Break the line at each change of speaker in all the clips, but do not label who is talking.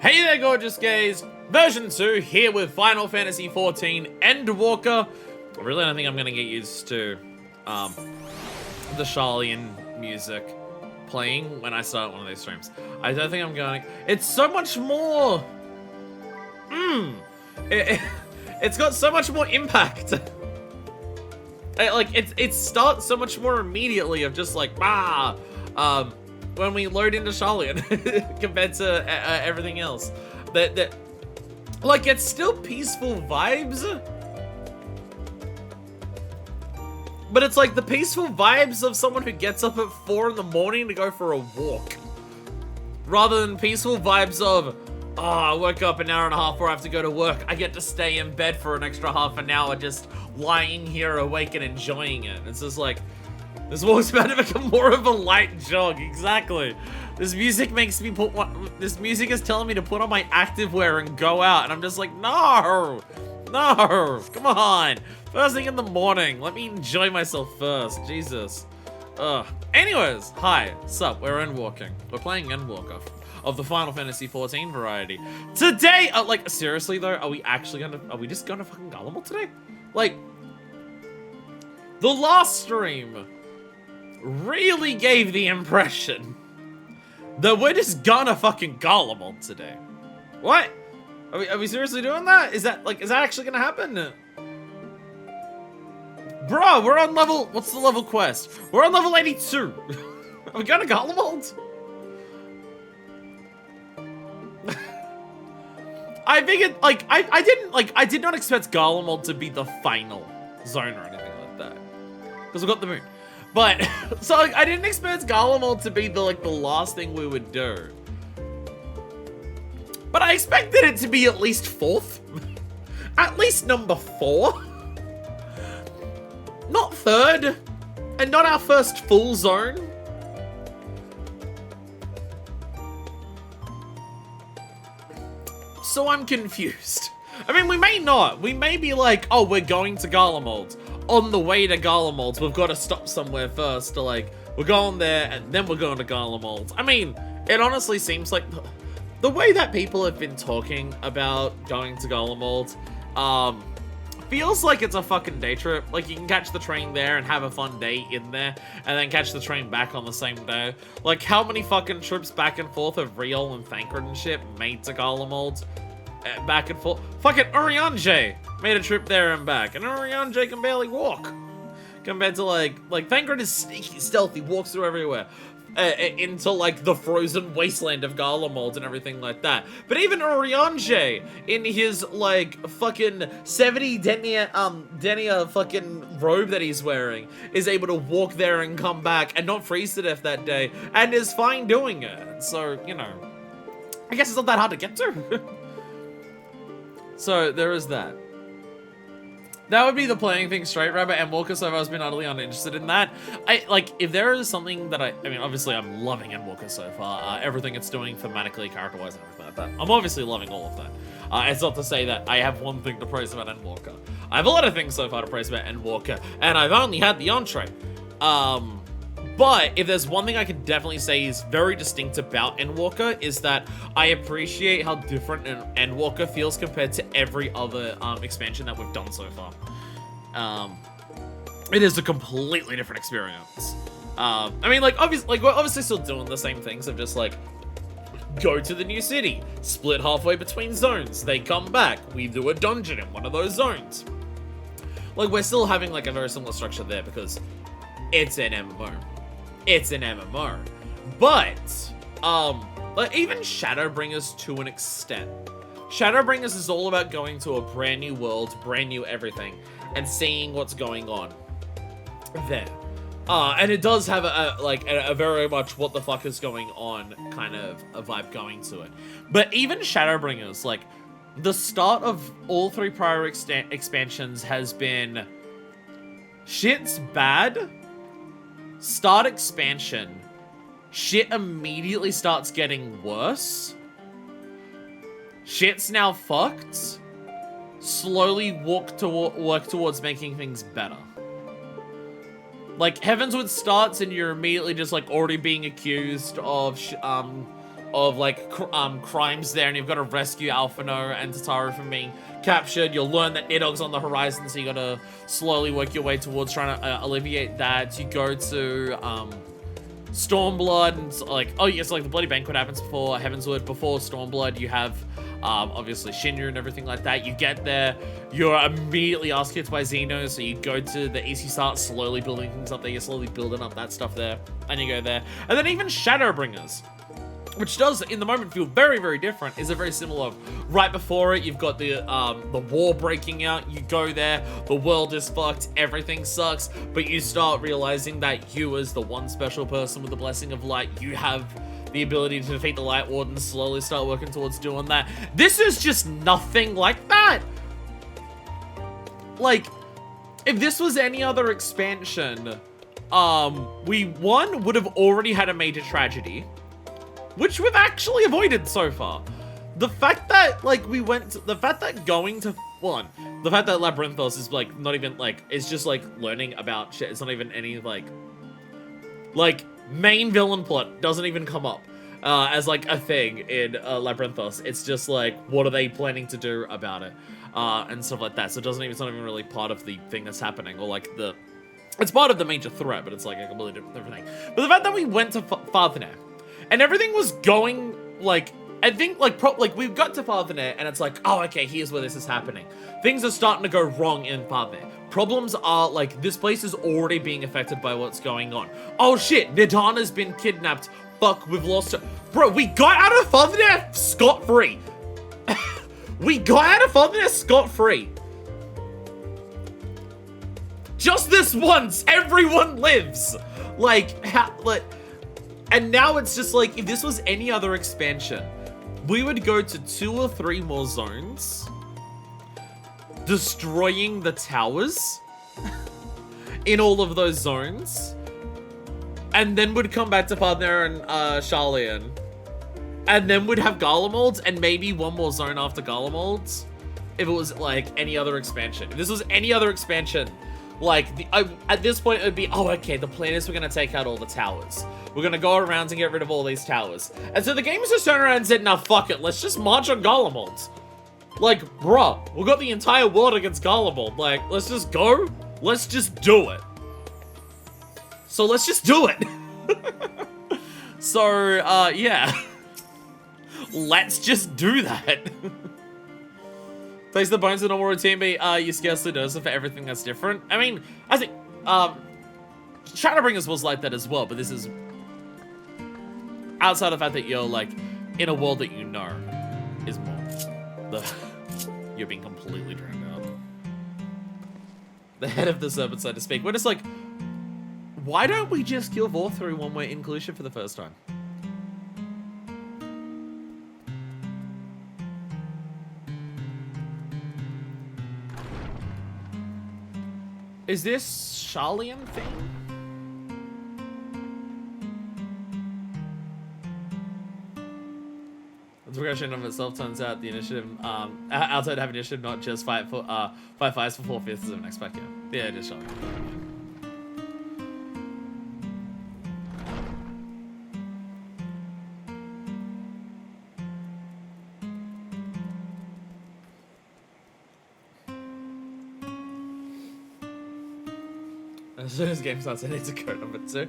Hey there, gorgeous gays! Version 2 here with Final Fantasy XIV Endwalker. I really don't think I'm gonna get used to the Charlian music playing when I start one of these streams. I don't think I'm going. It's so much more. It's got so much more impact. It starts so much more immediately of just like when we load into Charlian compared to everything else. That like it's still peaceful vibes, but it's like the peaceful vibes of someone who gets up at 4 in the morning to go for a walk, rather than peaceful vibes of, oh, I woke up an hour and a half before I have to go to work. I get to stay in bed for an extra half an hour just lying here awake and enjoying it. It's just like, this walk's about to become more of a light jog. Exactly. This music makes me this music is telling me to put on my activewear and go out. And I'm just like, no, come on. First thing in the morning. Let me enjoy myself first. Jesus. Ugh. Anyways, hi, sup, we're Endwalking. We're playing Endwalker of the Final Fantasy XIV variety. Today, like, seriously though, are we just gonna fucking gullible today? Like, the last stream really gave the impression that we're just gonna fucking gullible today. What? Are we seriously doing that? Is that actually gonna happen? Bro, we're on level, what's the level quest? We're on level 82. Are we gonna gullible? I figured, like, I did not expect Garlemald to be the final zone or anything like that. Because we got the moon. But, so, like, I didn't expect Garlemald to be the last thing we would do. But I expected it to be at least 4th. At least number 4. Not 3rd. And not our first full zone. So I'm confused. I mean, we may not. We may be like, oh, we're going to Garlemald. On the way to Garlemald, we've got to stop somewhere first to, like, we're going there and then we're going to Garlemald. I mean, it honestly seems like the way that people have been talking about going to Garlemald, feels like it's a fucking day trip. Like, you can catch the train there and have a fun day in there, and then catch the train back on the same day. Like, how many fucking trips back and forth of Riol and Thancred and shit made to Garlemald? Back and forth. Fucking Urianger made a trip there and back, and Urianger can barely walk. Compared to, like Thancred is sneaky, stealthy, walks through everywhere. Into, like, the frozen wasteland of Garlemald and everything like that. But even Urianger, in his, like, fucking 70 denia fucking robe that he's wearing, is able to walk there and come back and not freeze to death that day, and is fine doing it. So, you know, I guess it's not that hard to get to. So, there is that. That would be the playing thing straight, Rabbit, and Endwalker so far has been utterly uninterested in that. If there is something that I mean, obviously I'm loving Endwalker so far. Everything it's doing thematically, character-wise, and everything like that. I'm obviously loving all of that. It's not to say that I have one thing to praise about Endwalker. I have a lot of things so far to praise about Endwalker, and I've only had the entree. But if there's one thing I can definitely say is very distinct about Endwalker, is that I appreciate how different Endwalker feels compared to every other expansion that we've done so far. It is a completely different experience. I mean, like, we're obviously still doing the same things of just, like, go to the new city, split halfway between zones, they come back, we do a dungeon in one of those zones. Like, we're still having, like, a very similar structure there because it's an MMO. It's an MMO. But, like, even Shadowbringers to an extent. Shadowbringers is all about going to a brand new world, brand new everything, and seeing what's going on there. And it does have a very much what the fuck is going on kind of a vibe going to it. But even Shadowbringers, like, the start of all 3 prior expansions has been shit's bad. Start expansion, shit immediately starts getting worse. Shit's now fucked. Slowly work towards making things better. Like, Heavensward starts and you're immediately just, like, already being accused of, of like crimes there, and you've got to rescue Alphino and Tataru from being captured. You'll learn that Nidog's on the horizon, so you got to slowly work your way towards trying to alleviate that. You go to Stormblood, and like, oh yes, like the Bloody Banquet happens before Heavensward. Before Stormblood, you have obviously Shinju and everything like that. You get there, you're immediately asked hits by Xeno, so you go to the east, you start slowly building things up there, you're slowly building up that stuff there, and you go there. And then even Shadowbringers, which does, in the moment, feel very, very different, is a very similar. Right before it, you've got the war breaking out. You go there, the world is fucked, everything sucks, but you start realizing that you, as the one special person with the Blessing of Light, you have the ability to defeat the Light Warden, slowly start working towards doing that. This is just nothing like that. Like, if this was any other expansion, we, one, would have already had a major tragedy, which we've actually avoided so far. The fact that, like, the fact that going to, one, the fact that Labyrinthos is, like, not even, like, it's just, like, learning about shit. It's not even any, like, main villain plot doesn't even come up as, like, a thing in Labyrinthos. It's just, like, what are they planning to do about it? And stuff like that. So it's not even really part of the thing that's happening, or, like, it's part of the major threat, but it's, like, a completely different thing. But the fact that we went to Fathaner, and everything was going, like, I think, like, we've got to Fathaner, and it's like, oh, okay, here's where this is happening. Things are starting to go wrong in Fathaner. Problems are, like, this place is already being affected by what's going on. Oh, shit, Nidana's been kidnapped. Fuck, we've lost her. Bro, we got out of Fathaner scot-free. We got out of Fathaner scot-free. Just this once, everyone lives. Like, and now it's just like, if this was any other expansion, we would go to 2 or 3 more zones, destroying the towers in all of those zones, and then would come back to Partner and Charlian, and then would have Garlemald's, and maybe one more zone after Garlemald's, if it was like any other expansion. If this was any other expansion, like, at this point, it would be, oh, okay, the plan is we're going to take out all the towers. We're going to go around and get rid of all these towers. And so the games just turned around and said, nah, fuck it, let's just march on Garlemald. Like, bruh, we got the entire world against Garlemald. Like, let's just go. Let's just do it. So let's just do it. So, yeah. Let's just do that. Place the bones in a normal routine, but you scarcely notice it for everything that's different. I mean, I think Shadowbringers was like that as well, but this is outside of the fact that you're like in a world that you know is more. You're being completely drowned out. The head of the serpent, so to speak. We're just like, why don't we just kill Vorthru when we're in Clusha for the first time? Is this Charlian thing? The progression of itself turns out the initiative, outside have initiative, not just fight fires for 4/5 of an next pack, yeah. Yeah, it is Charlian. As soon as the game starts, I need to go number 2.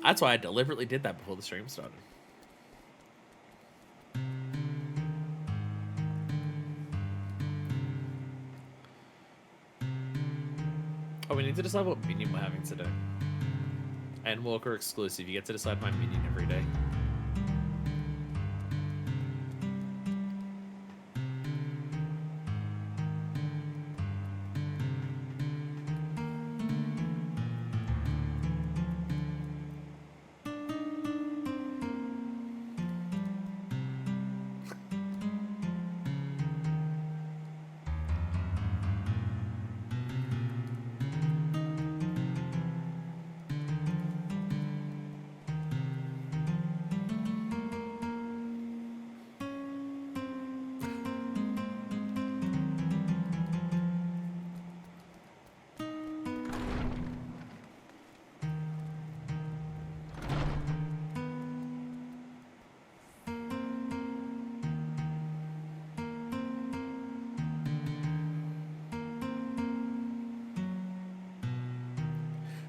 That's why I deliberately did that before the stream started. Oh, we need to decide what minion we're having today. Endwalker exclusive. You get to decide my minion every day.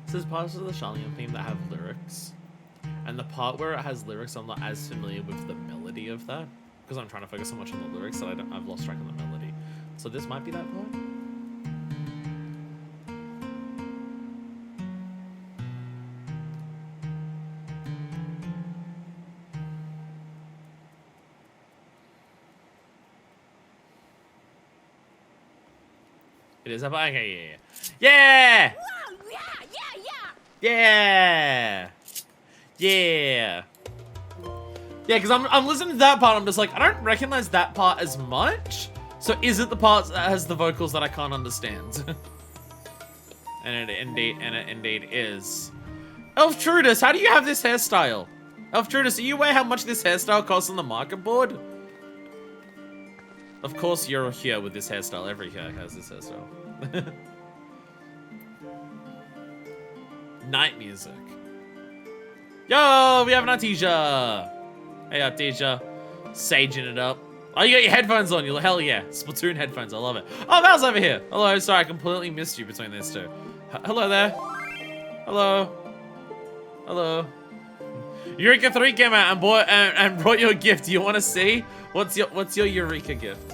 So there's parts of the Charlene theme that have lyrics. And the part where it has lyrics, I'm not as familiar with the melody of that. Because I'm trying to focus so much on the lyrics that I've lost track of the melody. So this might be that part. It is that part? Okay, yeah. Yeah! Yeah! Yeah, because I'm listening to that part, I'm just like, I don't recognize that part as much. So is it the part that has the vocals that I can't understand? and it indeed is. Elf Trudus, how do you have this hairstyle? Elf Trudus, are you aware how much this hairstyle costs on the market board? Of course you're here with this hairstyle. Every hair has this hairstyle. Night music. Yo, we have an Artesia. Hey, Artesia. Saging it up. Oh, you got your headphones on. You're hell yeah. Splatoon headphones. I love it. Oh, Val's over here. Hello. Sorry, I completely missed you between these two. Hello there. Hello. Hello. Eureka 3 came out and brought you a gift. Do you want to see? What's your Eureka gift?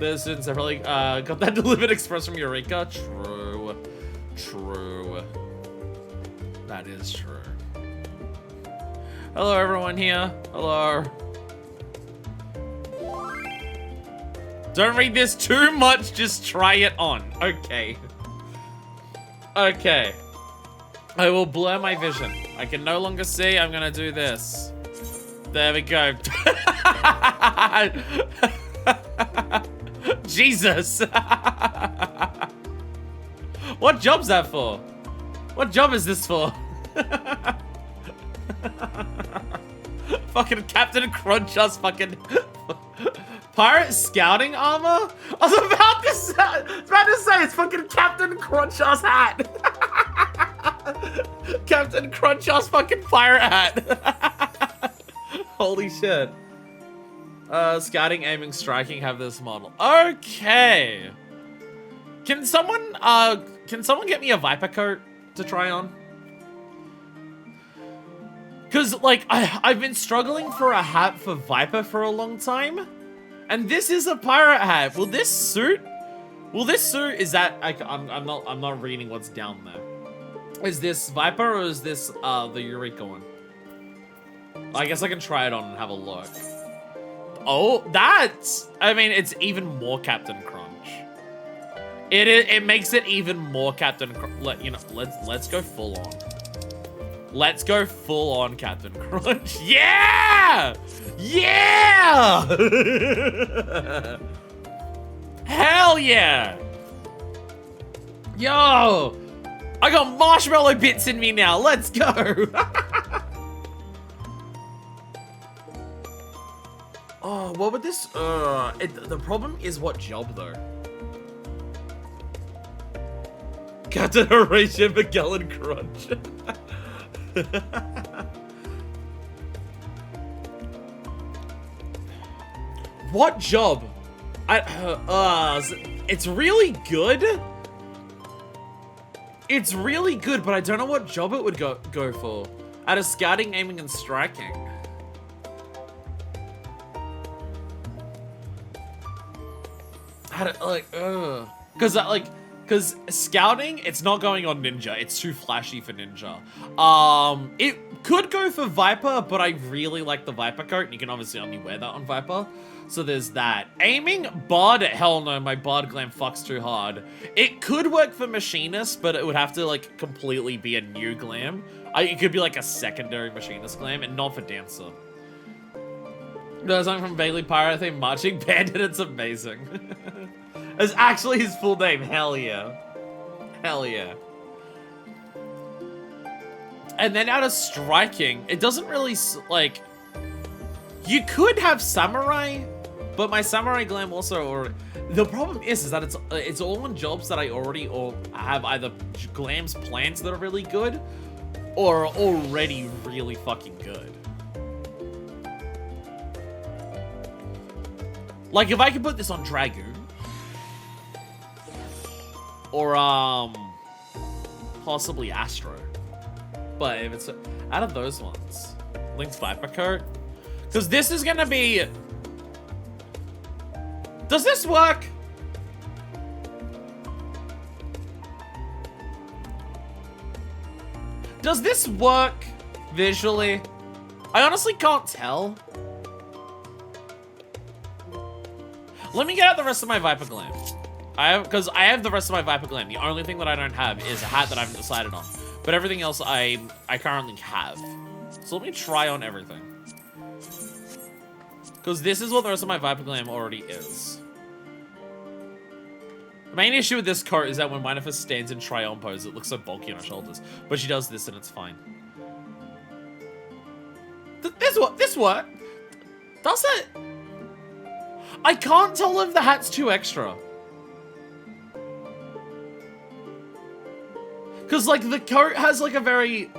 The students have probably got that delivered express from Eureka. True. True. That is true. Hello, everyone here. Hello. Don't read this too much, just try it on. Okay. Okay. I will blur my vision. I can no longer see. I'm gonna do this. There we go. Jesus. What job's that for? What job is this for? Fucking Captain Crunch us fucking pirate scouting armor? I was about to say it's fucking Captain Crunch us hat. Captain Crunch us fucking pirate hat. Holy shit. Scouting, aiming, striking have this model. Okay. Can someone get me a Viper coat to try on? Cause like I've been struggling for a hat for Viper for a long time, and this is a pirate hat. Will this suit? Is that I'm not reading what's down there. Is this Viper or is this the Eureka one? I guess I can try it on and have a look. Oh, I mean, it's even more Captain Crunch. It makes it even more Captain Crunch. You know, let's go full on. Let's go full on Captain Crunch. Yeah! Yeah! Hell yeah! Yo! I got marshmallow bits in me now. Let's go. Oh, what would this... the problem is what job, though? Captain Horatio Magellan Crunch. What job? It's really good. It's really good, but I don't know what job it would go for. Out of scouting, aiming, and striking. Because scouting, it's not going on ninja. It's too flashy for ninja. It could go for Viper, but I really like the Viper coat. You can obviously only wear that on Viper. So there's that. Aiming, Bard, hell no, my Bard glam fucks too hard. It could work for Machinist, but it would have to like completely be a new glam. It could be like a secondary Machinist glam and not for Dancer. There's something from Bailey Pirate theme, Marching Bandit, it's amazing. It's actually his full name, hell yeah. Hell yeah. And then out of striking, it doesn't really, like... You could have Samurai, but my Samurai glam also already... The problem is that it's all on jobs that I already have either glams plans that are really good, or already really fucking good. Like, if I could put this on Dragoon, or, possibly Astro. But if it's out of those ones, Link's Viper coat. Because this is gonna be... Does this work? Does this work visually? I honestly can't tell. Let me get out the rest of my Viper Glam. Because I have the rest of my Viper Glam. The only thing that I don't have is a hat that I haven't decided on. But everything else I currently have. So let me try on everything. Because this is what the rest of my Viper Glam already is. The main issue with this coat is that when Minifest stands in try-on pose, it looks so bulky on her shoulders. But she does this and it's fine. This what? Does it? I can't tell if the hat's too extra. Because, like, the coat has, like, a very...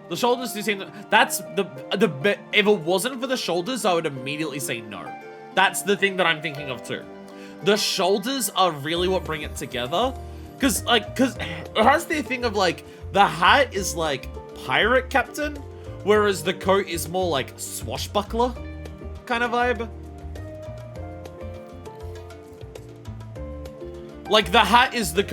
The shoulders do seem... That's the bit... If it wasn't for the shoulders, I would immediately say no. That's the thing that I'm thinking of, too. The shoulders are really what bring it together. Because it has the thing of, like, the hat is, like, pirate captain, whereas the coat is more, like, swashbuckler kind of vibe. Like, the hat is the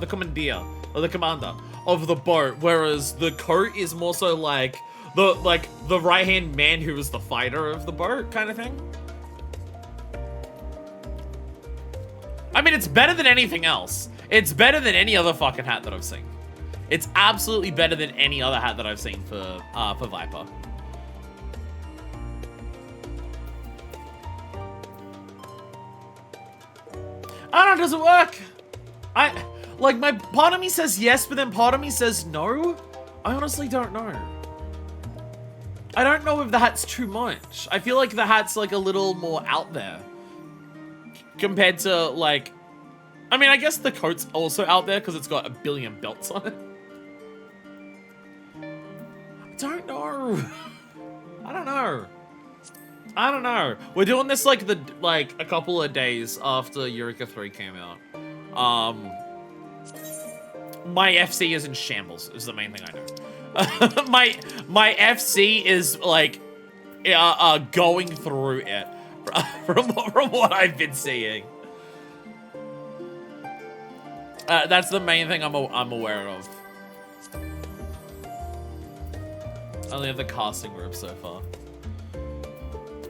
commandeer or the commander of the boat, whereas the coat is more so like the right hand man who is the fighter of the boat kind of thing. I mean, it's better than anything else. It's better than any other fucking hat that I've seen. It's absolutely better than any other hat that I've seen for Viper. I don't know, does it work? My part of me says yes, but then part of me says no. I honestly don't know. I don't know if the hat's too much. I feel like the hat's, like, a little more out there. Compared to, like... I mean, I guess the coat's also out there because it's got a billion belts on it. I don't know. I don't know. We're doing this like a couple of days after Eureka 3 came out. My FC is in shambles, is the main thing I know. my FC is like going through it from what I've been seeing. That's the main thing I'm aware of. I only have the casting room so far.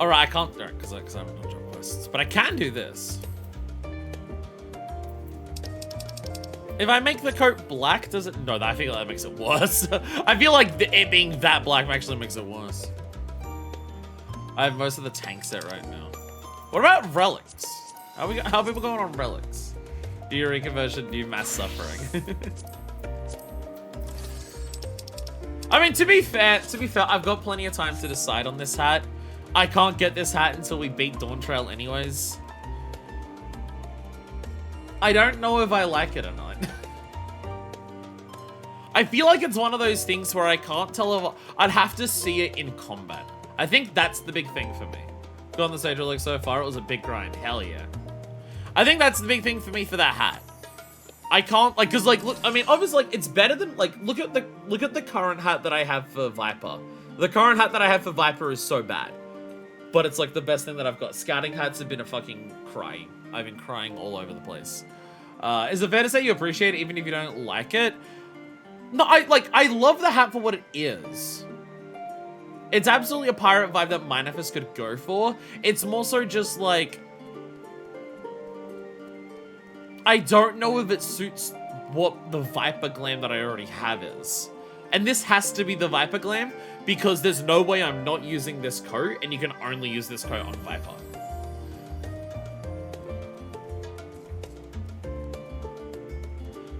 Alright, I can't do it because I haven't done job quests. But I can do this. If I make the coat black, does it... No, I feel like that makes it worse. I feel like it being that black actually makes it worse. I have most of the tank set right now. What about relics? How are people going on relics? Do you reconversion? Do you mass suffering? I mean, to be fair, I've got plenty of time to decide on this hat. I can't get this hat until we beat Dawn Trail anyways. I don't know if I like it or not. I feel like it's one of those things where I can't tell if... I'd have to see it in combat. I think that's the big thing for me. Got on the stage relic so far, it was a big grind. Hell yeah. I think that's the big thing for me for that hat. I can't, like, because, like, look, I mean, obviously, like, it's better than, like, look at the current hat that I have for Viper. The current hat that I have for Viper is so bad. But it's, like, the best thing that I've got. Scouting hats have been a fucking crying. I've been crying all over the place. Is it fair to say you appreciate it even if you don't like it? No, I love the hat for what it is. It's absolutely a pirate vibe that Minifest could go for. It's more so just, like... I don't know if it suits what the Viper glam that I already have is. And this has to be the Viper glam, because there's no way I'm not using this coat, and you can only use this coat on Viper.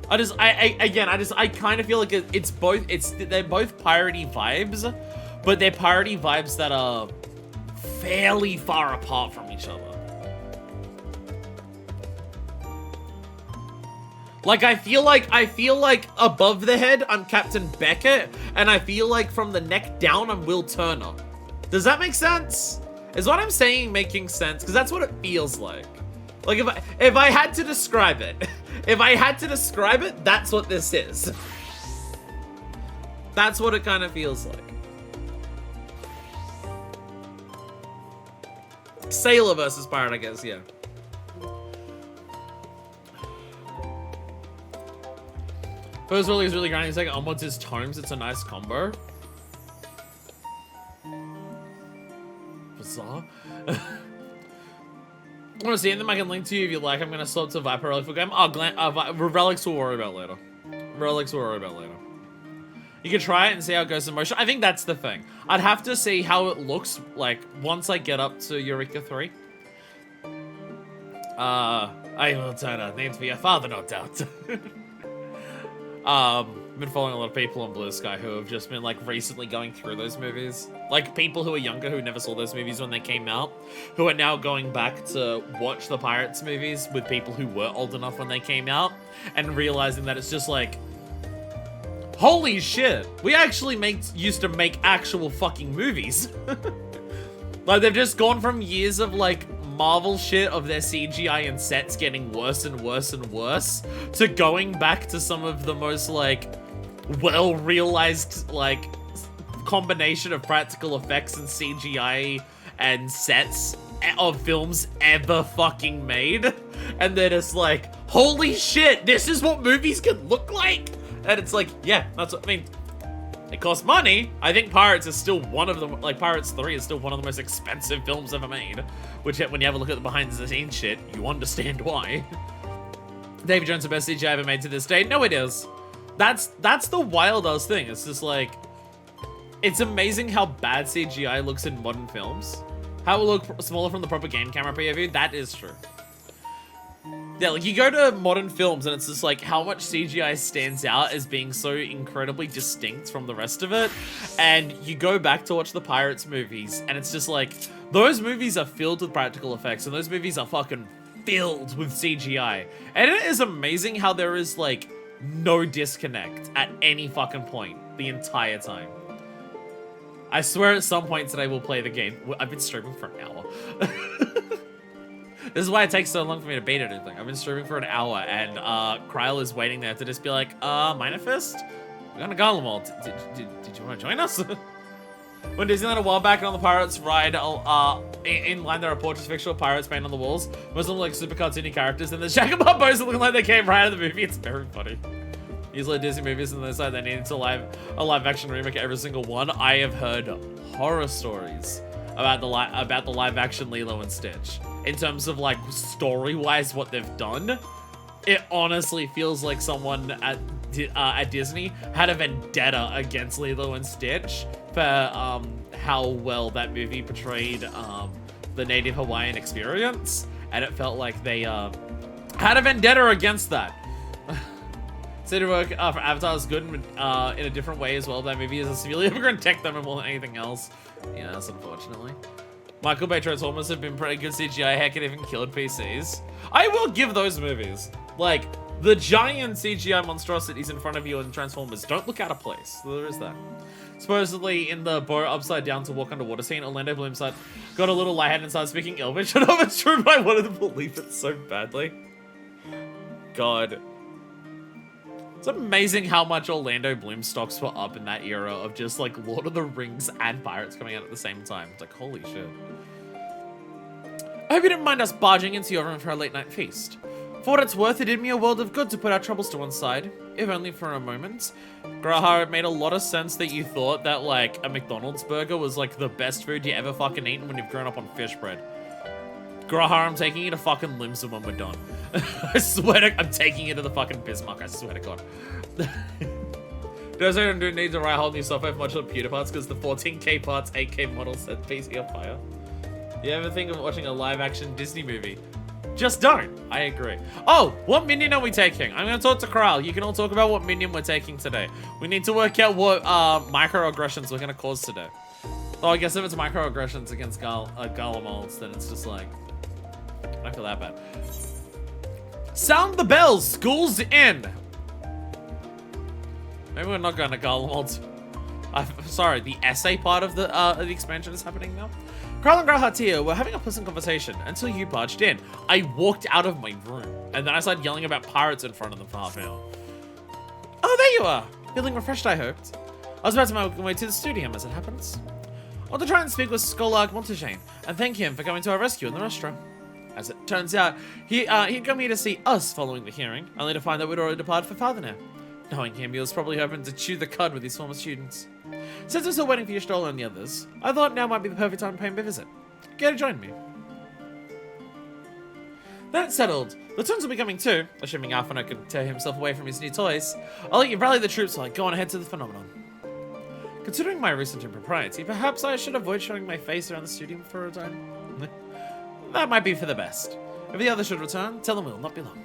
I kind of feel like they're both piratey vibes, but they're piratey vibes that are fairly far apart from each other. Like, I feel like above the head, I'm Captain Beckett, and I feel like from the neck down, I'm Will Turner. Does that make sense? Is what I'm saying making sense? Because that's what it feels like. Like, if I had to describe it, that's what this is. That's what it kind of feels like. Sailor versus pirate, I guess, yeah. First role is really grinding. It's like onwards his tomes. It's a nice combo. Bizarre. I want to see them. I can link to you if you like. I'm gonna swap to Viper Relic for game. Oh, Relics we'll worry about later. Relics we'll worry about later. You can try it and see how it goes in motion. I think that's the thing. I'd have to see how it looks like once I get up to Eureka 3. I will turn out names for your father, no doubt. Been following a lot of people on Blue Sky who have just been like recently going through those movies. Like people who are younger who never saw those movies when they came out, who are now going back to watch the Pirates movies with people who were old enough when they came out and realizing that it's just like, holy shit, we actually used to make actual fucking movies. Like they've just gone from years of like Marvel shit of their CGI and sets getting worse and worse and worse to going back to some of the most like well-realized like combination of practical effects and CGI and sets of films ever fucking made. And they're just like, holy shit, this is what movies can look like? And it's like, yeah, that's what I mean. It costs money. I think Pirates is still one of them, like Pirates 3 is still one of the most expensive films ever made. Which when you have a look at the behind the scenes shit, you understand why. Davy Jones, the best CGI ever made to this day. No, it is. That's the wild ass thing. It's just like, it's amazing how bad CGI looks in modern films. How it will look smaller from the proper game camera POV. That is true. Yeah, like you go to modern films and it's just like how much CGI stands out as being so incredibly distinct from the rest of it. And you go back to watch the Pirates movies and it's just like, those movies are filled with practical effects and those movies are fucking filled with CGI. And it is amazing how there is like no disconnect at any fucking point the entire time. I swear at some point today we'll play the game. I've been streaming for an hour. This is why it takes so long for me to beat anything. I've been streaming for an hour, and Kryl is waiting there to just be like, Minor Fist? We're gonna Garlemald. Did you want to join us? When Disneyland a while back and on the Pirates ride, in line there are portraits of fictional pirates painted on the walls. Most of them like super cartoony characters, and there's Jack and Bob both looking like they came right out of the movie. It's very funny. Usually Disney movies and they decide they needed to a live action remake of every single one. I have heard horror stories about the live action Lilo and Stitch. In terms of like story-wise what they've done, it honestly feels like someone at Disney had a vendetta against Lilo and Stitch for how well that movie portrayed the native Hawaiian experience, and it felt like they had a vendetta against that. City work for Avatar is good in a different way as well. That movie is a severely immigrant tech them more than anything else. Yes, unfortunately. Michael Bay Transformers have been pretty good CGI. Heck, it even killed PCs. I will give those movies. Like, the giant CGI monstrosities in front of you in Transformers don't look out of place. So there is that. Supposedly, in the boat upside down to walk underwater scene, Orlando Bloom got a little lightheaded and started speaking Elvish. I don't know if it's true, but I wanted to believe it so badly. God. It's amazing how much Orlando Bloom stocks were up in that era of just like Lord of the Rings and Pirates coming out at the same time. It's like, holy shit. I hope you didn't mind us barging into your room for a late night feast. For what it's worth, it did me a world of good to put our troubles to one side, if only for a moment. Grahar, it made a lot of sense that you thought that like a McDonald's burger was like the best food you ever fucking eaten when you've grown up on fish bread. Grahar, I'm taking you to fucking Limsa when we're done. I swear to, I'm taking you to the fucking Bismarck, I swear to God. Does I don't need to write whole new software for much of the pewter parts because the 14K parts, 8K model set PC on fire. You ever think of watching a live action Disney movie? Just don't. I agree. Oh, what minion are we taking? I'm going to talk to Kryl. You can all talk about what minion we're taking today. We need to work out what microaggressions we're going to cause today. Oh, I guess if it's microaggressions against Garlemald, then it's just like, I don't feel that bad. Sound the bells. School's in. Maybe we're not going to Garlemald. Sorry, the essay part of the expansion is happening now. Carl and Grahatia were having a pleasant conversation until you barged in. I walked out of my room, and then I started yelling about pirates in front of them for half an hour. Oh, there you are! Feeling refreshed, I hoped. I was about to make my way to the studio, as it happens. I want to try and speak with Scholar Montagane, and thank him for coming to our rescue in the restaurant. As it turns out, he'd come here to see us following the hearing, only to find that we'd already departed for father now. Knowing him, he was probably hoping to chew the cud with his former students. Since we're still waiting for your stroller and the others, I thought now might be the perfect time to pay him a visit. Go to join me. That settled. The turns will be coming too, assuming Alphino could tear himself away from his new toys. I'll let you rally the troops while I go on ahead to the phenomenon. Considering my recent impropriety, perhaps I should avoid showing my face around the studio for a time. That might be for the best. If the others should return, tell them we'll not be long.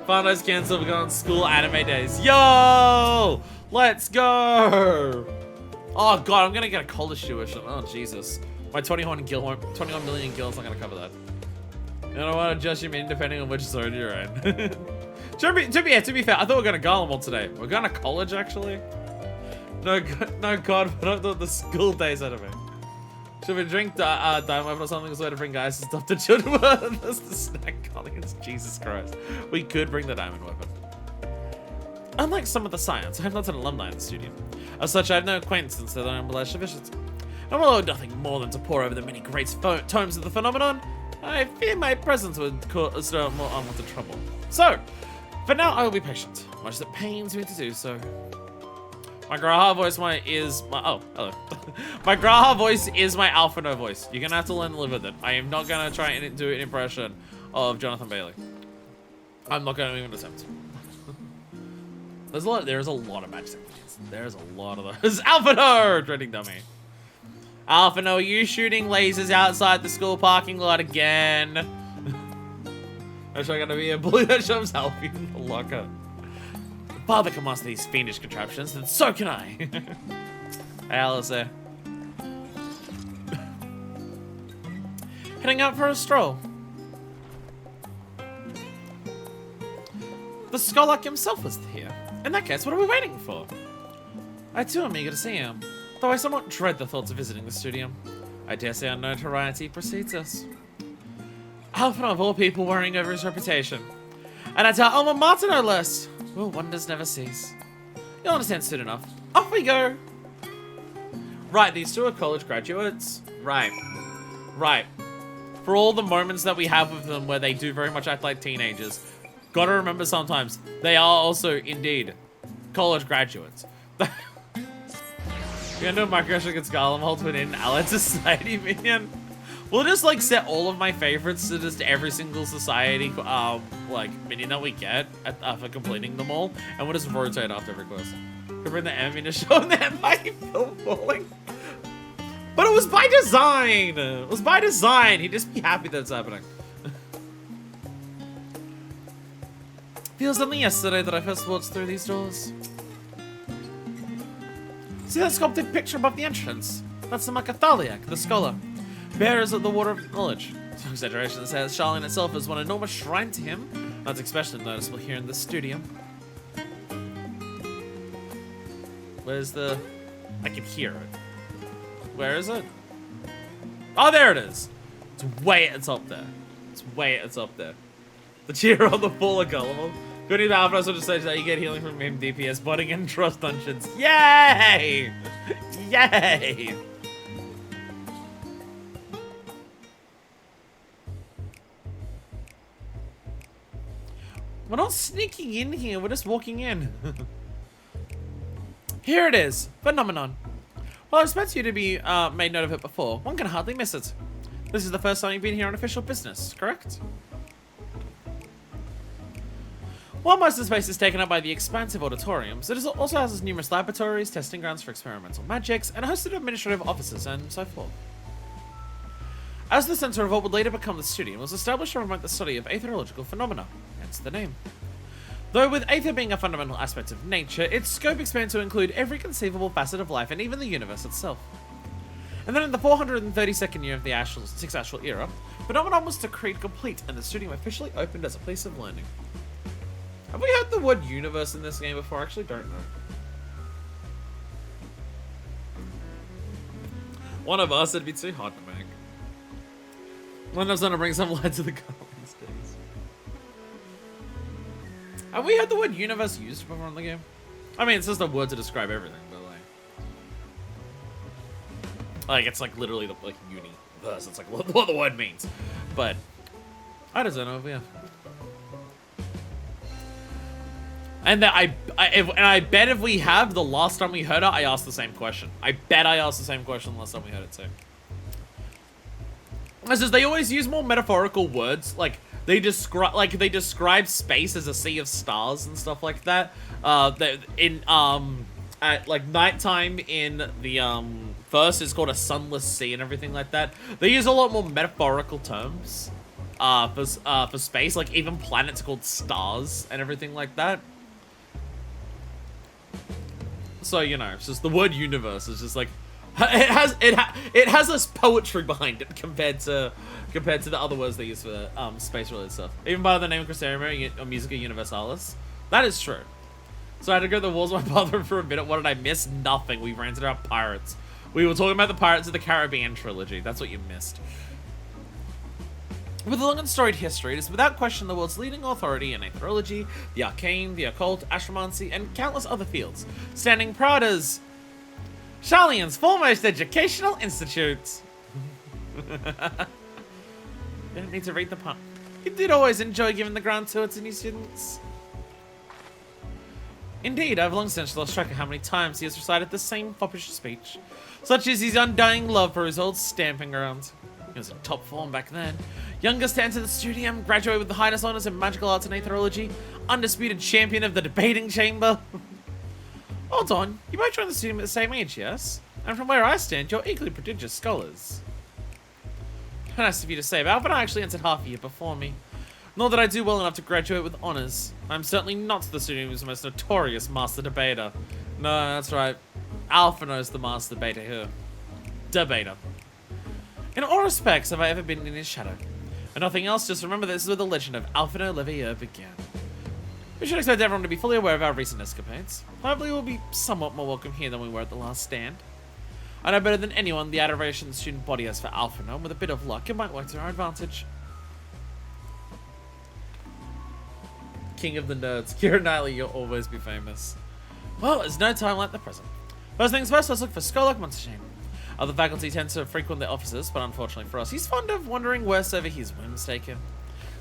Finals cancelled, we're going on school anime days. Yo! Let's go! Oh god, I'm gonna get a college tuition. Oh Jesus. My 21 million gil's not gonna cover that. You don't want to adjust your mean depending on which zone you're in. to be fair, I thought we were going to Garlemald today. We're going to college, actually. No god, but I thought the school days out of me. Should we drink Diamond Weapon or something so to bring guys and stuff to children? That's the snack guardians. Jesus Christ. We could bring the Diamond Weapon. Unlike some of the science, I am not an alumni in the studio. As such, I have no acquaintance that I am obliged to visit. And will owe nothing more than to pore over the many great tomes of the phenomenon, I fear my presence would cause more unwanted trouble. So, for now, I will be patient, much as it pains me to do so. My Graha voice oh, hello. My Graha voice is my Alphino voice. You're gonna have to learn to live with it. I am not gonna try and do an impression of Jonathan Bailey. I'm not gonna even attempt. There's a lot of magic. There's a lot of those. Alphino! Dreading dummy. Alphino, are you shooting lasers outside the school parking lot again? I'm sure gonna be a bully that shoves Alfie in the locker. Father can master these fiendish contraptions, and so can I. Hey, Alice there. Heading out for a stroll. The Skolak himself was here. In that case, what are we waiting for? I too am eager to see him, though I somewhat dread the thoughts of visiting the studio. I dare say our notoriety precedes us. Alpha of all people worrying over his reputation. And at our alma mater no less. Well, wonders never cease. You'll understand soon enough. Off we go! Right, these two are college graduates. Right. Right. For all the moments that we have with them where they do very much act like teenagers, gotta remember sometimes, they are also, indeed, college graduates. You're gonna do a microaggression against Garlemald to an allied society minion? We'll just like set all of my favorites to just every single society like minion that we get for completing them all, and we'll just rotate after every quest. Could bring the enemy to show them mighty film falling. But it was by design! It was by design! He'd just be happy that it's happening. Feels only yesterday that I first walked through these doors. See that sculpted picture above the entrance? That's the Macathaliac, the scholar. Bearers of the water of knowledge. No exaggeration to say that Charlene itself is one enormous shrine to him. That's especially noticeable here in the studio. Where's the... I can hear it. Where is it? Oh, there it is. It's up there. It's way at the top there. The cheer on the full of Gullible. Good news about Alpha, so just say that you get healing from him DPS, butting in trust dungeons. Yay! Yay! We're not sneaking in here, we're just walking in. Here it is, Phenomenon. Well, I expect you to be made note of it before. One can hardly miss it. This is the first time you've been here on official business, correct? While most of the space is taken up by the expansive auditoriums, it also houses numerous laboratories, testing grounds for experimental magics, and a host of administrative offices and so forth. As the center of what would later become the studio, it was established to promote the study of aetherological phenomena, hence the name. Though with aether being a fundamental aspect of nature, its scope expanded to include every conceivable facet of life and even the universe itself. And then in the 432nd year of the Sixth Astral Era, Phenomenon was decreed complete and the studio officially opened as a place of learning. Have we heard the word universe in this game before? I actually don't know. One of us, it'd be too hard to make. One of us want to bring some light to the color these days. Have we heard the word universe used before in the game? I mean, it's just a word to describe everything, but like it's like literally the like universe. It's like what the word means, but I don't know. Yeah. And that I bet if we have, the last time we heard it, I asked the same question. I bet I asked the same question last time we heard it too. It's just they always use more metaphorical words, like they describe space as a sea of stars and stuff like that. At like nighttime in the first, it's called a sunless sea and everything like that. They use a lot more metaphorical terms for space, like even planets are called stars and everything like that. So, you know, it's just the word universe is just like it has this poetry behind it compared to the other words they use for space related stuff. Even by the name Cristero or Musica Universalis. That is true. So I had to go to the walls of my bathroom for a minute. What did I miss? Nothing. We ranted about pirates. We were talking about the Pirates of the Caribbean trilogy. That's what you missed. With a long and storied history, it is without question the world's leading authority in aetherology, the arcane, the occult, astromancy, and countless other fields, standing proud as Shalion's foremost educational institute. You don't need to read the pun. He did always enjoy giving the grand tour to new students. Indeed, I've long since lost track of how many times he has recited the same foppish speech, such as his undying love for his old stamping ground. He was in top form back then. Youngest to enter the studium, graduated with the highest honors in magical arts and aetherology, undisputed champion of the debating chamber. Hold on, you both joined the studium at the same age, yes? And from where I stand, you're equally prodigious scholars. Nice of you to say, but Alvin actually entered half a year before me. Nor did I do well enough to graduate with honors. I'm certainly not the student who's the most notorious master debater. No, that's right. Alphino's the master debater here. Debater. In all respects have I ever been in his shadow. And nothing else, just remember this is where the legend of Alphino Levier began. We should expect everyone to be fully aware of our recent escapades. Hopefully we'll be somewhat more welcome here than we were at the last stand. I know better than anyone the adoration the student body has for Alphino, and with a bit of luck, it might work to our advantage. King of the nerds. Kira Knightley, you'll always be famous. Well, there's no time like the present. First things first, let's look for Skolok Monteshane. Other faculty tend to frequent their offices, but unfortunately for us, he's fond of wandering wheresoever his whims take him.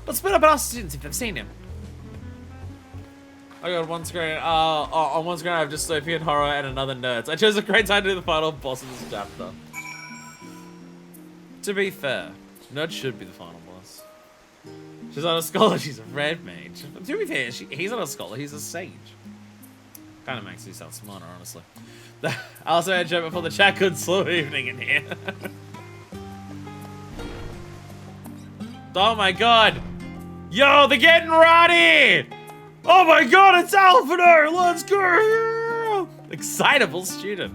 Let's split up and ask students if they've seen him. I got one screen. On one screen I have dystopian horror and another nerds. I chose a great time to do the final boss of this chapter. To be fair, nerd should be the final boss. She's not a scholar, she's a red mage. To be fair, he's not a scholar, he's a sage. Kind of makes you sound smarter, honestly. I also had a joke before the chat. Good slow evening in here. Oh my god. Yo, they're getting ready. Oh my god, it's Alphino. Let's go. Excitable student.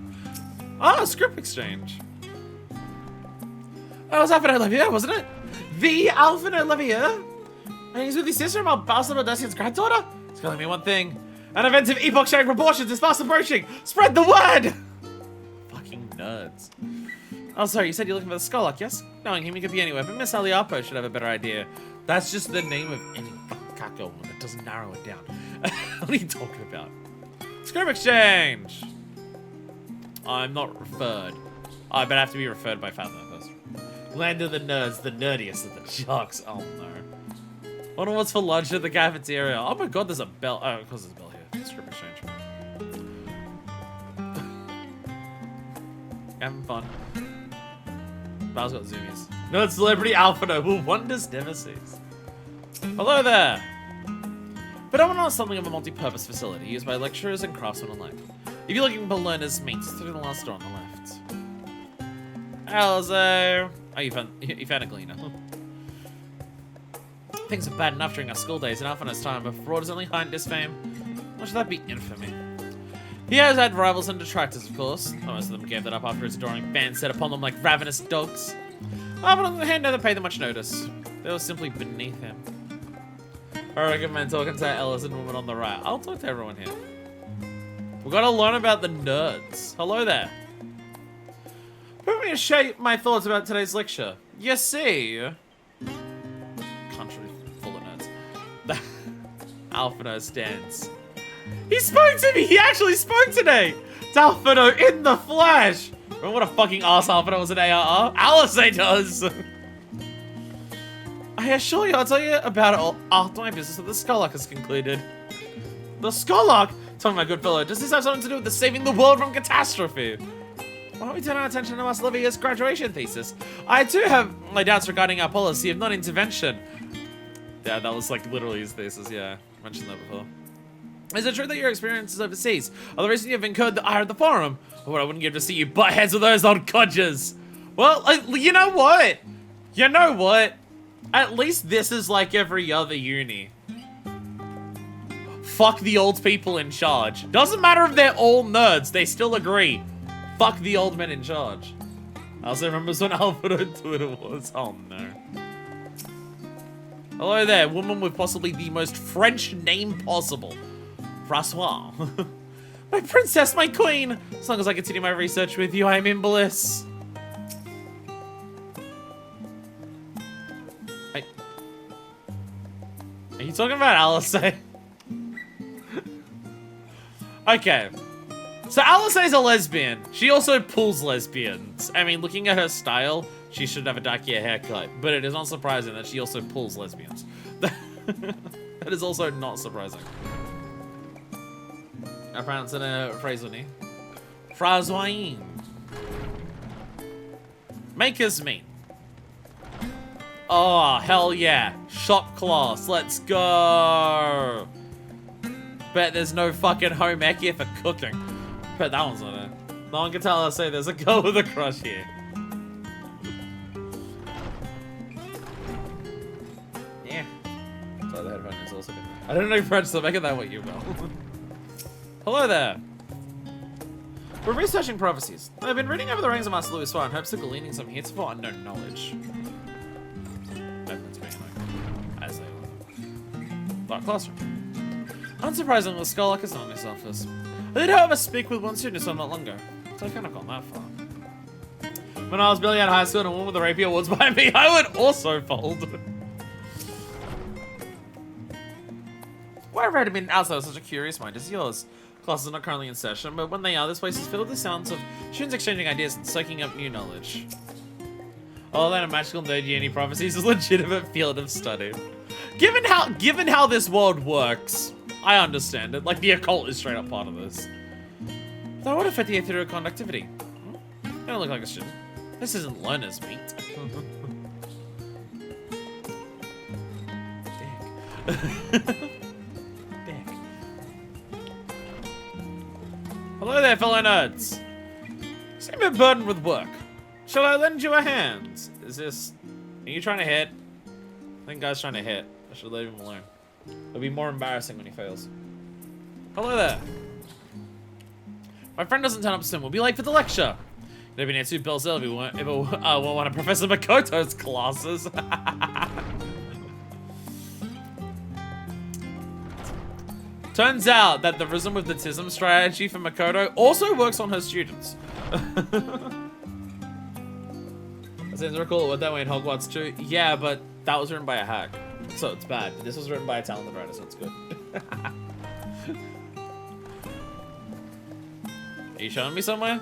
Oh, script exchange. Oh, it was Alphino Levier, wasn't it? The Alphino Levier? And he's with his sister about Bastard Odessian's granddaughter? It's telling me one thing. An event of epoch-sharing proportions is fast approaching! Spread the word! Fucking nerds. Oh, sorry, you said you're looking for the Skolok, yes? Knowing him, he could be anywhere, but Miss Aliapo should have a better idea. That's just the name of any fucking caco woman. It doesn't narrow it down. What are you talking about? Script exchange! I'm not referred. I better have to be referred by Fathom first. Land of the nerds, the nerdiest of the jocks. Oh no. Wonder what's for lunch at the cafeteria. Oh my god, there's a bell. Oh, of course there's a bell here. Script exchange. Having fun. Val's got zoomies. Nerd celebrity Alphino who wonders never cease. Hello there. Phenomenon is something of a multi-purpose facility used by lecturers and craftsmen alike. If you're looking for learners, meet through the last door on the left. Hello. Oh, you found a gleaner. Things are bad enough during our school days in Alphino's time, but fraud is only high in disfame. Why should that be infamy? He has had rivals and detractors, of course. Most of them gave that up after his adoring fans set upon them like ravenous dogs. But on the other hand, never paid them much notice. They were simply beneath him. I recommend talking to Ellis and woman on the right. I'll talk to everyone here. We've got to learn about the nerds. Hello there. Let me share my thoughts about today's lecture. You see, country full of nerds. Alphino stands. He spoke to me. He actually spoke today. It's Alphino in the flesh. Remember what a fucking ass Alphino was at ARR? Alice does. I assure you, I'll tell you about it all after my business with the Skylark is concluded. The Skylark? Tell me, my good fellow, does this have something to do with the saving the world from catastrophe? Why don't we turn our attention to Miss Livia's graduation thesis? I too have my doubts regarding our policy of non-intervention. Yeah, that was like literally his thesis, yeah. I mentioned that before. Is it true that your experiences overseas are the reason you've incurred the ire of the forum? Or I wouldn't give to see you butt heads with those old codgers. Well, you know what? You know what? At least this is like every other uni. Fuck the old people in charge. Doesn't matter if they're all nerds, they still agree. Fuck the old men in charge. I also remember when Alfredo Twitter was. Oh no. Hello there, woman with possibly the most French name possible. Francois. My princess, my queen. As long as I continue my research with you, I am in bliss. Hey. Are you talking about Alice? Okay. So Alice is a lesbian. She also pulls lesbians. I mean, looking at her style, she should have a darker haircut. But it is not surprising that she also pulls lesbians. That is also not surprising. I pronounce it a Frazoine. Frazoine. Maker's meat. Oh, hell yeah. Shop class. Let's go. Bet there's no fucking home ec here for cooking. Bet that one's not it. No one can tell us say there's a girl with a crush here. Yeah. So the headphone is also good. I don't know French, so make it that way you will. Hello there. We're researching prophecies. I've been reading over the rings of Master Louis in hopes of gleaning some hints for unknown knowledge. Everyone's being like, as they were. Dark classroom. Unsurprisingly, the Skylark is not in his office. I did, however, speak with one student so not long ago, so I can't have gone that far. When I was barely out of high school and a woman with a rapier was by me, I would also fold. Why I read him in outside of such a curious mind as yours. Classes are not currently in session, but when they are, this place is filled with the sounds of students exchanging ideas and soaking up new knowledge. All that a magical nerdy prophecies is a legitimate field of study. Given how this world works, I understand it. Like, the occult is straight up part of this. Though what affect the ethereal conductivity? You don't look like a student. This isn't learner's meat. Dick. Dick. Hello there, fellow nerds. You seem a bit burdened with work. Shall I lend you a hand? Is this... Are you trying to hit? I think guy's trying to hit. I should leave him alone. It'll be more embarrassing when he fails. Hello there. My friend doesn't turn up soon. We'll be late for the lecture. It'll be near 2 bells early. We won't one of Professor Makoto's classes. Turns out that the rhythm with the TISM strategy for Makoto also works on her students. I seem to recall it went that way in Hogwarts too. Yeah, but that was written by a hack. So it's bad. This was written by a talented writer, so it's good. Are you showing me somewhere?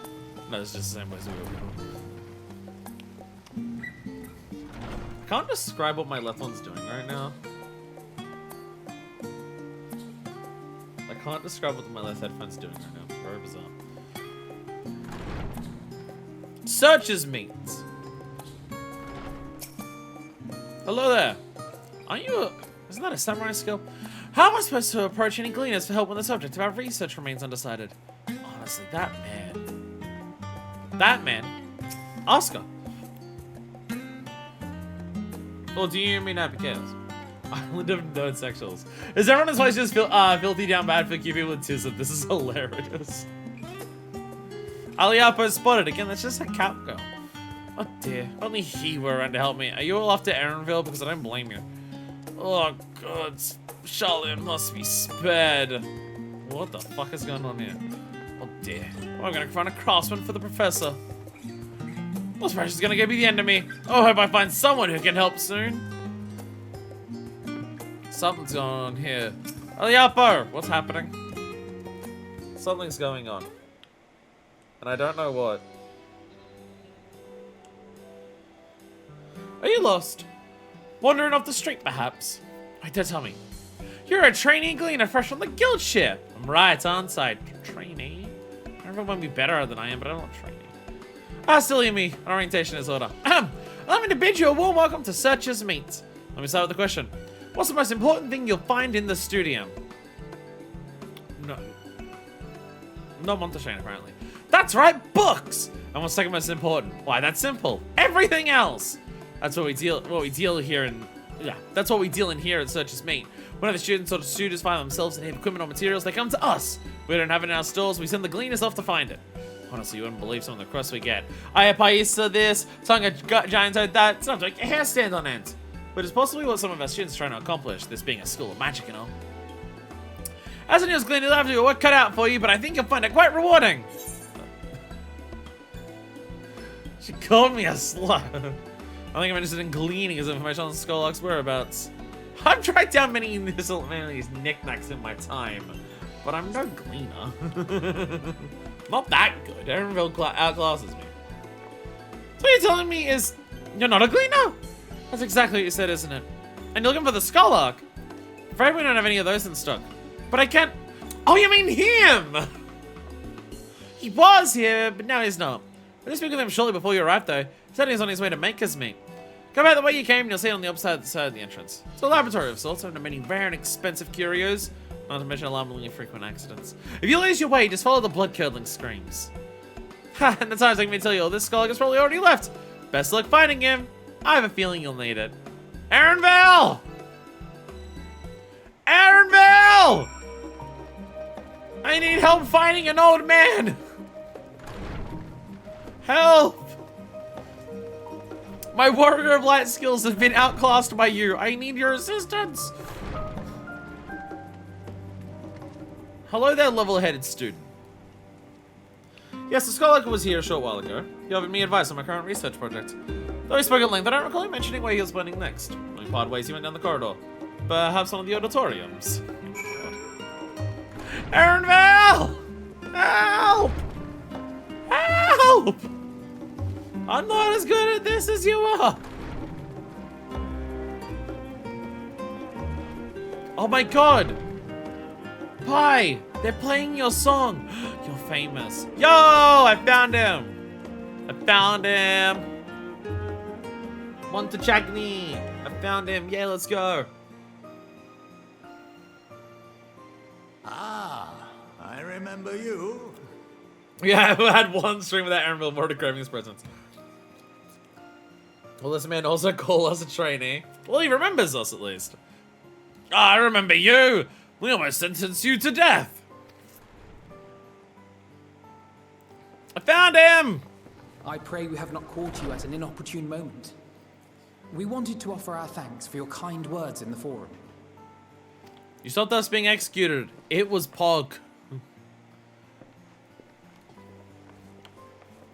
No, it's just the same place we were. I can't describe what my left one's doing right now. I can't describe what my left headphone's doing right now. Very bizarre. Searches meat. Hello there. Aren't you a... Isn't that a samurai skill? How am I supposed to approach any gleaners for help when the subject of our research remains undecided? Honestly, that man. Oscar. Or do you mean happy chaos? Island of nerd sexuals. Is everyone in this place just filthy down bad for keeping with TISM? This is hilarious. Aliapo spotted again. That's just a cat girl. Oh dear. Only he were around to help me. Are you all off to Aaronville? Because I don't blame you. Oh god. Charlotte must be spared. What the fuck is going on here? Oh dear. Oh, I'm gonna find a craftsman for the professor. This pressure's gonna be the end of me. Oh, I hope I find someone who can help soon. Something's going on here. Oh, the Alpo! What's happening? Something's going on. And I don't know what. Are you lost? Wandering off the street, perhaps? Wait, don't tell me. You're a trainee gleaner fresh from the guild ship. I'm right, aren't I? Trainee? Everyone might be better than I am, but I'm not trainee. Ah, silly me. An orientation is order. Allow me to bid you a warm welcome to Searcher's Meet. Let me start with the question. What's the most important thing you'll find in the studio? No. Not Monteshane, apparently. That's right, books! And what's second most important? Why, that's simple. Everything else! That's what we deal here in... Yeah, that's what we deal in here at Searcher's Meet. Whenever students or students find themselves in need of equipment or materials, they come to us. We don't have it in our stores, we send the gleaners off to find it. Honestly, you wouldn't believe some of the requests we get. I have paisa this, tongue a giant toad that, it's not like a hair stand on end. But it's possibly what some of our students are trying to accomplish, this being a school of magic and all. As a news gleaner, you'll have to do work cut out for you, but I think you'll find it quite rewarding. She called me a slut. I think I'm interested in gleaning his information on Skolok's whereabouts. I've tracked down many miscellaneous knickknacks in my time, but I'm no gleaner. Not that good. Aaronville outclasses me. So what you're telling me is you're not a gleaner? That's exactly what you said, isn't it? And you're looking for the Skolok. Afraid we don't have any of those in stock. But I can't... Oh, you mean him? He was here, but now he's not. I did speak with him shortly before you arrived, though. He said he was on his way to Maker's Meet. Go back the way you came, and you'll see it on the opposite side of the entrance. It's a laboratory of sorts, having many rare and expensive curios, not to mention alarmingly frequent accidents. If you lose your way, just follow the blood-curdling screams. Ha! And the time's taking me to tell you all this Skolok has probably already left. Best luck finding him. I have a feeling you'll need it. Aaronville! Aaronville! I need help finding an old man! Help! My Warrior of Light skills have been outclassed by you. I need your assistance! Hello there, level-headed student. Yes, the Skolok was here a short while ago. He offered me advice on my current research project. Though he spoke at length, I don't recall him mentioning where he was planning next. Only part ways he went down the corridor. Perhaps one of the auditoriums. Aaronville! Help! Help! I'm not as good at this as you are! Oh my god! Pi! They're playing your song! You're famous. Yo! I found him! I found him! Montechagny! I found him! Yeah, let's go!
Ah, I remember you.
Yeah, I had one stream without Aaronville more to craving his presence. Will this man also call us a trainee? Well, he remembers us at least. Ah, I remember you! We almost sentenced you to death! I found him!
I pray we have not caught you at an inopportune moment. We wanted to offer our thanks for your kind words in the forum.
You stopped us being executed. It was Pog.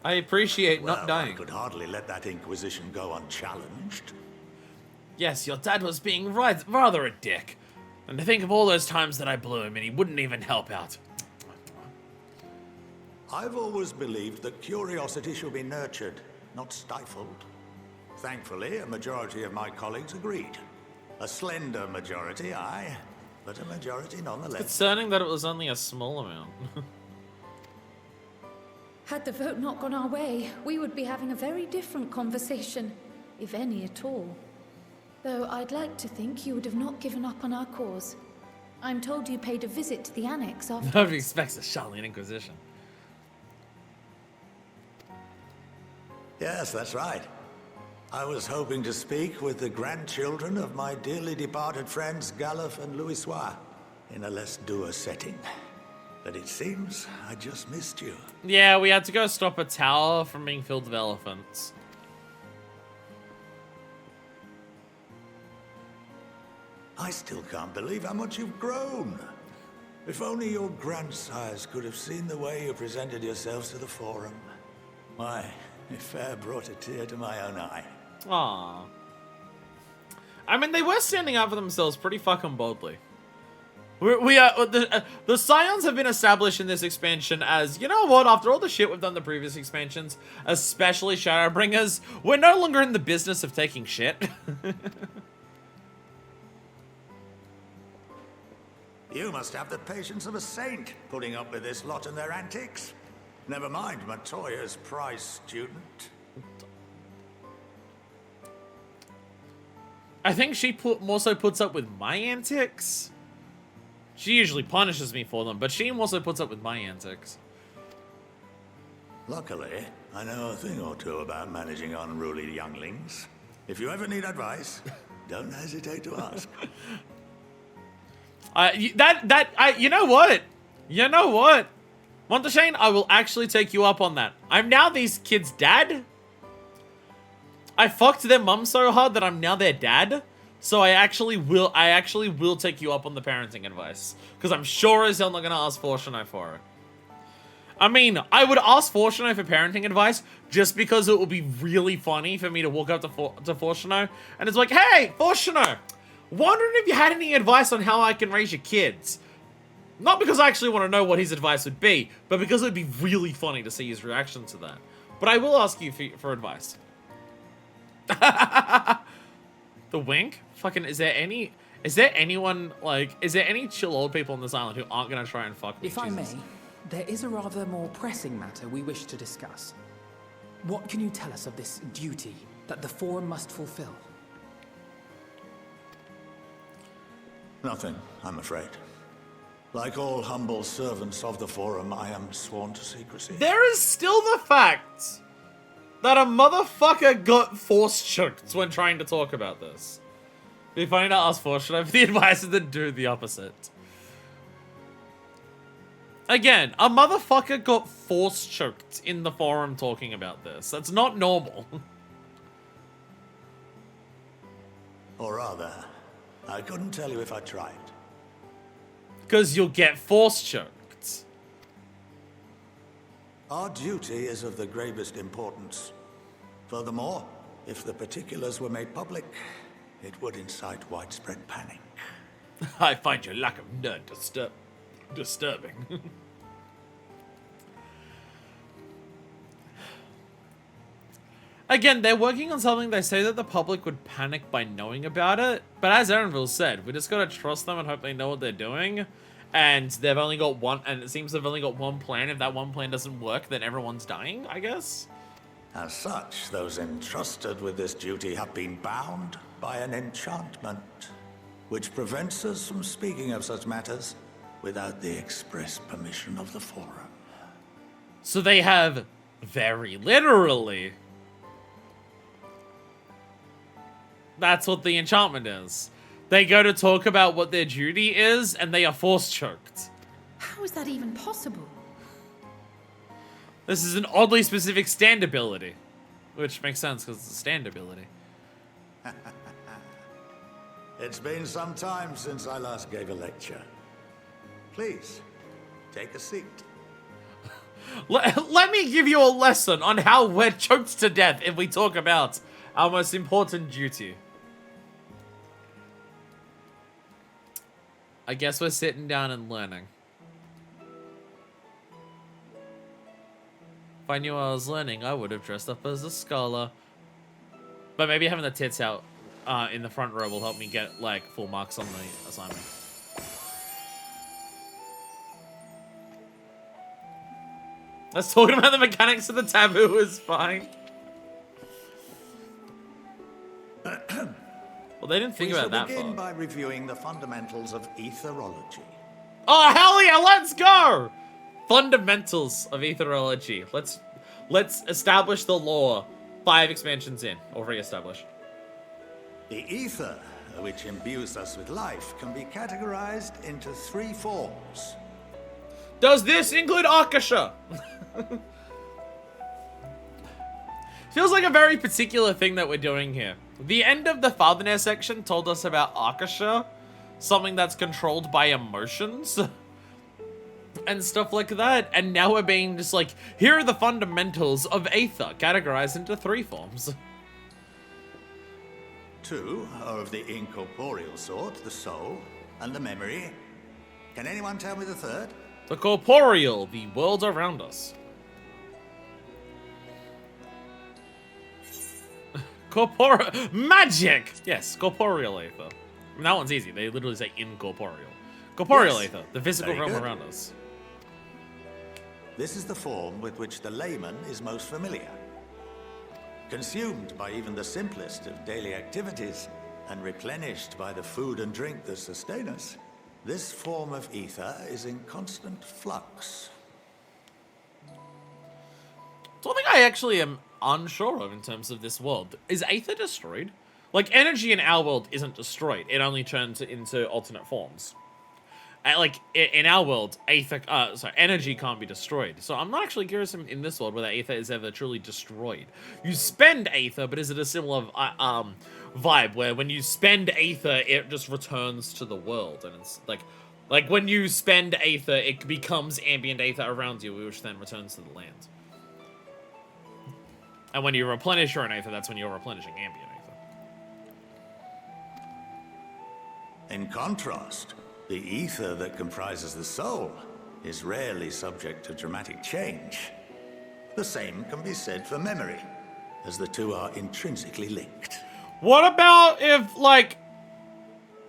I appreciate not dying.
I could hardly let that Inquisition go unchallenged.
Yes, your dad was being rather a dick. And to think of all those times that I blew him and he wouldn't even help out.
I've always believed that curiosity should be nurtured, not stifled. Thankfully, a majority of my colleagues agreed. A slender majority, aye, but a majority nonetheless.
Concerning that it was only a small amount.
Had the vote not gone our way, we would be having a very different conversation, if any at all. Though I'd like to think you would have not given up on our cause. I'm told you paid a visit to the annex after.
Nobody expects a Shaolin Inquisition.
Yes, that's right. I was hoping to speak with the grandchildren of my dearly departed friends Galuf and Louisois in a less dour setting. But it seems I just missed you.
Yeah, we had to go stop a tower from being filled with elephants.
I still can't believe how much you've grown. If only your grandsires could have seen the way you presented yourselves to the forum. Why, It fair brought a tear to my own eye.
Aww. I mean, they were standing up for themselves pretty fucking boldly. We are the Scions have been established in this expansion as, you know what, after all the shit we've done in the previous expansions, especially Shadowbringers, we're no longer in the business of taking shit.
You must have the patience of a saint, putting up with this lot and their antics. Never mind Matoya's prize student.
I think she more so puts up with my antics. She usually punishes me for them, but she also puts up with my antics.
Luckily, I know a thing or two about managing unruly younglings. If you ever need advice, don't hesitate to ask.
You know what? You know what? Montashane, I will actually take you up on that. I'm now these kids' dad. I fucked their mum so hard that I'm now their dad. So I actually will take you up on the parenting advice. Because I'm sure as hell not going to ask Fortuno for it. I mean, I would ask Fortuno for parenting advice just because it would be really funny for me to walk up to Fortuno and it's like, hey, Fortuno, wondering if you had any advice on how I can raise your kids. Not because I actually want to know what his advice would be, but because it would be really funny to see his reaction to that. But I will ask you for advice. The wink? Fucking, is there any chill old people on this island who aren't gonna try and fuck me?
If I may, there is a rather more pressing matter we wish to discuss. What can you tell us of this duty that the Forum must fulfill?
Nothing, I'm afraid. Like all humble servants of the Forum, I am sworn to secrecy.
There is still the fact that a motherfucker got force choked when trying to talk about this. Be funny to ask Fortune for the advice and then do the opposite. Again, a motherfucker got force choked in the forum talking about this. That's not normal.
Or rather, I couldn't tell you if I tried.
Because you'll get force choked.
Our duty is of the gravest importance. Furthermore, if the particulars were made public, it would incite widespread panic.
I find your lack of nerve disturbing. Again, they're working on something. They say that the public would panic by knowing about it. But as Erenville said, we just gotta trust them and hope they know what they're doing. And they've only got one, and it seems they've only got one plan. If that one plan doesn't work, then everyone's dying, I guess.
As such, those entrusted with this duty have been bound by an enchantment, which prevents us from speaking of such matters without the express permission of the Forum.
So they have, very literally, that's what the enchantment is. They go to talk about what their duty is, and they are force choked.
How is that even possible?
This is an oddly specific stand ability. Which makes sense, because it's a stand ability.
It's been some time since I last gave a lecture. Please, take a seat.
Let me give you a lesson on how we're choked to death if we talk about our most important duty. I guess we're sitting down and learning. If I knew I was learning, I would have dressed up as a scholar. But maybe having the tits out in the front row will help me get, like, full marks on the assignment. Let's talk about the mechanics of the taboo is fine. Well, they didn't think about that
We shall begin
far.
by reviewing the fundamentals of etherology.
Oh, hell yeah, let's go! Fundamentals of etherology. Let's establish the lore 5 expansions in, or re-establish.
The ether, which imbues us with life, can be categorized into 3 forms.
Does this include Akasha? Feels like a very particular thing that we're doing here. The end of the Fathernair section told us about Akasha, something that's controlled by emotions. and stuff like that. And now we're being just like, here are the fundamentals of Aether, categorized into 3 forms.
2 are of the incorporeal sort, the soul, and the memory. Can anyone tell me the third?
The corporeal, the world around us. Magic! Yes, corporeal Aether. I mean, that one's easy. They literally say incorporeal. Corporeal
Yes.
Aether, the physical
Very
realm
good.
around us.
This is the form with which the layman is most familiar. Consumed by even the simplest of daily activities, and replenished by the food and drink that sustain us, this form of ether is in constant flux.
Something I actually am unsure of in terms of this world. Is Aether destroyed? Like, energy in our world isn't destroyed. It only turns into alternate forms. Like, in our world, energy can't be destroyed. So I'm not actually curious in this world whether Aether is ever truly destroyed. You spend Aether, but is it a similar vibe where when you spend Aether, it just returns to the world? And it's like when you spend Aether, it becomes ambient Aether around you, which then returns to the land. And when you replenish your own Aether, that's when you're replenishing ambient Aether.
In contrast, the ether that comprises the soul is rarely subject to dramatic change. The same can be said for memory, as the two are intrinsically linked.
What about if, like,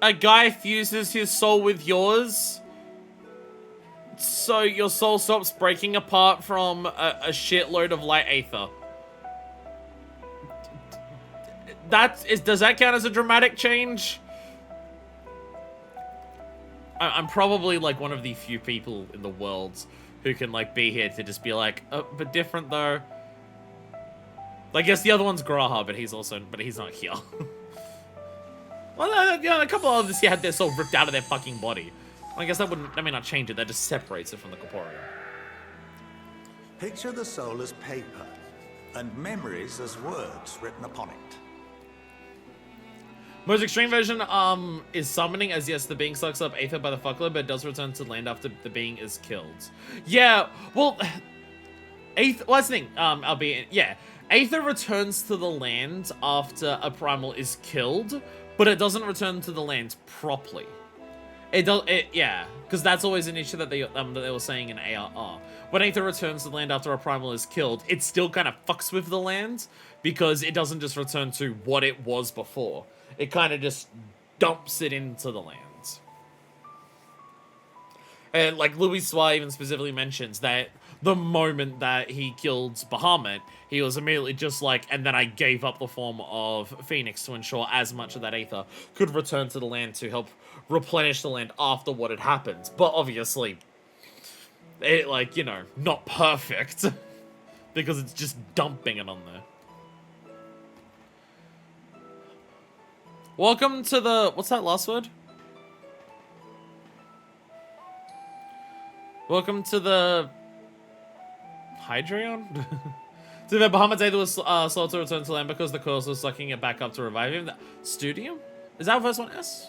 a guy fuses his soul with yours, so your soul stops breaking apart from a shitload of light Aether? Does that count as a dramatic change? I'm probably like one of the few people in the world who can like be here to just be like, but different though. I guess the other one's Graha, but he's not here. Well, yeah, a couple of others here had their soul ripped out of their fucking body. I guess that may not change it. That just separates it from the corporeal.
Picture the soul as paper, and memories as words written upon it.
Most extreme version is summoning, as yes, the being sucks up Aether by the fuckload, but it does return to land after the being is killed. Yeah, well, Aether, well, that's the thing, albeit, yeah, Aether returns to the land after a primal is killed, but it doesn't return to the land properly. Yeah, because that's always an issue that they were saying in ARR. When Aether returns to the land after a primal is killed, it still kind of fucks with the land, because it doesn't just return to what it was before. It kind of just dumps it into the land. And like Louis Swa even specifically mentions that the moment that he killed Bahamut, he was immediately just like, and then I gave up the form of Phoenix to ensure as much of that Aether could return to the land to help replenish the land after what had happened. But obviously, it, like, you know, not perfect. Because it's just dumping it on there. Welcome to the... What's that last word? Welcome to the... Hydreion? So the Bahamut's Aether was sought to return to land because the curse was sucking it back up to revive him. Studium? Is that the first one S?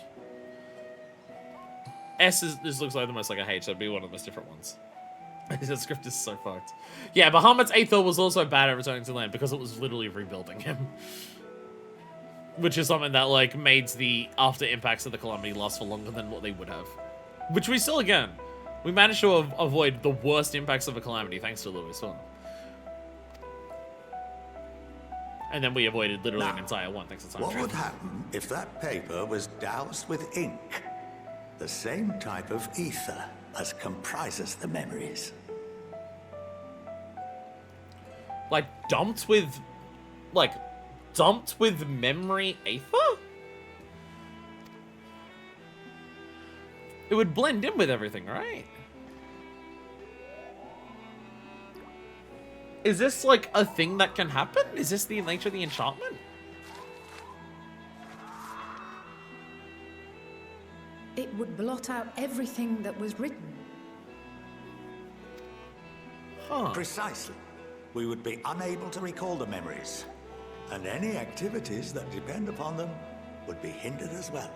S is... This looks like the most like a H, so it'd be one of the most different ones. The script is so fucked. Yeah, Bahamut's Aether was also bad at returning to land because it was literally rebuilding him. Which is something that, like, made the after impacts of the calamity last for longer than what they would have. Which we still, again, we managed to avoid the worst impacts of a calamity thanks to Louis Swan. And then we avoided literally an entire one thanks to time
What
travel.
would happen if that paper was doused with ink? The same type of ether as comprises the memories.
Like, dumped with memory Aether? It would blend in with everything, right? Is this, like, a thing that can happen? Is this the nature of the enchantment?
It would blot out everything that was written.
Huh.
Precisely. We would be unable to recall the memories, and any activities that depend upon them would be hindered as well.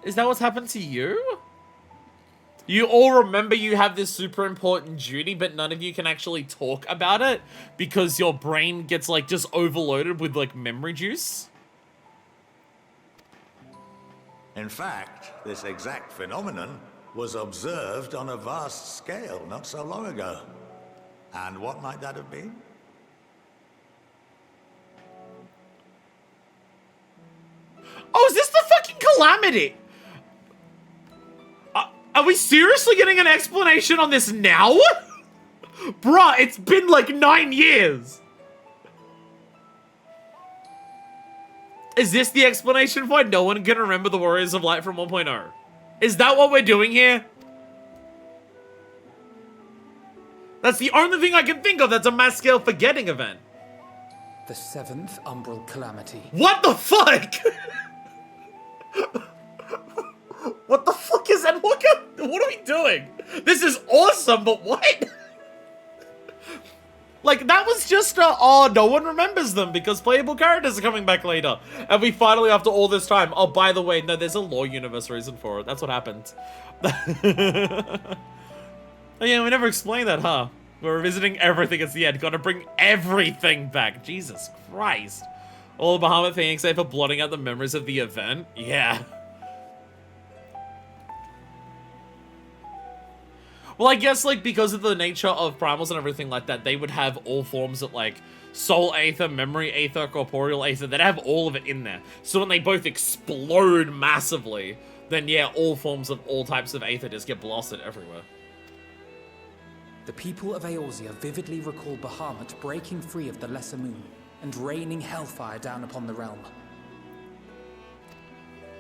Is that what's happened to you? You all remember you have this super important duty, but none of you can actually talk about it because your brain gets, like, just overloaded with, like, memory juice.
In fact, this exact phenomenon was observed on a vast scale not so long ago. And what might that have been?
Oh, is this the fucking calamity? Are we seriously getting an explanation on this now? Bruh, it's been like 9 years. Is this the explanation for why no one can remember the Warriors of Light from 1.0? Is that what we're doing here? That's the only thing I can think of that's a mass scale forgetting event.
The 7th Umbral Calamity.
What the fuck? What the fuck is Endwalker? What are we doing? This is awesome, but what? Like, that was just oh, no one remembers them because playable characters are coming back later. And we finally, after all this time, oh, by the way, no, there's a lore universe reason for it. That's what happened. Oh, yeah, we never explained that, huh? We're revisiting everything at the end. Gotta bring everything back. Jesus Christ. All the Bahamut Phoenix for blotting out the memories of the event? Yeah. Well, I guess, like, because of the nature of primals and everything like that, they would have all forms of, like, soul aether, memory aether, corporeal aether. They'd have all of it in there. So when they both explode massively, then, yeah, all forms of all types of aether just get blasted everywhere.
The people of Eorzea vividly recall Bahamut breaking free of the Lesser Moon and raining hellfire down upon the realm.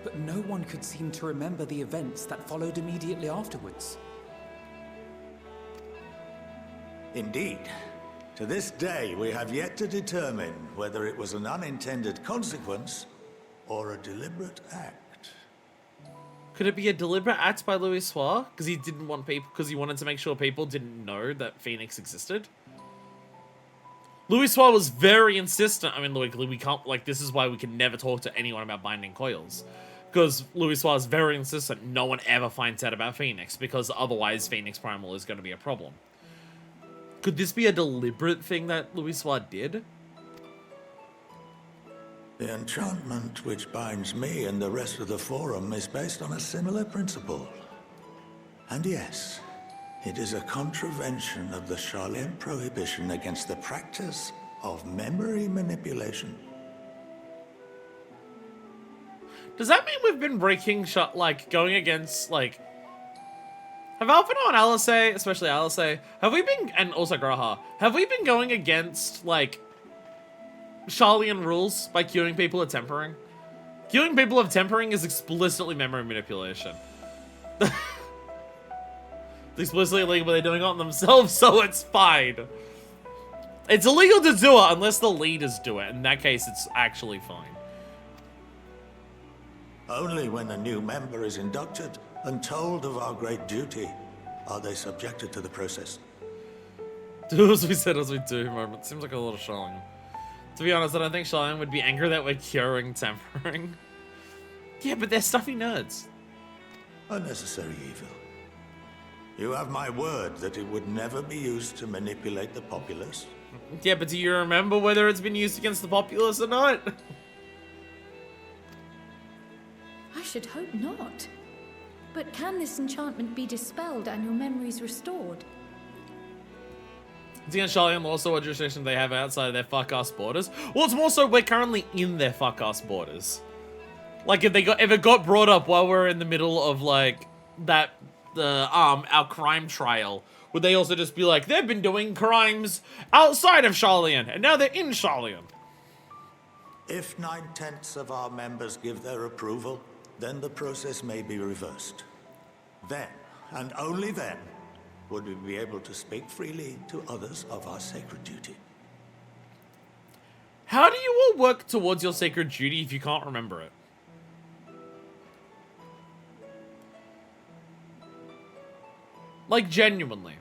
But no one could seem to remember the events that followed immediately afterwards.
Indeed. To this day, we have yet to determine whether it was an unintended consequence or a deliberate act.
Could it be a deliberate act by Louis Soir? Because he didn't want people, because he wanted to make sure people didn't know that Phoenix existed? Louis Soir was very insistent. I mean, look, we can't, like, this is why we can never talk to anyone about binding coils. Because Louis Soir is very insistent no one ever finds out about Phoenix, because otherwise Phoenix Primal is going to be a problem. Could this be a deliberate thing that Louis Soir did?
The enchantment which binds me and the rest of the Forum is based on a similar principle. And yes, it is a contravention of the Sharlayan prohibition against the practice of memory manipulation.
Does that mean we've been breaking like, going against, like... Have Alphinaud and Alisei, especially Alisei, have we been, and also Graha, have we been going against, like, Sharlayan rules by curing people of tempering? Curing people of tempering is explicitly memory manipulation. It's explicitly illegal, but they're doing it on themselves, so it's fine. It's illegal to do it unless the leaders do it. In that case, it's actually fine.
Only when a new member is inducted and told of our great duty are they subjected to the process.
Do as we said as we do moment. Seems like a lot of Sharlayan. To be honest, I don't think Sharlayan would be angry that we're curing tempering. Yeah, but they're stuffy nerds.
Unnecessary evil. You have my word that it would never be used to manipulate the populace.
Yeah, but do you remember whether it's been used against the populace or not?
I should hope not. But can this enchantment be dispelled and your memories restored?
It's against Sharlayan law, so what jurisdiction they have outside of their fuck-ass borders. Well, it's more so we're currently in their fuck-ass borders. Like, if it got brought up while we're in the middle of, like, our crime trial, would they also just be like, they've been doing crimes outside of Sharlayan, and now they're in Sharlayan?
If 9/10 of our members give their approval, then the process may be reversed. Then, and only then, would we be able to speak freely to others of our sacred duty.
How do you all work towards your sacred duty if you can't remember it? Like, genuinely.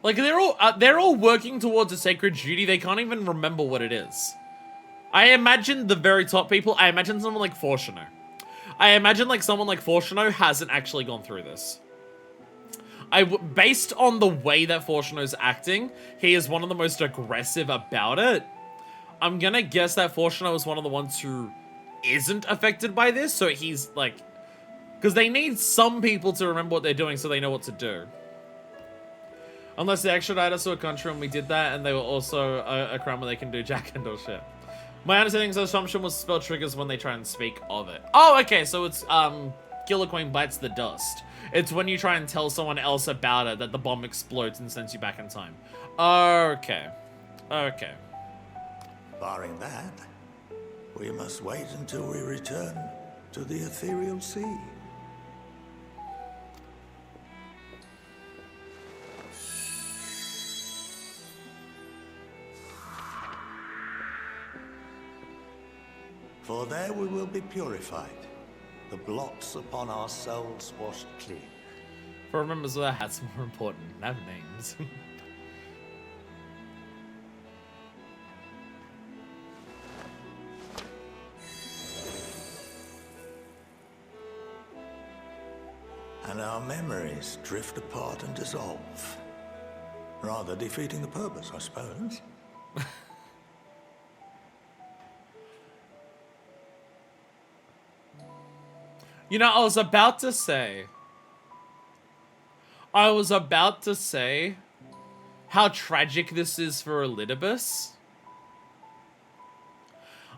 Like, they're all working towards a sacred duty, they can't even remember what it is. I imagine the very top people, I imagine someone like Fortuner. I imagine like someone like Fortuno hasn't actually gone through this. Based on the way that Fortuno's acting, he is one of the most aggressive about it. I'm gonna guess that Fortuno is one of the ones who isn't affected by this, so he's like... Because they need some people to remember what they're doing so they know what to do. Unless they extradite us to a country and we did that, and they were also a crime where they can do jack and or shit. My understanding is the assumption was spell triggers when they try and speak of it. Oh, okay, so it's, Killer Queen bites the dust. It's when you try and tell someone else about it that the bomb explodes and sends you back in time. Okay. Okay.
Barring that, we must wait until we return to the ethereal sea. For there we will be purified, the blots upon our souls washed clean.
For members of that, that's more important. Have names.
And our memories drift apart and dissolve. Rather defeating the purpose, I suppose.
You know, I was about to say how tragic this is for Elidibus.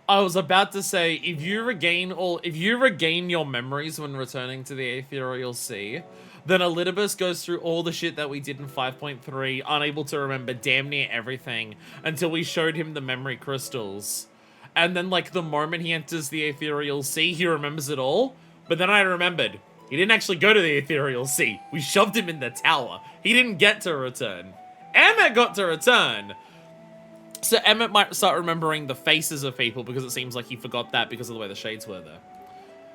I was about to say, if you regain your memories when returning to the Ethereal Sea, then Elidibus goes through all the shit that we did in 5.3, unable to remember damn near everything, until we showed him the memory crystals. And then, like, the moment he enters the Ethereal Sea, he remembers it all. But then I remembered, he didn't actually go to the Ethereal Sea. We shoved him in the tower. He didn't get to return. Emmett got to return. So Emmett might start remembering the faces of people because it seems like he forgot that because of the way the shades were there.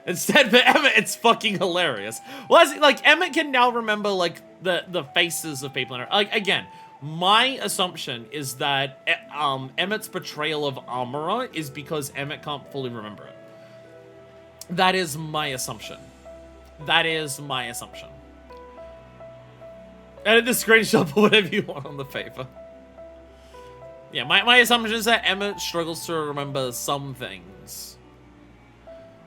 Instead, for Emmett, it's fucking hilarious. Well, like, Emmett can now remember, like, the faces of people. Like, again, my assumption is that Emmett's betrayal of Armorer is because Emmett can't fully remember it. That is my assumption. That is my assumption. Edit the screenshot for whatever you want on the paper. Yeah, my assumption is that Emmett struggles to remember some things.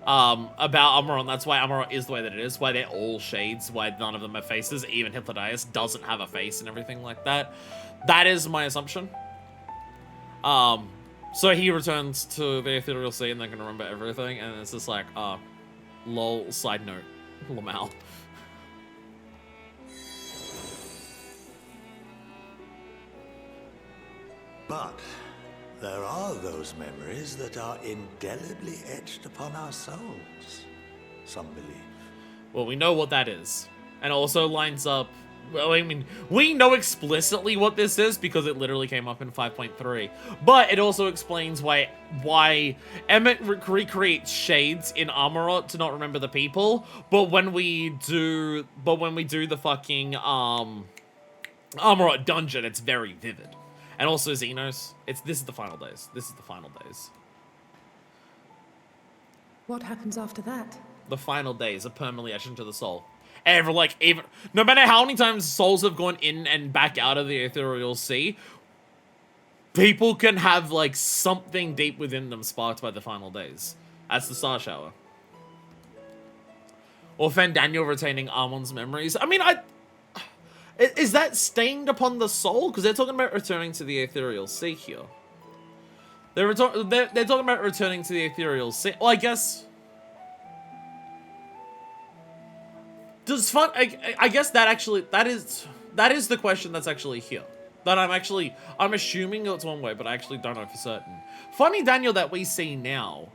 About Amaron. That's why Amaron is the way that it is. Why they're all shades. Why none of them have faces. Even Hypnodias doesn't have a face and everything like that. That is my assumption. So he returns to the Ethereal Sea and they can remember everything. And it's just like, lol, side note, Lamal.
But there are those memories that are indelibly etched upon our souls, some believe.
Well, we know what that is. And it also lines up... Well, I mean, we know explicitly what this is because it literally came up in 5.3. But it also explains why Emmett recreates shades in Armorot to not remember the people. But when we do the fucking Armorot dungeon, it's very vivid. And also Xenos. This is the final days. This is the final days.
What happens after that?
The final days are permanently etched into the soul. Even no matter how many times souls have gone in and back out of the Ethereal Sea, people can have like something deep within them sparked by the final days. That's the Star Shower. Or Fandaniel retaining Armon's memories. I mean, is that stained upon the soul? Because they're talking about returning to the Ethereal Sea here. They're talking about returning to the Ethereal Sea. Well, I guess. I guess that is the question that's actually here. That I'm assuming it's one way, but I actually don't know for certain. Funny Daniel that we see now,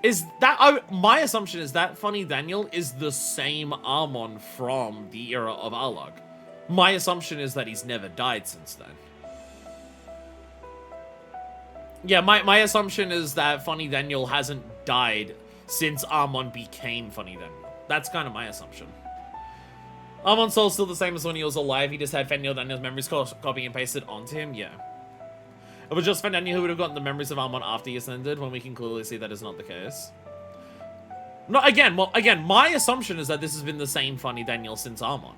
is that, my assumption is that Funny Daniel is the same Armon from the era of Arlog. My assumption is that he's never died since then. Yeah, my assumption is that Funny Daniel hasn't died since Armon became Funny Daniel. That's kind of my assumption. Armon's soul's still the same as when he was alive. He just had Fandaniel Daniel's memories copy and pasted onto him. Yeah. If it was just Fandaniel who would have gotten the memories of Armon after he ascended, when we can clearly see that is not the case. No, again, well, again, my assumption is that this has been the same Funny Daniel since Armon.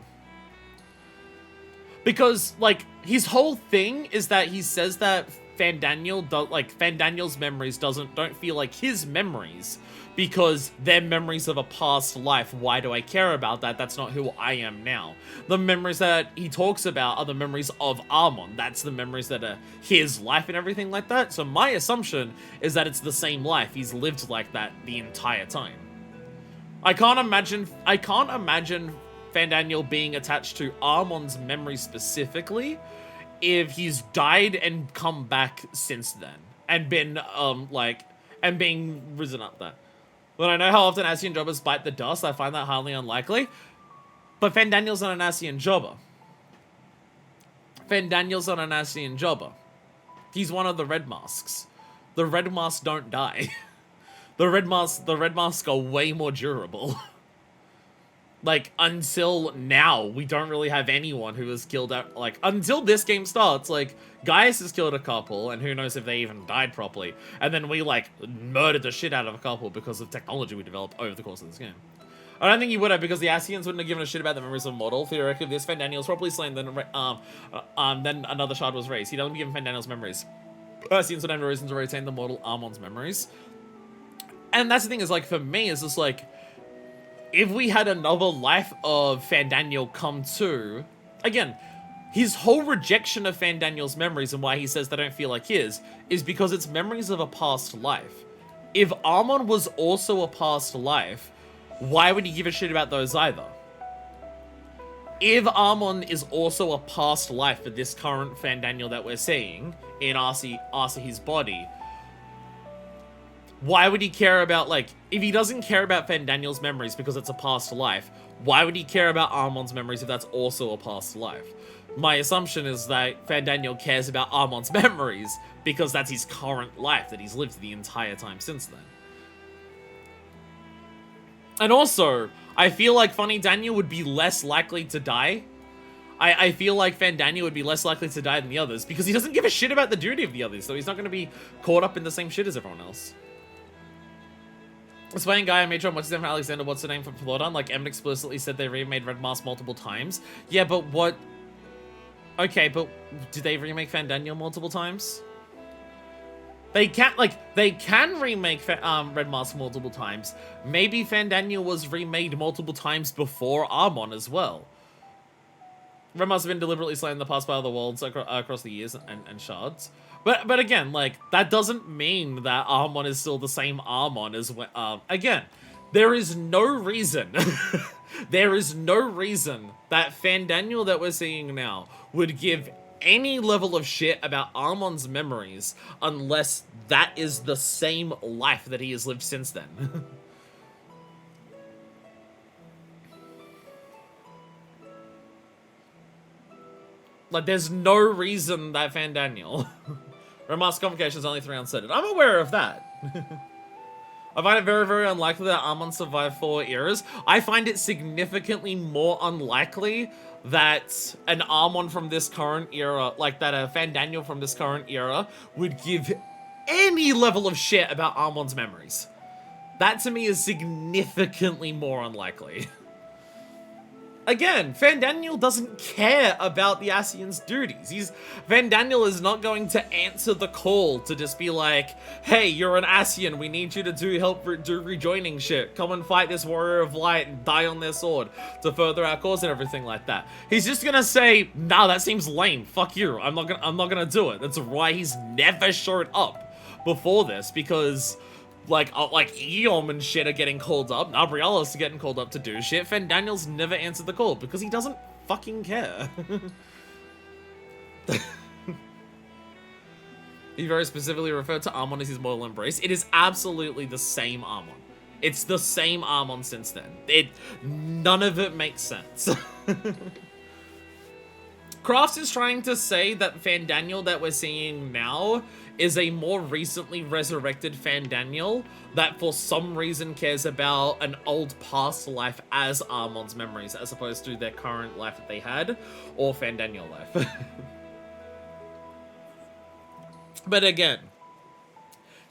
Because, like, his whole thing is that he says that Fandaniel's memories don't feel like his memories because they're memories of a past life. Why do I care about that? That's not who I am now. The memories that he talks about are the memories of Armon. That's the memories that are his life and everything like that. So my assumption is that it's the same life. He's lived like that the entire time. I can't imagine Fandaniel being attached to Armon's memory specifically if he's died and come back since then and been and being risen up there. When I know how often Asian jobbers bite the dust, I find that highly unlikely. But Fandaniel's not an Asian jobber. Fandaniel's not an Asian jobber. He's one of the Red Masks. The Red Masks don't die. The Red Masks are way more durable. Like, until now, we don't really have anyone who has killed out, like, until this game starts, like, Gaius has killed a couple, and who knows if they even died properly, and then we, like, murdered the shit out of a couple because of technology we developed over the course of this game. I don't think he would have, because the Asians wouldn't have given a shit about the memories of Mortal. Theoretically, if this Fandaniel's properly slain, then another shard was raised. He doesn't give Fandaniel's memories. Asians would have no reason to retain the Mortal Armon's memories. And that's the thing, is, like, for me, it's just, like, if we had another life of Fandaniel come to, again, his whole rejection of Fandaniel's memories and why he says they don't feel like his is because it's memories of a past life. If Armon was also a past life, why would he give a shit about those either? If Armon is also a past life for this current Fandaniel that we're seeing in Arcee's body, why would he care about, like, if he doesn't care about Fandaniel's memories because it's a past life, why would he care about Armon's memories if that's also a past life? My assumption is that Fandaniel cares about Armon's memories because that's his current life that he's lived the entire time since then. And also, I feel like Funny Daniel would be less likely to die. I feel like Fandaniel would be less likely to die than the others because he doesn't give a shit about the duty of the others, so he's not going to be caught up in the same shit as everyone else. Explaining Gaia Matron, what's his name from Alexander, what's the name from Philodon? Like, Emmett explicitly said they remade Red Mask multiple times. Yeah, but what... Okay, but did they remake Fandaniel multiple times? They can't, like, they can remake Red Mask multiple times. Maybe Fandaniel was remade multiple times before Armon as well. Red Mask have been deliberately slain in the past by other worlds across the years and shards. But again, like, that doesn't mean that Armon is still the same Armon as when, again, there is no reason, there is no reason that Fandaniel that we're seeing now would give any level of shit about Armon's memories unless that is the same life that he has lived since then. Like, there's no reason that Fandaniel... Remarks complication is only 3 uncertain. I'm aware of that. I find it very, very unlikely that Armon survived 4 eras. I find it significantly more unlikely that an Armon from this current era, like that a Fandaniel from this current era, would give any level of shit about Armon's memories. That to me is significantly more unlikely. Again, Fandaniel doesn't care about the Asian's duties. Fandaniel is not going to answer the call to just be like, hey, you're an Asian, we need you to do rejoining shit. Come and fight this warrior of light and die on their sword to further our cause and everything like that. He's just gonna say, nah, that seems lame. Fuck you. I'm not gonna do it. That's why he's never showed up before this, because like Eom and shit are getting called up, Nabrialos are getting called up to do shit. Fandaniel's never answered the call because he doesn't fucking care. He very specifically referred to Armon as his mortal embrace. It is absolutely the same Armon. It's the same Armon since then. None of it makes sense. Crafts is trying to say that Fandaniel that we're seeing now is a more recently resurrected Fandaniel that for some reason cares about an old past life as Armon's memories as opposed to their current life that they had, or Fandaniel life. But again,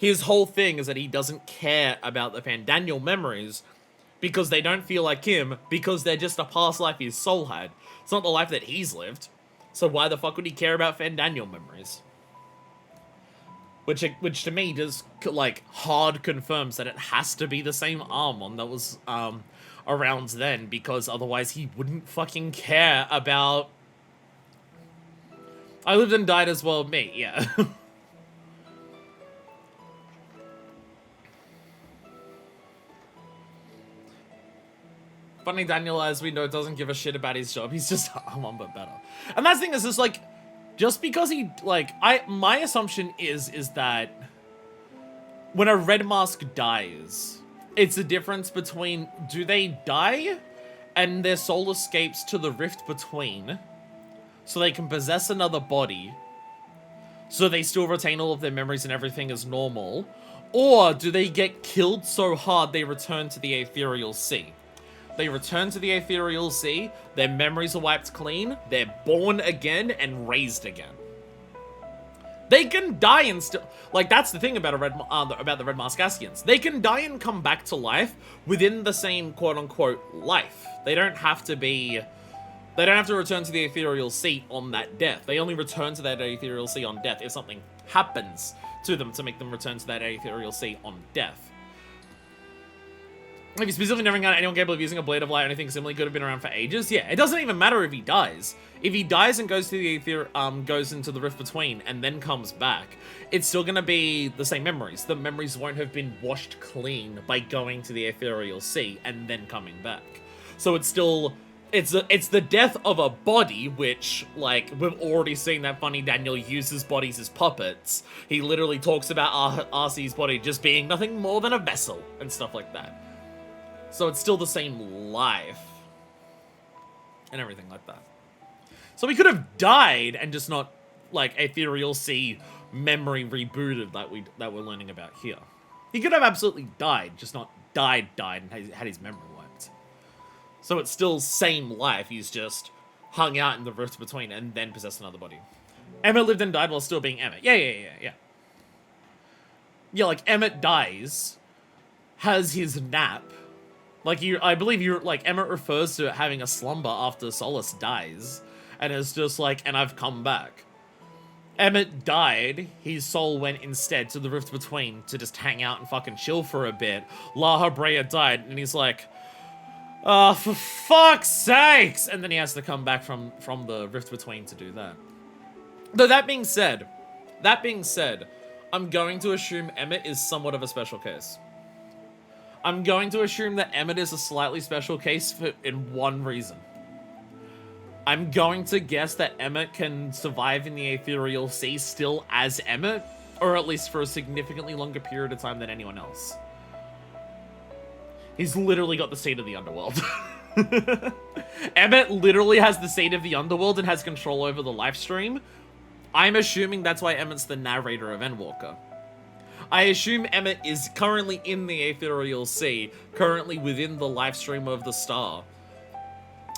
His whole thing is that he doesn't care about the Fandaniel memories because they don't feel like him, because they're just a past life his soul had. It's not the life that he's lived. So why the fuck would he care about Fandaniel memories? Which to me just, like, hard confirms that it has to be the same Armon that was, around then, because otherwise he wouldn't fucking care about... I lived and died as well, me, yeah. Funny Daniel, as we know, doesn't give a shit about his job. He's just Armon, but better. And that's the thing is just, like, just because he, like, my assumption is that when a Red Mask dies, it's the difference between, do they die and their soul escapes to the Rift Between so they can possess another body so they still retain all of their memories and everything as normal, or do they get killed so hard they return to the Ethereal Sea? They return to the Ethereal Sea, their memories are wiped clean, they're born again and raised again. They can die and still... Like, that's the thing about about the Red Maskassians. They can die and come back to life within the same quote-unquote life. They don't have to be... They don't have to return to the Ethereal Sea on that death. They only return to that Ethereal Sea on death if something happens to them to make them return to that Ethereal Sea on death. If you specifically never encountered anyone capable of using a Blade of Light or anything similar, could have been around for ages. Yeah, it doesn't even matter if he dies. If he dies and goes to the goes into the Rift Between and then comes back, it's still gonna be the same memories. The memories won't have been washed clean by going to the Ethereal Sea and then coming back. So it's still... It's the death of a body, which, like, we've already seen that Funny Daniel uses bodies as puppets. He literally talks about RC's body just being nothing more than a vessel and stuff like that. So it's still the same life. And everything like that. So we could have died and just not, like, Ethereal Sea memory rebooted that we're learning about here. He could have absolutely died, just not died and had his memory wiped. So it's still same life, he's just hung out in the Rift Between and then possessed another body. Emmett lived and died while still being Emmett. Yeah. Yeah, like, Emmett dies, has his nap. Like, I believe like, Emmett refers to having a slumber after Solace dies. And it's just like, and I've come back. Emmett died, his soul went instead to the Rift Between to just hang out and fucking chill for a bit. La Habrea died, and he's like, for fuck's sakes! And then he has to come back from the Rift Between to do that. Though that being said, I'm going to assume Emmett is somewhat of a special case. I'm going to assume that Emmett is a slightly special case in one reason. I'm going to guess that Emmett can survive in the Ethereal Sea still as Emmett, or at least for a significantly longer period of time than anyone else. He's literally got the seat of the underworld. Emmett literally has the seat of the underworld and has control over the live stream. I'm assuming that's why Emmett's the narrator of Endwalker. I assume Emmett is currently in the Ethereal Sea, currently within the live stream of the star.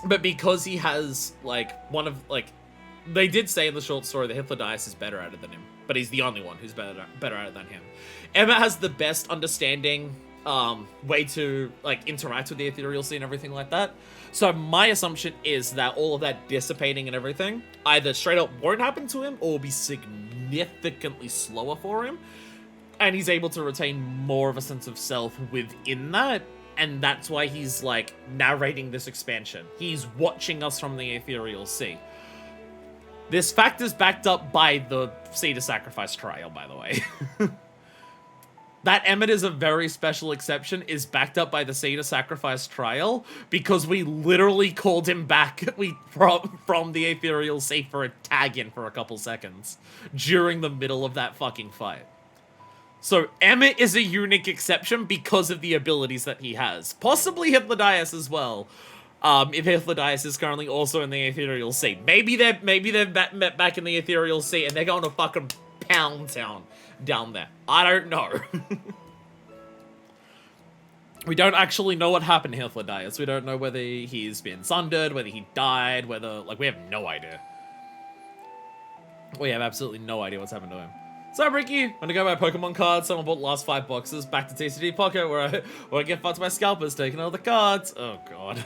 But because he has, like, they did say in the short story that Hythlodaeus is better at it than him, but he's the only one who's better at it than him. Emmett has the best understanding, way to, like, interact with the Ethereal Sea and everything like that. So my assumption is that all of that dissipating and everything either straight up won't happen to him or will be significantly slower for him. And he's able to retain more of a sense of self within that. And that's why he's, like, narrating this expansion. He's watching us from the Ethereal Sea. This fact is backed up by the Seed of Sacrifice trial, by the way. That Emmett is a very special exception is backed up by the Seed of Sacrifice trial because we literally called him back from the Ethereal Sea for a tag-in for a couple seconds during the middle of that fucking fight. So Emmett is a unique exception because of the abilities that he has. Possibly Hythlodaeus as well. If Hythlodaeus is currently also in the Ethereal Sea. Maybe they've met back in the Ethereal Sea and they're going to fucking Pound Town down there. I don't know. We don't actually know what happened to Hythlodaeus. We don't know whether he's been sundered, whether he died, whether... Like, we have no idea. We have absolutely no idea what's happened to him. So Ricky, I'm gonna go buy Pokemon cards. Someone bought the last 5 boxes. Back to TCG Pocket where I get fucked by scalpers taking all the cards. Oh god.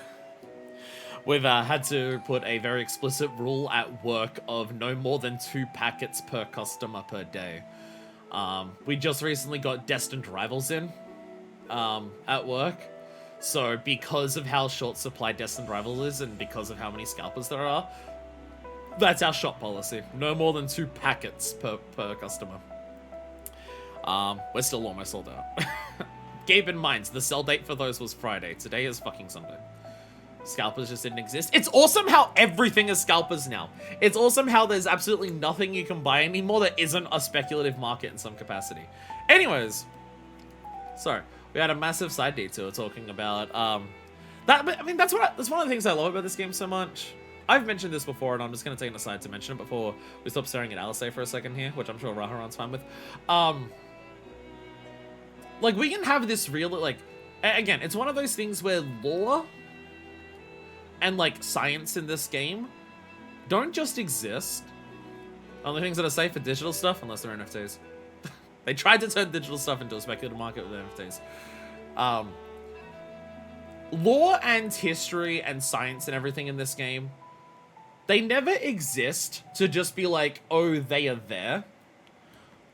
We've had to put a very explicit rule at work of no more than 2 packets per customer per day. We just recently got Destined Rivals in at work. So because of how short supply Destined Rivals is and because of how many scalpers there are, that's our shop policy. No more than 2 packets per customer. We're still almost sold out. Keep in mind, the sell date for those was Friday. Today is fucking Sunday. Scalpers just didn't exist. It's awesome how everything is scalpers now. It's awesome how there's absolutely nothing you can buy anymore that isn't a speculative market in some capacity. Anyways, sorry, we had a massive side detour talking about that's one of the things I love about this game so much. I've mentioned this before, and I'm just gonna take an aside to mention it before we stop staring at Alice for a second here, which I'm sure Raharan's fine with. Like, we can have this real, like, again, it's one of those things where lore and, like, science in this game don't just exist. Only things that are safe for digital stuff, unless they're NFTs. They tried to turn digital stuff into a speculative market with NFTs. Lore and history and science and everything in this game, they never exist to just be like, oh, they are there.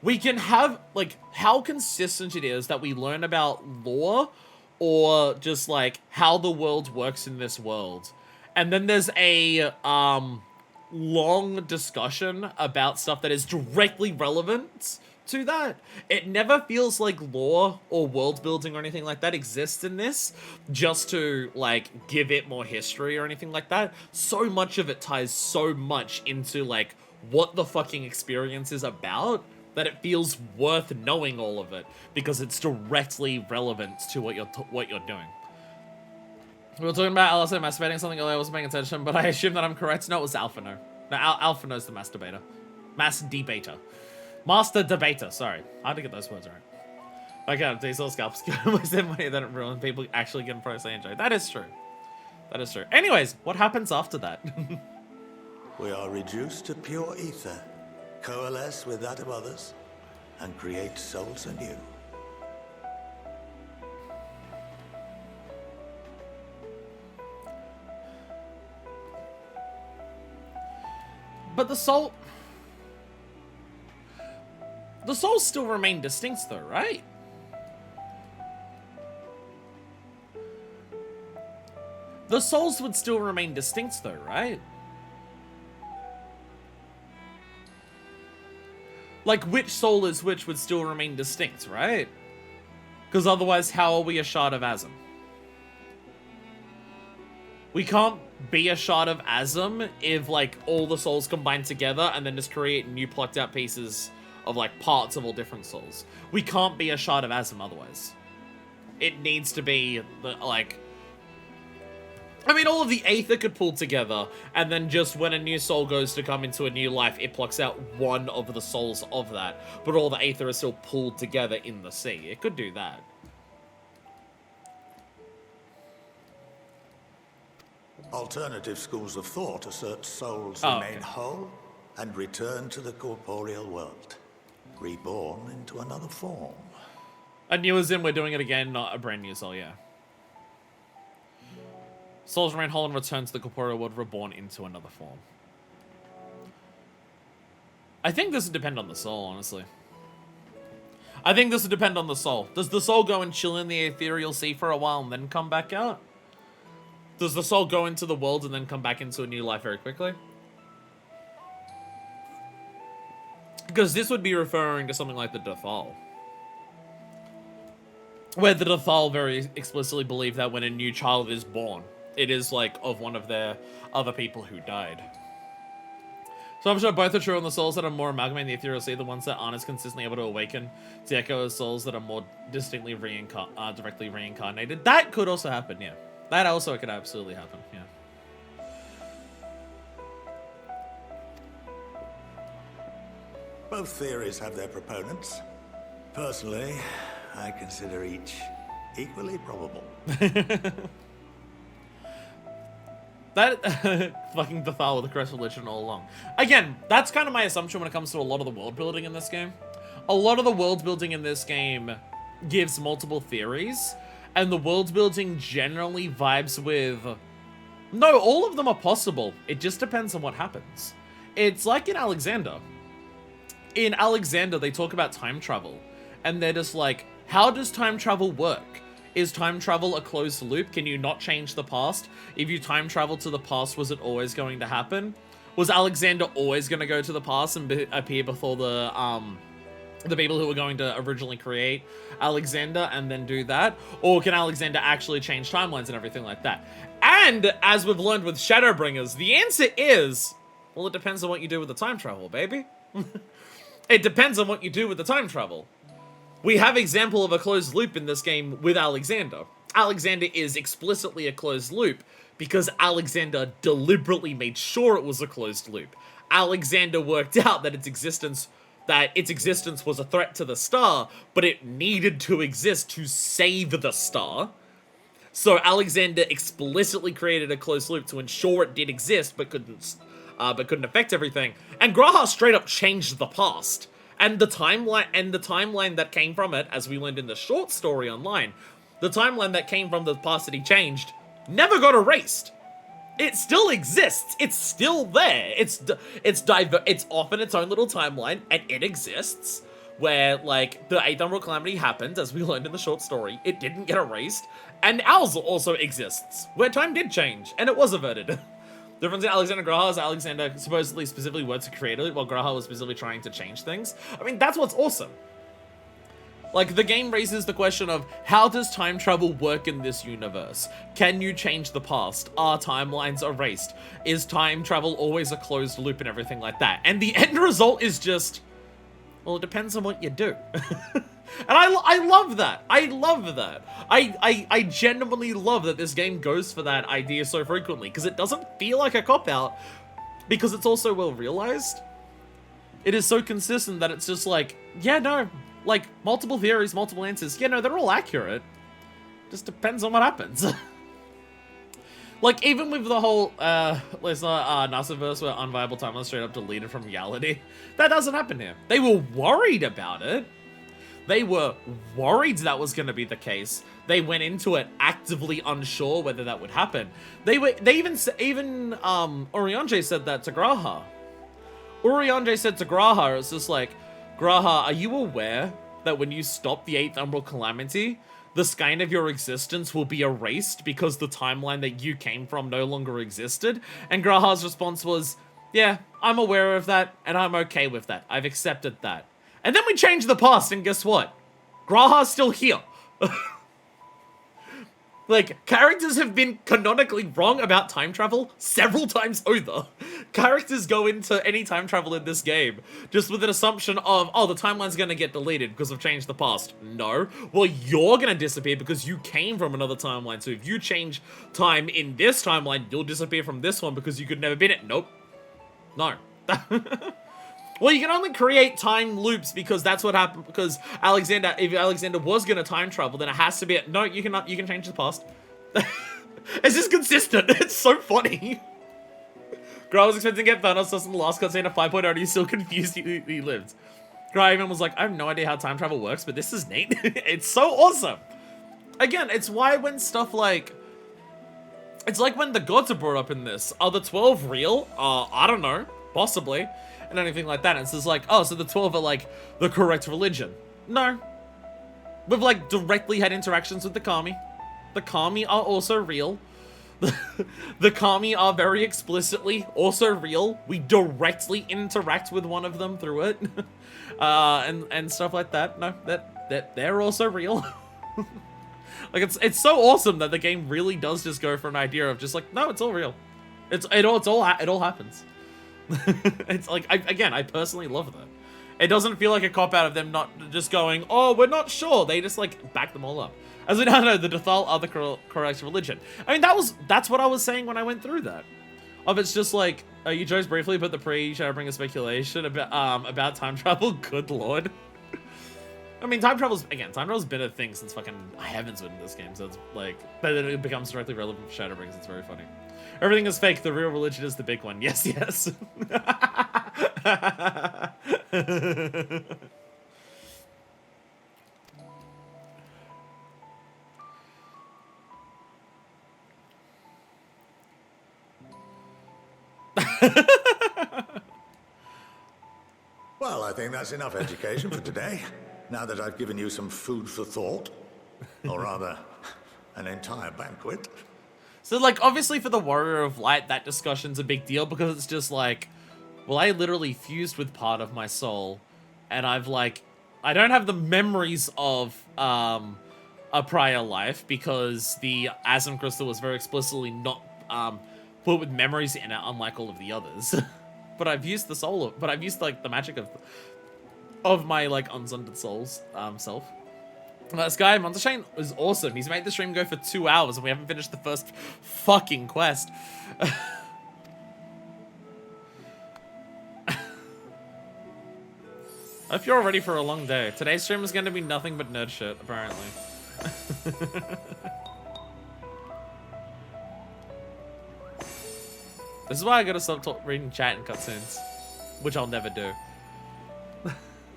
We can have, like, how consistent it is that we learn about lore or just, like, how the world works in this world. And then there's a, long discussion about stuff that is directly relevant to that. It never feels like lore or world building or anything like that exists in this just to, like, give it more history or anything like that. So much of it ties so much into, like, what the fucking experience is about that it feels worth knowing all of it because it's directly relevant to what you're doing. We were talking about LSA masturbating something earlier. I wasn't paying attention, but I assume that I'm correct. No, it was Alphano. No, Alphano's the masturbator. Mass debater. Master debater, sorry. Hard to get those words right. Okay, diesel scalps give most of money that ruin people actually get pro say enjoy. That is true. That is true. Anyways, what happens after that?
We are reduced to pure ether, coalesce with that of others, and create souls anew.
But the souls still remain distinct though, right? The souls would still remain distinct though, right? Like, which soul is which would still remain distinct, right? Because otherwise, how are we a shard of Azim? We can't be a shard of Azim if, like, all the souls combine together and then just create new plucked out pieces of, like, parts of all different souls. We can't be a shard of Azim otherwise. It needs to be, like... I mean, all of the Aether could pull together, and then just when a new soul goes to come into a new life, it plucks out one of the souls of that, but all the Aether is still pulled together in the sea. It could do that.
Alternative schools of thought assert souls remain whole and return to the corporeal world, reborn into another form.
A new as in we're doing it again, not a brand new soul, yeah. Souls remain whole and return to the corporeal world, reborn into another form. I think this would depend on the soul, honestly. I think this would depend on the soul. Does the soul go and chill in the ethereal sea for a while and then come back out? Does the soul go into the world and then come back into a new life very quickly? Because this would be referring to something like the Dathal. Where the Dathal very explicitly believe that when a new child is born, it is, like, of one of their other people who died. So I'm sure both are true on the souls that are more amalgamated in the ethereal sea, the ones that aren't as consistently able to awaken to echo as souls that are more distinctly directly reincarnated. That could also happen, yeah. That also could absolutely happen, yeah.
Both theories have their proponents. Personally, I consider each equally probable.
That fucking Dathal with the Crest religion all along. Again, that's kind of my assumption when it comes to a lot of the world building in this game. a lot of the world building in this game gives multiple theories, and the world building generally vibes with, no, all of them are possible. It just depends on what happens. It's like in Alexander. In Alexander, they talk about time travel, and they're just like, how does time travel work? Is time travel a closed loop? Can you not change the past? If you time travel to the past, was it always going to happen? Was Alexander always going to go to the past and appear before the people who were going to originally create Alexander and then do that? Or can Alexander actually change timelines and everything like that? And as we've learned with Shadowbringers, the answer is, well, it depends on what you do with the time travel, baby. It depends on what you do with the time travel. We have example of a closed loop in this game with Alexander. Alexander is explicitly a closed loop because Alexander deliberately made sure it was a closed loop. Alexander worked out that its existence was a threat to the star, but it needed to exist to save the star. So Alexander explicitly created a closed loop to ensure it did exist, but couldn't affect everything. And Graha straight up changed the past. And the timeline that came from it, as we learned in the short story online, the timeline that came from the past that he changed never got erased. It still exists. It's still there. It's off in its own little timeline, and it exists. Where, like, the 8th Umbral Calamity happened, as we learned in the short story. It didn't get erased. And ours also exists, where time did change, and it was averted. The difference in Alexander and Graha is Alexander supposedly specifically worked to create it, while Graha was specifically trying to change things. I mean, that's what's awesome. Like, the game raises the question of, how does time travel work in this universe? Can you change the past? Are timelines erased? Is time travel always a closed loop and everything like that? And the end result is just, well, it depends on what you do. And I love that. I love that. I genuinely love that this game goes for that idea so frequently, because it doesn't feel like a cop-out, because it's also well realized. It is so consistent that it's just like, yeah, no, like, multiple theories, multiple answers. Yeah, no, they're all accurate. Just depends on what happens. Like, even with the whole, Narciverse where unviable timelines straight up deleted from reality, that doesn't happen here. They were worried about it. They were worried that was going to be the case. They went into it actively unsure whether that would happen. Even Urianger said that to Graha. Urianger said to Graha, it's just like, Graha, are you aware that when you stop the 8th Umbral Calamity, the skein of your existence will be erased because the timeline that you came from no longer existed? And Graha's response was, yeah, I'm aware of that, and I'm okay with that. I've accepted that. And then we changed the past, and guess what? Graha's still here. Like, characters have been canonically wrong about time travel several times over. Characters go into any time travel in this game just with an assumption of, oh, the timeline's gonna get deleted because I've changed the past. No. Well, you're gonna disappear because you came from another timeline. So if you change time in this timeline, you'll disappear from this one because you could never be in it. Nope. No. Well, you can only create time loops because that's what happened, because if Alexander was going to time travel, then it has to be, no, you can change the past. It's just consistent. It's so funny. Gra was expecting to get Thanos in the last cutscene at 5.0, and he's still confused he lived. Gra even was like, I have no idea how time travel works, but this is neat. It's so awesome. Again, it's why when stuff like, it's like when the gods are brought up in this. Are the 12 real? I don't know. Possibly. And anything like that. And it's just like, oh, so the 12 are like the correct religion. No. We've like directly had interactions with the Kami. The Kami are also real. The Kami are very explicitly also real. We directly interact with one of them through it. And stuff like that. No, that they're also real. Like, it's so awesome that the game really does just go for an idea of just like, no, it's all real. It all happens. It's like, I personally love that. It doesn't feel like a cop-out of them not just going, oh, we're not sure. They just, like, back them all up. As we now know, the Dethal are the correct religion. I mean, that's what I was saying when I went through that. Of it's just like, you chose briefly, but the pre-Shadowbringer speculation about time travel, good lord. I mean, time travel's been a thing since fucking Heaven's in this game, so it's like, but then it becomes directly relevant for Shadowbringers. It's very funny. Everything is fake. The real religion is the big one. Yes, yes.
Well, I think that's enough education for today. Now that I've given you some food for thought. Or rather, an entire banquet.
So, like, obviously for the Warrior of Light, that discussion's a big deal because it's just like, well, I literally fused with part of my soul. And I've, like, I don't have the memories of a prior life because the Asm Crystal was very explicitly not put with memories in it, unlike all of the others. But I've used the soul of, but I've used, like, the magic of my, like, unsundered soul's self. This guy, Monteshane, is awesome. He's made the stream go for 2 hours and we haven't finished the first fucking quest. I hope you're all ready for a long day. Today's stream is going to be nothing but nerd shit, apparently. This is why I gotta stop reading chat and cutscenes, which I'll never do.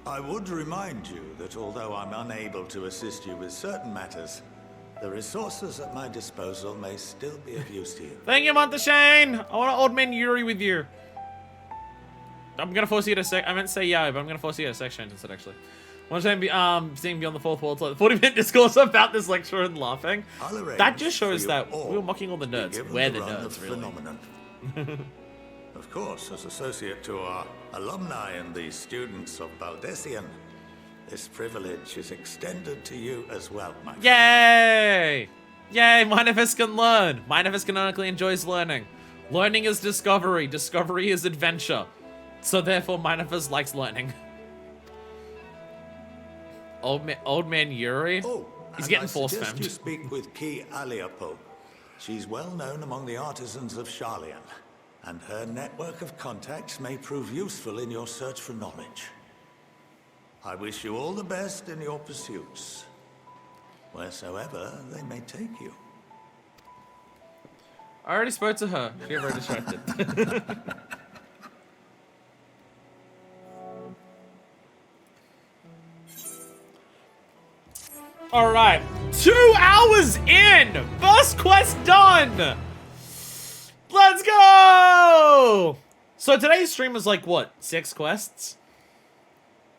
I would remind you that although I'm unable to assist you with certain matters, the resources at my disposal may still be of use to you.
Thank you, Monteshane! I want Old Man Yuri with you. I'm gonna force you to I meant to say yeah, but I'm gonna force you to section instead, actually. Monteshane, seeing Beyond the Fourth Wall, 40-minute discourse about this lecture and laughing.
That
just shows that we were mocking all the nerds. We're the nerds, really.
Of course, as associate to our alumni and the students of Baldessian, this privilege is extended to you as well, my friend.
Yay! Yay, Minefest can learn. Minefest canonically enjoys learning. Learning is discovery. Discovery is adventure. So therefore, Minefest likes learning. Old man Yuri?
Oh,
he's getting force
I suggest
femmed.
you speak with Ki Aliapo. She's well known among the artisans of Sharlayan, and her network of contacts may prove useful in your search for knowledge. I wish you all the best in your pursuits, wheresoever they may take you.
I already spoke to her. You're very distracted. Alright, 2 hours in! First quest done! Let's go! So today's stream was like, what, 6 quests?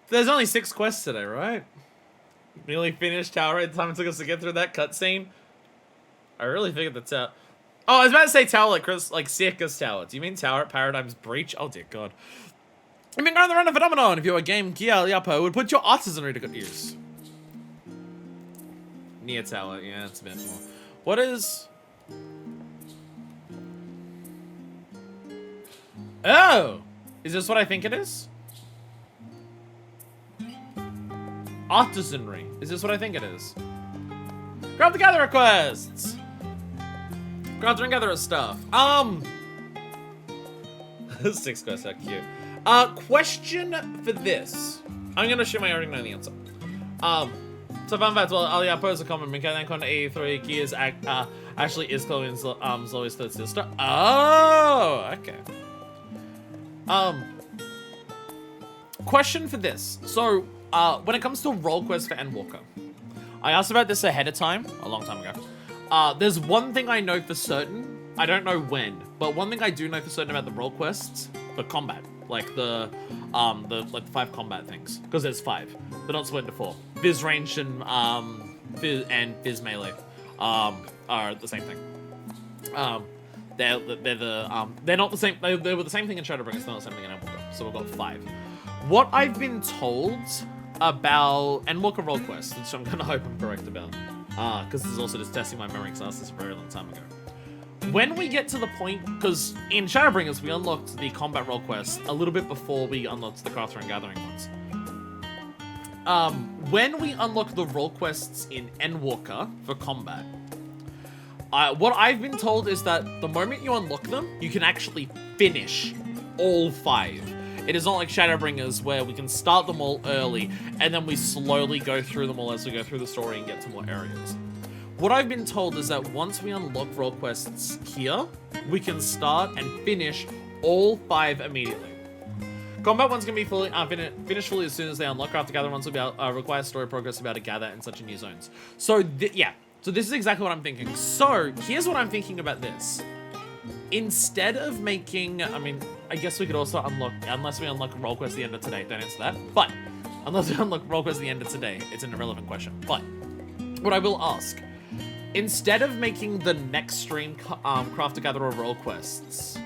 There's only 6 quests today, right? Nearly finished Tower at the time it took us to get through that cutscene. I really figured that's out. Oh, I was about to say Tower like Chris, like Circus Tower. Do you mean Tower at Paradigm's Breach? Oh dear God. You've been going around a phenomenon. If you're a game Kia Liapo would put your artisanry to good use. Near Tower, yeah, it's a bit more. What is... Oh! Is this what I think it is? Artisanry. Is this what I think it is? Grab the Gatherer quests! Grab and Gatherer stuff. 6 quests, how cute. Question for this. I'm gonna show my already know the answer. So fun fact, well, Aliapo is a common mechanic on 83 gears, actually is Chloe's Zoe's third sister. Oh, okay. Question for this. So, when it comes to role quest for Endwalker, I asked about this ahead of time, a long time ago. There's one thing I know for certain, I don't know when, but one thing I do know for certain about the role quests for combat, like the 5 combat things, because there's 5. They're not split into 4. Viz range and Viz melee are the same thing. They're not the same. They were the same thing in Shadowbringers. They're not the same thing in Endwalker. So we've got 5. What I've been told about Endwalker role quests, which I'm gonna hope I'm correct about, because this is also just testing my memory, because I asked this a very long time ago. When we get to the point, because in Shadowbringers we unlocked the combat role quest a little bit before we unlocked the Crafter and Gathering ones. When we unlock the role quests in Endwalker for combat, what I've been told is that the moment you unlock them, you can actually finish all 5. It is not like Shadowbringers where we can start them all early and then we slowly go through them all as we go through the story and get to more areas. What I've been told is that once we unlock role quests here, we can start and finish all 5 immediately. Combat ones can be fully finished fully as soon as they unlock. After gather ones will be require story progress to be able to gather in such a new zones. So yeah, so this is exactly what I'm thinking. So here's what I'm thinking about this. instead of making, I mean, I guess we could also unlock, unless we unlock roll quest at the end of today, don't answer that. But unless we unlock roll quest at the end of today, it's an irrelevant question. But what I will ask, instead of making the next stream Crafter Gatherer roll quests,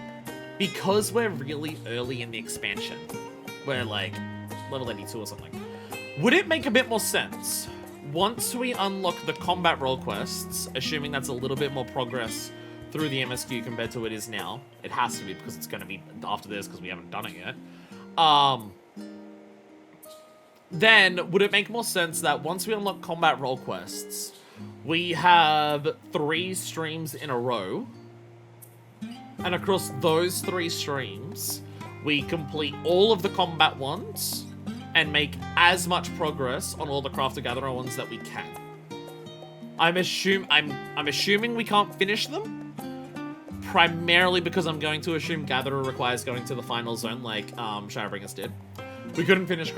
because we're really early in the expansion, we're like level 82 or something, would it make a bit more sense once we unlock the combat roll quests, assuming that's a little bit more progress through the MSQ compared to what it is now? It has to be, because it's going to be after this, because we haven't done it yet. Then would it make more sense that once we unlock combat roll quests, we have 3 streams in a row, and across those 3 streams, we complete all of the combat ones and make as much progress on all the Crafter Gatherer ones that we can. I'm assuming we can't finish them, primarily because I'm going to assume Gatherer requires going to the final zone, like Shadowbringers did. We couldn't finish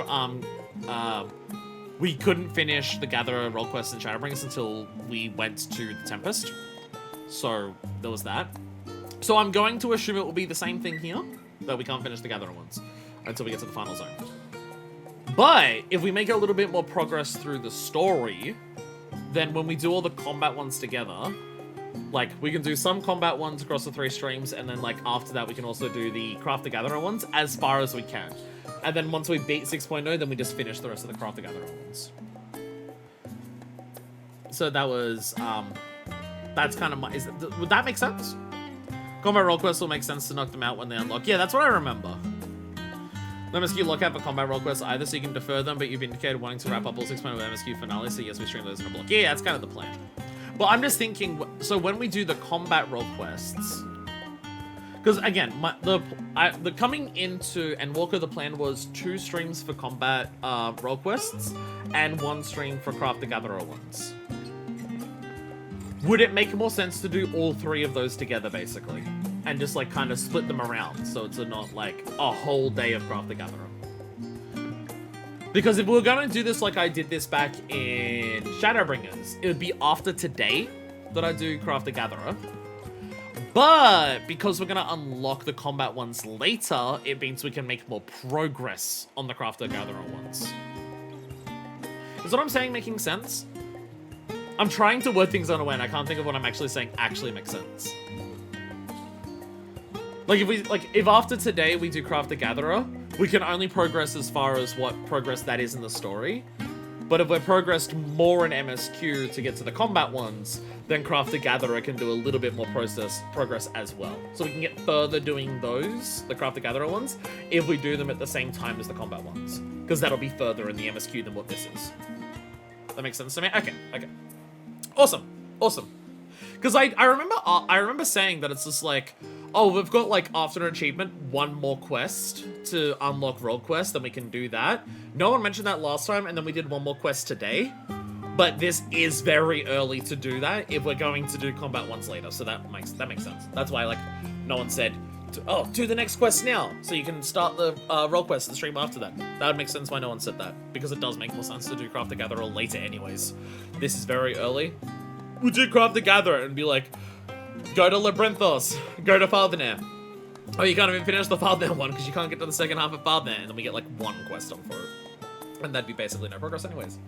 the Gatherer roll quest in Shadowbringers until we went to the Tempest. So there was that. So I'm going to assume it will be the same thing here, that we can't finish the Gatherer ones until we get to the final zone. But if we make a little bit more progress through the story, then when we do all the combat ones together, like, we can do some combat ones across the 3 streams, and then, like, after that, we can also do the Crafter Gatherer ones as far as we can. And then once we beat 6.0, then we just finish the rest of the Crafter Gatherer ones. So that was, that's kind of my, would that make sense? Combat roll quests will make sense to knock them out when they unlock. Yeah, that's what I remember. The MSQ lockout for combat roll quests either, so you can defer them, but you've indicated wanting to wrap up all 6.0 with MSQ finale, so yes, we stream those in a block. Yeah, that's kind of the plan. But I'm just thinking, so when we do the combat roll quests, because again, the coming into Endwalker, the plan was 2 streams for combat roll quests and 1 stream for Crafter Gatherer ones. Would it make more sense to do all 3 of those together, basically? And just, like, kind of split them around, so it's not, like, a whole day of Crafter Gatherer. Because if we were going to do this like I did this back in Shadowbringers, it would be after today that I do Crafter Gatherer. But because we're going to unlock the combat ones later, it means we can make more progress on the Crafter Gatherer ones. Is what I'm saying making sense? I'm trying to word things on a way, and I can't think of what I'm actually saying actually makes sense. Like, if after today we do Crafter Gatherer, we can only progress as far as what progress that is in the story. But if we're progressed more in MSQ to get to the combat ones, then Crafter Gatherer can do a little bit more progress as well. So we can get further doing those, the Crafter Gatherer ones, if we do them at the same time as the combat ones. Because that'll be further in the MSQ than what this is. That makes sense to me? Okay. Awesome. Because I remember saying that it's just like, oh, we've got, like, after an achievement, 1 more quest to unlock roll quest, then we can do that. No one mentioned that last time, and then we did 1 more quest today. But this is very early to do that if we're going to do combat ones later, so that makes sense. That's why, like, no one said, oh, do the next quest now, so you can start the roll quest and stream after that. That would make sense why no one said that, because it does make more sense to do Crafter Gatherer later anyways. This is very early. We do Crafter Gatherer and be like, go to Labyrinthos, go to Farthenir. Oh, you can't even finish the Farthenir one because you can't get to the second half of Farthenir, and then we get, like, 1 quest on for it. And that'd be basically no progress anyways.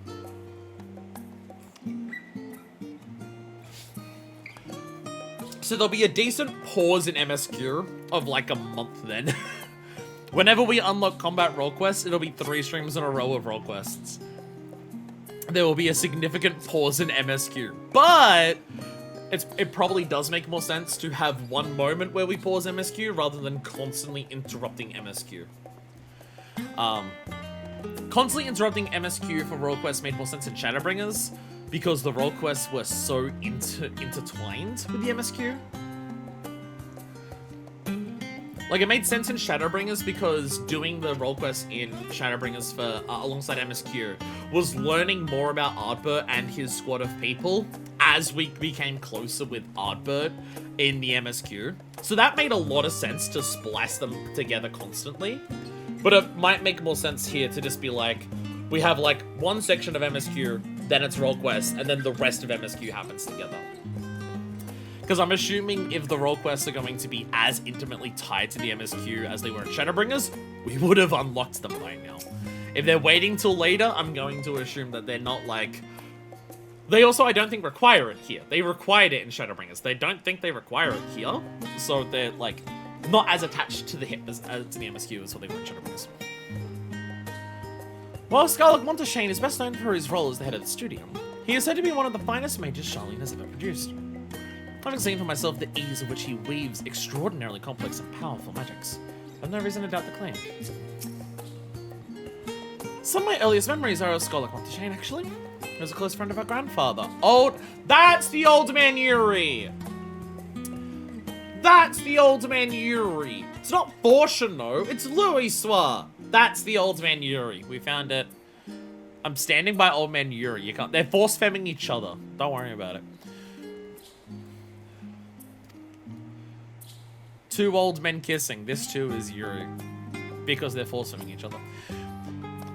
So there'll be a decent pause in MSQ of, like, a month then. Whenever we unlock combat roll quests, it'll be 3 streams in a row of roll quests. There will be a significant pause in MSQ. But it probably does make more sense to have 1 moment where we pause MSQ rather than constantly interrupting MSQ. Constantly interrupting MSQ for roll quests made more sense in Shadowbringers because the roll quests were so intertwined with the MSQ. Like, it made sense in Shadowbringers because doing the roll quest in Shadowbringers for alongside MSQ was learning more about Ardbert and his squad of people as we became closer with Ardbert in the MSQ. So that made a lot of sense to splice them together constantly. But it might make more sense here to just be like, we have, like, 1 section of MSQ, then it's roll quest, and then the rest of MSQ happens together. Because I'm assuming if the role quests are going to be as intimately tied to the MSQ as they were in Shadowbringers, we would have unlocked them by now. If they're waiting till later, I'm going to assume that they're not like... They also, I don't think, require it here. They required it in Shadowbringers. They don't think they require it here. So they're, like, not as attached to the hip as to the MSQ as what they were in Shadowbringers. While Scarlet Monteshane is best known for his role as the head of the studio, he is said to be one of the finest mages Charlene has ever produced. Having seen for myself the ease of which he weaves extraordinarily complex and powerful magics, I have no reason to doubt the claim. Some of my earliest memories are of Scarlet Monteshane, actually. He was a close friend of our grandfather. Oh, that's the old man Yuri! That's the old man Yuri! It's not Fortuno, it's Louis-Soir! That's the old man Yuri. We found it. I'm standing by old man Yuri. You can't. They're force-femming each other. Don't worry about it. Two old men kissing. This too is Yuri. Because they're force-femming each other.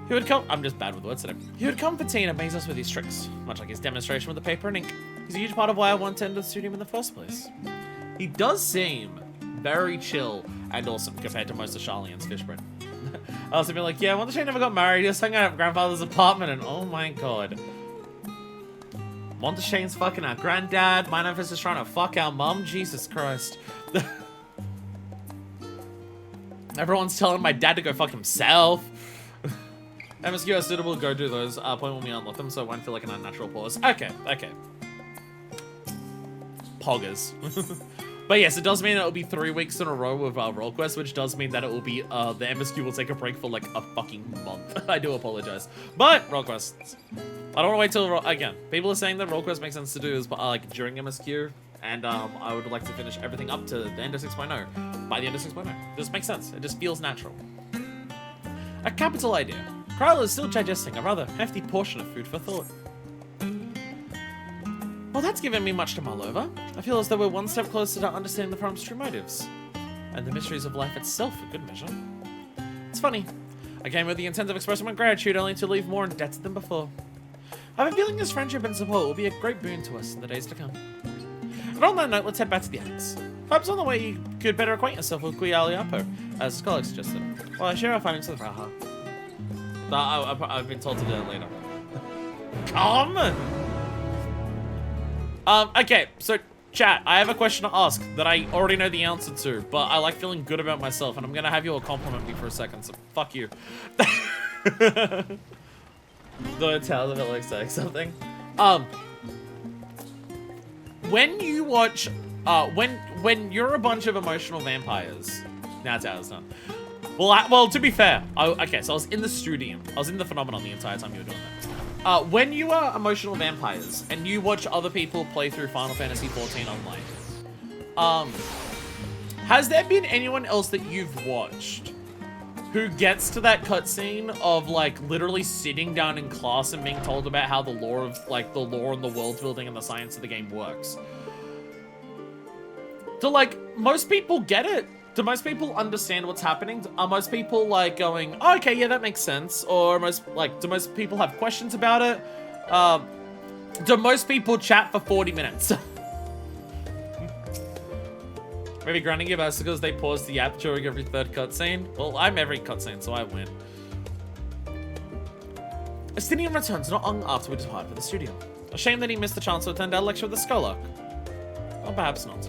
He would come. I'm just bad with words today. He would come for tea and amaze us with his tricks. Much like his demonstration with the paper and ink. He's a huge part of why I wanted to enter the studio in the first place. He does seem very chill and awesome compared to most of Charlene's fish bread. I also been like, yeah, Monteshane never got married, he just hung out at grandfather's apartment, and oh my god. Monteshane's fucking our granddad, my Memphis is trying to fuck our mum, Jesus Christ. Everyone's telling my dad to go fuck himself. MSQ are suitable, go do those, point when we unlock them, so it won't feel like an unnatural pause. Okay, okay. Poggers. But yes, it does mean it'll be 3 weeks in a row of role quests, which does mean that it will be, the MSQ will take a break for like a fucking month. I do apologize. But, role quests. I don't want to wait till, again, people are saying that role quests make sense to do is, like, during MSQ, and, I would like to finish everything up to the end of 6.0, by the end of 6.0. This makes sense. It just feels natural. A capital idea. Kryla is still digesting a rather hefty portion of food for thought. Well, that's given me much to mull over. I feel as though we're one step closer to understanding the problem's true motives. And the mysteries of life itself, for good measure. It's funny. I came with the intent of expressing my gratitude only to leave more indebted than before. I have a feeling this friendship and support will be a great boon to us in the days to come. And on that note, let's head back to the annex. Perhaps on the way you could better acquaint yourself with Guialiapo, as Scarlet suggested, while I share our findings with Raha. I've been told to do that later. Come! Okay, so chat, I have a question to ask that I already know the answer to, but I like feeling good about myself, and I'm gonna have you all compliment me for a second, so fuck you. Don't tell them it looks like something. When you watch, when you're a bunch of emotional vampires, now it's done. Well, to be fair, okay, so I was in the studio. I was in the phenomenon the entire time you were doing that. When you are emotional vampires and you watch other people play through Final Fantasy XIV online, has there been anyone else that you've watched who gets to that cutscene of like literally sitting down in class and being told about how the lore of like the lore and the world building and the science of the game works? Do like most people get it? Do most people understand what's happening? Are most people like going, oh, okay, yeah, that makes sense? Or do most people have questions about it? Do most people chat for 40 minutes? Maybe grinding your best because they pause the app during every third cutscene? Well, I'm every cutscene, so I win. Estinian returns not long after we depart for the studio. A shame that he missed the chance to attend our lecture with the Scholar. Or perhaps not.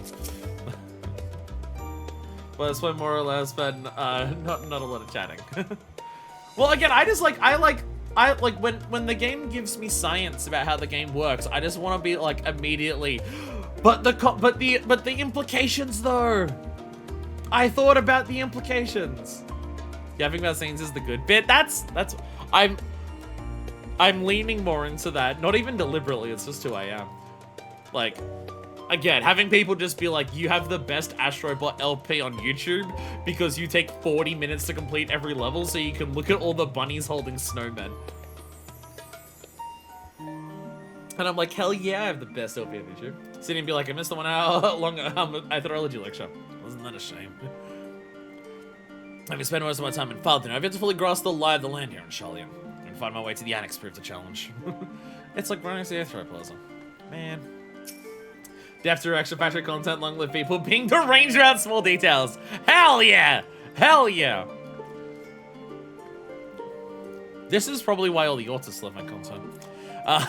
Well, it's one more or less, but not a lot of chatting. Well, again, I like when the game gives me science about how the game works, I just want to be like immediately, but the implications though. I thought about the implications. Yapping about scenes is the good bit. I'm leaning more into that. Not even deliberately. It's just who I am. Like. Again, having people just be like, you have the best Astrobot LP on YouTube because you take 40 minutes to complete every level so you can look at all the bunnies holding snowmen. And I'm like, hell yeah, I have the best LP on YouTube. Sitting and be like, I missed the 1 hour long Aetherology lecture. Wasn't that a shame? Having spent most of my time in Falcon, I've yet to fully grasp the lie of the land here in Charlian. And find my way to the annex proved a challenge. It's like running to the Aetheroplasm. Man. Death to extra factory content, long live people being deranged about small details. Hell yeah! Hell yeah! This is probably why all the autists love my content. But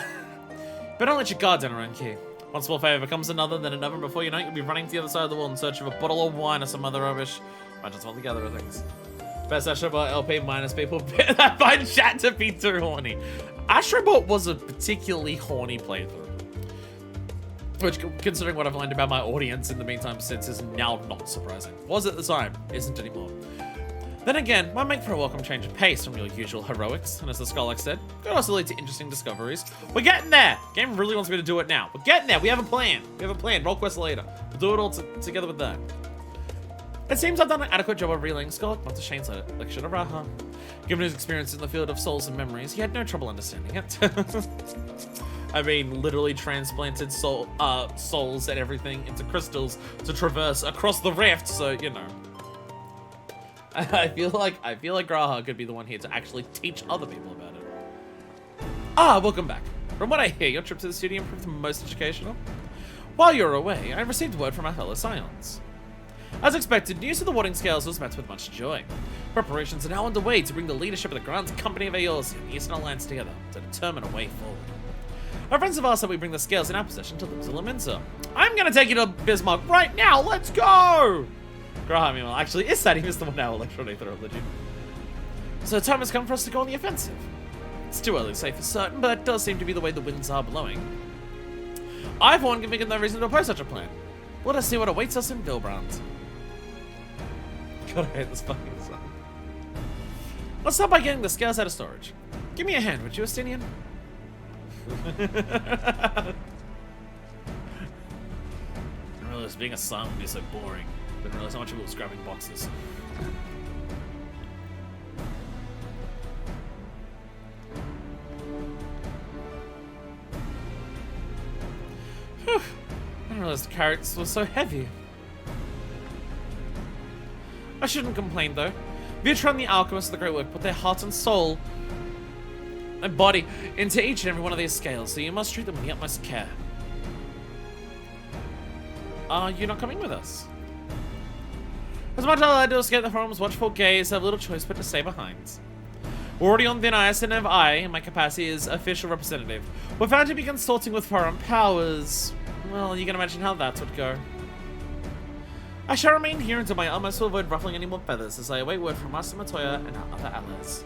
don't let your guard down around here. One small favor becomes another, then another. Before you know it, you'll be running to the other side of the world in search of a bottle of wine or some other rubbish. Might just want the other things. Best Astrobot LP minus people that find chat to be too horny. Astrobot was a particularly horny playthrough. Which, considering what I've learned about my audience in the meantime since, is now not surprising. Was at the time, isn't anymore. Then again, might make for a welcome change of pace from your usual heroics, and as the Skolak said, could also lead to interesting discoveries. We're getting there! Game really wants me to do it now. We're getting there! We have a plan! We have a plan. Roll quest later. We'll do it all together with that. It seems I've done an adequate job of relaying Skolak not to Shane's lecture of Raha. Given his experience in the field of souls and memories, he had no trouble understanding it. I mean, literally transplanted souls and everything into crystals to traverse across the rift, so, you know. I feel like Graha could be the one here to actually teach other people about it. Ah, welcome back. From what I hear, your trip to the studio proved most educational. While you were away, I received word from our fellow Scions. As expected, news of the Warding Scales was met with much joy. Preparations are now underway to bring the leadership of the Grand Company of Eorzean and the Eastern Alliance together to determine a way forward. Our friends have asked that we bring the scales in our possession to Limsa. I'm gonna take you to Bismarck right now, let's go! Graham, meanwhile, actually is that he missed the 1 hour electronic legend. So time has come for us to go on the offensive. It's too early to say for certain, but it does seem to be the way the winds are blowing. I, for one, can think of no reason to oppose such a plan. Let us see what awaits us in Vilbrand. God, I hate this fucking song. Let's start by getting the scales out of storage. Give me a hand, would you, Estinian? I didn't realize being a son would be so boring. Didn't realize how much of it was grabbing boxes. Whew. I didn't realize the carrots were so heavy. I shouldn't complain though. Vitra and the alchemists of the Great Work put their heart and soul and body into each and every one of these scales, so you must treat them with the utmost care. Are you not coming with us? As much as I do escape the forum's watchful gaze, I have little choice but to stay behind. We're already on thin ice, and if I, in my capacity as official representative, were found to be consulting with foreign powers, well, you can imagine how that would go. I shall remain here until my utmost to avoid ruffling any more feathers as I await word from Master Matoya and our other allies.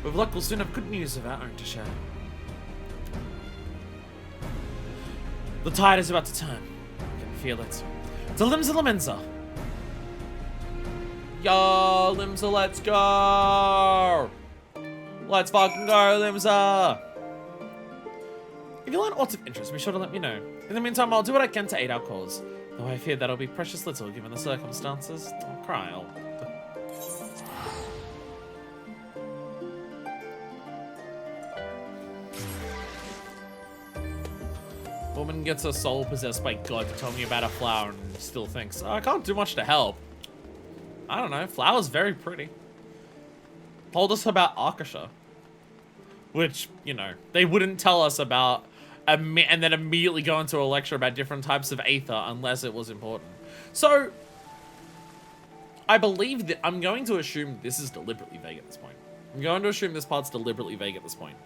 With luck, we'll soon have good news of our own to share. The tide is about to turn. I can feel it. To Limsa Lamenza! Yo, Limsa, let's go! Let's fucking go, Limsa! If you learn aught of interest, be sure to let me know. In the meantime, I'll do what I can to aid our cause. Though I fear that'll be precious little given the circumstances. I'll cry. Woman gets her soul possessed by God to tell me about a flower and still thinks, oh, I can't do much to help. I don't know, flower's very pretty. Told us about Akasha. Which, you know, they wouldn't tell us about and then immediately go into a lecture about different types of aether unless it was important. So, I believe that I'm going to assume this is deliberately vague at this point. I'm going to assume this part's deliberately vague at this point.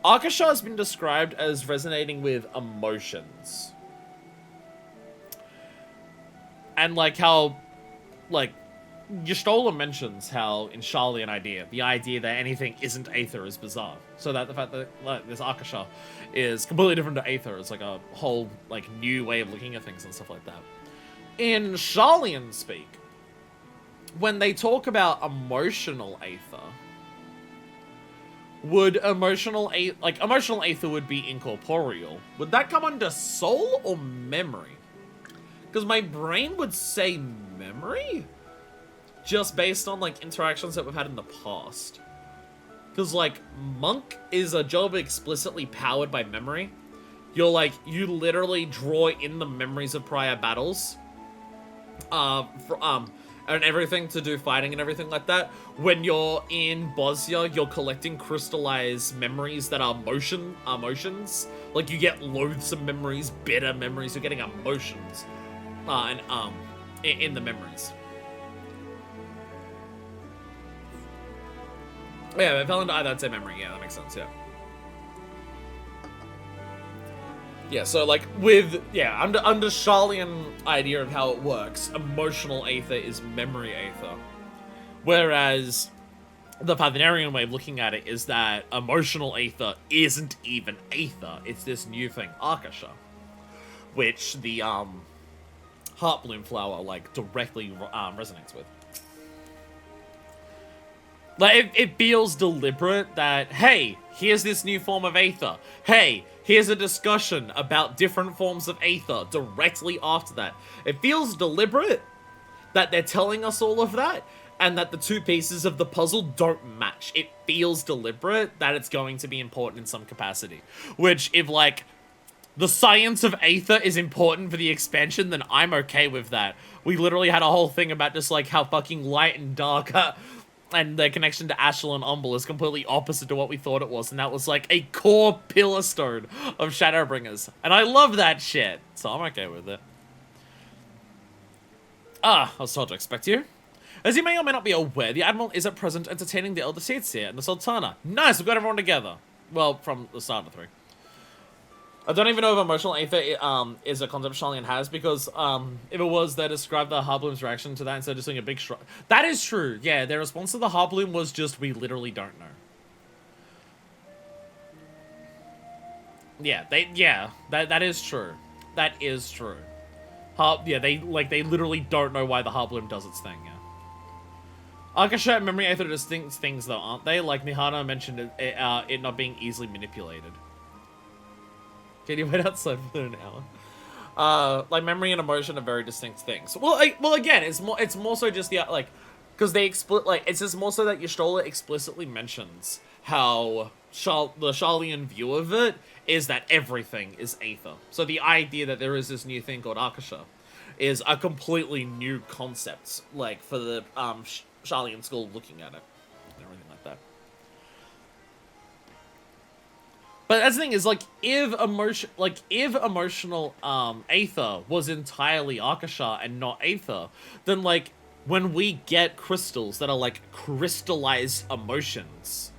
Akasha has been described as resonating with emotions. And like how, like, Yestola mentions how in Charlie an idea, the idea that anything isn't Aether is bizarre. So that the fact that like, this Akasha is completely different to Aether is like a whole like new way of looking at things and stuff like that. In Charlian speak, when they talk about emotional Aether, would emotional Aether would be incorporeal. Would that come under soul or memory? Because my brain would say memory? Just based on, like, interactions that we've had in the past. Because, like, Monk is a job explicitly powered by memory. You're, like, you literally draw in the memories of prior battles. And everything to do fighting and everything like that. When you're in Bosnia, you're collecting crystallized memories that are emotions. Like, you get loathsome memories, bitter memories, you're getting emotions in the memories. Yeah, if I fell into either, I'd say memory. Yeah, that makes sense, yeah. Yeah, so like with, yeah, under Charlian idea of how it works, emotional aether is memory aether. Whereas the Pythagorean way of looking at it is that emotional aether isn't even aether, it's this new thing, Akasha. Which the Heartbloom flower like directly resonates with. Like, it feels deliberate that, hey, here's this new form of aether. Hey, here's a discussion about different forms of aether directly after that. It feels deliberate that they're telling us all of that, and that the two pieces of the puzzle don't match. It feels deliberate that it's going to be important in some capacity. Which, if, like, the science of aether is important for the expansion, then I'm okay with that. We literally had a whole thing about just, like, how fucking light and dark and the connection to Ashel and Umbel is completely opposite to what we thought it was, and that was like a core pillar stone of Shadowbringers. And I love that shit, so I'm okay with it. I was told to expect you. As you may or may not be aware, the Admiral is at present entertaining the Elder Seats and the Sultana. Nice, we've got everyone together. Well, from the start of the 3. I don't even know if emotional aether is a concept Charlian has, because if it was, they described the Heartbloom's reaction to that instead of just doing a big shrug. That is true. Yeah, their response to the Heartbloom was just, we literally don't know. Yeah, that is true. That is true. They literally don't know why the Heartbloom does its thing. Yeah. Akasha and memory aether are distinct things, though, aren't they? Like Mihana mentioned, it not being easily manipulated. Can you wait outside for an hour? Like memory and emotion are very distinct things. Well, again, it's more so just the because they it's just more so that Y'shtola explicitly mentions how the Charlian view of it is that everything is aether. So the idea that there is this new thing called Akasha is a completely new concept, like for the Charlian school looking at it and everything like that. But that's the thing is, like, if emotional aether was entirely Akasha and not aether, then, like, when we get crystals that are, like, crystallized emotions,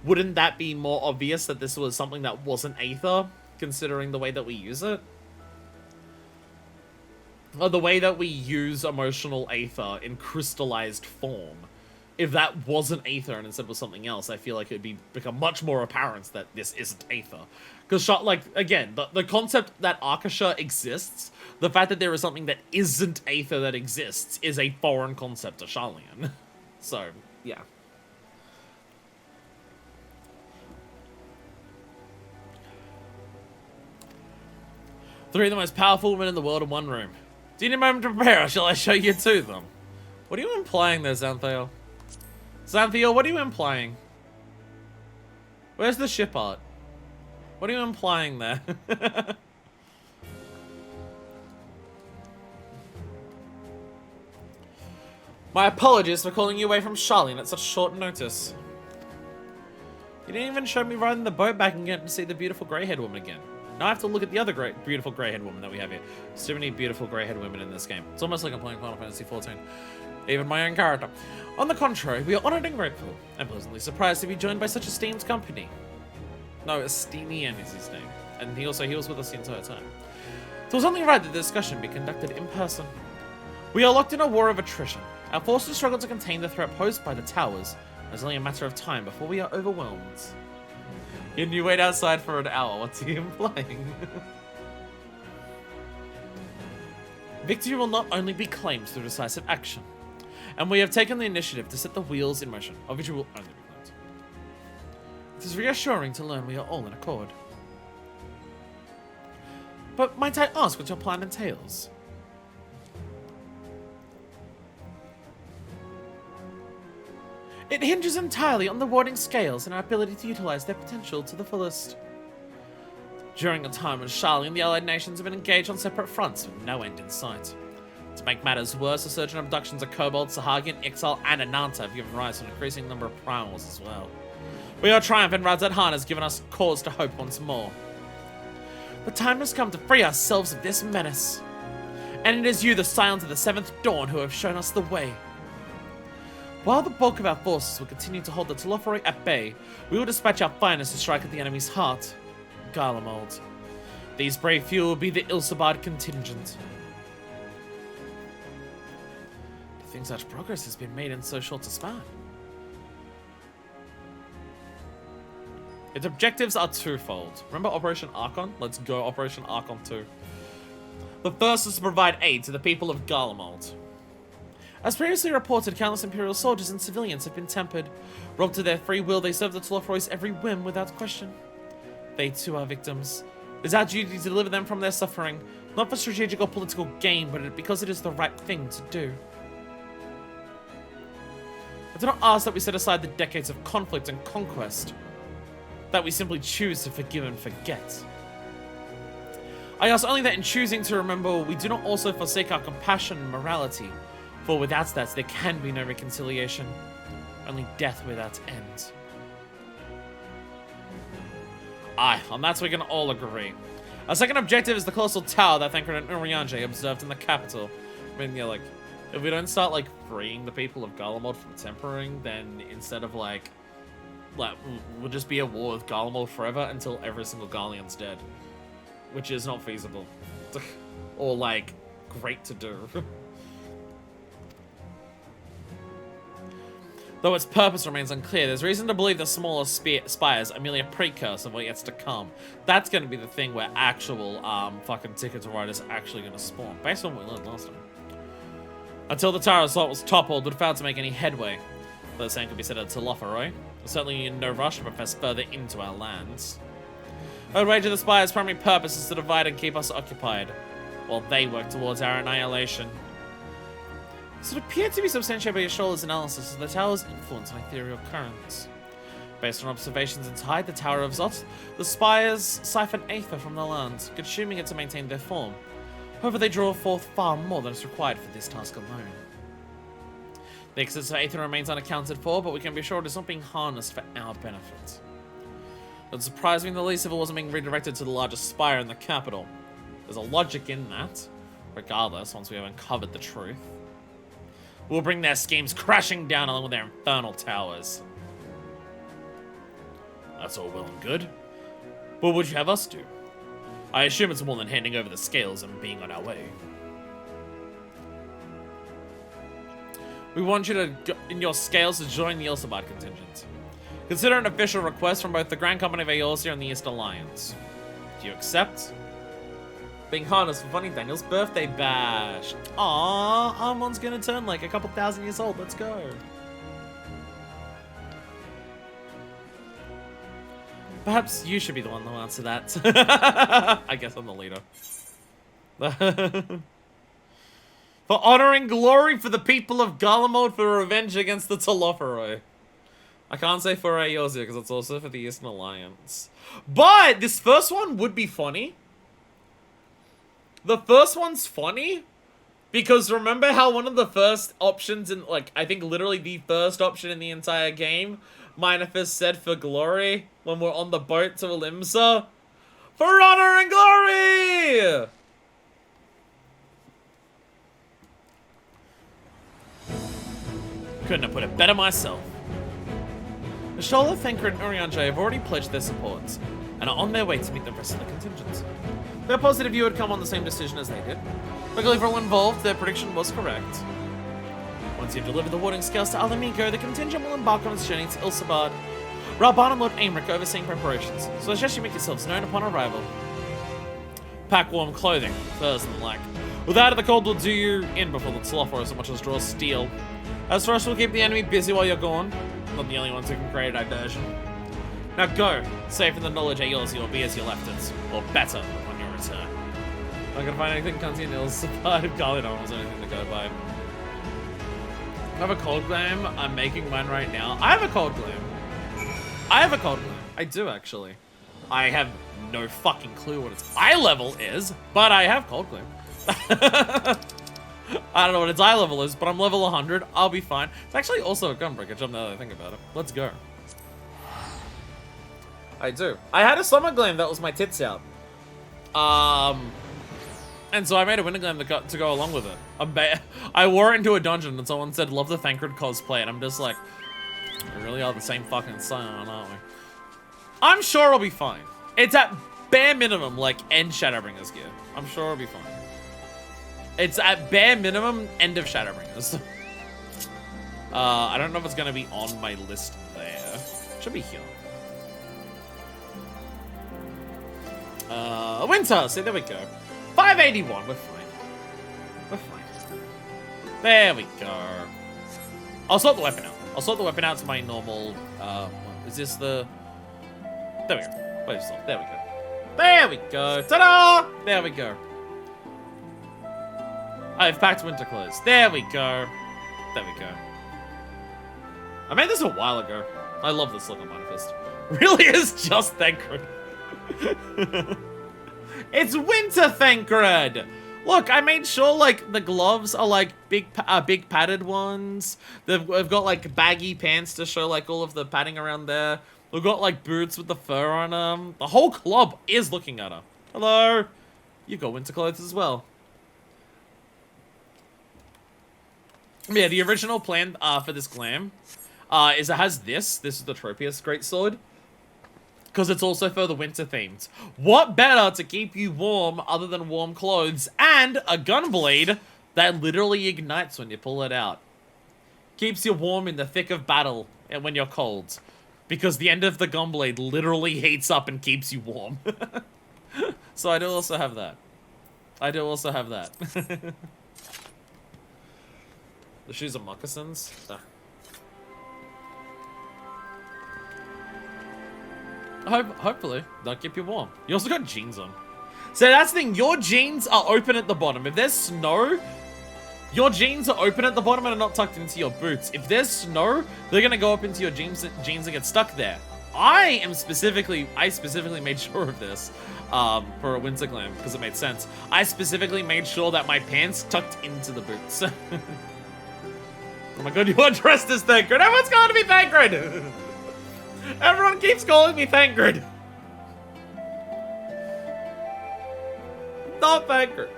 wouldn't that be more obvious that this was something that wasn't aether, considering the way that we use it? Or the way that we use emotional aether in crystallized form. If that wasn't aether and instead was something else, I feel like it would become much more apparent that this isn't aether. Because, like, again, the concept that Akasha exists, the fact that there is something that isn't aether that exists, is a foreign concept to Charlian. So, yeah. Three of the most powerful women in the world in one room. Do you need a moment to prepare, or shall I show you to them? What are you implying there, Xanthiel? Xanthiel, what are you implying? Where's the ship art? What are you implying there? My apologies for calling you away from Charlian at such short notice. You didn't even show me riding the boat back and getting to see the beautiful grey-haired woman again. Now I have to look at the other beautiful grey-haired woman that we have here. So many beautiful grey-haired women in this game. It's almost like I'm playing Final Fantasy XIV. Even my own character. On the contrary, we are honored and grateful, and pleasantly surprised to be joined by such esteemed company. No, Estinian is his name, and he was with us the entire time. It was only right that the discussion be conducted in person. We are locked in a war of attrition. Our forces struggle to contain the threat posed by the towers. It's only a matter of time before we are overwhelmed. Can you wait outside for an hour? What's he implying? Victory will not only be claimed through decisive action, and we have taken the initiative to set the wheels in motion, of which we will only be claimed. It is reassuring to learn we are all in accord. But might I ask what your plan entails? It hinges entirely on the warding scales and our ability to utilize their potential to the fullest. During a time when Charlian and the allied nations have been engaged on separate fronts with no end in sight. To make matters worse, a surge in abductions of Kobold, Sahagian, Ixal, and Ananta have given rise to an increasing number of prowls as well. We are triumphant, Radzat Han has given us cause to hope once more. The time has come to free ourselves of this menace. And it is you, the Scions of the Seventh Dawn, who have shown us the way. While the bulk of our forces will continue to hold the Telophoroi at bay, we will dispatch our finest to strike at the enemy's heart, Garlemald. These brave few will be the Ilsabard contingent. To think such progress has been made in so short a span. Its objectives are twofold. Remember Operation Archon? Let's go Operation Archon 2. The first is to provide aid to the people of Garlemald. As previously reported, countless Imperial soldiers and civilians have been tempered. Robbed to their free will, they serve the Telophoroi's every whim without question. They too are victims. It is our duty to deliver them from their suffering, not for strategic or political gain, but because it is the right thing to do. I do not ask that we set aside the decades of conflict and conquest, that we simply choose to forgive and forget. I ask only that in choosing to remember, we do not also forsake our compassion and morality, for without that, there can be no reconciliation, only death without end. Aye, on that we can all agree. Our second objective is the colossal tower that Thancred and Urianger observed in the capital. I mean, yeah, like, if we don't start, like, freeing the people of Garlemald from tempering, then instead of, like, we'll just be at war with Garlemald forever until every single Garleon's dead. Which is not feasible. Or, like, great to do. Though its purpose remains unclear, there's reason to believe the smaller spires are merely a precursor of what yet to come. That's going to be the thing where actual, fucking Ticket to Ride is actually going to spawn, based on what we learned last time. Until the tower assault was toppled, we failed to make any headway. Though the same could be said at Telophoroi. We're certainly in no rush to press further into our lands. I would wager the Spire's primary purpose is to divide and keep us occupied, while they work towards our annihilation. This would appear to be substantiated by Yashol's analysis of the tower's influence on ethereal currents. Based on observations inside the Tower of Zot, the Spires siphon aether from the land, consuming it to maintain their form. However, they draw forth far more than is required for this task alone. The excess of aether remains unaccounted for, but we can be sure it is not being harnessed for our benefit. It would surprise me in the least if it wasn't being redirected to the largest spire in the capital. There's a logic in that, regardless, once we have uncovered the truth. We'll bring their schemes crashing down along with their infernal towers. That's all well and good. What would you have us do? I assume it's more than handing over the scales and being on our way. We want you to, in your scales, to join the Ilsabard contingent. Consider an official request from both the Grand Company of Eorzea and the East Alliance. Do you accept? Being harnessed for Funny Daniel's birthday bash. Aww, Armon's gonna turn like a couple thousand years old. Let's go. Perhaps you should be the one to answer that. I guess I'm the leader. For honor and glory for the people of Garlemald, for revenge against the Telophoroi. I can't say for Eorzea because it's also for the Eastern Alliance. But this first one would be funny. The first one's funny because remember how one of the first options in, like, I think literally the first option in the entire game, Minefist said for glory when we're on the boat to Elimsa? For honor and glory! Couldn't have put it better myself. Ashola, Thancred, and Urianger have already pledged their support and are on their way to meet the rest of the contingent. They're positive you would come on the same decision as they did. Luckily for all involved, their prediction was correct. Once you've delivered the warding scales to Alamigo, the contingent will embark on its journey to Ilsabard. Ralban and Lord Aymeric are overseeing preparations, so I suggest you make yourselves known upon arrival. Pack warm clothing, furs and the like. Without it, the cold will do you in before the Telophoroi so much as draw steel. As for us, we'll keep the enemy busy while you're gone. Not the only ones who can create a diversion. Now go, safe in the knowledge that yours will be as you left it, or better upon your return. Not gonna find anything cunty in Ilsabard if Garly no one was anything to go by. I have a cold glam. I'm making mine right now. I have a cold glam. I do actually. I have no fucking clue what its eye level is, but I have cold glam. I don't know what its eye level is, but I'm level 100. I'll be fine. It's actually also a gun breakage, now that I think about it. Let's go. I do. I had a summer glam that was my tits out. And so I made a winter glam to go along with it. I wore it into a dungeon and someone said, love the Thancred cosplay. And I'm just like, we really are the same fucking style, aren't we? I'm sure it'll be fine. It's at bare minimum, like, end Shadowbringers gear. I'm sure it'll be fine. It's at bare minimum, end of Shadowbringers. I don't know if it's going to be on my list there. Should be here. Winter, see, there we go. 581, we're fine. We're fine. There we go. I'll sort the weapon out. I'll sort the weapon out to my normal, is this the... There we go. Wait, stop. There we go. There we go. Ta-da! There we go. I've packed winter clothes. There we go. There we go. I made this a while ago. I love this look on Manifest. Really is just Thancred. It's winter Thancred! Look, I made sure, like, the gloves are, like, big padded ones. We've got, like, baggy pants to show, like, all of the padding around there. We've got, like, boots with the fur on them. The whole club is looking at her. Hello? You've got winter clothes as well. Yeah, the original plan for this glam is it has this. This is the Tropius Greatsword. Because it's also for the winter themed. What better to keep you warm other than warm clothes and a gunblade that literally ignites when you pull it out. Keeps you warm in the thick of battle and when you're cold. Because the end of the gunblade literally heats up and keeps you warm. So I do also have that. I do also have that. The shoes are moccasins. Hopefully, they'll keep you warm. You also got jeans on. So that's the thing, your jeans are open at the bottom. If there's snow, your jeans are open at the bottom and are not tucked into your boots. If there's snow, they're gonna go up into your jeans and get stuck there. I specifically made sure of this for a winter glam, because it made sense. I specifically made sure that my pants tucked into the boots. Oh my god, you are dressed as Thancred. Everyone's going to be Thancred! Everyone keeps calling me Thancred. Not Thancred.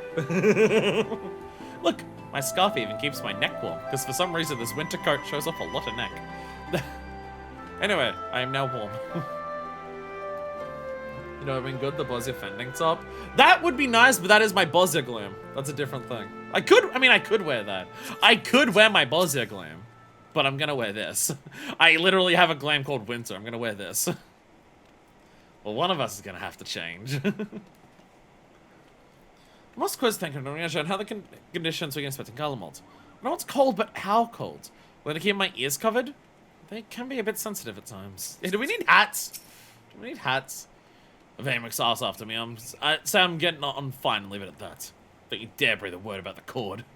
Look, my scarf even keeps my neck warm, because for some reason this winter coat shows off a lot of neck. Anyway, I am now warm. You know, I've been good, the Bosnia fending top. That would be nice, but that is my Bosnia glam. That's a different thing. I could wear that. I could wear my Bosnia glam. But I'm gonna wear this. I literally have a glam called Winter. I'm gonna wear this. Well, one of us is gonna have to change. Most quiz thinking on how the conditions we can expect in Garlemald. I know it's cold, but how cold? When I keep my ears covered, they can be a bit sensitive at times. Do we need hats? Do we need hats? Vamix ass after me. I'm getting on fine and leave it at that. Don't you dare breathe a word about the cord.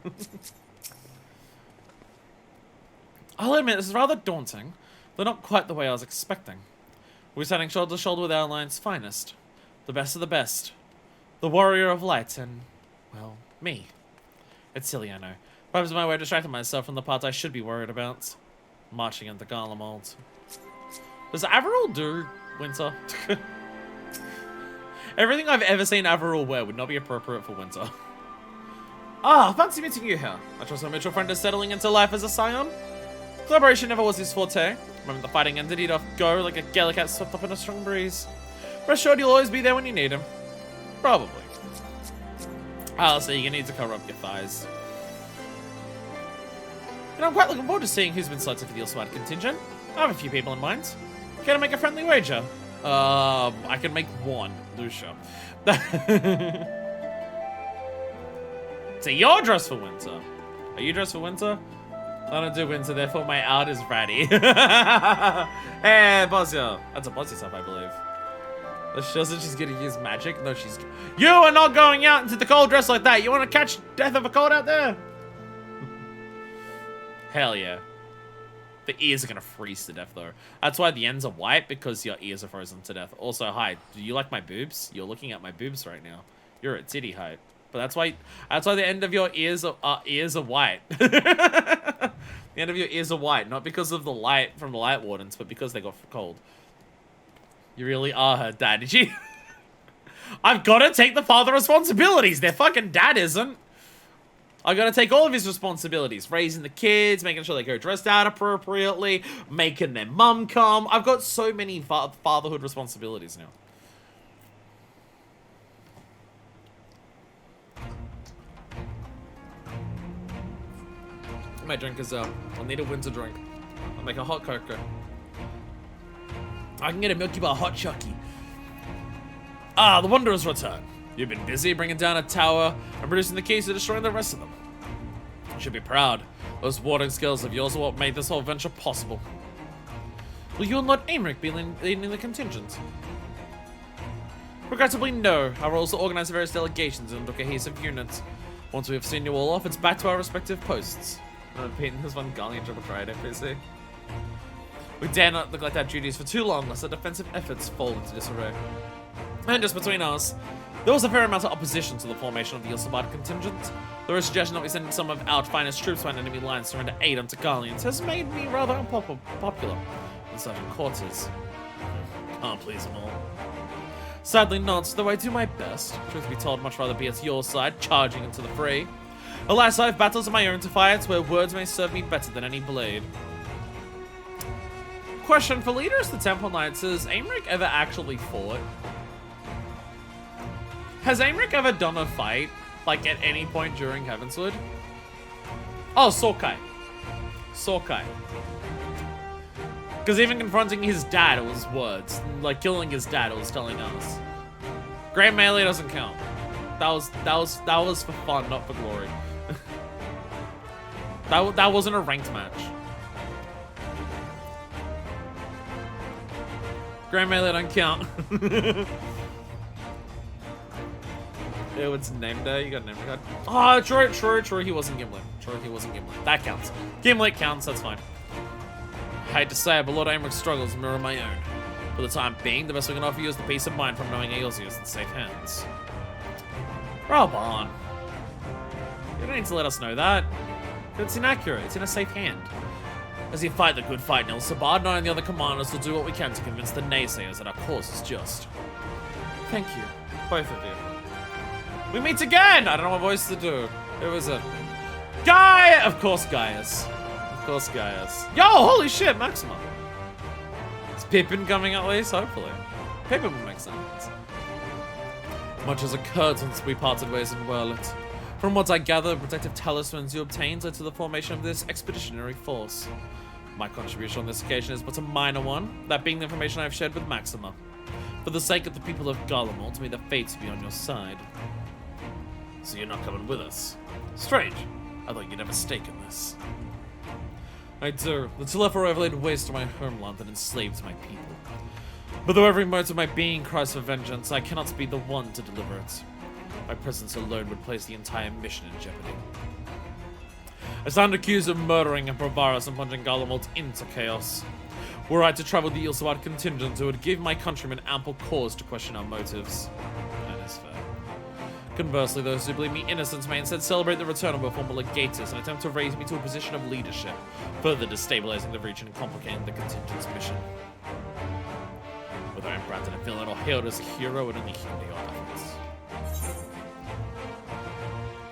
I'll admit, this is rather daunting, though not quite the way I was expecting. We're standing shoulder to shoulder with our alliance's finest. The best of the best. The warrior of light and, well, me. It's silly, I know. Perhaps my way of distracting myself from the part I should be worried about. Marching into Garlemald. Does Averil do winter? Everything I've ever seen Averil wear would not be appropriate for winter. Ah, fancy meeting you here. I trust my mutual friend is settling into life as a scion. Collaboration never was his forte. The moment the fighting ended, he'd off go like a galley cat swept up in a strong breeze. Rest assured you'll always be there when you need him. Probably. So you're gonna need to cover up your thighs. And I'm quite looking forward to seeing who's been selected for the Ilswad contingent. I have a few people in mind. Can I make a friendly wager? I can make one. Lucia. So you're dressed for winter. Are you dressed for winter? I don't do winter, therefore my art is ratty. Hey, Bosnia. That's a Bosnia stuff, I believe. She doesn't, she's gonna use magic. No, she's... You are not going out into the cold dressed like that. You want to catch death of a cold out there? Hell yeah. The ears are gonna freeze to death, though. That's why the ends are white, because your ears are frozen to death. Also, hi, do you like my boobs? You're looking at my boobs right now. You're at titty height. But that's why the end of your ears are white. The end of your ears are white, not because of the light from the light wardens, but because they got cold. You really are her dad, did you? I've got to take the father responsibilities. Their fucking dad isn't. I gotta take all of his responsibilities. Raising the kids, making sure they go dressed out appropriately, making their mum come. I've got so many fatherhood responsibilities now. My drink is up. I'll need a winter drink. I'll make a hot cocoa. I can get a Milky Bar hot chucky. Ah, the Wanderers return. You've been busy bringing down a tower and producing the keys to destroying the rest of them. You should be proud. Those warding skills of yours are what made this whole venture possible. Will you and Lord Aymeric be leading the contingent? Regrettably, no. Our role is to organize the various delegations into a cohesive unit. Once we have seen you all off, it's back to our respective posts. I'm repeating this one Garlian triple tried FPC. We dare not neglect our duties for too long, lest our defensive efforts fall into disarray. And just between us, there was a fair amount of opposition to the formation of the Yilsabad contingent. The suggestion that we send some of our finest troops behind enemy lines to render aid unto Garleans has made me rather unpopular in certain quarters. Can't please them all. Sadly not, though I do my best. Truth be told, much rather be at your side, charging into the fray. Alas, I have battles of my own to fight, where words may serve me better than any blade. Question for leaders, the Temple Knights, has Aymeric ever actually fought? Has Aymeric ever done a fight, like, at any point during Heavensward? Oh, Sokai. Sokai. Because even confronting his dad, it was words. Like, killing his dad, it was telling us. Grand Melee doesn't count. That was for fun, not for glory. that wasn't a ranked match. Grand Melee don't count. Ew, it's name day. You got a name card. Oh, true. He wasn't Gimlet. That counts. Gimlet counts. That's fine. I hate to say it, but Lord Aymeric struggles mirror my own. For the time being, the best we can offer you is the peace of mind from knowing Eilzy is in safe hands. Rob on. You don't need to let us know that. It's inaccurate. It's in a safe hand. As you fight the good fight, Yilsabad, and I and the other commanders will do what we can to convince the naysayers that our cause is just. Thank you, both of you. We meet again! I don't know what voice to do. It was a... Guy! Of course Gaius. Yo, holy shit, Maxima. Is Pippin coming at least? Hopefully. Pippin would make sense. Much has occurred since we parted ways in Werlet. From what I gather, the protective talismans you obtained led to the formation of this expeditionary force. My contribution on this occasion is but a minor one, that being the information I have shared with Maxima. For the sake of the people of Garlemald, may the fates be on your side. So you're not coming with us? Strange. I thought you'd have a stake in this. I do. The Telepho have laid waste to my homeland and enslaved my people. But though every mote of my being cries for vengeance, I cannot be the one to deliver it. My presence alone would place the entire mission in jeopardy. I stand accused of murdering and Provaris and plunging Garlemald into chaos. Were I to travel the Yilsabad contingent, it would give my countrymen ample cause to question our motives. That is fair. Conversely, those who believe me innocent may instead celebrate the return of our former legators and attempt to raise me to a position of leadership, further destabilizing the region and complicating the contingent's mission. Whether I'm branded a villain or hailed as a hero would only hinder your efforts.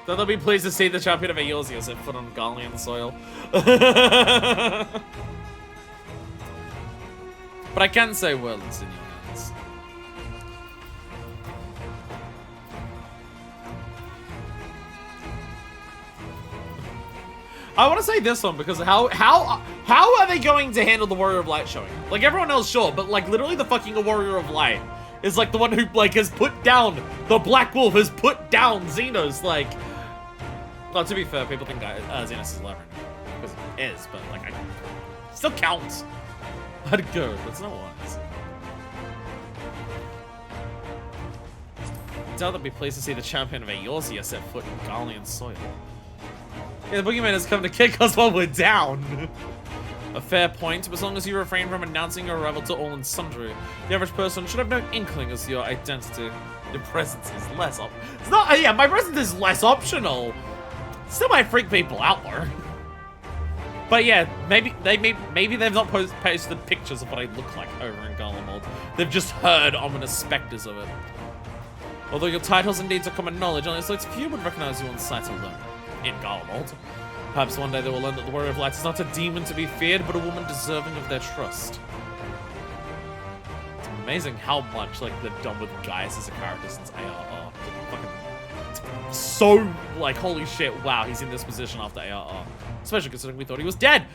Then they'll be pleased to see the champion of Eilzy set foot on Garlean soil. But I can say Werlet's in your hands. I want to say this one because how are they going to handle the Warrior of Light showing up? Like everyone else, sure, but like literally the fucking Warrior of Light is like the one who like has put down the Black Wolf, has put down Xenos. Like, well, to be fair, people think Xenos is Lavender because it is, but like it still counts. I'd go, but it's not wise. I doubt they'll be pleased to see the champion of Eilzy set foot in Garlean soil. Yeah, the boogeyman has come to kick us while we're down. A fair point, but as long as you refrain from announcing your arrival to all and sundry, the average person should have no inkling as to your identity. Your presence is less it's not, yeah, my presence is less optional. Still might freak people out though. But yeah, maybe they've not posted pictures of what I look like over in Garlemald. They've just heard ominous specters of it. Although your titles and deeds are common knowledge, only select few would recognize you on sight alone. In Garlemald. Perhaps one day they will learn that the Warrior of Light is not a demon to be feared, but a woman deserving of their trust. It's amazing how much, like, they've done with Gaius as a character since ARR. Fucking so, like, holy shit, wow, he's in this position after ARR. Especially considering we thought he was dead.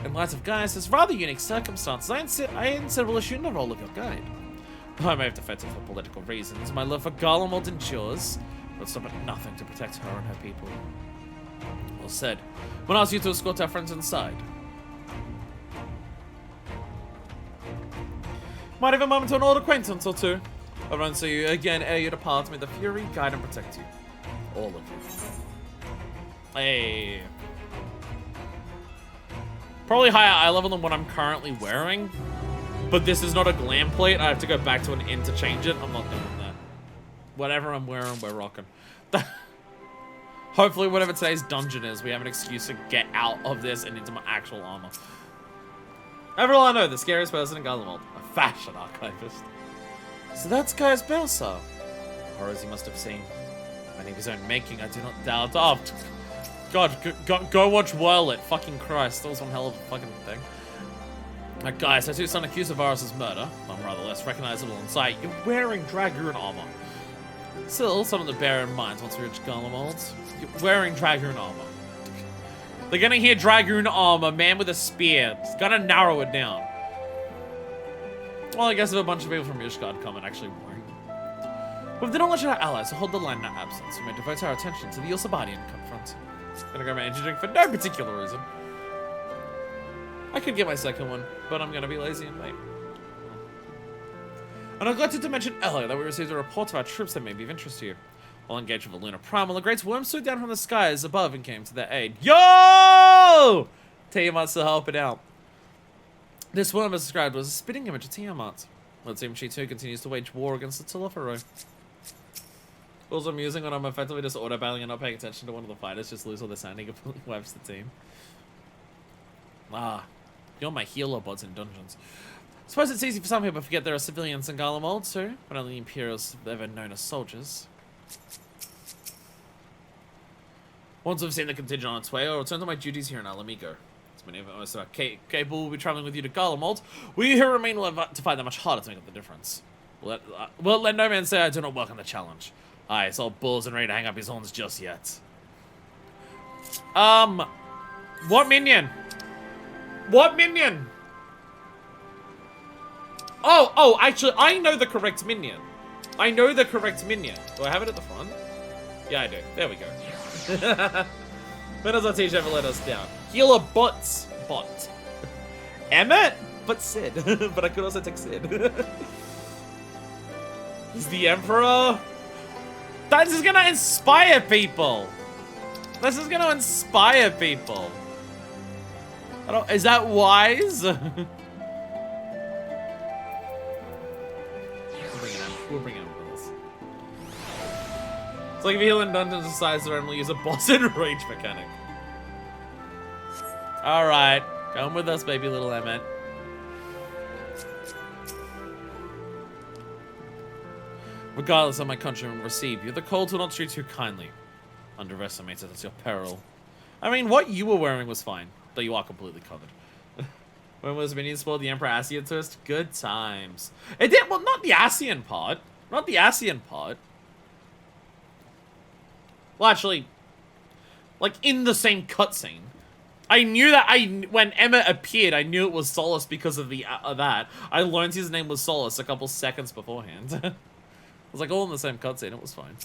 In light of Gaius' rather unique circumstances, I instead will assume the role of your guide. I may have defected for political reasons. My love for Garlemald endures, but stop at nothing to protect her and her people. Well said. We'll ask you to escort our friends inside. Might have a moment to an old acquaintance or two. I'll run to you again ere you depart. May the Fury guide and protect you. All of you. Hey. Probably higher eye level than what I'm currently wearing. But this is not a glam plate. I have to go back to an inn to change it. I'm not doing that. Whatever I'm wearing, we're rocking. Hopefully, whatever today's dungeon is, we have an excuse to get out of this and into my actual armor. Everyone I know, the scariest person in Garlemald. A fashion archivist. So that's Gaius Belsar. Horrors he must have seen. I think his own making, I do not doubt. Oh, God, go watch Whirlit. Fucking Christ. That was one hell of a fucking thing. Guys, I too son accused of Varus's murder. I'm rather less recognizable on sight. You're wearing Dragoon armor. Still, something to bear in mind once we reach Garlemald. You're wearing Dragoon armor. They're gonna hear Dragoon armor, man with a spear. It's gonna narrow it down. Well, I guess if a bunch of people from Ishgard come, it actually won't. With the knowledge of our allies to hold the line in our absence, we may devote our attention to the Yosabadian confront. Gonna grab my energy drink for no particular reason. I could get my second one, but I'm gonna be lazy and wait. And I neglected to mention earlier that we received a report of our troops that may be of interest to you. While engaged with the Lunar Primal, the Great Worm swooped down from the skies above and came to their aid. Yo! Tiamat's still helping out. This worm is described as a spitting image of Tiamat. Let's see if she too continues to wage war against the Telophoroi. Also amusing when I'm effectively just auto-battling and not paying attention to one of the fighters, just lose all the sanity and completely wipes the team. Ah, you're my healer bots in dungeons. Suppose it's easy for some people to forget there are civilians in Garlemald too, but only Imperials have ever known as soldiers. Once I've seen the contingent on its way, I'll return to my duties here in Alamigo. As many of us are capable will be traveling with you to Garlemald. We who remain will have to find that much harder to make up the difference. Well, let no man say I do not welcome the challenge. I saw bulls and ready to hang up his horns just yet. What minion? What minion? Oh, actually, I know the correct minion. I know the correct minion. Do I have it at the front? Yeah, I do. There we go. When does our teacher ever let us down? Healer bots. Bot. Emmett? But Sid. But I could also take Sid. He's the Emperor. This is gonna inspire people. This is gonna inspire people. Is that wise? We'll bring it up with us. It's like if you heal in dungeons the size of randomly use a boss and rage mechanic. Alright. Come with us, baby little Emmett. Regardless of my countrymen receive you, the cold will not treat you kindly. Underestimate it at your peril. I mean, what you were wearing was fine, though you are completely covered. When was Minion spoiled the Emperor Ascian twist? Good times. It did, well, not the Ascian part. Not the Ascian part. Well, actually, like, in the same cutscene. I knew that when Emma appeared, I knew it was Solus because of that. I learned his name was Solus a couple seconds beforehand. It was like all in the same cutscene, it was fine.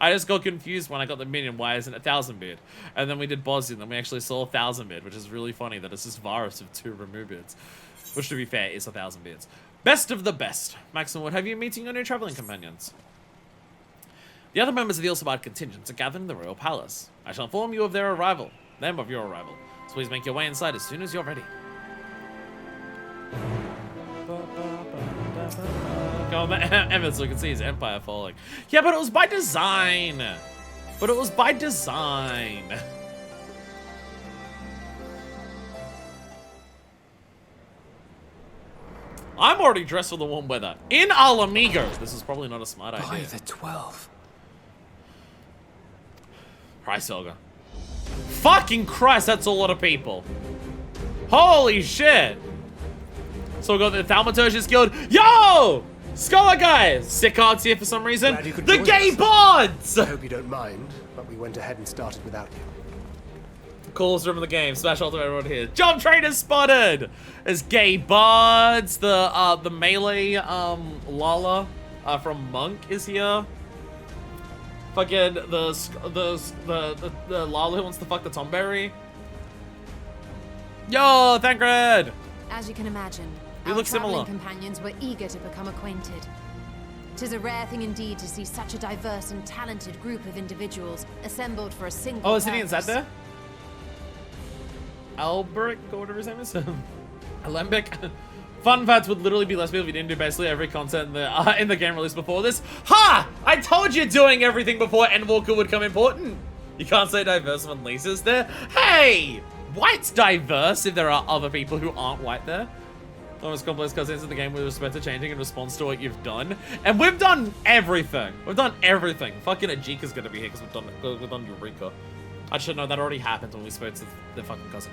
I just got confused when I got the minion, why isn't it 1000-bid? And then we did Bosnia, and then we actually saw 1000-bid, which is really funny that it's just Varus with 2 remove bids. Which, to be fair, is 1000 bids. Best of the best. Maxim, what have you meeting your new traveling companions? The other members of the Ilsabard contingent are gathered in the Royal Palace. I shall inform you of their arrival, them of your arrival. So please make your way inside as soon as you're ready. Go on, Emmett, so we can see his empire falling. Yeah, but it was by design. But it was by design. I'm already dressed for the warm weather. In Alamigo. This is probably not a smart idea.
By the 12.
Price Olga. Fucking Christ, that's a lot of people. Holy shit. So we got the Thaumaturge's Guild. Yo! Scholar guys! Sick cards here for some reason.
Glad you could
The
join
gay
us.
bards!
I hope you don't mind, but we went ahead and started without you.
Coolest room in the game. Smash ultimate everyone here. Jump trainer spotted! There's gay bards. The melee Lala from Monk is here. Fucking the Lala who wants to fuck the Tomberry. Yo, Thancred!
As you can imagine,
You
our
look
traveling
similar.
companions were eager to become acquainted. 'Tis a rare thing indeed to see such a diverse and talented group of individuals assembled for a single
Oh, is he inside
purpose.
there? Alberic, or whatever his name is? Alembic? Fun facts would literally be less people if you didn't do basically every content in the game released before this. Ha! I told you doing everything before Endwalker would come important. You can't say diverse when Lisa's there. Hey! White's diverse if there are other people who aren't white there. Almost complex cousins in the game with respect to changing in response to what you've done. And we've done everything. We've done everything. Fucking Ajika's gonna be here because we've done Eureka. I should know that already happened when we spoke to the fucking cousin.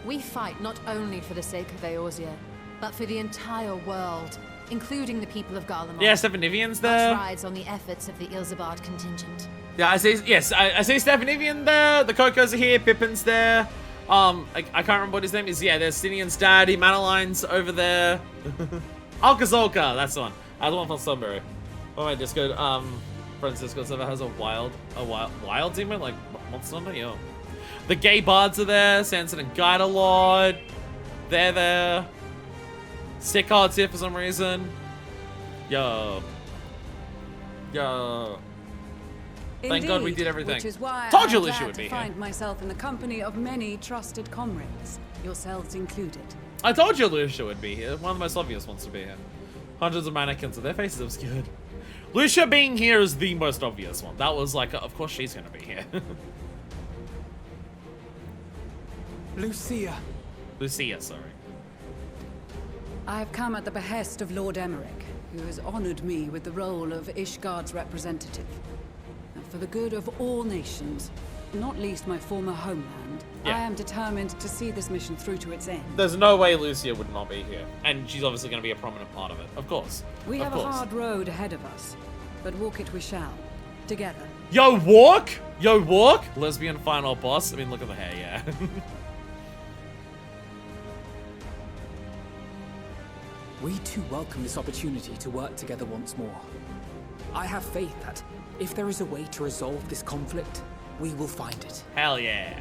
We fight not only for the sake of Eorzea, but for the entire world, including the people of Garlemald.
Yeah, Stephanivian's
Much
there.
rides on the efforts of the Ilzabard contingent.
Yeah, I see. Yes, I see Stephanivian there. The Cocos are here. Pippin's there. I can't remember what his name is. Yeah, there's Stinian's daddy. Manaline's over there. Alcazolka, that's the one. The one from Sunbury. Oh my Discord. Friends Discord server has a wild demon like Monster Hunter. Yo. The gay bards are there. Sanson and Guidalord. They're there. Sick cards here for some reason. Yo. Thank God we
Indeed,
did everything.
Which is why
Told you
I'm
Alicia
glad
would
to
be
find
here.
myself in the company of many trusted comrades, yourselves included.
I told you Lucia would be here. One of the most obvious ones to be here. Hundreds of mannequins with their faces obscured. Lucia being here is the most obvious one. That was like, of course she's gonna be here.
Lucia.
Lucia, sorry.
I have come at the behest of Lord Emmerich, who has honored me with the role of Ishgard's representative. And for the good of all nations, not least my former homeland,
Yeah.
I am determined to see this mission through to its end.
There's no way Lucia would not be here. And she's obviously gonna be a prominent part of it. Of course.
We
Of
have
course.
a hard road ahead of us, but walk it we shall, together.
Yo, walk! Yo, walk! Lesbian final boss. I mean, look at the hair, yeah.
We too welcome this opportunity to work together once more. I have faith that if there is a way to resolve this conflict, we will find it.
Hell yeah.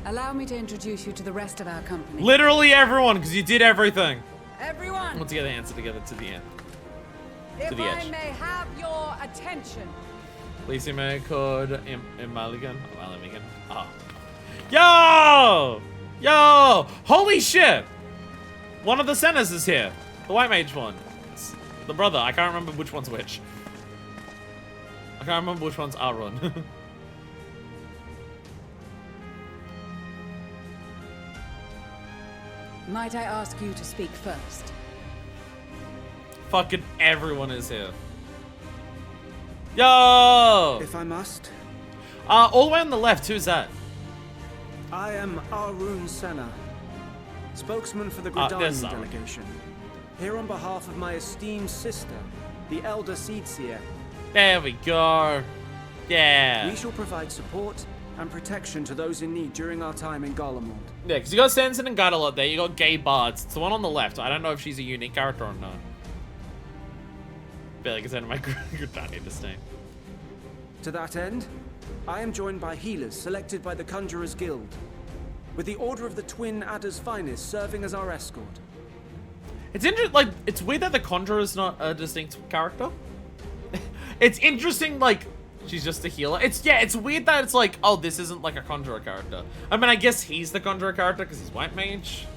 Allow me to introduce you to the rest of our company.
Literally everyone, because you did everything.
Everyone,
All together, answer together to the end.
if
the
I
edge.
may have your attention.
Lisa May called Maligan. Malamigan. Ah. Yo! Yo! Holy shit! One of the centers is here. The white mage one. It's the brother. I can't remember which one's which. I can't remember which one's Aaron.
Might I ask you to speak first?
Fucking everyone is here. Yo!
If I must,
All the way on the left, who's that?
I am Arun Senna, spokesman for the
there's
Gridani
Arun.
delegation. Here on behalf of my esteemed sister, the Elder Seedseer,
There we go. Yeah.
we shall provide support and protection to those in need during our time in Garlemald.
Yeah, because you got Sanson and Guidalord there. You got Gay Bards. It's the one on the left. I don't know if she's a unique character or not. Barely gets out of my Gridani disdain.
To that end, I am joined by healers selected by the Conjurers Guild, with the Order of the Twin Adder's Finest serving as our escort.
It's interesting. Like, it's weird that the Conjurer's not a distinct character. It's interesting. Like, she's just a healer. It's weird that it's like, oh, this isn't like a Conjurer character. I mean, I guess he's the Conjurer character because he's white mage.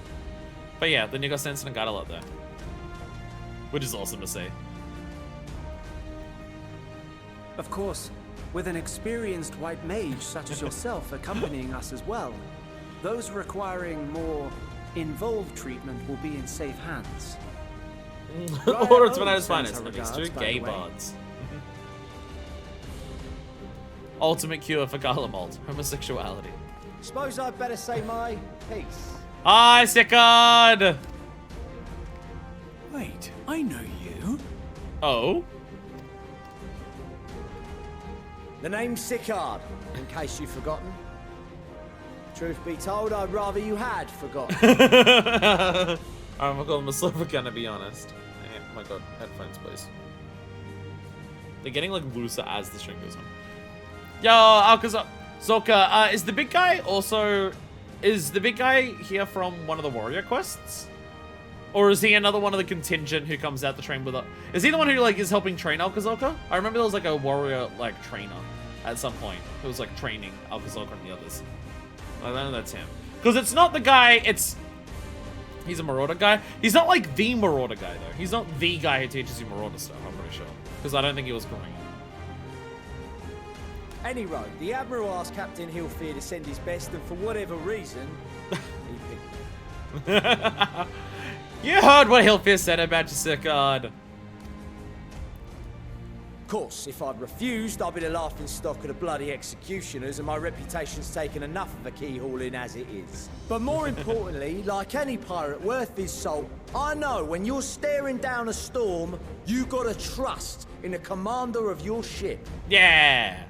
But yeah, then you got Sanson and Guidalord there, which is awesome to see.
Of course, with an experienced white mage such as yourself accompanying us as well, Those requiring more involved treatment will be in safe hands.
Order of Tomatoes
sends
finest.
her
That makes
regards,
2
by
gay
the way.
bards. Ultimate cure for Garlemald. Homosexuality.
Suppose I'd better say my piece.
Hi, Sickard!
Wait, I know you.
Oh?
The name's Sickard, in case you've forgotten. Truth be told, I'd rather you had forgotten.
I'm gonna call them a silver gun, to be honest. Oh my god, headphones, please. They're getting like looser as the string goes on. Yo, Alkazoka, is the big guy also... Is the big guy here from one of the warrior quests? Or is he another one of the contingent who comes out to train with us? Is he the one who like is helping train Alkazoka? I remember there was like a warrior like trainer at some point who was like training Alkazoka and the others. I know that's him. Because it's not the guy, he's a Marauder guy. He's not like the Marauder guy though. He's not the guy who teaches you Marauder stuff, I'm pretty sure. Because I don't think he was growing.
Any road, the Admiral asked Captain Hillfear to send his best, and for whatever reason, he picked me.
You heard what Hillfear said about you, Sickard.
Of course, if I'd refused, I'd be the laughing stock of the bloody executioners, and my reputation's taken enough of a keyhauling as it is. But more importantly, like any pirate worth his salt, I know when you're staring down a storm, you gotta trust in the commander of your ship.
Yeah.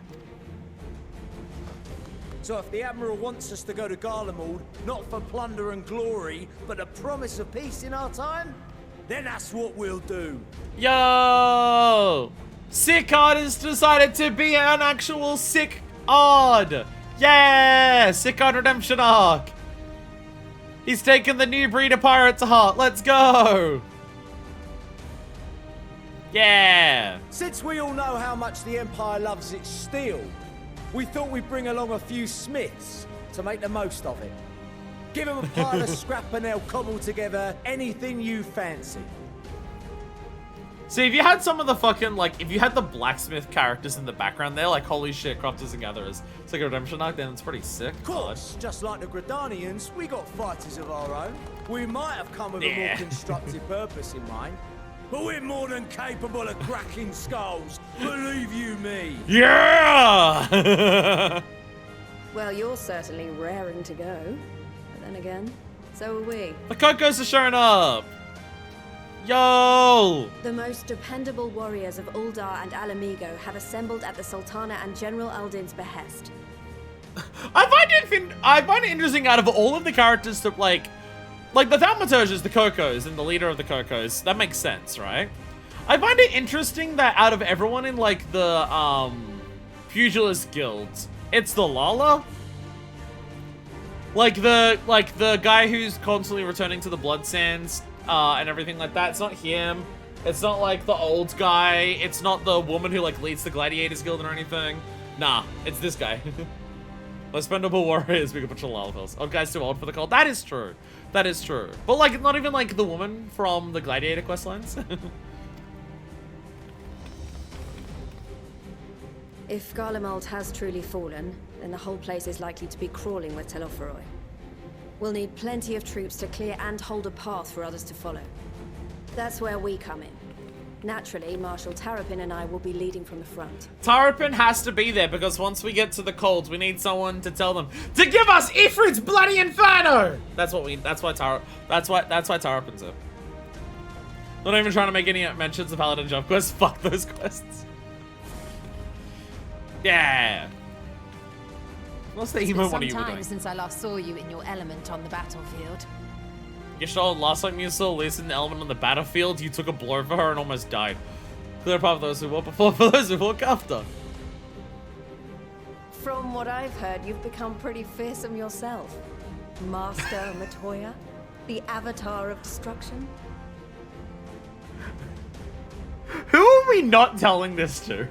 So if the Admiral wants us to go to Garlemald, not for plunder and glory, but a promise of peace in our time, then that's what we'll do.
Yo! Sickard has decided to be an actual Sickard! Yeah! Sickard Redemption Arc! He's taken the new breed of pirate to heart. Let's go! Yeah!
Since we all know how much the Empire loves its steel, we thought we'd bring along a few smiths to make the most of it. Give them a pile of scrap and they'll cobble together anything you fancy.
See, if you had some of the fucking, like, if you had the blacksmith characters in the background there, like, holy shit, crafters and gatherers, it's like a redemption arc, then it's pretty sick.
Of course, just like the Gridanians, we got fighters of our own. We might have come with a more constructive purpose in mind, but we're more than capable of cracking skulls, believe you me.
Yeah!
Well, you're certainly raring to go. But then again, so are we.
The Cocos are showing up! Yo!
The most dependable warriors of Uldar and Alamigo have assembled at the Sultana and General Aldin's behest.
I find it interesting out of all of the characters that, like the Thaumaturges, the Cocos, and the leader of the Cocos. That makes sense, right? I find it interesting that out of everyone in, like, the, Pugilist guilds, it's the Lala. Like the guy who's constantly returning to the Blood Sands, and everything like that. It's not him. It's not, like, the old guy. It's not the woman who, like, leads the Gladiators Guild or anything. Nah, it's this guy. Expendable warriors, big a bunch of Lalafels. Oh, guy's too old for the cult. That is true. That is true. But, like, not even, like, the woman from the Gladiator questlines.
If Garlemald has truly fallen, then the whole place is likely to be crawling with Telophoroi. We'll need plenty of troops to clear and hold a path for others to follow. That's where we come in. Naturally, Marshal Tarapin and I will be leading from the front.
Tarapin has to be there because once we get to the colds, we need someone to tell them to give us Ifrit's bloody inferno. That's why Tarapin's there. Not even trying to make any mentions of Paladin job quests. Fuck those quests. Yeah. What's the emote? What are you doing?
Some time since I last saw you in your element on the battlefield.
Yashol, last time you saw Liz in the element on the battlefield, you took a blow for her and almost died. Clear path for those who walk before, for those who walk after.
From what I've heard, you've become pretty fearsome yourself. Master Matoya, the avatar of destruction.
Who are we not telling this to?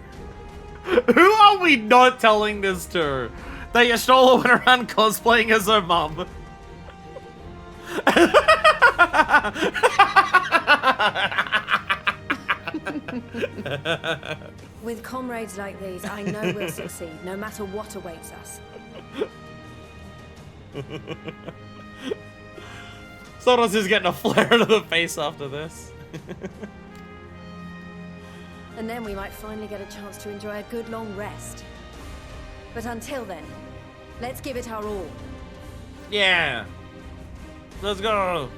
Who are we not telling this to? That Yashola went around cosplaying as her mum.
With comrades like these, I know we'll succeed, no matter what awaits us.
Sonos is getting a flare to the face after this.
And then we might finally get a chance to enjoy a good long rest. But until then, let's give it our all.
Yeah. Let's go.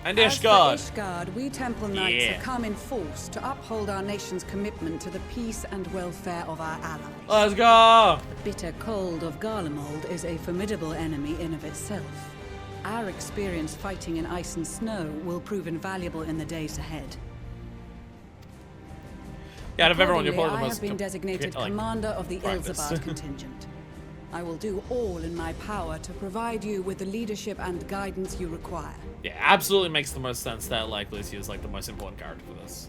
And
As for
Ishgard.
Ishgard, we Temple Knights
Yeah.
have come in force to uphold our nation's commitment to the peace and welfare of our allies.
Let's go.
The bitter cold of Garlemald is a formidable enemy in of itself. Our experience fighting in ice and snow will prove invaluable in the days ahead.
Yeah, out of everyone, you're
Accordingly,
probably the
I
most
have been designated
like,
commander of the
practice.
Ilzabad contingent. I will do all in my power to provide you with the leadership and guidance you require.
Yeah, absolutely makes the most sense that like Lucy is like the most important character for this.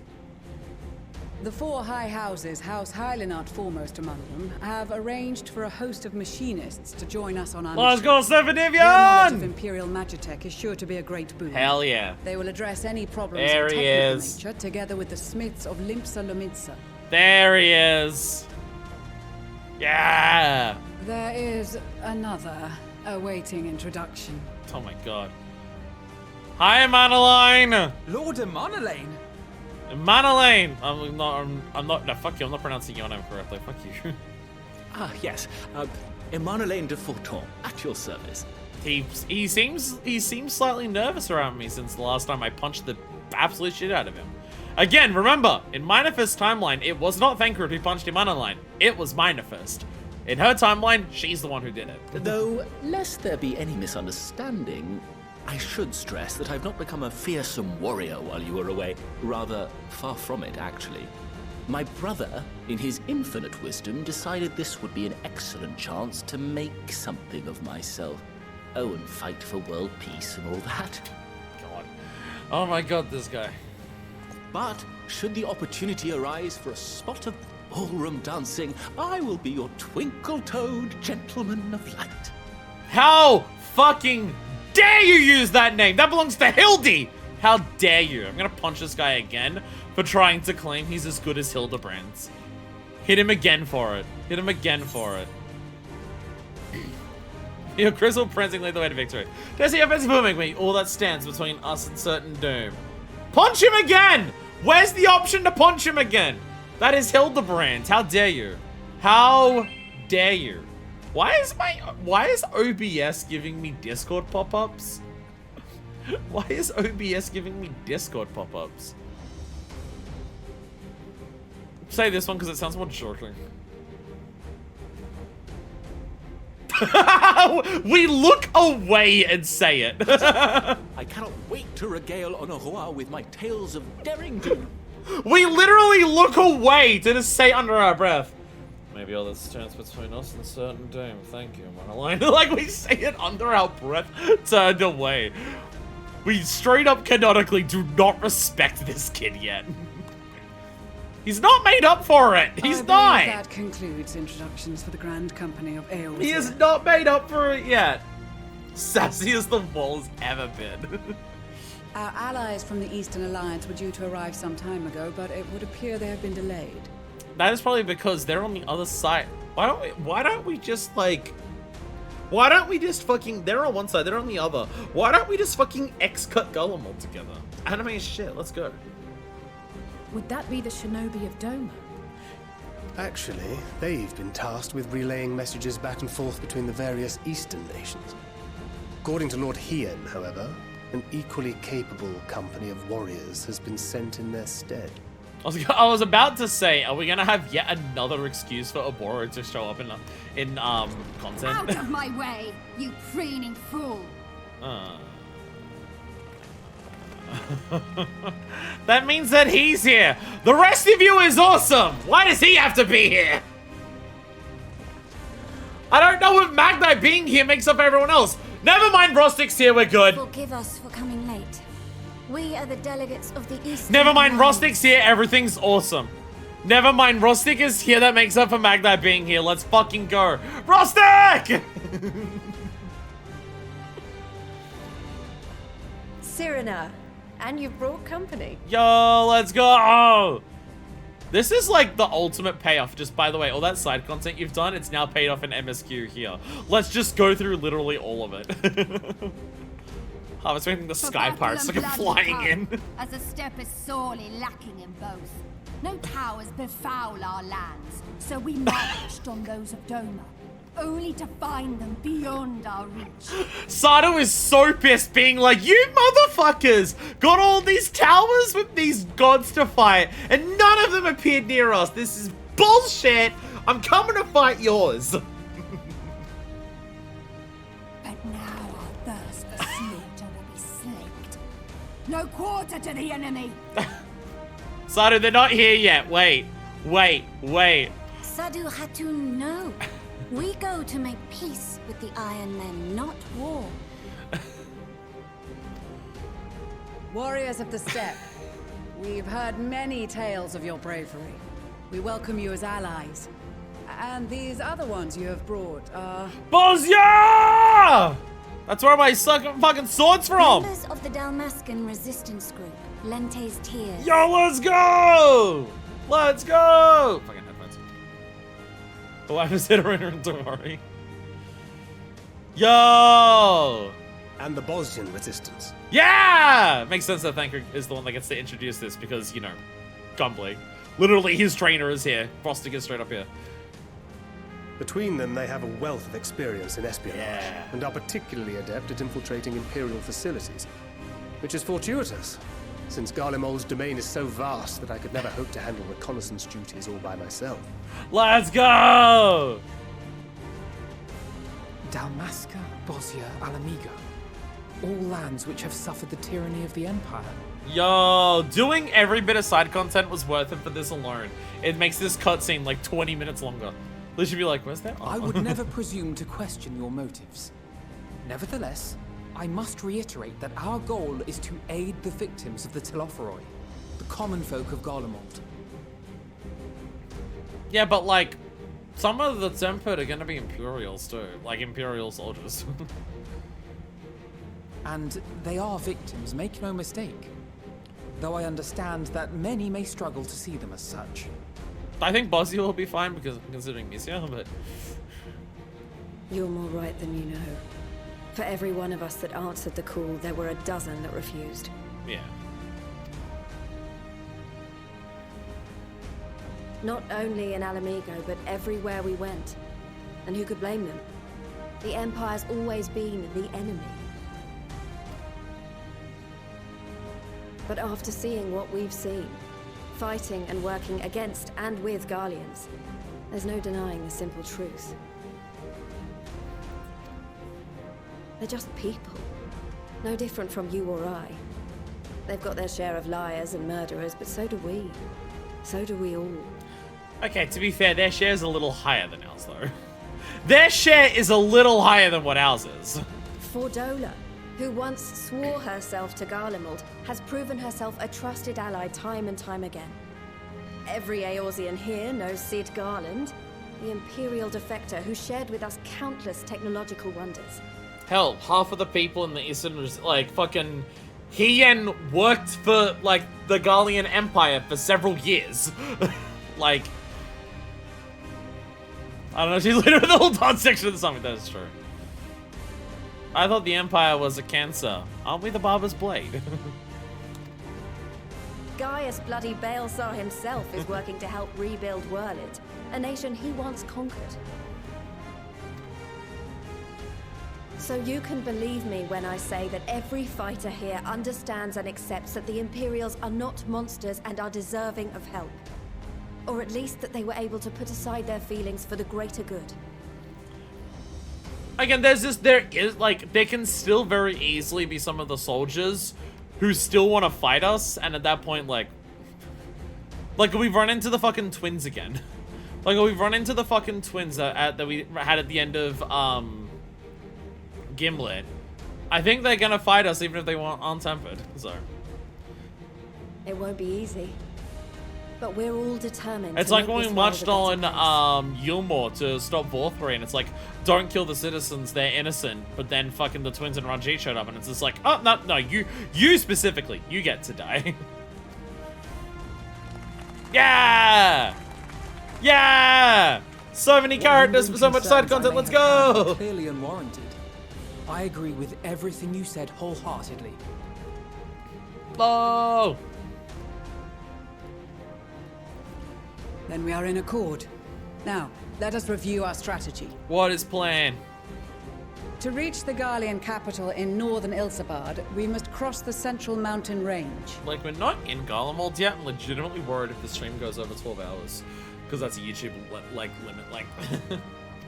The four high houses, House Hylinart foremost among them, have arranged for a host of machinists to join us on our
Let's
mission.
go, Seven
Their knowledge of
Divion!
Imperial Magitech is sure to be a great boon.
Hell yeah.
They will address any problems
There
of
he
technical
is.
nature together with the smiths of Limpsa Lomitsa.
There he is. Yeah.
There is another awaiting introduction.
Oh my god. Hi, Manaline.
Lord Monolane?
Manaline. I'm not. No, fuck you. I'm not pronouncing your name correctly. Fuck you.
Ah, yes. Emmanuel de Forton, at your service.
He seems slightly nervous around me since the last time I punched the absolute shit out of him. Again, remember, in Minifest's timeline, it was not Thancred who punched Emmanuel. It was Minifest. In her timeline, she's the one who did it.
Though, lest there be any misunderstanding, I should stress that I've not become a fearsome warrior while you were away. Rather, far from it, actually. My brother, in his infinite wisdom, decided this would be an excellent chance to make something of myself. Oh, and fight for world peace and all that.
God. Oh my god, this guy.
But, should the opportunity arise for a spot of ballroom dancing, I will be your twinkle-toed gentleman of light.
How fucking dare you use that name? That belongs to Hildy! How dare you? I'm gonna punch this guy again for trying to claim he's as good as Hildebrand's. Hit him again for it. Hit him again for it. Your crystal prancing lead the way to victory. Jesse, offensive booming me. All that stands between us and certain doom. Punch him again! Where's the option to punch him again? That is Hildebrand. How dare you? How dare you? Why is OBS giving me Discord pop-ups? Why is OBS giving me Discord pop-ups? Say this one because it sounds more shocking. We look away and say it.
I cannot wait to regale Honorawa with my tales of daring do.
We literally look away to just say under our breath. Maybe all that stands between us and certain doom. Thank you, Manaline. Like we say it under our breath, turned away. We straight up canonically do not respect this kid yet. He's not made up for it. He's not.
That concludes introductions for the Grand Company of Aeolus.
He is not made up for it yet. Sassy as the wall's ever been.
Our allies from the Eastern Alliance were due to arrive some time ago, but it would appear they have been delayed.
That is probably because they're on the other side. Why don't we just fucking, they're on one side, they're on the other. Why don't we just fucking X-cut Gollum altogether? Anime as shit, let's go.
Would that be the Shinobi of Doma?
Actually, they've been tasked with relaying messages back and forth between the various Eastern nations. According to Lord Hien, however, an equally capable company of warriors has been sent in their stead.
I was about to say, are we gonna have yet another excuse for Oboro to show up in content?
Out of my way, you preening fool!
That means that he's here. The rest of you is awesome. Why does he have to be here? I don't know if Magnite being here makes up everyone else. Never mind, Rostic's here, we're good.
Forgive us for coming late. We are the delegates of the East.
Never mind, Rostic's here, everything's awesome. Never mind, Rostic is here, that makes up for Magnite being here. Let's fucking go. Rostic!
Cyrena, and you've brought company.
Yo, let's go. This is like the ultimate payoff. Just by the way, all that side content you've done, it's now paid off in MSQ here. Let's just go through literally all of it. I was making the sky pirates like flying in.
As a step is sorely lacking in both. No towers befoul our lands, so we marched on those of Doma, only to find them beyond our reach.
Sato is so pissed, being like, you motherfuckers got all these towers with these gods to fight, and none of them appeared near us. This is bullshit. I'm coming to fight yours.
But now our thirst for slaughter will be slaked. No quarter to the enemy.
Sato, they're not here yet. Wait.
Sadu Hatun, no. We go to make peace with the Iron Men, not war.
Warriors of the Steppe, we've heard many tales of your bravery. We welcome you as allies. And these other ones you have brought are...
Bosnia! That's where my fucking sword's from!
Members of the Dalmascan resistance group, Lente's Tears.
Yo, let's go! Let's go! Fucking headphones. The wife is hit her in, don't worry. Yo!
And the Bosnian resistance.
Yeah! Makes sense that Thanker is the one that gets to introduce this because, you know, Gunblade. Literally, his trainer is here. Frosting is straight up here.
Between them, they have a wealth of experience in espionage, and are particularly adept at infiltrating Imperial facilities. Which is fortuitous, since Garlemald's domain is so vast that I could never hope to handle reconnaissance duties all by myself.
Let's go!
Dalmasca, Bosnia, Alamigo. All lands which have suffered the tyranny of the Empire.
Yo, doing every bit of side content was worth it for this alone. It makes this cutscene like 20 minutes longer. They should be like, where's that?
I would never presume to question your motives. Nevertheless, I must reiterate that our goal is to aid the victims of the Telophoroi, the common folk of Garlemald.
Yeah, but like, some of the Tempered are gonna be Imperials too, like Imperial soldiers.
And they are victims, make no mistake. Though I understand that many may struggle to see them as such.
I think Bosnia will be fine because considering Misia, but...
You're more right than you know. For every one of us that answered the call, there were a dozen that refused.
Yeah.
Not only in Alamigo, but everywhere we went. And who could blame them? The Empire's always been the enemy. But after seeing what we've seen, fighting and working against and with Garleans, there's no denying the simple truth. They're just people. No different from you or I. They've got their share of liars and murderers, but so do we. So do we all.
Okay, to be fair, their share is a little higher than ours, though. Their share is a little higher than what ours is.
Fordola, who once swore herself to Garlemald, has proven herself a trusted ally time and time again. Every Eorzean here knows Cid Garland, the Imperial defector who shared with us countless technological wonders.
Hell, half of the people in the Eastern, like, fucking... Hien worked for, like, the Garlean Empire for several years. Like... I don't know, she's literally the whole dance section of the song, that is true. I thought the Empire was a cancer. Aren't we the Barber's Blade?
Gaius bloody Baelsar himself is working to help rebuild Werlid, a nation he once conquered. So you can believe me when I say that every fighter here understands and accepts that the Imperials are not monsters and are deserving of help. Or at least that they were able to put aside their feelings for the greater good.
Again, there can still very easily be some of the soldiers who still want to fight us, and at that point, like we've run into the fucking twins again. Like, we've run into the fucking twins that we had at the end of, Gimlet. I think they're gonna fight us even if they aren't tempered, so.
It won't be easy. But we're all determined.
It's like when we marched on Yulmore to stop Vorthray, and it's like, don't kill the citizens, they're innocent. But then fucking the twins and Ranjit showed up, and it's just like, oh, no, you specifically, you get to die. Yeah! Yeah! So many characters for so much side content, let's go!
Clearly unwarranted. I agree with everything you said wholeheartedly.
Oh!
Then we are in accord. Now, let us review our strategy.
What is plan?
To reach the Garlean capital in northern Ilsabard, we must cross the central mountain range.
Like, we're not in Garlemald yet. I'm legitimately worried if the stream goes over 12 hours. Because that's a YouTube, limit,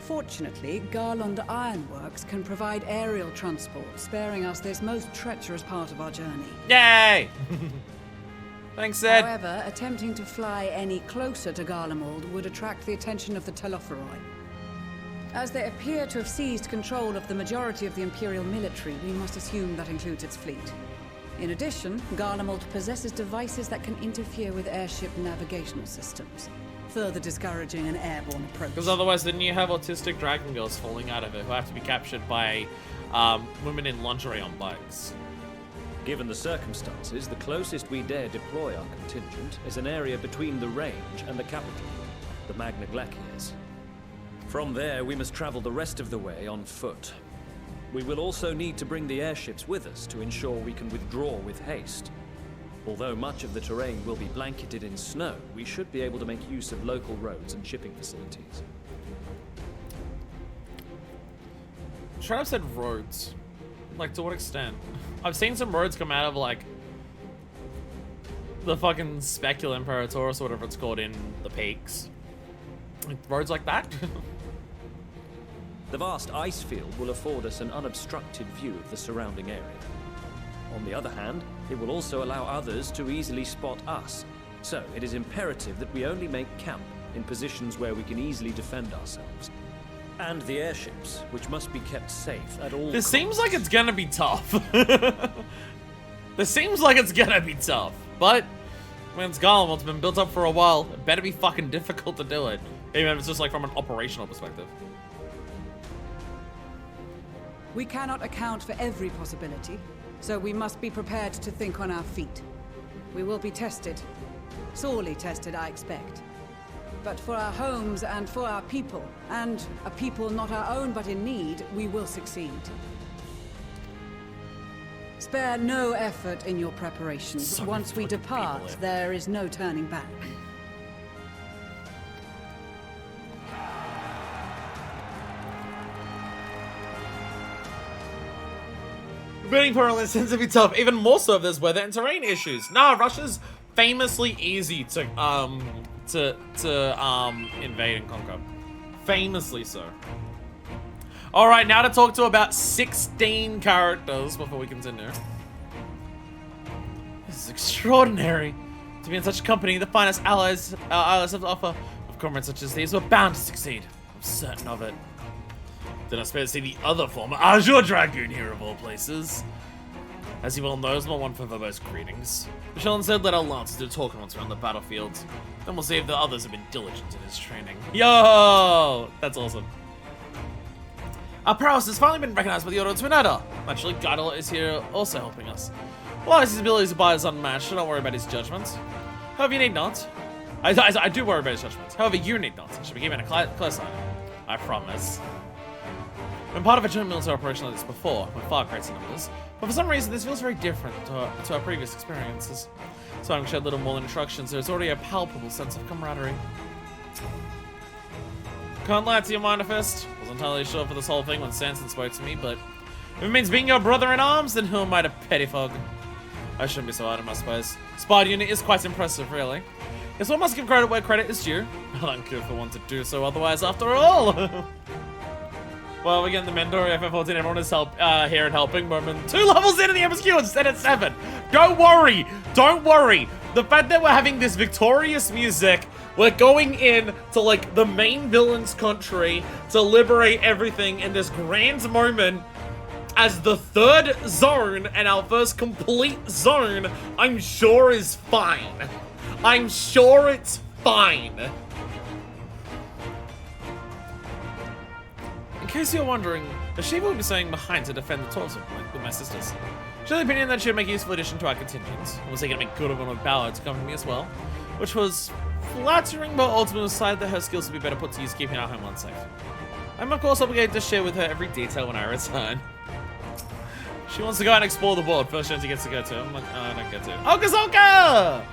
Fortunately, Garland Ironworks can provide aerial transport, sparing us this most treacherous part of our journey.
Yay! Thanks, Ed.
However, attempting to fly any closer to Garlemald would attract the attention of the Telophoroi. As they appear to have seized control of the majority of the Imperial military, we must assume that includes its fleet. In addition, Garlemald possesses devices that can interfere with airship navigational systems, further discouraging an airborne approach.
Because otherwise, then you have autistic dragon girls falling out of it who have to be captured by women in lingerie on bikes.
Given the circumstances, the closest we dare deploy our contingent is an area between the range and the capital, the Magna Glaciers. From there, we must travel the rest of the way on foot. We will also need to bring the airships with us to ensure we can withdraw with haste. Although much of the terrain will be blanketed in snow, we should be able to make use of local roads and shipping facilities.
Trav said roads. Like, to what extent? I've seen some roads come out of, like, the fucking Specula Imperatoris or whatever it's called in the peaks. Like, roads like that?
The vast ice field will afford us an unobstructed view of the surrounding area. On the other hand, it will also allow others to easily spot us. So, it is imperative that we only make camp in positions where we can easily defend ourselves. And the airships, which must be kept safe at all
This
costs.
seems like it's gonna be tough. This seems like it's gonna be tough. But, when it's Garlemald, it's been built up for a while. It better be fucking difficult to do it. Even if it's just like from an operational perspective.
We cannot account for every possibility, so we must be prepared to think on our feet. We will be tested. Sorely tested, I expect. But for our homes and for our people, and a people not our own but in need, we will succeed. Spare no effort in your preparations.
So
Once we depart, there is no turning back.
Burning Pearl tends to be tough, even more so if there's weather and terrain issues. Nah, Russia's famously easy to invade and conquer. Famously so. Alright, now to talk to about 16 characters before we continue. This is extraordinary. To be in such a company, the finest allies our allies have to offer. With comrades such as these, we're bound to succeed. I'm certain of it. Did I expect to see the other former Azure Dragoon here of all places? As he well knows, not one for verbose greetings. We shall instead let our lancers do talking once we're on the battlefield. Then we'll see if the others have been diligent in his training. Yo! That's awesome. Our prowess has finally been recognized by the Order of Twinada. Naturally, Geidel is here also helping us. While his abilities to buy is unmatched, so don't worry about his judgments. However, you need not. I do worry about his judgments. However, you need not. Should be given a close eye. I promise. Been part of a joint military operation like this before, with far greater numbers, but for some reason this feels very different to our previous experiences. So I'm shed little more than instructions, there's already a palpable sense of camaraderie. Can't lie to you, Minderfist. Wasn't entirely sure for this whole thing when Sanson spoke to me, but if it means being your brother in arms, then who am I to pettifog? I shouldn't be so hard on my suppose. Spy unit is quite impressive, really. Guess one must give credit where credit is due. Uncouth for one to do so otherwise, after all. Well, we're getting the Mandori FF14. Everyone is here and helping. Moment 2 levels into the MSQ instead of 7. Don't worry. Don't worry. The fact that we're having this victorious music, we're going in to like the main villain's country to liberate everything in this grand moment as the third zone and our first complete zone, I'm sure is fine. I'm sure it's fine. In case you're wondering, Ashiva will be staying behind to defend the torso with my sisters. She had the opinion that she would make a useful addition to our contingent, and was eager to make good of one with Ballard to come with me as well, which was flattering, but ultimately decided that her skills would be better put to use keeping our homeland safe. I'm of course obligated to share with her every detail when I return. She wants to go out and explore the board. First chance he gets to go to. I'm like, oh, I don't get to. Okazoka!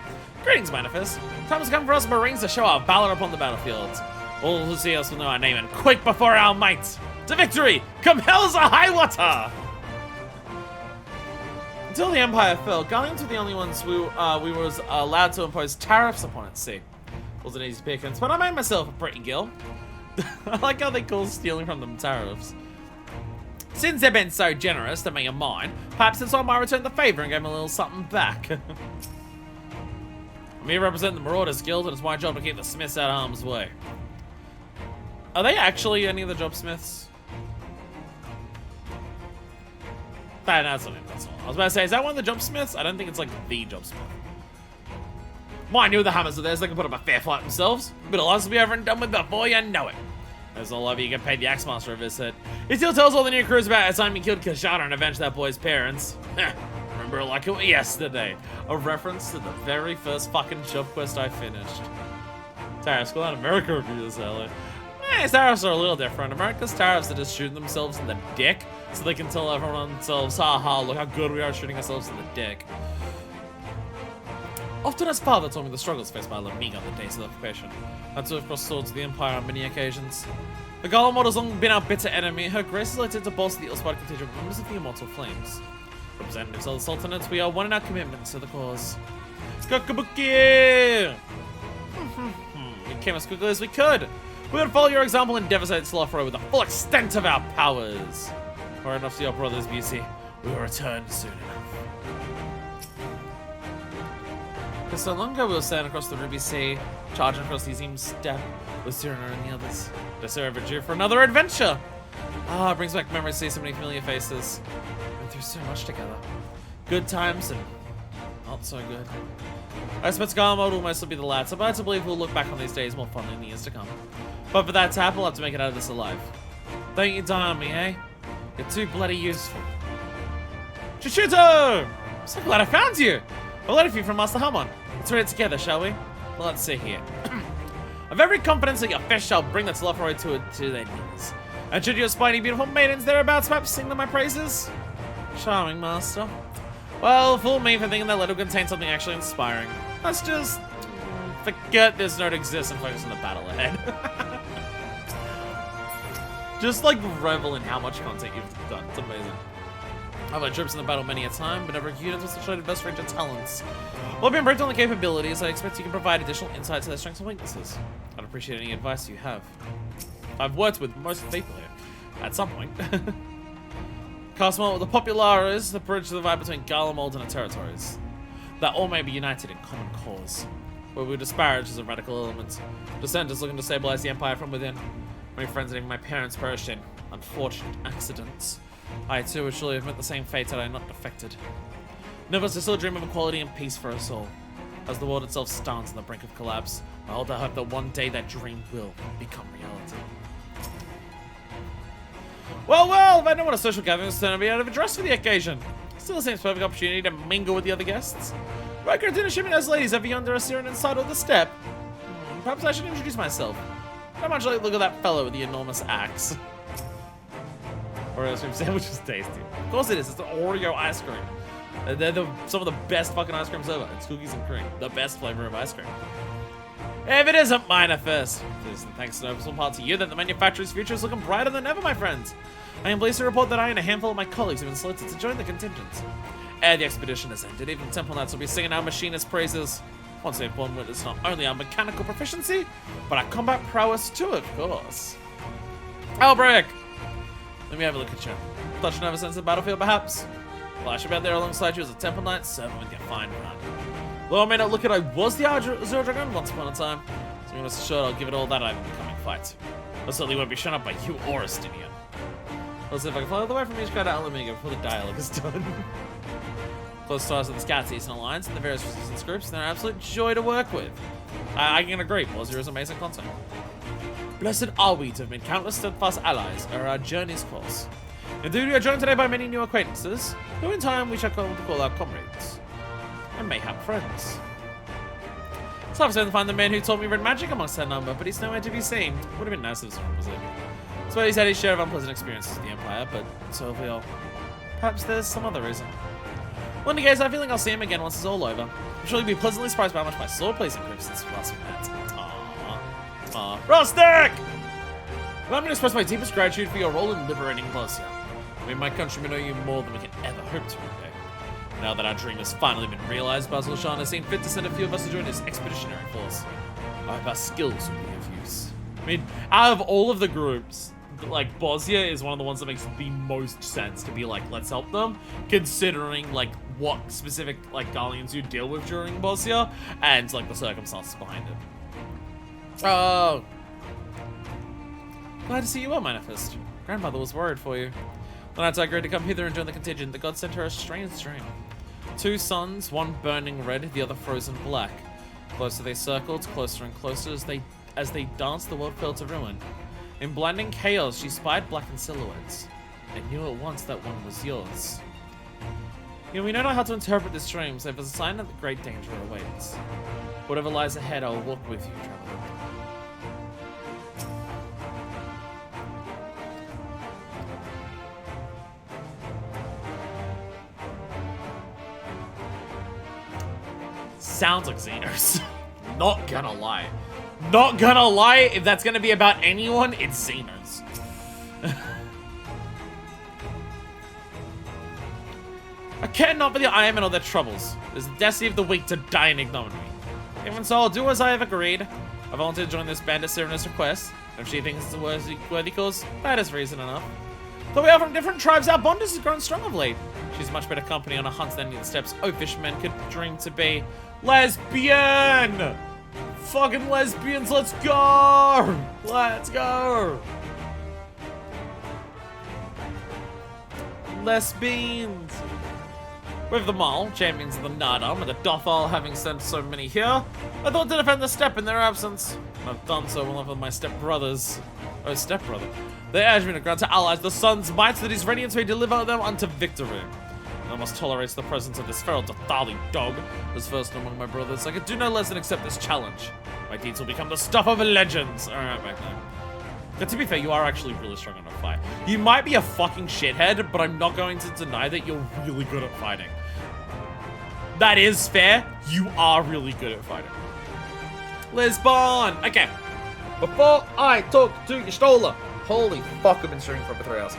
Greetings, Manifest. Time has come for us Marines to show our valor upon the battlefield. All who see us will know our name and quake before our might. To victory! Come hell's a high water! Until the Empire fell, Guardians were the only ones we was allowed to impose tariffs upon at sea. Wasn't easy pickings, but I made myself a pretty gill. I like how they call stealing from them tariffs. Since they've been so generous to me and mine, perhaps it's time I returned the favor and gave them a little something back. I'm here representing the Marauders Guild, and it's my job to keep the Smiths out of harm's way. Are they actually any of the Jobsmiths? That's not it, that's all. I was about to say, is that one of the Jobsmiths? I don't think it's like the Jobsmith. Mind you, the hammers are theirs, they can put up a fair fight themselves. But it'll also be over and done with before you know it. There's all over you get paid the Axemaster a visit. He still tells all the new crews about how time he killed Kashana and avenged that boy's parents. Remember it like it was yesterday. A reference to the very first fucking job quest I finished. Tariffs go out America reviews, Ellie. Tariffs are a little different. America's tariffs are just shooting themselves in the dick so they can tell everyone themselves, haha, look how good we are shooting ourselves in the dick. Often as father told me the struggles faced by Lamiga on the days of the occupation. Had to have crossed swords with the Empire on many occasions. The Golem Mod has long been our bitter enemy. Her grace is elected to bolster the ill-spied contingent of members of the Immortal Flames. Representatives of the Sultanates, we are one in our commitment to the cause. Skakabuki! We came as quickly as we could. We would follow your example and devastate Telefra with the full extent of our powers. Or enough to your brother's beauty, we will return soon enough. For so long ago, we were sailing across the Ruby Sea, charging across the Azim Steppe with Cyrano and the others. Just ever due for another adventure. Ah, it brings back memories to see so many familiar faces. We went through so much together. Good times and not so good. I expect Garmod will mostly be the latter, but I believe we'll look back on these days more fondly in the years to come. But for that to happen, we'll have to make it out of this alive. Don't you die on me, eh? You're too bloody useful. Shishuto! I'm so glad I found you! A letter for you from Master Hamon. Let's read it together, shall we? Well, let's see here. I've every confidence that your fish shall bring the Telefroi to their knees. And should you spy any beautiful maidens thereabouts, perhaps sing them my praises? Charming, Master. Well, fool me for thinking that letter contains something actually inspiring. Let's just forget this note exists and focus on the battle ahead. Just like revel in how much content you've done. It's amazing. I've led troops in the battle many a time, but never units with such a diverse range of talents. While being briefed on the capabilities, I expect you can provide additional insight to their strengths and weaknesses. I'd appreciate any advice you have. I've worked with most people here, at some point. Castmont with the Populares, the bridge to the divide between Garlemald and the territories. That all may be united in common cause. Where we disparage as a radical element. Dissenters looking to stabilize the Empire from within. Many friends and even my parents perished in unfortunate accidents. I too would surely have met the same fate had I not defected. Nevertheless, I still dream of equality and peace for us all. As the world itself stands on the brink of collapse, I hold out hope that one day that dream will become reality. Well, if I know what a social gathering is going to be out of address for the occasion. Still seems perfect opportunity to mingle with the other guests. Riker dinner shipping those ladies over yonder are searing inside of the step. Perhaps I should introduce myself. Not much like look at that fellow with the enormous axe. Oreo ice cream sandwich is tasty. Of course it is. It's the Oreo ice cream. They're some of the best fucking ice creams ever. It's cookies and cream. The best flavor of ice cream. If it isn't Manifest. Thanks to noticeable part to you that the manufacturer's future is looking brighter than ever, my friends. I am pleased to report that I and a handful of my colleagues have been selected to join the contingent. Ere the expedition has ended, even Temple Knights will be singing our machinist praises. Once they've borne witness not only our mechanical proficiency, but our combat prowess too, of course. Albrecht! Let me have a look at you. Thought you'd never sense the battlefield, perhaps? Well, I should be out there alongside you as a Temple Knight, serving with your fine run. Though I may not look it, I was the Azure Dragon once upon a time, so you rest assured I'll give it all that I have in the coming fight. I certainly won't be shown up by you or Estinian. Let's see if I can follow the way from each guy to Alamiga before the dialogue is done. Close stars of the Scouts Eastern Alliance and the various resistance groups, they're an absolute joy to work with. I can agree, Bosnia is amazing content. Blessed are we to have been countless steadfast allies over our journey's course. Indeed, we are joined today by many new acquaintances, who in time we shall come to call our comrades. And mayhap friends. So I've to find the man who taught me red magic amongst that number, but he's nowhere to be seen. Would have been nice if someone was it. So he's had his share of unpleasant experiences with the Empire, but so have we all. Perhaps there's some other reason. Well, in any case, I feel like I'll see him again once it's all over. I'm sure he'll be pleasantly surprised by how much my sword plays improved since last we met. Aww. Rustic! Allow me to express my deepest gratitude for your role in liberating Bosnia. I mean, my countrymen owe you more than we can ever hope to repay. Now that our dream has finally been realized, Basil Shan has seen fit to send a few of us to join his expeditionary force. I hope our skills will be of use. I mean, out of all of the groups, like, Bosnia is one of the ones that makes the most sense to be like, let's help them, considering, like, what specific, like, Gallians you deal with during Bosnia, and, like, the circumstances behind it. Oh. Glad to see you well, Manifest. Grandmother was worried for you. When I agreed to come hither and join the contingent, the gods sent her a strange dream. 2 suns, one burning red, the other frozen black. Closer they circled, closer and closer as they danced, the world fell to ruin. In blinding chaos, she spied blackened silhouettes, and knew at once that one was yours. You know, we don't know how to interpret this dream, so if it's a sign that the great danger awaits. Whatever lies ahead, I will walk with you, traveler. Sounds like Xenos. Not gonna lie. Not gonna lie, if that's gonna be about anyone, it's Xenos. I care not for the Iron Men or their troubles. It is the destiny of the weak to die in ignominy. Even so, I'll do as I have agreed. I volunteered to join this band at Serena's request. If she thinks it's a worthy cause, that is reason enough. Though we are from different tribes, our bond has grown strong of late. She's much better company on a hunt than any of the steps oafish men could dream to be. Lesbian! Fucking lesbians, let's go! Let's go! Lesbians! With them all, champions of the Nardam and the Dothal having sent so many here, I thought to defend the steppe in their absence. And I've done so along with my stepbrothers. Oh, stepbrother. They urged me to grant to allies the sun's might that his radiance may deliver them unto victory. I must tolerate the presence of this feral Dothali dog. As first among my brothers, I could do no less than accept this challenge. My deeds will become the stuff of legends. Alright, back then. But to be fair, you are actually really strong in a fight. You might be a fucking shithead, but I'm not going to deny that you're really good at fighting. That is fair. You are really good at fighting. Lisbon! Okay. Before I talk to Y'shtola. Holy fuck, I've been streaming for over 3 hours.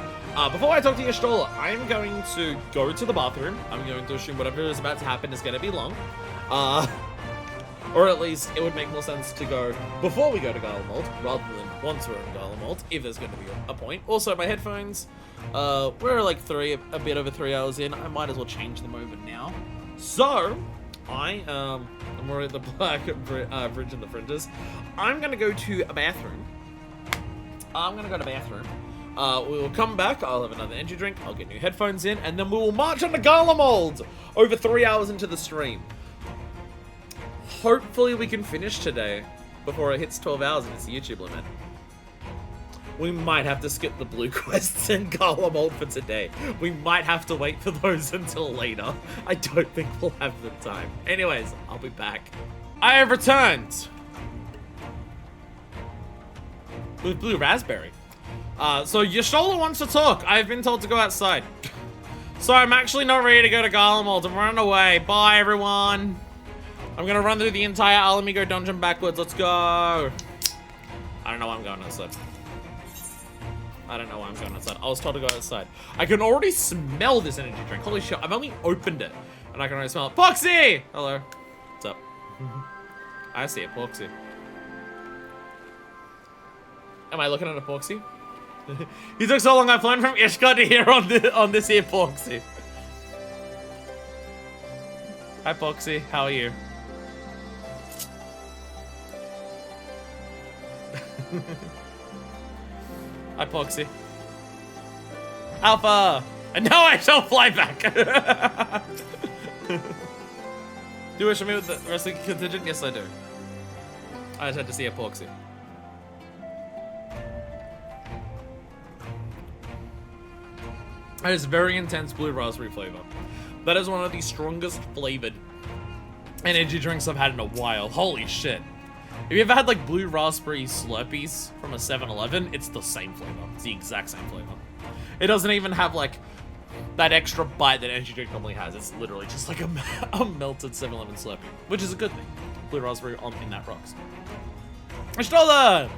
Before I talk to Y'shtola, I'm going to go to the bathroom. I'm going to assume whatever is about to happen is going to be long. Or at least it would make more sense to go before we go to Garlemald, rather than once we're in Garlemald, if there's going to be a point. Also, my headphones, we're like a bit over 3 hours in. I might as well change them over now. So, I'm already at the Black Bridge and the Fringes. I'm going to go to a bathroom. We will come back, I'll have another energy drink, I'll get new headphones in, and then we will march on to Garlemald over 3 hours into the stream. Hopefully we can finish today before it hits 12 hours and it's the YouTube limit. We might have to skip the blue quests in Garlemald for today. We might have to wait for those until later. I don't think we'll have the time. Anyways, I'll be back. I have returned with blue raspberry. So Y'shtola wants to talk. I've been told to go outside. So I'm actually not ready to go to Garlemald. I'm running away. Bye, everyone. I'm gonna run through the entire Alamigo dungeon backwards. Let's go. I don't know why I'm going outside. I was told to go outside. I can already smell this energy drink. Holy shit, I've only opened it. And I can already smell it. Poxy! Hello. What's up? I see a Poxy. Am I looking at a Poxy? He took so long I flown from Ishgard to here on this here Poxy. Hi Poxy, how are you? Hi Poxy. Alpha! And now I shall fly back! Do you wish to meet with the rest of the contingent? Yes, I do. I just had to see a Poxy. That is very intense blue raspberry flavor. That is one of the strongest flavored energy drinks I've had in a while. Holy shit. Have you ever had like blue raspberry Slurpees from a 7-Eleven? It's the same flavor. It's the exact same flavor. It doesn't even have like that extra bite that energy drink normally has. It's literally just like a melted 7-Eleven Slurpee, which is a good thing. Blue raspberry in that rocks. Ashtola!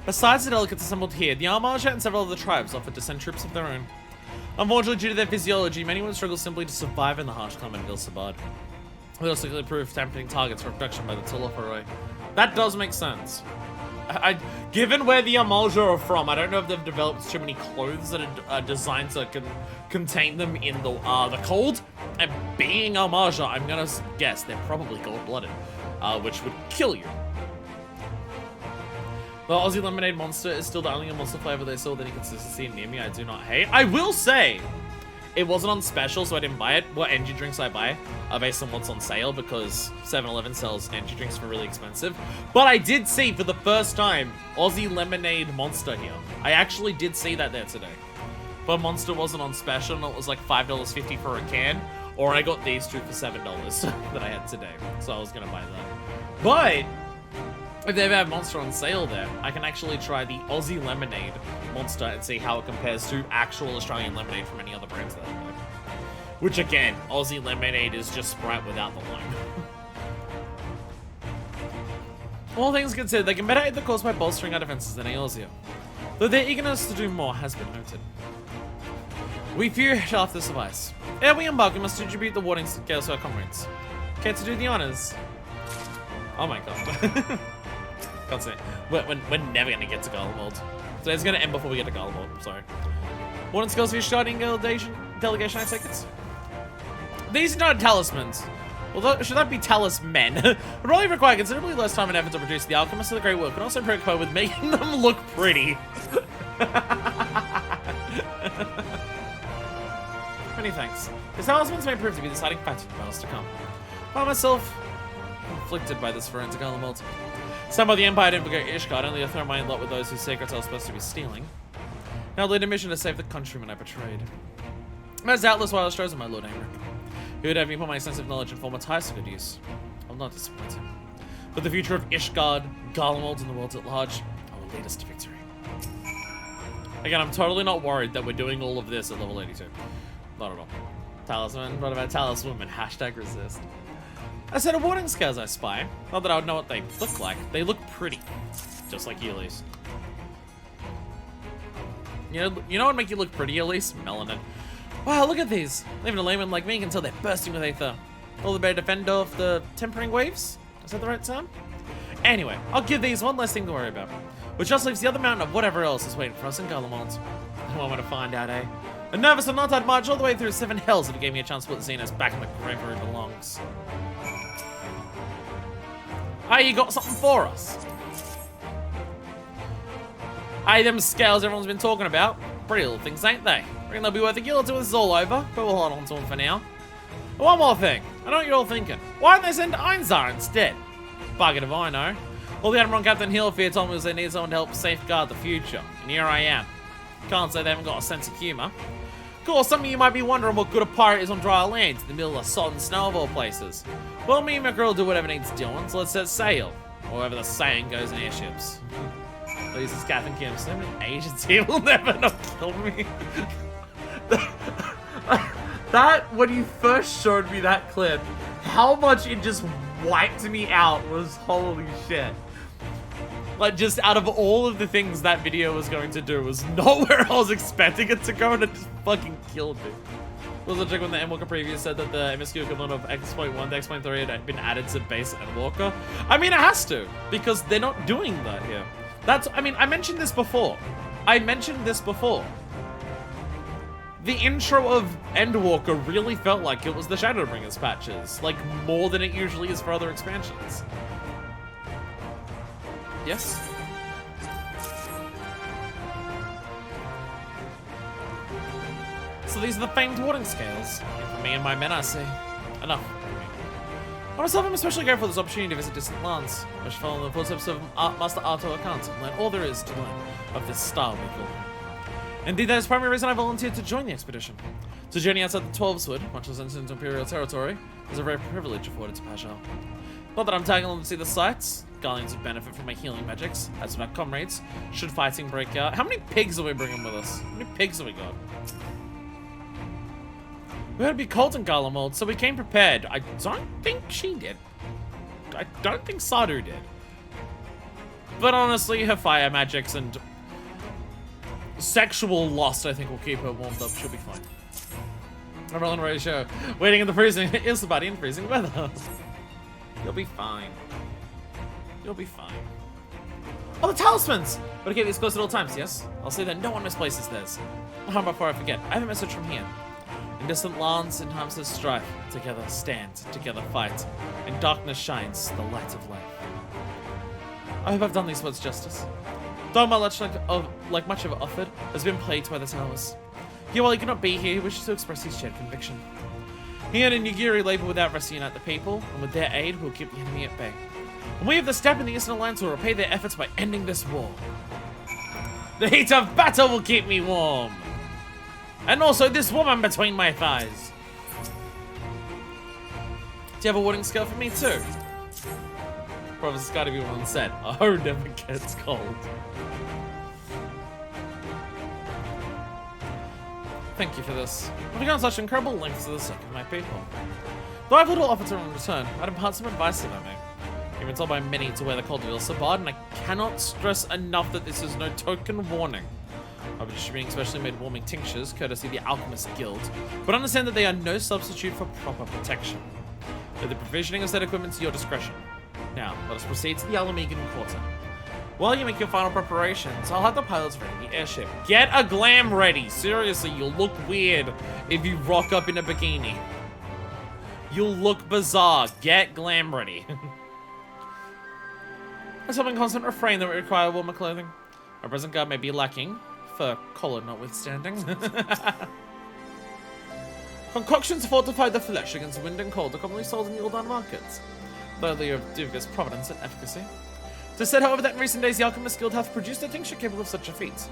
Besides the delegates assembled here, the Armaja and several other tribes offer descent troops of their own. Unfortunately, due to their physiology, many would struggle simply to survive in the harsh climate of Ilsabad. They also clearly prove tempting targets for abduction by the Telophoroi. That does make sense. Given where the Amalja are from, I don't know if they've developed too many clothes that are designed to contain them in the cold. And being Amalja, I'm gonna guess they're probably cold-blooded, which would kill you. The Aussie Lemonade Monster is still the only monster flavor they saw with any consistency near me. I do not hate. I will say, it wasn't on special, so I didn't buy it. What energy drinks I buy are based on what's on sale, because 7-Eleven sells energy drinks for really expensive. But I did see, for the first time, Aussie Lemonade Monster here. I actually did see that there today. But Monster wasn't on special, and it was like $5.50 for a can. Or I got these two for $7 that I had today. So I was going to buy that. But if they ever have Monster on sale there, I can actually try the Aussie Lemonade Monster and see how it compares to actual Australian lemonade from any other brands that I know. Which again, Aussie Lemonade is just Sprite without the lime. All things considered, they can better aid the cause by bolstering our defenses than Eorzea, though their eagerness to do more has been noted. We few shall have to suffice. Ere we embark, we must distribute the warding scales to our comrades. Care to do the honors? Oh my god. Can't say. We're never gonna get to Garlemald. So it's gonna end before we get to Garlemald. I'm sorry. Warden skills for your starting delegation, I take it. These are not talismans. Although, should that be talismen? Would probably require considerably less time and effort to produce. The alchemists of the great work, and also preoccupied with making them look pretty. Many thanks. His talismans may prove to be the deciding factor in the battles to come. By myself, conflicted by this forensic Garlemald. Some of the Empire didn't forget Ishgard, only to throw my lot with those whose secrets I was supposed to be stealing. Now lead a mission to save the countrymen I betrayed. As doubtless why I was chosen, my Lord Amric. He would have me put my extensive knowledge and former ties to good use. I'll not disappoint him. But the future of Ishgard, Garlemald, and the world at large, I will lead us to victory. Again, I'm totally not worried that we're doing all of this at level 82. Not at all. Talisman, what about taliswoman? Hashtag resist. A set of warning scales I spy. Not that I would know what they look like. They look pretty. Just like Elise. You know what would make you look pretty, Elise? Melanin. Wow, look at these. Even a layman like me can tell they're bursting with aether. All the better defend off the tempering waves? Is that the right term? Anyway, I'll give these one less thing to worry about. Which just leaves the other mountain of whatever else is waiting for us in Garlemald. I want to find out, eh? And nervous or not, I'd march all the way through 7 hells if it gave me a chance to put Xenos back in the grave where he belongs. Hey, you got something for us? Hey, them scales everyone's been talking about. Pretty little things, ain't they? Reckon they'll be worth a guild until this is all over, but we'll hold on to them for now. But one more thing. I know what you're all thinking. Why don't they send Einzar instead? Bugger if I know. All the Admiral Captain Hillfear told me was they need someone to help safeguard the future. And here I am. Can't say they haven't got a sense of humor. Of course, some of you might be wondering what good a pirate is on dry land in the middle of salt and snow of all places. Well, me and my girl will do whatever needs doing, so let's set sail. Or whatever the saying goes in airships. This is Captain Kim. So many Asians here will never not kill me. That, when you first showed me that clip, how much it just wiped me out was holy shit. Like, just out of all of the things that video was going to do, was not where I was expecting it to go, and it just fucking killed me. Also, check when the Endwalker preview said that the MSQ equivalent of X.1 to X.3 had been added to base Endwalker. I mean, it has to, because they're not doing that here. I mean, I mentioned this before. The intro of Endwalker really felt like it was the Shadowbringers patches, like more than it usually is for other expansions. Yes? So these are the famed warding scales. For me and my men, I say. Enough. I myself am especially grateful for this opportunity to visit distant lands. I should follow the footsteps of Master Arto Akant and learn all there is to learn of this star we call home. Indeed, that is the primary reason I volunteered to join the expedition. To journey outside the Twelveswood, much as into Imperial territory, is a rare privilege afforded to Pasha. Not that I'm tagging along to see the sights. Guardians would benefit from my healing magics, as with our comrades, should fighting break out. How many pigs are we bringing with us? How many pigs have we got? We heard it'd be cold in Garlemald, so we came prepared. I don't think she did. I don't think Sadu did. But honestly, her fire magics and sexual lust, I think, will keep her warmed up. She'll be fine. I'm rolling a show. Waiting in the freezing is the body in freezing weather. You'll be fine. You'll be fine. Oh, the talismans! But keep these close at all times, yes? I'll say that no one misplaces theirs. How before I forget, I have a message from here. In distant lands, in times of strife, together stand, together fight. In darkness shines the light of life. I hope I've done these words justice. Though my much like much of it offered, has been plagued by the towers. Here, while he cannot be here, he wishes to express his shared conviction. He and Nigiri labor without rest to unite the people, and with their aid, we'll keep the enemy at bay. And we of the Steppe in the Eastern Alliance will repay their efforts by ending this war. The heat of battle will keep me warm. And also this woman between my thighs. Do you have a warning scale for me too? Probably it's gotta be one set. Oh, never gets cold. Thank you for this. I've gone such incredible lengths for the sake of my people. Though I've little offer to in return, I'd impart some advice if I may. You've been told by many to wear the cold wheel sabard, and I cannot stress enough that this is no token warning. I'll be distributing specially made warming tinctures, courtesy of the Alchemist Guild, but understand that they are no substitute for proper protection. With the provisioning of said equipment to your discretion. Now, let us proceed to the Alamegan Quarter. While you make your final preparations, I'll have the pilots ready the airship. Get a glam ready! Seriously, you'll look weird if you rock up in a bikini. You'll look bizarre. Get glam ready. There's something constant refrain that we require warmer clothing. Our present guard may be lacking, fur collar notwithstanding. Concoctions to fortify the flesh against wind and cold are commonly sold in the Uldan markets, though they are of dubious provenance and efficacy. To said, however, that in recent days the Alchemist Guild hath produced a tincture capable of such a feat.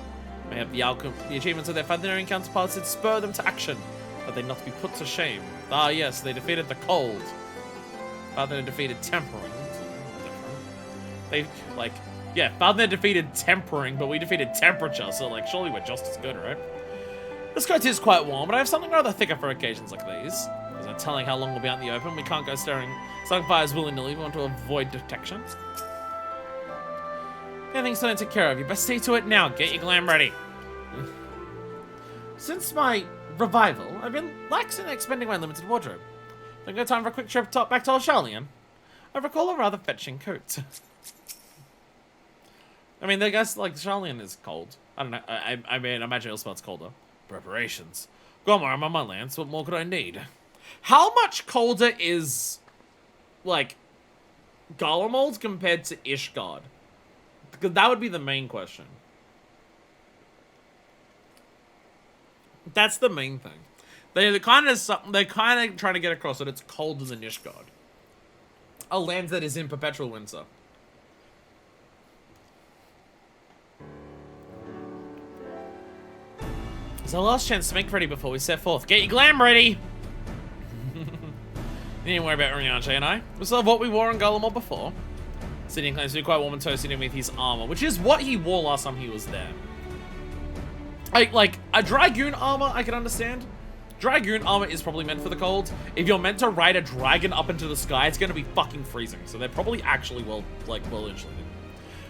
May have the achievements of their thundering counterparts that spur them to action, but they not be put to shame. Ah yes, they defeated the cold. Rather than defeated tempering. They, like, yeah, Father defeated tempering, but we defeated temperature, so, like, surely we're just as good, right? This coat is quite warm, but I have something rather thicker for occasions like these. There's no telling how long we'll be out in the open. We can't go starting fires willy-nilly. We want to avoid detection. Everything's starting to take care of. You best see to it now. Get your glam ready. Since my revival, I've been lax in expending my limited wardrobe. Think I time for a quick trip back to Charlian. I recall a rather fetching coat. I mean, I guess, like, Charlian is cold. I don't know. I mean, I imagine Ilspot's colder. Preparations. Gormar, I'm on my lands. What more could I need? How much colder is, like, Garlemald compared to Ishgard? Because that would be the main question. That's the main thing. They're kind of trying to get across that it's colder than Ishgard. A land that is in perpetual winter. It's our last chance to make ready before we set forth. Get your glam ready! You didn't worry about Urianger and I. We still have what we wore in Garlemald before. Sitting claims to be quite warm and toasting him with his armor, which is what he wore last time he was there. Like, a Dragoon armor, I can understand. Dragoon armor is probably meant for the cold. If you're meant to ride a dragon up into the sky, it's gonna be fucking freezing. So they're probably actually well insulated.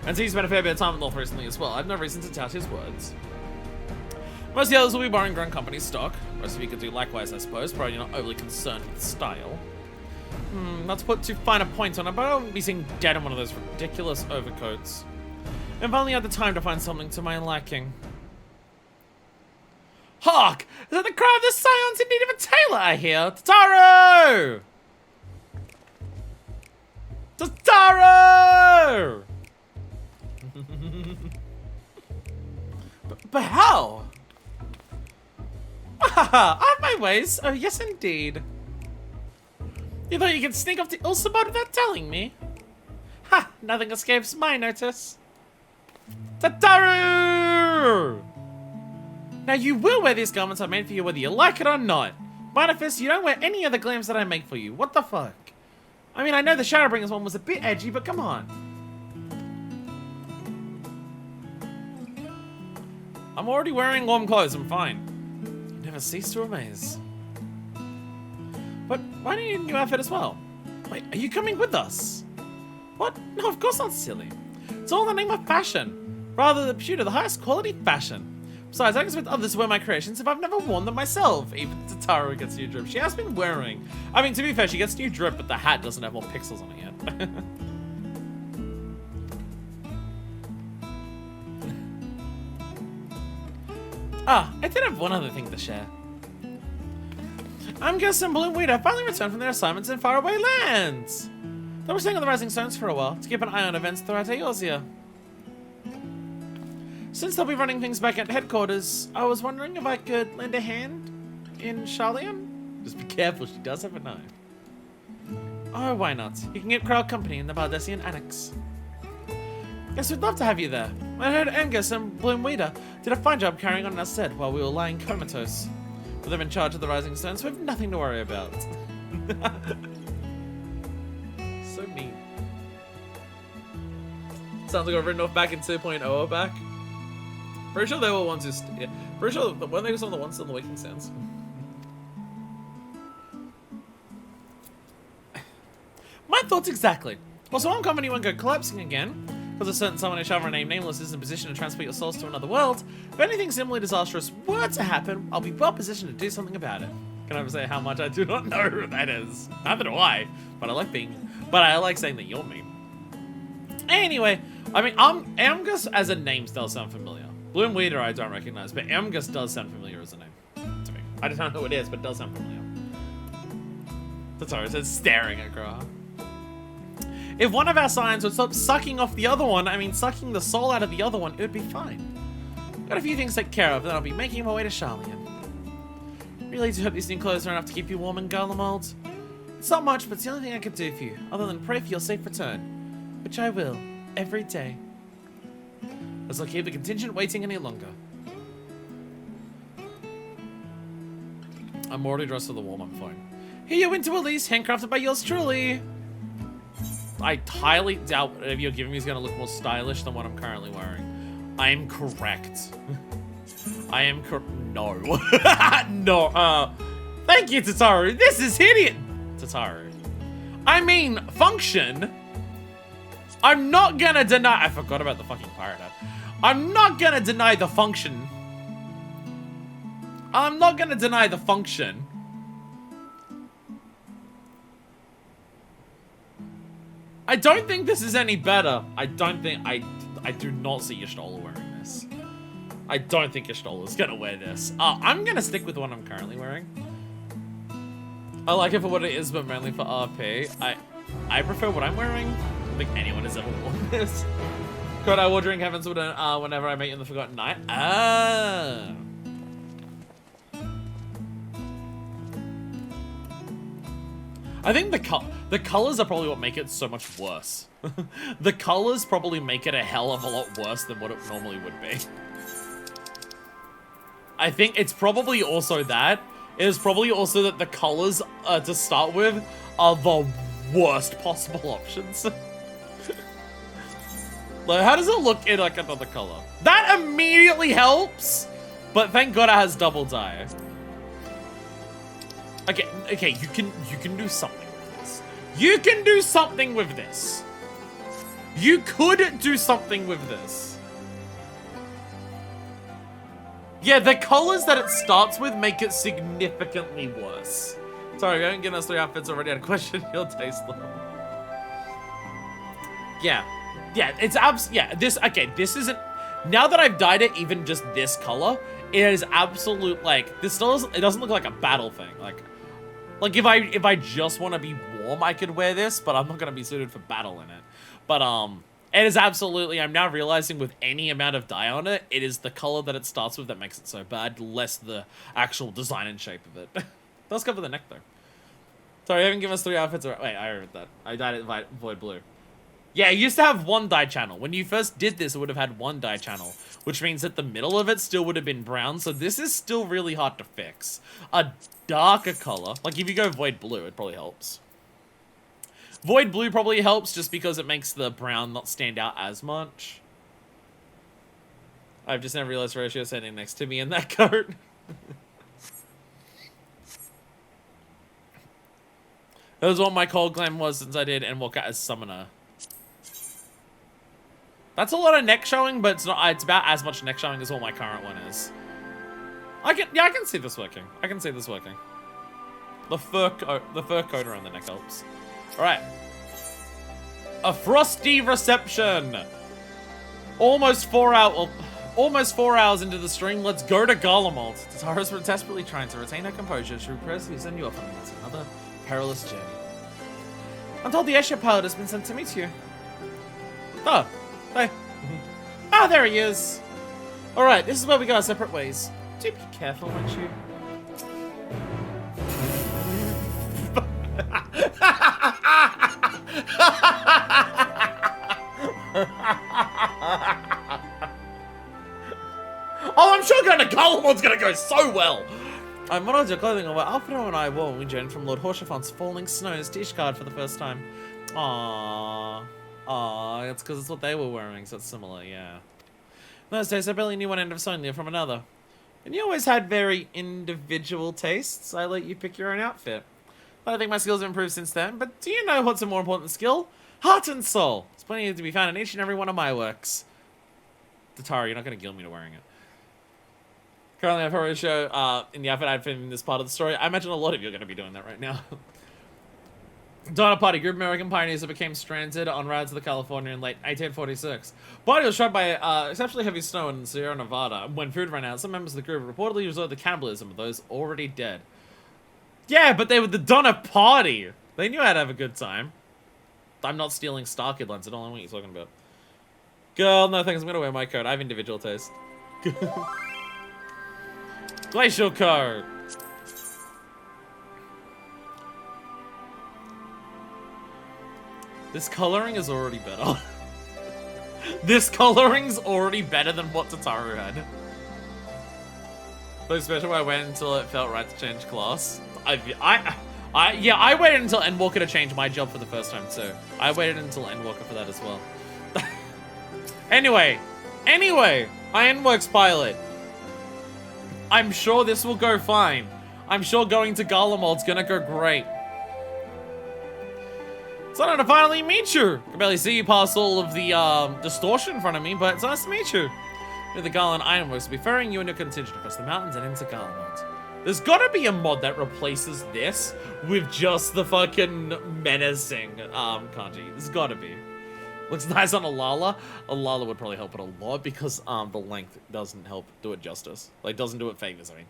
And so he's spent a fair bit of time in North recently as well. I have no reason to doubt his words. Most of the others will be borrowing Grand Company's stock. Most of you could do likewise, I suppose, probably you're not overly concerned with style. Not to put too fine a point on it, but I won't be seeing dead in one of those ridiculous overcoats. And finally had the time to find something to my liking. Hark! Is that the cry of the scions in need of a tailor, I hear? Tataru! Tataru! but how? I have my ways. Oh, yes, indeed. You thought you could sneak up to Ilsabad without telling me? Ha! Nothing escapes my notice. Tataru! Now you will wear these garments I made for you whether you like it or not. Manifest, you don't wear any of the glams that I make for you. What the fuck? I mean, I know the Shadowbringers one was a bit edgy, but come on. I'm already wearing warm clothes, I'm fine. You never cease to amaze. But why don't you need a new outfit as well? Wait, are you coming with us? What? No, of course not, silly. It's all in the name of fashion. Rather the pursuit of the highest quality fashion. Besides, I can expect others to wear my creations if I've never worn them myself. Even Tataru gets new drip. She has been wearing. I mean, to be fair, she gets new drip, but the hat doesn't have more pixels on it yet. I did have one other thing to share. Amgus and Bloomweed have finally returned from their assignments in faraway lands. They were staying on the Rising Stones for a while to keep an eye on events throughout Eorzea. Since they'll be running things back at headquarters, I was wondering if I could lend a hand in Charlian? Just be careful, she does have a knife. Oh, why not? You can get crowd company in the Baldessian Annex. Guess we'd love to have you there. I heard Angus and Bloomweeder did a fine job carrying on our set while we were lying comatose. With them in charge of the Rising Stones, we have nothing to worry about. So neat. Sounds like I've written off back in 2.0 or back. Pretty sure they were ones who... yeah. Pretty sure when they were some of the ones in the Waking Sands. My thoughts exactly. Also, one company won't go collapsing again, because a certain someone who shall remain nameless is in position to transport your souls to another world. If anything similarly disastrous were to happen, I'll be well positioned to do something about it. Can I ever say how much I do not know who that is? Neither do I, but I like saying that you're me. Anyway, I mean, Amgus as a name does sound familiar. Bloomweeder I don't recognize, but Amgus does sound familiar as a name to me. I don't know who it is, but it does sound familiar. That's alright, it's staring at Groha. If one of our signs would stop sucking off the other one, I mean sucking the soul out of the other one, it would be fine. Got a few things to take care of, then I'll be making my way to Charlian. Really do hope these new clothes are enough to keep you warm in Garlemald. It's not much, but it's the only thing I can do for you, other than pray for your safe return. Which I will, every day. Let's not keep the contingent waiting any longer. I'm already dressed for the warm, I'm fine. Here you Winter Elise, handcrafted by yours truly. I highly doubt whatever you're giving me is going to look more stylish than what I'm currently wearing. I am correct. I am no. No. Thank you, Tataru. This is hideous. Tataru. I mean, function. I'm not going to deny. I forgot about the fucking pirate hat. I'm not going to deny the function. I'm not going to deny the function. I don't think this is any better. I don't think, I do not see Y'shtola wearing this. I don't think Y'shtola's gonna wear this. I'm gonna stick with what I'm currently wearing. I like it for what it is, but mainly for RP. I prefer what I'm wearing. I don't think anyone has ever worn this. God, I wore during Heaven's whenever I met you in the Forgotten Night. Ah. I think the colors are probably what make it so much worse. The colors probably make it a hell of a lot worse than what it normally would be. I think it's probably also that. It is probably also that the colors, to start with, are the worst possible options. Like, how does it look in, like, another color? That immediately helps! But thank God it has double dye. Okay, you can do something with this. You can do something with this. You could do something with this. Yeah, the colors that it starts with make it significantly worse. Sorry, we haven't given us 3 outfits already. I had a question your taste level. Yeah, it's this isn't. Now that I've dyed it, even just this color, it is absolute, like, this still it doesn't look like a battle thing. Like if I just want to be warm, I could wear this, but I'm not gonna be suited for battle in it. But it is absolutely, I'm now realizing with any amount of dye on it, it is the color that it starts with that makes it so bad, less the actual design and shape of it. It does cover the neck though. Sorry, I haven't given us 3 outfits. Wait, I read that. I dyed it Void Blue. Yeah, it used to have one dye channel. When you first did this, it would have had one dye channel, which means that the middle of it still would have been brown, so this is still really hard to fix. A darker color, like if you go Void Blue, it probably helps. Void Blue probably helps just because it makes the brown not stand out as much. I've just never realized Ratio's standing next to me in that coat. That was what my cold glam was since I did Endwalker as Summoner. That's a lot of neck showing, but it's not. It's about as much neck showing as what my current one is. I can see this working. I can see this working. The fur coat around the neck helps. All right. A frosty reception. Almost 4 hours into the stream. Let's go to Garlemald. Tara's desperately trying to retain her composure. She prepares to send you off on another perilous journey. I'm told the airship pilot has been sent to meet you. Oh. Hey. Ah, there he is. Alright, this is where we go our separate ways. Do be careful, won't you? Oh, I'm sure going to Garlemald's gonna go so well. I modeled your clothing on what Alfredo and I wore when we journeyed from Lord Horshafont's falling snows to Ishgard for the first time. Aww. Aww, it's because it's what they were wearing, so it's similar, yeah. In those days, I barely knew one end of Sonia from another. And you always had very individual tastes. I let you pick your own outfit. But I think my skills have improved since then. But do you know what's a more important skill? Heart and soul. There's plenty to be found in each and every one of my works. Tatara, you're not going to guilt me to wearing it. Currently, I've already show in the outfit I've been in this part of the story. I imagine a lot of you are going to be doing that right now. Dawn Party, group of American pioneers that became stranded on route to the California in late 1846. Party was struck by exceptionally heavy snow in Sierra Nevada. When food ran out, some members of the group reportedly resorted to cannibalism of those already dead. Yeah, but they were the Donner Party. They knew how to have a good time. I'm not stealing Star Kid lines. I don't know what you're talking about. Girl, no thanks. I'm going to wear my coat. I have individual taste. Glacial coat. This coloring is already better. This coloring's already better than what Tataru had. But especially when I waited until it felt right to change class. Yeah, I waited until Endwalker to change my job for the first time too. I waited until Endwalker for that as well. Anyway, Ironworks pilot. I'm sure this will go fine. I'm sure going to Garlemald's gonna go great. It's an honor to finally meet you. I can barely see you past all of the distortion in front of me, but it's nice to meet you. The Garland Ironworks will be ferrying you and your contingent across the mountains and into Garlemald. There's gotta be a mod that replaces this with just the fucking menacing kanji. There's gotta be. Looks nice on Alala. Alala would probably help it a lot because the length doesn't help do it justice. Like, doesn't do it favors, I mean.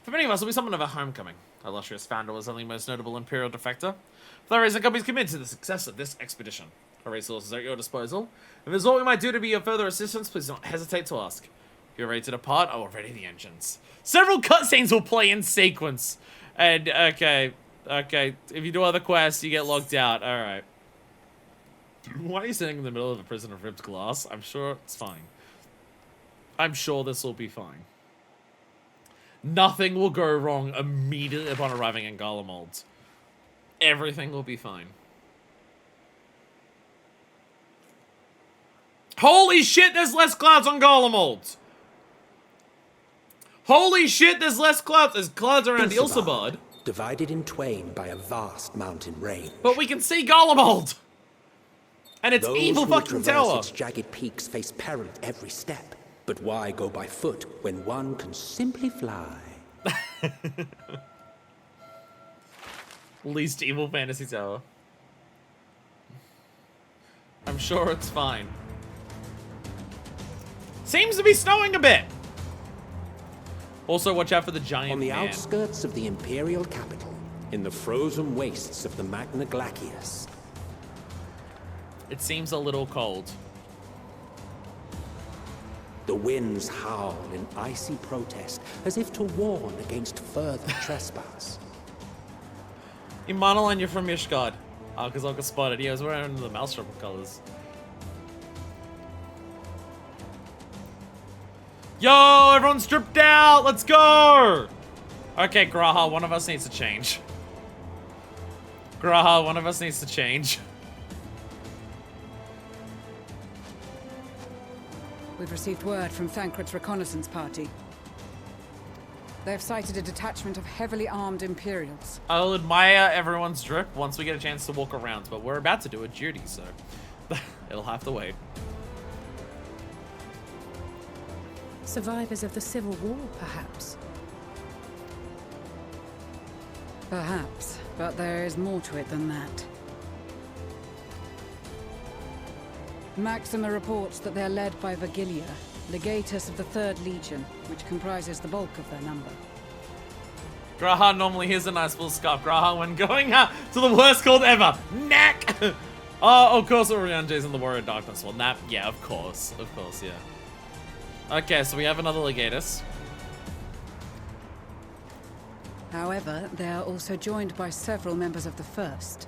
For many of us, it'll be someone of a homecoming. Our illustrious founder was only most notable Imperial defector. For that reason, companies committed to the success of this expedition. Our resources are at your disposal. If there's what we might do to be of further assistance, please don't hesitate to ask. If you're ready to depart, I will ready the engines. Several cutscenes will play in sequence. And, okay. If you do other quests, you get logged out. Alright. Why are you sitting in the middle of a prison of ripped glass? I'm sure it's fine. I'm sure this will be fine. Nothing will go wrong immediately upon arriving in Garlemald. Everything will be fine. Holy shit, there's less clouds on Garlemald! Holy shit, there's less clouds! There's clouds around Ilsabard.
Divided in twain by a vast mountain range.
But we can see Garlemald! And its evil fucking tower!
Its jagged peaks face peril at every step. But why go by foot when one can simply fly?
Least evil fantasy tower. I'm sure it's fine. Seems to be snowing a bit. Also, watch out for the giant
On the
man.
outskirts of the Imperial capital, in the frozen wastes of the Magna Glacius.
It seems a little cold.
The winds howl in icy protest, as if to warn against further trespass.
Imanalan, you're from Ishgard. Oh, because I got spotted. Yeah, I was wearing the Maelstrom colors. Yo, everyone's stripped out. Let's go. Okay, Graha, one of us needs to change. Graha, one of us needs to change.
We've received word from Thancred's reconnaissance party. They have sighted a detachment of heavily armed Imperials.
I'll admire everyone's drip once we get a chance to walk around, but we're about to do a duty, so it'll have to wait.
Survivors of the Civil War, perhaps?
Perhaps, but there is more to it than that. Maxima reports that they are led by Vergilia, legatus of the 3rd Legion, which comprises the bulk of their number.
Graha normally hears a nice full scarf. Graha when going out to the worst cold ever. Knack! Oh, of course, Orion and the Warrior of Darkness one. That, yeah, of course, yeah. Okay, so we have another legatus.
However, they are also joined by several members of the 1st.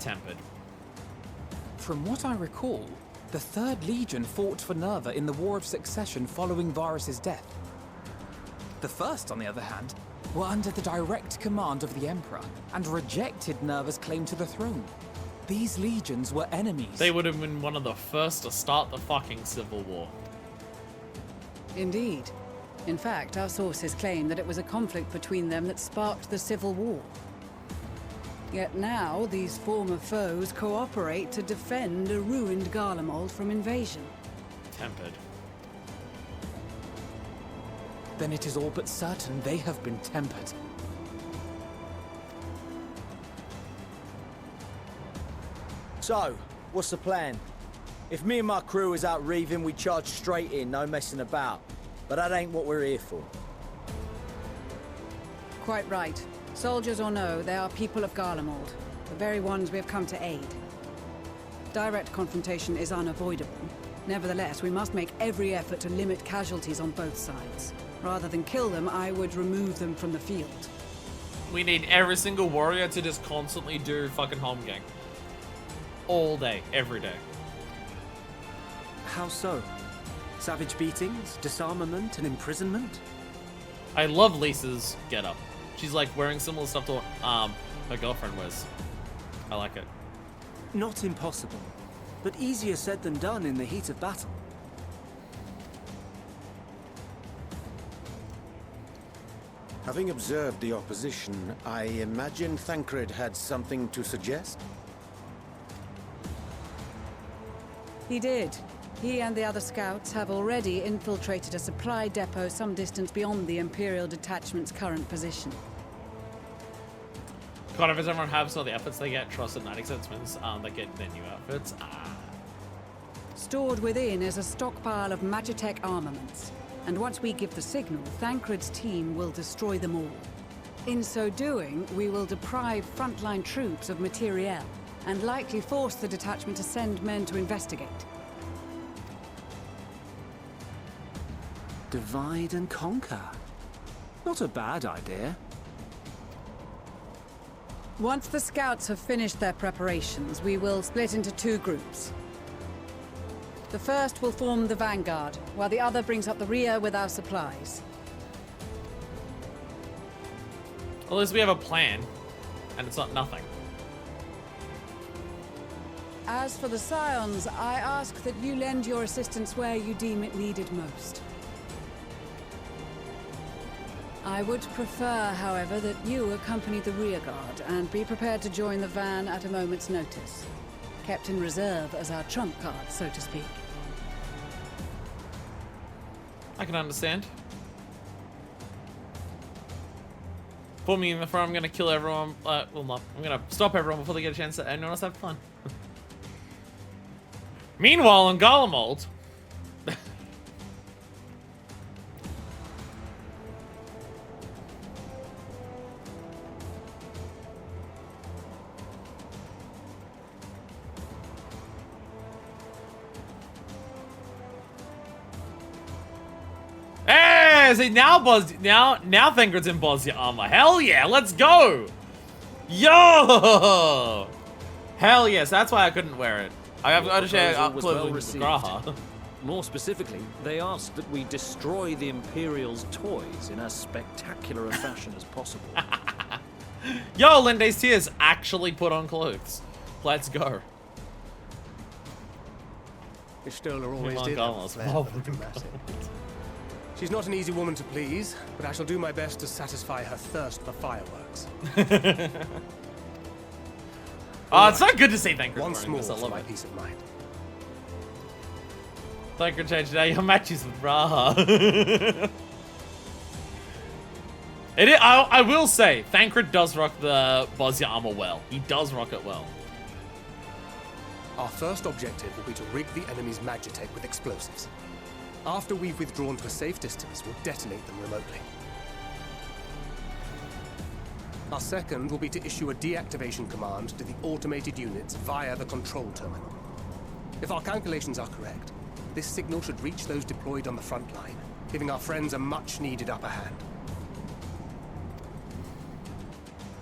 Tempered.
From what I recall, the 3rd Legion fought for Nerva in the War of Succession following Varus's death. The 1st, on the other hand, were under the direct command of the Emperor and rejected Nerva's claim to the throne. These legions were enemies.
They would have been one of the first to start the fucking Civil War.
Indeed. In fact, our sources claim that it was a conflict between them that sparked the Civil War. Yet now, these former foes cooperate to defend a ruined Garlemald from invasion.
Tempered.
Then it is all but certain they have been tempered.
So, what's the plan? If me and my crew is out reaving, we charge straight in, no messing about. But that ain't what we're here for.
Quite right. Soldiers or no, they are people of Garlemald, the very ones we have come to aid. Direct confrontation is unavoidable. Nevertheless, we must make every effort to limit casualties on both sides. Rather than kill them, I would remove them from the field.
We need every single warrior to just constantly do fucking home gang. All day, every day.
How so? Savage beatings, disarmament, and imprisonment?
I love Lisa's getup. She's like wearing similar stuff to her girlfriend wears. I like it.
Not impossible, but easier said than done in the heat of battle.
Having observed the opposition, I imagine Thancred had something to suggest?
He did. He and the other scouts have already infiltrated a supply depot some distance beyond the Imperial detachment's current position.
God, if everyone has all the efforts they get, trusted 90% wins, they get their new outfits.
Stored within is a stockpile of Magitech armaments. And once we give the signal, Thancred's team will destroy them all. In so doing, we will deprive frontline troops of materiel, and likely force the detachment to send men to investigate.
Divide and conquer. Not a bad idea.
Once the scouts have finished their preparations, we will split into 2 groups. The first will form the vanguard, while the other brings up the rear with our supplies.
At least we have a plan, and it's not nothing.
As for the Scions, I ask that you lend your assistance where you deem it needed most. I would prefer, however, that you accompany the rearguard and be prepared to join the van at a moment's notice. Kept in reserve as our trump card, so to speak.
I can understand. Put me in the front, I'm gonna kill everyone. Well, not. I'm gonna stop everyone before they get a chance to anyone else have fun. Meanwhile, on Garlemald. Hey, see now Thancred's in Bosnia armor. Hell yeah, let's go! Yo! Hell yes, that's why I couldn't wear it. I have got to share
Proposal was
clothing
well
with
received.
Graha.
More specifically, they asked that we destroy the Imperial's toys in as spectacular a fashion as possible.
Yo, Linde's Tears actually put on clothes. Let's go.
Ishtola always did
Carlos.
have a flair for the dramatic. She's not an easy woman to please, but I shall do my best to satisfy her thirst for fireworks.
Oh, it's not good to say thank you.
Once more
I
for
love
my
it.
peace of mind.
Thank you, change today. Your matches with Graha. I will say, Thancred does rock the Bosnia armor well. He does rock it well.
Our first objective will be to rig the enemy's Magitech with explosives. After we've withdrawn to a safe distance, we'll detonate them remotely. Our second will be to issue a deactivation command to the automated units via the control terminal. If our calculations are correct, this signal should reach those deployed on the front line, giving our friends a much-needed upper hand.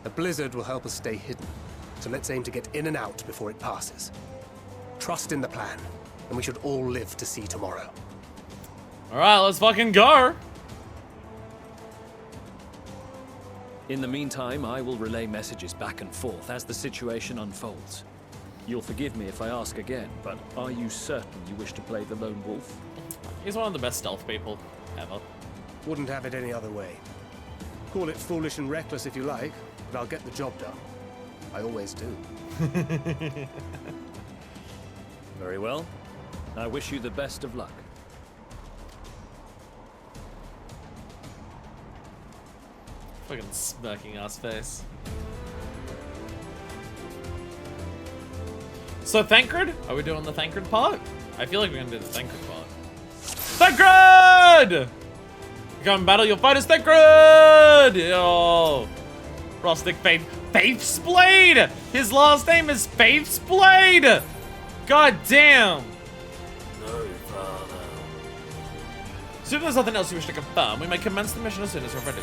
The blizzard will help us stay hidden, so let's aim to get in and out before it passes. Trust in the plan, and we should all live to see tomorrow.
Alright, let's fucking go!
In the meantime, I will relay messages back and forth as the situation unfolds. You'll forgive me if I ask again, but are you certain you wish to play the lone wolf?
He's one of the best stealth people ever.
Wouldn't have it any other way. Call it foolish and reckless if you like, but I'll get the job done. I always do.
Very well. I wish you the best of luck.
Fucking smirking ass face. So Thancred? Are we doing the Thancred part? I feel like we're gonna do the Thancred part. Thancred! Come battle your fighters, Thancred! Yo! Rustic Faith. Faith's Blade! His last name is Faith's Blade! God damn!
No, Father.
So if there's nothing else you wish to confirm, we may commence the mission as soon as we're ready.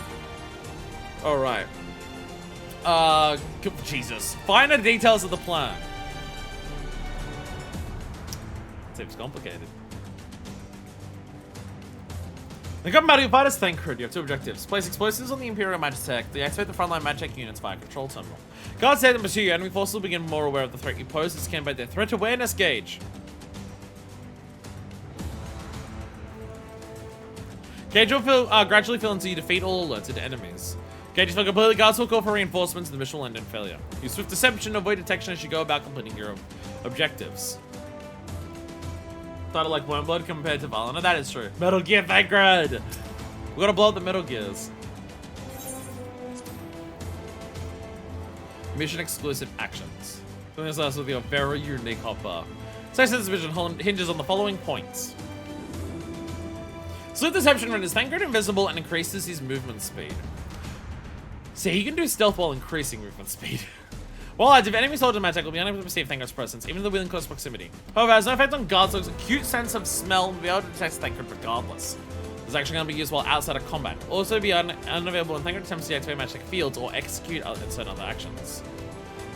Alright. Jesus. Finer details of the plan. Seems complicated. The Government Battle Fighters Thancred. You have two objectives. Place explosives on the Imperial Magitech. Deactivate the frontline Magitech units via control terminal. Guards say that pursue you. Enemy forces will begin more aware of the threat you pose. It's scanned by their threat awareness gauge. Gauge will gradually fill until you defeat all alerted enemies. Gauges will completely, guards will call for reinforcements, and the mission will end in failure. Use swift deception to avoid detection as you go about completing your objectives. Thought of like Wormblood compared to Valor. No, that is true. Metal Gear Thancred! We gotta blow up the Metal Gears. Mission exclusive actions. This us with your very unique hopper. Success of this mission hinges on the following points. Swift deception renders Thancred invisible and increases his movement speed. See, he can do stealth while increasing movement speed. While active, enemy soldier Magitech will be unable to perceive Thancred's presence, even though within close proximity. However, it has no effect on guards, so it's acute sense of smell and will be able to detect Thancred regardless. It's actually going to be used while outside of combat. Also be unavailable when Thancred attempts to deactivate Magitech fields or execute certain other actions.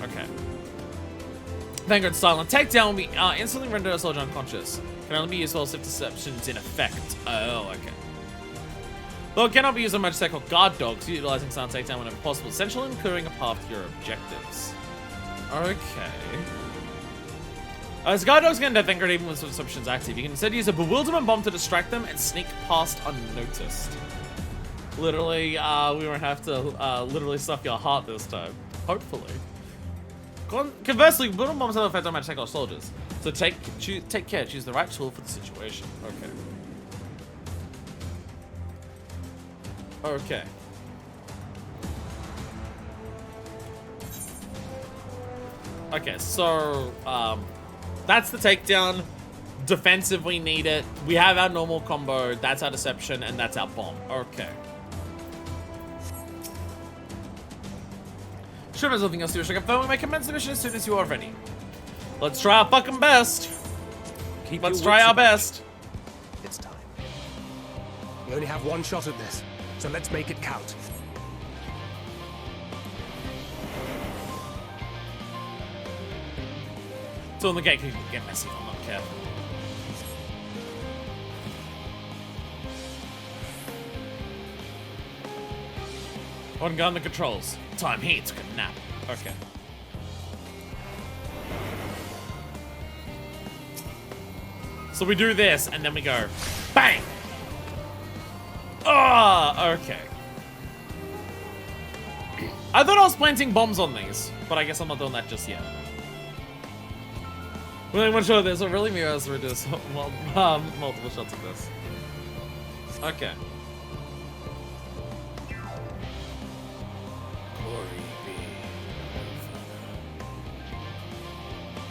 Okay. Thancred's silent takedown will be instantly render a soldier unconscious. Can only be used while swift deception's in effect. Oh, okay. Though it cannot be used on Magitech or guard dogs, utilizing silent takedown whenever possible, essentially clearing a path to your objectives. Okay. As guard dogs can death Thancred even with deception's active, you can instead use a bewilderment bomb to distract them and sneak past unnoticed. Literally, we won't have to literally stuff your heart this time. Hopefully. Conversely, bewilderment bombs have an effect on Magitech or soldiers. So take care, choose the right tool for the situation. Okay. Okay. Okay, so, that's the takedown. Defensive, we need it. We have our normal combo. That's our deception, and that's our bomb. Okay. Sure, there's nothing else to confirm. We may commence the mission as soon as you are ready. Let's try our fucking best. Let's try our best.
It's time. We only have one shot at this, so let's make it count.
So the gate could get messy if I'm not careful. One gun the controls. Time he took a nap. Okay. So we do this, and then we go, bang! Ah, okay. I thought I was planting bombs on these, but I guess I'm not doing that just yet. Really one shot of this, or really me as we do multiple shots of this. Okay.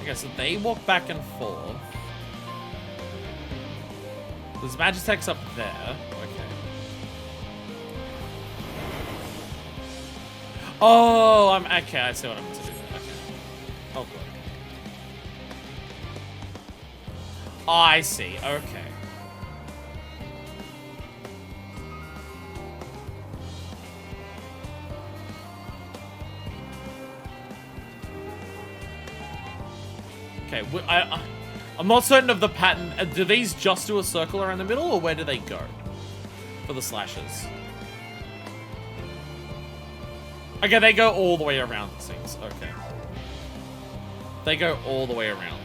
Okay, so they walk back and forth. There's Magitech's up there. Okay. Oh, okay. I see what I'm meant to do there. Okay. Oh, good. Oh, I see. Okay. Okay. I'm not certain of the pattern. Do these just do a circle around the middle, or where do they go for the slashes? Okay, they go all the way around, it seems. Okay. They go all the way around.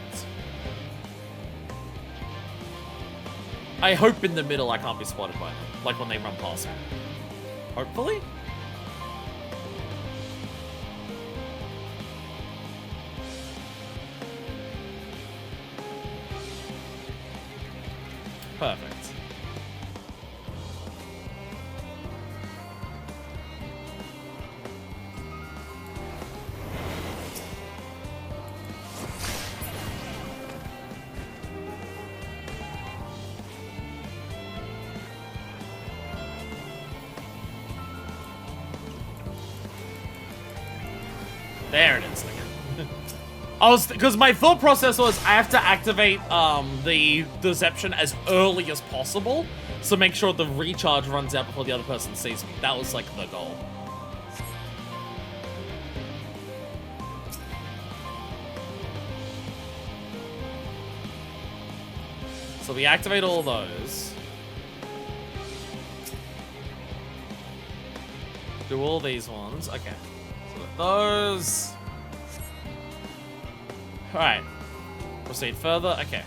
I hope in the middle I can't be spotted by them, like when they run past me. Hopefully? Perfect. There it is. Because my thought process was I have to activate the deception as early as possible, so make sure the recharge runs out before the other person sees me. That was like the goal. So we activate all those. Do all these ones. Okay. So those. Alright. Proceed further. Okay.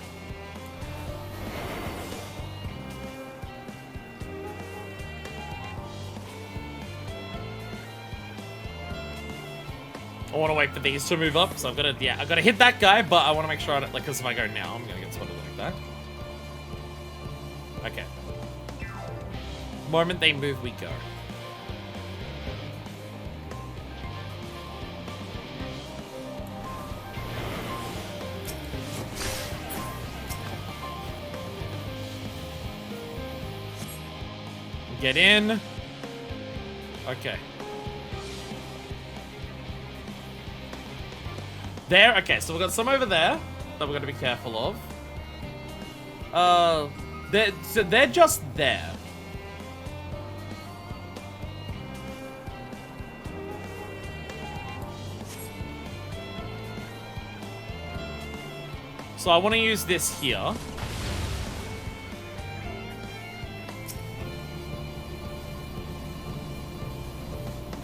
I want to wait for these to move up, so I've got to, yeah, I've got to hit that guy, but I want to make sure I don't, like, because if I go now, I'm going to get spotted like that. Okay. The moment they move, we go. Get in. Okay. There. Okay, so we've got some over there that we're going to be careful of. They're just there. So I want to use this here.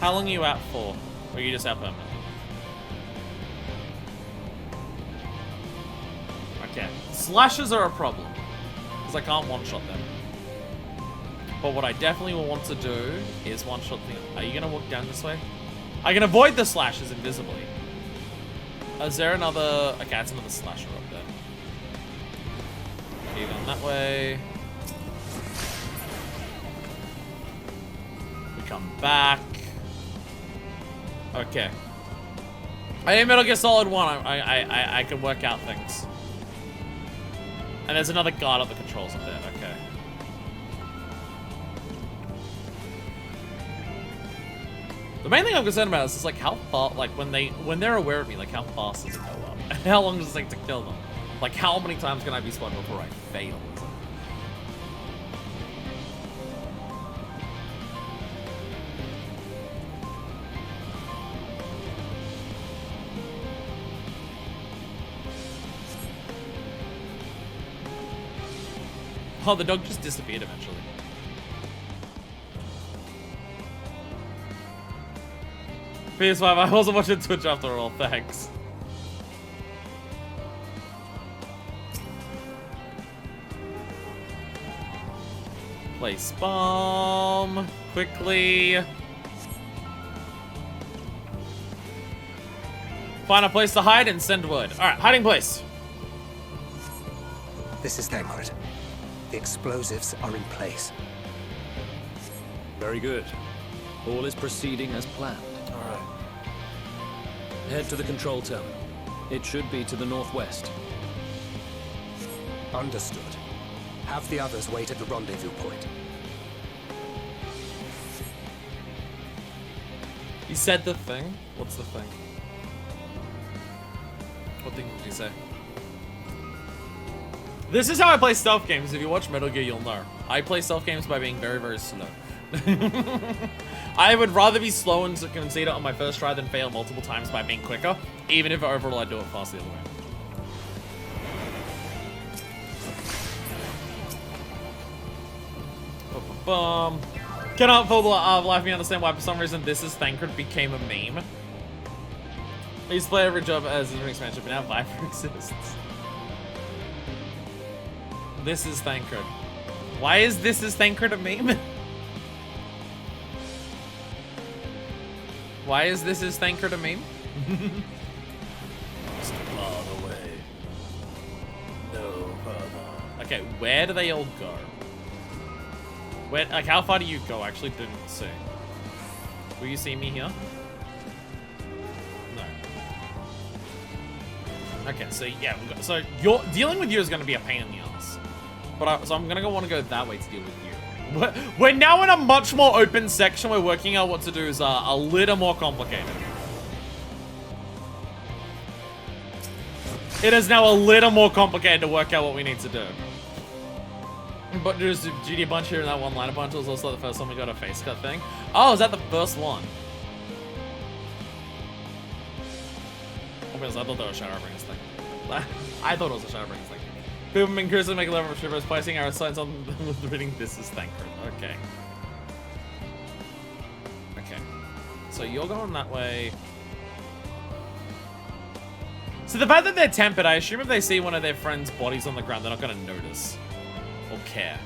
How long are you out for? Or are you just out permanently? Okay. Slashes are a problem. Because I can't one-shot them. But what I definitely will want to do is one-shot thing. Are you going to walk down this way? I can avoid the slashes invisibly. Is there another... Okay, that's another slasher up there. Okay, going that way. We come back. Okay. I am Metal Gear Solid 1. I can work out things. And there's another guard up the controls up there. Okay. The main thing I'm concerned about is just like how far, like when they're aware of me, like how fast does it go up? How long does it take to kill them? Like how many times can I be spotted before I fail? Oh, the dog just disappeared eventually. PS5, I wasn't watching Twitch after all, thanks. Place bomb quickly. Find a place to hide and send word. Alright, hiding place.
This is Thancred. The explosives are in place.
Very good. All is proceeding as planned.
All right.
Head to the control terminal. It should be to the northwest.
Understood. Have the others wait at the rendezvous point.
He said the thing? What's the thing? What thing did he say? This is how I play stealth games. If you watch Metal Gear, you'll know. I play stealth games by being very, very slow. I would rather be slow and concede it on my first try than fail multiple times by being quicker, even if overall I do it fast the other way. Bum. Cannot for life me understand why for some reason This Is Thancred became a meme. I used to play every job as an expansion, but now Viper exists. This Is Thancred. Why is This Is Thancred a meme? Why is This Is Thancred a meme? Just far away. No further. Okay, where do they all go? Where, like, how far do you go? I actually didn't see. Will you see me here? No. Okay, so yeah, so dealing with you is going to be a pain in the ass. But so I'm going to want to go that way to deal with you. We're now in a much more open section. We're working out what to do is a little more complicated. It is now a little more complicated to work out what we need to do. But there's GD bunch here in that one liner bunch. It was also the first time we got a face cut thing. Oh, is that the first one? Oh, I thought that was Shadowbringers thing. I thought it was a Shadowbringers thing. People have been curious to make a level of shivers, placing our signs on them with reading This Is Thancred. Okay. Okay. So you're going that way. So the fact that they're tempered, I assume if they see one of their friends' bodies on the ground, they're not going to notice. Or care.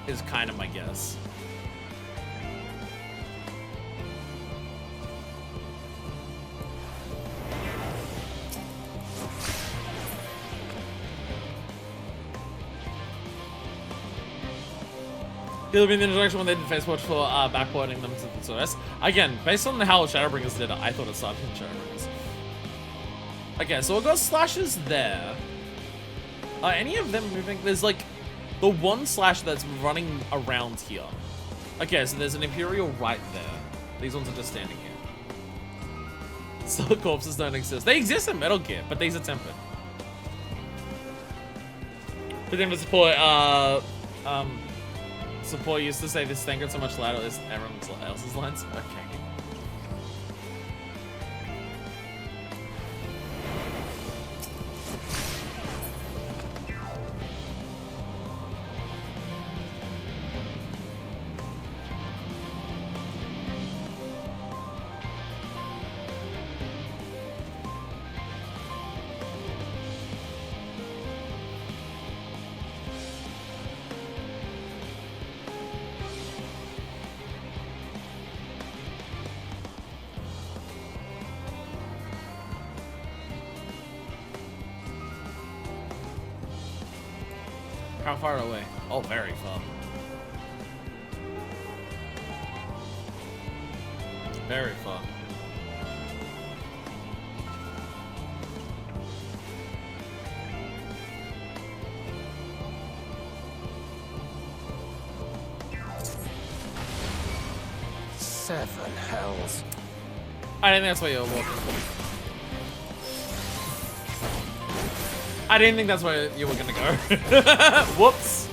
Is kind of my guess. It'll be in the introduction when they did Facebook for backporting them to the source. Again, based on how Shadowbringers did it, I thought it started in Shadowbringers. Okay, so we've got slashes there. Are any of them moving? There's like the one slash that's running around here. Okay, so there's an Imperial right there. These ones are just standing here. So the corpses don't exist. They exist in Metal Gear, but these are tempered. But then to support, support used to say this thing got so much louder as everyone else's lines. Okay. How far away? Oh, very far. Very far.
Seven hells.
I didn't think that's where you were walking. I didn't think that's where you were gonna go. Whoops.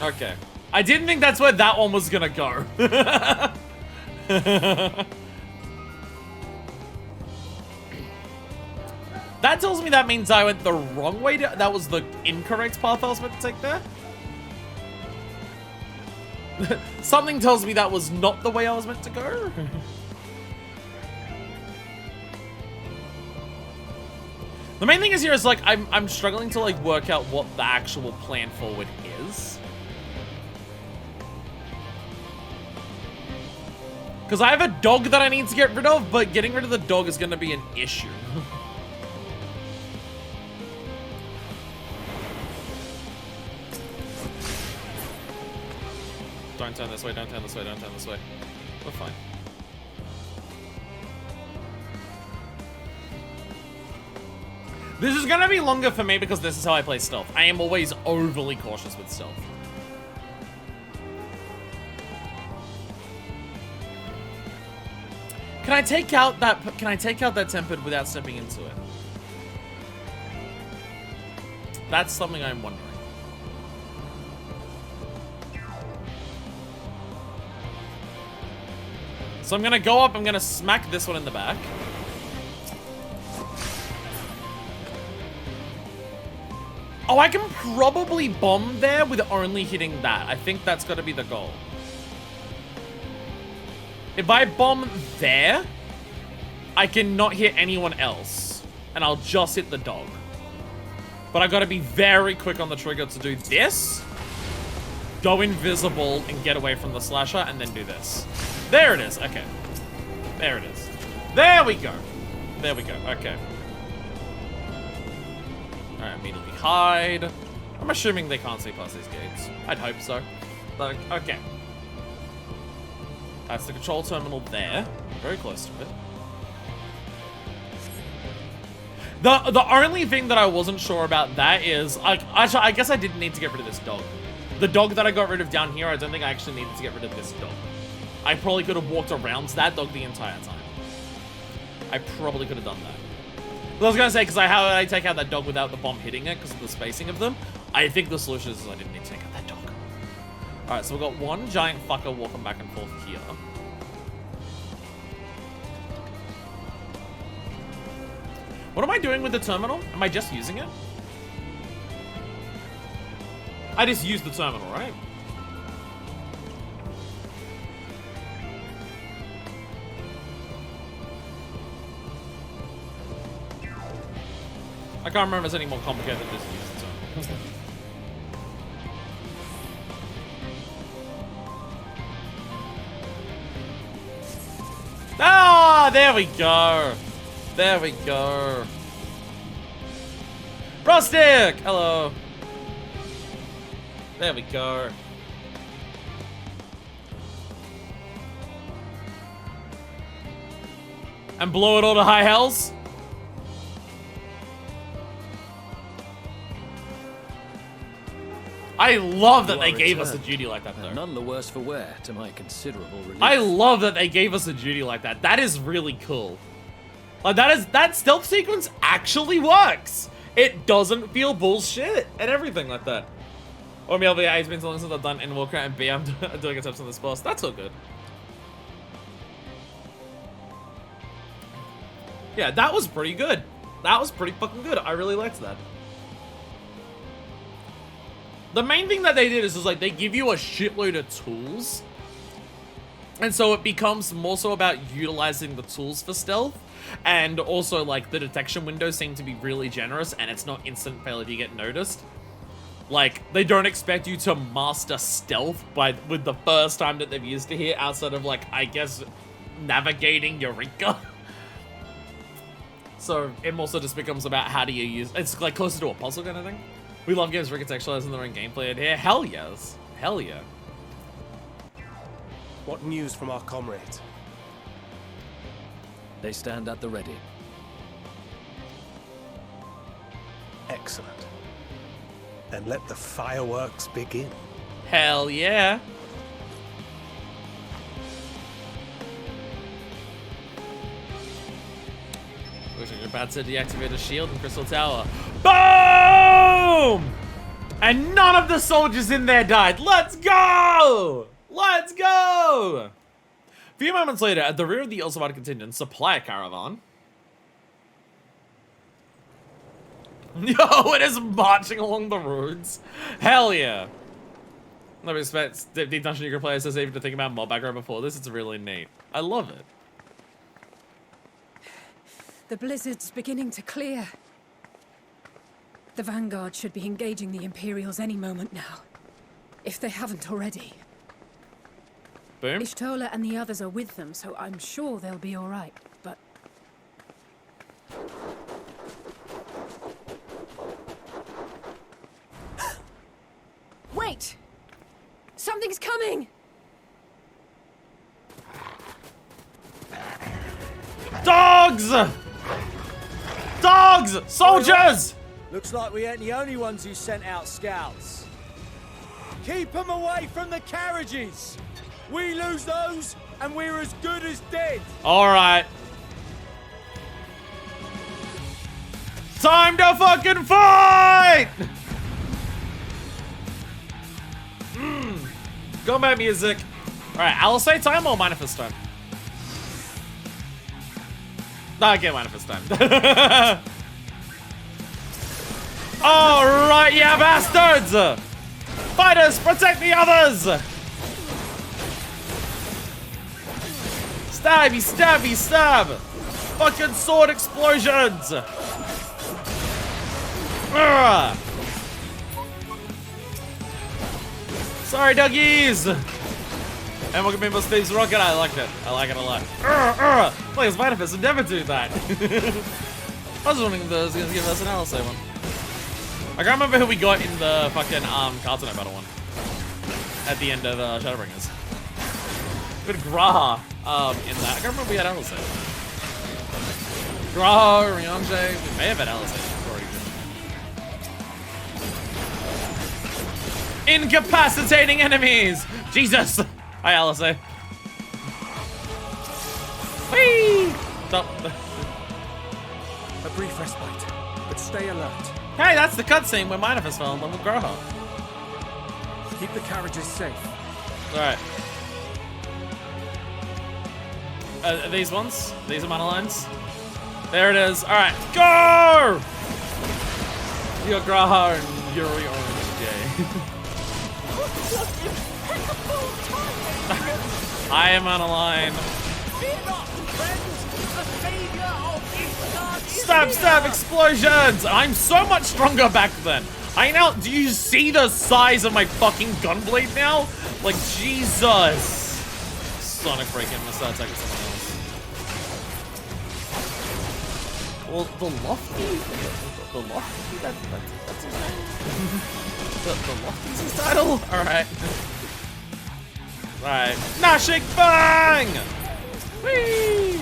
Okay. I didn't think that's where that one was gonna go. That tells me that means I went the wrong way. That was the incorrect path I was meant to take there. Something tells me that was not the way I was meant to go. The main thing is here is like I'm struggling to like work out what the actual plan forward is. Because I have a dog that I need to get rid of, but getting rid of the dog is going to be an issue. Don't turn this way, don't turn this way, don't turn this way. We're fine. This is gonna be longer for me because this is how I play stealth. I am always overly cautious with stealth. Can I take out that tempered without stepping into it? That's something I'm wondering. So I'm gonna go up, I'm gonna smack this one in the back. Oh, I can probably bomb there with only hitting that. I think that's gotta be the goal. If I bomb there, I cannot hit anyone else. And I'll just hit the dog. But I gotta be very quick on the trigger to do this. Go invisible and get away from the slasher and then do this. There it is. Okay. There it is. There we go. There we go. Okay. Alright, immediately hide. I'm assuming they can't see past these gates. I'd hope so. Like, okay. That's the control terminal there. Very close to it. The only thing that I wasn't sure about that is, actually, I guess I didn't need to get rid of this dog. The dog that I got rid of down here, I don't think I actually needed to get rid of this dog. I probably could have walked around that dog the entire time. I probably could have done that. But I was going to say, because how did I take out that dog without the bomb hitting it because of the spacing of them? I think the solution is I didn't need to take out that dog. Alright, so we've got one giant fucker walking back and forth here. What am I doing with the terminal? Am I just using it? I just used the terminal, right? I can't remember if it's any more complicated than just use the terminal. Ah, there we go. There we go. Rustic! Hello. There we go. And blow it all to high hells? I love that they gave us a duty like that, though.
None the worse for wear, to my considerable relief.
I love that they gave us a duty like that. That is really cool. Like, that stealth sequence actually works. It doesn't feel bullshit and everything like that. Or maybe it's been so long since I've done Endwalker, and B, I'm doing attempts on this boss. That's all good. Yeah, that was pretty good. That was pretty fucking good. I really liked that. The main thing that they did is like, they give you a shitload of tools. And so it becomes more so about utilizing the tools for stealth. And also, like, the detection windows seem to be really generous, and it's not instant fail if you get noticed. Like, they don't expect you to master stealth with the first time that they've used it here, outside of, like, I guess, navigating Eureka. So it also just becomes about how do you use... It's, like, closer to a puzzle kind of thing. We love games recontextualizing their own gameplay in here. Hell yes. Hell yeah.
What news from our comrades?
They stand at the ready.
Excellent. Then let the fireworks begin.
Hell yeah. Looks like you're about to deactivate a shield in Crystal Tower. Boom! And none None of the soldiers in there died. Let's go! Let's go! A few moments later, at the rear of the Elzevard contingent, supply caravan. Yo, it is marching along the roads. Hell yeah. Nobody expects Deep Dungeon Nuclear players even to think about mob aggro before this. It's really neat. I love it.
The blizzard's beginning to clear. The Vanguard should be engaging the Imperials any moment now. If they haven't already.
Boom.
Ishtola and the others are with them, so I'm sure they'll be alright, but... Wait! Something's coming!
Dogs! Dogs! Soldiers!
Looks like we ain't the only ones who sent out scouts. Keep them away from the carriages! We lose those, and we're as good as dead!
Alright. Time to fucking fight! Combat music. Alright, Alisay time or Manifest time? No, I get Manifest time. Alright, yeah, bastards! Fighters, protect the others! Stabby, stabby, stab! Fucking sword explosions! Urgh. Sorry, doggies! And welcome to Steve's Rocket. I like it. I like it a lot. Like, it's Manifest would never do that. I was wondering if it was going to give us an LSA one. I can't remember who we got in the fucking Cartoon Battle one. At the end of Shadowbringers. Good Graha in that. I can't remember if we had LSA. Graha, Ryanje. We may have had LSA. Incapacitating enemies! Jesus! Hi, Alisay. Whee! Stop.
A brief respite, but stay alert.
Hey, that's the cutscene where Manifest fell in love with Groho.
Keep the carriages safe.
Alright. These ones? These are monolines? There it is. Alright, go! You got Graha and Yuri Orange J. I am on a line. Stab, stab, explosions! I'm so much stronger back then. I now, do you see the size of my fucking gunblade now? Like, Jesus. Sonic break-in, I'm gonna start attacking someone else. Well, the Lofty, that's his name? The Lofty's his title? Alright. Alright. Nashik Bang! Whee!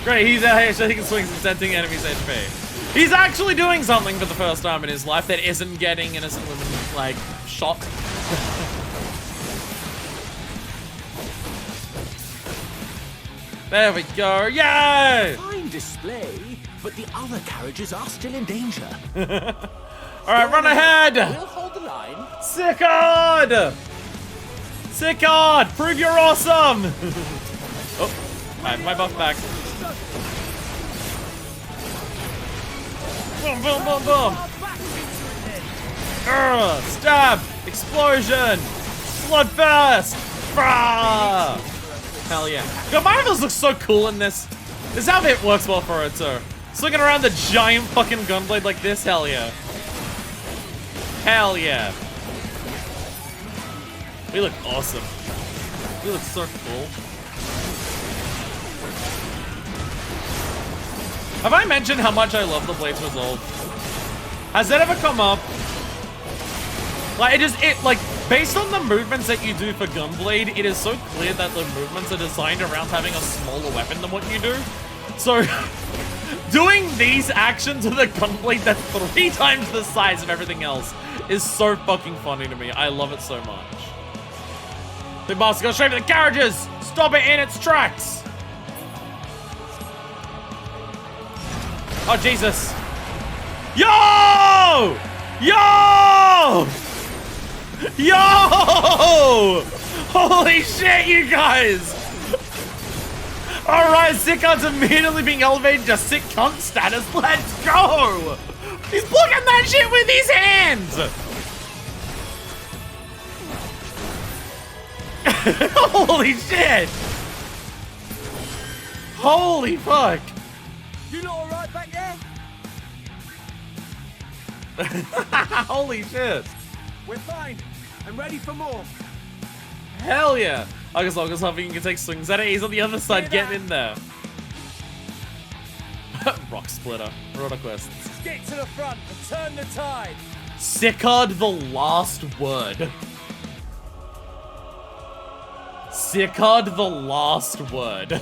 Great, he's out here so he can swing some denting enemies' HP. He's actually doing something for the first time in his life that isn't getting innocent women, like, shot. There we go, yay!
Fine display, but the other carriages are still in danger.
Alright, run ahead!
We'll hold the line.
Sickard! Sickard! Prove you're awesome! Oh, I have my buff back. Boom, boom, boom, boom! Stab! Explosion! Bloodfest! Brah! Hell yeah. God, Marvels looks so cool in this. This outfit works well for it too. Swinging around the giant fucking gunblade like this, hell yeah. Hell yeah. We look awesome. We look so cool. Have I mentioned how much I love the Blade's Resolve? Has that ever come up? Like, like, based on the movements that you do for Gunblade, it is so clear that the movements are designed around having a smaller weapon than what you do. So, doing these actions with a Gunblade that's 3 times the size of everything else is so fucking funny to me. I love it so much. The boss goes straight to the carriages! Stop it in its tracks! Oh, Jesus. Yo! Yo! Yo! Holy shit, you guys! Alright, sick cunt's immediately being elevated to sick cunt status. Let's go! He's blocking that shit with his hands! Holy shit! Holy fuck!
You lot alright back there?
Holy shit!
We're fine. I'm ready for more.
Hell yeah! As long as Huffy can take swings at it, he's on the other side getting in there. Rock splitter. Rotor quest.
Get to the front and turn the tide.
Sickard the last word. Sickard the last word.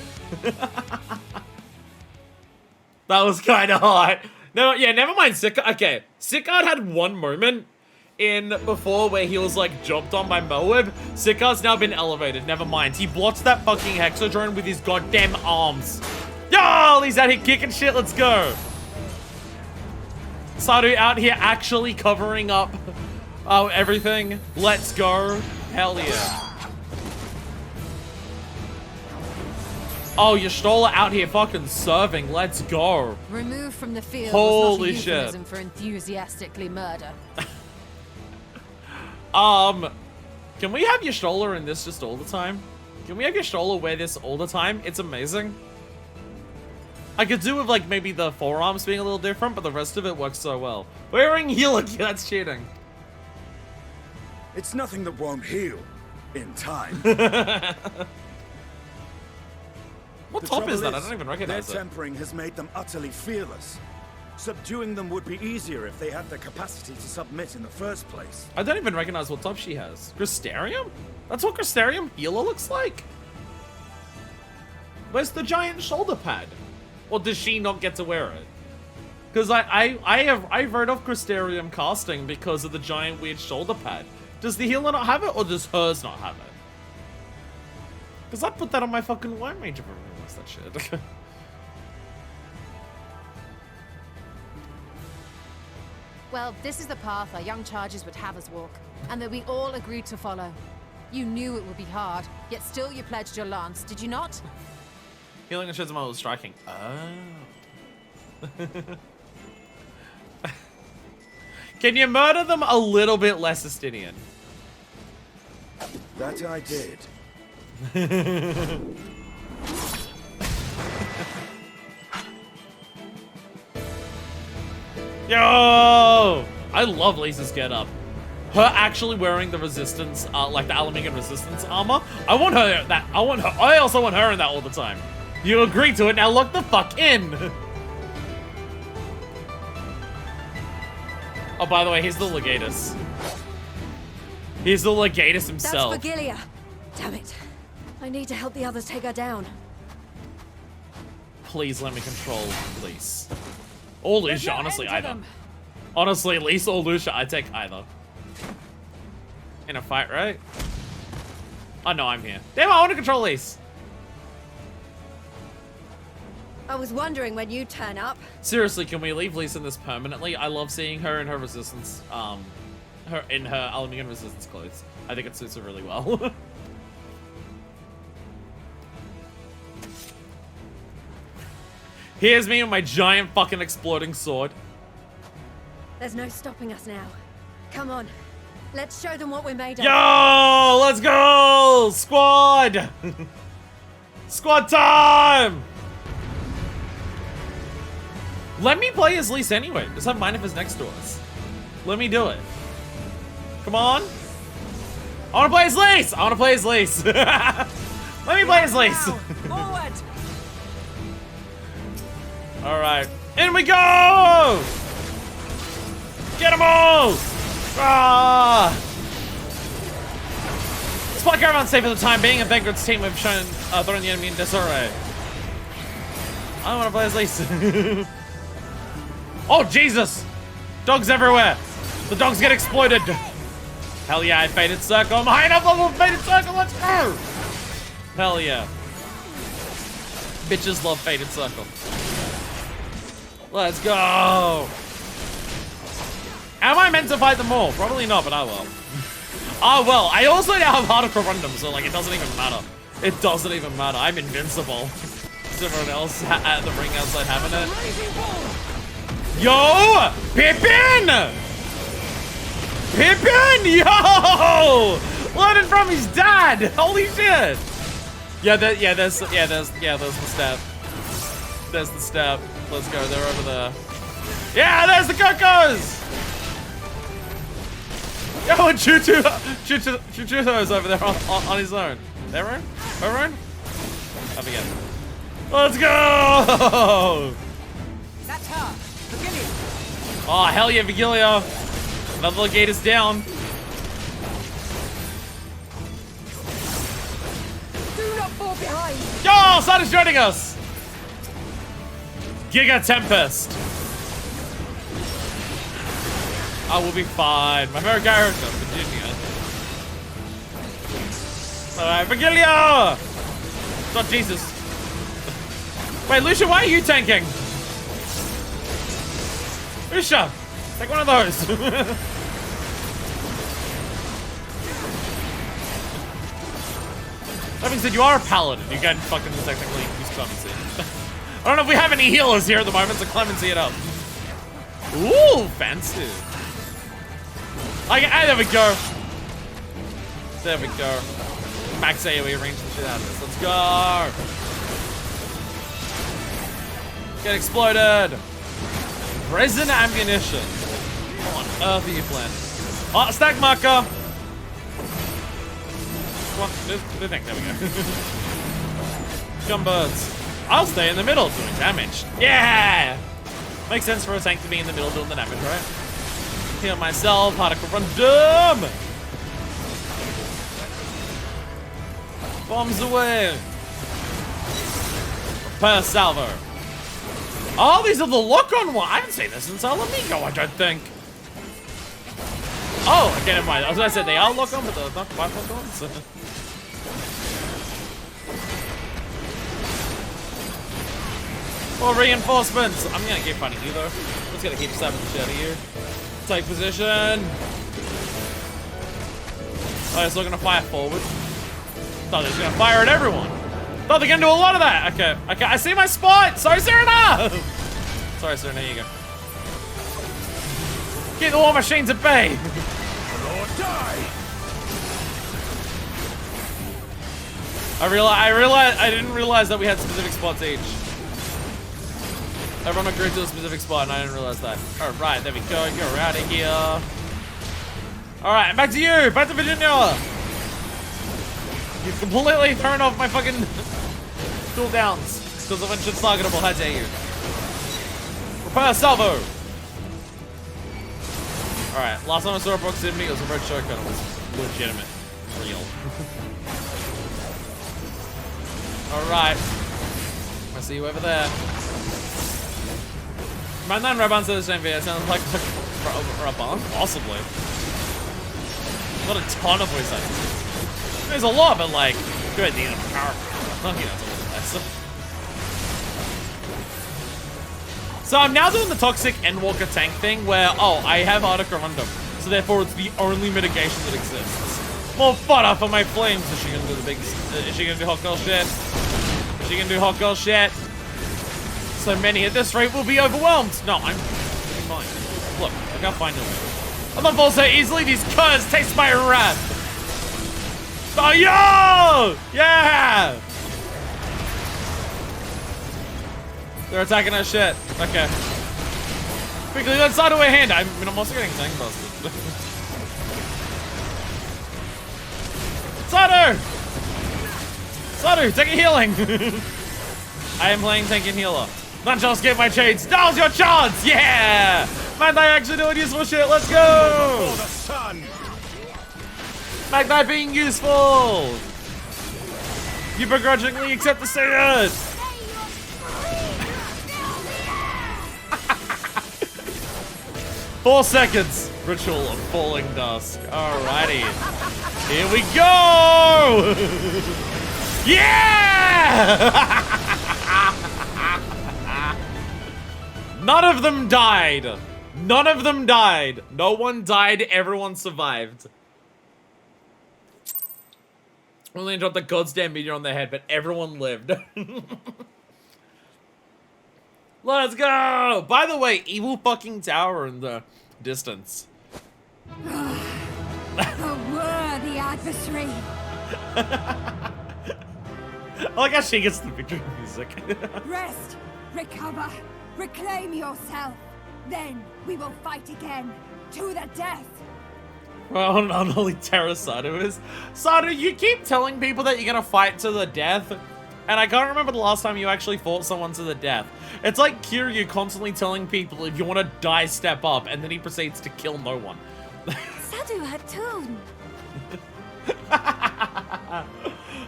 That was kind of hot. No, yeah, never mind Sickard. Okay, Sickard had one moment in before where he was like jumped on by Moab. Sickard's now been elevated. Never mind. He blocked that fucking hexadrone with his goddamn arms. Yo, he's out here kicking shit. Let's go. Saru out here actually covering up everything. Let's go. Hell yeah. Oh, Y'shtola out here fucking serving. Let's go.
Removed from the field
Holy
was not a euphemism
shit.
for enthusiastically murder.
Can we have Y'shtola in this just all the time? Can we have Y'shtola wear this all the time? It's amazing. I could do with like maybe the forearms being a little different, but the rest of it works so well. Wearing healer, that's cheating.
It's nothing that won't heal in time.
What top is that? I don't even recognize
their
it.
tempering has made them utterly fearless. Subduing them would be easier if they had the capacity to submit in the first place.
I don't even recognize what top she has. Crystarium? That's what Crystarium healer looks like? Where's the giant shoulder pad? Or does she not get to wear it? Because I wrote off Crystarium casting because of the giant weird shoulder pad. Does the healer not have it, or does hers not have it? Because I put that on my fucking White Mage if I realized that shit.
Well, this is the path our young charges would have us walk, and that we all agreed to follow. You knew it would be hard, yet still you pledged your lance, did you not?
Healing and Shizuma was striking. Oh. Can you murder them a little bit less Estinian?
That I did.
Yo! I love Lisa's getup. Her actually wearing the resistance, like the Alamigan resistance armor. I want her that. I also want her in that all the time. You agreed to it. Now look the fuck in. Oh, by the way, he's the Legatus. He's the Legatus himself.
That's Vigilia. Damn it. I need to help the others take her down.
Please let me control Lise. Or Lucia, honestly, either. Honestly, Lise or Lucia, I take either. In a fight, right? Oh no, I'm here. Damn, I want to control Lise.
I was wondering when you'd turn up.
Seriously, can we leave Lise in this permanently? I love seeing her in her resistance, her Alamigan resistance clothes. I think it suits her really well. Here's me with my giant fucking exploding sword.
There's no stopping us now. Come on. Let's show them what we're made of.
Yo, let's go! Squad! Squad time! Let me play as Lise anyway. Just have Minifus next to us. Let me do it. Come on. I want to play as Lise! I want to play as Lise. Let me play as Lise.
Forward!
Alright. In we go! Get them all! Ah! Spot Caravan safe for the time being, and Vanguard's team have shown throwing the enemy in disarray. I want to play as Lise. Oh, Jesus! Dogs everywhere! The dogs get exploited! Hell yeah, I Fated Circle. I'm high enough level of Fated Circle, let's go! Hell yeah. Bitches love Fated Circle. Let's go! Am I meant to fight them all? Probably not, but I will. Oh, well, I also now have Heart of Corundum, so, like, it doesn't even matter. It doesn't even matter. I'm invincible. Is everyone else at the ring outside having it? Yo! Pippin! Pippin! Yo! Learning from his dad! Holy shit! Yeah, there's the step. There's the step. Let's go, they're over there. Yeah, there's the Cocos! Yo, and Chuchuto's over there on his own. Their own? Her own? I forget. Let's go!
That's her. Virgilia.
Oh, hell yeah, Vigilia. Another gate is down.
Do not fall behind.
Yo, Sun is joining us. Giga Tempest. I will be fine. My favorite character, Virginia. Alright, Vigilia! Oh, Jesus. Wait, Lucia, why are you tanking? Lucia, take one of those. That being said, you are a paladin. You can fucking technically use clemency. I don't know if we have any healers here at the moment, so clemency it up. Ooh, fancy. There we go. There we go. Max AoE range the shit out of this. Let's go. Get exploded. Resin ammunition. What on earth are you planning? Oh, stack marker. What? There we go. Gumbirds. I'll stay in the middle doing damage. Yeah! Makes sense for a tank to be in the middle doing the damage, right? Heal myself, Heart of Corundum! Bombs away! Per salvo. Oh, these are the lock-on ones! I haven't seen this since Alamigo, I don't think. Oh, okay, never mind. As I said, they are lock-on, but they're not quite lock-ons. More reinforcements! I'm gonna keep fighting you though. I'm just gonna keep stabbing the shit out of you. Take position. Oh, they're still gonna fire forward. Thought they're just gonna fire at everyone. Thought they're gonna do a lot of that. Okay, okay, I see my spot! Sorry, Serena! Sorry, Serena, here you go. Keep the war machines at bay!
Or die!
I didn't realize that we had specific spots each. Everyone agreed to a specific spot, and I didn't realize that. All right, there we go. You're out of here. All right, back to you. Back to Virginia. You've completely thrown off my fucking cooldowns because of shit's targetable. How dare you? Repair salvo. All right, last time I saw a proximity, it was a red shotgun. It was legitimate, real. All right, I see you over there. Man, that Raban said the same video. It sounds like Raban, possibly. Not a ton of voice actors. There's a lot, but like, good deal of character. You know, it's a little less. So I'm now doing the toxic Endwalker tank thing where, oh, I have Heart of Corundum, so therefore it's the only mitigation that exists. More fodder for my flames. Is she gonna do the big? Is she gonna do hot girl shit? Is she gonna do hot girl shit? So many at this rate will be overwhelmed. No, I'm fine. Look how fine you'll be. I'm not fall so easily. These curs taste my wrath. Oh, yo! Yeah! They're attacking our shit. Okay. Quickly, let's side away hand. I mean, I'm also getting tank busted. Sadu! Sadu, take a healing. I am playing tank and healer. Not just get my chains. Now's your chance! Yeah! Magni actually doing useful shit. Let's go!
For the sun!
Magni being useful! You begrudgingly accept the status! 4 seconds. Ritual of falling dusk. Alrighty. Here we go! Yeah! None of them died. None of them died. No one died. Everyone survived. Only dropped the goddamn meteor on their head, but everyone lived. Let's go! By the way, evil fucking tower in the distance.
A worthy adversary.
I like how she gets the victory music.
Rest, recover, reclaim yourself. Then we will fight again, to the death.
Well, unholy terror Sadu is. Sadu, you keep telling people that you're gonna fight to the death, and I can't remember the last time you actually fought someone to the death. It's like Kiryu constantly telling people, if you want to die, step up, and then he proceeds to kill no one.
Sadu had tune.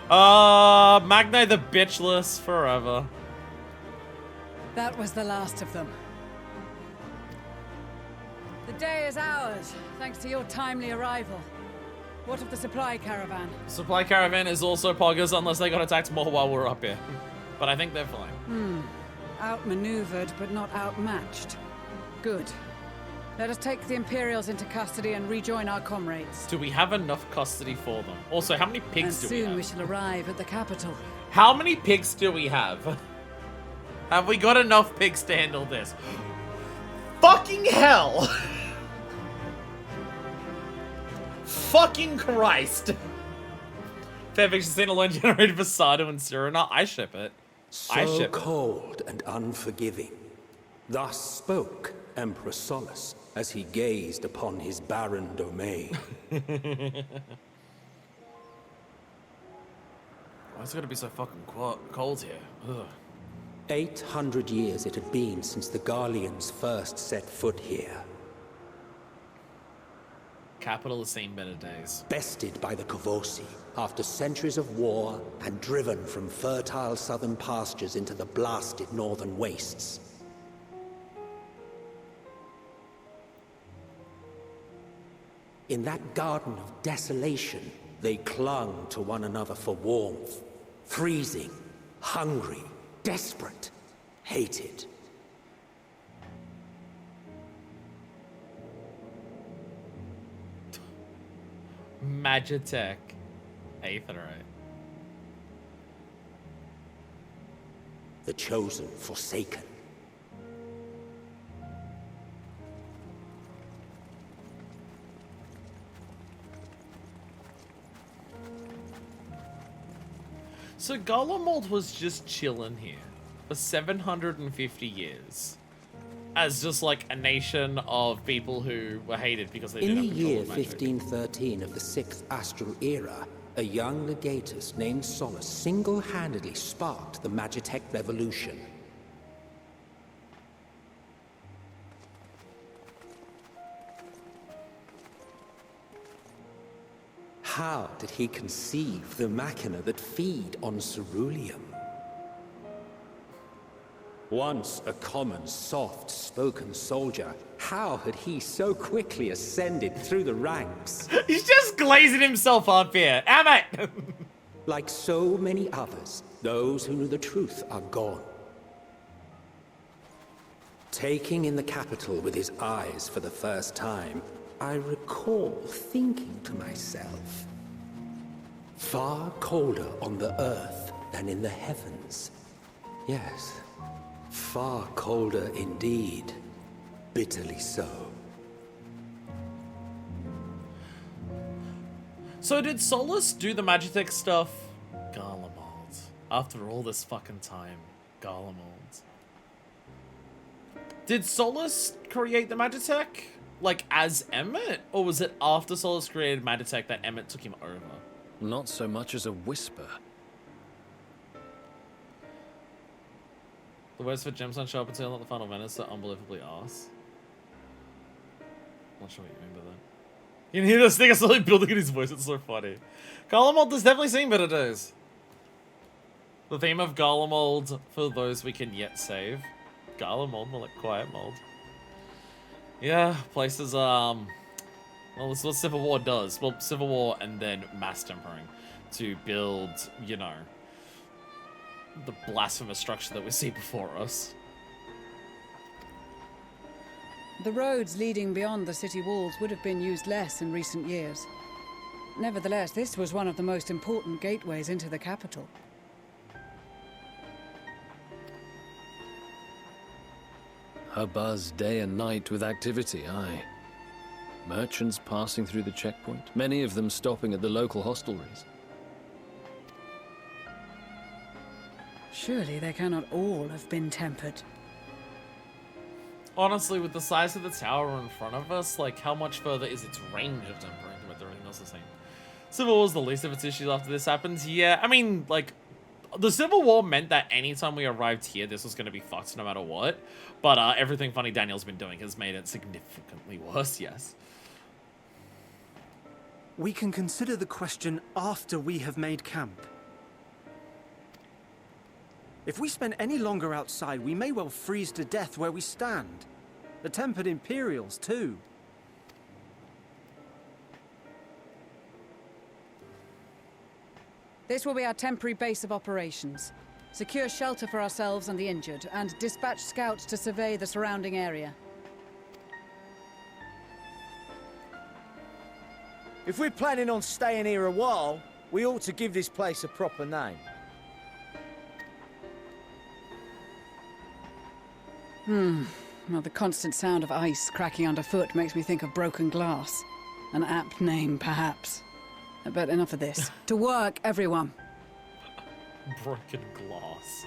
Magne the bitchless forever.
That was the last of them. The day is ours, thanks to your timely arrival. What of the supply caravan?
Supply caravan is also poggers unless they got attacked more while we're up here. But I think they're fine.
Outmaneuvered, but not outmatched. Good. Let us take the Imperials into custody and rejoin our comrades.
Do we have enough custody for them? Also, how many pigs do we have?
Soon we shall arrive at the capital.
How many pigs do we have? Have we got enough pigs to handle this? Fucking hell! Fucking Christ! FFXIV alone generated for Sadu and Cyrano. I ship it. I
So
ship it.
cold and unforgiving. Thus spoke Emperor Solus as he gazed upon his barren domain.
Why is it gonna be so fucking cold here? Ugh.
800 years it had been since the Garleans first set foot here.
Capital has seen better days.
Bested by the Kavosi after centuries of war and driven from fertile southern pastures into the blasted northern wastes. In that garden of desolation, they clung to one another for warmth. Freezing, hungry, desperate, hated.
Magitech. Aetherite.
The chosen forsaken.
So Garlemald was just chilling here for 750 years. As just like a nation of people who were hated because they
In
didn't
the
have control
year
of magic.
1513 of the 6th Astral Era, a young legatus named Solus single-handedly sparked the Magitech Revolution. How did he conceive the machina that feed on ceruleum? Once a common, soft-spoken soldier, how had he so quickly ascended through the ranks?
He's just glazing himself up here. Damn it!
Like so many others, those who knew the truth are gone. Taking in the capital with his eyes for the first time, I recall thinking to myself, far colder on the earth than in the heavens. Yes, far colder indeed. Bitterly so.
So did Solus do the Magitech stuff? Garlemald. After all this fucking time, Garlemald. Did Solus create the Magitech? Like, as Emmett? Or was it after Solus created Magitech that Emmett took him over?
Not so much as a whisper.
The words for Gemstone show up until not the final Venice are unbelievably arse. Not sure what you mean by that. You can hear this thing slowly building in his voice, it's so funny. Garlemald has definitely seen better days. The theme of Garlemald for those we can yet save. Garlemald, more like Quiet Mold. Yeah, places, well, this is what Civil War does. Well, Civil War and then mass tempering to build, you know, the blasphemous structure that we see before us.
The roads leading beyond the city walls would have been used less in recent years.
Nevertheless, this was one of the most important gateways into the capital.
A buzz day and night with activity, aye. Merchants passing through the checkpoint, many of them stopping at the local hostelries.
Surely they cannot all have been tempered.
Honestly, with the size of the tower in front of us, like, how much further is its range of tempering with everything else the same? Civil War was the least of its issues after this happens. Yeah, I mean, like, the Civil War meant that anytime we arrived here, this was going to be fucked no matter what. But everything Funny Daniel's been doing has made it significantly worse, yes.
We can consider the question after we have made camp. If we spend any longer outside, we may well freeze to death where we stand. The tempered Imperials, too.
This will be our temporary base of operations. Secure shelter for ourselves and the injured, and dispatch scouts to survey the surrounding area.
If we're planning on staying here a while, we ought to give this place a proper name.
Well, the constant sound of ice cracking underfoot makes me think of broken glass. An apt name, perhaps. But enough of this. To work, everyone.
Broken glass.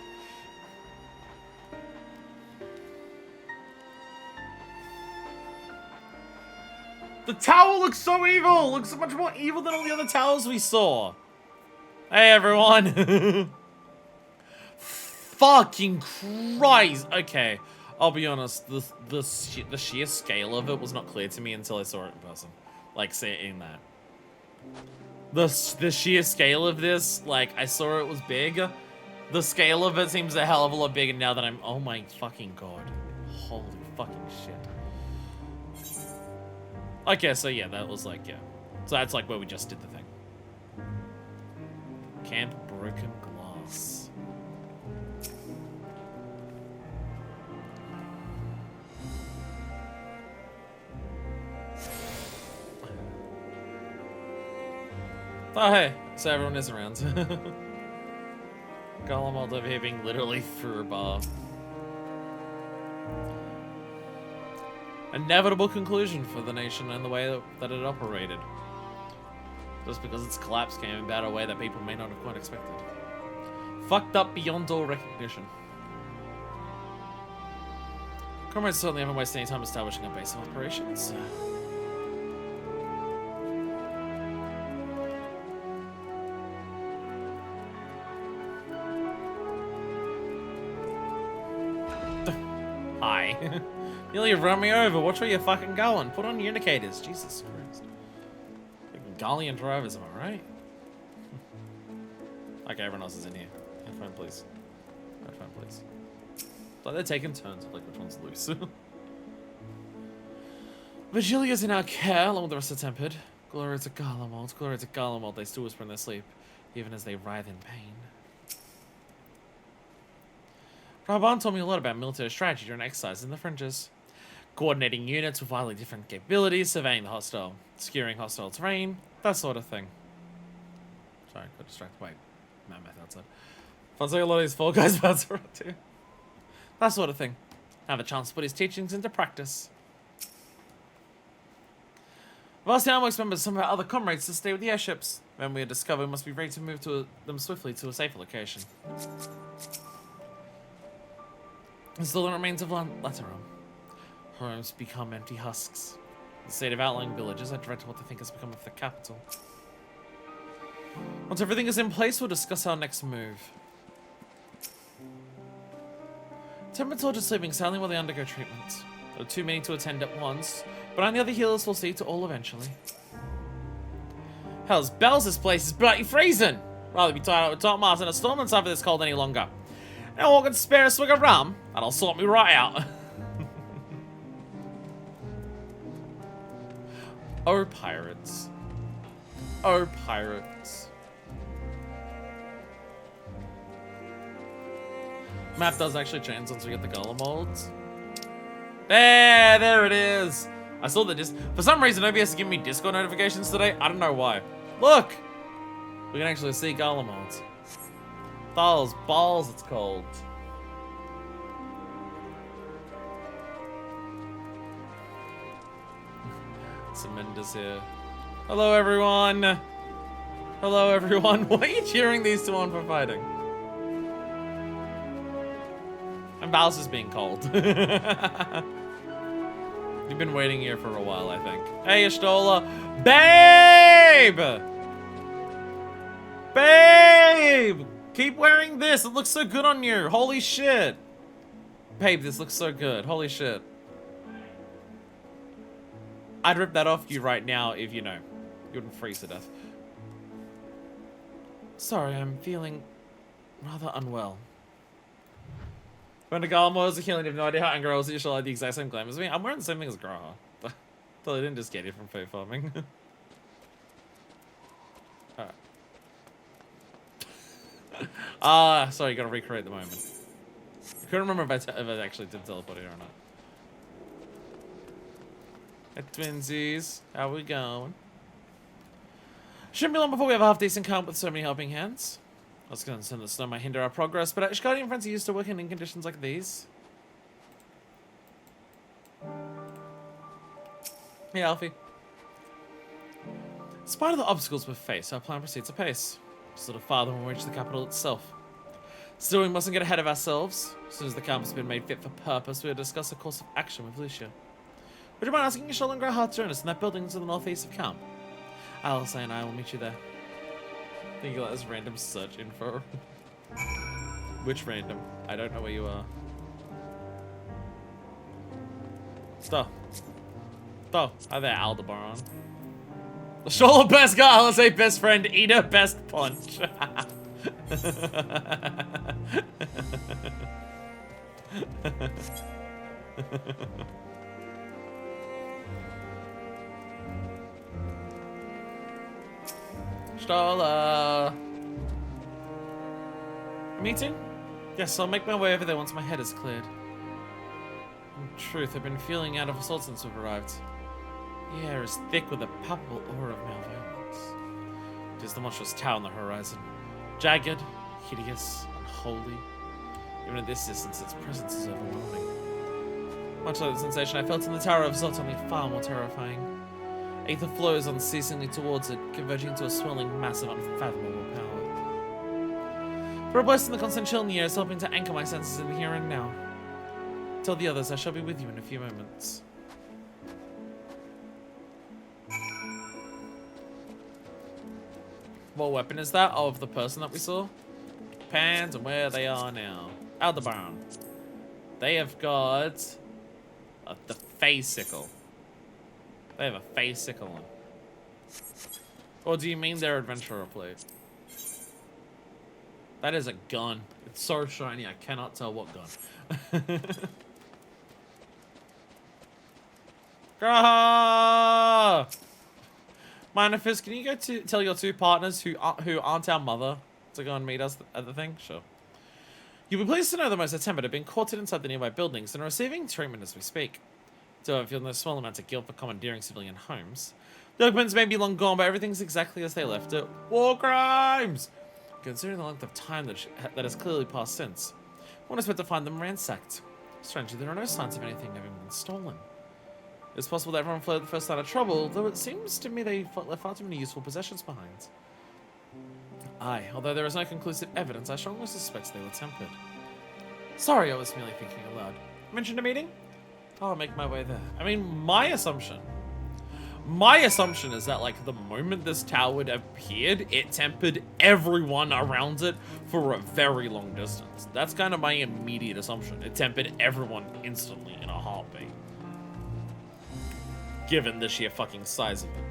The tower looks so evil! Looks so much more evil than all the other towers we saw. Hey, everyone. Fucking Christ. Okay, I'll be honest. The sheer scale of it was not clear to me until I saw it in person. Like, seeing that. The sheer scale of this, like, I saw it was big. The scale of it seems a hell of a lot bigger now that I'm... Oh my fucking god. Holy fucking shit. Okay, so yeah, that was like, yeah. So that's like where we just did the thing. Camp Broken Glass. Oh, hey. So everyone is around. Gollum over here being literally through a bar. Inevitable conclusion for the nation and the way that it operated. Just because its collapse came about a way that people may not have quite expected. Fucked up beyond all recognition. Comrades certainly haven't wasted any time establishing a base of operations. Hi. Nearly run me over. Watch where you're fucking going. Put on your indicators. Jesus Christ. Galleon drivers, am I right? Okay, everyone else is in here. Headphone, please. Headphone, please. It's like they're taking turns of like which one's loose. Virgilia's in our care, along with the rest of Tempered. Glory to Garlemald. Glory to Garlemald. They still whisper in their sleep, even as they writhe in pain. Raban told me a lot about military strategy during exercise in the fringes. Coordinating units with wildly different capabilities, surveying the hostile, skewering hostile terrain, that sort of thing. Sorry, got distracted. Wait, mammoth outside. Sounds like a lot of these Fall Guys bouts around too. That sort of thing. Have a chance to put his teachings into practice. I've asked the Armworks members some of our other comrades to stay with the airships. When we discover we must be ready to move them swiftly to a safer location. There's still the remains of Laterum. Homes become empty husks. The state of outlying villages, I dread what they think has become of the capital. Once everything is in place, we'll discuss our next move. Tempered soldiers sleeping soundly while they undergo treatment. There are too many to attend at once, but only other healers will see to all eventually. Hell's bells, this place is bloody freezing! Rather be tied out with top masts in a storm than suffer this cold any longer. Anyone can spare a swig of rum, and I'll sort me right out. Oh, pirates. Oh, pirates. Map does actually change once we get the Golem molds. There it is. I saw that for some reason OBS is giving me Discord notifications today. I don't know why. Look! We can actually see Garlemald. Thal's balls, it's called. Cemenda's here. Hello, everyone! Hello, everyone. Why are you cheering these two on for fighting? And Val's is being called. You've been waiting here for a while, I think. Hey, Ashtola. Babe! Babe! Keep wearing this. It looks so good on you. Holy shit. Babe, this looks so good. Holy shit. I'd rip that off you right now if, you know, you wouldn't freeze to death. Sorry, I'm feeling rather unwell. When the Garlemald was a healing, I have no idea how Angry was. You should have the exact same glam as me. I'm wearing the same thing as Graha. Thought I didn't just get it from food farming. Alright. Sorry, you gotta recreate the moment. I couldn't remember if I actually did teleport here or not. Hey, twinsies. How we going? Shouldn't be long before we have a half-decent camp with so many helping hands. I was concerned that snow might hinder our progress, but Ishgardian friends are used to working in conditions like these. Hey, Alfie. In spite of the obstacles we've faced, our plan proceeds apace. Just a little farther when we reach the capital itself. Still, we mustn't get ahead of ourselves. As soon as the camp has been made fit for purpose, we'll discuss a course of action with Lucia. Would you mind asking Ishol and Graha to join us in that building to the northeast of camp? Alice and I will meet you there. I think you let us random search info. Which random? I don't know where you are. Stop. Oh, hi there, Aldebaran. The Shola best guy, let's say best friend, Ida best punch. Stola. Meeting? Yes, I'll make my way over there once my head is cleared. In truth, I've been feeling out of assault since we've arrived. The air is thick with a palpable aura of malevolence. It is the monstrous tower on the horizon. Jagged, hideous, unholy. Even at this distance, its presence is overwhelming. Much like the sensation I felt in the Tower of Zot, only far more terrifying. Aether flows unceasingly towards it, converging to a swirling mass of unfathomable power. For a blessing, the constant chill in the air is helping to anchor my senses in the here and now. Tell the others I shall be with you in a few moments. What weapon is that? Oh, of the person that we saw? Pans and where they are now. Aldebaran. They have got the phase sickle. They have a phase sickle on. Or do you mean their adventurer plate? That is a gun. It's so shiny I cannot tell what gun. Graha! Manifest, can you go to tell your two partners who aren't our mother to go and meet us at the thing? Sure. You'll be pleased to know the most attempted have been quartered inside the nearby buildings and are receiving treatment as we speak. So I feel no small amount of guilt for commandeering civilian homes. The occupants may be long gone, but everything's exactly as they left it. War crimes! Considering the length of time that has clearly passed since, one expect to find them ransacked. Strangely, there are no signs of anything having been stolen. It's possible that everyone fled the first sign of trouble, though it seems to me they left far too many useful possessions behind. Aye, although there is no conclusive evidence, I strongly suspect they were tempered. Sorry, I was merely thinking aloud. Mentioned a meeting? I'll make my way there. I mean, my assumption is that, like, the moment this tower appeared, it tempered everyone around it for a very long distance. That's kind of my immediate assumption. It tempered everyone instantly in a heartbeat. Given the sheer fucking size of it.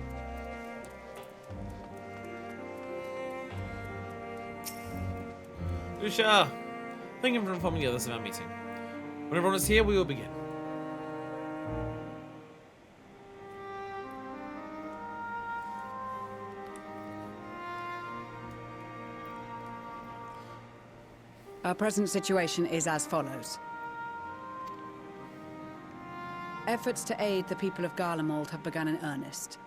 Lucia, thank you for informing the others of our meeting. When everyone is here, we will begin.
Our present situation is as follows. Efforts to aid the people of Garlemald have begun in earnest.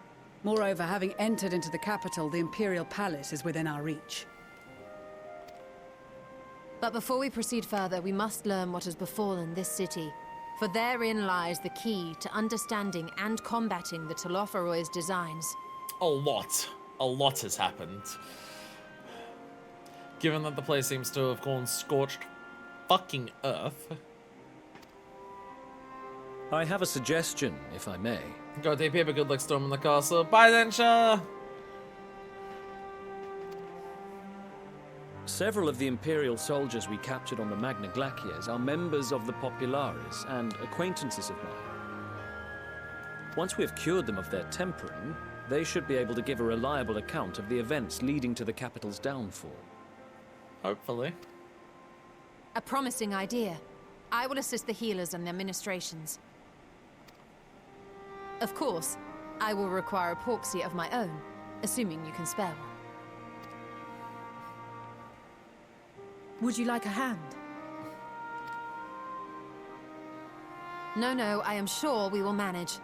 Moreover, having entered into the capital, the Imperial Palace is within our reach.
But before we proceed further, we must learn what has befallen this city. For therein lies the key to understanding and combating the Telophoroid's designs.
A lot has happened. Given that the place seems to have gone scorched fucking earth.
I have a suggestion, if I may.
Go take paper, good luck storming the castle. Bye then, Shah!
Several of the Imperial soldiers we captured on the Magna Glaciers are members of the Populares and acquaintances of mine. Once we have cured them of their tempering, they should be able to give a reliable account of the events leading to the capital's downfall.
Hopefully.
A promising idea. I will assist the healers and their ministrations. Of course, I will require a porksy of my own, assuming you can spare one.
Would you like a hand?
No, I am sure we will manage.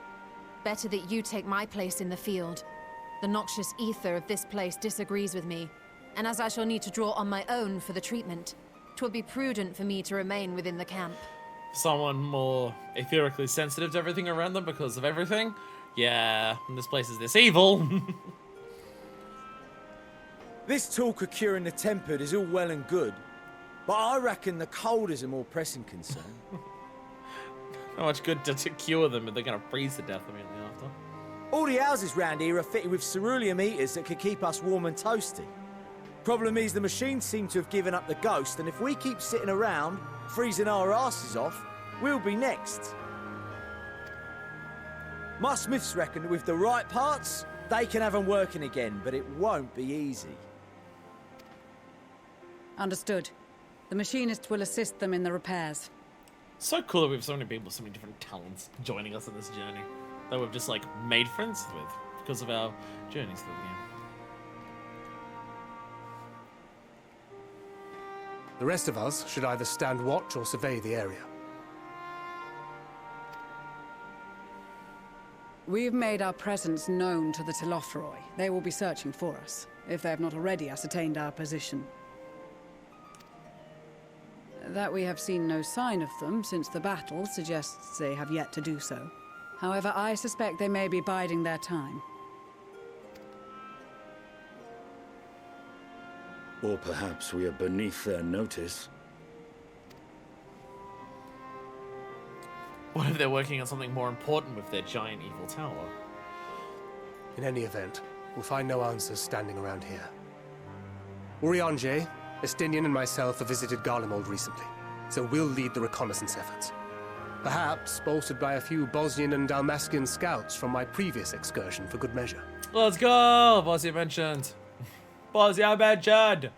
Better that you take my place in the field. The noxious ether of this place disagrees with me, and as I shall need to draw on my own for the treatment, 'twill be prudent for me to remain within the camp.
Someone more etherically sensitive to everything around them because of everything? Yeah, and this place is this evil.
This talk of curing the tempered is all well and good, but I reckon the cold is a more pressing concern.
Not much good to cure them, but they're gonna freeze to death immediately after.
All the houses round here are fitted with ceruleum heaters that could keep us warm and toasty. Problem is, the machines seem to have given up the ghost, and if we keep sitting around, freezing our asses off, we'll be next. My smiths reckon that with the right parts, they can have them working again, but it won't be easy.
Understood. The machinist will assist them in the repairs.
So cool that we have so many people with so many different talents joining us on this journey that we've just like made friends with because of our journeys through the game.
The rest of us should either stand watch or survey the area.
We've made our presence known to the Telophoroi. They will be searching for us, if they have not already ascertained our position. That we have seen no sign of them since the battle suggests they have yet to do so. However, I suspect they may be biding their time.
Or perhaps we are beneath their notice.
What if they're working on something more important with their giant evil tower?
In any event, we'll find no answers standing around here. Urianger, Estinian and myself have visited Garlemald recently, so we'll lead the reconnaissance efforts. Perhaps bolstered by a few Bosnian and Dalmatian scouts from my previous excursion for good measure.
Let's go! Bosnia mentioned. Bosnia mentioned!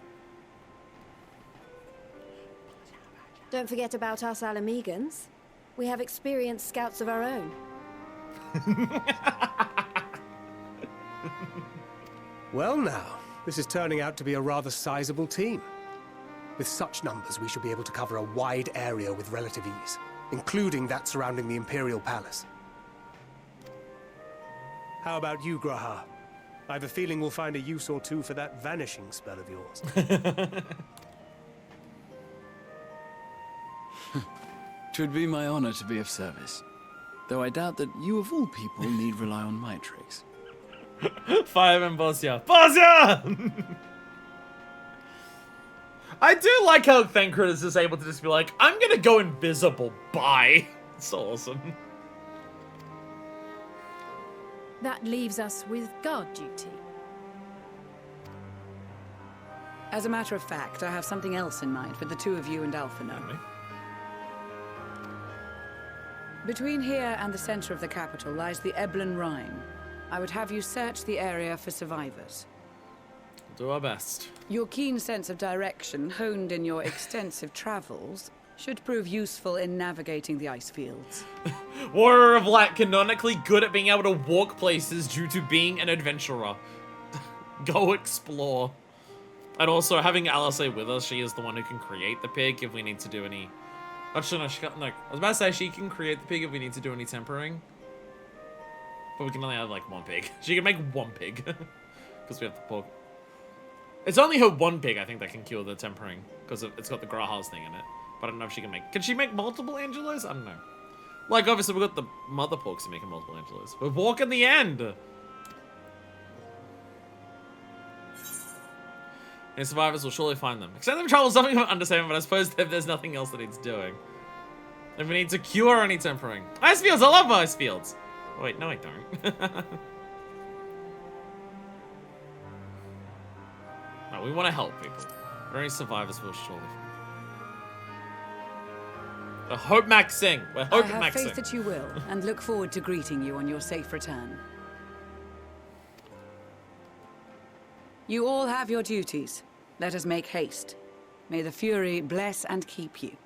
Don't forget about us Alamegans. We have experienced scouts of our own.
Well now, this is turning out to be a rather sizable team. With such numbers, we should be able to cover a wide area with relative ease, including that surrounding the Imperial Palace. How about you, Graha? I have a feeling we'll find a use or two for that vanishing spell of yours.
Twould be my honor to be of service, though I doubt that you of all people need rely on my tricks.
Fireman Bosnia. Bosnia! I do like how Thancred is just able to just be like, I'm gonna go invisible, bye. It's so awesome.
That leaves us with guard duty.
As a matter of fact, I have something else in mind for the two of you and Alphino. Between here and the center of the capital lies the Eblan Rhine. I would have you search the area for survivors.
We'll do our best.
Your keen sense of direction, honed in your extensive travels, should prove useful in navigating the ice fields.
Warrior of Light, canonically good at being able to walk places due to being an adventurer. Go explore. And also, having Alice with us, she is the one who can create the pig if we need to do any... Actually, no, I was about to say she can create the pig if we need to do any tempering. But we can only have like one pig. She can make one pig. Because we have the pork. It's only her one pig, I think, that can cure the tempering. Because it's got the Grahas thing in it. But I don't know if she can make... Can she make multiple Angelos? I don't know. Like, obviously, we've got the mother porks who making multiple Angelos. We're walking the end! And survivors will surely find them. Extended travel is something of understatement, but I suppose there's nothing else that needs doing. If we need to cure any tempering. Ice fields! I love ice fields! Oh, wait, no I don't. No, we want to help people. Very survivors will surely find. I hope maxing. We're hoping maxing.
I have faith that you will, and look forward to greeting you on your safe return. You all have your duties. Let us make haste. May the Fury bless and keep you.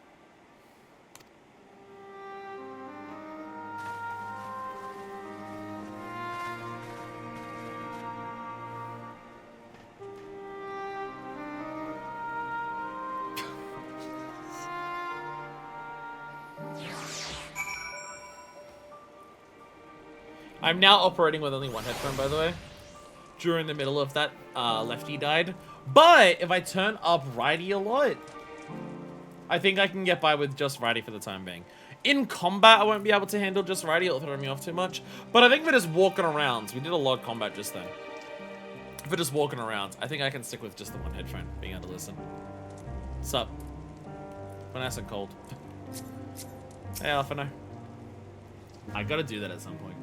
I'm now operating with only one headphone, by the way. During the middle of that, lefty died. But if I turn up righty a lot, I think I can get by with just righty for the time being. In combat, I won't be able to handle just righty. It'll throw me off too much. But I think if we're just walking around, we did a lot of combat just then. If we're just walking around, I think I can stick with just the one headphone, being able to listen. Sup? We're nice and cold. Hey, Alphino. I gotta do that at some point.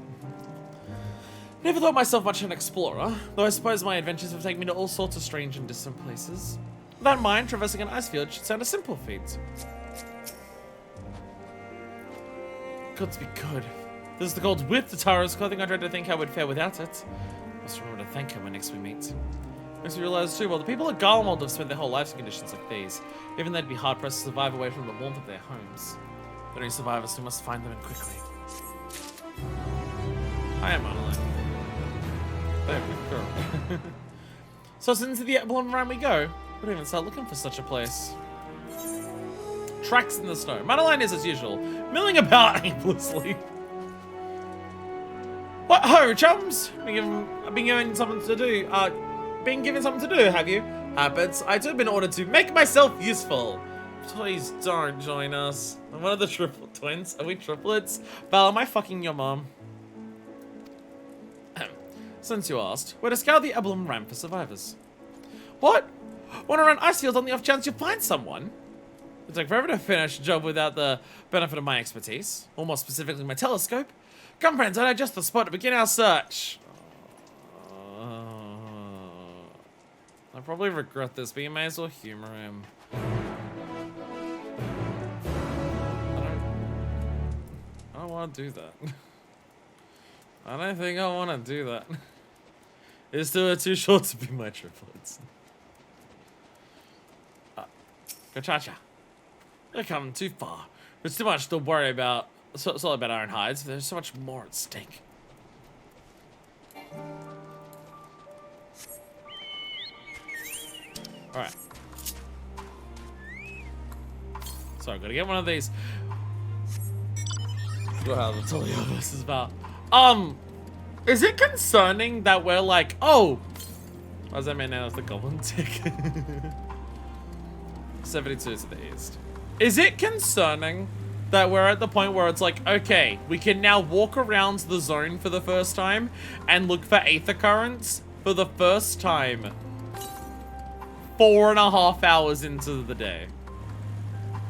Never thought myself much of an explorer, though I suppose my adventures have taken me to all sorts of strange and distant places. Without mind, traversing an ice field should sound a simple feat. Gods be good. This is the gold with the Tara's clothing. I dread to think how we'd fare without it. Must remember to thank her when next we meet. Makes me realize too, well, the people of Garlemald have spent their whole lives in conditions like these. Even they'd be hard-pressed to survive away from the warmth of their homes. There are any survivors who must find them and quickly. I am Monolith. There we go. So into the Emblem Ram we go. We don't even start looking for such a place. Tracks in the snow. Madeline is as usual, milling about aimlessly. What ho, chums? I've been given something to do. Been given something to do, have you? Happens. I too have been ordered to make myself useful. Please don't join us. I'm one of the triple twins. Are we triplets? Val, am I fucking your mom? Since you asked, we're to scour the Emblem Ramp for survivors. What? Want to run ice fields on the off chance you find someone? It'd take forever to finish a job without the benefit of my expertise, or more specifically my telescope. Come friends, I know just the spot to begin our search. I probably regret this, but you may as well humor him. I don't want to do that. I don't think I want to do that. It's still too short to be my triplets. Gachacha. You've come too far. There's too much to worry about. It's all about our own hides. There's so much more at stake. Alright. So I'm gonna get one of these. Wow, that's all this is about. Is it concerning that we're like, oh, what does that mean now? That's the goblin tick. 72 to the east. Is it concerning that we're at the point where it's like, okay, we can now walk around the zone for the first time and look for aether currents for the first time 4.5 hours into the day?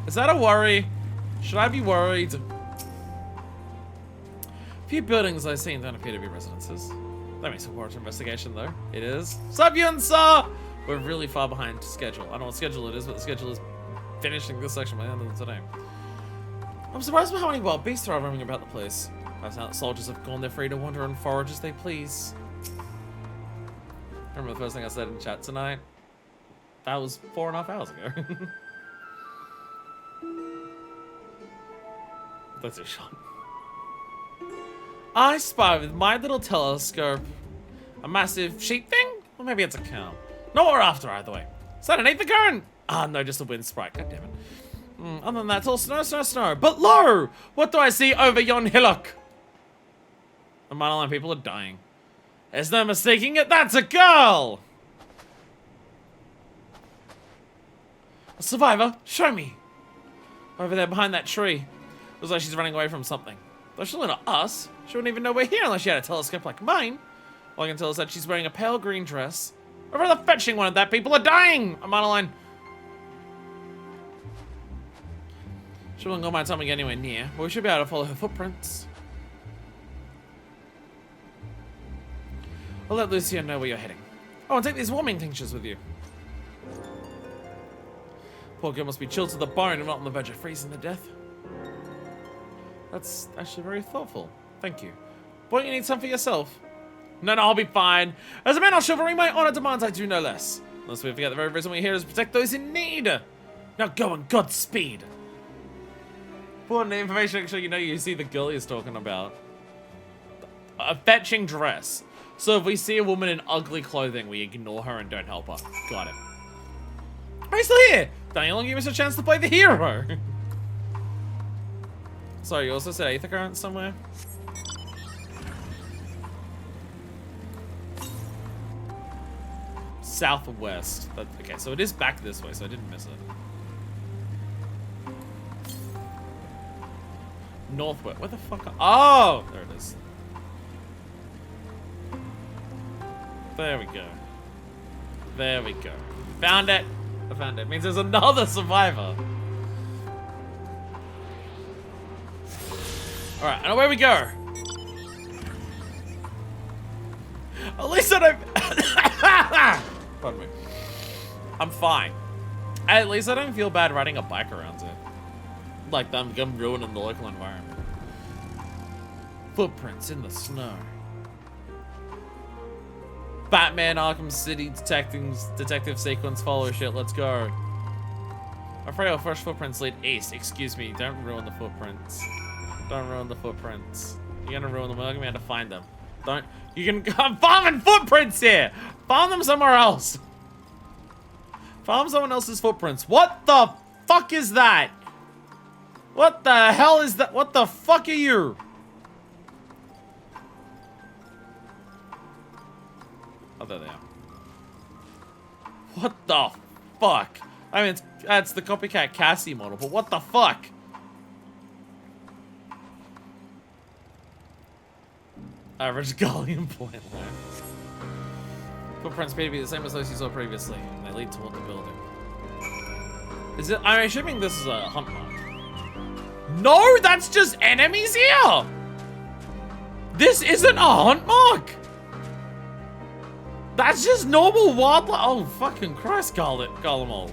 Is that a worry? Should I be worried? Few buildings I've seen don't appear to be residences. That makes it warrant investigation, though. It is. Sup, Yunsa? We're really far behind schedule. I don't know what schedule it is, but the schedule is finishing this section by the end of the day. I'm surprised by how many wild beasts are roaming about the place. Perhaps now that soldiers have gone, they're free to wander and forage as they please. Remember the first thing I said in chat tonight? That was 4.5 hours ago. That's a shot. I spy with my little telescope a massive sheep thing? Or maybe it's a cow. Not what we're after either way. Is that an aether current? Ah, no, just a wind sprite. God damn it. Other than that, it's all snow, snow, snow. But lo! What do I see over yon hillock? The monoline people are dying. There's no mistaking it. That's a girl! A survivor? Show me! Over there behind that tree. Looks like she's running away from something. Though she's not us. She wouldn't even know we're here unless she had a telescope like mine. All I can tell is that she's wearing a pale green dress. I'd rather fetching one of that. People are dying! A monoline. She won't go my time to get anywhere near, but we should be able to follow her footprints. I'll let Lucia know where you're heading. Oh, and take these warming tinctures with you. Poor girl must be chilled to the bone and not on the verge of freezing to death. That's actually very thoughtful. Thank you. But you need some for yourself. No, I'll be fine. As a man of chivalry, my honor demands I do no less. Unless we forget the very reason we're here is to protect those in need. Now go and Godspeed. Important information, actually, you see the girl he's talking about. A fetching dress. So if we see a woman in ugly clothing, we ignore her and don't help her. Got it. Are you still here? Daniel, give us a chance to play the hero. Sorry, you also said Aether Current somewhere? Southwest. Okay, so it is back this way, so I didn't miss it. Northwest. Where the fuck? Oh! There it is. There we go. There we go. Found it. I found it. It means there's another survivor. Alright, and away we go. At least I don't... Pardon me. I'm fine. At least I don't feel bad riding a bike around here. Like I'm ruining the local environment. Footprints in the snow. Batman Arkham City detective sequence follow shit, let's go. I'm afraid our first footprints lead east. Excuse me, don't ruin the footprints. Don't ruin the footprints. You're gonna ruin them, we're gonna have to find them. Don't, you can, I'm farming footprints here! Farm them somewhere else. Farm someone else's footprints. What the fuck is that? What the hell is that? What the fuck are you? Oh, there they are. What the fuck? I mean, it's the copycat Cassie model, but what the fuck? Average galleon point line. Footprints appear to be the same as those you saw previously. They lead toward the building. Is it? I'm assuming this is a hunt mark. No, that's just enemies here! This isn't a hunt mark! That's just normal wildlife. Oh, fucking Christ, Golemold.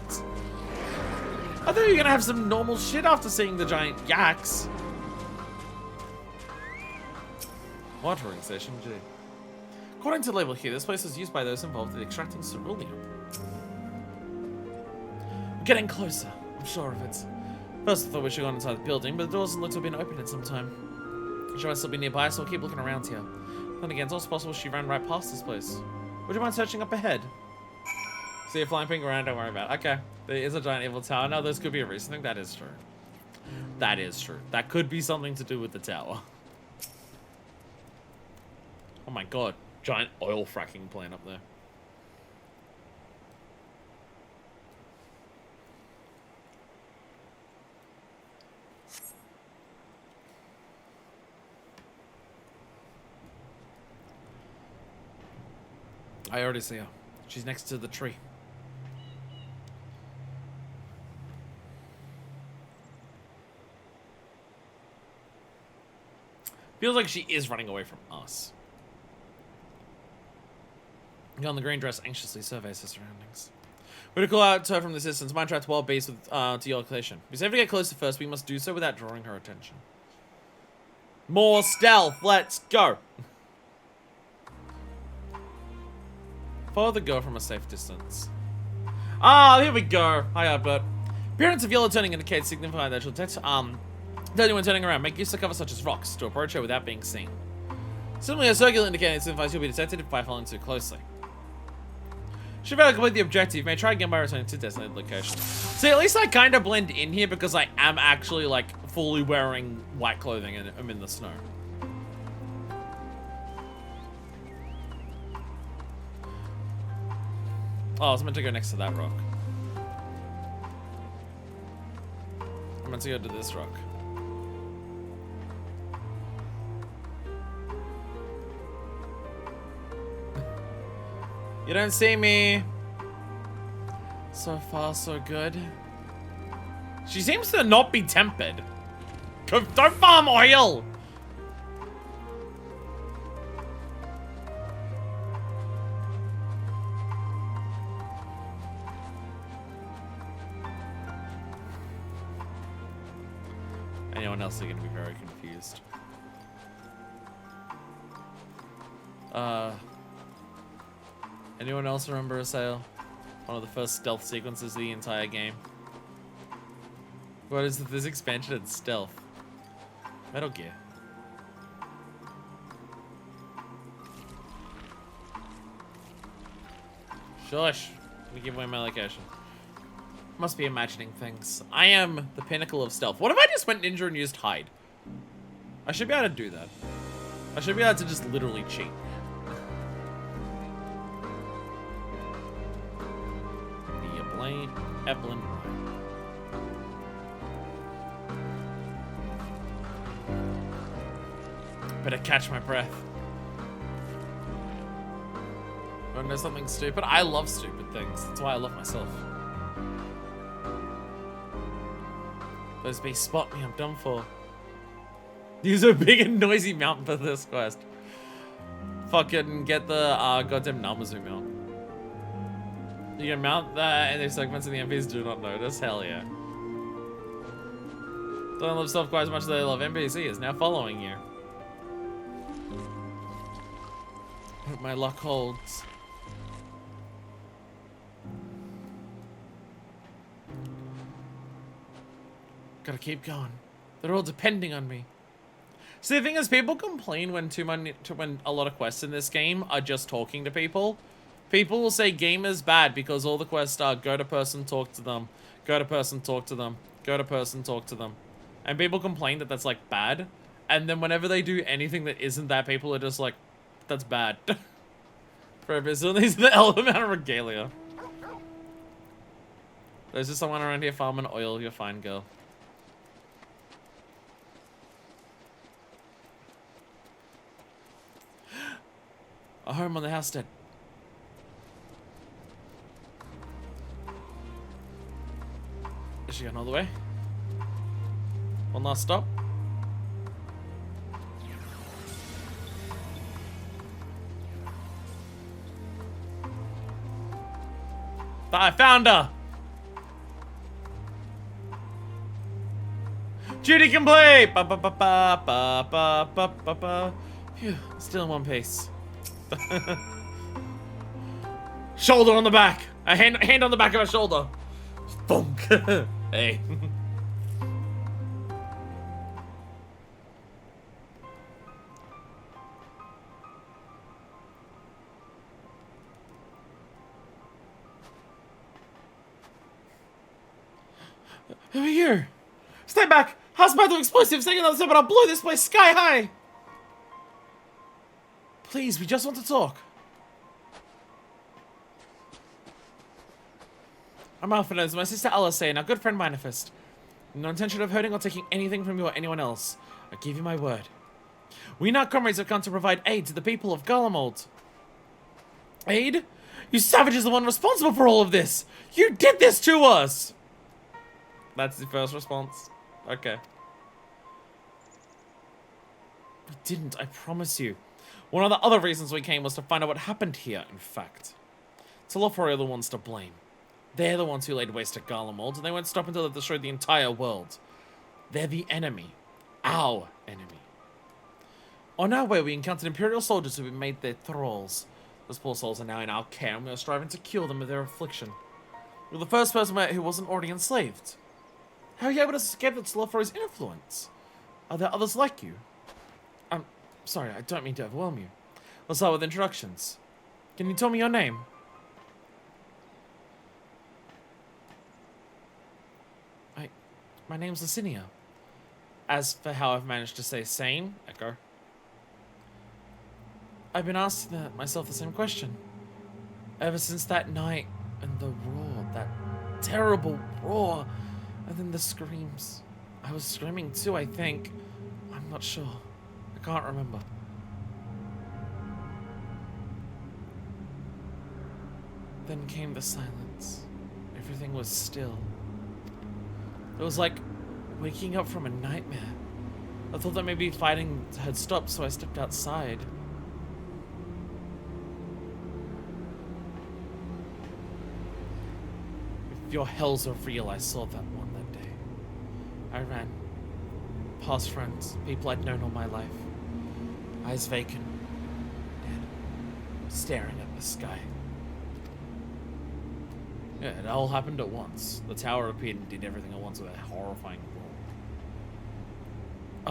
I thought you were gonna have some normal shit after seeing the giant yaks. Watering station, G. According to the label here, this place is used by those involved in extracting ceruleum. We're getting closer, I'm sure of it. First I thought we should go inside the building, but the doors look to have been open in some time. She might still be nearby, so we'll keep looking around here. Then again, it's also possible she ran right past this place. Would you mind searching up ahead? See a flying pink around, don't worry about it. Okay, there is a giant evil tower. No, this could be a reason. I think that is true. That is true. That could be something to do with the tower. Oh my god, giant oil fracking plant up there. I already see her. She's next to the tree. Feels like she is running away from us. Girl in the green dress anxiously surveys her surroundings. We're to call out to her from the distance. Mine tracked wild beast with, to your location. Be safe to get closer first. We must do so without drawing her attention. More stealth. Let's go. Follow the girl from a safe distance. Ah, here we go. Hi, Albert. Appearance of yellow turning indicates signifying that she'll detect, anyone turning around. Make use of cover such as rocks to approach her without being seen. Similarly, a circular indicator signifies you'll be detected by following too closely. Should better complete the objective. You may try again by returning to designated location. See, at least I kind of blend in here because I am actually, like, fully wearing white clothing and I'm in the snow. Oh, I was meant to go next to that rock. I'm meant to go to this rock. You don't see me. So far, so good. She seems to not be tempered. Don't farm oil! Anyone else is going to be very confused. Anyone else remember Assail? One of the first stealth sequences of the entire game. What is this expansion in stealth? Metal Gear. Shush. Let me give away my location. Must be imagining things. I am the pinnacle of stealth. What if I just went ninja and used hide? I should be able to do that. I should be able to just literally cheat. Evelyn. Better catch my breath. Wanna know something stupid? I love stupid things. That's why I love myself. Those bees spot me, I'm done for. Use a big and noisy mountain for this quest. Fucking get the goddamn Namazu mount. You can mount that and there's segments of the NPCs do not notice. Hell yeah. Don't love self quite as much as they love NPC is now following you. Hope my luck holds. Gotta keep going. They're all depending on me. See, the thing is, people complain when when a lot of quests in this game are just talking to people. People will say game is bad because all the quests are go to person, talk to them, go to person, talk to them, go to person, talk to them. And people complain that that's like bad. And then whenever they do anything that isn't that, people are just like, that's bad. For these are the element of regalia. There's just someone around here farming oil, you're fine, girl. A home on the housestead. Is she going all the way? One last stop. I found her! Duty complete! Ba ba ba ba ba ba ba ba ba. Phew, still in one piece. Shoulder on the back! A hand on the back of her shoulder. Thunk. Hey. Over here. Stay back! How's about the explosives? Take another step and I'll blow this place sky high! Please, we just want to talk. I'm Alpha, my sister Alice, and our good friend Manifest. No intention of hurting or taking anything from you or anyone else. I give you my word. We and our comrades have come to provide aid to the people of Garlemald. Aid? You savage is the one responsible for all of this! You did this to us! That's the first response. Okay. We didn't, I promise you. One of the other reasons we came was to find out what happened here, in fact. Telophory are the ones to blame. They're the ones who laid waste to Garlemald, and they won't stop until they've destroyed the entire world. They're the enemy. Our enemy. On our way, we encountered Imperial soldiers who had been made their thralls. Those poor souls are now in our care, and we are striving to cure them of their affliction. You're the first person who wasn't already enslaved. How are you able to escape the Telophory's influence? Are there others like you? Sorry, I don't mean to overwhelm you. Let's start with introductions. Can you tell me your name? My name's Licinia. As for how I've managed to stay sane, Echo. I've been asking myself the same question. Ever since that night And the roar, that terrible roar. And then the screams. I was screaming too, I think. I'm not sure. I can't remember. Then came the silence. Everything was still. It was like waking up from a nightmare. I thought that maybe fighting had stopped, so I stepped outside. If your hells are real, I saw that one that day. I ran. Past friends, people I'd known all my life. Eyes vacant. Dead. Staring at the sky. Yeah, it all happened at once. The tower appeared and did everything at once with a horrifying roar.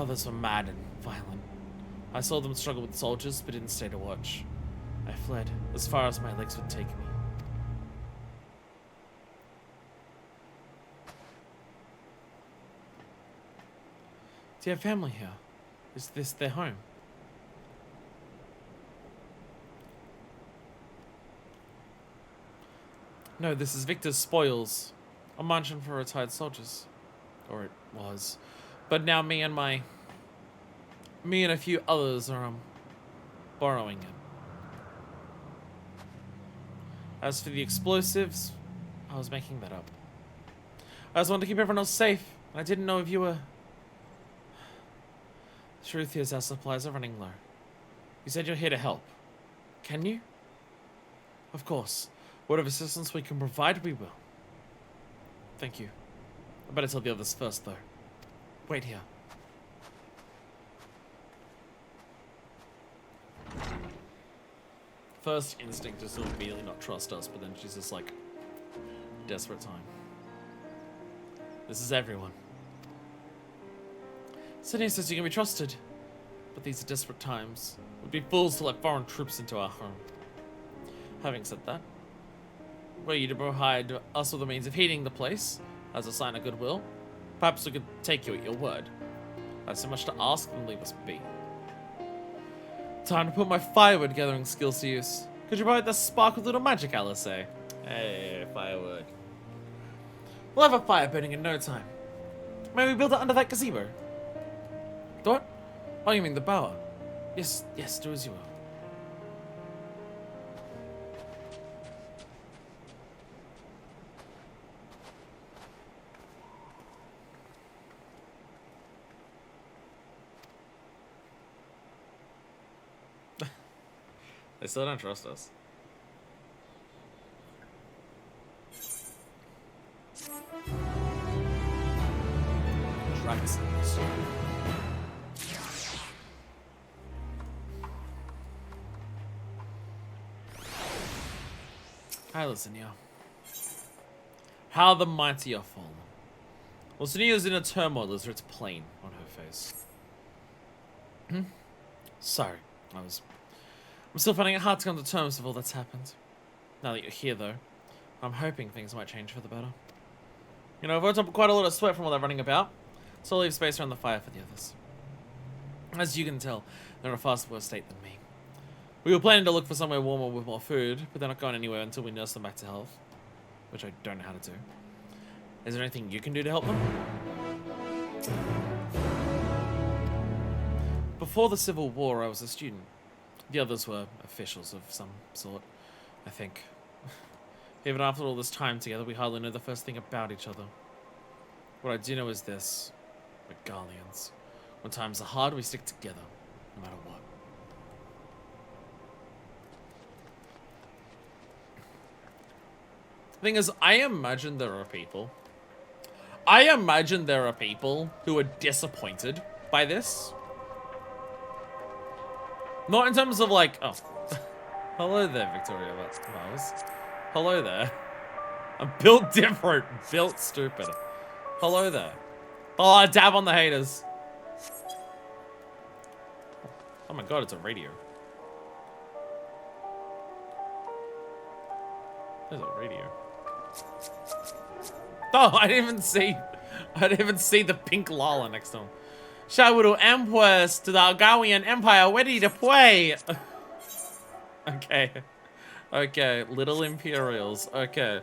Others were mad and violent. I saw them struggle with soldiers, but didn't stay to watch. I fled, as far as my legs would take me. Do you have family here? Is this their home? No, this is Victor's spoils. A mansion for retired soldiers. Or it was. But now me and a few others are, borrowing it. As for the explosives, I was making that up. I just wanted to keep everyone else safe. I didn't know if you were... The truth is, our supplies are running low. You said you're here to help. Can you? Of course. Whatever assistance we can provide, we will. Thank you. I better tell the others first, though. Wait here. First instinct is to immediately not trust us, but then she's just like, desperate time. This is everyone. Sydney says you can be trusted, but these are desperate times. We'd be fools to let foreign troops into our home. Having said that, were you to provide us with the means of heating the place, as a sign of goodwill, perhaps we could take you at your word. I have so much to ask, then leave us be. Time to put my firewood gathering skills to use. Could you provide the spark of little magic, Alice? Hey, firewood. We'll have a fire burning in no time. May we build it under that gazebo? What? Oh, you mean the bower? Yes, do as you will. They still don't trust us. Dragons. Hi, Listenio. How the mighty are fallen. Listenio's in a turmoil as it's plain on her face. Sorry, I'm still finding it hard to come to terms with all that's happened. Now that you're here, though, I'm hoping things might change for the better. You know, I've worked up quite a lot of sweat from all that running about, so I'll leave space around the fire for the others. As you can tell, they're in a far worse state than me. We were planning to look for somewhere warmer with more food, but they're not going anywhere until we nurse them back to health, which I don't know how to do. Is there anything you can do to help them? Before the Civil War, I was a student. The others were officials of some sort, I think. Even after all this time together, we hardly know the first thing about each other. What I do know is this. We're Garleans. When times are hard, we stick together, no matter what. The thing is, I imagine there are people who are disappointed by this. Not in terms of like, oh, hello there, Victoria Wells. Hello there. I'm built different, built stupid. Hello there. Oh, dab on the haters. Oh my god, it's a radio. There's a radio. Oh, I didn't even see the pink lala next to him. Shawuru Empress to the Argawian Empire, ready to play. Okay. Okay, little Imperials. Okay.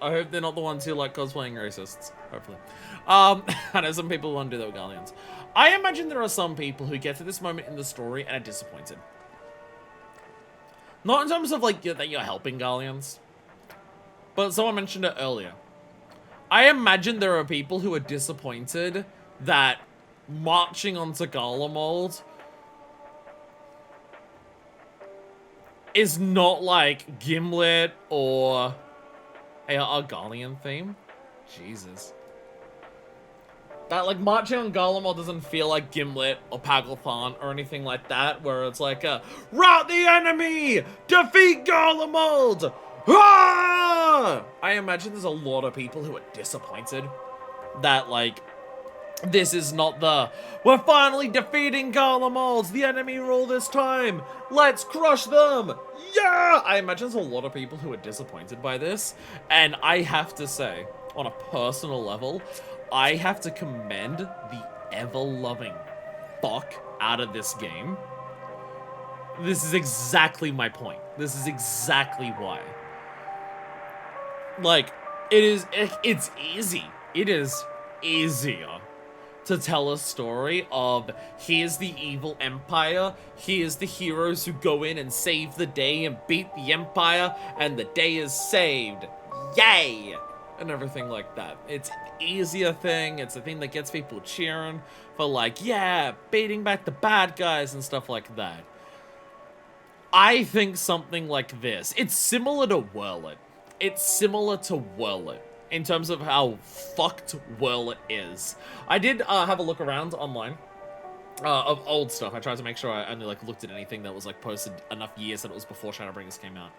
I hope they're not the ones who like cosplaying racists. Hopefully. I know some people want to do that with Guardians. I imagine there are some people who get to this moment in the story and are disappointed. Not in terms of like that you're helping Guardians, but someone mentioned it earlier. I imagine there are people who are disappointed that marching onto Garlemald is not like Gimlet or a Argalian theme. Jesus. That like marching on Garlemald doesn't feel like Gimlet or Paglothan or anything like that, where it's like rout the enemy! Defeat Garlemald! Ah! I imagine there's a lot of people who are disappointed that like this is not the we're finally defeating Garlemald, the enemy rule this time. Let's crush them. Yeah! I imagine there's a lot of people who are disappointed by this, and I have to say, on a personal level, I have to commend the ever-loving fuck out of this game. This is exactly my point. This is exactly why. Like, it's easy. It is easier to tell a story of here's the evil empire, here's the heroes who go in and save the day and beat the empire, and the day is saved. Yay! And everything like that. It's an easier thing. It's a thing that gets people cheering for like, yeah, beating back the bad guys and stuff like that. I think something like this, it's similar to Whirlit. It's similar to Whirlit in terms of how fucked Whirlit is. I did have a look around online of old stuff. I tried to make sure I only like looked at anything that was like posted enough years that it was before Shadowbringers came out.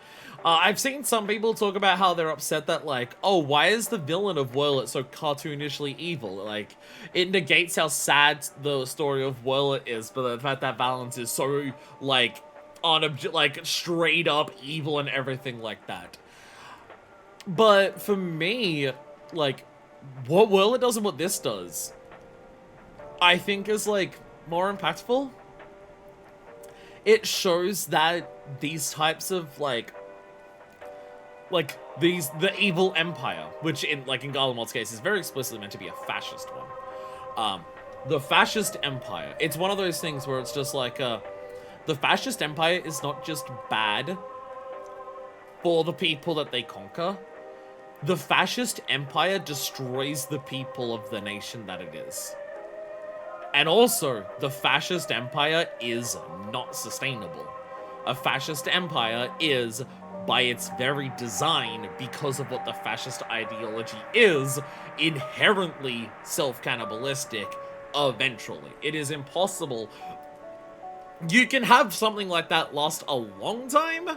I've seen some people talk about how they're upset that like, oh, why is the villain of Whirlit so cartoonishly evil? Like, it negates how sad the story of Whirlit is, but the fact that Valance is so like straight up evil and everything like that. But for me, like, what Whirlit does and what this does, I think is like more impactful. It shows that these types of the evil empire, which in Garlemald's case is very explicitly meant to be a fascist one. The fascist empire, it's one of those things where it's just like the fascist empire is not just bad for the people that they conquer. The fascist empire destroys the people of the nation that it is. And also, the fascist empire is not sustainable. A fascist empire is, by its very design, because of what the fascist ideology is, inherently self-cannibalistic eventually. It is impossible. You can have something like that last a long time.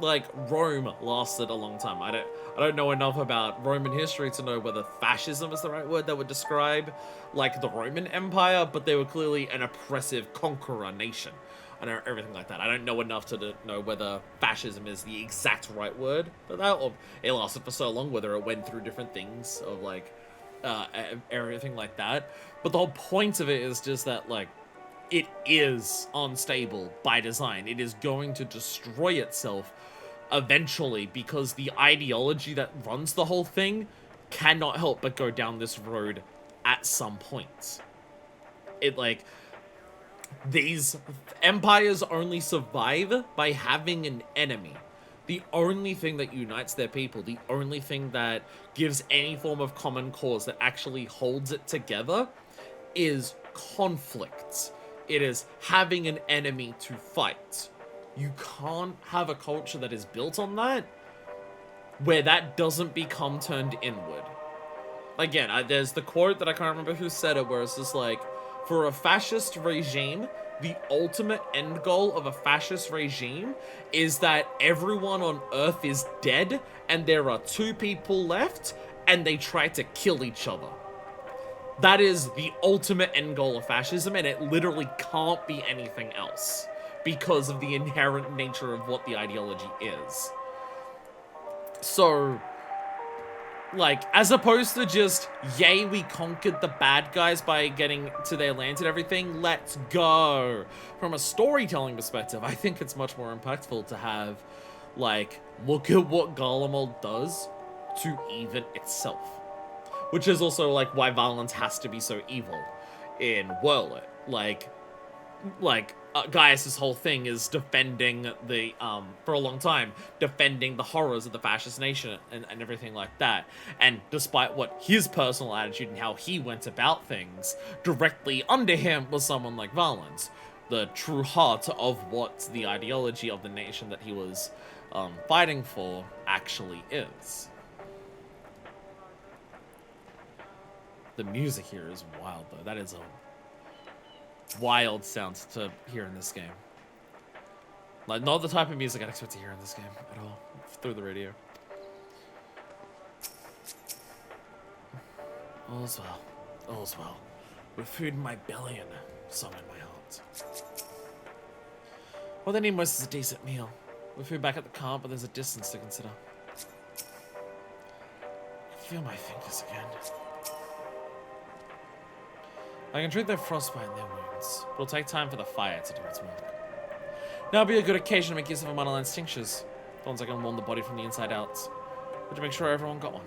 Like, Rome lasted a long time. I don't know enough about Roman history to know whether fascism is the right word that would describe, like, the Roman Empire, but they were clearly an oppressive conqueror nation and everything like that. I don't know enough to know whether fascism is the exact right word for that, or it lasted for so long, whether it went through different things of, like, everything like that. But the whole point of it is just that, like, it is unstable by design. It is going to destroy itself eventually because the ideology that runs the whole thing cannot help but go down this road at some point. These empires only survive by having an enemy. The only thing that unites their people, the only thing that gives any form of common cause that actually holds it together is conflict. It is having an enemy to fight. You can't have a culture that is built on that, where that doesn't become turned inward. Again, there's the quote that I can't remember who said it, where it's just like, for a fascist regime, the ultimate end goal of a fascist regime is that everyone on Earth is dead, and there are 2 people left, and they try to kill each other. That is the ultimate end goal of fascism, and it literally can't be anything else because of the inherent nature of what the ideology is. So, like, as opposed to just, yay, we conquered the bad guys by getting to their lands and everything, let's go. From a storytelling perspective, I think it's much more impactful to have, like, look at what Garlemald does to even itself. Which is also, like, why Valens has to be so evil in Whirler. Gaius' whole thing is defending the, for a long time, defending the horrors of the fascist nation and everything like that. And despite what his personal attitude and how he went about things, directly under him was someone like Valens, the true heart of what the ideology of the nation that he was fighting for actually is. The music here is wild, though. That is a wild sound to hear in this game. Like, not the type of music I'd expect to hear in this game at all, through the radio. All's well. All's well. With food in my belly and some in my heart. What they need most is a decent meal. With food back at the camp, but there's a distance to consider. I feel my fingers again. I can treat their frostbite and their wounds, but it'll take time for the fire to do its work. Now would be a good occasion to make use of Monoland's tinctures, the ones that can warm the body from the inside out. Would you make sure everyone got one?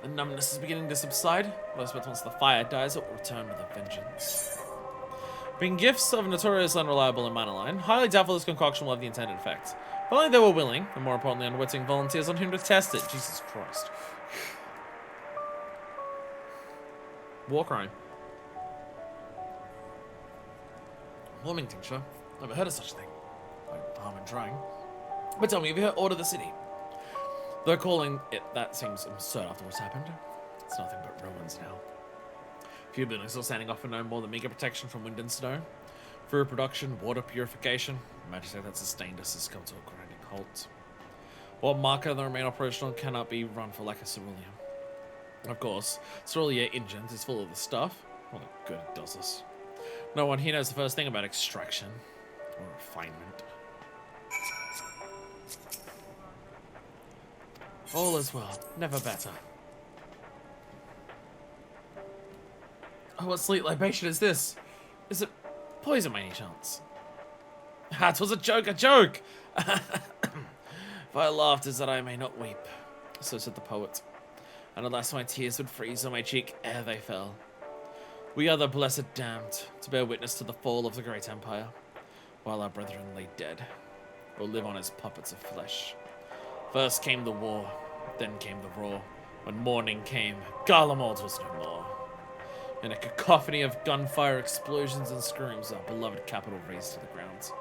The numbness is beginning to subside, but I expect once the fire dies, it will return with a vengeance. Being gifts of a notorious unreliable in Monoland, highly doubtful this concoction will have the intended effect. If only they were willing, and more importantly, unwitting volunteers on whom to test it. Jesus Christ. War crime. Warming tincture? Never heard of such a thing. No harm in trying. But tell me, have you heard Order the City? Though calling it that seems absurd after what's happened. It's nothing but ruins now. Few buildings still standing off for no more than meager protection from wind and snow. Food production, water purification. Imagine say that sustained us has come to a grinding halt. What marker that remain operational cannot be run for lack of ceruleum. Of course, Cerulean Engines is full of the stuff. Well, good it does us. No one here knows the first thing about extraction or refinement. All is well, never better. Oh, what sweet libation is this? Is it poison by any chance? Ah, 'twas a joke, a joke! If I laughed, is that I may not weep. So said the poet. And alas, my tears would freeze on my cheek ere they fell. We are the blessed damned, to bear witness to the fall of the great empire, while our brethren lay dead, or live on as puppets of flesh. First came the war, then came the roar. When morning came, Garlemald was no more. In a cacophony of gunfire, explosions, and screams, our beloved capital razed to the ground.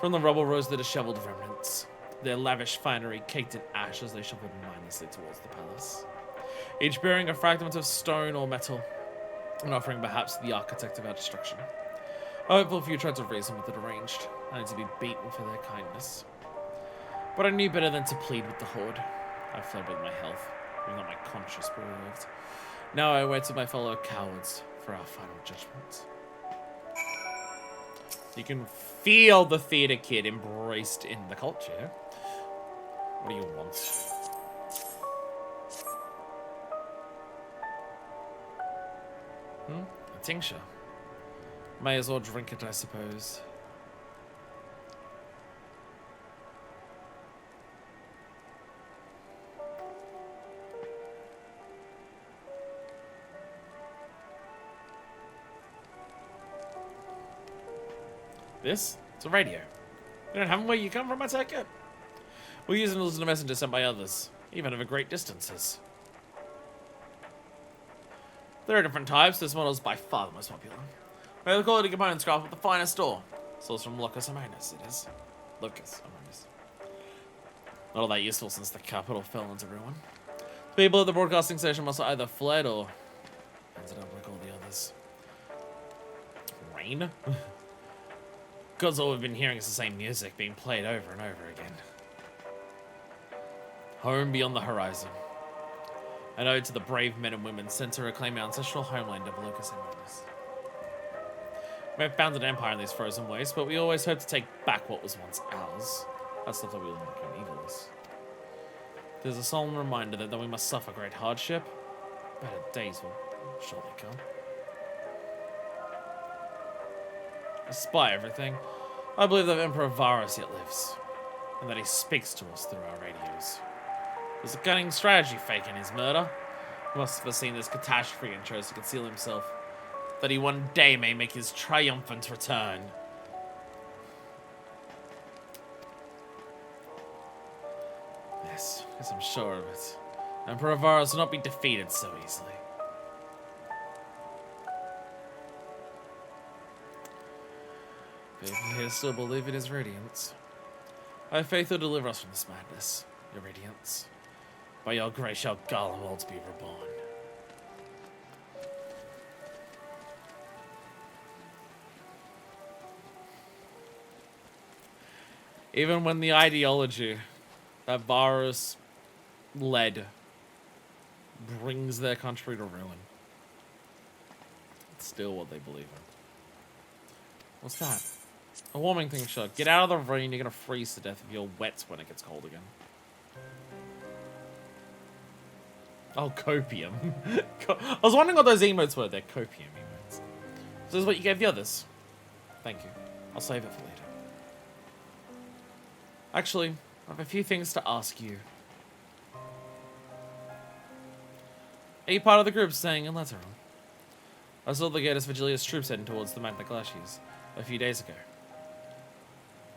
From the rubble rose the disheveled remnants, their lavish finery caked in ash as they shuffled mindlessly towards the palace, each bearing a fragment of stone or metal, and offering perhaps the architect of our destruction. A hopeful few tried to reason with the deranged, only to be beaten for their kindness. But I knew better than to plead with the horde. I fled with my health, even though my conscience preserved. Now I wait with my fellow cowards for our final judgment. You can feel the theater kid embraced in the culture. What do you want? A tincture. May as well drink it, I suppose. This? It's a radio. You don't have them where you come from, I take it? We'll use them to listen to messages sent by others, even over great distances. There are different types. This model is by far the most popular. Where the quality components craft with the finest ore. Sourced from Lucas Amonis, it is. Lucas Amonis. Not all that useful since the capital fell into ruin. The people at the broadcasting station must have either fled or ended up like all the others. Rain? Because all we've been hearing is the same music being played over and over again. Home beyond the horizon. An ode to the brave men and women sent to reclaim our ancestral homeland of Lucas Amonis. We have founded an empire in these frozen wastes, but we always hope to take back what was once ours. That's not that we will become evils. There's a solemn reminder that though we must suffer great hardship, better days will surely come. Despite everything, I believe that Emperor Varus yet lives, and that he speaks to us through our radios. There's a cunning strategy fake in his murder. He must have foreseen this catastrophe and chose to conceal himself, that he one day may make his triumphant return. Yes, I'm sure of it. Emperor Varus will not be defeated so easily. People here still believe in his radiance. I have faith he'll deliver us from this madness, your radiance. By your grace shall Garlemald be reborn. Even when the ideology that Varus led brings their country to ruin, it's still what they believe in. What's that? A warming thing, sure. Get out of the rain, you're gonna freeze to death if you're wet when it gets cold again. Oh, copium. I was wondering what those emotes were. They're copium emotes. So this is what you gave the others. Thank you. I'll save it for later. Actually, I have a few things to ask you. Are you part of the group staying in Lateral? I saw the Gatus Vigilius troops heading towards the Magna Glaciers a few days ago.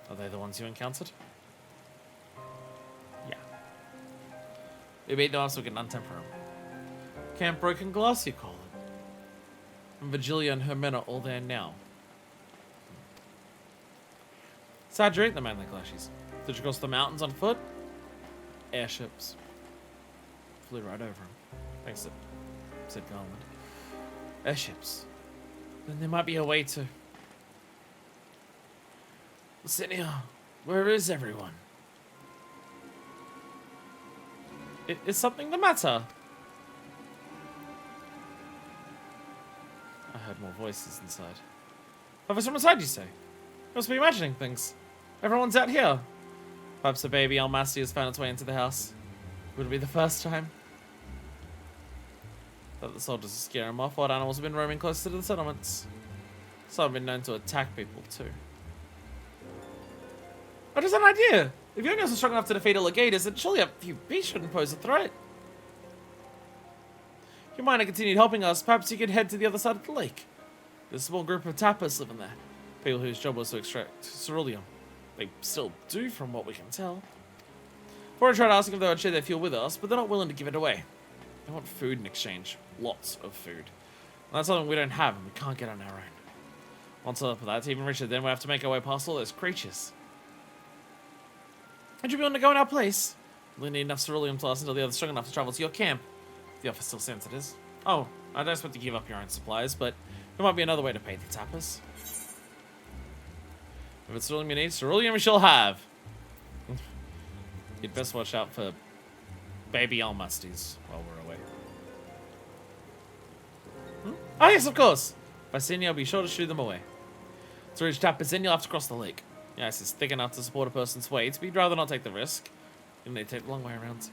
Are they the ones you encountered? Yeah. We beat them up so we can untemper them. Camp Broken Glass, you call it. And Vigilia and her men are all there now. So how'd you rate the Magna Glaciers? Did you cross the mountains on foot? Airships. Flew right over them. Thanks, said Garland. Airships. Then there might be a way to... Licinia, where is everyone? Is something the matter? I heard more voices inside. Oh, from inside, you say? You must be imagining things. Everyone's out here. Perhaps a baby Almasty has found its way into the house. Would it be the first time? That the soldiers to scare him off, wild animals have been roaming closer to the settlements. Some have been known to attack people, too. I just had an idea. If you're not strong enough to defeat a legatus, then surely a few beasts shouldn't pose a threat. If you mind and continued helping us, perhaps you could head to the other side of the lake. There's a small group of tappers living there. People whose job was to extract ceruleum. They still do, from what we can tell. Before I tried asking if they would share their fuel with us, but they're not willing to give it away. They want food in exchange. Lots of food. And that's something we don't have and we can't get on our own. On top of that, to even richer, then we have to make our way past all those creatures. Would you be willing to go in our place? We'll need enough ceruleum to last until the others strong enough to travel to your camp. The offer still stands, it is. Oh, I don't expect to give up your own supplies, but there might be another way to pay the tappers. If it's ceruleum you need, ceruleum we shall have. You'd best watch out for baby Almasties while we're away. Oh yes, of course! By Senior, I'll be sure to shoo them away. To reach tappers in, you'll have to cross the lake. Yes, it's thick enough to support a person's weight, but you'd rather not take the risk. You may take the long way around.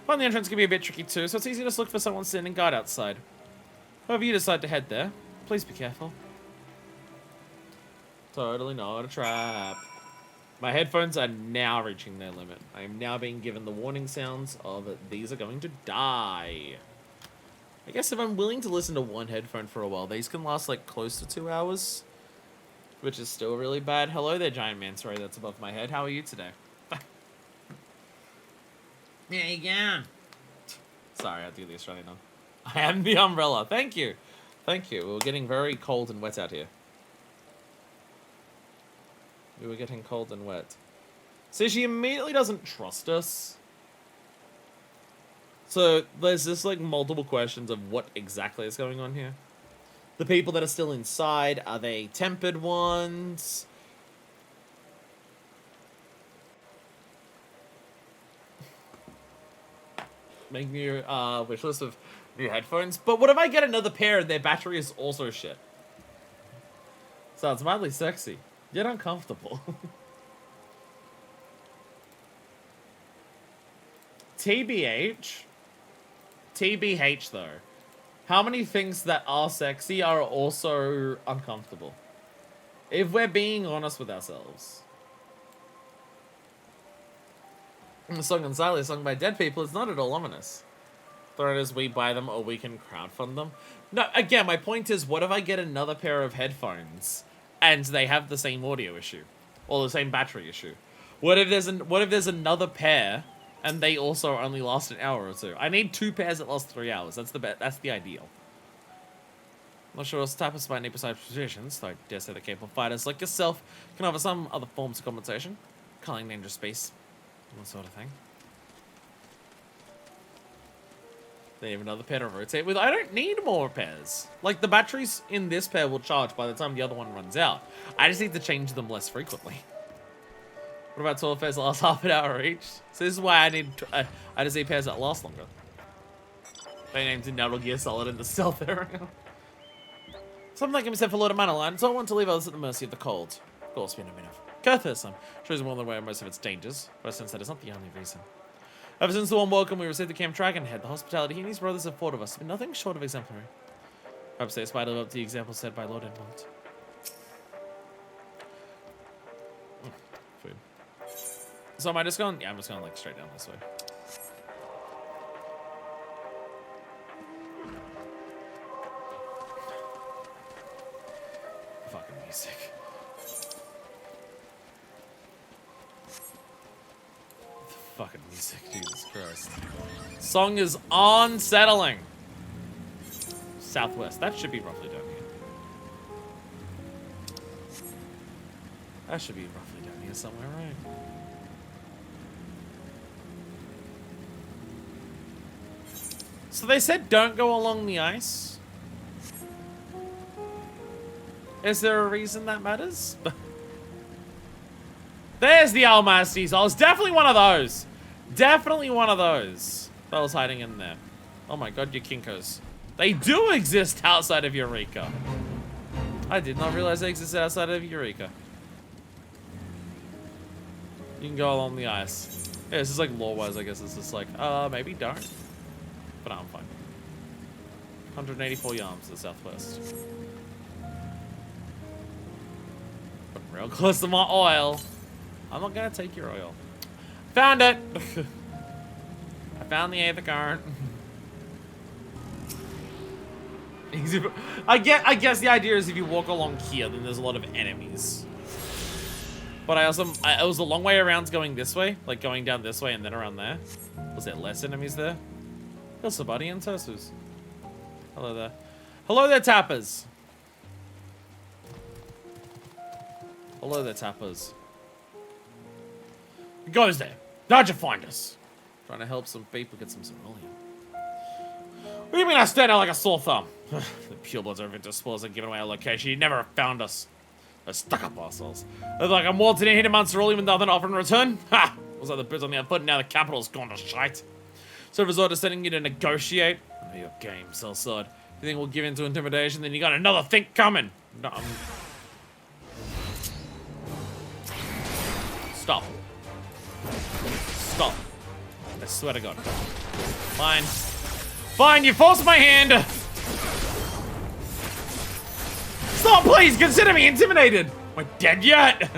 Find the entrance can be a bit tricky too, so it's easy to just look for someone standing guard outside. However you decide to head there, please be careful. Totally not a trap. My headphones are now reaching their limit. I am now being given the warning sounds of these are going to die. I guess if I'm willing to listen to one headphone for a while, these can last like close to 2 hours. Which is still really bad. Hello there, giant man. Sorry, that's above my head. How are you today? There you go. Sorry, I'll do the Australian one. I am the umbrella. Thank you. Thank you. We were getting very cold and wet out here. We were getting cold and wet. So she immediately doesn't trust us. So there's just like multiple questions of what exactly is going on here. The people that are still inside, are they tempered ones? Make me your wish list of new headphones. But what if I get another pair and their battery is also shit? Sounds mildly sexy, yet uncomfortable. TBH? TBH though. How many things that are sexy are also uncomfortable? If we're being honest with ourselves. The song entirely sung by dead people is not at all ominous. Whether it is we buy them or we can crowdfund them. No, again, my point is, what if I get another pair of headphones and they have the same audio issue? Or the same battery issue? What if there's another pair and they also only last an hour or two? I need 2 pairs that last 3 hours. That's the ideal. I'm not sure what type of spy need besides positions, though I dare say the capable fighters like yourself can offer some other forms of compensation. Calling dangerous space. That sort of thing. They have another pair to rotate with. I don't need more pairs. Like, the batteries in this pair will charge by the time the other one runs out. I just need to change them less frequently. What about 12 pairs that last half an hour each? So this is why I need I just need pairs that last longer. They named in Metal Gear Solid in the stealth area. Something that can be said for Lord of Manaline, so I want to leave others at the mercy of the cold. Of course, we know enough. Curthus shows more than aware of most of its dangers, but since that is not the only reason. Ever since the warm welcome we received at Camp Dragonhead, the hospitality he and his brothers have afforded us has been nothing short of exemplary. Perhaps they aspire to live up to the example set by Lord Endwalker. Food. So am I just going? Yeah, I'm just going like straight down this way. Fucking music. Fucking music, Jesus Christ. Song is unsettling. Southwest. That should be roughly down here. That should be roughly down here somewhere, right? So they said don't go along the ice. Is there a reason that matters? There's the Almasties. I was definitely one of those. Definitely one of those. That was hiding in there. Oh my god, you Kinkos. They do exist outside of Eureka. I did not realize they existed outside of Eureka. You can go along the ice. Yeah, this is like lore-wise, I guess. It's just like, maybe don't. But no, I'm fine. 184 yards to the southwest. Putting real close to my oil. I'm not gonna take your oil. Found it! I found the Aether Current. I guess the idea is if you walk along here, then there's a lot of enemies. But it was a long way around going this way, like going down this way and then around there. Was there less enemies there? There's somebody in Tosus. Hello there. Hello there, tappers. Hello there, tappers. It goes there. How'd you find us? Trying to help some people get some cerulean. What do you mean I stand out like a sore thumb? The purebloods are into spores and giving away our location. You never found us. Those stuck-up assholes. They're like I'm waltzing in, hitting on cerulean with nothing to offer in return. Ha! Was like the birds on the other foot, and now the capital's gone to shite. So I resort to sending you to negotiate. I know your game, Sellsword. You think we'll give in to intimidation, then you got another think coming. No, Stop. Stop. I swear to God. Fine. Fine, you forced my hand! Stop, please! Consider me intimidated! Am I dead yet?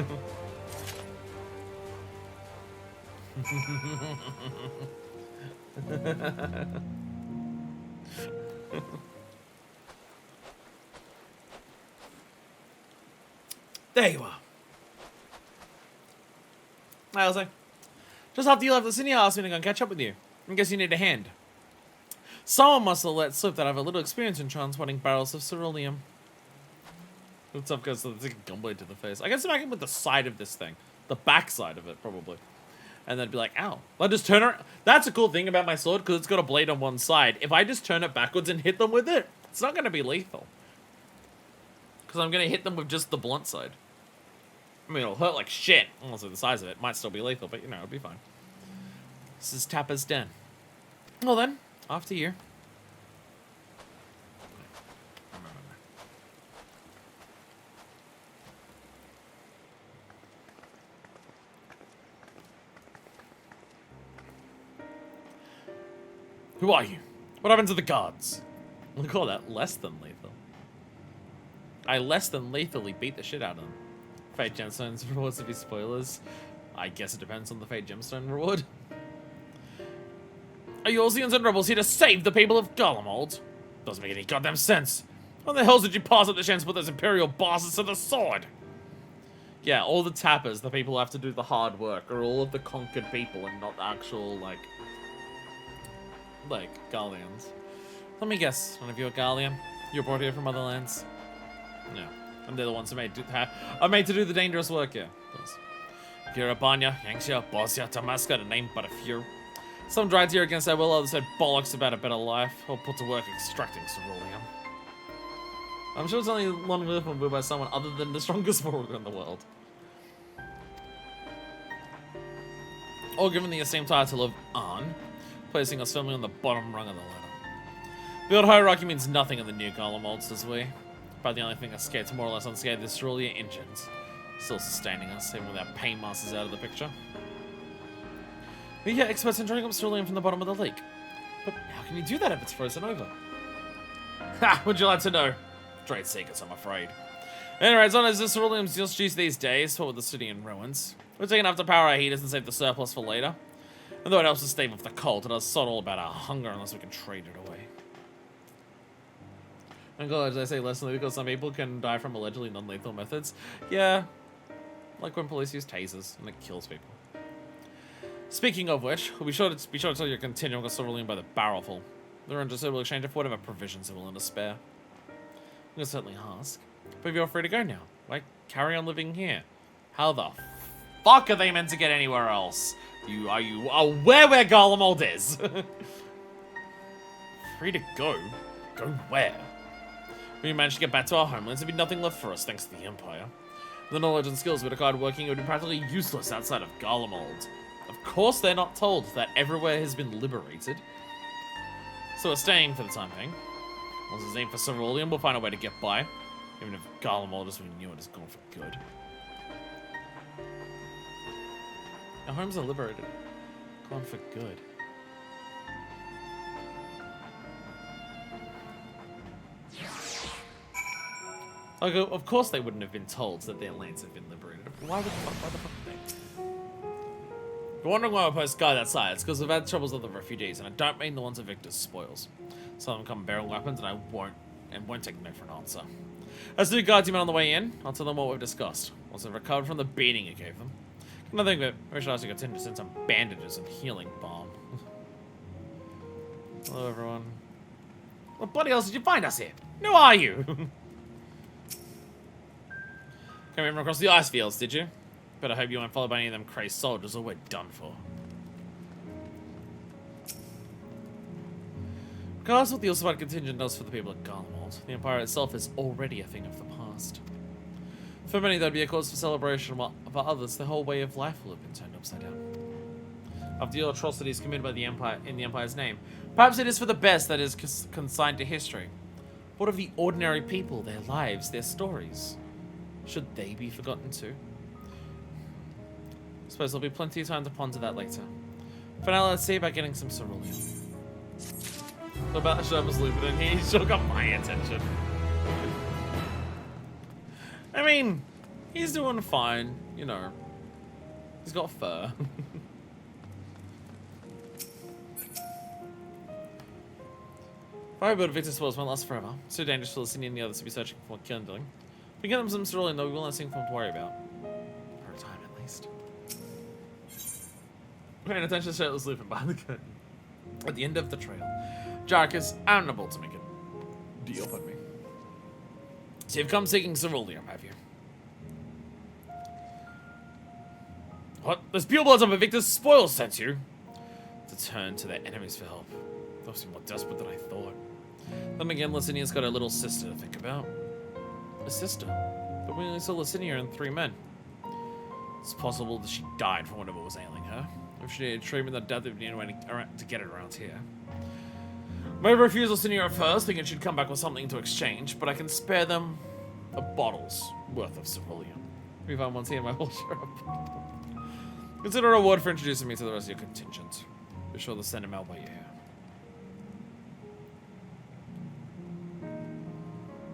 There you are. Hi, Elsa. Just after you left the city, I asked me to go and catch up with you. I guess you need a hand. Someone must have let slip that I have a little experience in transporting barrels of ceruleum. What's up, guys? It's like a gunblade to the face. I guess I'm back with the side of this thing. The back side of it, probably. And then be like, ow. I'll just turn it. That's a cool thing about my sword, because it's got a blade on one side. If I just turn it backwards and hit them with it, it's not going to be lethal. Because I'm going to hit them with just the blunt side. I mean, it'll hurt like shit. Also, the size of it might still be lethal, but, you know, it'll be fine. This is Tapper's Den. Well then, after you. Who are you? What happened to the guards? We'll call that less than lethal. I less than lethally beat the shit out of them. Fate Gemstones rewards to be spoilers. I guess it depends on the Fate Gemstone reward. Are you Orsians and rebels here to save the people of Garlemald? Doesn't make any goddamn sense. What the hell did you pass up the chance to put those Imperial bastards to the sword? Yeah, all the tappers, the people who have to do the hard work, are all of the conquered people and not the actual, like Garleans. Let me guess, none of you are Garlean? You're brought here from other lands? No. And they're the ones who are made to do the dangerous work here. Kirabanya, Yangxia, Bosnia, Tamaska, to name but a few. Some dragged here against their will, others said bollocks about a better life, or put to work extracting ceruleum. I'm sure it's only one weapon built by someone other than the strongest warrior in the world. All given the esteemed title of An, placing us firmly on the bottom rung of the ladder. Build hierarchy means nothing in the new Garlemald, says we. But the only thing that skates more or less unscathed is cerulean engines. Still sustaining us, even with our paymasters out of the picture. We get experts in drawing up cerulean from the bottom of the lake. But how can you do that if it's frozen over? Ha! Would you like to know? Trade secrets, I'm afraid. Anyway, it's not as if ceruleum's just used these days, what with the city in ruins. We're taking enough to power our heaters and save the surplus for later. And though it helps us stave off the cold, it does sod all about our hunger unless we can trade it away. And God, did I say less because some people can die from allegedly non-lethal methods? Yeah. Like when police use tasers and it kills people. Speaking of which, we'll be sure to tell you continuing a cerulean by the barrelful. The interested will exchange it for whatever provisions they're willing to spare. We can certainly ask. But you're free to go now. Why carry on living here? How the fuck are they meant to get anywhere else? Are you aware where Garlemald is? Free to go? Go where? When we manage to get back to our homelands, there'd be nothing left for us thanks to the Empire. The knowledge and skills we'd acquired working would be practically useless outside of Garlemald. Of course they're not told that everywhere has been liberated. So we're staying for the time being. Once it's aimed for cerulean, we'll find a way to get by. Even if Garlemald, as we knew it, is gone for good. Our homes are liberated. Gone for good. Like, of course they wouldn't have been told that their lands have been liberated. Why the fuck would they? If you're wondering why I post guide outside, it's because we've had troubles with the refugees, and I don't mean the ones of Victor's spoils. Some of them come bearing weapons, and I won't take no for an answer. As the guards you met on the way in, I'll tell them what we've discussed. Once they've recovered from the beating you gave them. I think that we should ask you to continue to send some bandages and healing balm. Hello, everyone. What bloody else did you find us here? Who are you? Came in across the ice fields, did you? But I hope you weren't followed by any of them crazed soldiers or we're done for. Regardless of what the Ultimate contingent does for the people of Garlemald, the Empire itself is already a thing of the past. For many, that'd be a cause for celebration, while for others, their whole way of life will have been turned upside down. After the atrocities committed by the Empire in the Empire's name, perhaps it is for the best that is consigned to history. What of the ordinary people, their lives, their stories? Should they be forgotten too? I suppose there'll be plenty of time to ponder that later. For now, let's see about getting some cerulean. So about Sherman's looping in here, he's sure got my attention. I mean, he's doing fine, you know. He's got fur. Fire build Victor's spoils won't last forever. It's too dangerous for Licini and the others to be searching for kindling. If we get them some cerulean, though, we will have something for them to worry about. For a time, at least. Paying attention to shirtless Lupin behind the curtain. At the end of the trail, Jarek is unable to make a deal with me. So you've come seeking cerulean, have you? What? Those purebloods up at Victor's spoils sent you? To turn to their enemies for help. Those seem more desperate than I thought. Then again, Licinia's got a little sister to think about. A sister? But we only saw Licinia and 3 men. It's possible that she died from whatever was ailing her. If she needed treatment, the death would need a way to get it around here. Maybe refuse Licinia at first, thinking she'd come back with something to exchange, but I can spare them a bottle's worth of cerulean. If we find one's here, I will share up. Consider a reward for introducing me to the rest of your contingent. Be sure to send him out while you're here.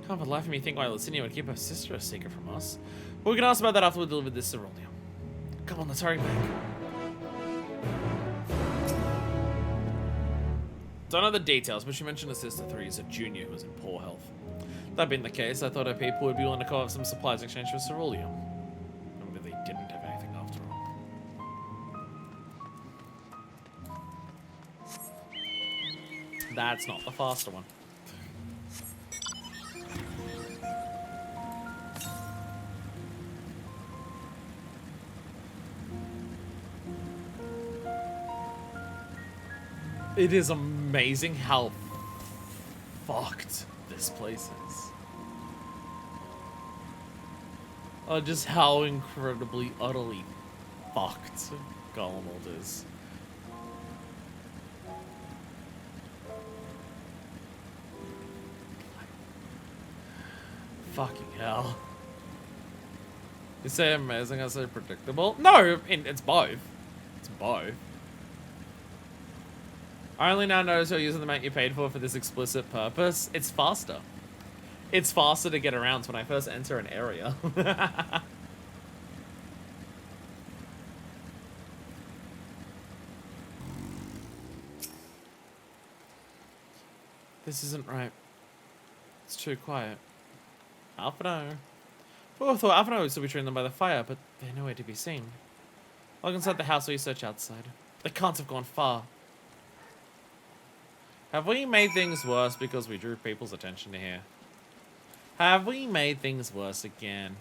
Can't for the life of me think why Licinia would keep her sister a secret from us. But we can ask about that after we deliver this ceruleum. Come on, let's hurry back. Don't know the details, but she mentioned her sister 3 is a junior who was in poor health. That being the case, I thought her people would be willing to cover some supplies in exchange for ceruleum. Maybe they didn't have anything after all. That's not the faster one. It is amazing how fucked this place is. Just how incredibly, utterly fucked Garlemald is. Fucking hell. You say amazing, I say predictable? No, it's both. It's both. I only now notice you're using the amount you paid for this explicit purpose. It's faster. It's faster to get around when I first enter an area. This isn't right. It's too quiet. Alphino. Well, I thought Alphino would still be treating them by the fire, but they're nowhere to be seen. Log inside the house or you search outside. They can't have gone far. Have we made things worse because we drew people's attention to here? Have we made things worse again?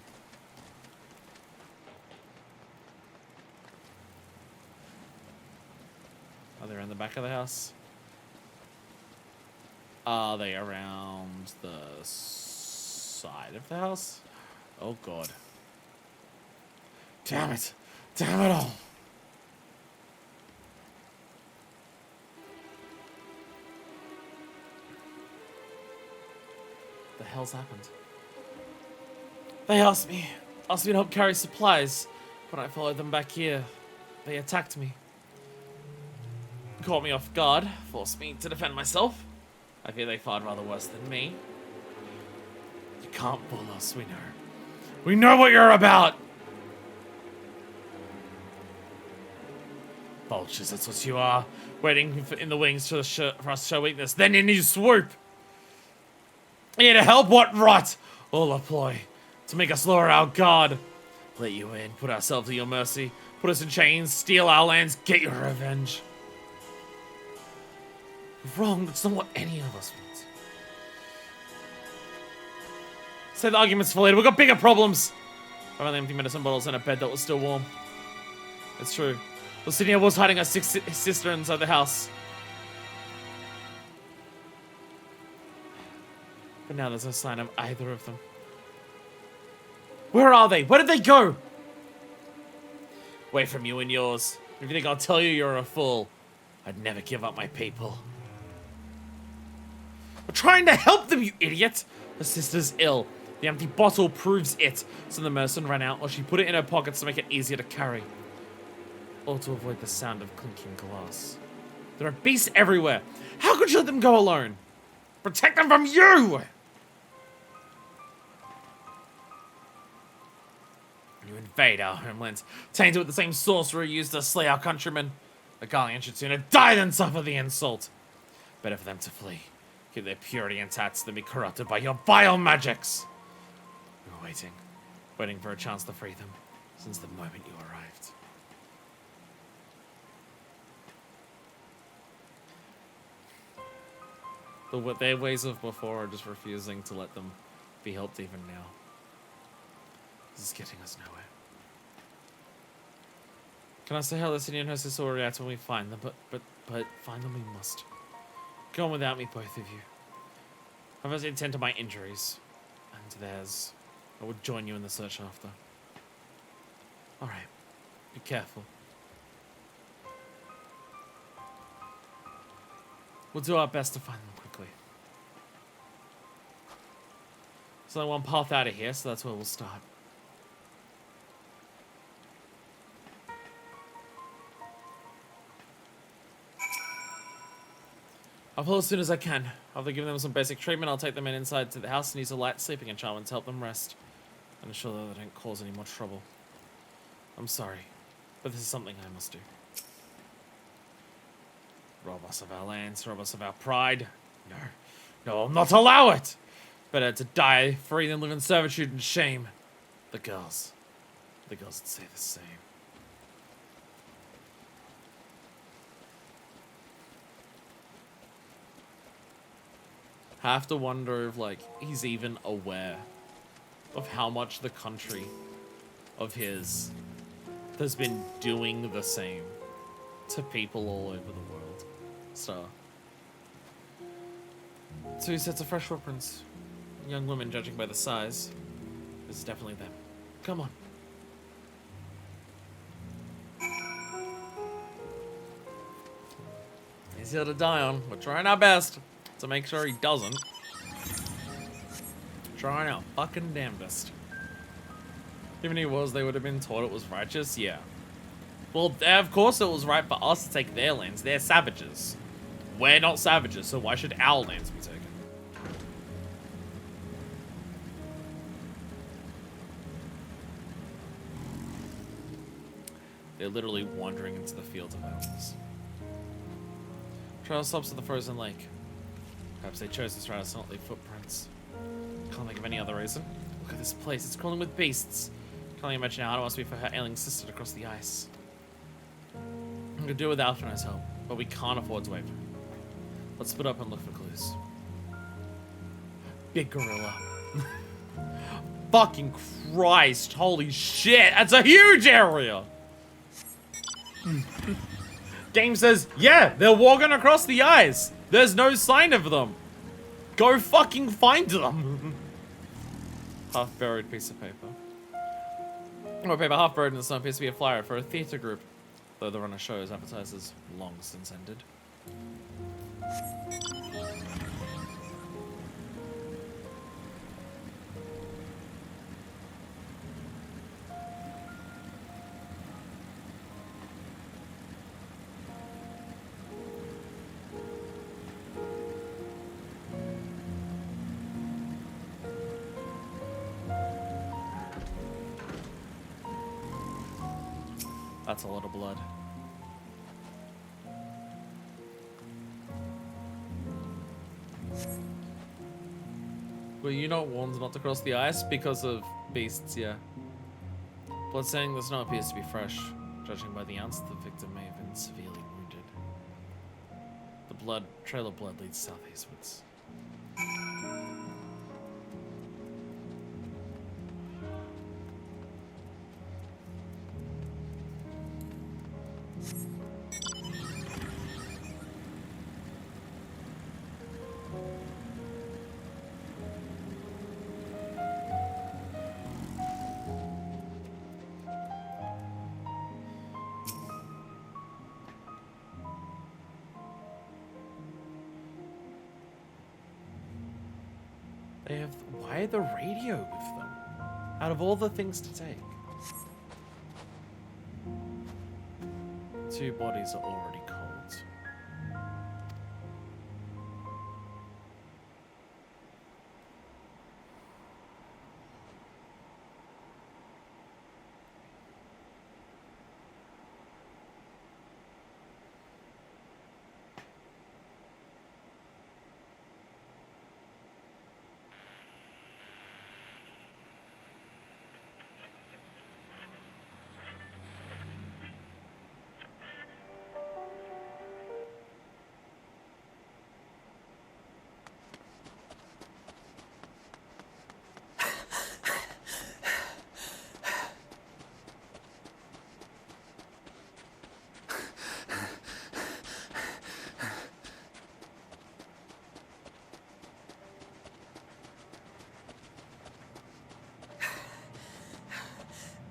Are they around the back of the house? Are they around the side of the house? Oh god. Damn it! Damn it all! The hell's happened? They asked me to help carry supplies. When I followed them back here, they attacked me. Caught me off guard, forced me to defend myself. I fear they fared rather worse than me. You can't fool us, we know. We know what you're about! Vultures, that's what you are. Waiting in the wings for us to show weakness. Then in you swoop! Here to help? What right? All a ploy to make us lower our guard. Let you in, put ourselves at your mercy, put us in chains, steal our lands, get your revenge. Wrong, that's not what any of us want. Say the argument's for later, we've got bigger problems. I found empty medicine bottles and a bed that was still warm. It's true. Licinia was hiding her sister inside the house. But now there's no sign of either of them. Where are they? Where did they go? Away from you and yours. If you think I'll tell you, you're a fool. I'd never give up my people. We're trying to help them, you idiot! Her sister's ill. The empty bottle proves it. So the medicine ran out, or she put it in her pockets to make it easier to carry. Or to avoid the sound of clinking glass. There are beasts everywhere. How could you let them go alone? Protect them from you! You invade our homelands, tainted with the same sorcerer used to slay our countrymen. The Guardian should sooner die than suffer the insult. Better for them to flee. Keep their purity intact than be corrupted by your vile magics. We were waiting for a chance to free them since the moment you arrived. Their ways of before are just refusing to let them be helped even now. This is getting us nowhere. Can I say how Licinia and her sister will react when we find them? But find them we must. Go on without me, both of you. I must attend to my injuries. And theirs. I would join you in the search after. Alright. Be careful. We'll do our best to find them quickly. There's only one path out of here, so that's where we'll start. I'll pull as soon as I can. After giving them some basic treatment, I'll take them inside to the house and use a light sleeping enchantment to help them rest. And ensure that they don't cause any more trouble. I'm sorry, but this is something I must do. Rob us of our lands, rob us of our pride. No, no, I'll not allow it! Better to die free than live in servitude and shame. The girls would say the same. I have to wonder if, like, he's even aware of how much the country of his has been doing the same to people all over the world. So, 2 sets of fresh footprints. Young women, judging by the size. This is definitely them. Come on. He's here to die on. We're trying our best to make sure he doesn't. Trying our fucking damnedest. Even if he was, they would have been taught it was righteous, yeah. Well, of course it was right for us to take their lands. They're savages. We're not savages, so why should our lands be taken? They're literally wandering into the fields of animals. Trail stops at the frozen lake. Perhaps they chose this route to not leave footprints. Can't think of any other reason. Look at this place, it's crawling with beasts. Can't even imagine how hard it must be for her ailing sister to cross the ice. We could do without Alphina's help, but we can't afford to wait for her. Let's split up and look for clues. Big gorilla. Fucking Christ, holy shit, that's a huge area! Game says, yeah, they're walking across the ice. There's no sign of them. Go fucking find them. Half-buried piece of paper. More paper half buried in the sun appears to be a flyer for a theatre group. Though the runner shows advertisers long since ended. That's a lot of blood. Were you not warned not to cross the ice because of beasts? Yeah. Blood saying the snow appears to be fresh. Judging by the ounce, the victim may have been severely wounded. The trail of blood leads southeastwards. They have... Why the radio with them? Out of all the things to take. 2 bodies are already cold.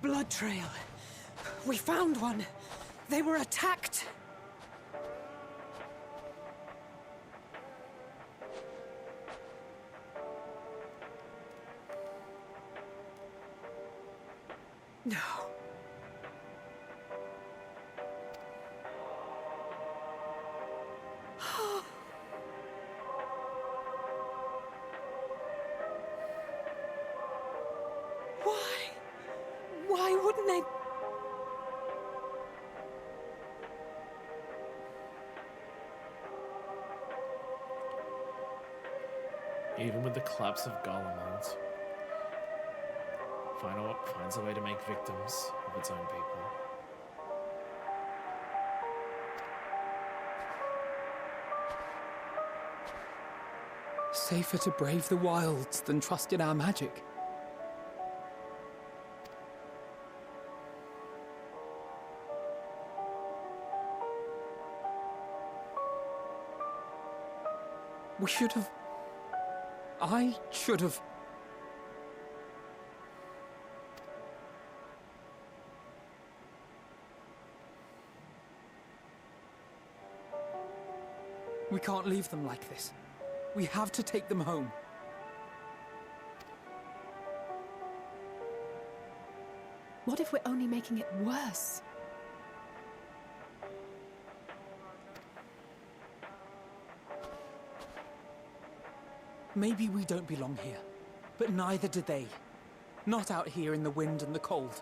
Blood trail. We found one. They were attacked. No. They...
Even with the collapse of Garlemald, finds a way to make victims of its own people.
Safer to brave the wilds than trust in our magic. We should have... I should have... We can't leave them like this. We have to take them home.
What if we're only making it worse?
Maybe we don't belong here, but neither do they. Not out here in the wind and the cold.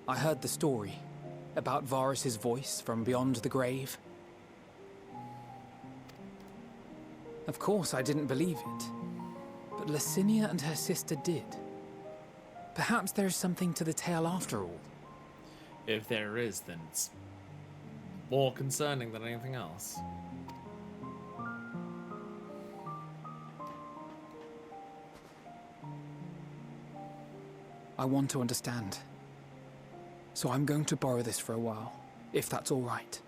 I heard the story about Varus's voice from beyond the grave. Of course, I didn't believe it, but Licinia and her sister did. Perhaps there is something to the tale after all.
If there is, then it's more concerning than anything else.
I want to understand. So I'm going to borrow this for a while, if that's all right.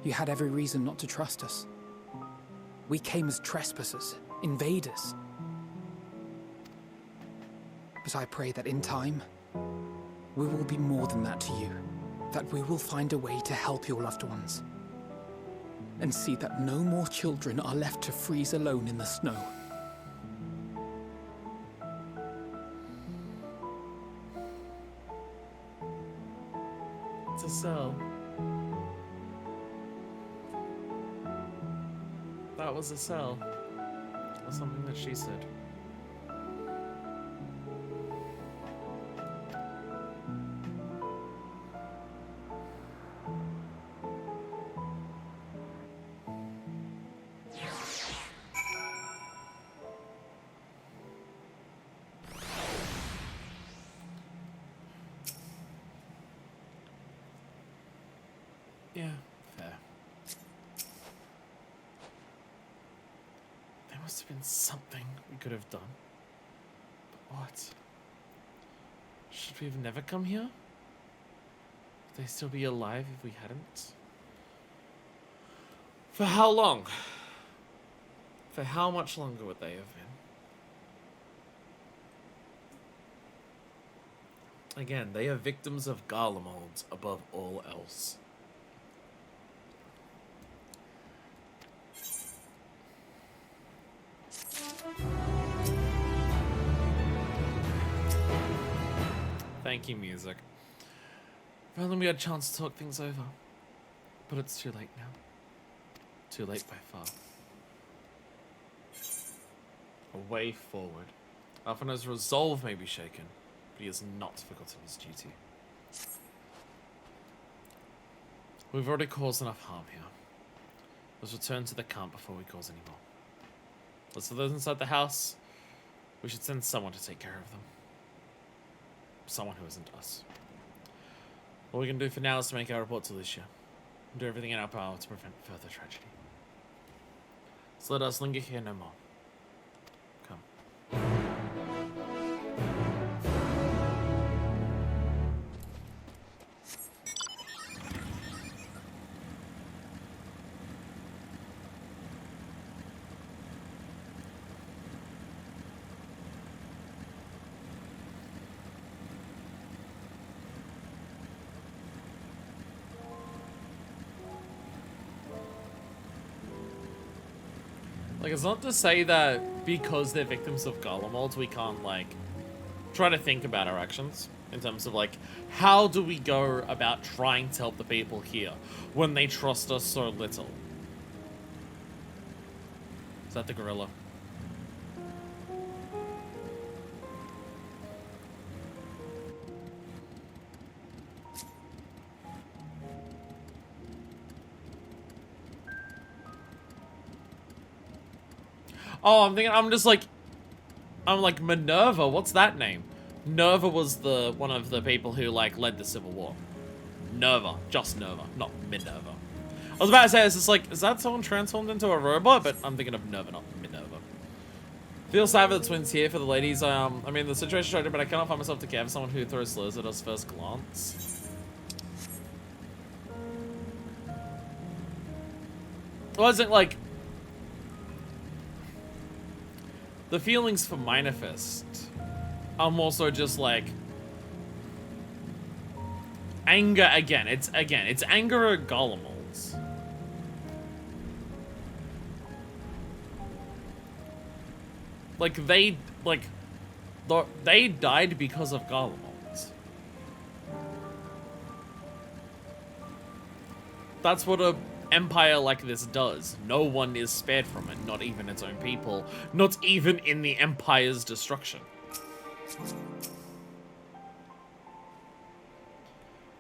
You had every reason not to trust us. We came as trespassers, invaders. But I pray that in time, we will be more than that to you. That we will find a way to help your loved ones. And see that no more children are left to freeze alone in the snow.
It's a cell. That was a cell. Or something that she said. Yeah, fair. There must have been something we could have done. But what? Should we have never come here? Would they still be alive if we hadn't? For how long? For how much longer would they have been? Again, they are victims of Garlemald above all else. Thank you, music. If only we had a chance to talk things over. But it's too late now. Too late by far. A way forward. Alphina's resolve may be shaken, but he has not forgotten his duty. We've already caused enough harm here. Let's return to the camp before we cause any more. As for those inside the house, we should send someone to take care of them. Someone who isn't us. All we can do for now is to make our report to Licia and do everything in our power to prevent further tragedy. So let us linger here no more. Come. Like, it's not to say that because they're victims of Garlemald, we can't, like, try to think about our actions in terms of, like, how do we go about trying to help the people here when they trust us so little? Is that the gorilla? Oh, I'm like, Minerva, what's that name? Nerva was one of the people who, like, led the Civil War. Nerva, just Nerva, not Minerva. I was about to say, it's just like, is that someone transformed into a robot? But I'm thinking of Nerva, not Minerva. Feel sad for the twins here, for the ladies. I mean, the situation tragic, but I cannot find myself to care for someone who throws slurs at us first glance. Well, is it like... The feelings for Minifest are more so just like anger again. It's anger at Garlemald's. Like they died because of Garlemald's. That's what a empire like this does. No one is spared from it, not even its own people, not even in the Empire's destruction.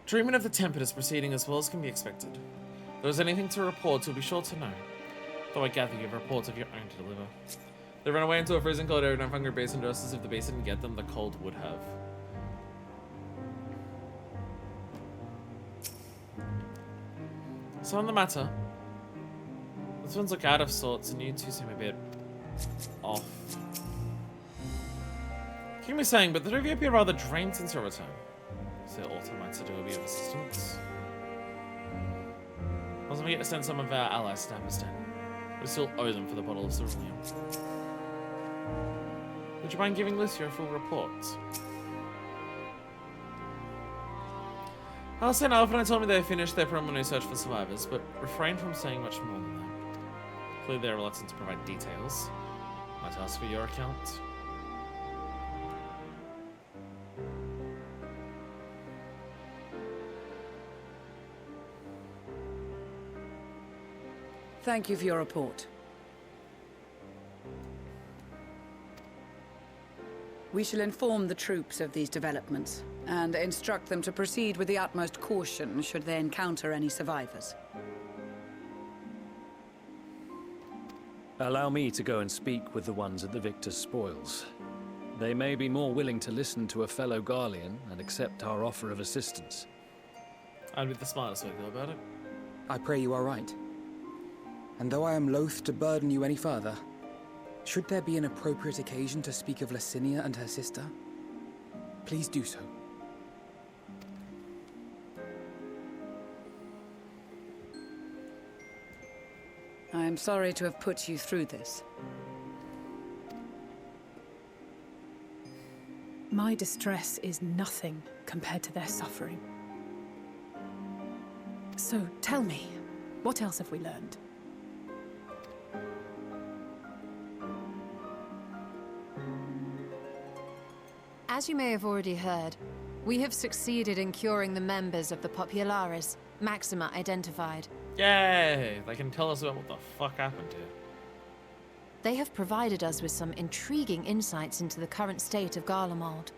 Treatment of the Tempered is proceeding as well as can be expected. If there is anything to report, you'll be sure to know. Though I gather you have reports of your own to deliver. They ran away into a freezing cold area and hungry basin just as if the base didn't get them, the cold would have. So on the matter, this one's look out of sorts and you two seem a bit off. Keep me saying, but the three of you appear rather drained since your return. Is there aught I might do a bit of assistance? Wasn't we get to send some of our allies to Amstead? We still owe them for the bottle of ceruleum. Would you mind giving Lucia a full report? Alistair and Alpha told me they finished their preliminary search for survivors, but refrained from saying much more than that. Clearly they're reluctant to provide details. Might ask for your account.
Thank you for your report. We shall inform the troops of these developments, and instruct them to proceed with the utmost caution should they encounter any survivors.
Allow me to go and speak with the ones at the victor's spoils. They may be more willing to listen to a fellow Garlean and accept our offer of assistance.
I'd be the smartest way to go about it.
I pray you are right. And though I am loath to burden you any further, should there be an appropriate occasion to speak of Licinia and her sister, please do so.
I am sorry to have put you through this.
My distress is nothing compared to their suffering. So tell me, what else have we learned?
As you may have already heard, we have succeeded in curing the members of the Popularis, Maxima identified.
Yay! They can tell us about what the fuck happened here.
They have provided us with some intriguing insights into the current state of Garlemald.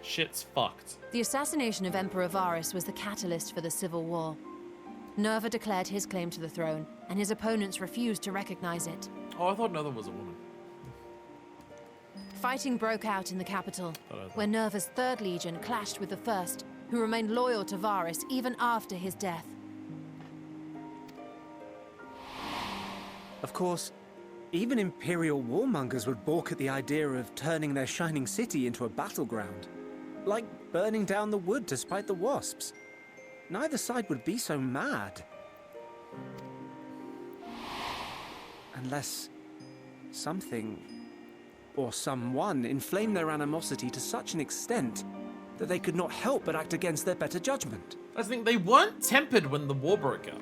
Shit's fucked.
The assassination of Emperor Varus was the catalyst for the civil war. Nerva declared his claim to the throne, and his opponents refused to recognize it.
Oh, I thought Nerva was a woman.
Fighting broke out in the capital, where Nerva's 3rd Legion clashed with the 1st, who remained loyal to Varus even after his death.
Of course, even Imperial warmongers would balk at the idea of turning their shining city into a battleground. Like burning down the wood to spite the wasps. Neither side would be so mad. Unless something or someone inflamed their animosity to such an extent that they could not help but act against their better judgment.
I think they weren't tempered when the war broke out.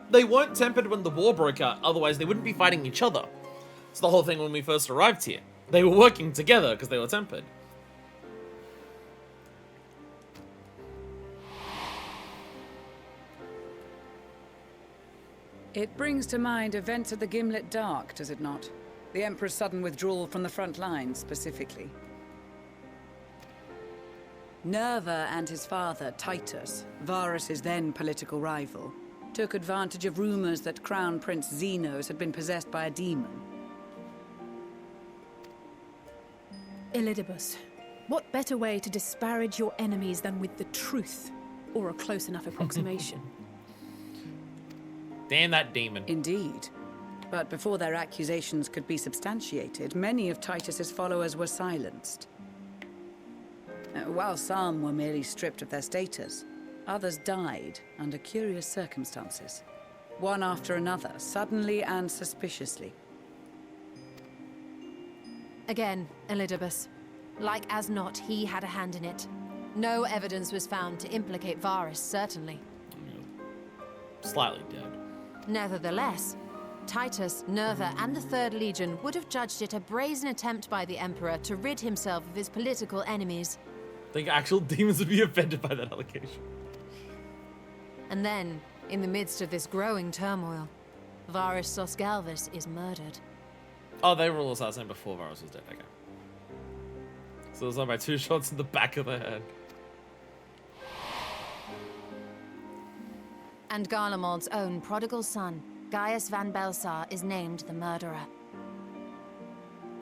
They weren't tempered when the war broke out, otherwise they wouldn't be fighting each other. It's the whole thing when we first arrived here. They were working together because they were tempered.
It brings to mind events of the Gimlet Dark, does it not? The Emperor's sudden withdrawal from the front lines, specifically. Nerva and his father, Titus, Varus's then political rival, took advantage of rumors that Crown Prince Xenos had been possessed by a demon.
Elidibus, what better way to disparage your enemies than with the truth, or a close enough approximation?
Damn that demon.
Indeed. But before their accusations could be substantiated, many of Titus's followers were silenced. While some were merely stripped of their status, others died under curious circumstances. One after another, suddenly and suspiciously.
Again, Elidibus. Like as not, he had a hand in it. No evidence was found to implicate Varus, certainly.
Slightly dead.
Nevertheless, Titus, Nerva, and the Third Legion would have judged it a brazen attempt by the Emperor to rid himself of his political enemies.
I think actual demons would be offended by that allegation.
And then, in the midst of this growing turmoil, Varus Sosgalvis is murdered.
Oh, they were all assassinated before Varus was dead, okay. So it was done by 2 shots in the back of the head.
And Garlemald's own prodigal son, Gaius van Belsar, is named the murderer.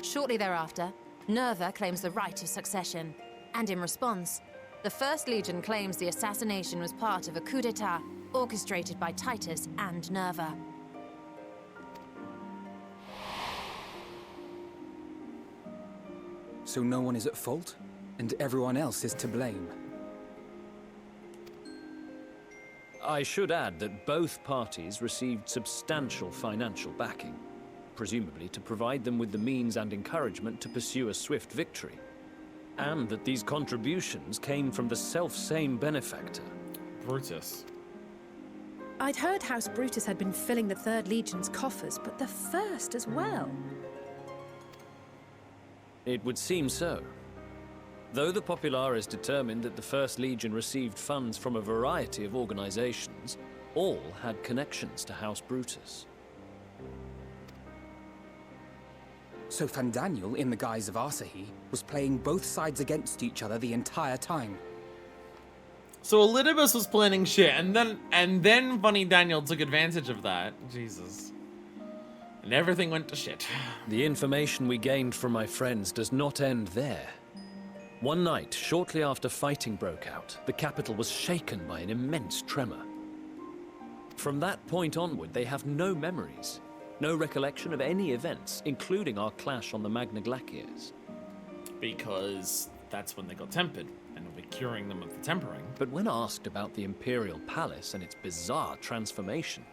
Shortly thereafter, Nerva claims the right of succession, and in response, the First Legion claims the assassination was part of a coup d'etat orchestrated by Titus and Nerva.
So no one is at fault, and everyone else is to blame.
I should add that both parties received substantial financial backing, presumably to provide them with the means and encouragement to pursue a swift victory, and that these contributions came from the self-same benefactor.
Brutus.
I'd heard House Brutus had been filling the Third Legion's coffers, but the First as well.
It would seem so. Though the Populares determined that the First Legion received funds from a variety of organizations, all had connections to House Brutus.
So Fandaniel, in the guise of Asahi, was playing both sides against each other the entire time.
So Elidibus was planning shit, and then Funny Daniel took advantage of that. Jesus. And everything went to shit.
The information we gained from my friends does not end there. One night, shortly after fighting broke out, the capital was shaken by an immense tremor. From that point onward, they have no memories, no recollection of any events, including our clash on the Magna Glaciers.
Because that's when they got tempered, and we're curing them of the tempering.
But when asked about the Imperial Palace and its bizarre transformation,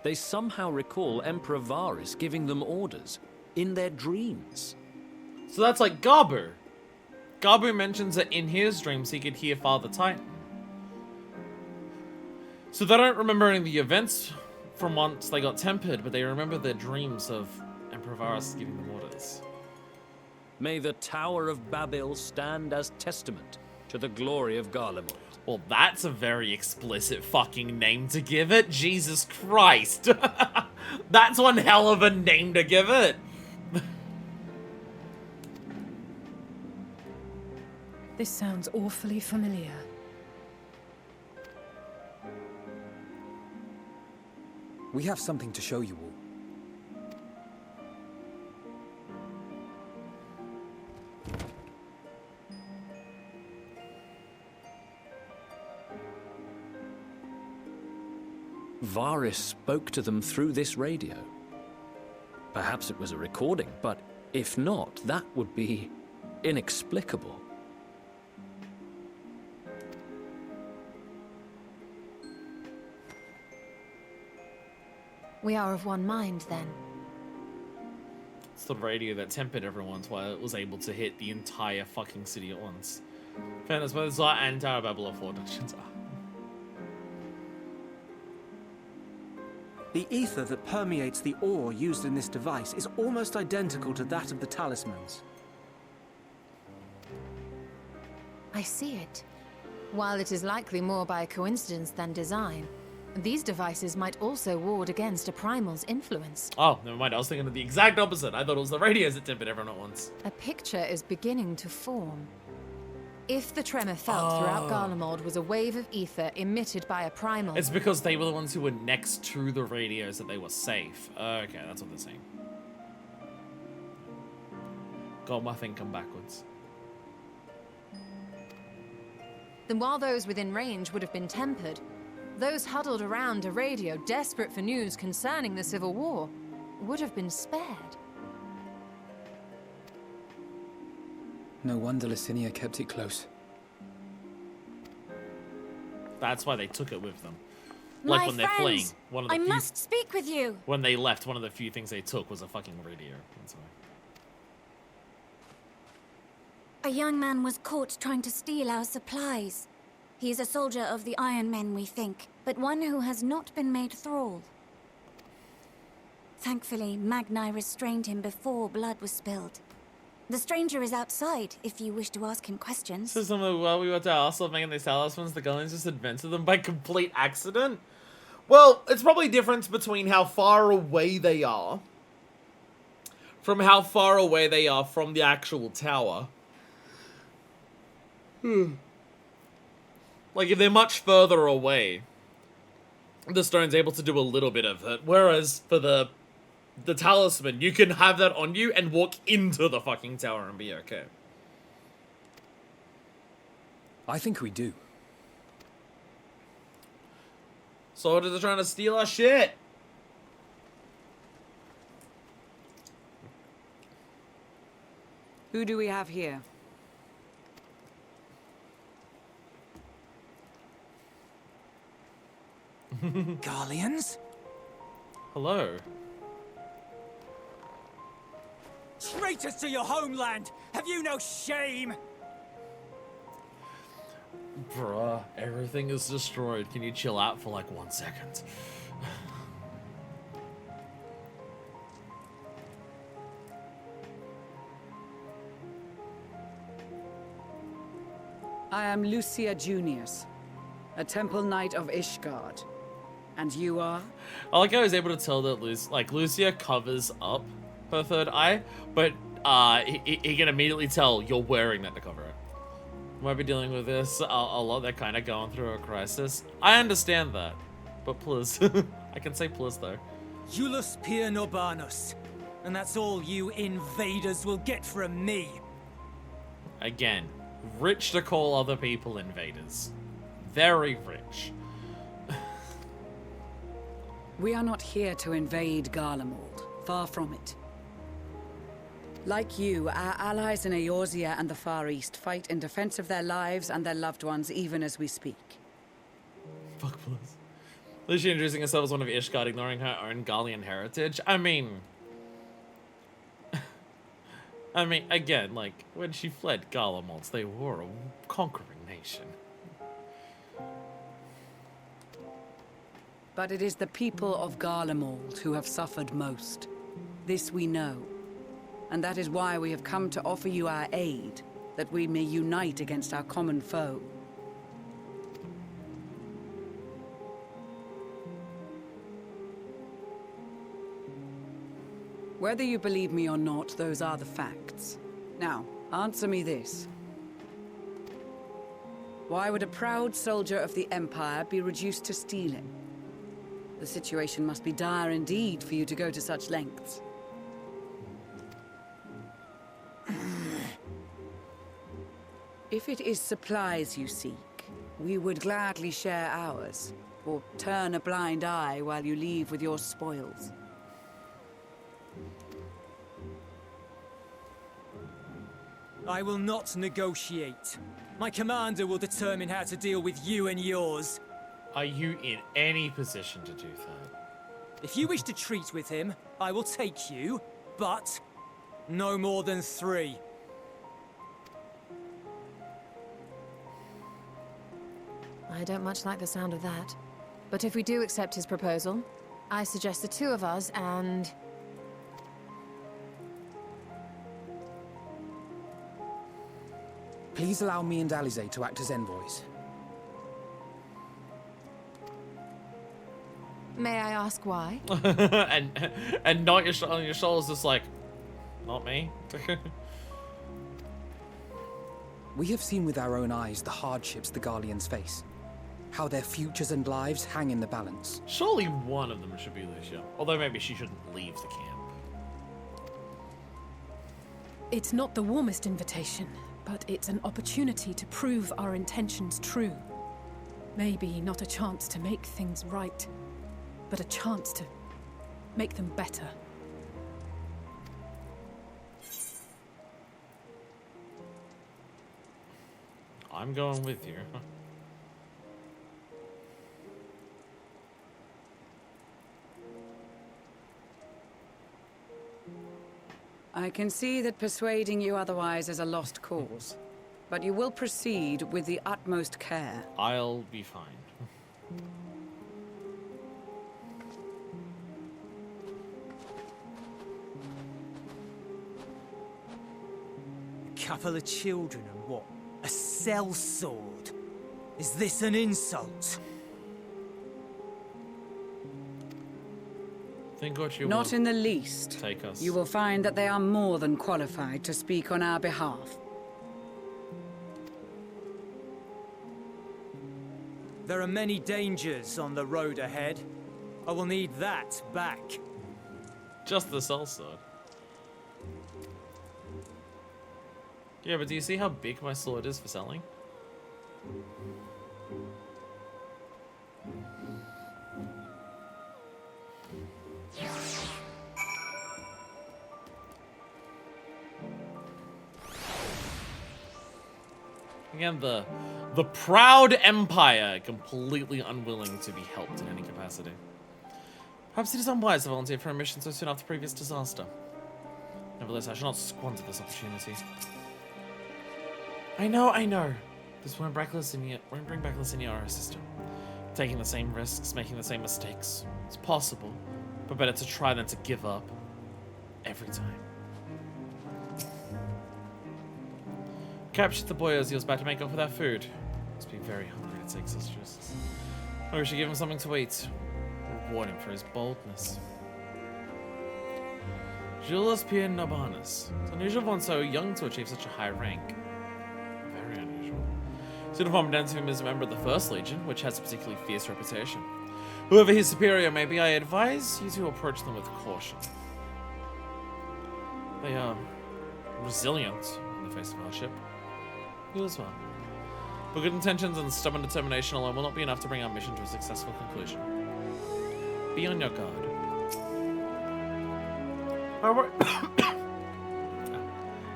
they somehow recall Emperor Varus giving them orders in their dreams.
So that's like Gabu. Gabu mentions that in his dreams he could hear Father Titan. So they don't remember any of the events from once they got tempered, but they remember their dreams of Emperor Varus giving them orders.
May the Tower of Babel stand as testament to the glory of Garlemald.
Well, that's a very explicit fucking name to give it. Jesus Christ. That's one hell of a name to give it.
This sounds awfully familiar.
We have something to show you all.
Varus spoke to them through this radio. Perhaps it was a recording, but if not, that would be inexplicable.
We are of one mind, then.
It's the radio that tempered everyone's while it was able to hit the entire fucking city at once. Fairness, both Zot and Tower of Babel are 4 dungeons.
The ether that permeates the ore used in this device is almost identical to that of the talismans.
I see it. While it is likely more by coincidence than design, these devices might also ward against a primal's influence.
Oh, never mind. I was thinking of the exact opposite. I thought it was the radios that tempered everyone at once.
A picture is beginning to form. If the tremor felt throughout Garlemald was a wave of ether emitted by a primal...
It's because they were the ones who were next to the radios that they were safe. Okay, that's what they're saying. Got my thing come backwards.
Then while those within range would have been tempered, those huddled around a radio desperate for news concerning the Civil War would have been spared.
No wonder Licinia kept it close.
That's why they took it with them.
My
Like when they're fleeing.
friends,
One of the
I
few,
must speak with you.
when they left, one of the few things they took was a fucking radio. That's why.
A young man was caught trying to steal our supplies. He is a soldier of the Iron Men, we think, but one who has not been made thrall. Thankfully, Magni restrained him before blood was spilled. The stranger is outside, if you wish to ask him questions.
So some of the while we were to also making these talismans, the Guardians just invented them by complete accident? Well, it's probably difference between how far away they are from how far away they are from the actual tower. Like, if they're much further away, the stone's able to do a little bit of it. Whereas, for the talisman, you can have that on you and walk into the fucking tower and be okay.
I think we do.
Soldiers are trying to steal our shit!
Who do we have here?
Garleans?
Hello.
Traitors to your homeland! Have you no shame?
Bruh, everything is destroyed. Can you chill out for like 1 second?
I am Lucia Junius, a temple knight of Ishgard. And you are?
I like how I was able to tell that Lucia covers up her third eye, but he can immediately tell you're wearing that to cover it. Might be dealing with this a lot. They're kind of going through a crisis. I understand that, but please, I can say please though.
Iulus Pier Norbanus. And that's all you invaders will get from me.
Again, rich to call other people invaders. Very rich.
We are not here to invade Garlemald. Far from it. Like you, our allies in Eorzea and the Far East fight in defense of their lives and their loved ones even as we speak.
Fuck please. Lucia introducing herself as one of Ishgard, ignoring her own Garlean heritage. I mean, again, like, when she fled Garlemald, they were a conquering nation.
But it is the people of Garlemald who have suffered most. This we know. And that is why we have come to offer you our aid, that we may unite against our common foe. Whether you believe me or not, those are the facts. Now, answer me this. Why would a proud soldier of the Empire be reduced to stealing? The situation must be dire indeed for you to go to such lengths. If it is supplies you seek, we would gladly share ours, or turn a blind eye while you leave with your spoils.
I will not negotiate. My commander will determine how to deal with you and yours.
Are you in any position to do that?
If you wish to treat with him, I will take you, but no more than 3.
I don't much like the sound of that. But if we do accept his proposal, I suggest the two of us and...
Please allow me and Alize to act as envoys.
May I ask why?
and not on your shoulders, just like, not me.
We have seen with our own eyes the hardships the Garleans face. How their futures and lives hang in the balance.
Surely one of them should be Lucia. Although maybe she shouldn't leave the camp.
It's not the warmest invitation, but it's an opportunity to prove our intentions true. Maybe not a chance to make things right, but a chance to make them better.
I'm going with you.
I can see that persuading you otherwise is a lost cause, but you will proceed with the utmost care.
I'll be fine.
A couple of children and what? A sellsword? Is this an insult?
Think what you
Not in the least.
Take us.
You will find that they are more than qualified to speak on our behalf.
There are many dangers on the road ahead. I will need that back.
Just the sellsword. Yeah, but do you see how big my sword is for selling? Again, the proud empire, completely unwilling to be helped in any capacity. Perhaps it is unwise to volunteer for a mission so soon after the previous disaster. Nevertheless, I shall not squander this opportunity. I know. This won't bring back Licinia or her sister. Taking the same risks, making the same mistakes. It's possible, but better to try than to give up. Every time. Captured the boy as he was about to make off with our food. Must be very hungry to take such risks. Maybe we should give him something to eat. Reward him for his boldness. Julius Pierre Nobanus. It's unusual for one so young to achieve such a high rank. Very unusual. His uniform identifies him as a member of the First Legion, which has a particularly fierce reputation. Whoever his superior may be, I advise you to approach them with caution. They are resilient in the face of hardship. You as well. But good intentions and stubborn determination alone will not be enough to bring our mission to a successful conclusion. Be on your guard.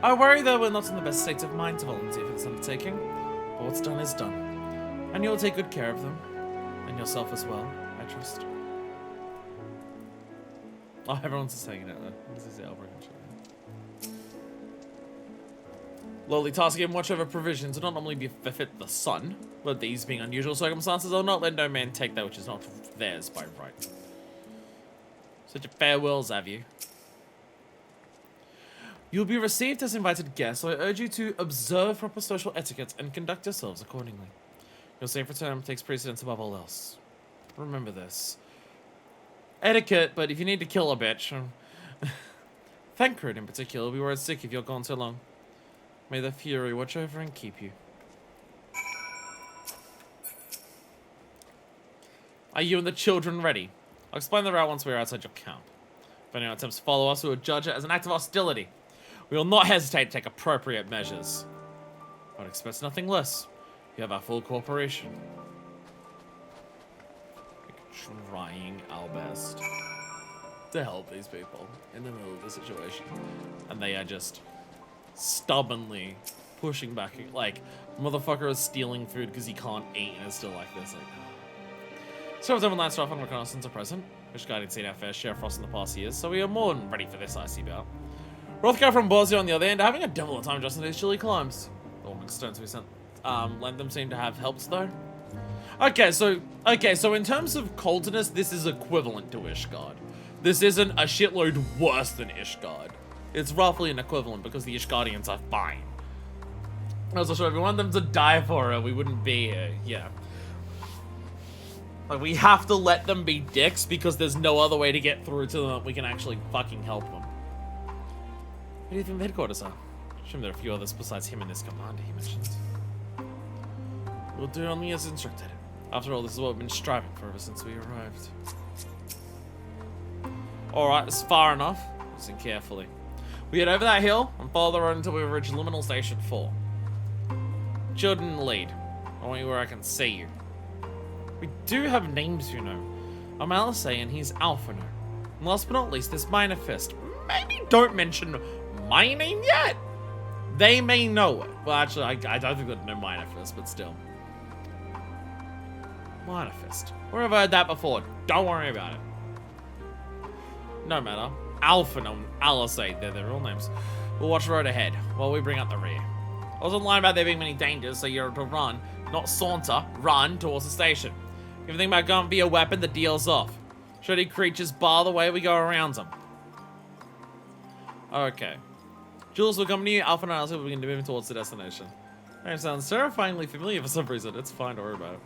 I worry that we're not in the best state of mind to volunteer for this undertaking, but what's done is done. And you'll take good care of them, and yourself as well, I trust. Oh, everyone's just saying it though. This is the outbreak. Lowly task given watch over provisions do not normally befit the sun, but these being unusual circumstances, I'll not let no man take that which is not theirs by right. Such a farewells have you. You'll be received as invited guests, so I urge you to observe proper social etiquette and conduct yourselves accordingly. Your safe return takes precedence above all else. Remember this. Etiquette, but if you need to kill a bitch, Thancred in particular will be worried sick if you're gone so long. May the Fury watch over and keep you. Are you and the children ready? I'll explain the route once we're outside your camp. If anyone attempts to follow us, we will judge it as an act of hostility. We will not hesitate to take appropriate measures. But expect nothing less. You have our full cooperation. We're trying our best to help these people in the middle of the situation. And they are just stubbornly pushing back. Like, motherfucker is stealing food because he can't eat and is still like this. Like, so we've done last off on reconnaissance at present, which guided seen our fair share of frost in the past years, so we are more than ready for this icy bout. Rothgar from Bosnia on the other end are having a devil of a time adjusting these chilly climbs. The warming stones we sent lend them seem to have helped though. Okay, so in terms of coldness, this is equivalent to Ishgard. This isn't a shitload worse than Ishgard. It's roughly an equivalent because the Ishgardians are fine. Also, sure, if we want them to die for it, we wouldn't be here. Yeah. Like, we have to let them be dicks because there's no other way to get through to them that we can actually fucking help them. What do you think the headquarters are? I assume there are a few others besides him and this commander he mentioned. We'll do only as instructed. After all, this is what we've been striving for ever since we arrived. Alright, it's far enough. Listen carefully. We head over that hill and follow the road until we reach Liminal Station 4. Children lead. I want you where I can see you. We do have names, you know. I'm Alisei and he's Alphino. And last but not least, there's Minor Fist. Maybe don't mention my name yet. They may know it. Well, actually, I don't think they'd know Minor Fist, but still. Minor Fist. Where have I heard that before? Don't worry about it. No matter. Alphino and Alisei, they're their real names. We'll watch the road ahead while we bring up the rear. I wasn't lying about there being many dangers, so you're to run, not saunter, run towards the station. If you think about going via weapon, the deal's off. Should any creatures bar the way, we go around them. Okay. Jules will come to you, Alpha and Alisei will begin to move towards the destination. That sounds terrifyingly familiar for some reason. It's fine, don't worry about it.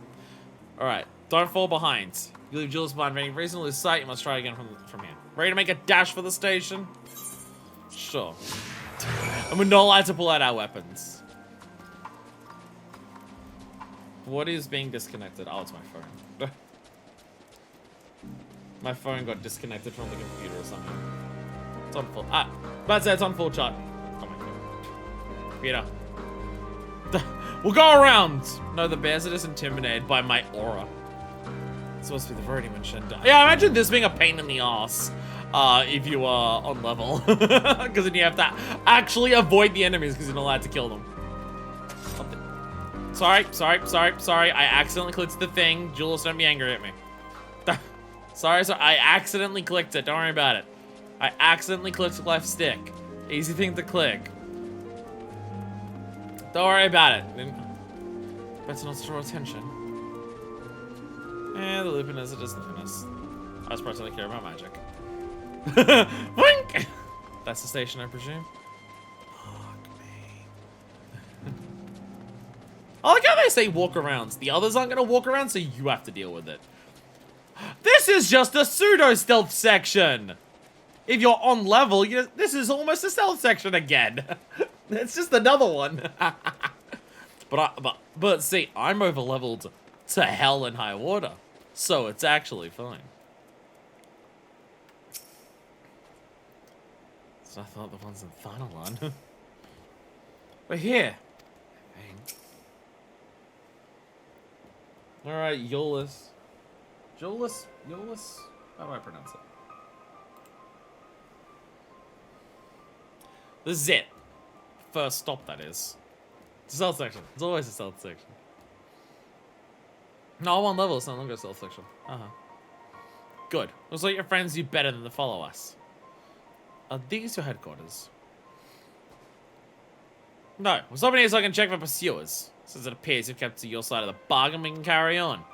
Alright, don't fall behind. You leave Jules behind for any reason, lose sight, you must try again from here. Ready to make a dash for the station? Sure. And we're not allowed to pull out our weapons. What is being disconnected? Oh, it's my phone. My phone got disconnected from the computer or something. It's on full. But it's on full chart. Oh my god. Computer. We'll go around! No, the bears are just intimidated by my aura. It's supposed to be the road he mentioned. Yeah, imagine this being a pain in the ass if you are on level. Because then you have to actually avoid the enemies because you're not allowed to kill them. Sorry. I accidentally clicked the thing. Jules, don't be angry at me. Sorry. I accidentally clicked it. Don't worry about it. I accidentally clicked left stick. Easy thing to click. Don't worry about it. Better not draw attention. Eh, the Lupinus are just Lupinus. I just personally care about magic. Wink! That's the station, I presume. I like how they say walk around. The others aren't going to walk around, so you have to deal with it. This is just a pseudo-stealth section. If you're on level, this is almost a stealth section again. It's just another one. But see, I'm over-leveled to hell and high water, so it's actually fine. So I thought the ones in Thanalan. We're here. Alright, Eolus. Eolus? How do I pronounce it? This is it. First stop, that is. It's a stealth section. It's always a stealth section. No, I'm on level. It's no longer a stealth section. Good. Looks like your friends do better than to follow us. Are these your headquarters? No. We're stopping here so I can check for pursuers. Since it appears you've kept to your side of the bargain, we can carry on.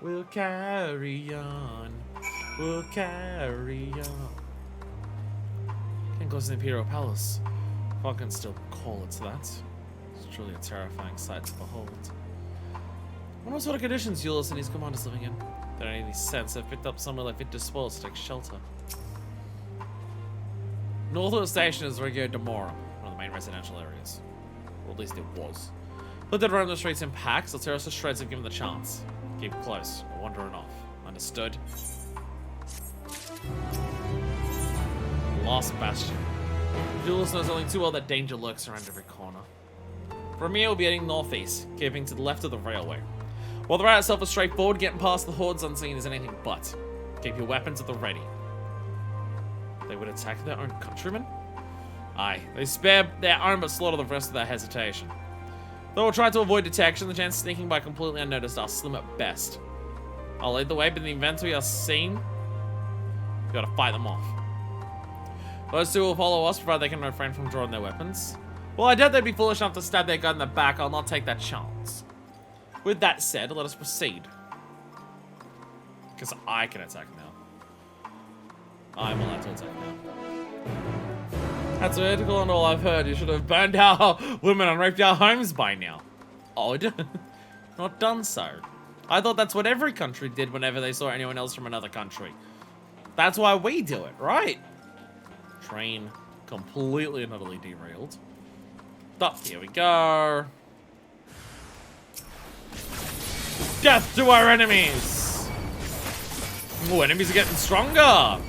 We'll carry on. We'll carry on. Can't go to the Imperial Palace. If I can still call it that. It's truly a terrifying sight to behold. I wonder what sort of conditions Euless and his commanders living in. They don't have any sense they've picked up somewhere like fit to spoil to take shelter. North of the station is Regio Demora, one of the main residential areas. Or at least it was. Let them run the streets in packs. Let's tear us to shreds if given the chance. Keep close. We're wandering off. Understood? Lost Bastion. Julius knows only too well that danger lurks around every corner. From here, we'll be heading northeast, keeping to the left of the railway. While the route itself is straightforward, getting past the hordes unseen is anything but. Keep your weapons at the ready. They would attack their own countrymen? Aye, they spare their own but slaughter the rest without hesitation. Though we'll try to avoid detection, the chance of sneaking by completely unnoticed are slim at best. I'll lead the way, but in the event we are seen, we gotta fight them off. Those two will follow us, provided they can refrain from drawing their weapons. Well, I doubt they'd be foolish enough to stab their gun in the back. I'll not take that chance. With that said, let us proceed. Because I can attack now. I'm allowed to attack now. That's vertical and all I've heard. You should have burned our women and raped our homes by now. Odd. Not done so. I thought that's what every country did whenever they saw anyone else from another country. That's why we do it, right? Train completely and utterly derailed. Stop. Here we go. Death to our enemies! Ooh, enemies are getting stronger! God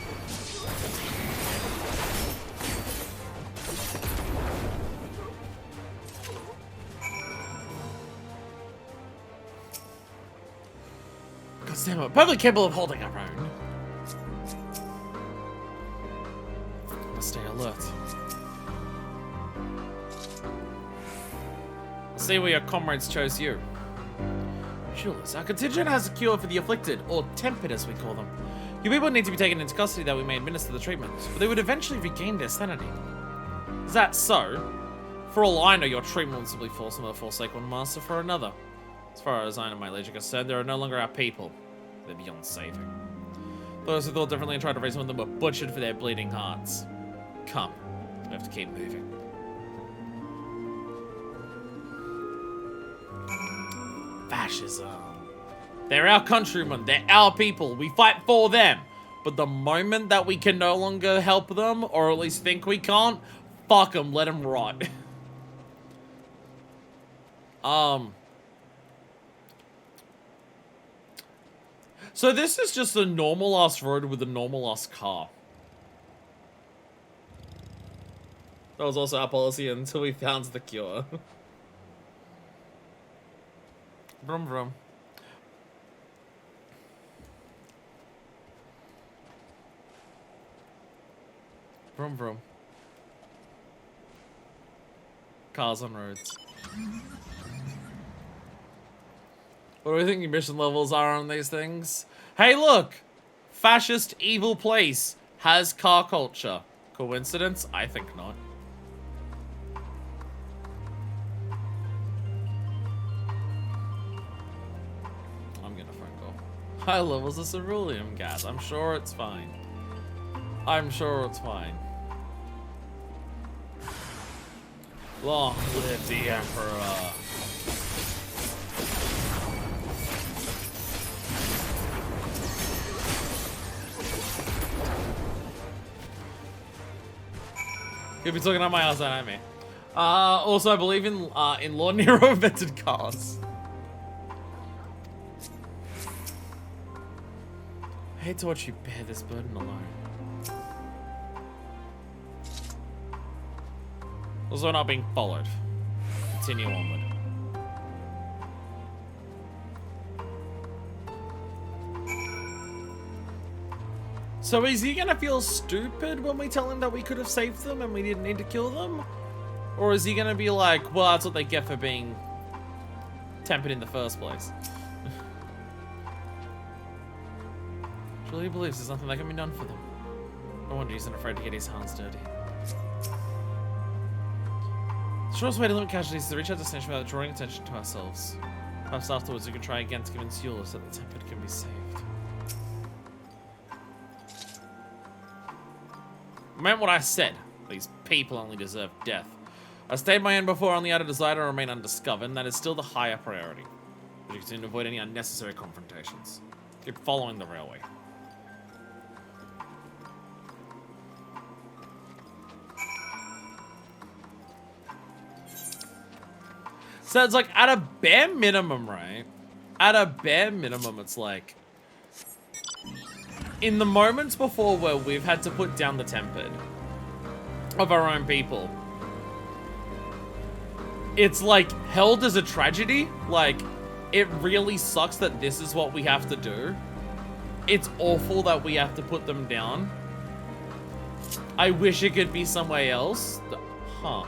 damn it, we're perfectly capable of holding our own. Must stay alert. Let's see where your comrades chose you. Jules, our contingent has a cure for the afflicted, or tempered as we call them. You people need to be taken into custody that we may administer the treatment, but they would eventually regain their sanity. Is that so? For all I know, your treatment will simply force them to forsake one master for another. As far as I and my liege are concerned, they are no longer our people. They're beyond saving. Those who thought differently and tried to raise one of them were butchered for their bleeding hearts. Come, we have to keep moving. Fascism. They're our countrymen. They're our people. We fight for them. But the moment that we can no longer help them, or at least think we can't, fuck them. Let them rot. So this is just a normal-ass road with a normal-ass car. That was also our policy until we found the cure. Vroom vroom. Vroom vroom. Cars on roads. What do we think your mission levels are on these things? Hey look! Fascist evil place has car culture. Coincidence? I think not. High levels of ceruleum gas. I'm sure it's fine. I'm sure it's fine. Long live the Emperor. You'll be talking about my house, don't me. Also, I believe in Lord Nero invented cars. I hate to watch you bear this burden alone. Also, not being followed. Continue onward. So is he gonna feel stupid when we tell him that we could have saved them and we didn't need to kill them? Or is he gonna be like, well, that's what they get for being tempered in the first place? He believes there's nothing that can be done for them. No wonder he's not afraid to get his hands dirty. The shortest way to limit casualties is to reach our destination without drawing attention to ourselves. Perhaps afterwards we can try again to convince Euless that the tempered can be saved. I meant what I said. These people only deserve death. I stayed my end before, only out of desire to remain undiscovered, and that is still the higher priority. But you continue to avoid any unnecessary confrontations. Keep following the railway. So it's like, at a bare minimum, right? At a bare minimum, it's like, in the moments before where we've had to put down the tempered of our own people, it's like held as a tragedy. Like, it really sucks that this is what we have to do. It's awful that we have to put them down. I wish it could be somewhere else. Huh.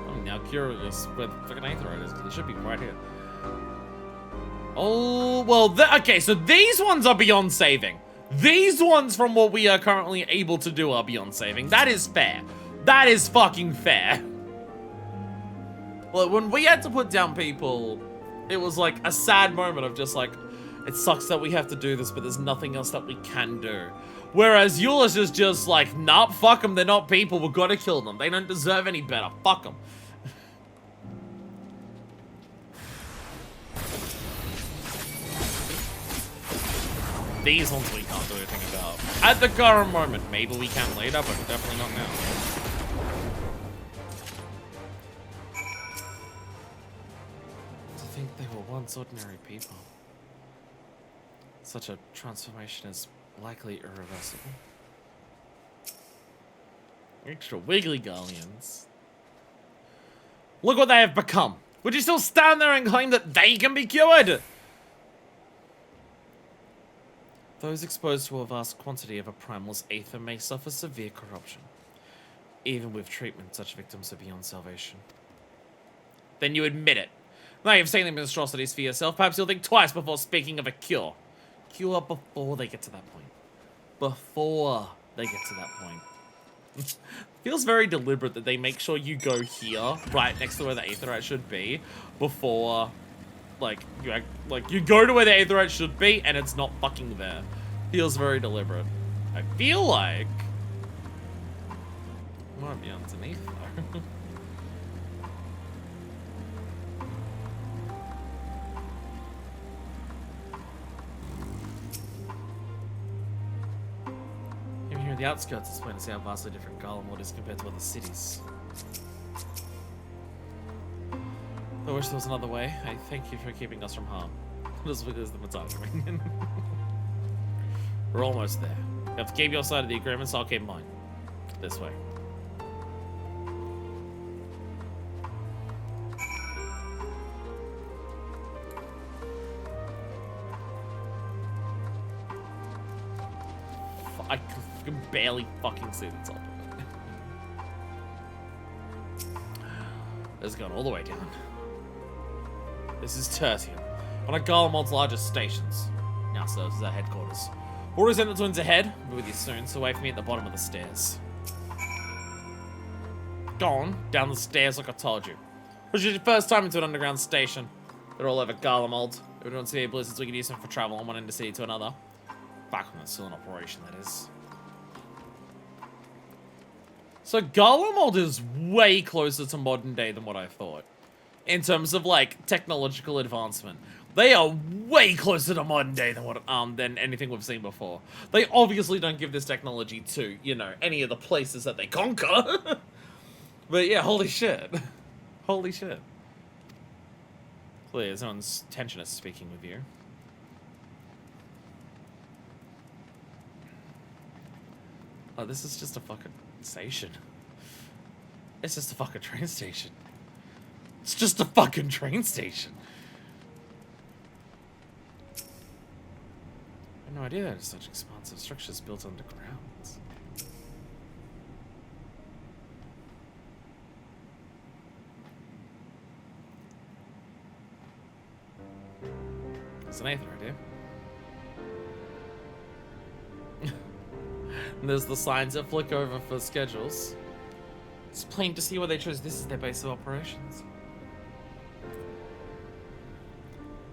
I'm now curious where the fucking Aetherite is, because it should be right here. Oh, well, okay, so these ones are beyond saving. These ones, from what we are currently able to do, are beyond saving. That is fair. That is fucking fair. Well, when we had to put down people It was like a sad moment of just like, it sucks that we have to do this, but there's nothing else that we can do. Whereas Euless is just like, nah, fuck them, they're not people, we've got to kill them. They don't deserve any better, fuck them. These ones we can't do anything about. At the current moment, maybe we can later, but definitely not now. To think they were once ordinary people. Such a transformation is likely irreversible. Extra wiggly galleons. Look what they have become. Would you still stand there and claim that they can be cured? Those exposed to a vast quantity of a primal's aether may suffer severe corruption. Even with treatment, such victims are beyond salvation. Then you admit it. Now you've seen the monstrosities for yourself, perhaps you'll think twice before speaking of a cure. Cure before they get to that point. Before they get to that point. Feels very deliberate that they make sure you go here, right next to where the aetherite should be, before, like you go to where the aetherite should be, and it's not fucking there. Feels very deliberate. I feel like it might be underneath though. Even here in the outskirts, it's plain to see how vastly different Garlemald is compared to other cities. I wish there was another way. I thank you for keeping us from harm. As weak as the Matata. We're almost there. You have to keep your side of the agreement, so I'll keep mine. This way. I can barely fucking see the top of it. It's gone all the way down. This is Tertium, one of Garlemald's largest stations. Now serves as our headquarters. Orders sent the twins ahead. I'll be with you soon, so wait for me at the bottom of the stairs. Gone down the stairs like I told you. Which is your first time into an underground station. They're all over Garlemald. Everyone's here blizzards, we can use them for travel on one end of the city to another. Back when it's still in operation, that is. So Garlemald is way closer to modern day than what I thought. In terms of like technological advancement. They are way closer to modern day than anything we've seen before. They obviously don't give this technology to, you know, any of the places that they conquer. But yeah, holy shit. Holy shit. Clearly, someone's tension is speaking with you. Oh, this is just a fucking station. It's just a fucking train station. It's just a fucking train station. I had no idea there are such expansive structures built underground. It's an aether idea. And there's the signs that flick over for schedules. It's plain to see why they chose this as their base of operations.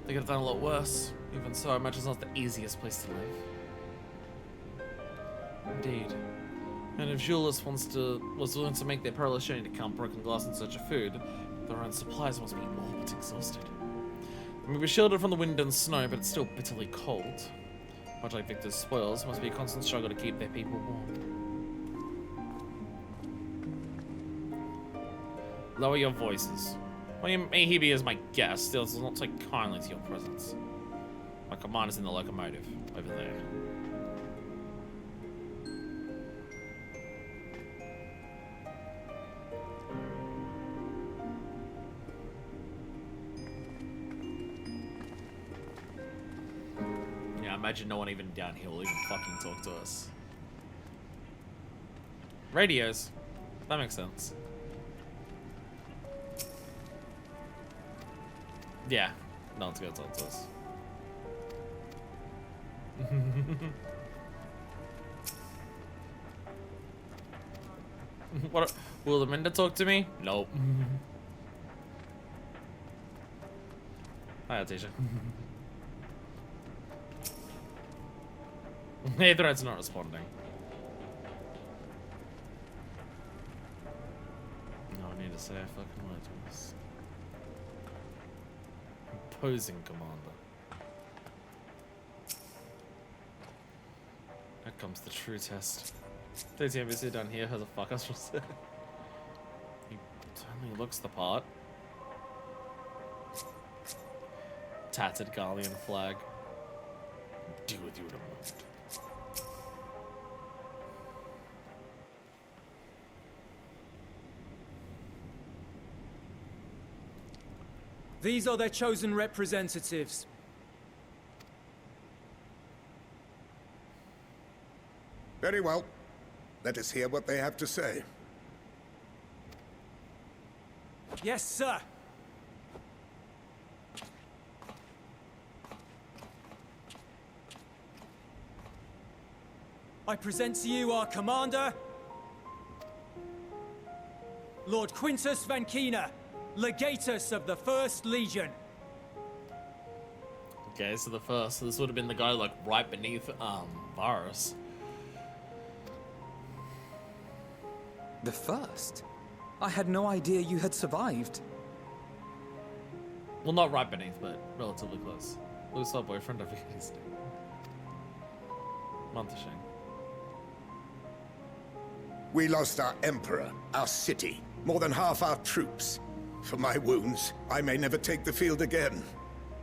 They could have done a lot worse. Even so, I imagine it's not the easiest place to live. Indeed. And if Julius was willing to make their perilous journey to count broken glass in search of food, their own supplies must be all but exhausted. We were shielded from the wind and snow, but it's still bitterly cold. Much like Victor's spoils, must be a constant struggle to keep their people warm. Lower your voices. Well, you may he be as my guest, still does not take kindly to your presence. My commander's in the locomotive, over there. Yeah, imagine no one even down here will even fucking talk to us. Radios. That makes sense. Yeah, no one's gonna talk to us. What? Will the Minda talk to me? Nope. Hi, Atisha. Hey, thread's not responding. No, I need to say a fucking word to this. Opposing commander. Here comes the true test. There's the NPC down here. Who the fuck else was there? He certainly looks the part. Tattered Garlean flag. Deal with you in a moment.
These are their chosen representatives.
Very well. Let us hear what they have to say.
Yes, sir. I present to you our commander, Lord Quintus Van Kina, Legatus of the First Legion.
Okay, so the first, so this would have been the guy like right beneath Varus.
The first? I had no idea you had survived.
Well, not right beneath, but relatively close. Lose our boyfriend over his name. Montashane.
We lost our emperor, our city, more than half our troops. For my wounds, I may never take the field again.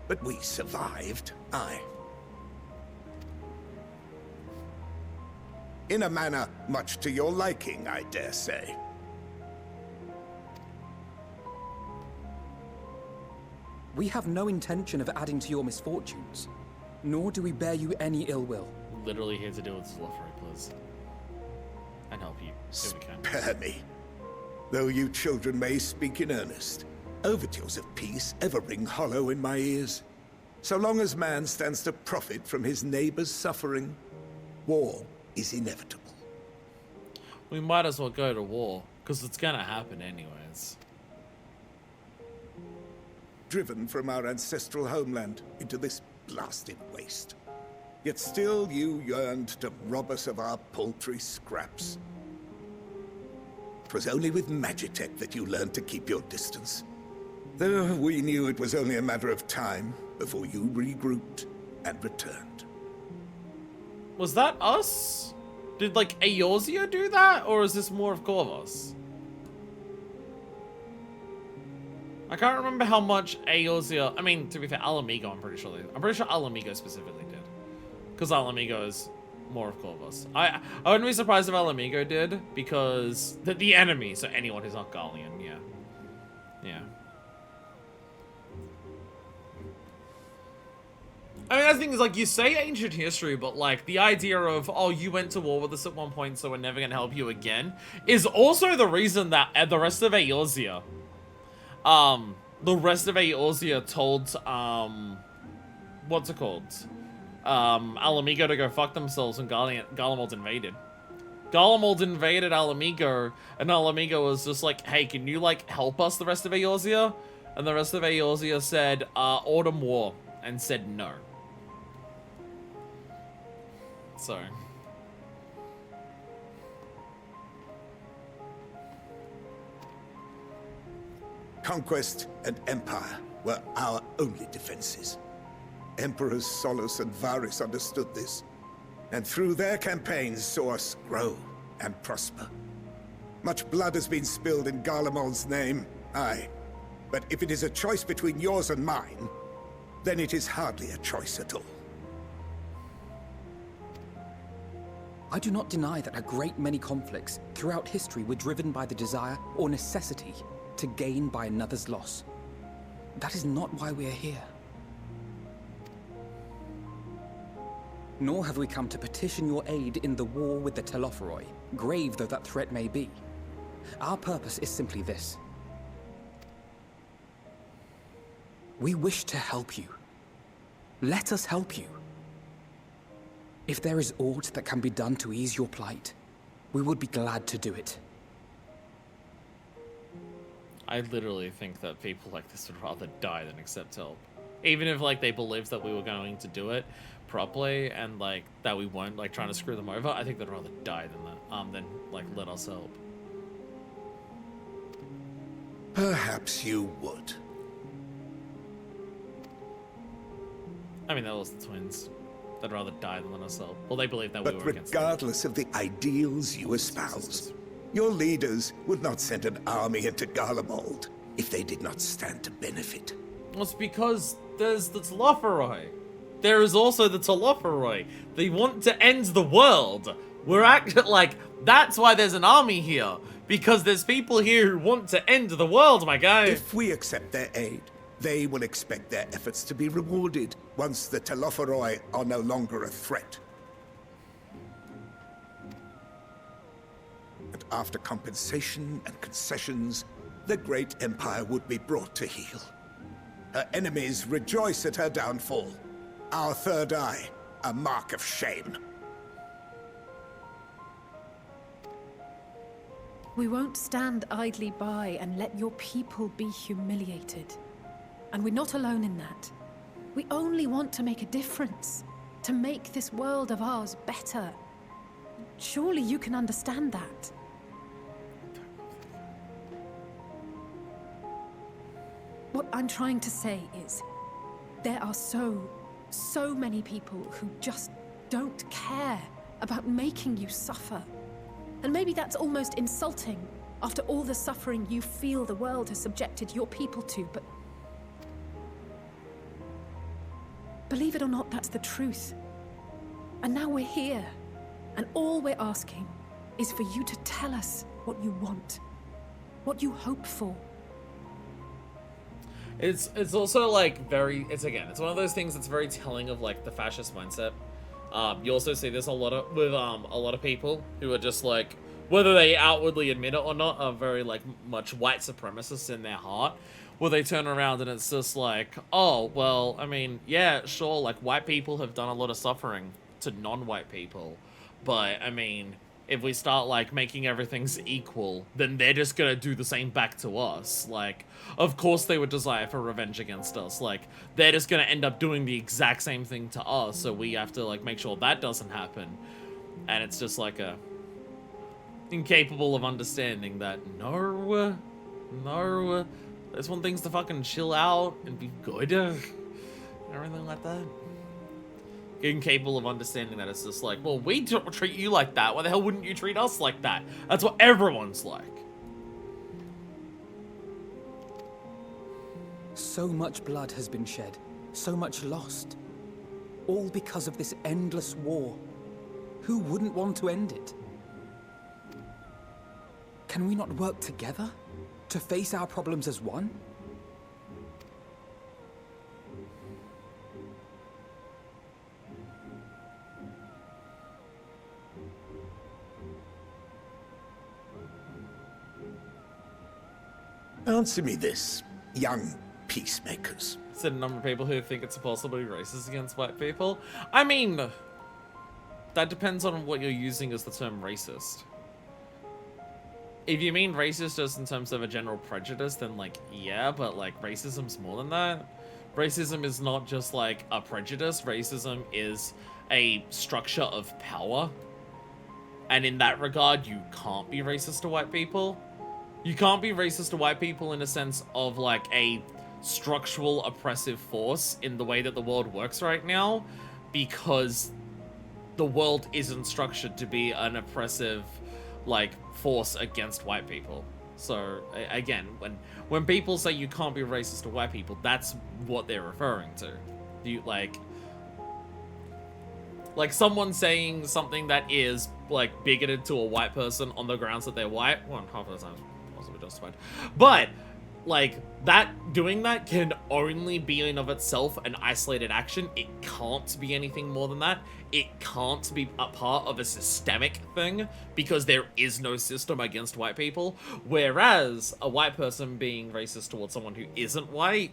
But we survived, aye. In a manner much to your liking, I dare say.
We have no intention of adding to your misfortunes, nor do we bear you any ill will.
Literally here to deal with this Lottery, please. And help you, if we can.
Spare me. Though you children may speak in earnest, overtures of peace ever ring hollow in my ears. So long as man stands to profit from his neighbor's suffering, war is inevitable.
We might as well go to war, because it's gonna happen anyways.
Driven from our ancestral homeland into this blasted waste. Yet still you yearned to rob us of our paltry scraps. 'Twas only with Magitech that you learned to keep your distance. Though we knew it was only a matter of time before you regrouped and returned.
Was that us? Did, like, Eorzea do that? Or is this more of Corvus? I can't remember how much Eorzea... I mean, to be fair, Alamigo, I'm pretty sure Alamigo specifically did. Because Alamigo is more of Corvus. I wouldn't be surprised if Alamigo did, because... The enemy, so anyone who's not Garlean, yeah. Yeah. I mean, the thing is, like, you say ancient history, but, like, the idea of, oh, you went to war with us at one point, so we're never gonna help you again, is also the reason that the rest of Eorzea, told, what's it called? Alamigo to go fuck themselves when Garlemald invaded. Garlemald invaded Alamigo, and Alamigo was just like, hey, can you, like, help us, the rest of Eorzea? And the rest of Eorzea said, Autumn War, and said no. So.
Conquest and empire were our only defenses. Emperors Solus and Varus understood this, and through their campaigns saw us grow and prosper. Much blood has been spilled in Garlemald's name, aye. But if it is a choice between yours and mine, then it is hardly a choice at all.
I do not deny that a great many conflicts throughout history were driven by the desire or necessity to gain by another's loss. That is not why we are here. Nor have we come to petition your aid in the war with the Telophoroi, grave though that threat may be. Our purpose is simply this. We wish to help you. Let us help you. If there is aught that can be done to ease your plight, we would be glad to do it.
I literally think that people like this would rather die than accept help. Even if, like, they believed that we were going to do it properly and, like, that we weren't, like, trying to screw them over, I think they'd rather die than like, let us help.
Perhaps you would.
I mean, that was the twins. They'd rather die than let us help. Well, they believe that we
But
were against them.
regardless of the ideals you espouse, your leaders would not send an army into Garlemald if they did not stand to benefit.
Well, it's because there's the Telophoroi. There is also the Telophoroi. They want to end the world. We're actually, like, that's why there's an army here. Because there's people here who want to end the world, my guy.
If we accept their aid, they will expect their efforts to be rewarded once the Telophoroi are no longer a threat. And after compensation and concessions, the great empire would be brought to heel. Her enemies rejoice at her downfall. Our third eye, a mark of shame.
We won't stand idly by and let your people be humiliated. And we're not alone in that. We only want to make a difference. To make this world of ours better. Surely you can understand that. What I'm trying to say is, there are so many people who just don't care about making you suffer. And maybe that's almost insulting after all the suffering you feel the world has subjected your people to, but believe it or not, that's the truth. And now we're here, and all we're asking is for you to tell us what you want, what you hope for.
It's also like it's one of those things that's very telling of like the fascist mindset. You also see this a lot of people who are just like, whether they outwardly admit it or not, are very like much white supremacists in their heart, where they turn around and it's just like, oh well, I mean, yeah, sure, like white people have done a lot of suffering to non-white people, but I mean, if we start like making everything's equal, then they're just gonna do the same back to us. Like, of course they would desire for revenge against us. Like, they're just gonna end up doing the exact same thing to us, so we have to like make sure that doesn't happen. And it's just like incapable of understanding that no, they just want things to fucking chill out and be good. Everything like that. Incapable of understanding that it's just like, well, we don't treat you like that. Why the hell wouldn't you treat us like that? That's what everyone's like.
So much blood has been shed, so much lost. All because of this endless war. Who wouldn't want to end it? Can we not work together to face our problems as one?
Answer me this, young peacemakers.
Said a number of people who think it's possible to be racist against white people. I mean, that depends on what you're using as the term racist. If you mean racist just in terms of a general prejudice, then like, yeah, but like racism's more than that. Racism is not just like a prejudice. Racism is a structure of power. And in that regard, you can't be racist to white people. You can't be racist to white people in a sense of like a structural oppressive force in the way that the world works right now, because the world isn't structured to be an oppressive like force against white people. So again, when people say you can't be racist to white people, that's what they're referring to. You like someone saying something that is like bigoted to a white person on the grounds that they're white, well, half of the time possibly justified, but like doing that can only be in of itself an isolated action. It can't be anything more than that. It can't be a part of a systemic thing, because there is no system against white people. Whereas a white person being racist towards someone who isn't white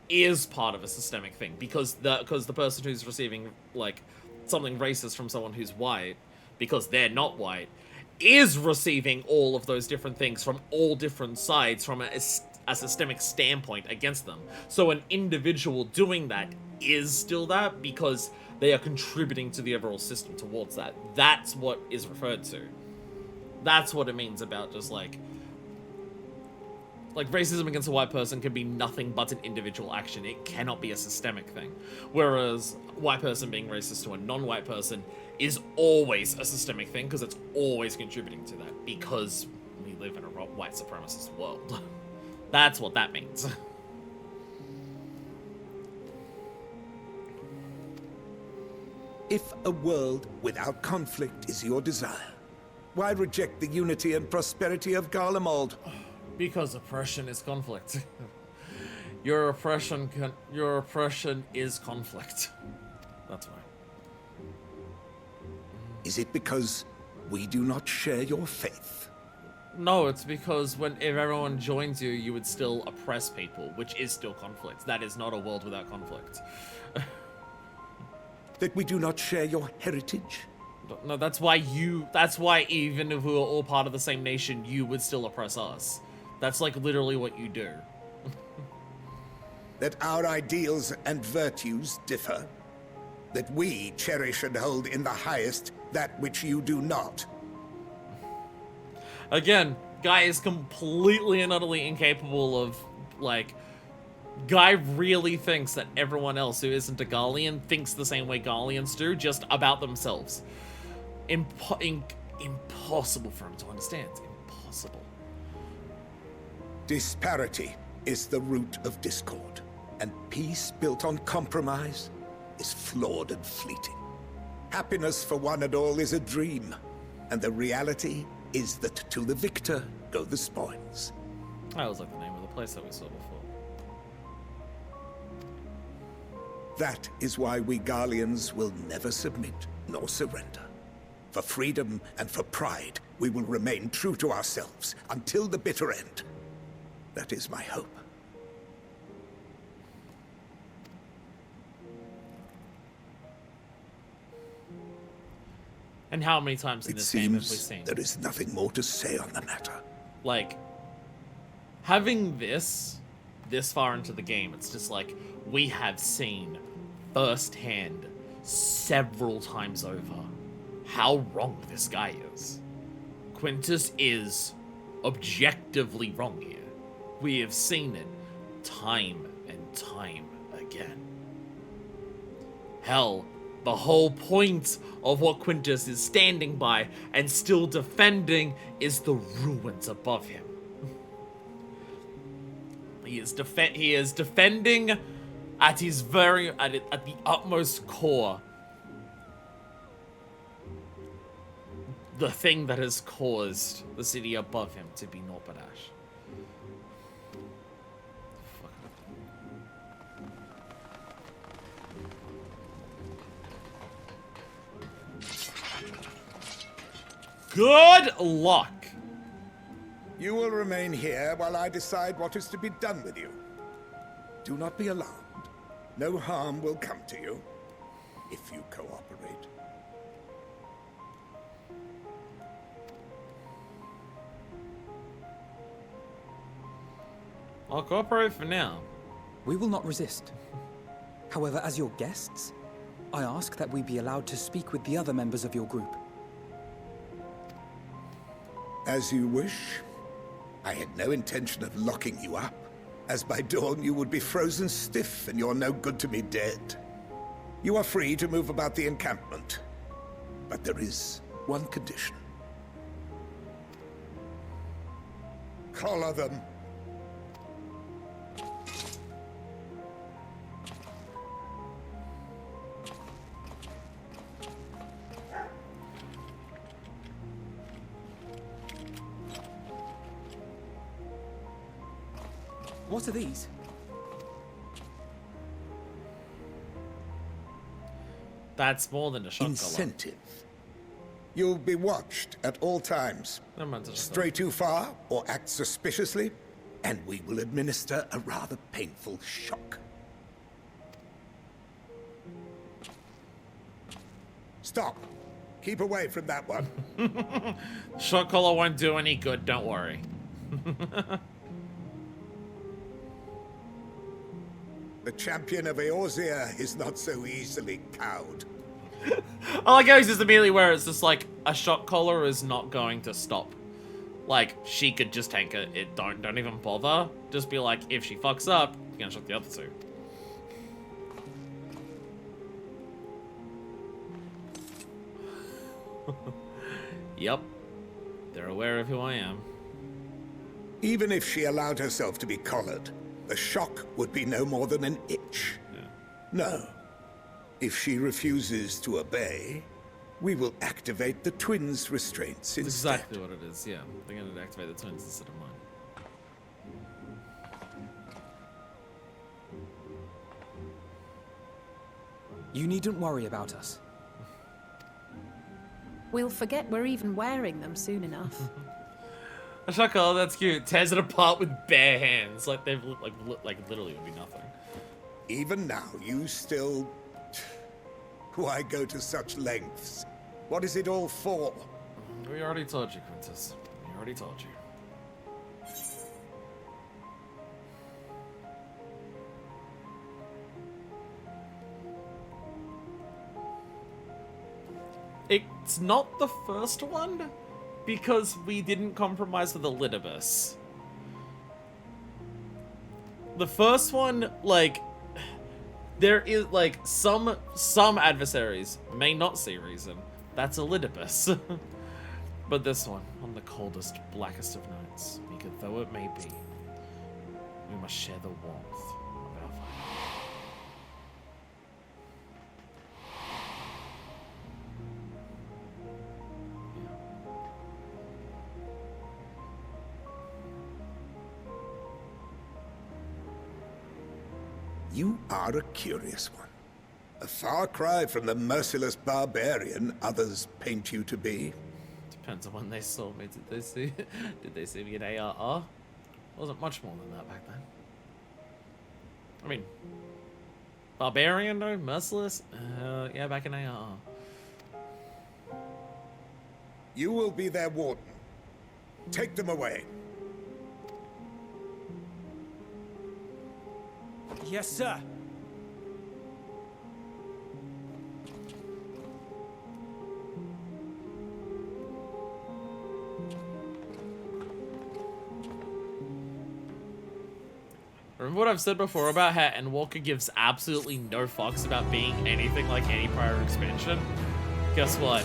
is part of a systemic thing, because the person who's receiving like something racist from someone who's white, because they're not white, is receiving all of those different things from all different sides, from a systemic standpoint against them. So an individual doing that is still that because they are contributing to the overall system towards that. That's what is referred to. That's what it means about just like racism against a white person can be nothing but an individual action. It cannot be a systemic thing. Whereas white person being racist to a non-white person is always a systemic thing because it's always contributing to that because we live in a white supremacist world. That's what that means.
If a world without conflict is your desire, why reject the unity and prosperity of Garlemald?
Because oppression is conflict. Your oppression is conflict. That's why.
Is it because we do not share your faith?
No, it's because if everyone joins you, you would still oppress people, which is still conflict. That is not a world without conflict.
That we do not share your heritage?
No, that's why even if we were all part of the same nation, you would still oppress us. That's like literally what you do.
That our ideals and virtues differ? That we cherish and hold in the highest that which you do not?
Again, Guy is completely and utterly incapable of, like... Guy really thinks that everyone else who isn't a Garlean thinks the same way Garleans do, just about themselves. Impossible for him to understand. Impossible.
Disparity is the root of discord, and peace built on compromise is flawed and fleeting. Happiness for one and all is a dream, and the reality is that to the victor go the spoils.
That was like the name of the place that we saw before.
That is why we Garleans will never submit nor surrender. For freedom and for pride, we will remain true to ourselves until the bitter end. That is my hope.
And how many times in this game have we seen?
There is nothing more to say on the matter.
Like, having this far into the game, it's just like, we have seen firsthand several times over how wrong this guy is. Quintus is objectively wrong here. We have seen it time and time again. Hell, the whole point of what Quintus is standing by and still defending is the ruins above him. He is defending at his at the utmost core the thing that has caused the city above him to be Norpadash. Good luck.
You will remain here while I decide what is to be done with you. Do not be alarmed. No harm will come to you if you cooperate.
I'll cooperate for now.
We will not resist. However, as your guests, I ask that we be allowed to speak with the other members of your group.
As you wish. I had no intention of locking you up, as by dawn you would be frozen stiff and you're no good to me dead. You are free to move about the encampment, but there is one condition. Collar them.
What are these?
That's more than a shot
Incentive. You'll be watched at all times. Stray too far or act suspiciously, and we will administer a rather painful shock. Stop. Keep away from that one.
Shot collar won't do any good, don't worry.
The champion of Eorzea is not so easily cowed.
I like how he's just immediately where it's just like, a shock collar is not going to stop. Like, she could just tank it. Don't even bother. Just be like, if she fucks up, you're gonna shock the other two. Yep. They're aware of who I am.
Even if she allowed herself to be collared, the shock would be no more than an itch.
Yeah.
No. If she refuses to obey, we will activate the twins' restraints
That's
instead.
exactly what it is, yeah. They're gonna activate the twins instead of mine.
You needn't worry about us.
We'll forget we're even wearing them soon enough.
A shock collar, that's cute. Tears it apart with bare hands, like they've like literally would be nothing.
Even now, you still... Why go to such lengths? What is it all for?
We already told you, Quintus. We already told you. It's not the first one, because we didn't compromise with Elidibus. The first one, like, there is, like, some adversaries may not see reason. That's Elidibus. But this one, on the coldest, blackest of nights, meager though it may be, we must share the warmth of our fire.
You are a curious one. A far cry from the merciless barbarian others paint you to be.
Depends on when they saw me. Did they see me in ARR? Wasn't much more than that back then. I mean, barbarian though, merciless. Yeah, back in ARR.
You will be their warden. Take them away.
Yes, sir.
Remember what I've said before about how Endwalker gives absolutely no fucks about being anything like any prior expansion? Guess what?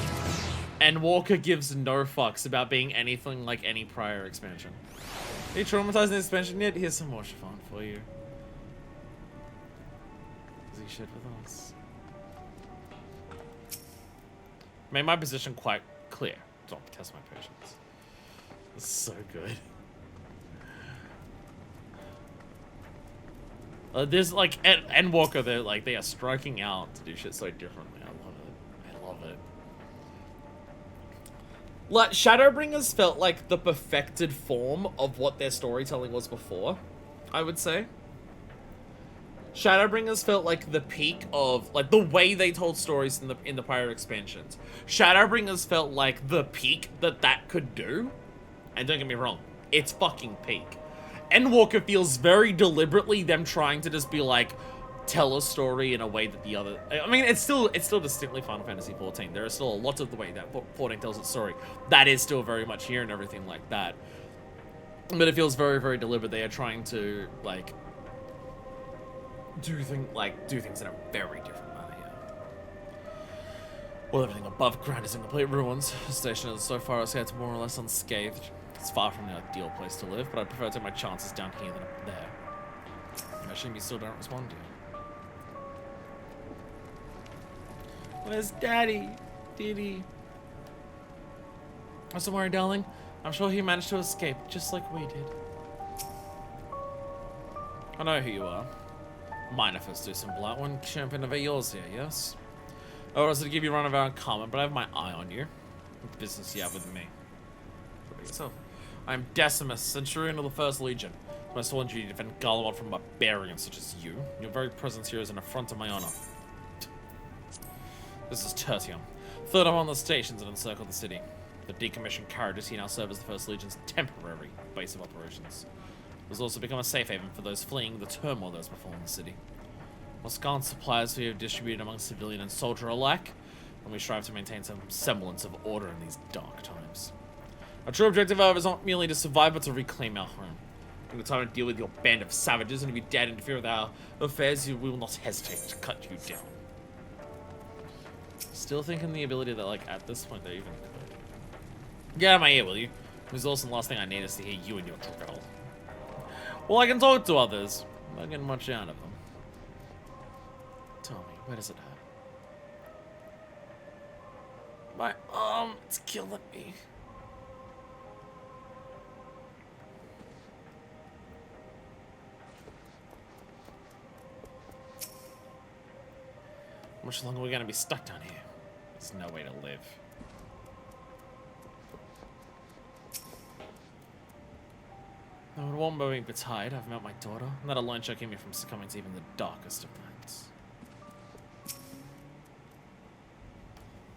Endwalker gives no fucks about being anything like any prior expansion. Are you traumatized in the expansion yet? Here's some more chiffon for you. Is he shit with us? Made my position quite clear. Don't test my patience. It's so good. There's like Endwalker, they're like they are striking out to do shit so differently. I love it. I love it. Like Shadowbringers felt like the perfected form of what their storytelling was before, I would say. Shadowbringers felt like the peak of like the way they told stories in the prior expansions. Shadowbringers felt like the peak that could do. And don't get me wrong, it's fucking peak. Endwalker feels very deliberately them trying to just be like, tell a story in a way that the other... I mean, it's still distinctly Final Fantasy XIV. There is still a lot of the way that 14 tells its story. That is still very much here and everything like that. But it feels very, very deliberate. They are trying to, like, do things in a very different manner here. Well, everything above ground is in complete ruins. The station is so far escaped more or less unscathed. It's far from the ideal place to live, but I prefer to take my chances down here than up there. I assume you still don't respond to you. Where's Daddy? Diddy? Oh, don't worry, darling. I'm sure he managed to escape, just like we did. I know who you are. Minor Festucin Blightwood, champion of Eorzea, yes? Or else to give you a run of our common, but I have my eye on you. What business you have with me? What about yourself? I am Decimus, Centurion of the First Legion. It's my sworn duty to defend Garlemald from barbarians such as you. Your very presence here is an affront to my honor. This is Tertium. Third up on the stations that encircle the city. The decommissioned carriages here now serve as the First Legion's temporary base of operations. It has also become a safe haven for those fleeing the turmoil that has befallen the city. While scarce supplies we have distributed among civilian and soldier alike, and we strive to maintain some semblance of order in these dark times. Our true objective, however, is not merely to survive, but to reclaim our home. When the time to deal with your band of savages, and if you dare interfere with our affairs, we will not hesitate to cut you down. Still thinking the ability that, like, at this point, they even could. Get out of my ear, will you? Because also the last thing I need is to hear you and your drivel. Well, I can talk to others. I'm not getting much out of them. Tell me, where does it hurt? My arm, it's killing me. How much longer are we gonna be stuck down here? There's no way to live. I would want being betide. I've met my daughter, and that alone shall keep me from succumbing to even the darkest of nights.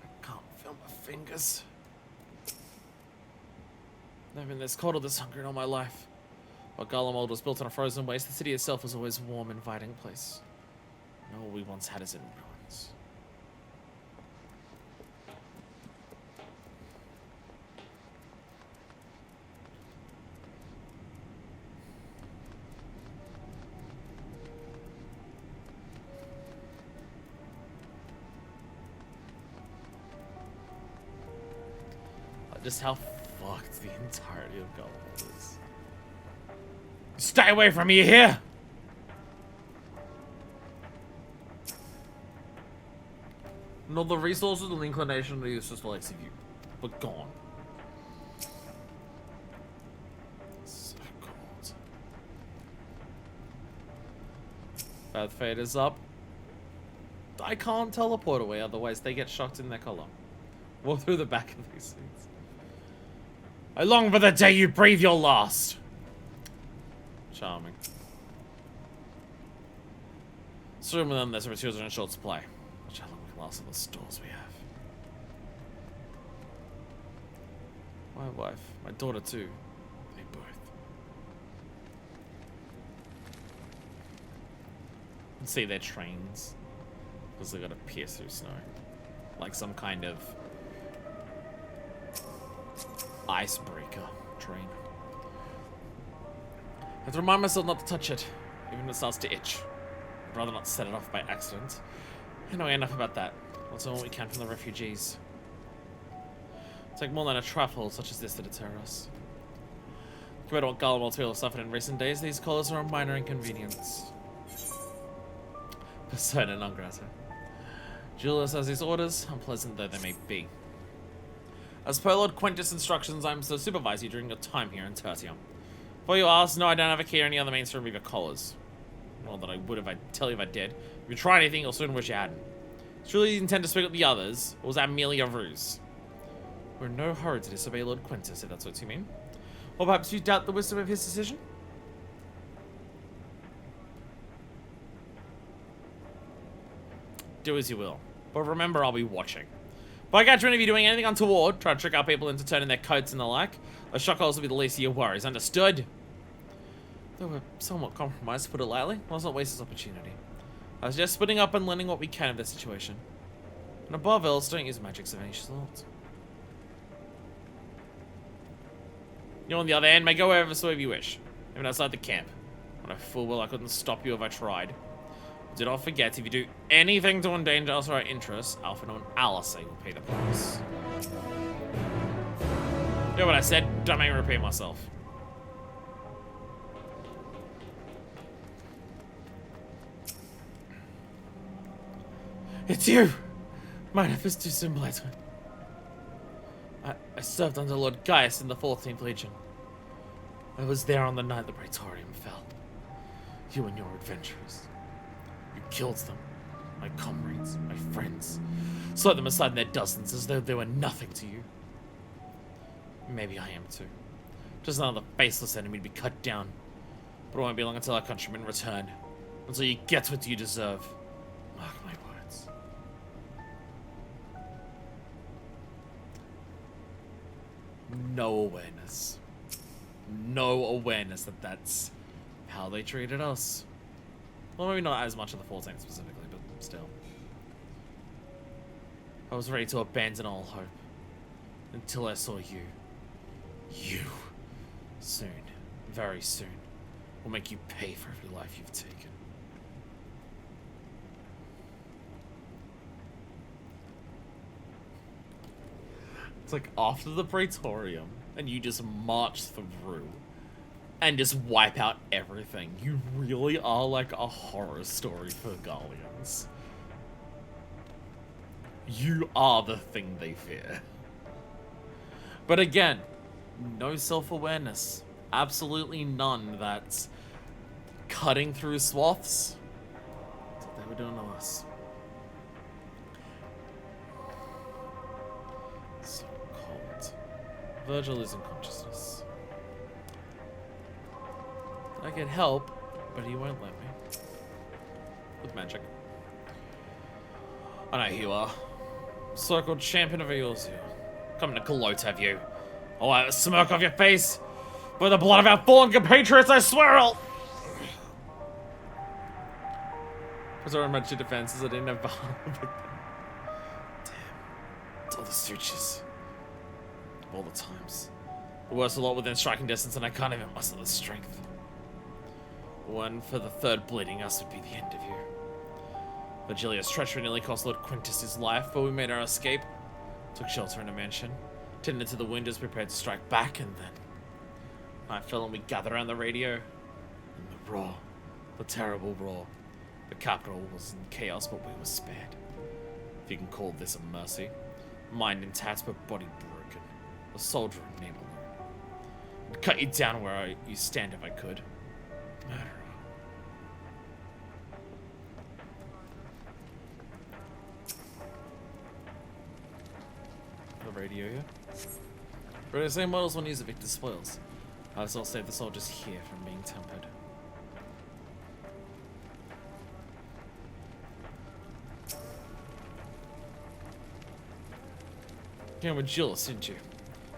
I can't feel my fingers. Never been this cold or this hungry in all my life. While Garlemald was built on a frozen waste, the city itself was always a warm, inviting place. And all we once had is in ruins. Just how fucked the entirety of Garlemald is. Stay away from me here! No, the resources and the inclination to use just for like you, but gone. So cold. Path fade is up. I can't teleport away, otherwise they get shocked in their color. Walk through the back of these things. I long for the day you breathe your last. Charming. Soon with them, there's materials in short supply. Which how long we can last in the stores we have. My wife, my daughter too. They both. You can see their trains. Because they gotta pierce through snow. Like some kind of icebreaker train. I have to remind myself not to touch it, even if it starts to itch. I'd rather not set it off by accident. Anyway, enough about that. Let's do what we can from the refugees. Take more than a truffle such as this to deter us. Compared to what Garlemald's people have suffered in recent days, these collars are a minor inconvenience. Persona non grata. Julius has his orders, unpleasant though they may be. As per Lord Quintus' instructions, I am to supervise you during your time here in Tertium. Before you ask, no, I don't have a key or any other means to remove your collars. Not that I would if I'd tell you if I did. If you try anything, you'll soon wish you hadn't. Truly you intend to speak with the others, or was that merely a ruse? We're in no hurry to disobey Lord Quintus, if that's what you mean. Or perhaps you doubt the wisdom of his decision? Do as you will. But remember, I'll be watching. If I catch any of you doing anything untoward, try to trick our people into turning their coats and the like, those shockholes will be the least of your worries. Understood? Though we're somewhat compromised, to put it lightly, let's not waste this opportunity. I was just splitting up and learning what we can of the situation. And above else, don't use magics of any sort. You, on the other hand, may go wherever you wish, even outside the camp. When I full well I couldn't stop you if I tried. Do not forget, if you do anything to endanger us or our interests, Alphino and Alice will pay the price. You know what I said? Don't make me repeat myself. It's you! Magnificus Symbolizer. I served under Lord Gaius in the 14th Legion. I was there on the night the Praetorium fell. You and your adventurers. You killed them. My comrades, my friends. Set them aside in their dozens as though they were nothing to you. Maybe I am too. Just another faceless enemy to be cut down. But it won't be long until our countrymen return. Until you get what you deserve. Mark my words. No awareness. No awareness that that's how they treated us. Well, maybe not as much of the 14th specifically, but still. I was ready to abandon all hope. Until I saw you. You. Soon. Very soon. Will make you pay for every life you've taken. It's like after the Praetorium, and you just march through and just wipe out everything. You really are like a horror story for Garleans. You are the thing they fear. But again, no self-awareness. Absolutely none. That's cutting through swaths. That's what they were doing to us. So cold. Virgil is in consciousness. I can help, but he won't let me. With magic. I know who you are. So-called champion of Eorzea. Coming to gloat, have you? I'll wipe the smirk off your face. By the blood of our fallen compatriots, I swear I'll... Was there much defenses? I didn't have Damn. It's all the sutures. All the times. The worst a lot within striking distance, and I can't even muster the strength. One for the third bleeding us would be the end of you. Virgilia's treachery nearly cost Lord Quintus his life, but we made our escape. Took shelter in a mansion. Tended to the wind as prepared to strike back, and then... night fell and we gathered around the radio. And the roar. The terrible roar. The capital was in chaos, but we were spared. If you can call this a mercy. Mind intact, but body broken. A soldier in name alone. I'd cut you down where you stand if I could. Murderer. The radio, yeah? But the same models will use the victor's spoils. I'll still save the soldiers here from being tempered. Came with Jules, didn't you?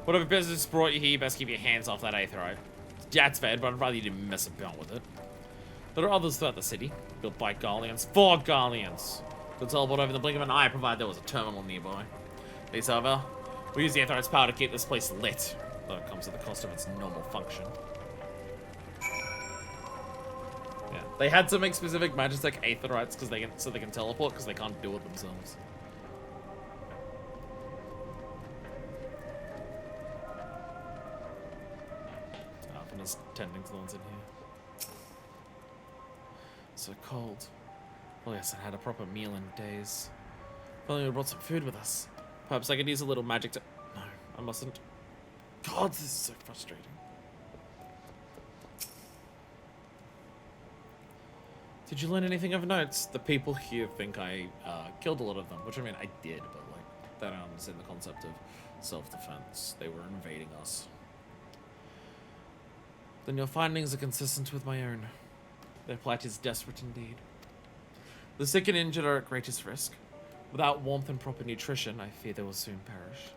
Whatever business brought you here, you best keep your hands off that aetheryte. That's bad, but I'd rather you didn't mess about with it. There are others throughout the city, built by Garleans, for Garleans. Could teleport over in the blink of an eye, provided there was a terminal nearby. These, however, we use the aetheryte's power to keep this place lit, though it comes at the cost of its normal function. Yeah, they had to make specific magic like aetherites because so they can teleport because they can't do it themselves. Just tending to the ones in here. So cold. Well, yes, I had a proper meal in days. If only we brought some food with us. Perhaps I could use a little magic to... No, I mustn't. God, this is so frustrating. Did you learn anything of note? The people here think I killed a lot of them, which I mean, I did, but like, they don't understand the concept of self-defense. They were invading us. Then your findings are consistent with my own. Their plight is desperate indeed. The sick and injured are at greatest risk. Without warmth and proper nutrition, I fear they will soon perish.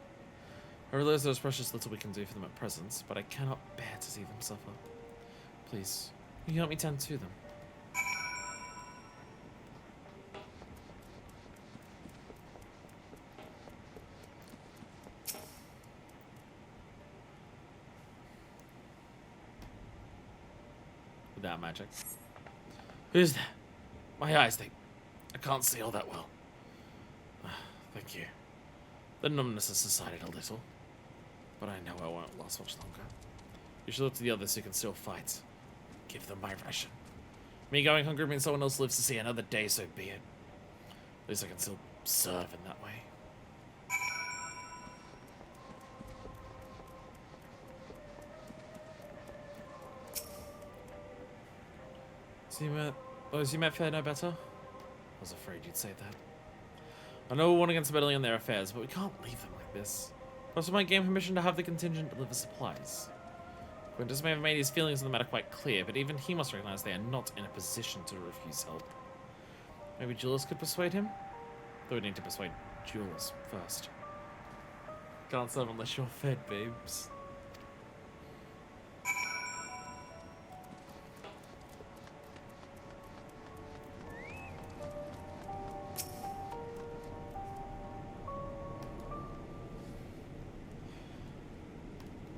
I realize there is precious little we can do for them at present, but I cannot bear to see them suffer. Please, will you help me tend to them? Without magic. Who's that? My eyes, I can't see all that well. Thank you. The numbness has subsided a little, but I know I won't last much longer. You should look to the others who can still fight. Give them my ration. Me going hungry means someone else lives to see another day, so be it. At least I can still serve in that way. Those you met fare no better? I was afraid you'd say that. I know we're warning against meddling in their affairs, but we can't leave them like this. Plus, we might gain permission to have the contingent deliver supplies. Quintus may have made his feelings on the matter quite clear, but even he must recognize they are not in a position to refuse help. Maybe Julius could persuade him? Though we need to persuade Julius first. Can't serve unless you're fed, babes.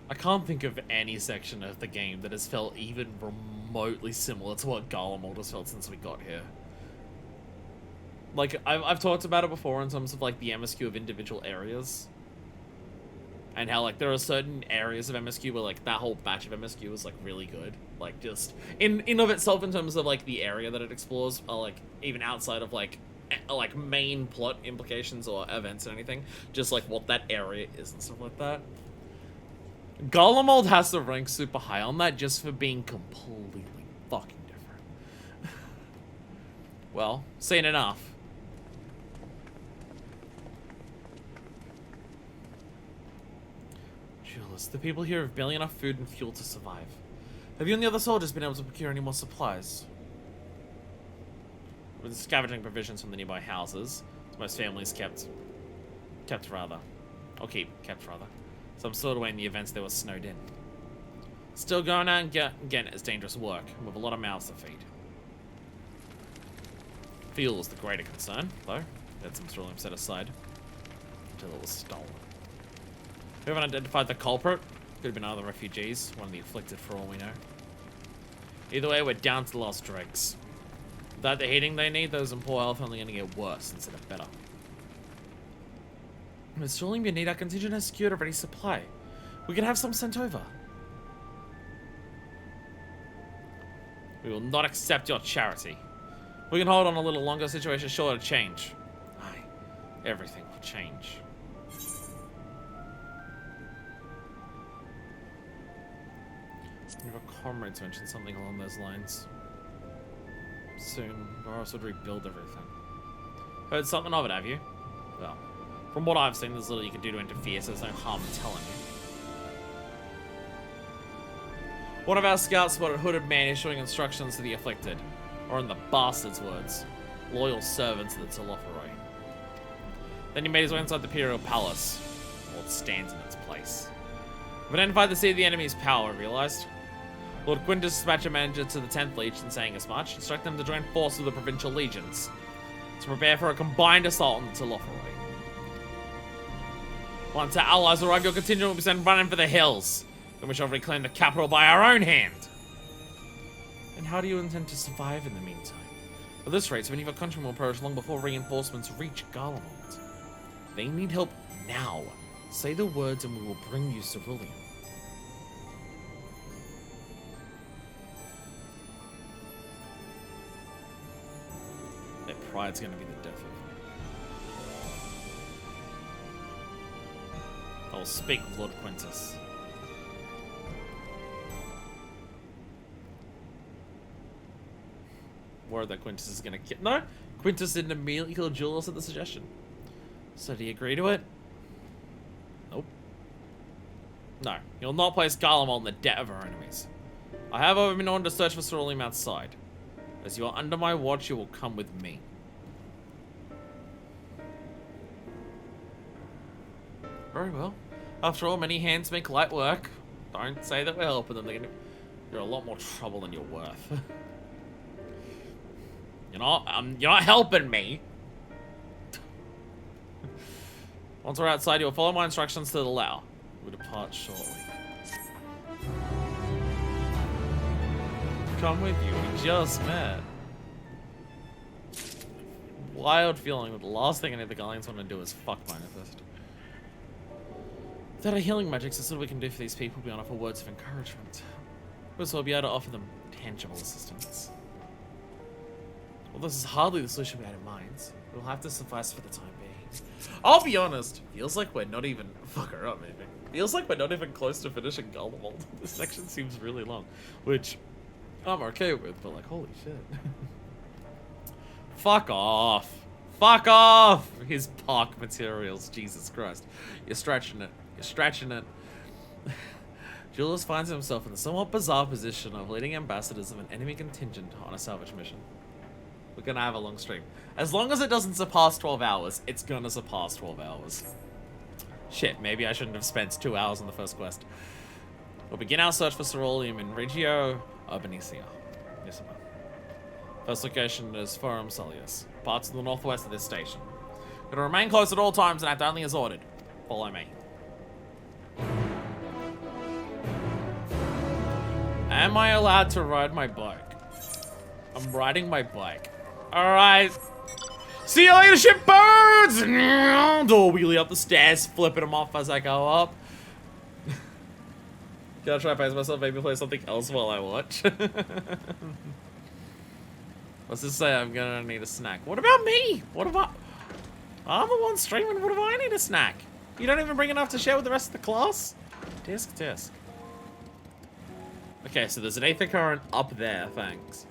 I can't think of any section of the game that has felt even remotely similar to what Garlemald has felt since we got here. Like, I've talked about it before in terms of, like, the MSQ of individual areas. And how, like, there are certain areas of MSQ where, like, that whole batch of MSQ is, like, really good. Like, just, in of itself, in terms of, like, the area that it explores, or, like, even outside of, like main plot implications or events or anything. Just, like, what that area is and stuff like that. Garlemald has to rank super high on that just for being completely fucking different. Well, seen enough. Jules, the people here have barely enough food and fuel to survive. Have you and the other soldiers been able to procure any more supplies? With scavenging provisions from the nearby houses, most families kept rather. Some stored away in the events they were snowed in. Still going out and again, it's dangerous work, with a lot of mouths to feed. Fuel is the greater concern, though. Had some ceruleum set aside until it was stolen. We haven't identified the culprit. Could have been other refugees, one of the afflicted for all we know. Either way, we're down to the last dregs. Without the heating they need, those in poor health are only going to get worse instead of better. With ceruleum you need, our contingent has secured a ready supply. We can have some sent over. We will not accept your charity. We can hold on a little longer, the situation is sure to change. Aye, everything will change. Your comrades mentioned something along those lines. Soon, Varus would rebuild everything. Heard something of it, have you? Well, from what I've seen, there's little you can do to interfere, so there's no harm in telling you. One of our scouts spotted a hooded man issuing instructions to the afflicted, or in the bastard's words, loyal servants of the Telopheroi. Then he made his way inside the Imperial Palace, what stands in its place. We've identified the seat of the enemy's power, realized. Lord Quintus dispatched a manager to the 10th Legion saying as much, instructing them to join forces with the provincial legions to prepare for a combined assault on the Telopheroi. Once our allies arrive, your contingent will be sent running for the hills. Then we shall reclaim the capital by our own hand. And how do you intend to survive in the meantime? At this rate, so many of our countrymen will perish long before reinforcements reach Garlemald. They need help now. Say the words and we will bring you ceruleum. Their pride's gonna be the death of them. I will speak with Lord Quintus. Worried that Quintus is gonna kill. No, Quintus didn't immediately kill Julius at the suggestion. So do you agree to it? Nope. No, you'll not place Garlemald in the debt of our enemies. I have been ordered to search for ceruleum outside. As you are under my watch, you will come with me. Very well. After all, many hands make light work. Don't say that we're helping them. You're a lot more trouble than you're worth. You're not helping me. Once we're outside, you'll follow my instructions to the Lao. We'll depart shortly. Come with you, we just met. Wild feeling that the last thing any of the Guardians want to do is fuck Manifest. Without our healing magics, that's all we can do for these people beyond offer words of encouragement. We'll also be able to offer them tangible assistance. Well, this is hardly the solution we had in mind. It'll have to suffice for the time being. I'll be honest, feels like we're not even... Fuck her up, maybe. Feels like we're not even close to finishing Garlemald. This section seems really long. Which, I'm okay with, but like, holy shit. Fuck off. Fuck off! His park materials, Jesus Christ. You're stretching it. You're stretching it. Julius finds himself in the somewhat bizarre position of leading ambassadors of an enemy contingent on a salvage mission. We're gonna have a long stream. As long as it doesn't surpass 12 hours, it's gonna surpass 12 hours. Shit, maybe I shouldn't have spent 2 hours on the first quest. We'll begin our search for ceruleum in Regio Urbanica. Yes, sir. First location is Forum Solius, parts of the northwest of this station. It'll remain closed at all times and act only as ordered. Follow me. Am I allowed to ride my bike? I'm riding my bike. Alright. See you later, shitbirds! Door wheelie up the stairs, flipping them off as I go up. Gotta try to pace myself, maybe play something else while I watch. Let's just say I'm gonna need a snack. What about me? What about... I'm the one streaming, what if I need a snack? You don't even bring enough to share with the rest of the class? Disc. Okay, so there's an Aether Current up there, thanks.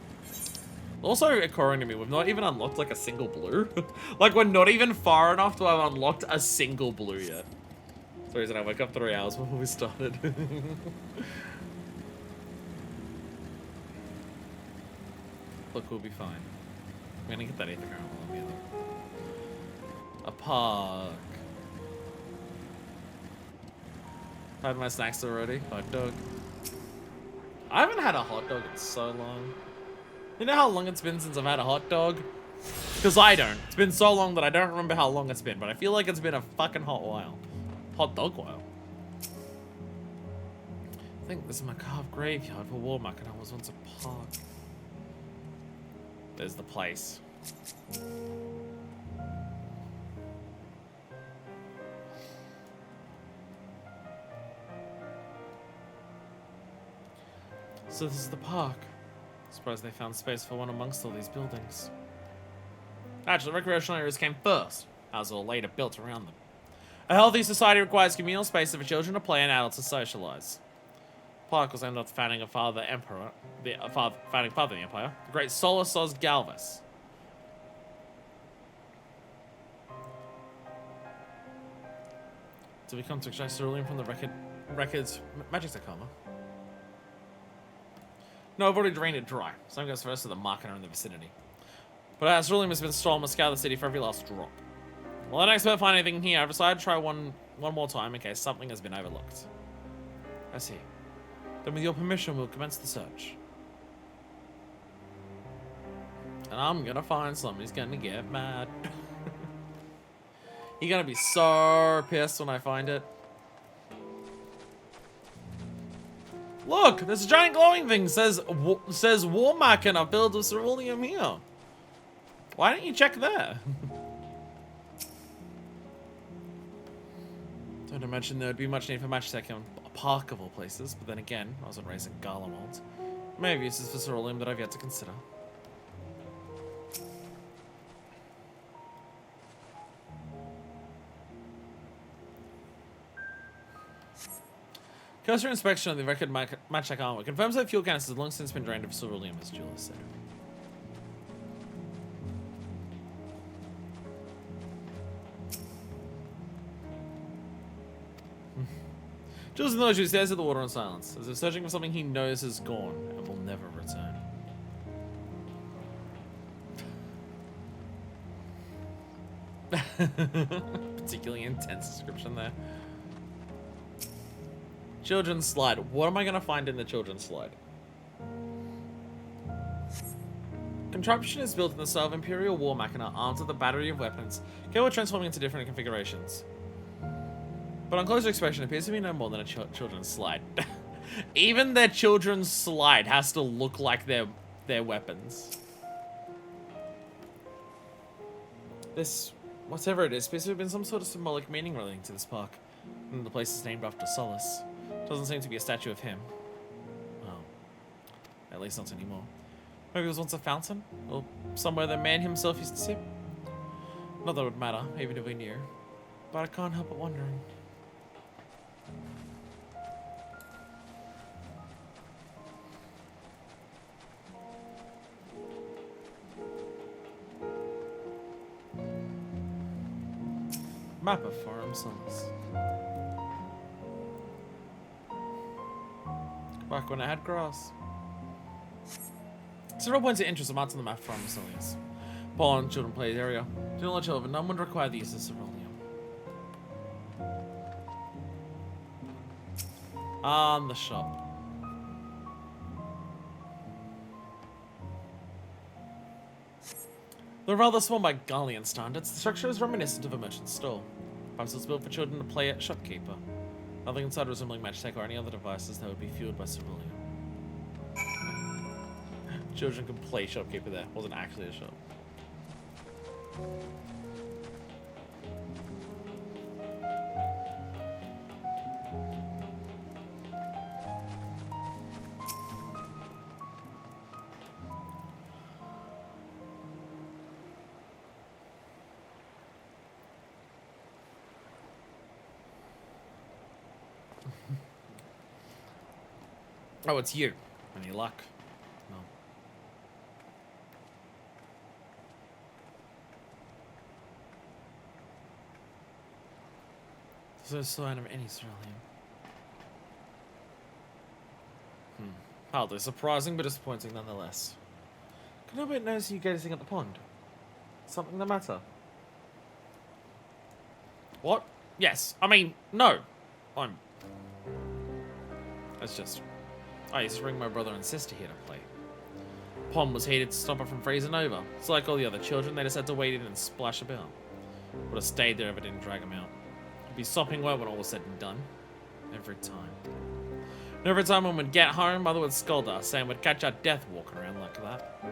Also occurring to me, we've not even unlocked like a single blue. Like we're not even far enough to have unlocked a single blue yet. That's the reason I woke up 3 hours before we started. Look, we'll be fine. I'm gonna get that Aether Current while I'm here though. A park. Had my snacks already. Hot dog. I haven't had a hot dog in so long. You know how long it's been since I've had a hot dog? Because I don't. It's been so long that I don't remember how long it's been, but I feel like it's been a fucking hot while. Hot dog while. I think this is my carved graveyard for Warmark, and I was once a park. There's the place. So this is the park. Suppose they found space for one amongst all these buildings. Actually, recreational areas came first. Houses were later built around them. A healthy society requires communal space for children to play and adults to socialize. The park was named after the founding father of the Empire, the great Solosos Galvus. To become to extract cerulean from the records magic sarcoma. No, I've already drained it dry. Some goes first to the marketer in the vicinity. But cerulean has been stolen, must scour the city for every last drop. Well, I don't expect to find anything here. I've decided to try one more time in case something has been overlooked. I see. Then with your permission, we'll commence the search. And I'm gonna find something. He's gonna get mad. He's gonna be so pissed when I find it. Look, there's a giant glowing thing. Says Warmark and are filled with ceruleum here. Why don't you check there? Don't imagine there would be much need for match tech in a park of all places, but then again, I wasn't raised in Garlemald. Maybe uses for ceruleum that I've yet to consider. Cursory inspection of the record match tech armor confirms that fuel canisters have long since been drained of ceruleum, as Jules said. Jules knows he stares at the water in silence, as if searching for something he knows is gone and will never return. Particularly intense description there. Children's slide. What am I going to find in the children's slide? Contraption is built in the style of Imperial War Machina, armed with a battery of weapons, capable of transforming into different configurations. But on closer inspection, it appears to be no more than a children's slide. Even their children's slide has to look like their weapons. This, whatever it is, appears to have been some sort of symbolic meaning relating to this park. And the place is named after Solus. Doesn't seem to be a statue of him. Well, at least not anymore. Maybe it was once a fountain? Or somewhere the man himself used to sip? Not that it would matter, even if we knew. But I can't help but wondering. Map of Forum Solus. Back when it had grass. Several points of interest are marked on the map from Solus. Pond, children play area. General knowledge of none would require the use of ceruleum. The shop. Though rather small by Gallian standards, the structure is reminiscent of a merchant's stall. Perhaps it was built for children to play at shopkeeper. Nothing inside resembling match tech or any other devices that would be fueled by ceruleum. Children can play shopkeeper there. Wasn't actually a shop. Oh, it's you. Any luck? No. There's no sign of any cerulean. Hardly surprising, but disappointing nonetheless. Can nobody notice you gazing at the pond? Something the matter? What? Yes. I mean, no. That's just... I used to bring my brother and sister here to play. Pond was heated to stop it from freezing over. So like all the other children, they just had to wade in and splash about. Would have stayed there if I didn't drag them out. It'd be sopping wet when all was said and done. Every time. And every time when we'd get home, Mother would scold us, saying we'd catch our death walking around like that.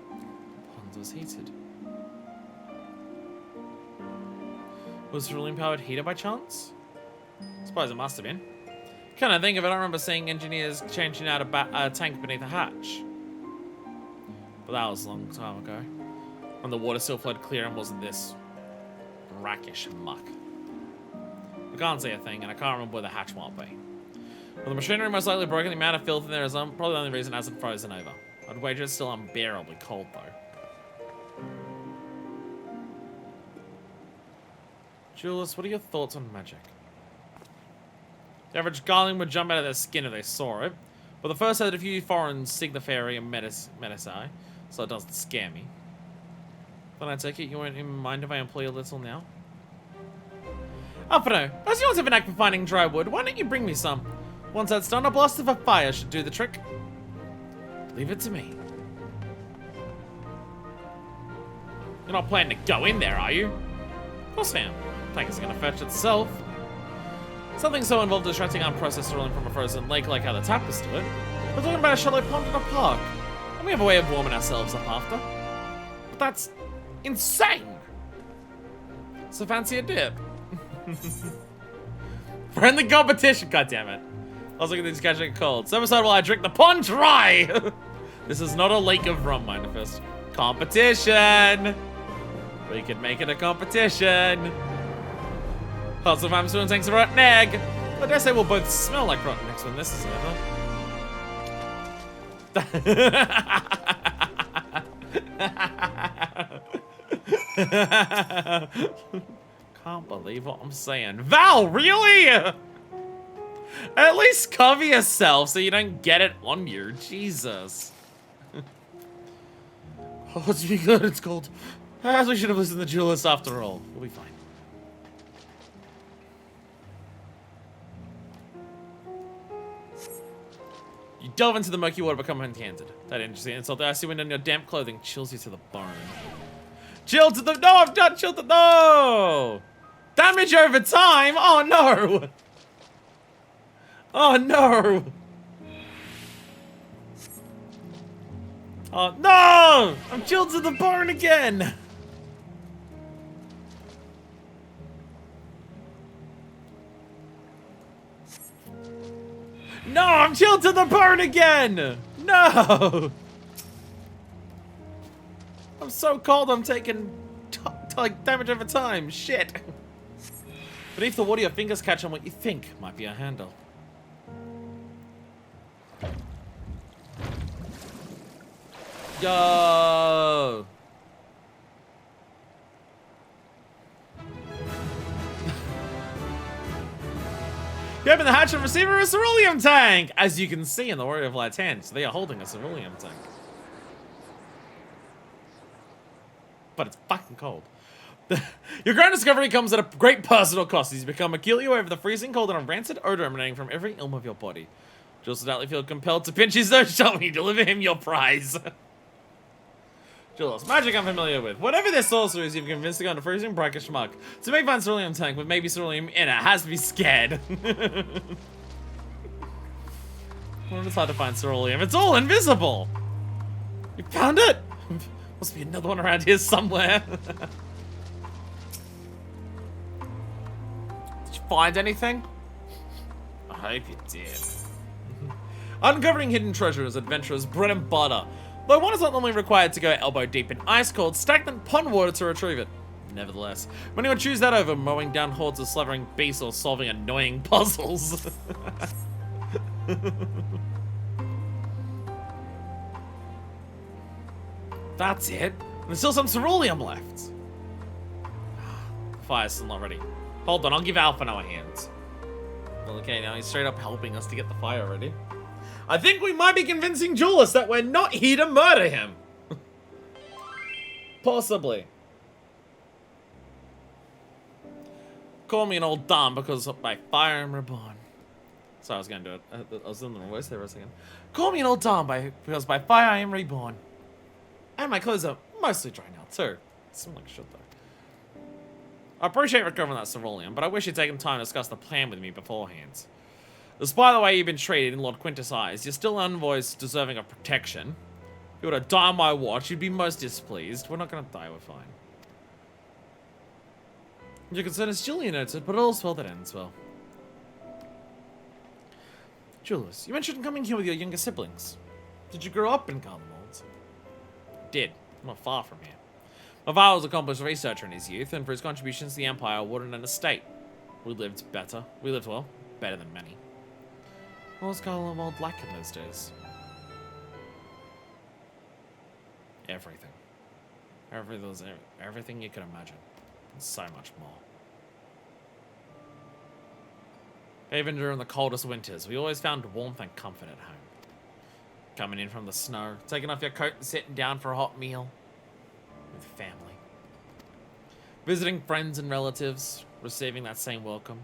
The pond was heated. Was cerulean powered heater by chance? Suppose it must have been. Kind of think of it, I remember seeing engineers changing out a tank beneath a hatch. But that was a long time ago. When the water still flowed clear and wasn't this brackish muck. I can't see a thing, and I can't remember where the hatch might be. Well, the machinery most likely broken, the amount of filth in there is probably the only reason it hasn't frozen over. I'd wager it's still unbearably cold, though. Julius, what are your thoughts on magic? The average Garling would jump out of their skin if they saw it, but the first had a few foreign Signiferi and Metasai, so it doesn't scare me. Then I take it you won't even mind if I employ a little now? Alphino, as you always have an knack for finding dry wood, why don't you bring me some? Once that's done, a blast of a fire should do the trick. Leave it to me. You're not planning to go in there, are you? Of course I am. Tank isn't gonna fetch itself. Something so involved as extracting unprocessed cerulean from a frozen lake like how the tappers do it. We're talking about a shallow pond in a park. And we have a way of warming ourselves up after. But that's insane! So fancy a dip. Friendly competition, goddammit. I was looking at these guys get cold. So episode while I drink the pond dry! This is not a lake of rum, Minderfist. Competition! We could make it a competition. Lots of I'm tanks of rotten egg. I dare say we'll both smell like rotten eggs when this is over. Can't believe what I'm saying. Val, really? At least cover yourself so you don't get it on you. Jesus. Oh, it's be good. It's cold. Perhaps we should have listened to Julius after all. We'll be fine. You delve into the murky water, become uncanted. That interesting insult. The icy wind on your damp clothing chills you to the bone. Chill to the... No, I've done chill to... No! Damage over time? Oh, no! Oh, no! Oh, no! I'm chilled to the bone again! No, I'm chilled to the bone again! No! I'm so cold, I'm taking like damage over time. Shit. Beneath the water, your fingers catch on what you think might be a handle. Yo! You open the hatch and receive a cerulean tank! As you can see in the Warrior of Light's hands, they are holding a cerulean tank. But it's fucking cold. Your grand discovery comes at a great personal cost as you become acutely aware of the freezing cold and a rancid odor emanating from every ilm of your body. Jules doubtly feel compelled to pinch his nose, show me, deliver him your prize. Jules, magic I'm familiar with. Whatever this sorcerer is, you've convinced to go into freezing brackish muck. To make fine cerulean tank with maybe cerulean in it has to be scared. Well, it's hard to find ceruleum. It's all invisible! You found it? Must be another one around here somewhere. Did you find anything? I hope you did. Uncovering hidden treasure is adventurers' bread and butter. Though one is not normally required to go elbow deep in ice-cold, stagnant pond water to retrieve it. Nevertheless, when you would choose that over mowing down hordes of slavering beasts or solving annoying puzzles. That's it. There's still some ceruleum left. Fire's still not ready. Hold on, I'll give Alpha a hand. Well, okay, now he's straight up helping us to get the fire ready. I think we might be convincing Julius that we're not here to murder him. Possibly. Call me an old dumb because by fire I'm reborn. Sorry, I was gonna do it. I was in the wrong voice there for a second. Call me an old dumb because by fire I am reborn. And my clothes are mostly dry now too. Smell like shit though. I appreciate recovering that ceruleum, but I wish you'd taken time to discuss the plan with me beforehand. Despite the way you've been treated in Lord Quintus' eyes, you're still envoys deserving of protection. If you were to die on my watch, you'd be most displeased. We're not gonna die, we're fine. Your concern is duly noted, but all's well that ends well. Julius, you mentioned coming here with your younger siblings. Did you grow up in Garlemald? Did. Not far from here. My father was an accomplished researcher in his youth, and for his contributions to the Empire, awarded an estate. We lived well. Better than many. What was Garlemald like in those days? Everything. Everything you could imagine. And so much more. Even during the coldest winters, we always found warmth and comfort at home. Coming in from the snow, taking off your coat and sitting down for a hot meal. With family. Visiting friends and relatives, receiving that same welcome.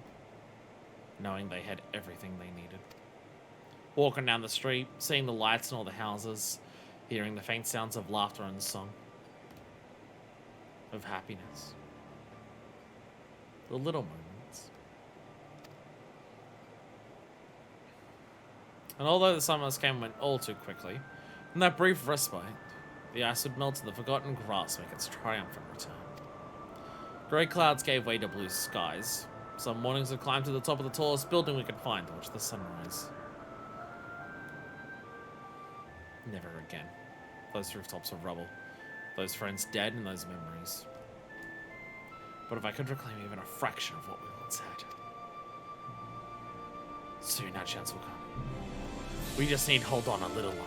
Knowing they had everything they needed. Walking down the street, seeing the lights in all the houses, hearing the faint sounds of laughter and song. Of happiness. The little moments. And although the summers came and went all too quickly, in that brief respite, the ice would melt and the forgotten grass make its triumphant return. Grey clouds gave way to blue skies. Some mornings I'd climb to the top of the tallest building we could find to watch the sunrise. Never again. Those rooftops of rubble. Those friends dead and those memories. But if I could reclaim even a fraction of what we once had. Soon our chance will come. We just need to hold on a little longer.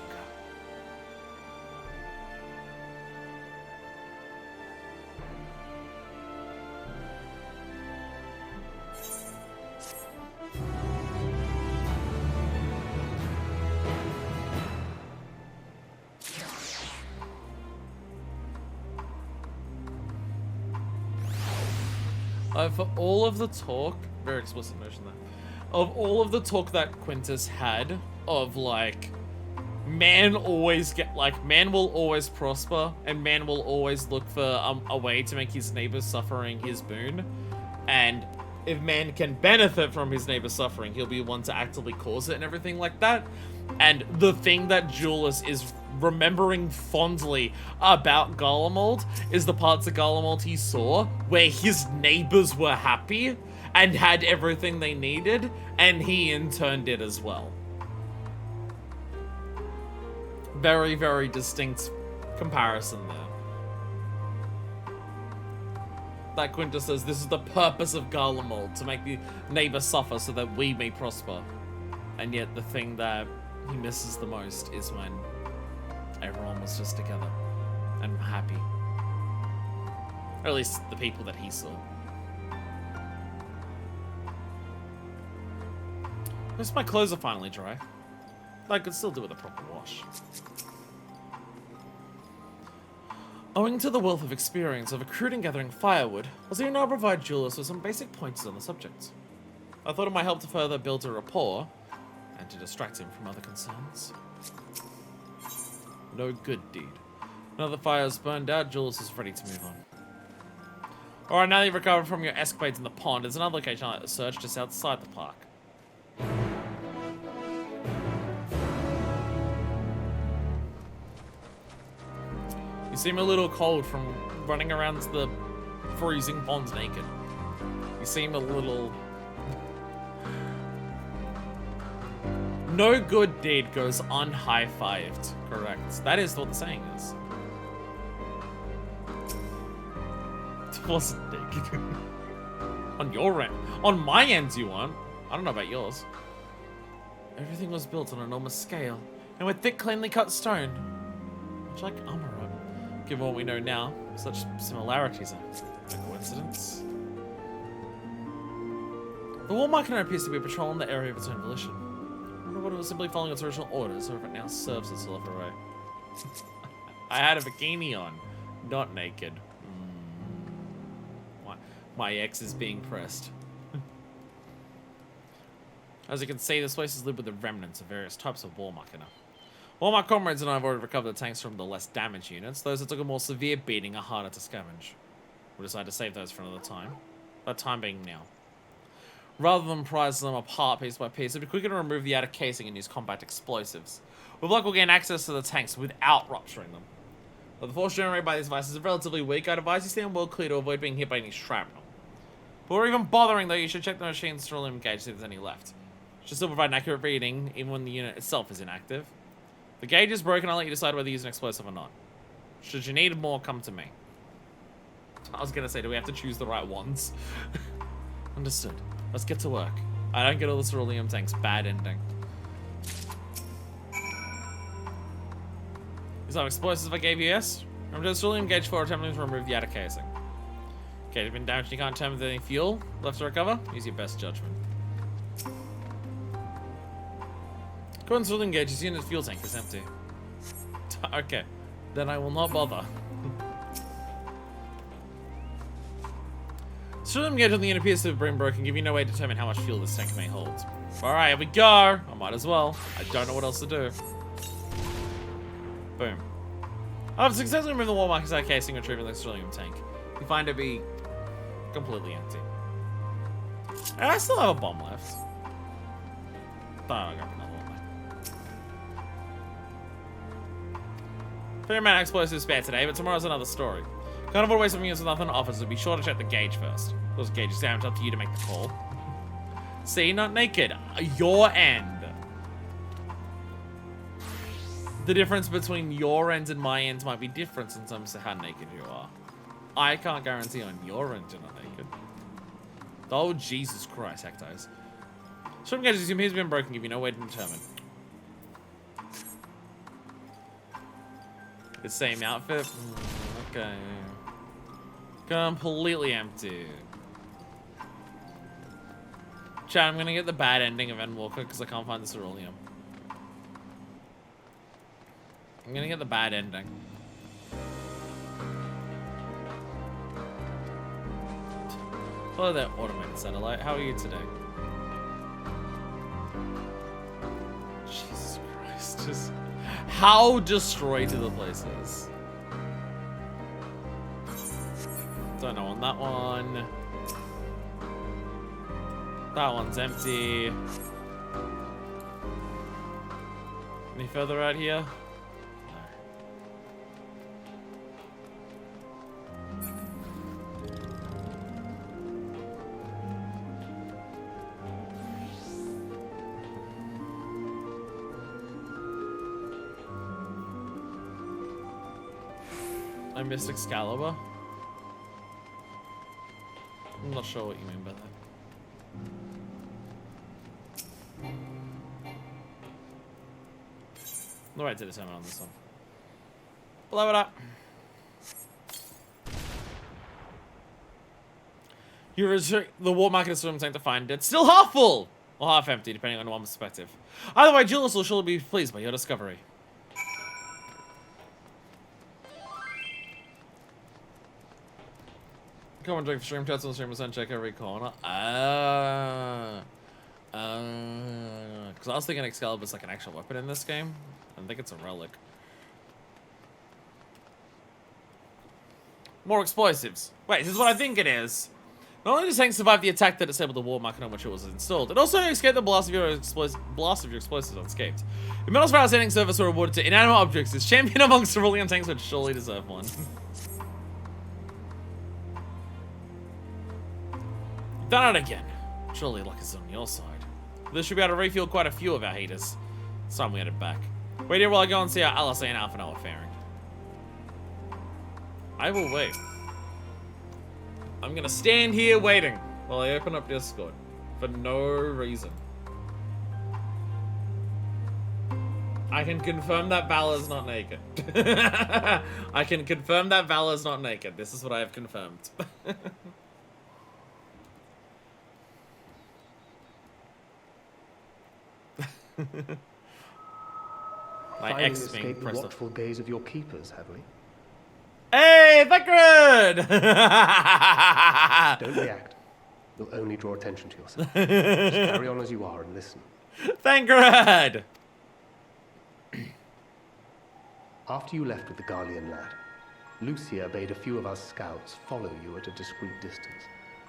For all of the talk, very explicit notion there, of all of the talk that Quintus had of like, man will always prosper and man will always look for a way to make his neighbor suffering his boon, and if man can benefit from his neighbor suffering, he'll be one to actively cause it and everything like that. And the thing that Julius is remembering fondly about Garlemald is the parts of Garlemald he saw where his neighbors were happy and had everything they needed, and he in turn did as well. Very, very distinct comparison there. That Quintus says this is the purpose of Garlemald, to make the neighbor suffer so that we may prosper. And yet the thing that he misses the most is when everyone was just together and happy. Or at least the people that he saw. At least my clothes are finally dry. I could still do with a proper wash. Owing to the wealth of experience of accrued and gathering firewood, I was able to provide Julius with some basic pointers on the subject. I thought it might help to further build a rapport and to distract him from other concerns. No good deed. Now the fire is burned out, Julius is ready to move on. Alright, now that you've recovered from your escapades in the pond, there's another location I like to search just outside the park. seem a little cold from running around the freezing ponds naked. You seem a little... No good deed goes un-high-fived. Correct. That is what the saying is. It wasn't naked. On your end. On my end, you weren't. I don't know about yours. Everything was built on an enormous scale, and with thick, cleanly cut stone. Much like armor. Given what we know now, such similarities are no coincidence. The War Machina appears to be patrolling the area of its own volition. I wonder what it was simply following its original orders, or if it now serves its love array. I had a bikini on, not naked. My ex is being pressed. As you can see, this place is littered with the remnants of various types of War Machina. All my comrades and I have already recovered the tanks from the less damaged units. Those that took a more severe beating are harder to scavenge. We'll decide to save those for another time. That time being now. Rather than prize them apart piece by piece, it'd be quicker to remove the outer casing and use combat explosives. With luck, we'll gain access to the tanks without rupturing them. But the force generated by these devices is relatively weak. I'd advise you stand well clear to avoid being hit by any shrapnel. Before even bothering, though, you should check the machine's sterling gauge to see if there's any left. It should still provide an accurate reading, even when the unit itself is inactive. If the gauge is broken, I'll let you decide whether to use an explosive or not. Should you need more, come to me. I was gonna say, do we have to choose the right ones? Understood. Let's get to work. I don't get all the cerulean tanks. Bad ending. Is that explosives I gave you? Yes? Remember the cerulean gauge 4 attempting to remove the outer casing. Okay, you've been damaged. You can't determine if there's any fuel left to recover. Use your best judgment. According to cerulean gauge, this unit's fuel tank is empty. Okay, then I will not bother. Cerulean gauge on the unit appears to have been broken, giving you no way to determine how much fuel this tank may hold. Alright, here we go. I might as well. I don't know what else to do. Boom. I've successfully removed the War Machina casing and retrieving the cerulean tank. You find it to be completely empty. And I still have a bomb left. But I'll grab another one. Fair amount of explosives spare today, but tomorrow's another story. Can't afford to waste some units with nothing offers, so be sure to check the gauge first. Those gauges down, it's up to you to make the call. See, not naked. Your end. The difference between your end and my end might be different in terms of how naked you are. I can't guarantee on your end you're not naked. Oh, Jesus Christ, Hectors. Some gauges assume he's been broken, give you no way to determine. The same outfit? Okay. Completely empty. Chat, I'm gonna get the bad ending of Endwalker because I can't find the ceruleum. I'm gonna get the bad ending. Hello there, automated satellite. How are you today? Jesus Christ. Just how destroyed are the places? Don't know on that one. That one's empty. Any further out here? I missed Excalibur. I'm not sure what you mean by that. No right to determine on this one. Blow it up. You restrict the War Machina swim tank to find it still half full or half empty, depending on one's perspective. Either way, Julius will surely be pleased by your discovery. Come on, drink stream cuts on the stream and check every corner. Because I was thinking Excalibur's like an actual weapon in this game. I think it's a relic. More explosives. Wait, this is what I think it is. Not only does tank survive the attack that disabled the war marker on which it was installed, it also escaped the blast of your explosives unscathed. If medals for outstanding service are awarded to inanimate objects, this champion amongst cerulean tanks would surely deserve one. You've done it again. Surely luck is on your side. This should be able to refuel quite a few of our heaters. It's time we headed back. Wait here while I go and see how Alice and Alpha are faring. I will wait. I'm gonna stand here waiting while I open up Discord for no reason. I can confirm that Vala's not naked. I can confirm that Vala's not naked. This is what I have confirmed. My
Finally
ex being
escaped the
pressed.
watchful gaze of your keepers, have we?
Hey, Thackered!
Don't react. You'll only draw attention to yourself. Just carry on as you are and listen.
Thackered!
After you left with the Garlean lad, Lucia bade a few of us scouts follow you at a discreet distance.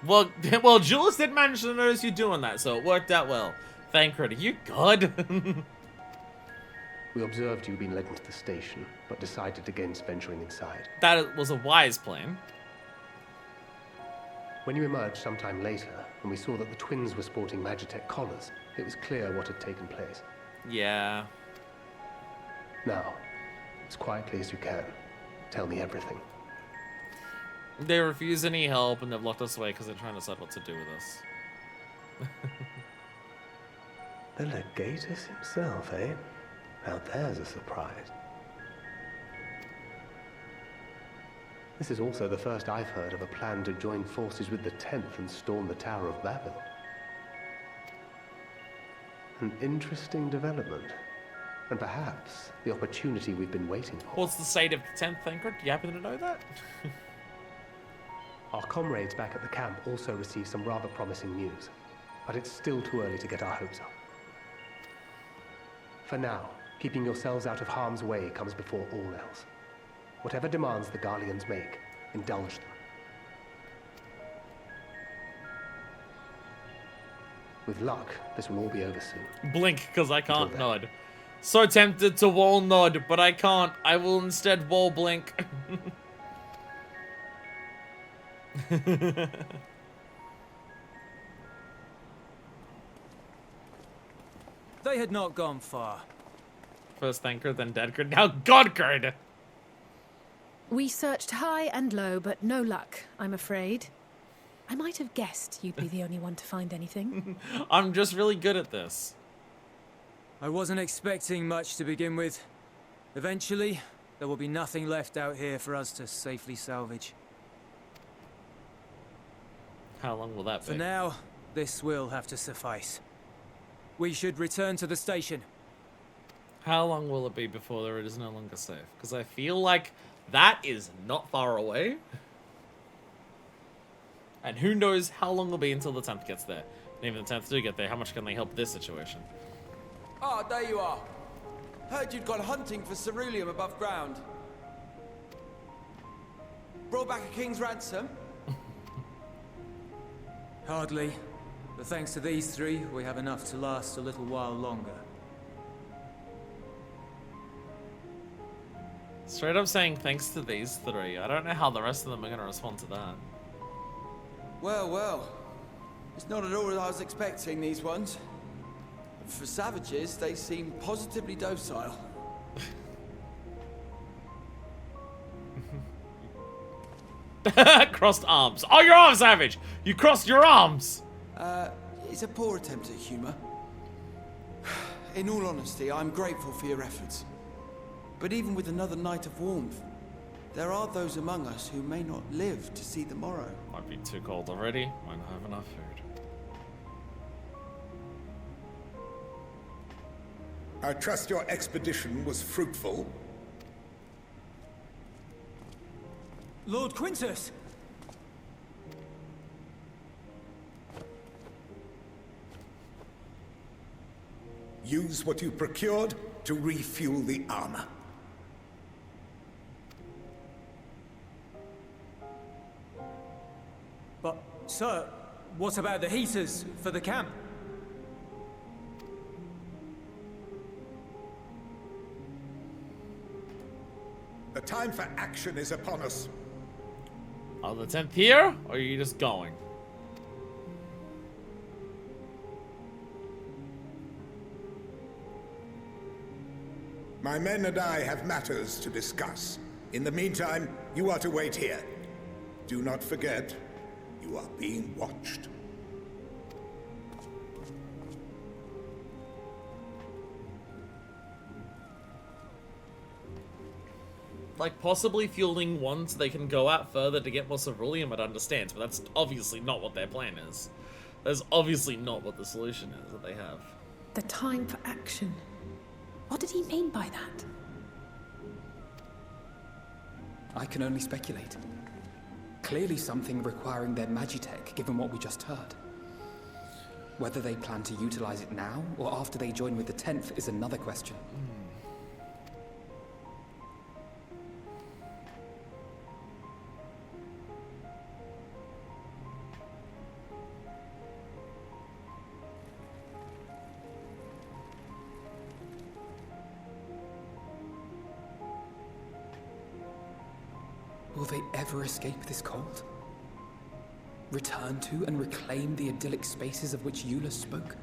Well, Jules did manage to notice you doing that, so it worked out well. Thackered, are you good?
We observed you being led into the station, but decided against venturing inside.
That was a wise plan.
When you emerged sometime later, and we saw that the twins were sporting Magitech collars, it was clear what had taken place.
Yeah.
Now, as quietly as you can, tell me everything.
They refuse any help, and they've locked us away because they're trying to decide what to do with us.
The Legatus himself, eh? Now there's a surprise. This is also the first I've heard of a plan to join forces with the 10th and storm the Tower of Babel. An interesting development. And perhaps the opportunity we've been waiting for.
What's the state of the 10th, Thackered? Do you happen to know that?
Our comrades back at the camp also received some rather promising news, but it's still too early to get our hopes up. For now, keeping yourselves out of harm's way comes before all else. Whatever demands the Garleans make, indulge them. With luck, this will all be over soon.
Blink, because I can't nod. So tempted to wall nod, but I can't. I will instead wall blink.
They had not gone far.
First Thackered, then Deadcard, now Godcard!
We searched high and low, but no luck, I'm afraid. I might have guessed you'd be the only one to find anything.
I'm just really good at this.
I wasn't expecting much to begin with. Eventually, there will be nothing left out here for us to safely salvage.
How long will that be?
For now, this will have to suffice. We should return to the station.
How long will it be before it is no longer safe? Because I feel like that is not far away. And who knows how long it'll be until the 10th gets there. And even the 10th do get there, how much can they help this situation?
Ah, there you are. Heard you'd gone hunting for ceruleum above ground. Brought back a king's ransom?
Hardly. But thanks to these three, we have enough to last a little while longer.
Straight up saying thanks to these three. I don't know how the rest of them are going to respond to that.
Well, well. It's not at all as I was expecting, these ones. For savages, they seem positively docile.
Crossed arms. Oh, your arm, Savage! You crossed your arms!
It's a poor attempt at humor. In all honesty, I'm grateful for your efforts. But even with another night of warmth, there are those among us who may not live to see the morrow.
Might be too cold already. Might not have enough food.
I trust your expedition was fruitful.
Lord Quintus!
Use what you procured to refuel the armor.
But Sir, what about the heaters for the camp?
The time for action is upon us.
Are the 10th here, or are you just going?
My men and I have matters to discuss. In the meantime, you are to wait here. Do not forget, you are being watched.
Like, possibly fueling one so they can go out further to get more ceruleum, I'd understand, but that's obviously not what their plan is. That's obviously not what the solution is that they have.
The time for action. What did he mean by that?
I can only speculate. Clearly something requiring their magitech, given what we just heard. Whether they plan to utilize it now, or after they join with the 10th, is another question. Will they ever escape this cold? Return to and reclaim the idyllic spaces of which Eula spoke?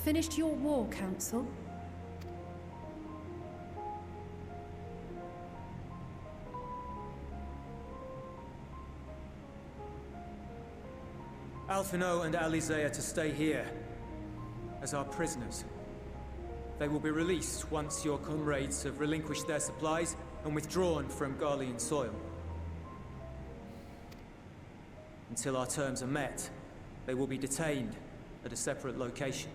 Finished your war, Council?
Alphino and Alize are to stay here as our prisoners. They will be released once your comrades have relinquished their supplies and withdrawn from Garlean soil. Until our terms are met, they will be detained at a separate location.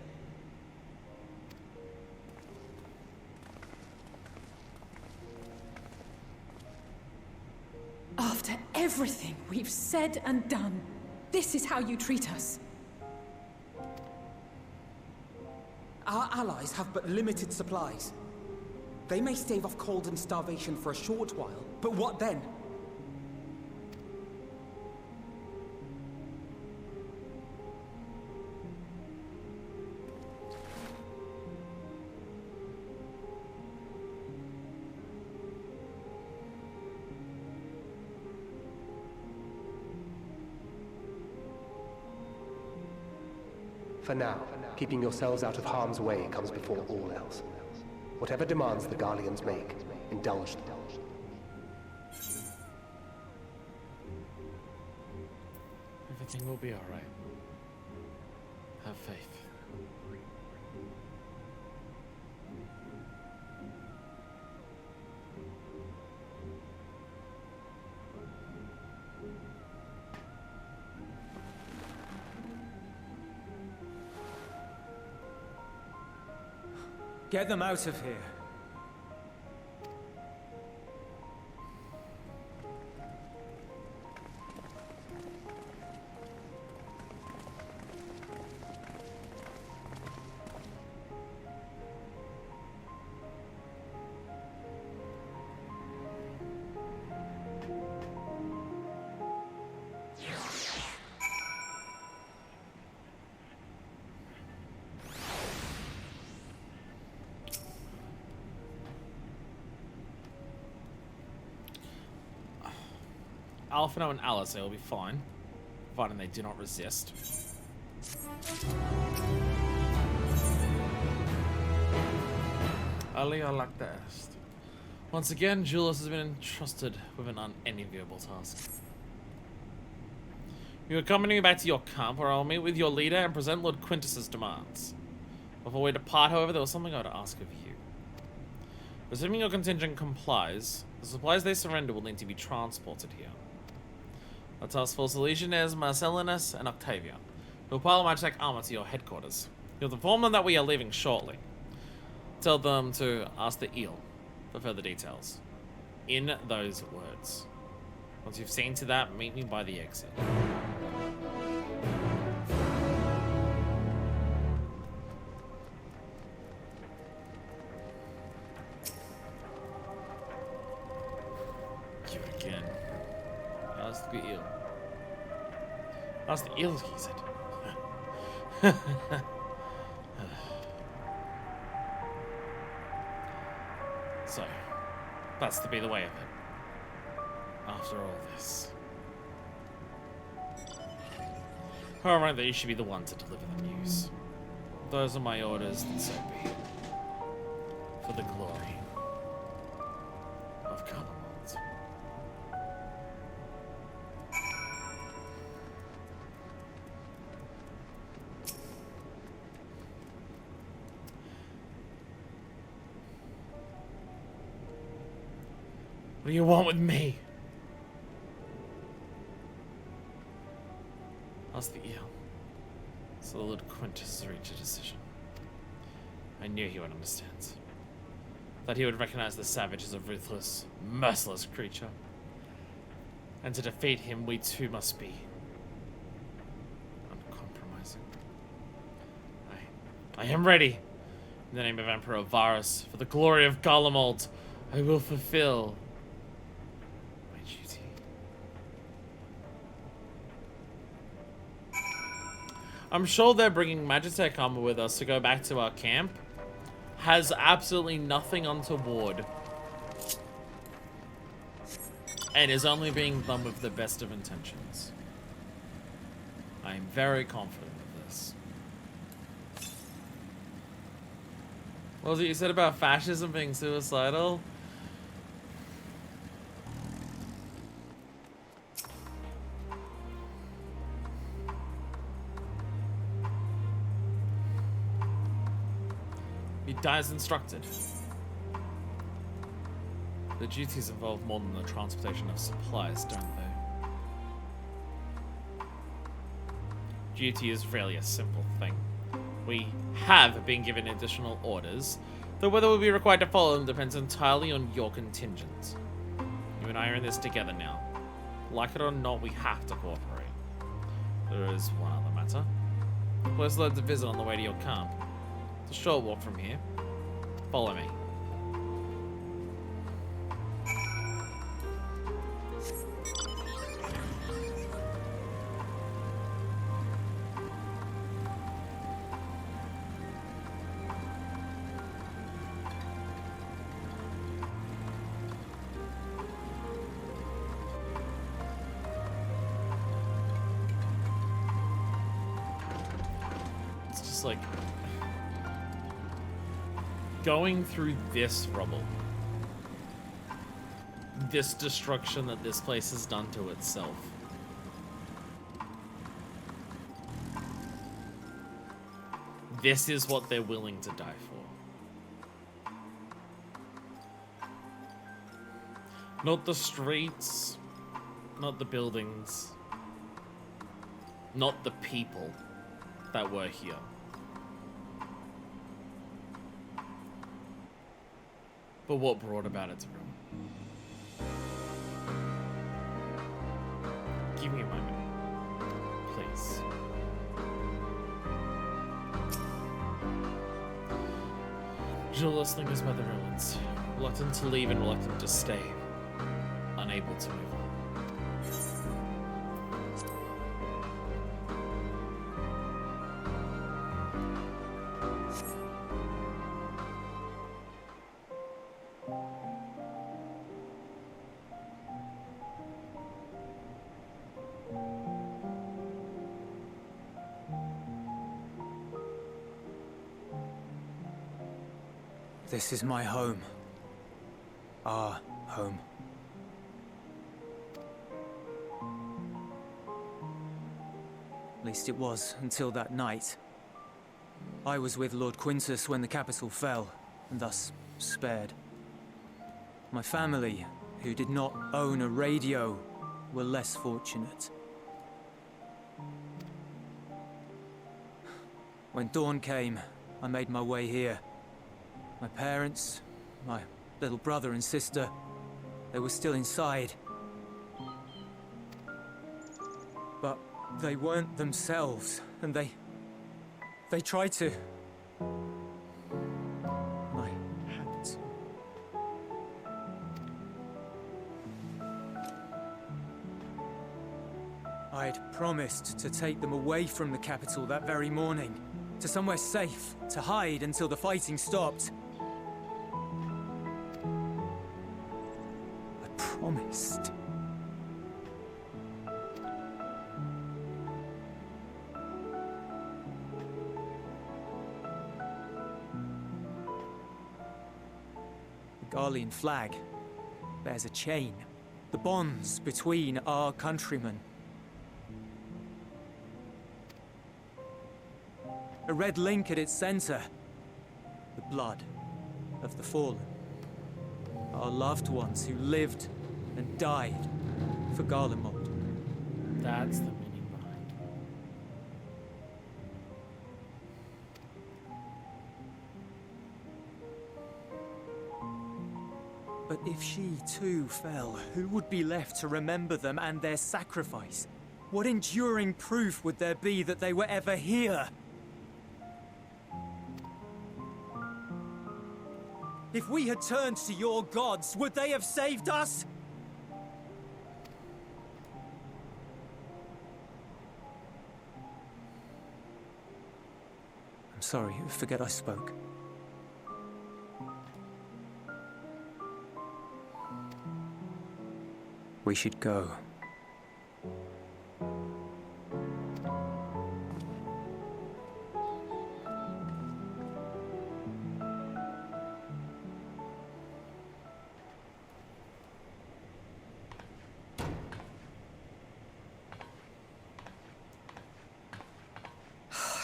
After everything we've said and done, this is how you treat us.
Our allies have but limited supplies. They may stave off cold and starvation for a short while, but what then?
For now, keeping yourselves out of harm's way comes before all else. Whatever demands the Garleans make, indulge them.
Everything will be alright. Have faith.
Get them out of here.
Alphino and Alice will be fine, providing they do not resist. Ali, I like the est. Once again, Julius has been entrusted with an unenviable task. You accompany me back to your camp, where I'll meet with your leader and present Lord Quintus's demands. Before we depart, however, there was something I would ask of you. Assuming your contingent complies, the supplies they surrender will need to be transported here. The task force legionnaires Marcellinus and Octavia will pile magitech armor to your headquarters. You'll inform them that we are leaving shortly. Tell them to ask the eel for further details. In those words. Once you've seen to that, meet me by the exit. you again. Ask the eel. Ask the eel, he said. So, that's to be the way of it. After all this. Alright, that you should be the one to deliver the news. Those are my orders, and so be it. For the glory of Calamont. What do you want with me? Ask the eel. So Lord Quintus has reached a decision. I knew he would understand. That he would recognize the savage as a ruthless, merciless creature. And to defeat him, we too must be uncompromising. I am ready. In the name of Emperor Varus, for the glory of Garlemald, I will fulfill my duty. I'm sure they're bringing Magitech armor with us to go back to our camp. Has absolutely nothing untoward. And is only being done with the best of intentions. I am very confident of this. What was it you said about fascism being suicidal? He dies instructed. The duties involve more than the transportation of supplies, don't they? Duty is really a simple thing. We have been given additional orders, though whether we'll be required to follow them depends entirely on your contingent. You and I are in this together now. Like it or not, we have to cooperate. There is one other matter. The place led to visit on the way to your camp. It's a short walk from here. Follow me. It's just like going through this rubble, this destruction that this place has done to itself. This is what they're willing to die for. Not the streets, not the buildings, not the people that were here. But what brought about its ruin? Give me a moment, please. Julius lingers by the ruins, reluctant to leave and reluctant to stay, unable to move on.
This is my home. Our home. At least it was until that night. I was with Lord Quintus when the capital fell, and thus spared. My family, who did not own a radio, were less fortunate. When dawn came, I made my way here. My parents, my little brother and sister, they were still inside. But they weren't themselves, and they tried to. I had to. I'd promised to take them away from the capital that very morning, to somewhere safe, to hide until the fighting stopped. I promised. The Garlean flag bears a chain, the bonds between our countrymen. A red link at its center. The blood of the fallen. Our loved ones who lived and died for Garlemald.
That's the meaning behind it.
But if she too fell, who would be left to remember them and their sacrifice? What enduring proof would there be that they were ever here? If we had turned to your gods, would they have saved us? I'm sorry, forget I spoke. We should go.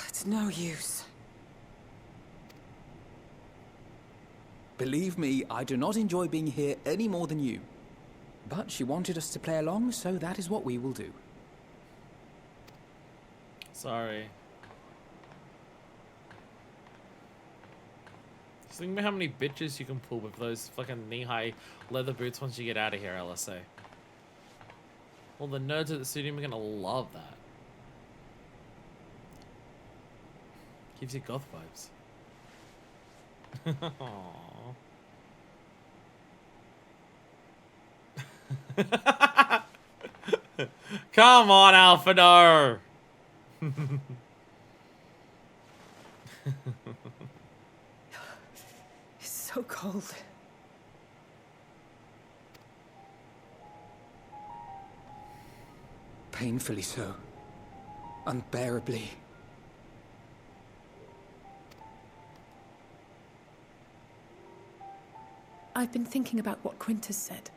It's no use.
Believe me, I do not enjoy being here any more than you. But she wanted us to play along, so that is what we will do.
Sorry. Just think about how many bitches you can pull with those fucking knee-high leather boots once you get out of here, LSA. All the nerds at the studio are gonna love that. Gives you goth vibes. Come on, Alphino!
It's so cold. Painfully so. Unbearably.
I've been thinking about what Quintus said.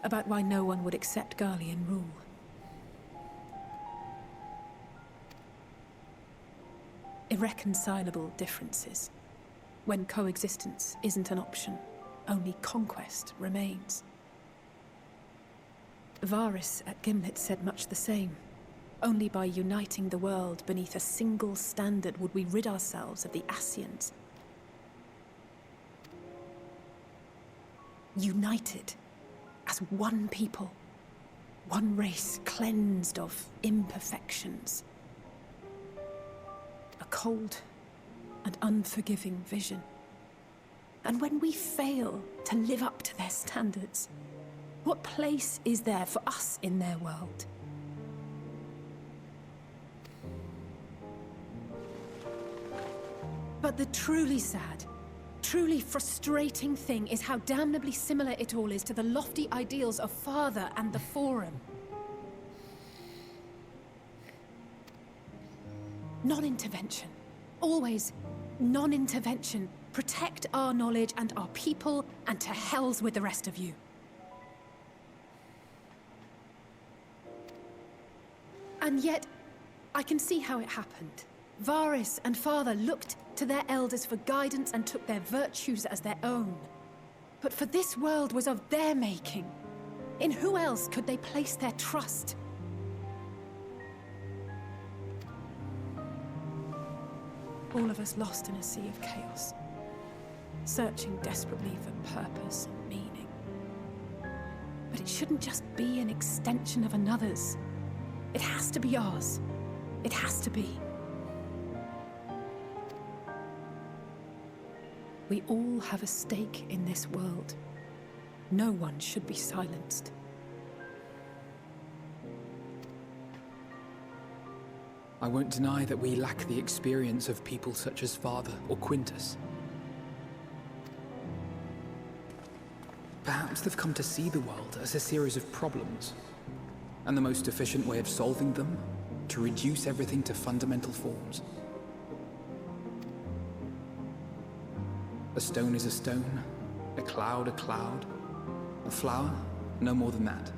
About why no one would accept Garlean rule. Irreconcilable differences. When coexistence isn't an option, only conquest remains. Varys at Gimlet said much the same. Only by uniting the world beneath a single standard would we rid ourselves of the Ascians. United as one people, one race cleansed of imperfections. A cold and unforgiving vision. And when we fail to live up to their standards, what place is there for us in their world? But the truly sad, truly frustrating thing is how damnably similar it all is to the lofty ideals of Father and the Forum. Non-intervention. Always non-intervention. Protect our knowledge and our people, and to hells with the rest of you. And yet, I can see how it happened. Varys and Father looked to their elders for guidance and took their virtues as their own. But for this world was of their making. In who else could they place their trust? All of us lost in a sea of chaos, searching desperately for purpose and meaning. But it shouldn't just be an extension of another's. It has to be ours. It has to be. We all have a stake in this world. No one should be silenced.
I won't deny that we lack the experience of people such as Father or Quintus. Perhaps they've come to see the world as a series of problems, and the most efficient way of solving them, to reduce everything to fundamental forms. A stone is a stone, a cloud, a flower, no more than that.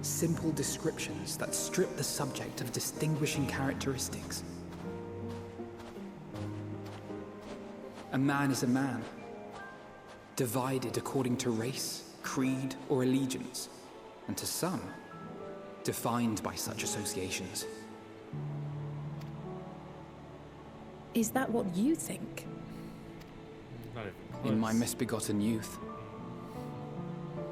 Simple descriptions that strip the subject of distinguishing characteristics. A man is a man, divided according to race, creed, or allegiance, and to some, defined by such associations.
Is that what you think?
Not even close.
In my misbegotten youth.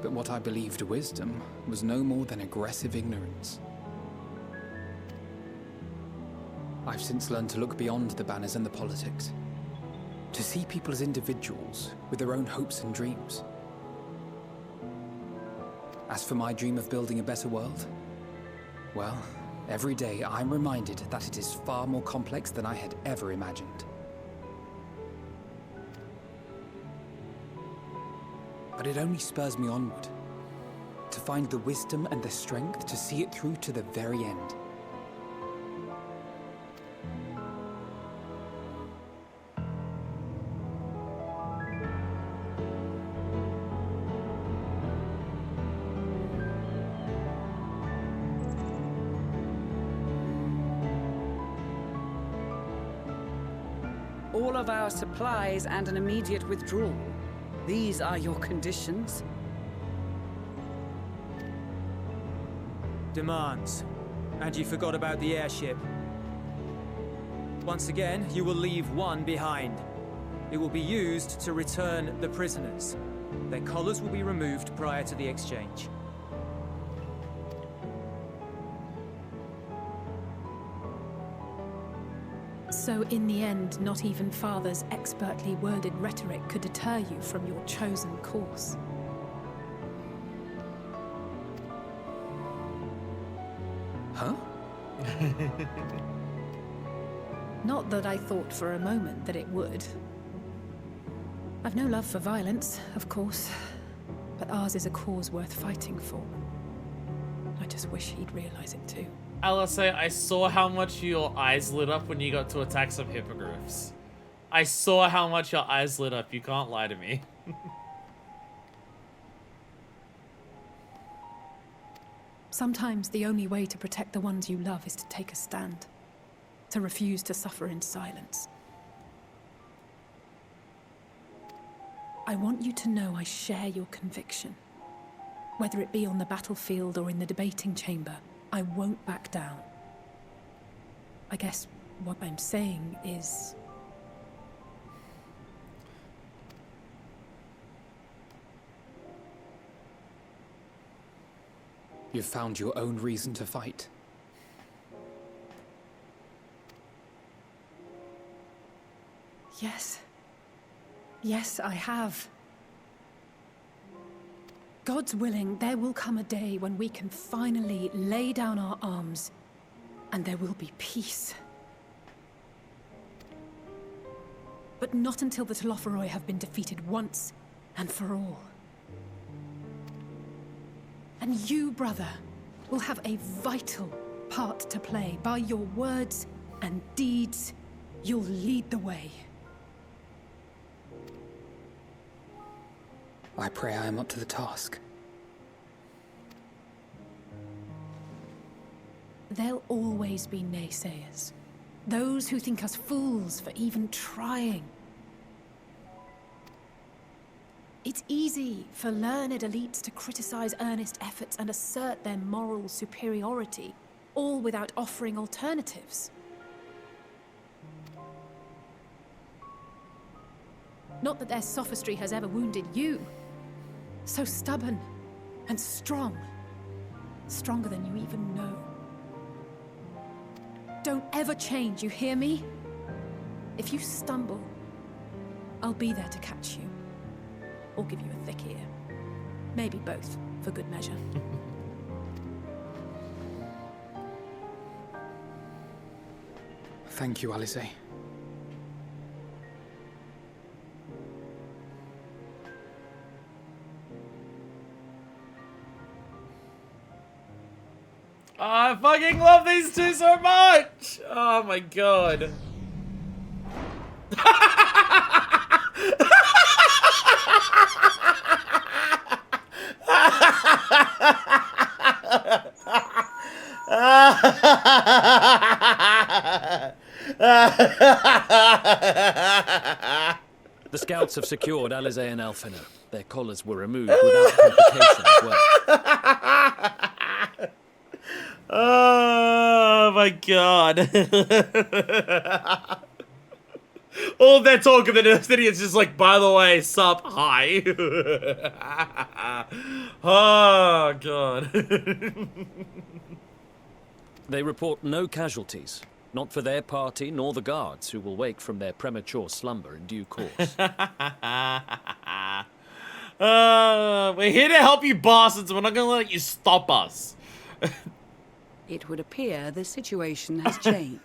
But what I believed wisdom was no more than aggressive ignorance. I've since learned to look beyond the banners and the politics, to see people as individuals with their own hopes and dreams. As for my dream of building a better world, well, every day I'm reminded that it is far more complex than I had ever imagined. But it only spurs me onward, to find the wisdom and the strength to see it through to the very end.
All of our supplies and an immediate withdrawal. These are your conditions?
Demands. And you forgot about the airship. Once again, you will leave one behind. It will be used to return the prisoners. Their collars will be removed prior to the exchange.
So in the end, not even Father's expertly worded rhetoric could deter you from your chosen course.
Huh?
Not that I thought for a moment that it would. I've no love for violence, of course, but ours is a cause worth fighting for. I just wish he'd realize it too.
Alisaie, I saw how much your eyes lit up when you got to attack some hippogriffs. I saw how much your eyes lit up. You can't lie to me.
Sometimes the only way to protect the ones you love is to take a stand. To refuse to suffer in silence. I want you to know I share your conviction. Whether it be on the battlefield or in the debating chamber, I won't back down. I guess what I'm saying is...
You've found your own reason to fight.
Yes. Yes, I have. God's willing, there will come a day when we can finally lay down our arms, and there will be peace. But not until the Telophoroi have been defeated once and for all. And you, brother, will have a vital part to play. By your words and deeds, you'll lead the way.
I pray I am up to the task.
There'll always be naysayers. Those who think us fools for even trying. It's easy for learned elites to criticize earnest efforts and assert their moral superiority, all without offering alternatives. Not that their sophistry has ever wounded you. So stubborn and strong. Stronger than you even know. Don't ever change, you hear me? If you stumble, I'll be there to catch you. Or give you a thick ear. Maybe both, for good measure.
Thank you, Alizé.
I fucking love these two so much! Oh my god.
The scouts have secured Alizé and Alfina. Their collars were removed without complication as well.
Oh my god. All their talk of the city is just like, by the way, sup, hi. Oh god.
They report no casualties. Not for their party, nor the guards, who will wake from their premature slumber in due course.
We're here to help you bastards. We're not gonna let you stop us.
It would appear the situation has changed.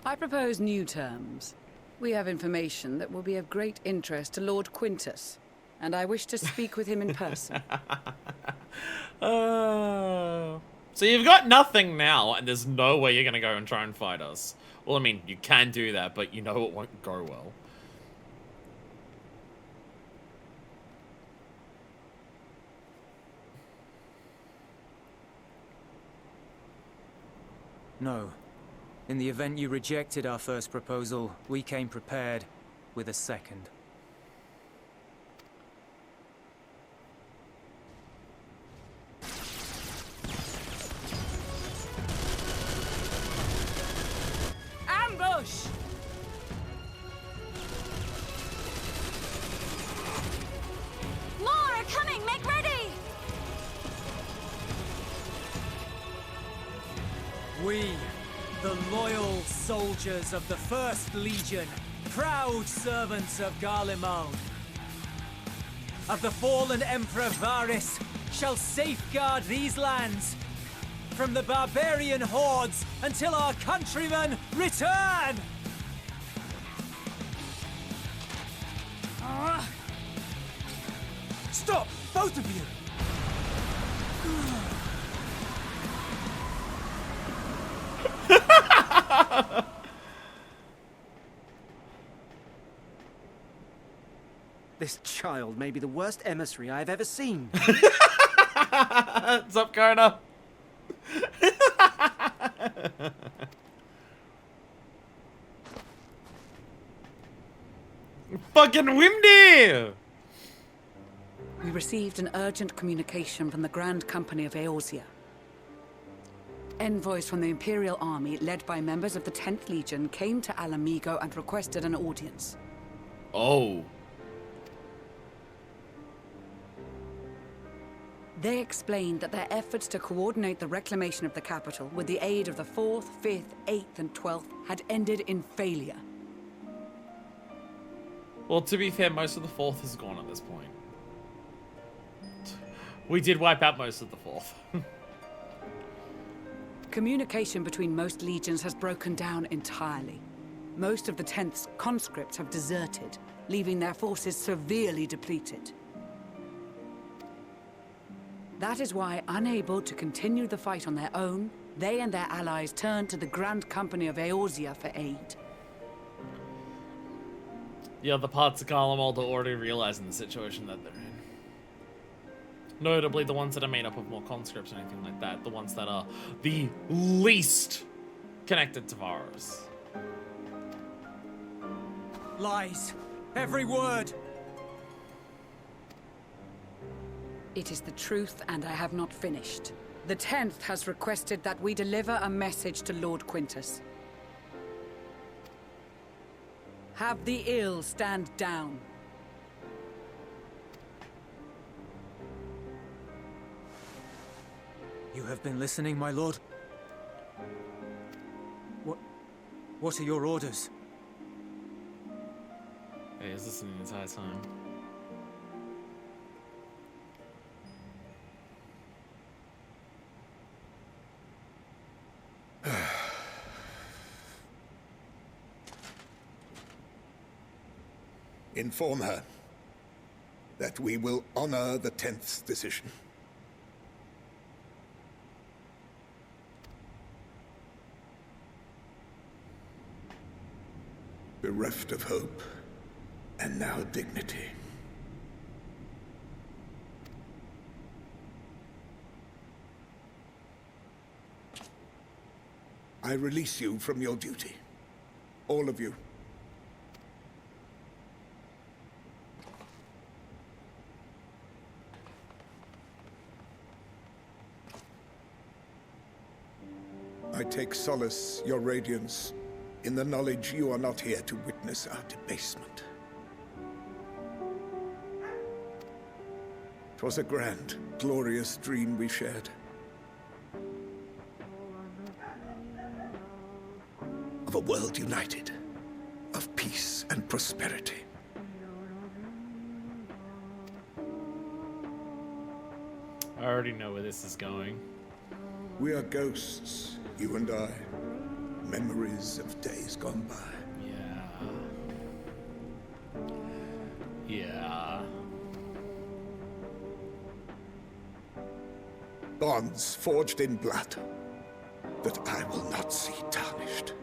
I propose new terms. We have information that will be of great interest to Lord Quintus, and I wish to speak with him in person.
So you've got nothing now, and there's no way you're gonna go and try and fight us. Well, I mean, you can do that, but you know it won't go well.
No. In the event you rejected our first proposal, we came prepared with a second.
Ambush!
More are coming! Make ready!
We, the loyal soldiers of the First Legion, proud servants of Garlemald, of the fallen Emperor Varys, shall safeguard these lands from the barbarian hordes until our countrymen return! Stop, both of you!
This child may be the worst emissary I've ever seen.
What's up, Garner? Fucking windy!
We received an urgent communication from the Grand Company of Eorzea. Envoys from the Imperial Army, led by members of the 10th Legion, came to Alamigo and requested an audience.
Oh.
They explained that their efforts to coordinate the reclamation of the capital with the aid of the 4th, 5th, 8th, and 12th had ended in failure.
Well, to be fair, most of the 4th is gone at this point. We did wipe out most of the 4th.
Communication between most legions has broken down entirely. Most of the 10th's conscripts have deserted, leaving their forces severely depleted. That is why, unable to continue the fight on their own, they and their allies turned to the Grand Company of Eorzea for aid.
Yeah, the parts of Garlemald are already realizing the situation that they're in. Notably, the ones that are made up of more conscripts or anything like that. The ones that are the least connected to Varys.
Lies. Every word.
It is the truth, and I have not finished. The 10th has requested that we deliver a message to Lord Quintus. Have the ill stand down.
You have been listening, my lord? What are your orders?
Hey, is this the entire time?
inform her that we will honor the 10th decision. Bereft of hope, and now dignity. I release you from your duty. All of you. I take solace, your radiance, in the knowledge you are not here to witness our debasement. 'Twas a grand, glorious dream we shared. Of a world united, of peace and prosperity.
I already know where this is going.
We are ghosts, you and I. Memories of days gone by.
Yeah.
Bonds forged in blood that I will not see tarnished.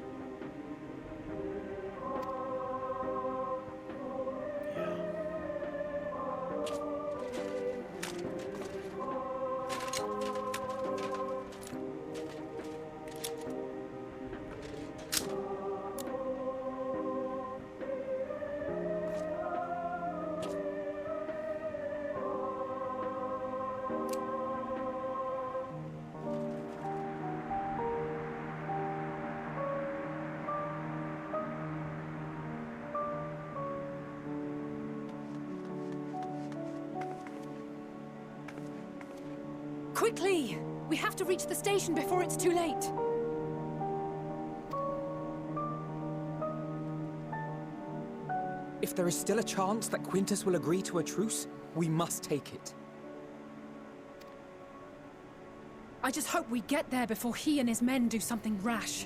Quickly! We have to reach the station before it's too late.
If there is still a chance that Quintus will agree to a truce, we must take it.
I just hope we get there before he and his men do something rash.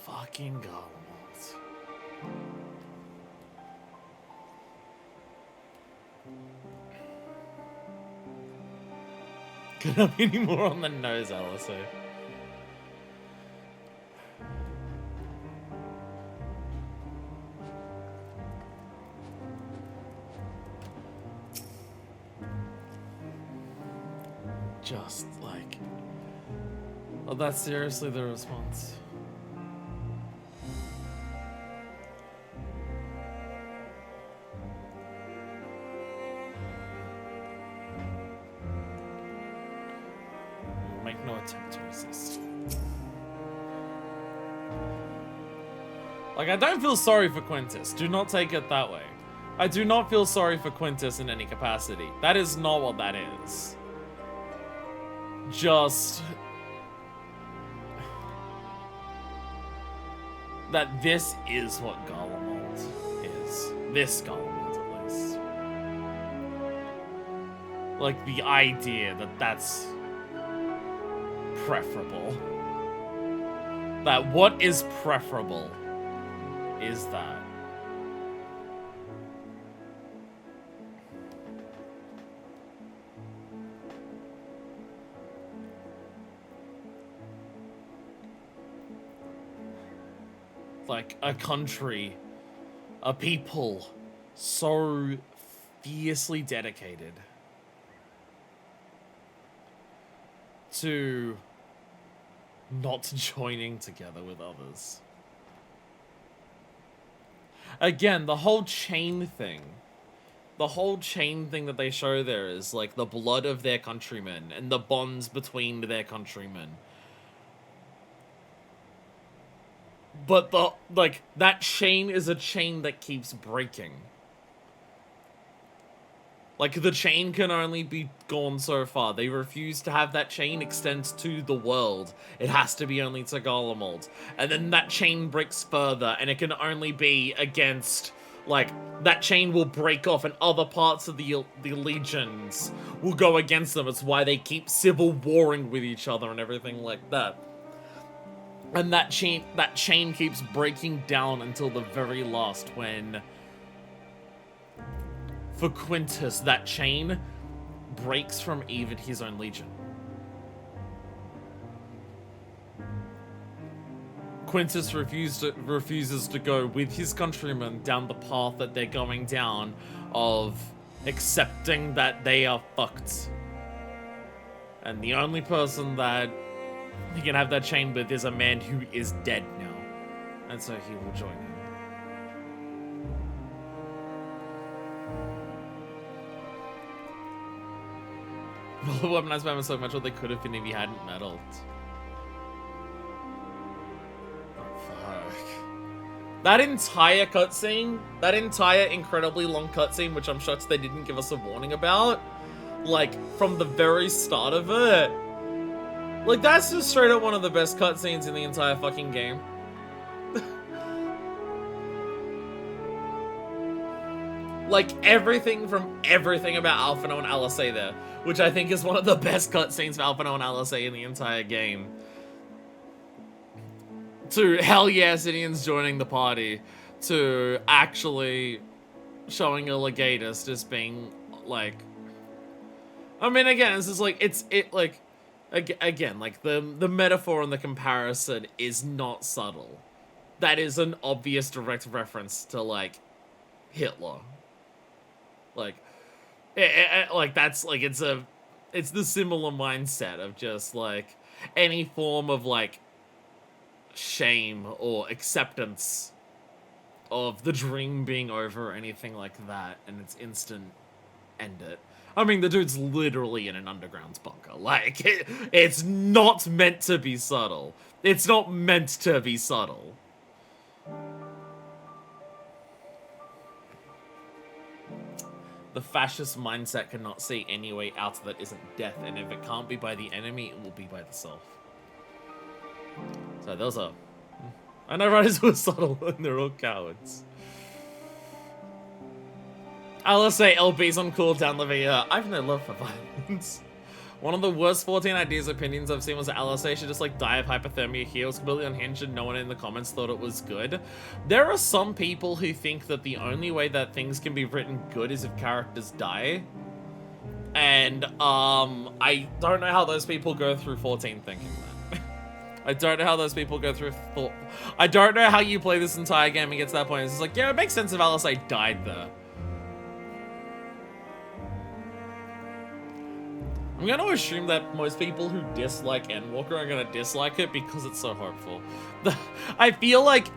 Fucking Garlemald. Could I be any more on the nose, Alice? Just like... Oh, that's seriously the response. Make no attempt to resist. Like, I don't feel sorry for Quintus. Do not take it that way. I do not feel sorry for Quintus in any capacity. That is not what that is. Just... that this is what Garlemald is. This Garlemald, at least. Like, the idea that that's preferable. That what is preferable is that. Like a country, a people so fiercely dedicated to not joining together with others. Again, the whole chain thing the whole chain thing that they show there is like the blood of their countrymen and the bonds between their countrymen. But that chain is a chain that keeps breaking. Like, the chain can only be gone so far. They refuse to have that chain extend to the world. It has to be only to Garlemald. And then that chain breaks further, and it can only be against, like, that chain will break off, and other parts of the legions will go against them. It's why they keep civil warring with each other and everything like that. And that chain keeps breaking down until the very last, when... For Quintus, that chain breaks from even his own legion. Quintus refuses to go with his countrymen down the path that they're going down of accepting that they are fucked. And the only person that he can have that chain with is a man who is dead now. And so he will join him. The weaponized man was so much what they could have been if he hadn't meddled. Oh, fuck. That entire cutscene, that entire incredibly long cutscene, which I'm shocked they didn't give us a warning about, like, from the very start of it, like, that's just straight up one of the best cutscenes in the entire fucking game. Like, everything about Alphinaud and Alizé there, which I think is one of the best cutscenes for Alphinaud and Alizé in the entire game. To hell yes, Idians joining the party, to actually showing a Legatus just being like, I mean, again, it's just like, again, like the metaphor and the comparison is not subtle. That is an obvious direct reference to like Hitler. Like, that's like, it's the similar mindset of just like any form of like shame or acceptance of the dream being over or anything like that, and it's instant end it. I mean, the dude's literally in an underground bunker. Like, it's not meant to be subtle. It's not meant to be subtle. The fascist mindset cannot see any way out that isn't death, and if it can't be by the enemy, it will be by the self. So those are... I know writers were subtle, and they're all cowards. Alizé LB's on cooldown Lavia. I've no love for violence. One of the worst 14 ideas opinions I've seen was that Alizé should just like die of hypothermia here. It was completely unhinged and no one in the comments thought it was good. There are some people who think that the only way that things can be written good is if characters die. And I don't know how those people go through 14 thinking that. I don't know how those people go through thought. I don't know how you play this entire game and get to that point. It's just like, yeah, it makes sense if Alizé died there. I'm gonna assume that most people who dislike Endwalker are gonna dislike it because it's so hopeful. I feel like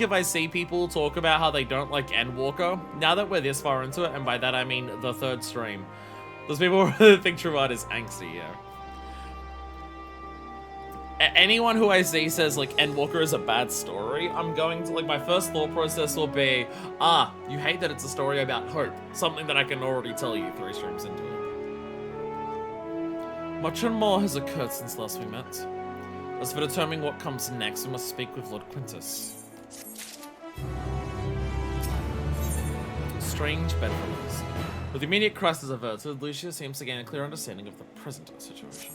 if I see people talk about how they don't like Endwalker, now that we're this far into it, and by that I mean the third stream, those people think True Art is angsty, yeah. Anyone who I see says like Endwalker is a bad story, I'm going to, like, my first thought process will be, you hate that it's a story about hope, something that I can already tell you 3 streams into it. Much and more has occurred since last we met. As for determining what comes next, we must speak with Lord Quintus. Strange bedfellows. With the immediate crisis averted, Lucia seems to gain a clear understanding of the present situation.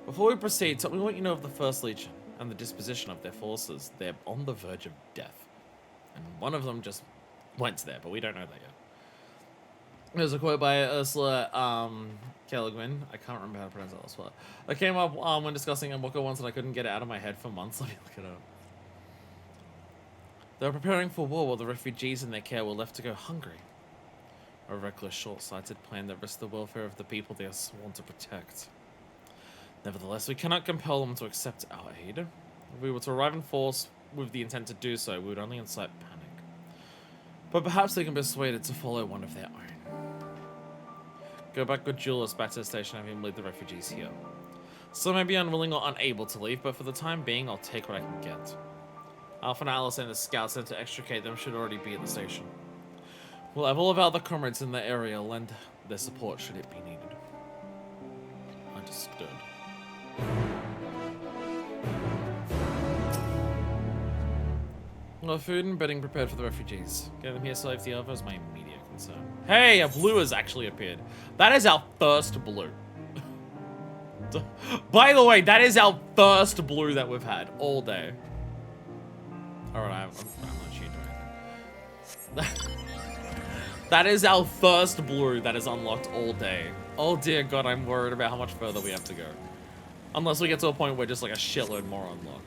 Before we proceed, tell me what you know of the First Legion and the disposition of their forces. They're on the verge of death. And one of them just went there, but we don't know that yet. There's a quote by Ursula Kelligman. I can't remember how to pronounce that last word. I came up when discussing Endwalker once and I couldn't get it out of my head for months. Let me look it up. They were preparing for war while the refugees in their care were left to go hungry. A reckless, short-sighted plan that risked the welfare of the people they are sworn to protect. Nevertheless, we cannot compel them to accept our aid. If we were to arrive in force with the intent to do so, we would only incite panic. But perhaps they can be persuaded to follow one of their own. Go back with Julius back to the station and have him lead the refugees here. Some may be unwilling or unable to leave, but for the time being, I'll take what I can get. Alpha and Alice and the scouts sent to extricate them should already be at the station. We'll have all of our other comrades in the area lend their support should it be needed. Understood. Well, food and bedding prepared for the refugees. Get them here safe the other is my immediate concern. Hey, a blue has actually appeared. That is our first blue. By the way, that is our first blue that we've had all day. Alright, I'm not cheating. That is our first blue that is unlocked all day. Oh dear god, I'm worried about how much further we have to go. Unless we get to a point where just like a shitload more unlock.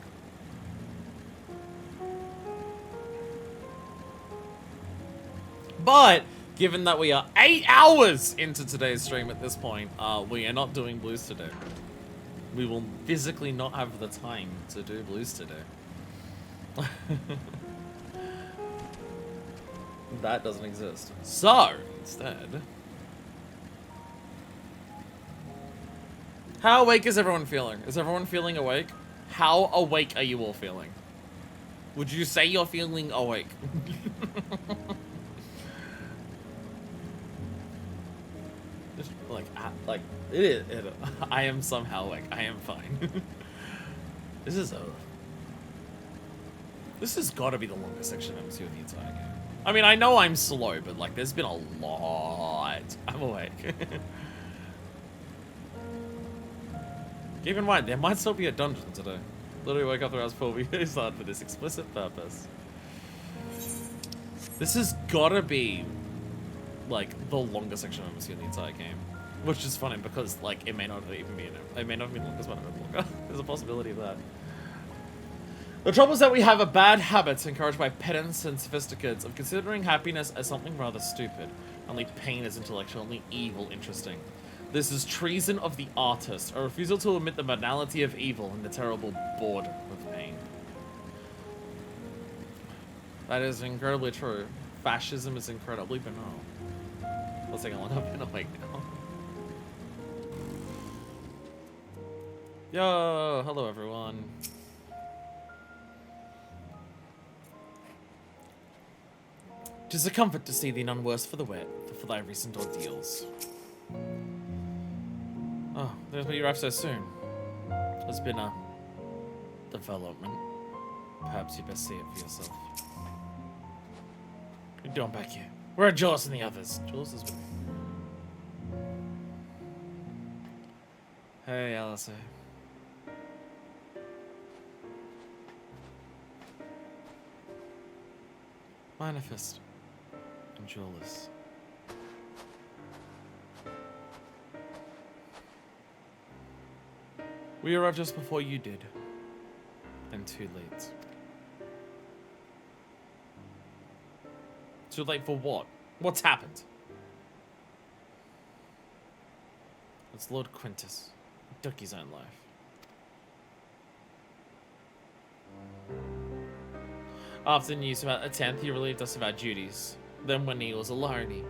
But, given that we are 8 hours into today's stream at this point, we are not doing blues today. We will physically not have the time to do blues today. That doesn't exist. So, instead... How awake is everyone feeling? Is everyone feeling awake? How awake are you all feeling? Would you say you're feeling awake? Like, it is. I am somehow awake. I am fine. This is over. This has got to be the longest section of MCU of the entire game. I mean, I know I'm slow, but like, there's been a lot. I'm awake. Keep in mind, there might still be a dungeon today. Literally wake up around 4 weeks for this explicit purpose. This has gotta be, like, the longest section of MCU in the entire game. Which is funny because, like, it may not even be, it may not have been the longest one of Endwalker. There's a possibility of that. The trouble is that we have a bad habit encouraged by pedants and sophisticates of considering happiness as something rather stupid. Only pain is intellectual, only evil interesting. This is treason of the artist, a refusal to admit the banality of evil and the terrible boredom of pain. That is incredibly true. Fascism is incredibly banal. Let's take a long up and awake now. Yo, hello everyone. Tis a comfort to see thee none worse for the wet, for thy recent ordeals. Oh, there's you arrived so soon. There's been a development. Perhaps you best see it for yourself. What are you doing back here? Where are Jules and the others? Jules is with me. Hey, Alice. Manifest. And Jules. We arrived just before you did. And too late. Too late for what? What's happened? It's Lord Quintus. He took his own life. After news about the 10th, he relieved us of our duties. Then when he was alone, he...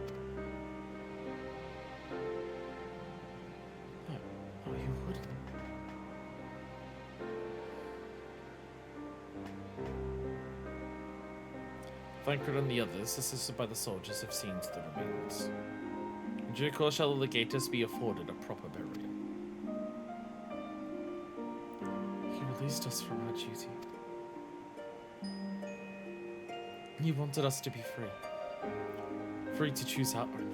Oh, you wouldn't. Thancred and the others, assisted by the soldiers, have seen to the remains. In due course shall the legatus be afforded a proper burial. He released us from our duty. He wanted us to be free. Free to choose our own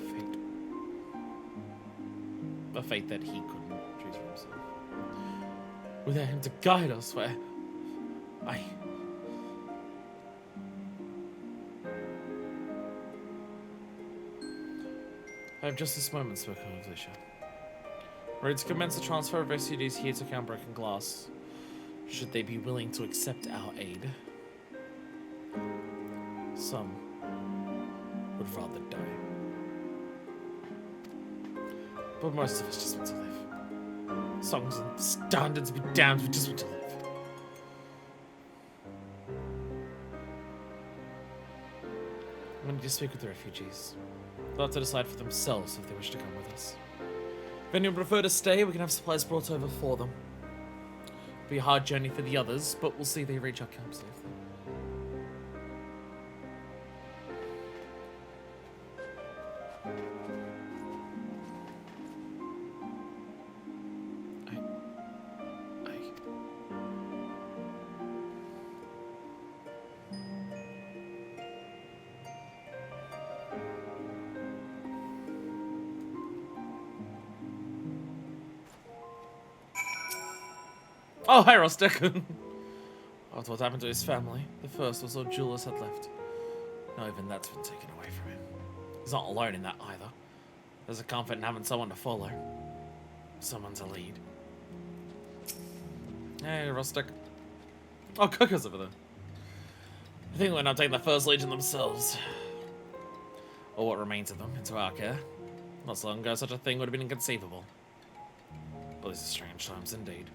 fate. A fate that he couldn't choose for himself. Without him to guide us where... I have just this moment spoken with Alicia. Ready to commence the transfer of SCDs here to Count Broken Glass. Should they be willing to accept our aid? Some would rather die. But most of us just want to live. Songs and standards be damned, we just want to live. We need to speak with the refugees. They'll have to decide for themselves if they wish to come with us. If anyone prefer to stay, we can have supplies brought over for them. It'll be a hard journey for the others, but we'll see they reach our camp safely. Oh, hi, Rustic. That's what happened to his family. The first was Lord Julius had left. Now even that's been taken away from him. He's not alone in that either. There's a comfort in having someone to follow. Someone to lead. Hey, Rustic. Oh, Coco's over there. I think we're not taking the First Legion themselves. Or what remains of them, into our care. Not so long ago, such a thing would have been inconceivable. But these are strange times indeed.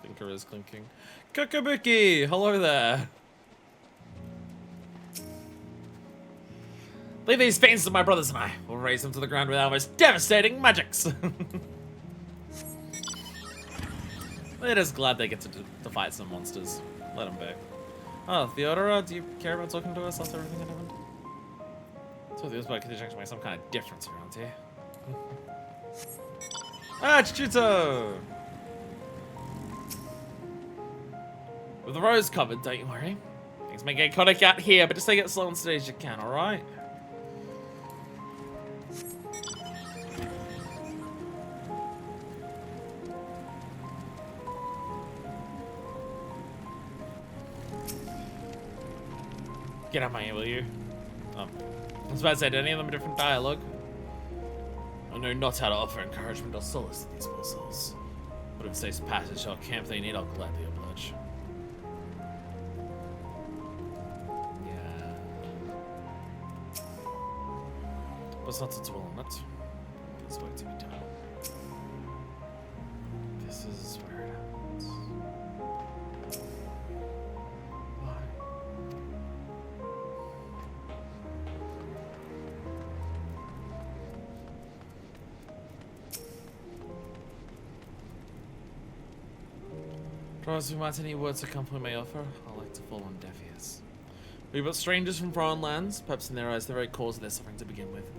Thinker is clinking. Kakabuki! Hello there! Leave these fiends to my brothers and I. We'll raise them to the ground with our most devastating magics! They're just glad they get to fight some monsters. Let them be. Oh, Theodora, do you care about talking to us after everything that happened? So there's about to make some kind of difference around here. Ah, Chichito! With the roads covered, don't you worry. Things may get chaotic out here, but just take it slow and steady as you can, alright? Get out of my ear, will you? Oh. I was about to say, did any of them a different dialogue? I know not how to offer encouragement or solace to these poor souls. But if safe passage to our camp they need, I'll gladly oblige. But not to dwell on it. There's work to be done. This is where it happens. Why? Perhaps we might any words of comfort may offer. I like to fall on deaf ears. We but strangers from foreign lands, perhaps in their eyes the very cause of their suffering to begin with.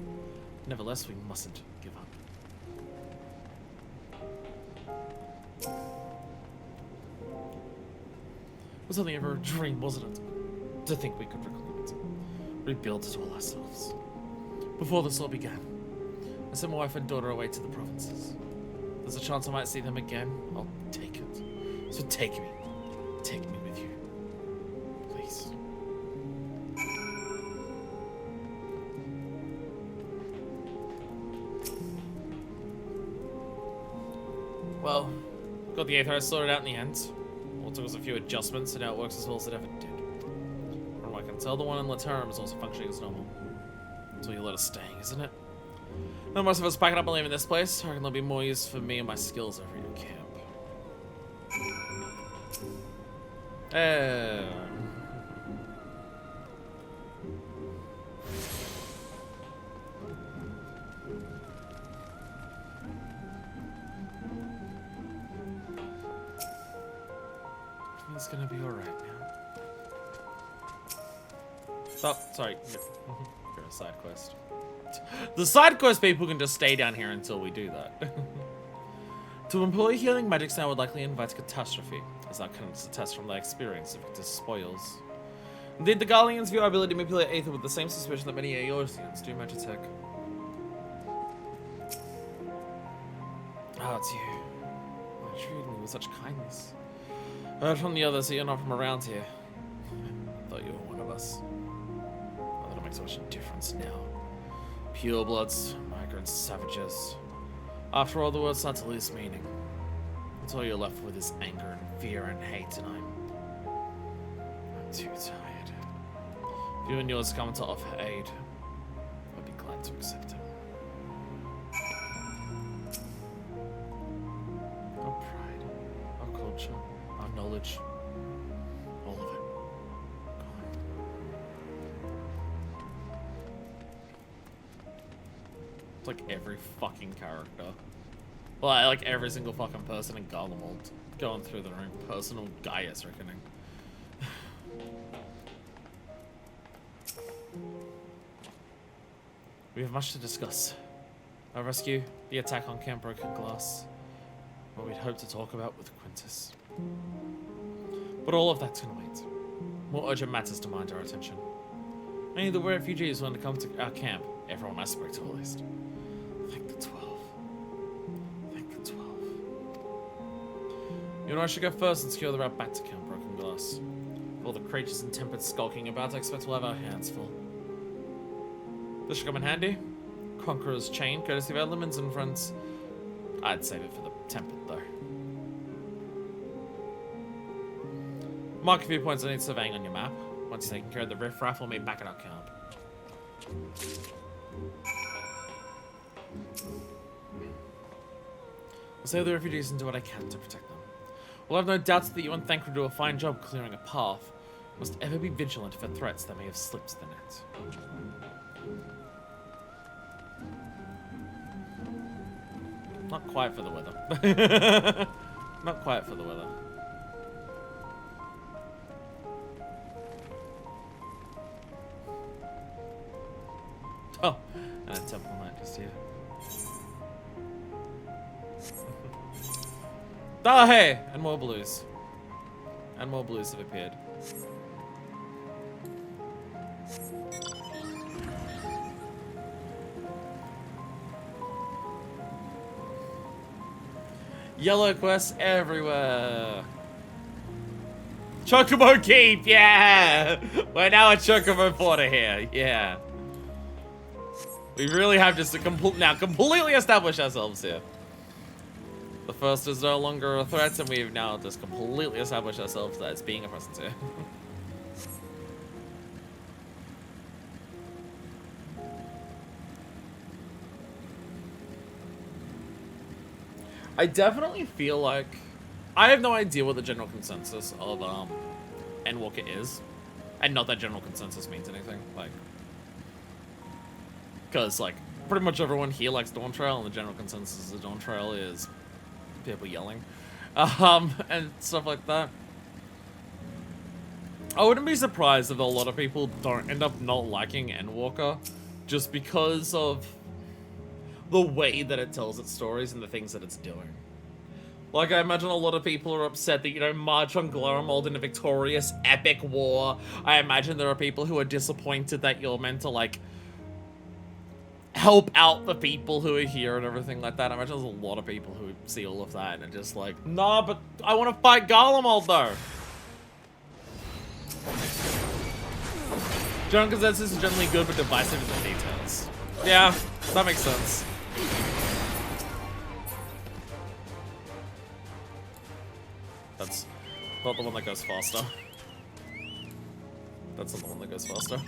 Nevertheless, we mustn't give up. It was only ever a dream, wasn't it? To think we could reclaim it. Rebuild it all ourselves. Before this all began, I sent my wife and daughter away to the provinces. There's a chance I might see them again. I'll take it. So take me. Take me with you. Please. Well, got the Aether sorted out in the end. All took us a few adjustments, and now it works as well as it ever did. From what I can tell, the one in Laterrum is also functioning as normal. So you let us staying, isn't it? Now most of us packing up and leaving this place. I reckon there'll be more use for me and my skills over your camp. It's gonna be alright now. Oh, sorry. You're a side quest. The side quest people can just stay down here until we do that. To employ healing magics now would likely invite catastrophe, as that can attest from their experience of its spoils. Indeed, the Garleans view our ability to manipulate Aether with the same suspicion that many Eorzeans do Magitech. Ah, it's you. You treated me with such kindness. I heard from the others that you're not from around here. I thought you were one of us. Well, that'll make so much difference now. Purebloods, migrants, savages. After all, the words start to lose meaning. That's all you're left with is anger and fear and hate, and I'm too tired. If you and yours come to offer aid, I'd be glad to accept it. Our pride, our culture, our knowledge, all of it, gone. Like every fucking character. Well, like every single fucking person in Garlemald going through their own personal Gaius reckoning. We have much to discuss. Our rescue, the attack on Camp Broken Glass, what we'd hoped to talk about with Quintus. But all of that's gonna wait. More urgent matters demand our attention. Only the refugees want to come to our camp. Everyone I spoke to, at least. Thank the 12. Thank the 12. You know, I should go first and secure the route back to Camp Broken Glass. With all the creatures and tempers skulking about, I expect we'll have our hands full. This should come in handy. Conqueror's Chain, courtesy of our lemons and friends. I'd save it for the tempered, though. Mark a few points I need surveying on your map. Once you've taken care of the riffraff, we'll meet back at our camp. I'll save the refugees and do what I can to protect them. Well, I've no doubts that you and Thancred do a fine job clearing a path. Must ever be vigilant for threats that may have slipped the net. Not quite for the weather. Not quite for the weather. Oh, and a temple knight just here. Ah, hey! And more blues. And more blues have appeared. Yellow quests everywhere. Chocobo Keep, yeah! We're now at Chocobo Porter here, yeah. We really have just to completely establish ourselves here. The first is no longer a threat, and we've now just completely established ourselves as being a presence here. I definitely feel like I have no idea what the general consensus of Endwalker is, and not that general consensus means anything, like, because like pretty much everyone here likes Dawn Trail, and the general consensus of Dawn Trail is people yelling, and stuff like that. I wouldn't be surprised if a lot of people don't end up not liking Endwalker, just because of the way that it tells its stories and the things that it's doing. Like, I imagine a lot of people are upset that you don't march on Glaremold in a victorious, epic war. I imagine there are people who are disappointed that you're meant to, like, help out the people who are here and everything like that. I imagine there's a lot of people who see all of that and are just like, nah, but I want to fight Garlemald, though. General consensus is generally good, but divisive in the details. Yeah, that makes sense. That's not the one that goes faster. That's not the one that goes faster.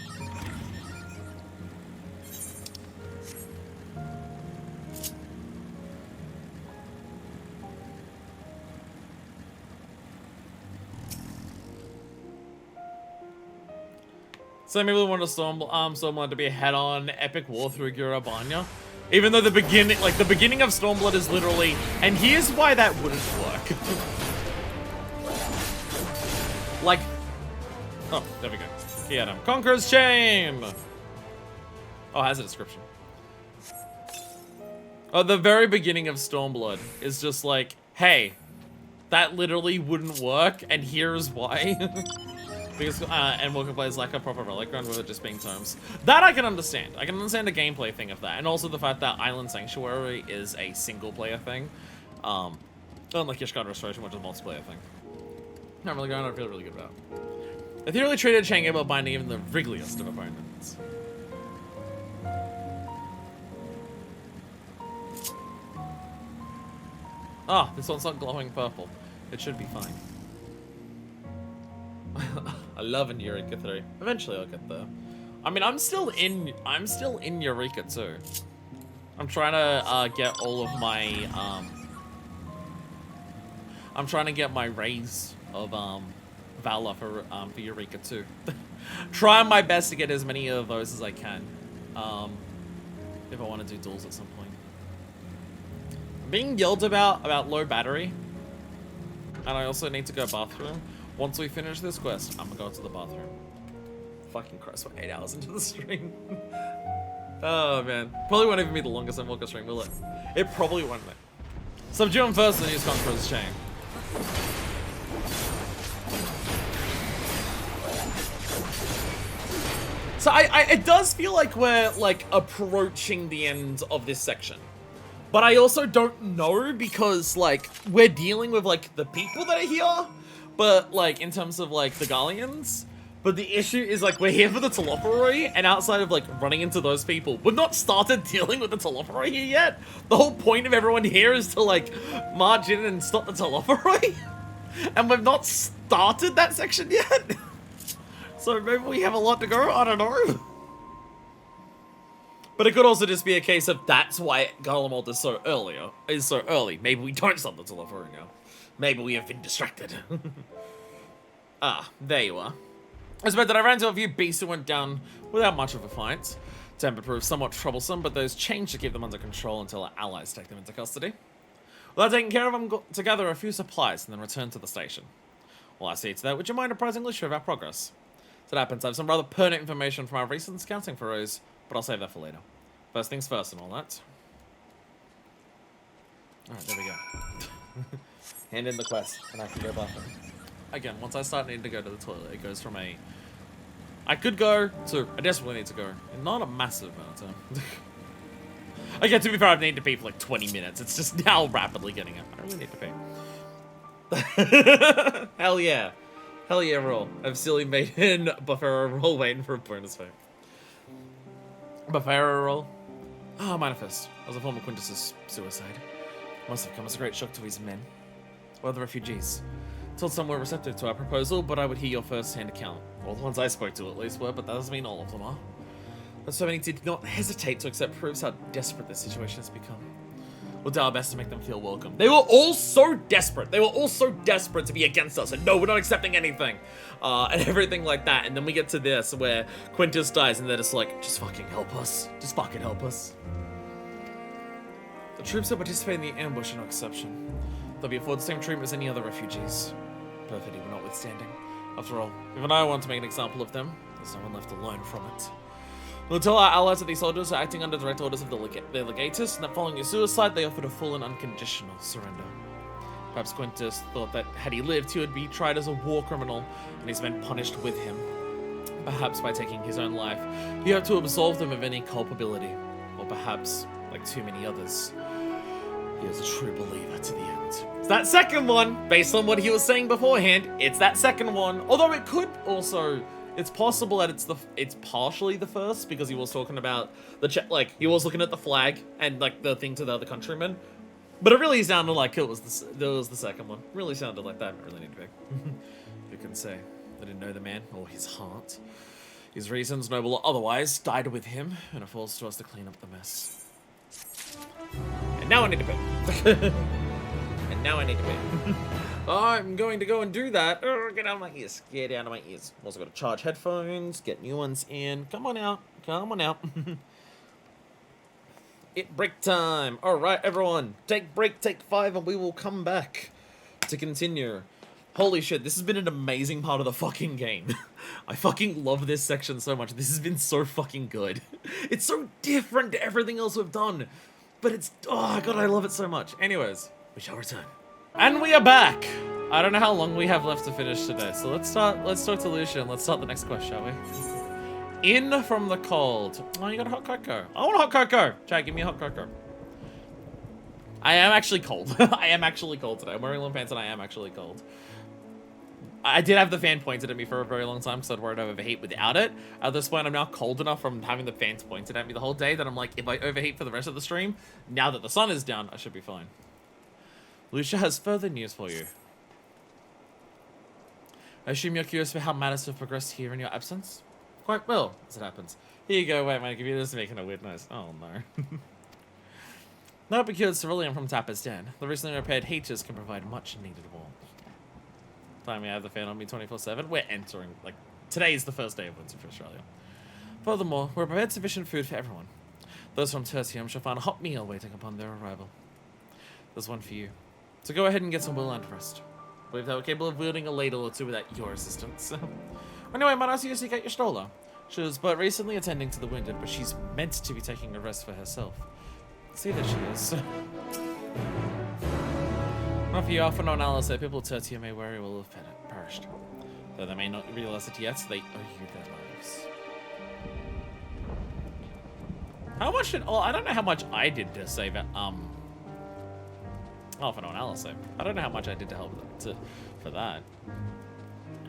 Some people want Stormblood to be a head-on epic war through Gurabanya. Even though the beginning of Stormblood is literally, and here's why that wouldn't work. Like, oh, there we go. He had him. Conqueror's Chain! Oh, it has a description. Oh, the very beginning of Stormblood is just like, hey, that literally wouldn't work, and here's why. Because Endwalker plays like a proper relic ground with it just being tomes. That I can understand. I can understand the gameplay thing of that, and also the fact that Island Sanctuary is a single-player thing. Unlike Ishgard Restoration, which is a multiplayer thing. Not really going on, I feel really good about. I thoroughly treated Chang about binding even the wriggliest of opponents. Ah, this one's not glowing purple. It should be fine. I love in Eureka 3. Eventually I'll get there. I mean, I'm still in Eureka 2. I'm trying to get all of my I'm trying to get my raise of Valor for Eureka 2. Trying my best to get as many of those as I can. if I want to do duels at some point. I'm being yelled about low battery. And I also need to go bathroom. Once we finish this quest, I'm gonna go to the bathroom. Fucking Christ, we're 8 hours into the stream. Oh man. Probably won't even be the longest Endwalker stream, will it? It probably won't be. Subdue him first and then use Conqueror's Chain. So it does feel like we're like approaching the end of this section. But I also don't know because like we're dealing with like the people that are here, but like in terms of like the Gallians. But the issue is like we're here for the Telophoroi, and outside of like running into those people, we've not started dealing with the Telophoroi here yet. The whole point of everyone here is to like march in and stop the Telophoroi. And we've not started that section yet. So maybe we have a lot to go, I don't know. But it could also just be a case of that's why Garlemald is so early. Maybe we don't stop the Telophoroi now. Maybe we have been distracted. Ah, there you are. I suppose that I ran into a few beasts who went down without much of a fight. Temper proved somewhat troublesome, but those changed to keep them under control until our allies take them into custody. Without taking care of them, got to gather a few supplies and then return to the station. While I see to that, would you mind apprising Lucia of our progress? So that happens, I have some rather pertinent information from our recent scouting forays, but I'll save that for later. First things first and all that. Alright, there we go. Hand in the quest, and I can go bathroom. Again, once I start needing to go to the toilet, it goes from a I could go to I desperately need to go. Not a massive amount of time. Okay, to be fair, I've needed to pee for like 20 minutes. It's just now rapidly getting up. I really need to pee. Hell yeah. Hell yeah, roll. I've silly made in Buffero roll waiting for a bonus fight. Buffero roll. Ah, manifest. As a form of Quintus's suicide. Must have come as a great shock to his men. Well, the refugees. Told some were receptive to our proposal, but I would hear your first-hand account. Well, the ones I spoke to at least were, but that doesn't mean all of them are. But so many did not hesitate to accept proves how desperate the situation has become. We'll do our best to make them feel welcome. They were all so desperate. They were all so desperate to be against us, and no, we're not accepting anything. And everything like that. And then we get to this, where Quintus dies, and they're just like, just fucking help us. Just fucking help us. The troops that participated in the ambush are no exception. They'll be afforded the same treatment as any other refugees. Perfidy notwithstanding. After all, even I want to make an example of them. There's no one left to learn from it. We'll tell our allies that these soldiers are acting under direct orders of their legatus, and that following your suicide, they offered a full and unconditional surrender. Perhaps Quintus thought that had he lived, he would be tried as a war criminal, and his men punished with him. Perhaps by taking his own life, he hoped to absolve them of any culpability. Or perhaps, like too many others, he was a true believer to the end. It's that second one, based on what he was saying beforehand, it's that second one. Although it could also, it's possible that it's partially the first, because he was talking about the he was looking at the flag and like the thing to the other countrymen. But it really sounded like it was the second one. It really sounded like that. I really need to be. You can say I didn't know the man or his heart. His reasons, noble or otherwise, died with him, and it falls to us to clean up the mess. And now I need to pay. And now I need to pay. I'm going to go and do that. Get out of my ears. Get out of my ears. Also got to charge headphones, get new ones in. Come on out. Come on out. Break time. Alright, everyone. Take break, take 5, and we will come back to continue. Holy shit, this has been an amazing part of the fucking game. I fucking love this section so much. This has been so fucking good. It's so different to everything else we've done. But it's, oh god, I love it so much. Anyways, we shall return. And we are back. I don't know how long we have left to finish today. So let's talk to Lucia and let's start the next quest, shall we? In from the cold. Oh, you got a hot cocoa. I want a hot cocoa. Chad, give me a hot cocoa. I am actually cold. I am actually cold today. I'm wearing long pants and I am actually cold. I did have the fan pointed at me for a very long time because I'd worried I'd overheat without it. At this point, I'm now cold enough from having the fans pointed at me the whole day that I'm like, if I overheat for the rest of the stream, now that the sun is down, I should be fine. Lucia has further news for you. I assume you're curious for how matters have progressed here in your absence? Quite well, as it happens. Here you go, wait, my computer's making a weird noise. Oh no. Now procured cerulean from Tapper's Den. The recently repaired heaters can provide much needed warmth. Time we have the fan on me 24/7. We're entering, today is the first day of winter for Australia. Furthermore, we're prepared sufficient food for everyone. Those from Tertium shall find a hot meal waiting upon their arrival. There's one for you. So go ahead and get some well-earned rest. I believe they were capable of wielding a ladle or two without your assistance. Anyway, might I ask you to seek out your stroller? She was but recently attending to the wounded, but she's meant to be taking a rest for herself. See that she is. Not for you, for no analysis, that people of Tertia may worry will have perished. Though they may not realize it yet, they owe you their lives. How much did... Oh, I don't know how much I did to save it. Oh, for no analysis. I don't know how much I did to help for that.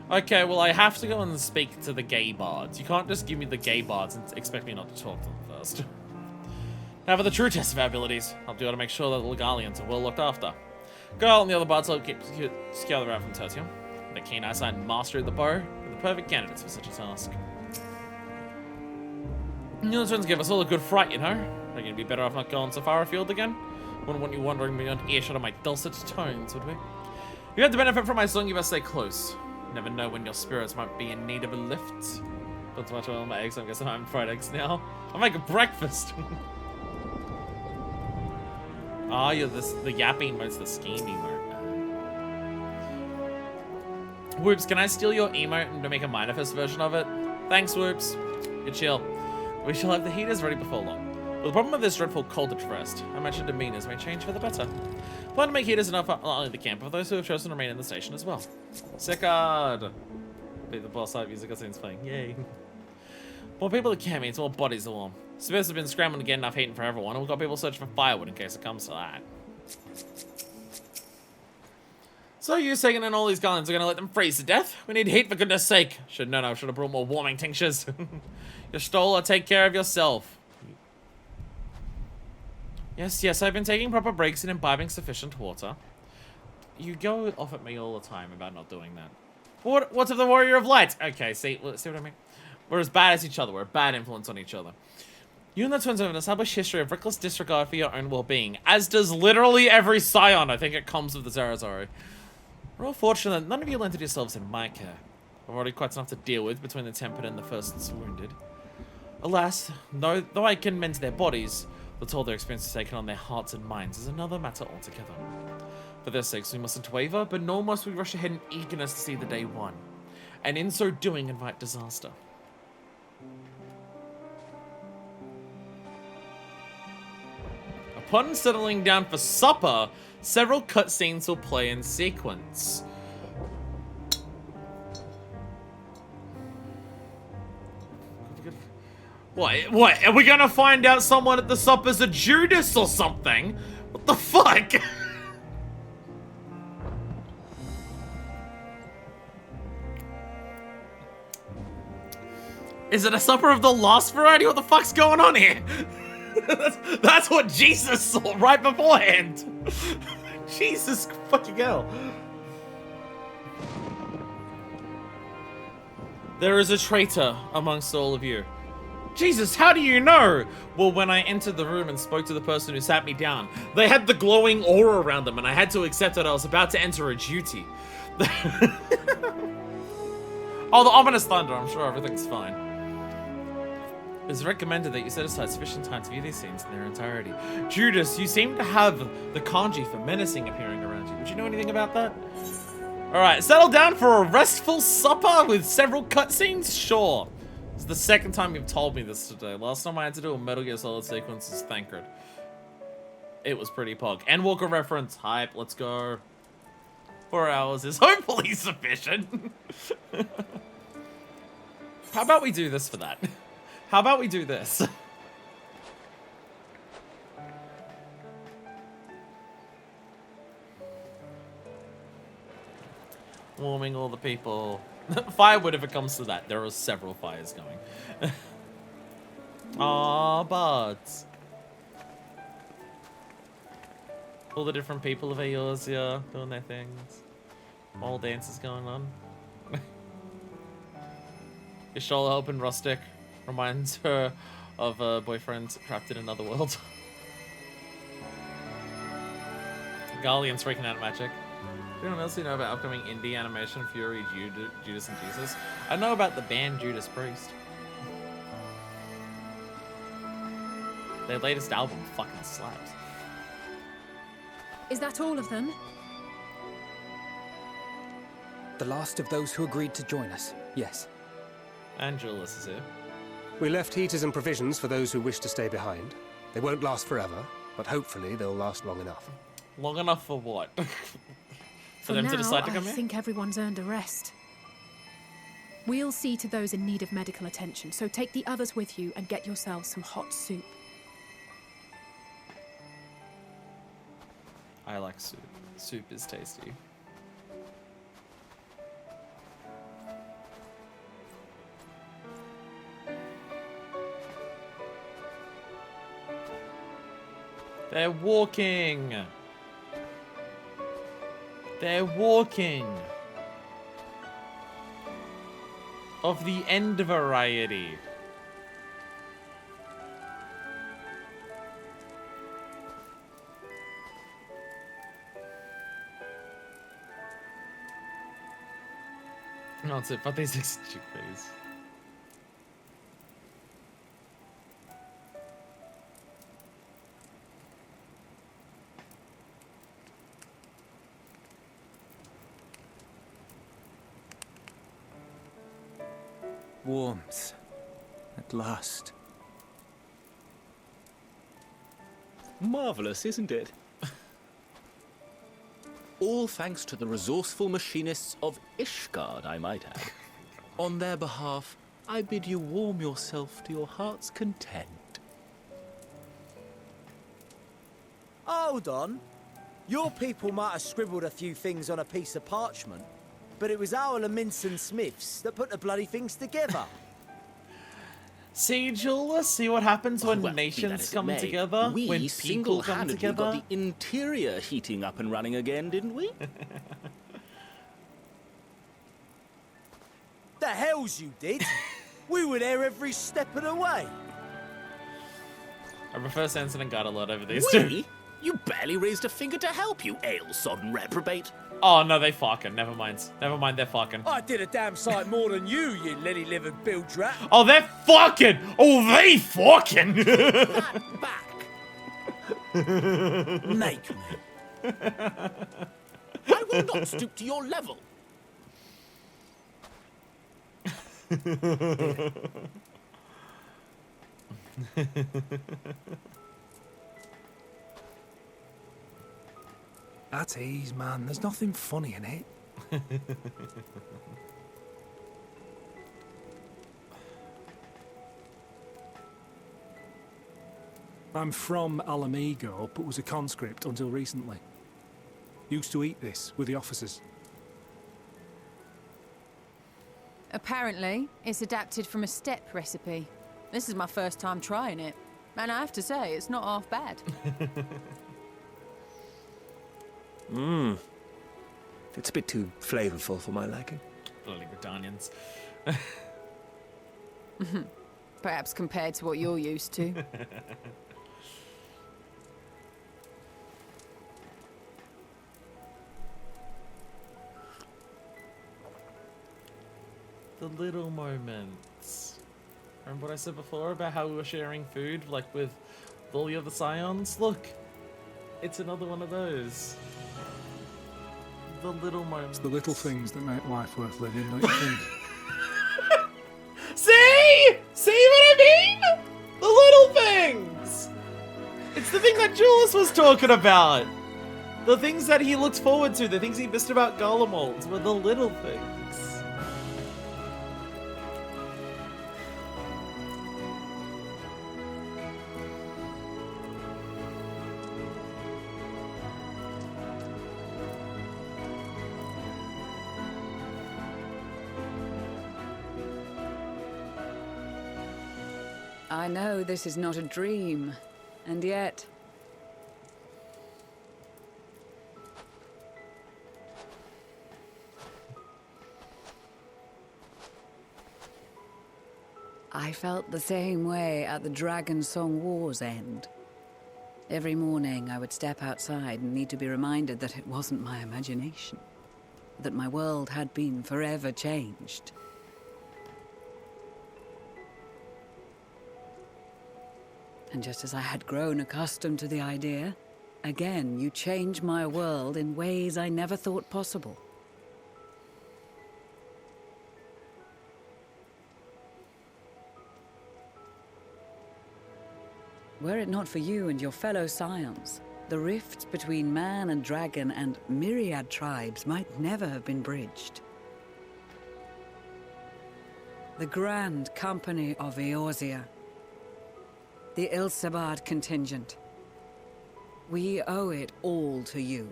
Okay, well, I have to go and speak to the gay bards. You can't just give me the gay bards and expect me not to talk to them first. Now for the true test of our abilities, I'll do it to make sure that the Legalians are well looked after. Girl and the other bards will keep secure the route from Tertium. The keen eyesight and mastery of the bow are the perfect candidates for such a task. The twins give us all a good fright, you know. Are you gonna be better off not going so far afield again? Wouldn't want you wandering beyond earshot of my dulcet tones, would we? If you had to benefit from my song, you best stay close. You never know when your spirits might be in need of a lift. Not too much oil on my eggs, I'm guessing I'm fried eggs now. I'll make a breakfast. Ah, you're the yapping mode's the scheming mode. Whoops, can I steal your emote and make a manifest version of it? Thanks, Whoops. You're chill. We shall have the heaters ready before long. But the problem of this dreadful cold at first, I mentioned demeanors may change for the better. Plan to make heaters enough not only the camp, but those who have chosen to remain in the station as well. Sickard! Be the boss art music cutscene's playing. Yay. More people at camp means more bodies are warm. Spirits have been scrambling to get enough heat for everyone, and we've got people searching for firewood in case it comes to that. So you taking in all these guns are gonna let them freeze to death? We need heat for goodness sake. Should have brought more warming tinctures. Your Stola, take care of yourself. Yes, I've been taking proper breaks and imbibing sufficient water. You go off at me all the time about not doing that. What's of the Warrior of Light? Okay, see what I mean? We're as bad as each other. We're a bad influence on each other. You and the twins have an established history of reckless disregard for your own well-being, as does literally every scion. I think it comes with the territory. We're all fortunate that none of you lended yourselves in my care. I've already quite enough to deal with between the tempered and the first wounded. Alas, though I can mend their bodies, the toll their experience has taken on their hearts and minds is another matter altogether. For their sakes, we mustn't waver, but nor must we rush ahead in eagerness to see the day one, and in so doing invite disaster. Upon settling down for supper, several cutscenes will play in sequence. What? Are we gonna find out someone at the supper's a Judas or something? What the fuck? Is it a supper of the lost variety? What the fuck's going on here? That's what Jesus saw right beforehand. Jesus fucking hell. There is a traitor amongst all of you. Jesus, how do you know? Well, when I entered the room and spoke to the person who sat me down, they had the glowing aura around them, and I had to accept that I was about to enter a duty. Oh, the ominous thunder. I'm sure everything's fine. It is recommended that you set aside sufficient time to view these scenes in their entirety. Judas, you seem to have the kanji for menacing appearing around you. Would you know anything about that? Alright, settle down for a restful supper with several cutscenes? Sure. It's the second time you've told me this today. Last time I had to do a Metal Gear Solid sequence is Thancred. It was pretty pog. Endwalker reference. Hype, let's go. 4 hours is hopefully sufficient. How about we do this for that? How about we do this? Warming all the people. Firewood if it comes to that. There are several fires going. Aww, buds. All the different people of Eorzea doing their things. All dances going on. Ishola open rustic. Reminds her of a boyfriend trapped in another world. Galleon's freaking out magic. Anyone else know about upcoming indie animation Fury, Judas and Jesus? I know about the band Judas Priest. Their latest album fucking slaps.
Is that all of them?
The last of those who agreed to join us, yes.
And Julius is here.
We left heaters and provisions for those who wish to stay behind. They won't last forever, but hopefully they'll last long enough.
Long enough for what?
For
them
now,
to decide to come
I
in?
think everyone's earned a rest. We'll see to those in need of medical attention, so take the others with you and get yourselves some hot soup.
I like soup. Soup is tasty. They're walking. They're walking. Of the end variety. No, it's it, but these chickpeas.
Warmth. At last.
Marvelous, isn't it? All thanks to the resourceful machinists of Ishgard, I might add. On their behalf, I bid you warm yourself to your heart's content.
Hold on. Your people might have scribbled a few things on a piece of parchment, but it was our Minson Smiths that put the bloody things together.
See, Jules, see what happens when nations come together?
We
when people come
single-handedly
together?
got the interior heating up and running again, didn't we?
The hells you did! We were there every step of the way.
I prefer Sanson and God a lot over these
We?
two.
You barely raised a finger to help, you ale-sodden reprobate.
Oh, no, they fucking. Never mind. Never mind, they're fucking.
I did a damn sight more than you lily-livered bilge rat.
Oh, they're fucking! Oh, they fucking!
Make me. I will not stoop to your level.
At ease, man. There's nothing funny in it. I'm from Alamigo, but was a conscript until recently. Used to eat this with the officers.
Apparently, it's adapted from a steppe recipe. This is my first time trying it, and I have to say, it's not half bad.
Mmm. It's a bit too flavorful for my liking.
Bloody Britannians.
Perhaps compared to what you're used to.
The little moments. Remember what I said before about how we were sharing food, like with all the other Scions? Look, it's another one of those. The little moments.
It's the little things that make life worth living, don't you think?
See? See what I mean? The little things! It's the thing that Julius was talking about. The things that he looks forward to, the things he missed about Garlemald were the little things.
I know this is not a dream, and yet... I felt the same way at the Dragon Song War's end. Every morning I would step outside and need to be reminded that it wasn't my imagination, that my world had been forever changed. And just as I had grown accustomed to the idea, again you change my world in ways I never thought possible. Were it not for you and your fellow scions, the rift between man and dragon and myriad tribes might never have been bridged. The Grand Company of Eorzea, the Ilsabard contingent. We owe it all to you.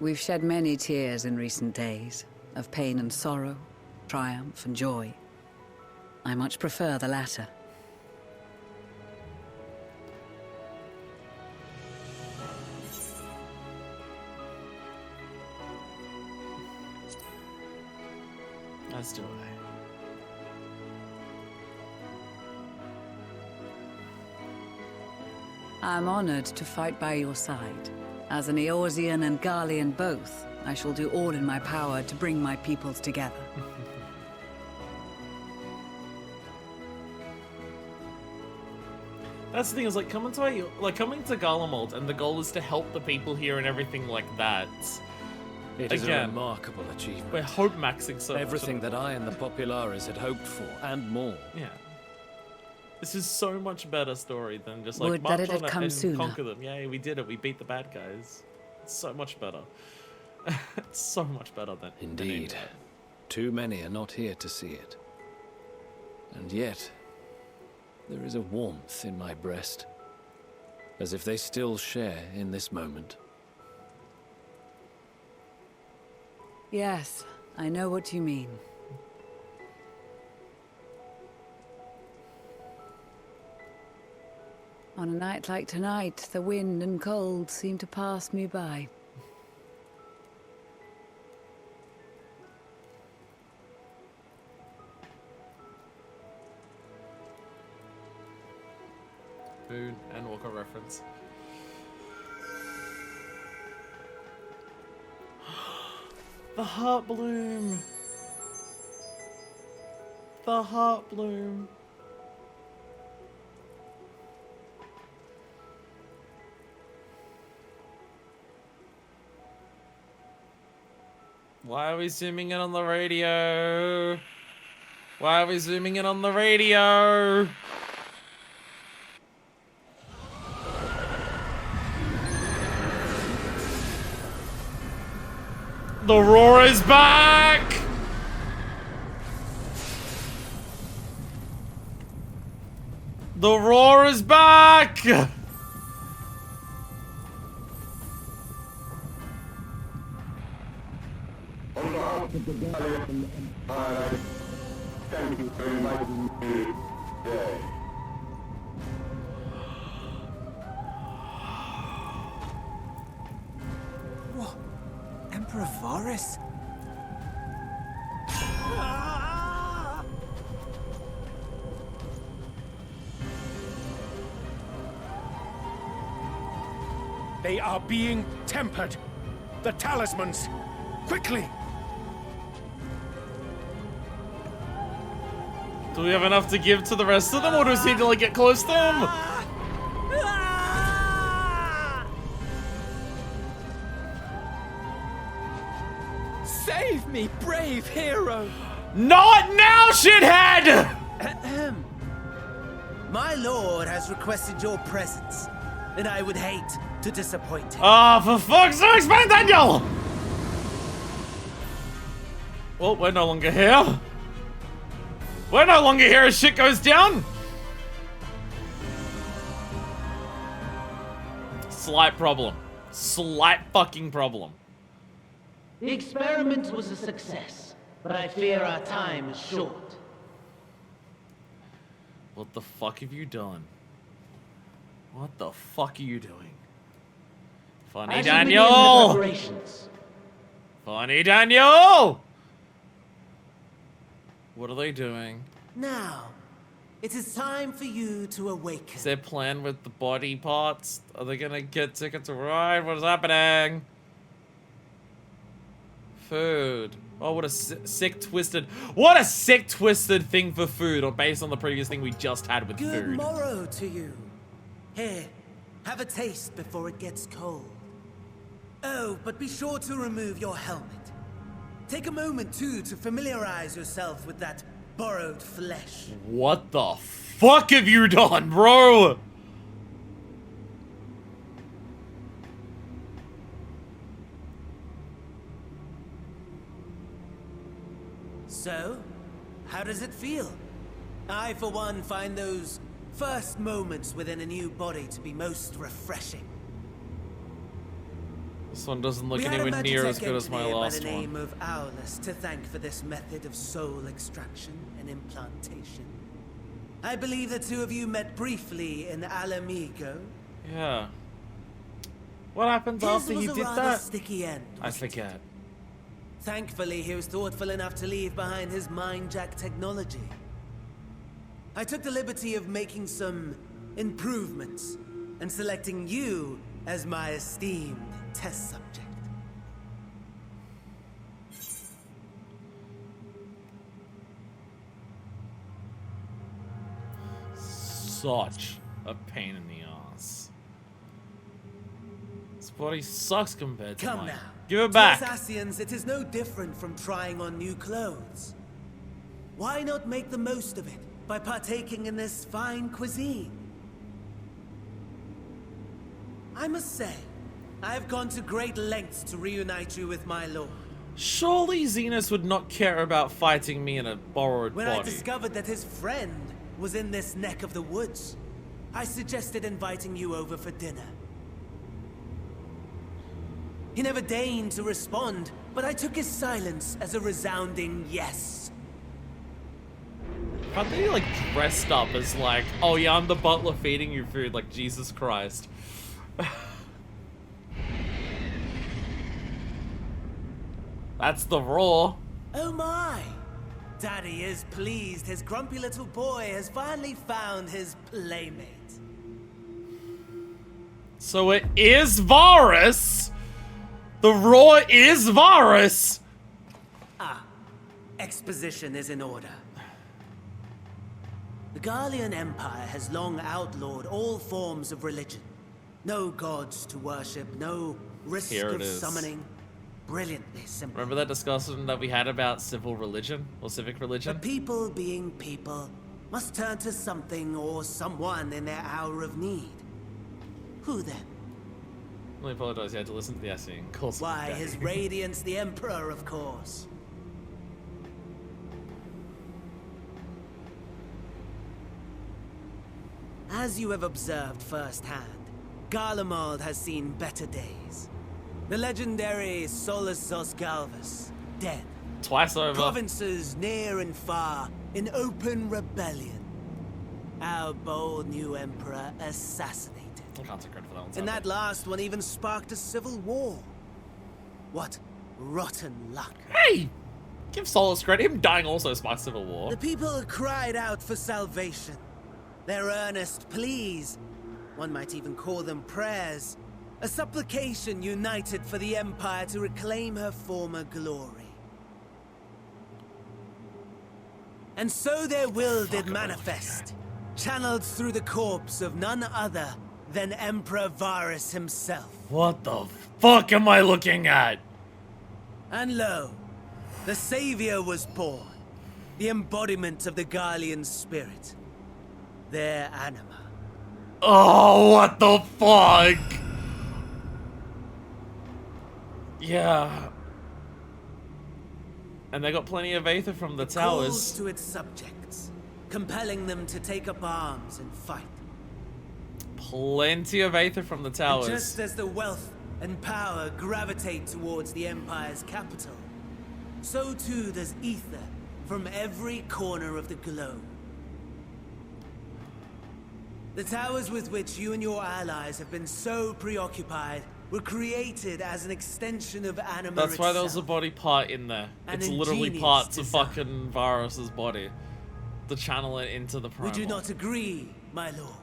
We've shed many tears in recent days, of pain and sorrow, triumph and joy. I much prefer the latter.
As do I.
I'm honored to fight by your side. As an Eorzean and Garlean both, I shall do all in my power to bring my peoples together.
That's the thing, is like coming to Garlemald, and the goal is to help the people here and everything like that.
It is a remarkable achievement.
We're hope maxing so
everything that I and the Populares had hoped for, and more.
Yeah. This is so much better story than just like
Would
march
that it had
on
come
and
sooner.
conquer them. Yay, we did it. We beat the bad guys. It's so much better. It's so much better than
Indeed. Too many are not here to see it. And yet, there is a warmth in my breast, as if they still share in this moment.
Yes, I know what you mean. On a night like tonight, the wind and cold seem to pass me by.
Food and Walker reference. The heart bloom. The heart bloom. Why are we zooming in on the radio? Why are we zooming in on the radio? The roar is back! The roar is back!
On behalf of the Garlean Empire, thank you for inviting me today.
What? Emperor Varys?
They are being tempered. The talismans. Quickly!
Do we have enough to give to the rest of them, or do we need to like get close to them?
Save me, brave hero!
Not now, shithead!
Ahem. My lord has requested your presence, and I would hate to disappoint him.
Ah, for fuck's sake, man, Daniel! Well, we're no longer here. We're no longer here as shit goes down. Slight problem. Slight fucking problem.
The experiment was a success, but I fear our time is short.
What the fuck have you done? What the fuck are you doing? Funny
I shall begin the
Daniel!
preparations.
Funny Daniel! What are they doing?
Now, it is time for you to awaken.
Is their plan with the body parts? Are they gonna get Ticket to Ride? What is happening? Food. Oh, what a sick, twisted... What a sick, twisted thing for food, or based on the previous thing we just had with
Good
food.
morrow to you. Here, have a taste before it gets cold. Oh, but be sure to remove your helmet. Take a moment, too, to familiarize yourself with that borrowed flesh.
What the fuck have you done, bro?
So, how does it feel? I, for one, find those first moments within a new body to be most refreshing.
This one doesn't look
We had a
anywhere near
Magitech
as good as my
engineer
last
by the
one.
name of Aulus to thank for this method of soul extraction and implantation. I believe the two of you met briefly in Alamigo.
Yeah. What happens
His
after
was
he
a
did
rather
that?
sticky end,
I forget.
Thankfully, he was thoughtful enough to leave behind his mind-jack technology. I took the liberty of making some improvements and selecting you as my esteemed test subject.
Such a pain in the ass. This body sucks compared to
Come
mine.
now.
Give it
To
back.
Assassians, it is no different from trying on new clothes. Why not make the most of it by partaking in this fine cuisine? I must say, I have gone to great lengths to reunite you with my lord.
Surely Xenos would not care about fighting me in a borrowed
When I
body.
discovered that his friend was in this neck of the woods, I suggested inviting you over for dinner. He never deigned to respond, but I took his silence as a resounding yes.
How did he like dressed up as like, oh yeah, I'm the butler feeding you food, like Jesus Christ. That's the raw.
Oh my! Daddy is pleased his grumpy little boy has finally found his playmate.
So it is Varus. The raw is Varus.
Ah, exposition is in order. The Garlean Empire has long outlawed all forms of religion. No gods to worship, no risk
Here it
of
is.
summoning. Brilliantly simple.
Remember that discussion that we had about civil religion or civic religion?
But people being people must turn to something or someone in their hour of need. Who then?
I apologize, you had to listen to the essay and call something
Why,
back.
His Radiance the Emperor, of course. As you have observed firsthand, Garlemald has seen better days. The legendary Solus Osgalvus, dead.
Twice over.
Provinces near and far, in open rebellion. Our bold new emperor assassinated.
I can't take credit for that one.
And that last one even sparked a civil war. What rotten luck.
Hey! Give Solus credit. Him dying also sparked civil war.
The people cried out for salvation. Their earnest pleas, one might even call them prayers, a supplication united for the Empire to reclaim her former glory. And so their will did manifest, channeled through the corpse of none other than Emperor Varus himself.
What the fuck am I looking at?
And lo, the Savior was born, the embodiment of the Garlean spirit, their anima.
Oh, what the fuck? Yeah. And they got plenty of Aether from the towers.
Calls to its subjects, compelling them to take up arms and fight.
Plenty of Aether from the towers.
And just as the wealth and power gravitate towards the Empire's capital, so too does ether from every corner of the globe. The towers with which you and your allies have been so preoccupied were created as an extension of Anima
That's why there was a
itself.
body part in there.
An
It's literally
ingenious
parts of
design.
fucking Varus's body. To channel it into the primal.
Would you not agree, my lord?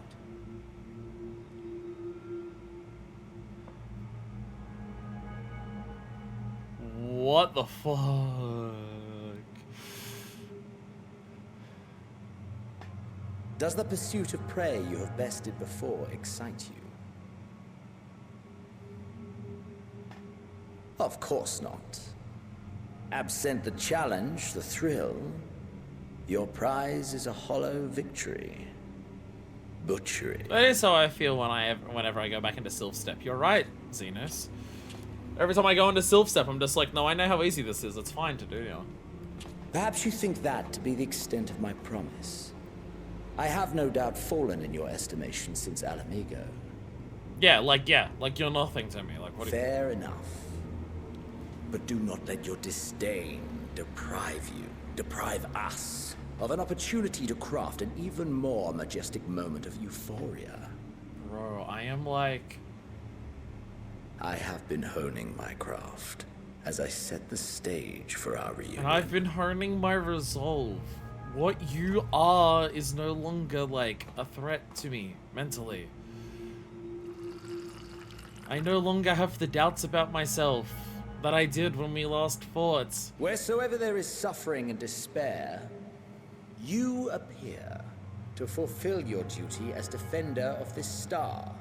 What the fuck?
Does the pursuit of prey you have bested before excite you? Of course not. Absent the challenge, the thrill, your prize is a hollow victory. Butchery.
That is how I feel whenever I go back into Sylph Step. You're right, Xenos. Every time I go into Sylph Step, I'm just like, no, I know how easy this is. It's fine to do, you know.
Perhaps you think that to be the extent of my promise. I have no doubt fallen in your estimation since Alamigo.
Yeah, like you're nothing to me. Like, what?
Fair enough. But do not let your disdain deprive us of an opportunity to craft an even more majestic moment of euphoria.
Bro, I am like...
I have been honing my craft as I set the stage for our reunion.
And I've been honing my resolve. What you are is no longer, like, a threat to me, mentally. I no longer have the doubts about myself that I did when we last fought.
Wheresoever there is suffering and despair, you appear to fulfill your duty as defender of this star.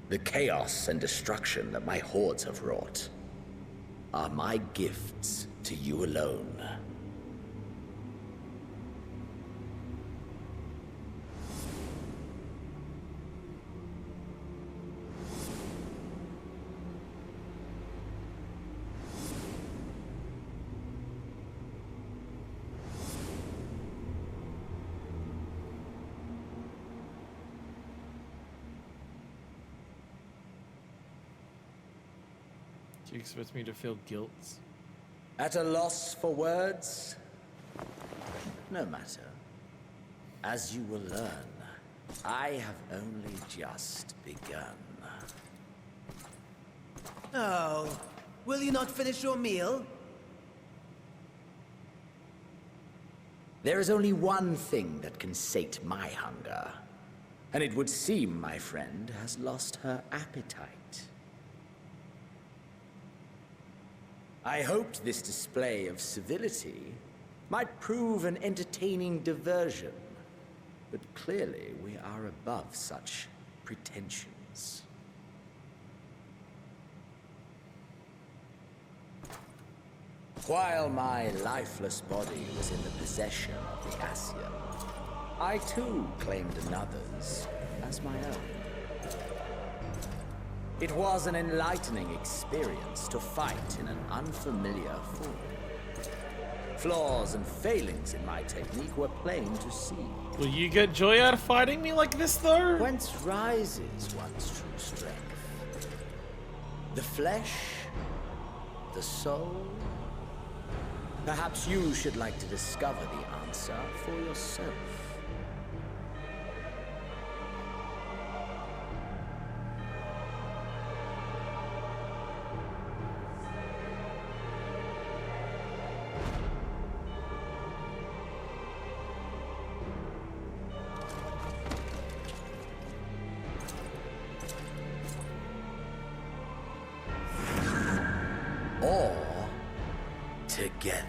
The chaos and destruction that my hordes have wrought are my gifts to you alone.
Do you expect me to feel guilt?
At a loss for words? No matter. As you will learn, I have only just begun.
Oh, will you not finish your meal?
There is only one thing that can sate my hunger, and it would seem my friend has lost her appetite. I hoped this display of civility might prove an entertaining diversion, but clearly we are above such pretensions. While my lifeless body was in the possession of the Ascian, I too claimed another's as my own. It was an enlightening experience to fight in an unfamiliar form. Flaws and failings in my technique were plain to see.
Will you get joy out of fighting me like this, though?
Whence rises one's true strength? The flesh? The soul? Perhaps you should like to discover the answer for yourself. Or together.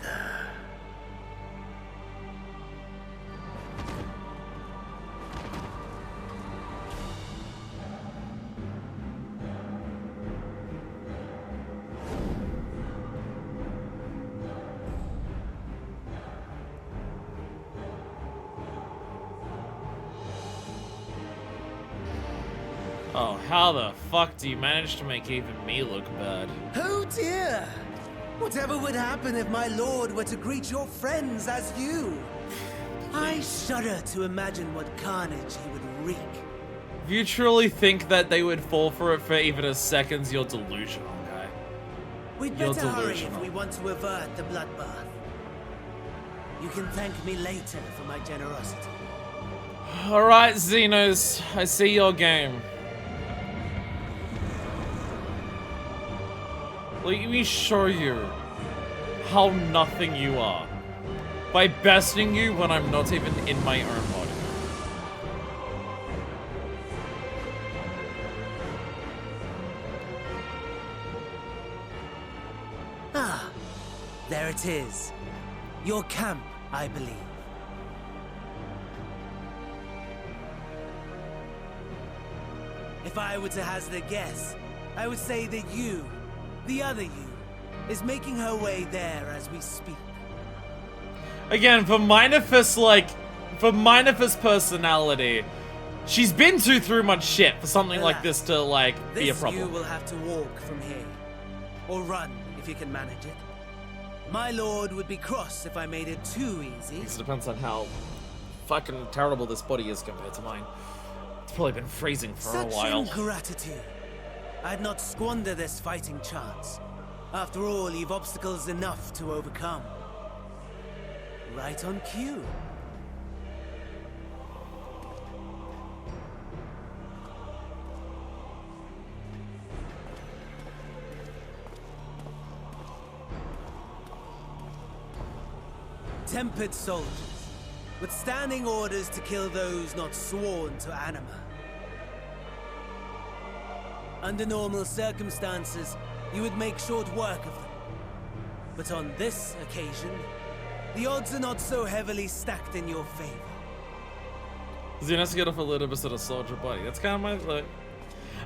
Oh, how the fuck do you manage to make even me look bad?
Oh dear! Whatever would happen if my lord were to greet your friends as you? I shudder to imagine what carnage he would wreak.
If you truly think that they would fall for it for even a second, you're delusional, guy.
We'd
You're
better hurry if
delusional.
we want to avert the bloodbath. You can thank me later for my generosity.
Alright, Xenos, I see your game. Let me show you how nothing you are by besting you when I'm not even in my own body.
There it is. Your camp, I believe. If I were to hazard a guess, I would say that you, the other you, is making her way there as we speak.
Again, for Minifus, like, for Minifus' personality, she's been through much shit for something like this to, like, be a problem.
You will have to walk from here. Or run, if you can manage it. My lord would be cross if I made it too easy.
It depends on how fucking terrible this body is compared to mine. It's probably been freezing for a while.
Such ingratitude. I'd not squander this fighting chance. After all, you've obstacles enough to overcome. Right on cue. Tempered soldiers, withstanding orders to kill those not sworn to anima. Under normal circumstances, you would make short work of them. But on this occasion, the odds are not so heavily stacked in your favor.
You have to get off a little bit of a soldier body. That's kind of my, like...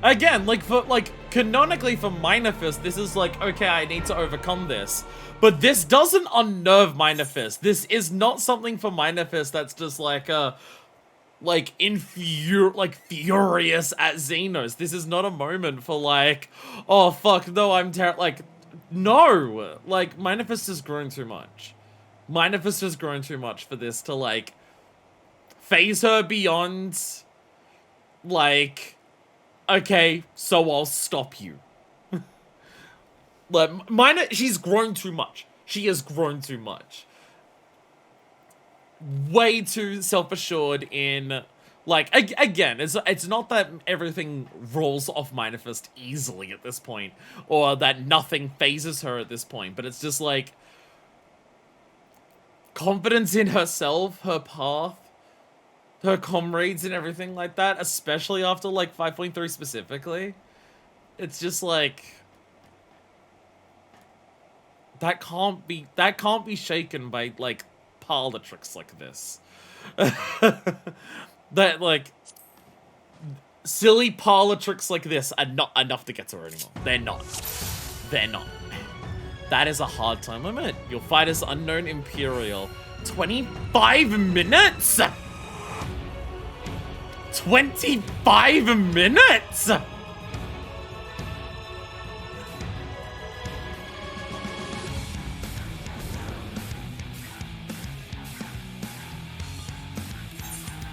Again, like, for, like, canonically for Minifus, this is like, okay, I need to overcome this. But this doesn't unnerve Minifus. This is not something for Minifus that's just like, furious at Xenos. This is not a moment for like, oh fuck, no, I'm like, no! Like, Minifus has grown too much. Minifus has grown too much for this to like, phase her beyond, like, okay, so I'll stop you. Like, she's grown too much. She has grown too much. Way too self-assured in, like, again, it's not that everything rolls off Minifus easily at this point, or that nothing phases her at this point, but it's just like, confidence in herself, her path, her comrades and everything like that, especially after, like, 5.3 specifically. It's just like... That can't be shaken by, like, parlor tricks like this. That, like, silly parlor tricks like this are not enough to get to her anymore. They're not. They're not. That is a hard time limit. You'll fight as Unknown Imperial. 25 minutes?! 25 minutes?!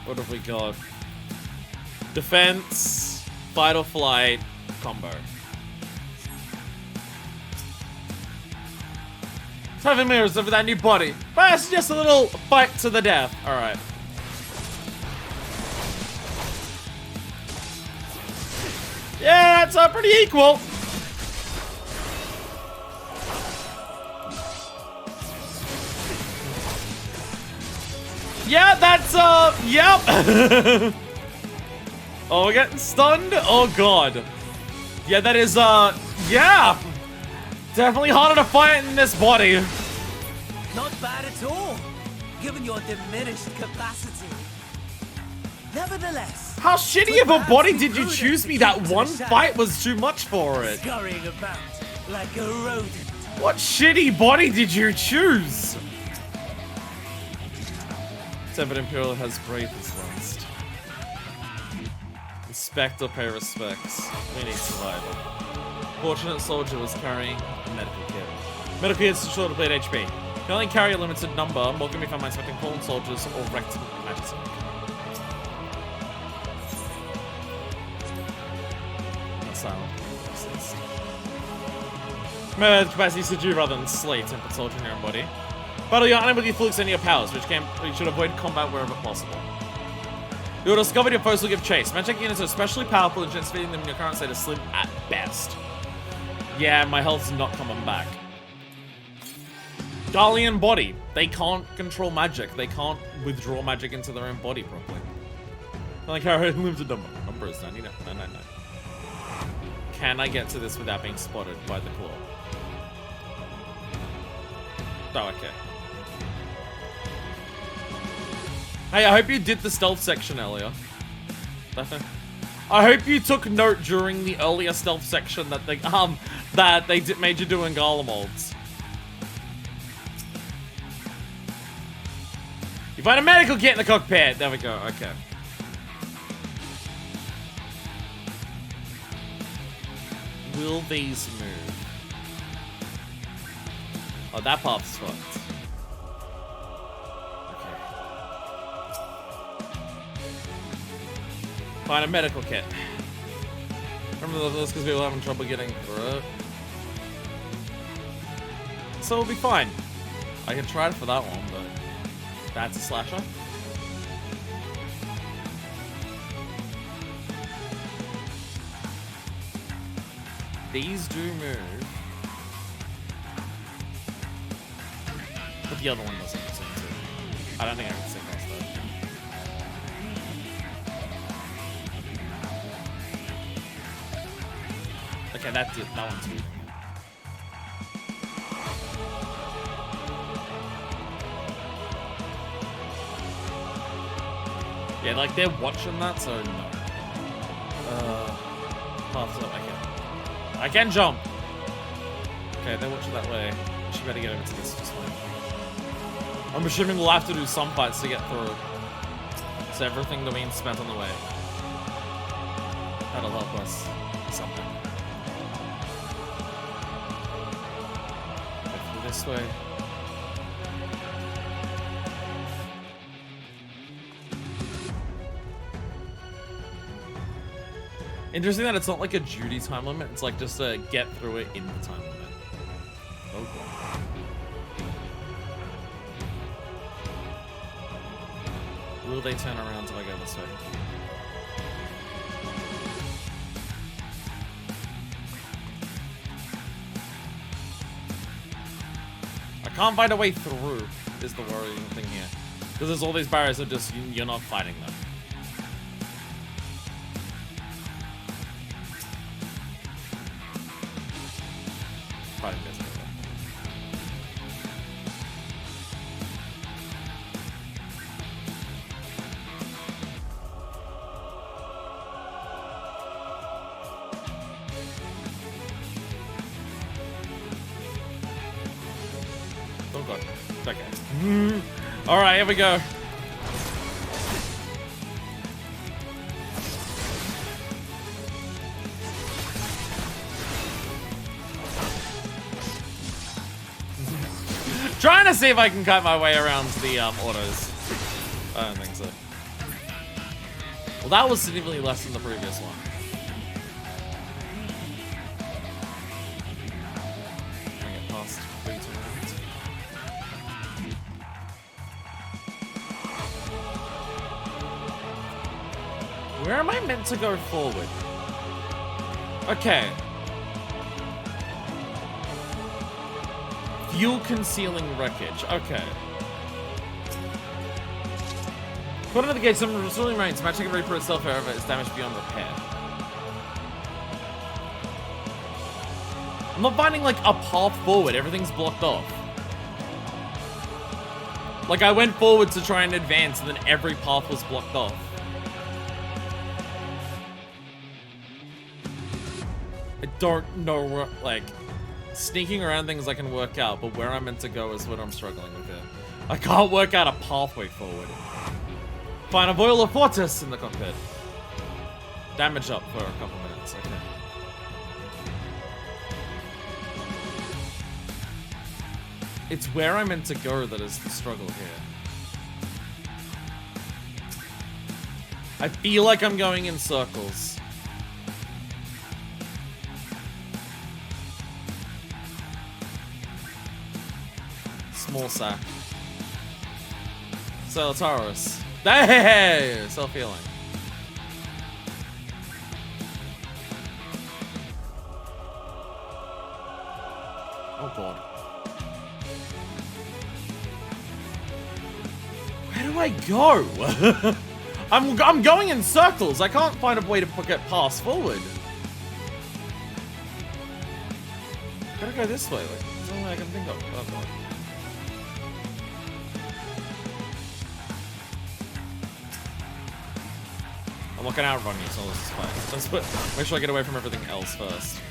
What have we got? Defense, fight or flight, combo. 7 mirrors over that new body. But it's just a little fight to the death. Alright. Yeah, it's pretty equal. Yeah, that's, yep. Oh, we're getting stunned? Oh, God. Yeah, that is, yeah. Definitely harder to fight in this body.
Not bad at all, given your diminished capacity. Nevertheless...
How shitty of a body did you choose me? That one fight was too much for it.
Scurrying about like a rodent.
What shitty body did you choose? Seven Imperial has brave as last. Inspect or pay respects. We need survival. Fortunate soldier was carrying a medical kit. Medical kit is too short to bleed HP. You can only carry a limited number. More can be found by inspecting fallen soldiers or wrecked magic. Silent. Remember, capacity is to do rather than slay tempered soldier in your own body. Battle, you're unable to full extend your powers, which you should avoid combat wherever possible. You'll discover your foes will give chase. Magic units are especially powerful, and just feeding them in your current state is slim at best. Yeah, my health's not coming back. Dalian body. They can't control magic. They can't withdraw magic into their own body properly. Like how I limited number. Number is 99. Can I get to this without being spotted by the claw? Oh, okay. Hey, I hope you did the stealth section earlier. I hope you took note during the earlier stealth section that they made you do in Golem molds. You find a medical kit in the cockpit. There we go. Okay. Will these move? Oh, that path's fucked. Find a medical kit. Remember this because people are having trouble getting through it. So it'll be fine. I can try it for that one, but that's a slasher. These do move. But the other one doesn't seem to. I don't think I can see past that. Okay, that's it. That one's good. Yeah, like they're watching that, so no. Paths up. Okay. I can jump. Okay, they're watching that way. I should better get over to this just fine. I'm assuming we'll have to do some fights to get through. So everything that we spent on the way. That'll help us. Something. This way. Interesting that it's not like a duty time limit, it's like just to get through it in the time limit. Oh god. Will they turn around if I go this way? Can't find a way through is the worrying thing here. Because there's all these barriers that just, you're not fighting them. Fighting this over. Oh god. Okay. Alright, here we go. Trying to see if I can cut my way around the autos. I don't think so. Well, that was significantly less than the previous one. Can I get past 3 turns? Where am I meant to go forward? Okay. Fuel concealing wreckage. Okay. According to the gate, some restoring range. Matching can reaper itself, however, is damaged beyond repair. I'm not finding like a path forward. Everything's blocked off. Like I went forward to try and advance, and then every path was blocked off. I don't know where, like, sneaking around things I can work out, but where I'm meant to go is what I'm struggling with here. I can't work out a pathway forward. Fine, a Voila Fortis in the cockpit. Damage up for a couple minutes, okay. It's where I'm meant to go that is the struggle here. I feel like I'm going in circles. Small sack. Celotaurus. Hey! Self-healing. Oh god. Where do I go? I'm going in circles. I can't find a way to get past forward. Gotta go this way. Like, there's no way I can think of. Oh god. not gonna outrun you, so this is fine. Let's make sure I get away from everything else first.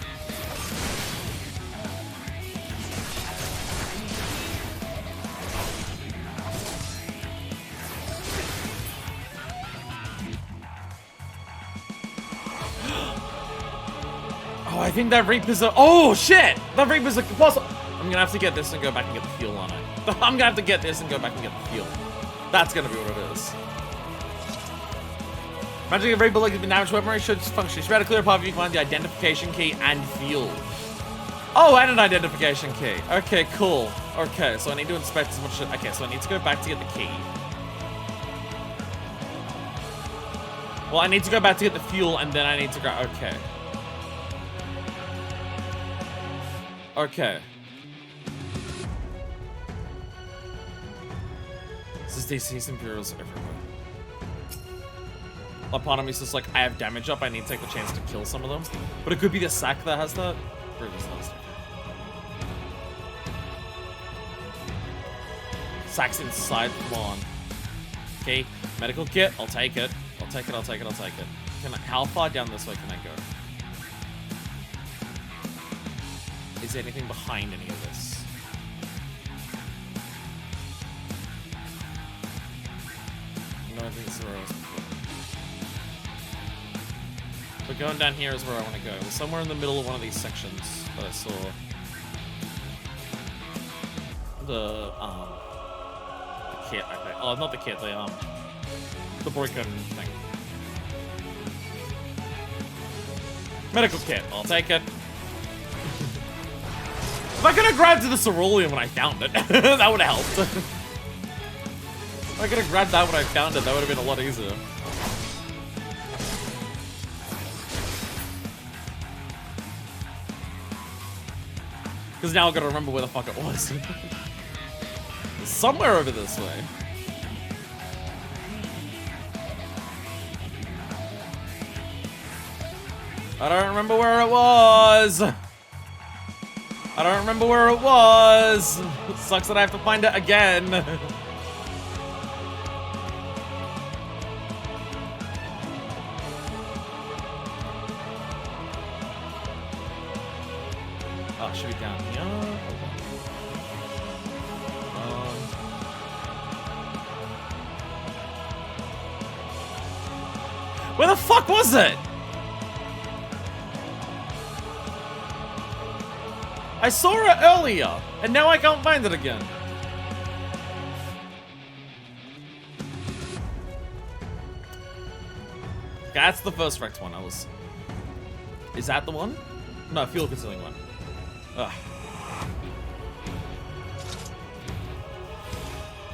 Oh, I think that Reaper's a— oh shit! That Reaper's a possible— I'm gonna have to get this and go back and get the fuel on it. I'm gonna have to get this and go back and get the fuel. That's gonna be what it is. Magic of Reaper like the damage weaponry should function. You should be able to clear a path if you find the identification key and fuel. Oh, and an identification key. Okay, cool. Okay, so I need to inspect as much shit. Okay, so I need to go back to get the key. Well, I need to go back to get the fuel, and then I need to go— okay. Okay. This is DC's Imperials everywhere. A part of me is just like, I have damage up, I need to take the chance to kill some of them. But it could be the sack that has that. Sack's inside, come on. Okay, medical kit, I'll take it. I'll take it, I'll take it, I'll take it. How far down this way can I go? Is there anything behind any of this? No, I think this is where I was before. But going down here is where I want to go. Somewhere in the middle of one of these sections that I saw. The kit, okay. Oh, not the kit, the broken thing. Medical kit, I'll take it. If I could have grabbed the cerulean when I found it, that would have helped. If I could have grabbed that when I found it, that would have been a lot easier. Because now I've got to remember where the fuck it was. Somewhere over this way. I don't remember where it was. I don't remember where it was. It sucks that I have to find it again. Oh, should be down here. Where the fuck was it? I saw it earlier, and now I can't find it again. That's the first wrecked one. Is that the one? No, fuel consuming one. Ugh.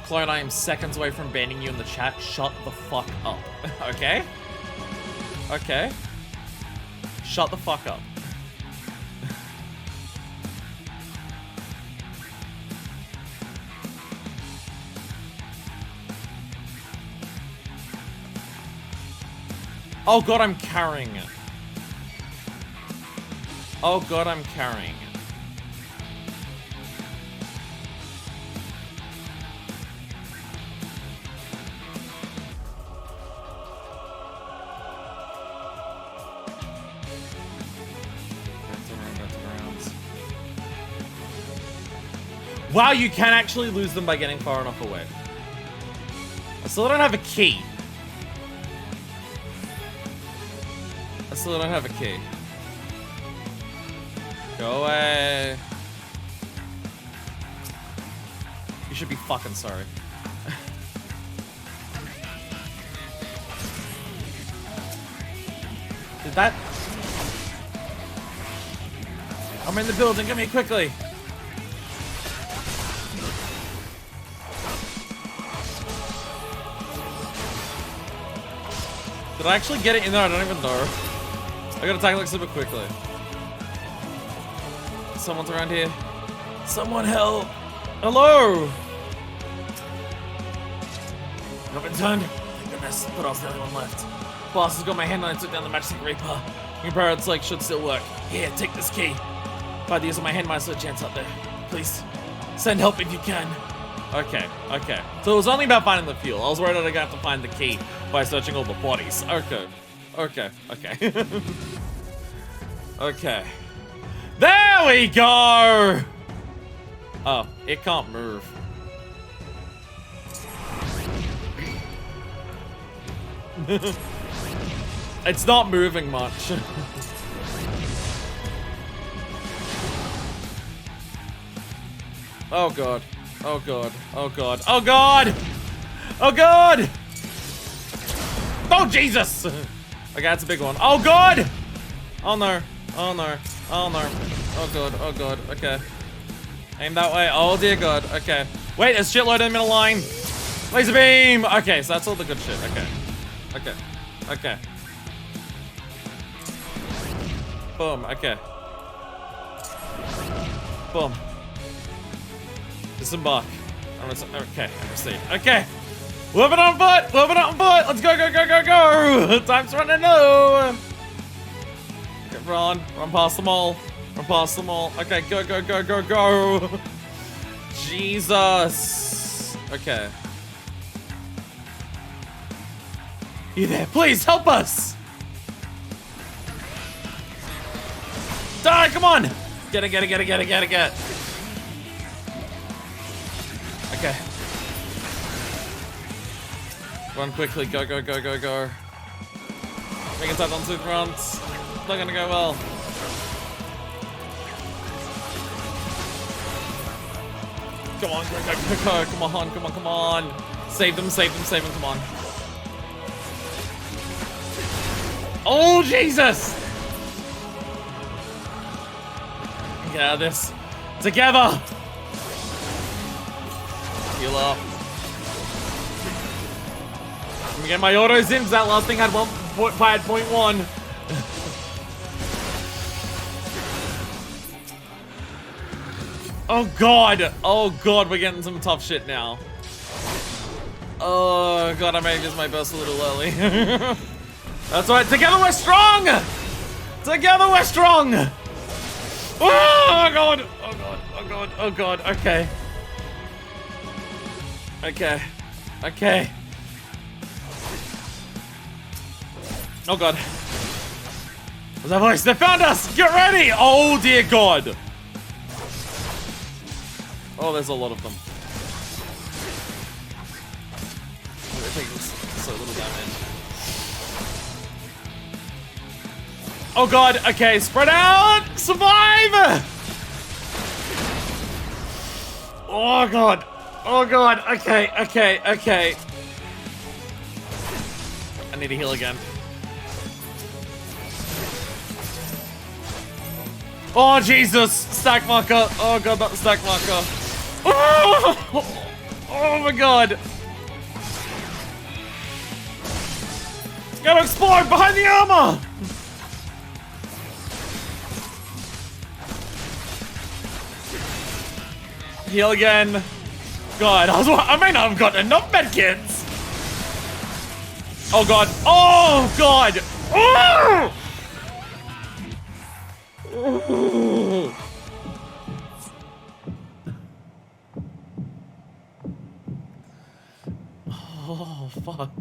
Clone, I am seconds away from banning you in the chat. Shut the fuck up. Okay? Okay. Shut the fuck up. Oh god, I'm carrying it. Oh god, I'm carrying it. Wow, you can actually lose them by getting far enough away. I still don't have a key. I still don't have a key. Go away. You should be fucking sorry. Did that? I'm in the building, get me quickly. Did I actually get it in there? I don't even know. I gotta tackle it super quickly. Someone's around here. Someone help! Hello! I've been turned. Thank goodness. But I was the only one left. Boss has got my hand on it, took down the Magic Reaper. Your parents like should still work. Here, take this key. By the use of my hand, my still chance up there. Please, send help if you can. Okay, okay. So it was only about finding the fuel. I was worried that I got to find the key by searching all the bodies. Okay. Okay. Okay. There we go! Oh, it can't move. It's not moving much. Oh god. Oh god. Oh god. Oh god! Oh god! Oh Jesus! Okay, that's a big one. Oh god! Oh no. Oh no. Oh no. Oh god. Oh god. Okay. Aim that way. Oh dear god. Okay. Wait, there's shitload of them in a line. Laser beam! Okay, so that's all the good shit. Okay. Okay. Okay. Boom. Okay. Boom. Disembark. Okay, I proceed. Okay. Whip it on foot! Whip it on foot! Let's go, go, go, go, go! Time's running low! Okay, run. Run past them all. Run past them all. Okay, go, go, go, go, go! Jesus! Okay. You there? Please, help us! Die, come on! Get it, get it, get it, get it, get it, get it. Okay. Run quickly, go, go, go, go, go. Make it on two fronts. Not gonna go well. Come on, go, go, go, go. Come on, come on, come on. Save them, save them, save them, come on. Oh, Jesus! Get out of this. Together! Heal up. Let me get my autos in, 'cause that last thing had 0.1. Oh god! Oh god, we're getting some tough shit now. Oh god, I may have used my burst a little early. That's right, together we're strong! Together we're strong! Oh god! Oh god, oh god, oh god, okay. Okay. Okay. Oh god. What's that voice? They found us! Get ready! Oh dear god! Oh, there's a lot of them. They're taking so little damage. Oh god, okay, spread out! Survive! Oh god. Oh god, okay, okay, okay. I need to heal again. Oh Jesus! Stack marker! Oh god, that stack marker. Oh! Oh my god! Gotta explode behind the armor! Heal again. God, I may not have got enough medkits. Oh god. Oh god. Oh! Oh fuck.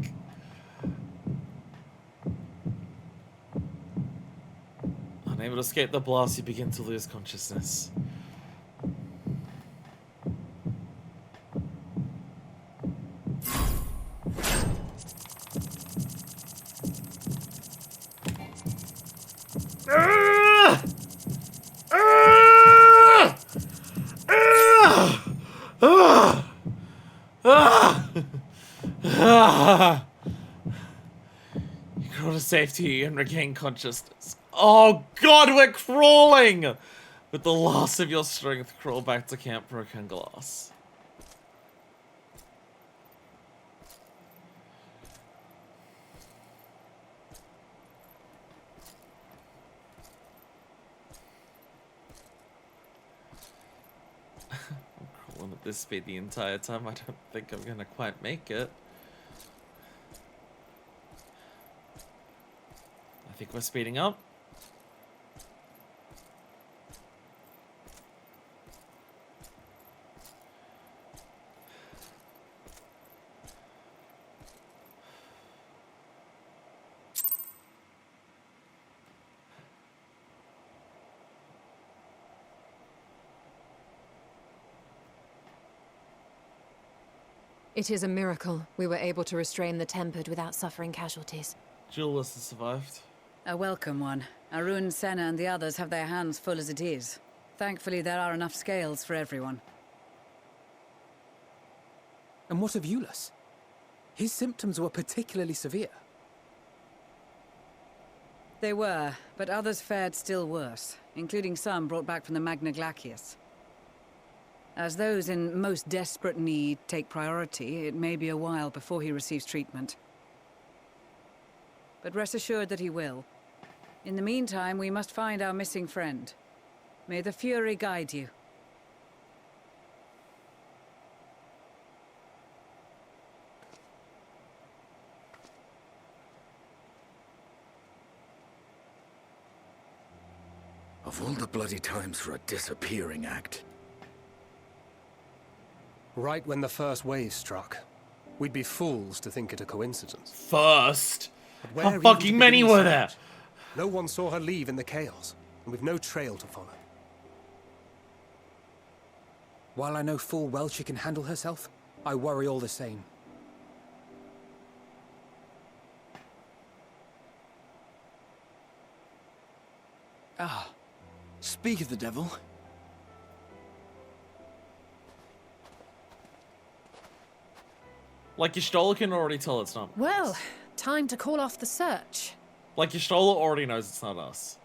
Unable to escape the blast, you begin to lose consciousness. You crawl to safety and regain consciousness. Oh god, we're crawling! With the loss of your strength, crawl back to Camp Broken Glass. I'm crawling at this speed the entire time. I don't think I'm gonna quite make it. I think we're speeding up.
It is a miracle we were able to restrain the Tempered without suffering casualties.
Julius has survived.
A welcome one. Arun, Senna, and the others have their hands full as it is. Thankfully, there are enough scales for everyone.
And what of Eulus? His symptoms were particularly severe.
They were, but others fared still worse, including some brought back from the Magna Glacius. As those in most desperate need take priority, it may be a while before he receives treatment. But rest assured that he will. In the meantime, we must find our missing friend. May the Fury guide you.
Of all the bloody times for a disappearing act.
Right when the first wave struck. We'd be fools to think it a coincidence.
First?
But where
How
even
fucking
to
many
begin the
were there?
search? No one saw her leave in the chaos, and we've no trail to follow.
While I know full well she can handle herself, I worry all the same.
Ah, speak of the devil.
Like, Y'shtola can already tell it's not.
Well, time to call off the search.
Like, Y'shtola already knows it's not us.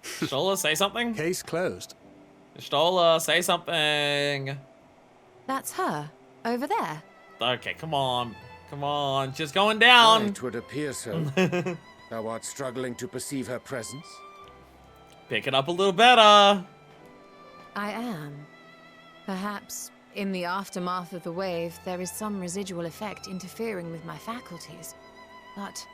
Y'shtola, say something?
Case closed.
Y'shtola, say something.
That's her, over there.
Okay, come on. Come on, she's going down.
It would appear so. Thou art struggling to perceive her presence?
Pick it up a little better.
I am. Perhaps, in the aftermath of the wave, there is some residual effect interfering with my faculties. But...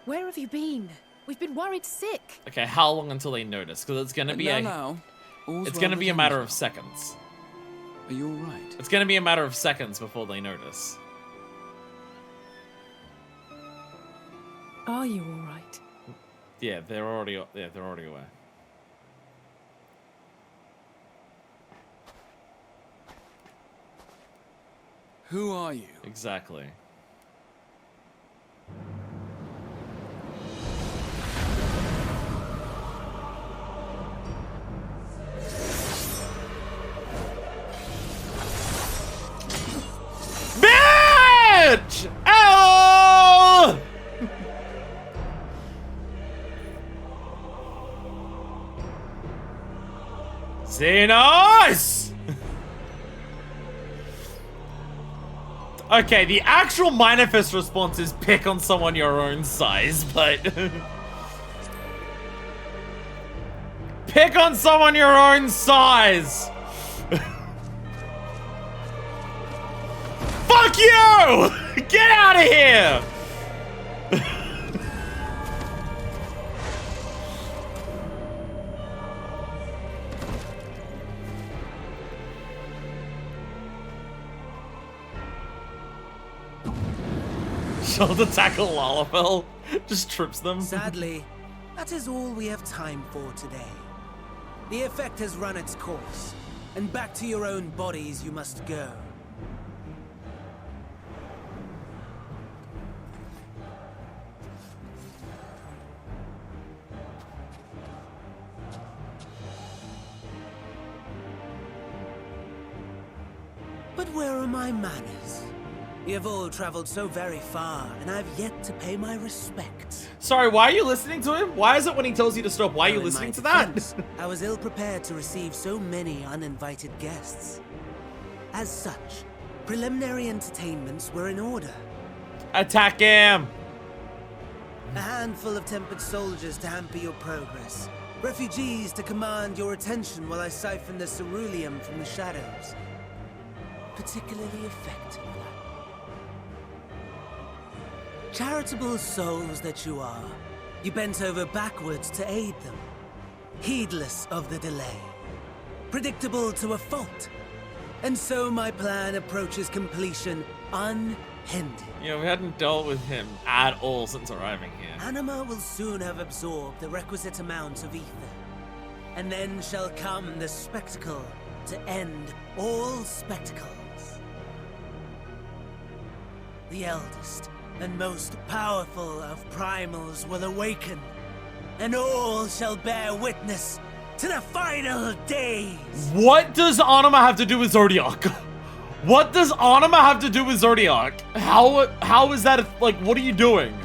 Where have you been? We've been worried sick.
Okay, how long until they notice? Because it's gonna be it's gonna be a matter of seconds.
Are you alright?
It's gonna be a matter of seconds before they notice.
Are you alright?
Yeah, they're already aware.
Who are you?
Exactly. Bitch! Ow! Xenos! Okay, the actual manifest response is pick on someone your own size, but... pick on someone your own size! Fuck you! Get out of here! Shoulder tackle Lalafell just trips them.
Sadly, that is all we have time for today. The effect has run its course, and back to your own bodies you must go. But where are my manners? You have all traveled so very far, and I have yet to pay my respects.
Sorry, why are you listening to him? Why is it when he tells you to stop? Why are you listening to that?
I was ill prepared to receive so many uninvited guests. As such, preliminary entertainments were in order.
Attack him!
A handful of tempered soldiers to hamper your progress. Refugees to command your attention while I siphon the ceruleum from the shadows. Particularly effective. Charitable souls that you are, you bent over backwards to aid them, heedless of the delay. Predictable to a fault. And so my plan approaches completion unhindered.
Yeah, we hadn't dealt with him at all since arriving here.
Anima will soon have absorbed the requisite amount of ether. And then shall come the spectacle to end all spectacles. The eldest and most powerful of primals will awaken, and all shall bear witness to the final days.
What does Anima have to do with Zodiac? What does Anima have to do with Zodiac? How is that, like, what are you doing?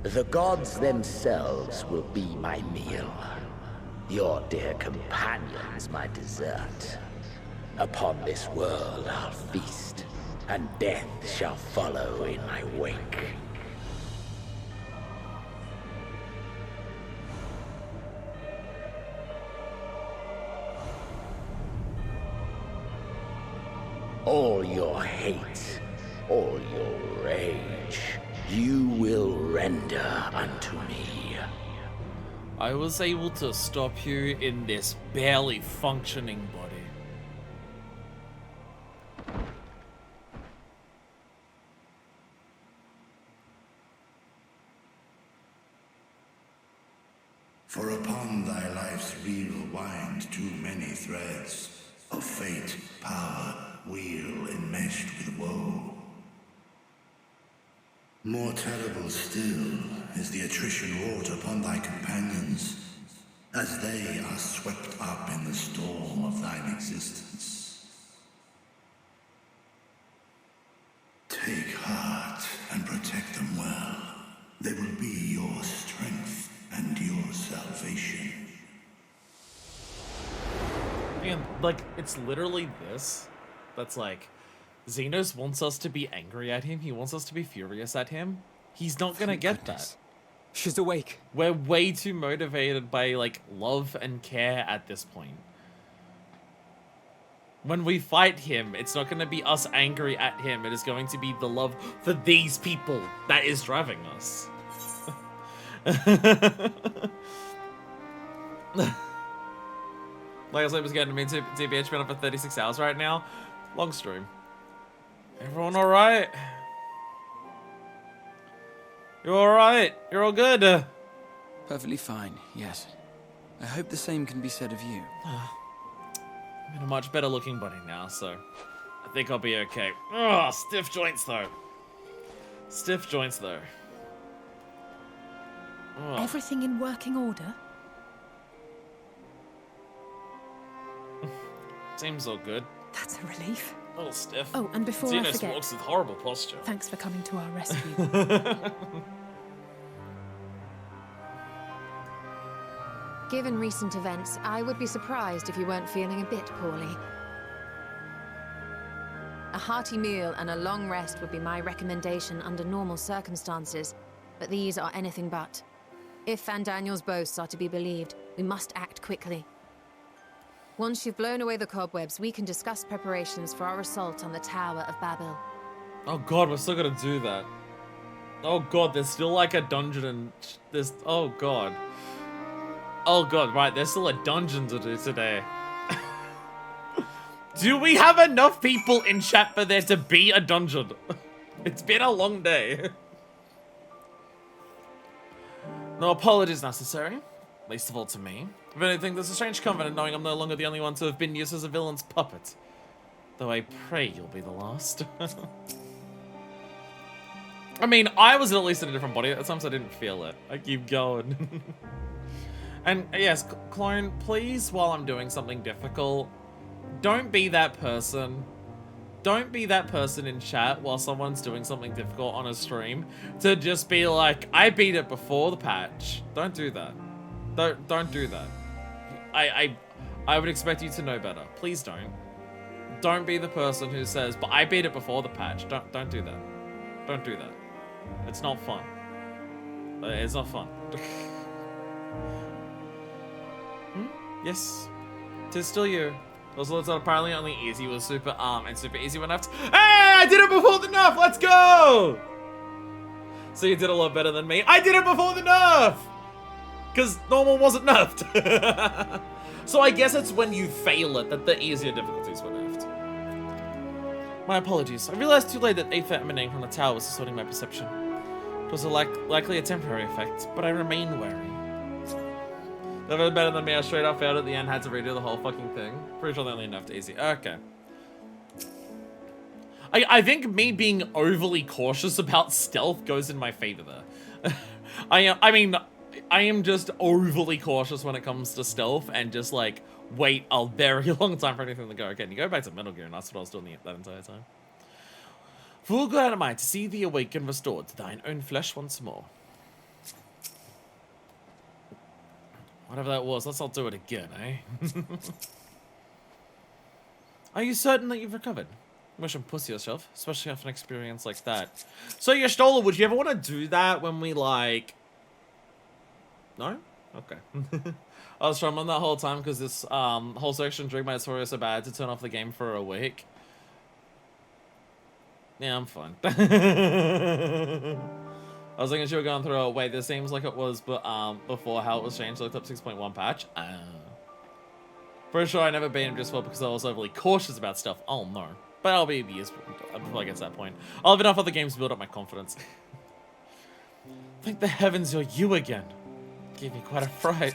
The gods themselves will be my meal. Your dear companions my dessert. Upon this world I'll feast, and death shall follow in my wake. All your hate, all your rage, you will render unto me.
I was able to stop you in this barely functioning body.
For upon thy life's reel wind too many threads of fate, power, wheel enmeshed with woe. More terrible still is the attrition wrought upon thy companions, as they are swept up in the storm of thine existence. Take heart and protect them well. They will be your strength and your salvation.
Man, like, it's literally this. That's like, Xenos wants us to be angry at him. He wants us to be furious at him. He's not gonna get that.
She's awake.
We're way too motivated by, like, love and care at this point. When we fight him, it's not gonna be us angry at him. It is going to be the love for these people that is driving us. Like I said, I was getting me TBH been up for 36 hours right now. Long stream. Everyone alright? You alright? You're all good?
Perfectly fine, yes. I hope the same can be said of you.
I'm in a much better looking body now, so I think I'll be okay. Ugh, stiff joints though. Stiff joints though. Ugh.
Everything in working order?
Seems all good.
That's a relief.
A little stiff.
Oh, and before I
Xenos
forget,
walks with horrible posture.
thanks for coming to our rescue.
Given recent events, I would be surprised if you weren't feeling a bit poorly. A hearty meal and a long rest would be my recommendation under normal circumstances, but these are anything but. If Van Daniel's boasts are to be believed, we must act quickly. Once you've blown away the cobwebs, we can discuss preparations for our assault on the Tower of Babel.
Oh god, we're still gonna do that. Oh god, there's still like a dungeon and there's... Oh god. Oh god, right, there's still a dungeon to do today. Do we have enough people in chat for there to be a dungeon? It's been a long day. No apologies necessary. Least of all to me. If anything, there's a strange comfort knowing I'm no longer the only one to have been used as a villain's puppet. Though I pray you'll be the last. I mean, I was at least in a different body. At times I didn't feel it. I keep going. And yes, Clone, please, while I'm doing something difficult, don't be that person. Don't be that person in chat while someone's doing something difficult on a stream to just be like, I beat it before the patch. Don't do that. Don't do that. I would expect you to know better. Please don't. Don't be the person who says, but I beat it before the patch. Don't do that. Don't do that. It's not fun. It's not fun. Yes. 'Tis still you. Also, it's apparently only easy with super and super easy when nerfed. Hey, I did it before the nerf. Let's go. So you did a lot better than me. I did it before the nerf, because normal wasn't nerfed. So I guess it's when you fail it that the easier difficulties were nerfed. My apologies. I realized too late that Aether emanating from the tower was distorting my perception. It was likely a temporary effect, but I remain wary. They're better than me. I straight up failed at the end, had to redo the whole fucking thing. Pretty sure they only nerfed easy. Okay. I think me being overly cautious about stealth goes in my favor there. I am just overly cautious when it comes to stealth and just like wait a very long time for anything to go. Okay, you go back to Metal Gear and that's what I was doing that entire time. Full glad am I to see thee awake and restored to thine own flesh once more. Whatever that was, let's not do it again, eh? Are you certain that you've recovered? You shouldn't pussy yourself, especially after an experience like that. So, Yashtola, would you ever want to do that when we, like... No? Okay. I was struggling that whole time because this whole section during my tutorial so bad to turn off the game for a week. Yeah, I'm fine. I was thinking you were going through, wait, this seems like it was before how it was changed, looked up 6.1 patch. Pretty sure I never beat him just well because I was overly cautious about stuff. Oh no. But I'll be years before I get to that point. I'll have enough other games to build up my confidence. Thank the heavens you're you again. Gave me quite a fright.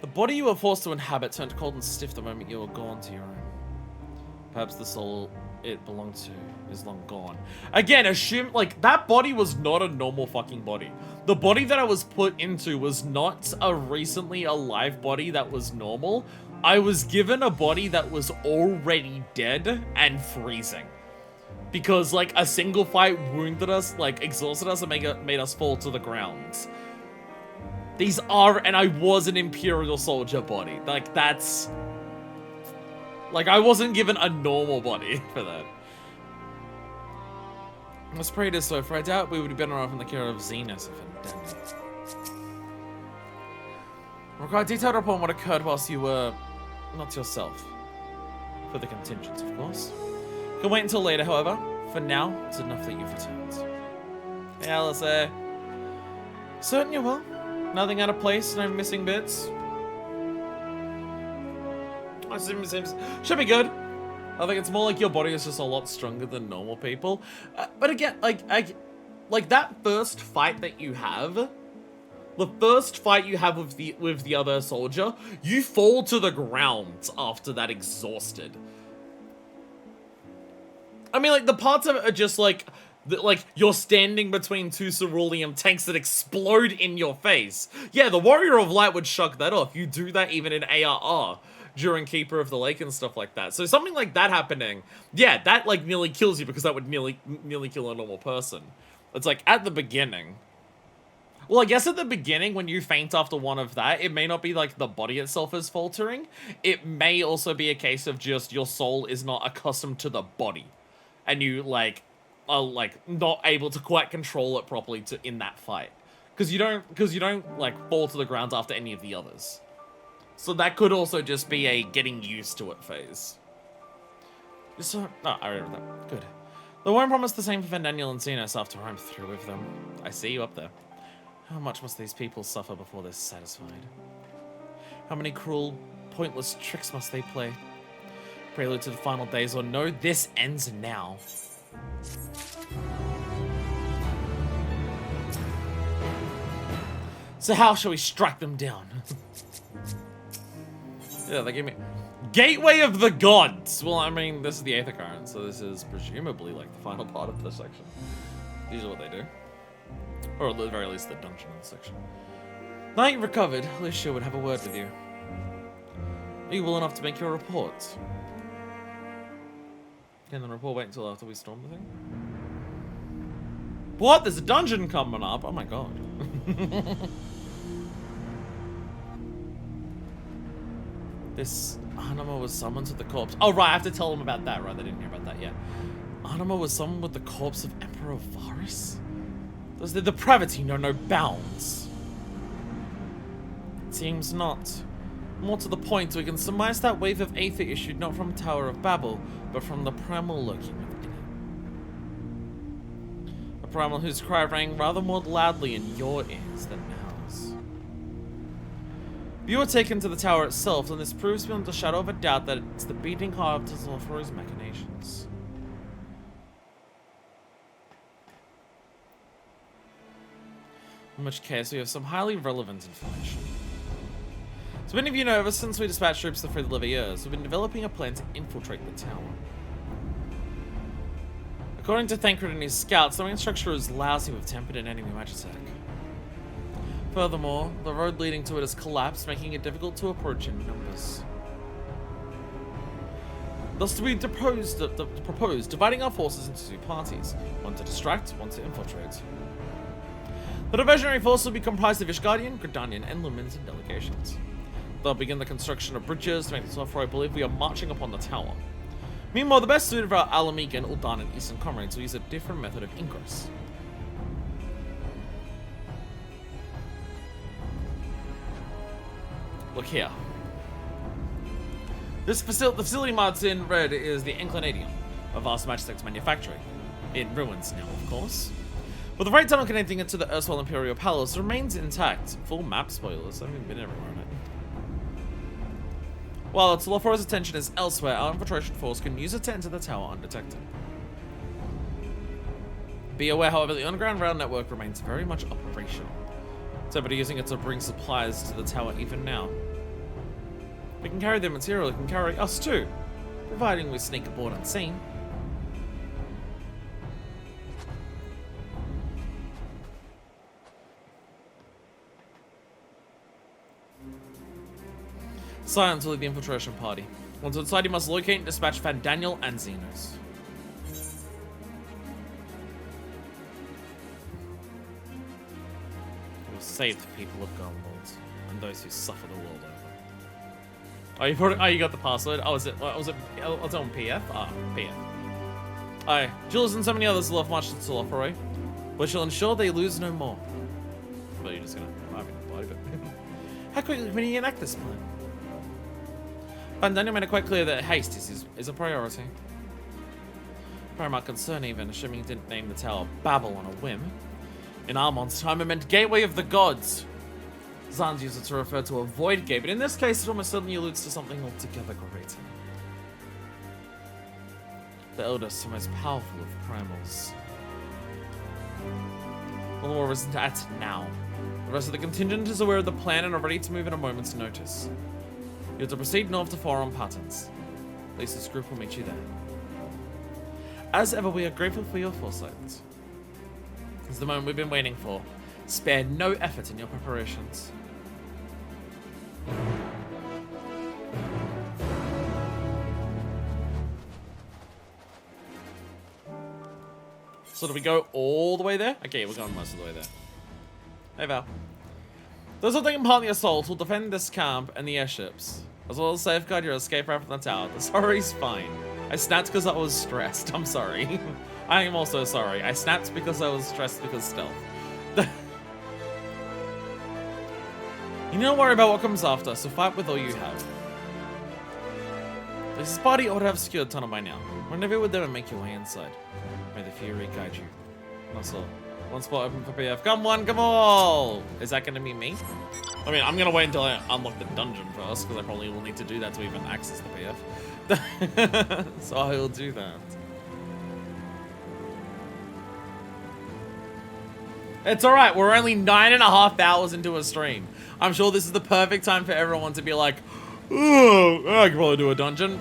The body you were forced to inhabit turned cold and stiff the moment you were gone to your own. Perhaps the soul it belonged to is long gone. Again, assume, like, that body was not a normal fucking body. The body that I was put into was not a recently alive body that was normal. I was given a body that was already dead and freezing. Because, like, a single fight wounded us, like, exhausted us and made us fall to the ground. These are, and I was an Imperial soldier body. Like, that's... Like, I wasn't given a normal body for that. Let's pray it is so, for I doubt we would be better off in the care of Xenos if intended. Require detailed report on what occurred whilst you were not yourself. For the contingent, of course. Can wait until later, however. For now, it's enough that you've returned. Yeah, let's say. Certain you will. Nothing out of place, no missing bits. Should be good. I think it's more like your body is just a lot stronger than normal people. But again, like that first fight that you have, the first fight you have with the other soldier, you fall to the ground after that exhausted. I mean, like, the parts of it are just like you're standing between two cerulean tanks that explode in your face. Yeah, the Warrior of Light would shrug that off. You do that even in ARR during Keeper of the Lake and stuff like that. So something like that happening, yeah, that like nearly kills you because that would nearly kill a normal person. It's like at the beginning. Well, I guess at the beginning when you faint after one of that, it may not be like the body itself is faltering. It may also be a case of just your soul is not accustomed to the body. And you like are like not able to quite control it properly in that fight. Because you don't like fall to the ground after any of the others. So that could also just be a getting used to it phase. So, oh, I read that. Good. The won't promise the same for Vendaniel and Xenos after I'm through with them. I see you up there. How much must these people suffer before they're satisfied? How many cruel, pointless tricks must they play? Prelude to the final days, or no, this ends now. So how shall we strike them down? Yeah, they gave me... Gateway of the Gods! Well, I mean, this is the Aether Current, so this is presumably, like, the final part of this section. These are what they do. Or at the very least, the dungeon in this section. Now you've recovered, Alicia would have a word with you. Are you well enough to make your report? Can the report wait until after we storm the thing? What? There's a dungeon coming up? Oh my god. This Anima was summoned to the corpse. Oh, right, I have to tell them about that, right? They didn't hear about that yet. Anima was summoned with the corpse of Emperor Varus? Does the depravity know no bounds? Seems not. More to the point, we can surmise that wave of aether issued not from Tower of Babel, but from the primal lurking within it. A primal whose cry rang rather more loudly in your ears than ours. You were taken to the tower itself, and this proves beyond the shadow of a doubt that it's the beating heart of Zolforo's machinations. In which case, we have some highly relevant information. So many of you know, ever since we dispatched troops to free the Liviers, we've been developing a plan to infiltrate the tower. According to Thancred and his scouts, the main structure is lousy with tempered and enemy magitech. Furthermore, the road leading to it has collapsed, making it difficult to approach in numbers. Thus, we proposed dividing our forces into two parties, one to distract, one to infiltrate. The diversionary force will be comprised of Ishgardian, Gridanian, and Lumens and delegations. They'll begin the construction of bridges to make the Zolforo believe we are marching upon the tower. Meanwhile, the best suited of our Alamigan, Ul'dan, and Eastern comrades will use a different method of ingress. Look here. The facility marked in red is the Inclinadium, a vast magitech's manufactory. In ruins now, of course. But the right tunnel connecting it to the erstwhile Imperial Palace remains intact. Full map spoilers, I haven't been everywhere on it. While Zolforo's attention is elsewhere, our infiltration force can use it to enter the tower undetected. Be aware, however, the underground rail network remains very much operational. Somebody using it to bring supplies to the tower even now. If we can carry their material, it can carry us too, providing we sneak aboard unseen. Silence will lead the infiltration party. Once inside, you must locate and dispatch Van Daniel and Xenos. It will save the people of Garlemald and those who suffer the world over. Oh, you got the password. Oh, was it on PF? Ah, PF. Aye, Jules and so many others will have marched to Zolforo, which will ensure they lose no more. But you're just gonna believe it. How quickly can you enact this plan? Van Daniel made it quite clear that haste is a priority. Paramount concern even, assuming he didn't name the tower Babel on a whim. In Armand's time, it meant Gateway of the Gods. Zan's used it to refer to a void gate, but in this case, it almost certainly alludes to something altogether greater. The eldest and most powerful of primals. The war isn't at now. The rest of the contingent is aware of the plan and are ready to move at a moment's notice. You have to proceed north to Forum Patterns. At least this group will meet you there. As ever, we are grateful for your foresight. It's the moment we've been waiting for. Spare no effort in your preparations. So do we go all the way there? Okay, we're going most of the way there. Hey, Val. Those who taking part in the assault will defend this camp and the airships, as well as safeguard your escape route from the tower. The sorry's fine. I snapped because I was stressed. I'm sorry. I am also sorry. I snapped because I was stressed because stealth. You don't worry about what comes after, so fight with all you have. This party ought to have secured the tunnel by now. Rendezvous with them and make your way inside. May the Fury guide you. Also, one spot open for PF. Come one, come all! Is that going to be me? I mean, I'm going to wait until I unlock the dungeon first, because I probably will need to do that to even access the PF. So I will do that. It's alright, we're only 9.5 hours into a stream. I'm sure this is the perfect time for everyone to be like, oh, I can probably do a dungeon.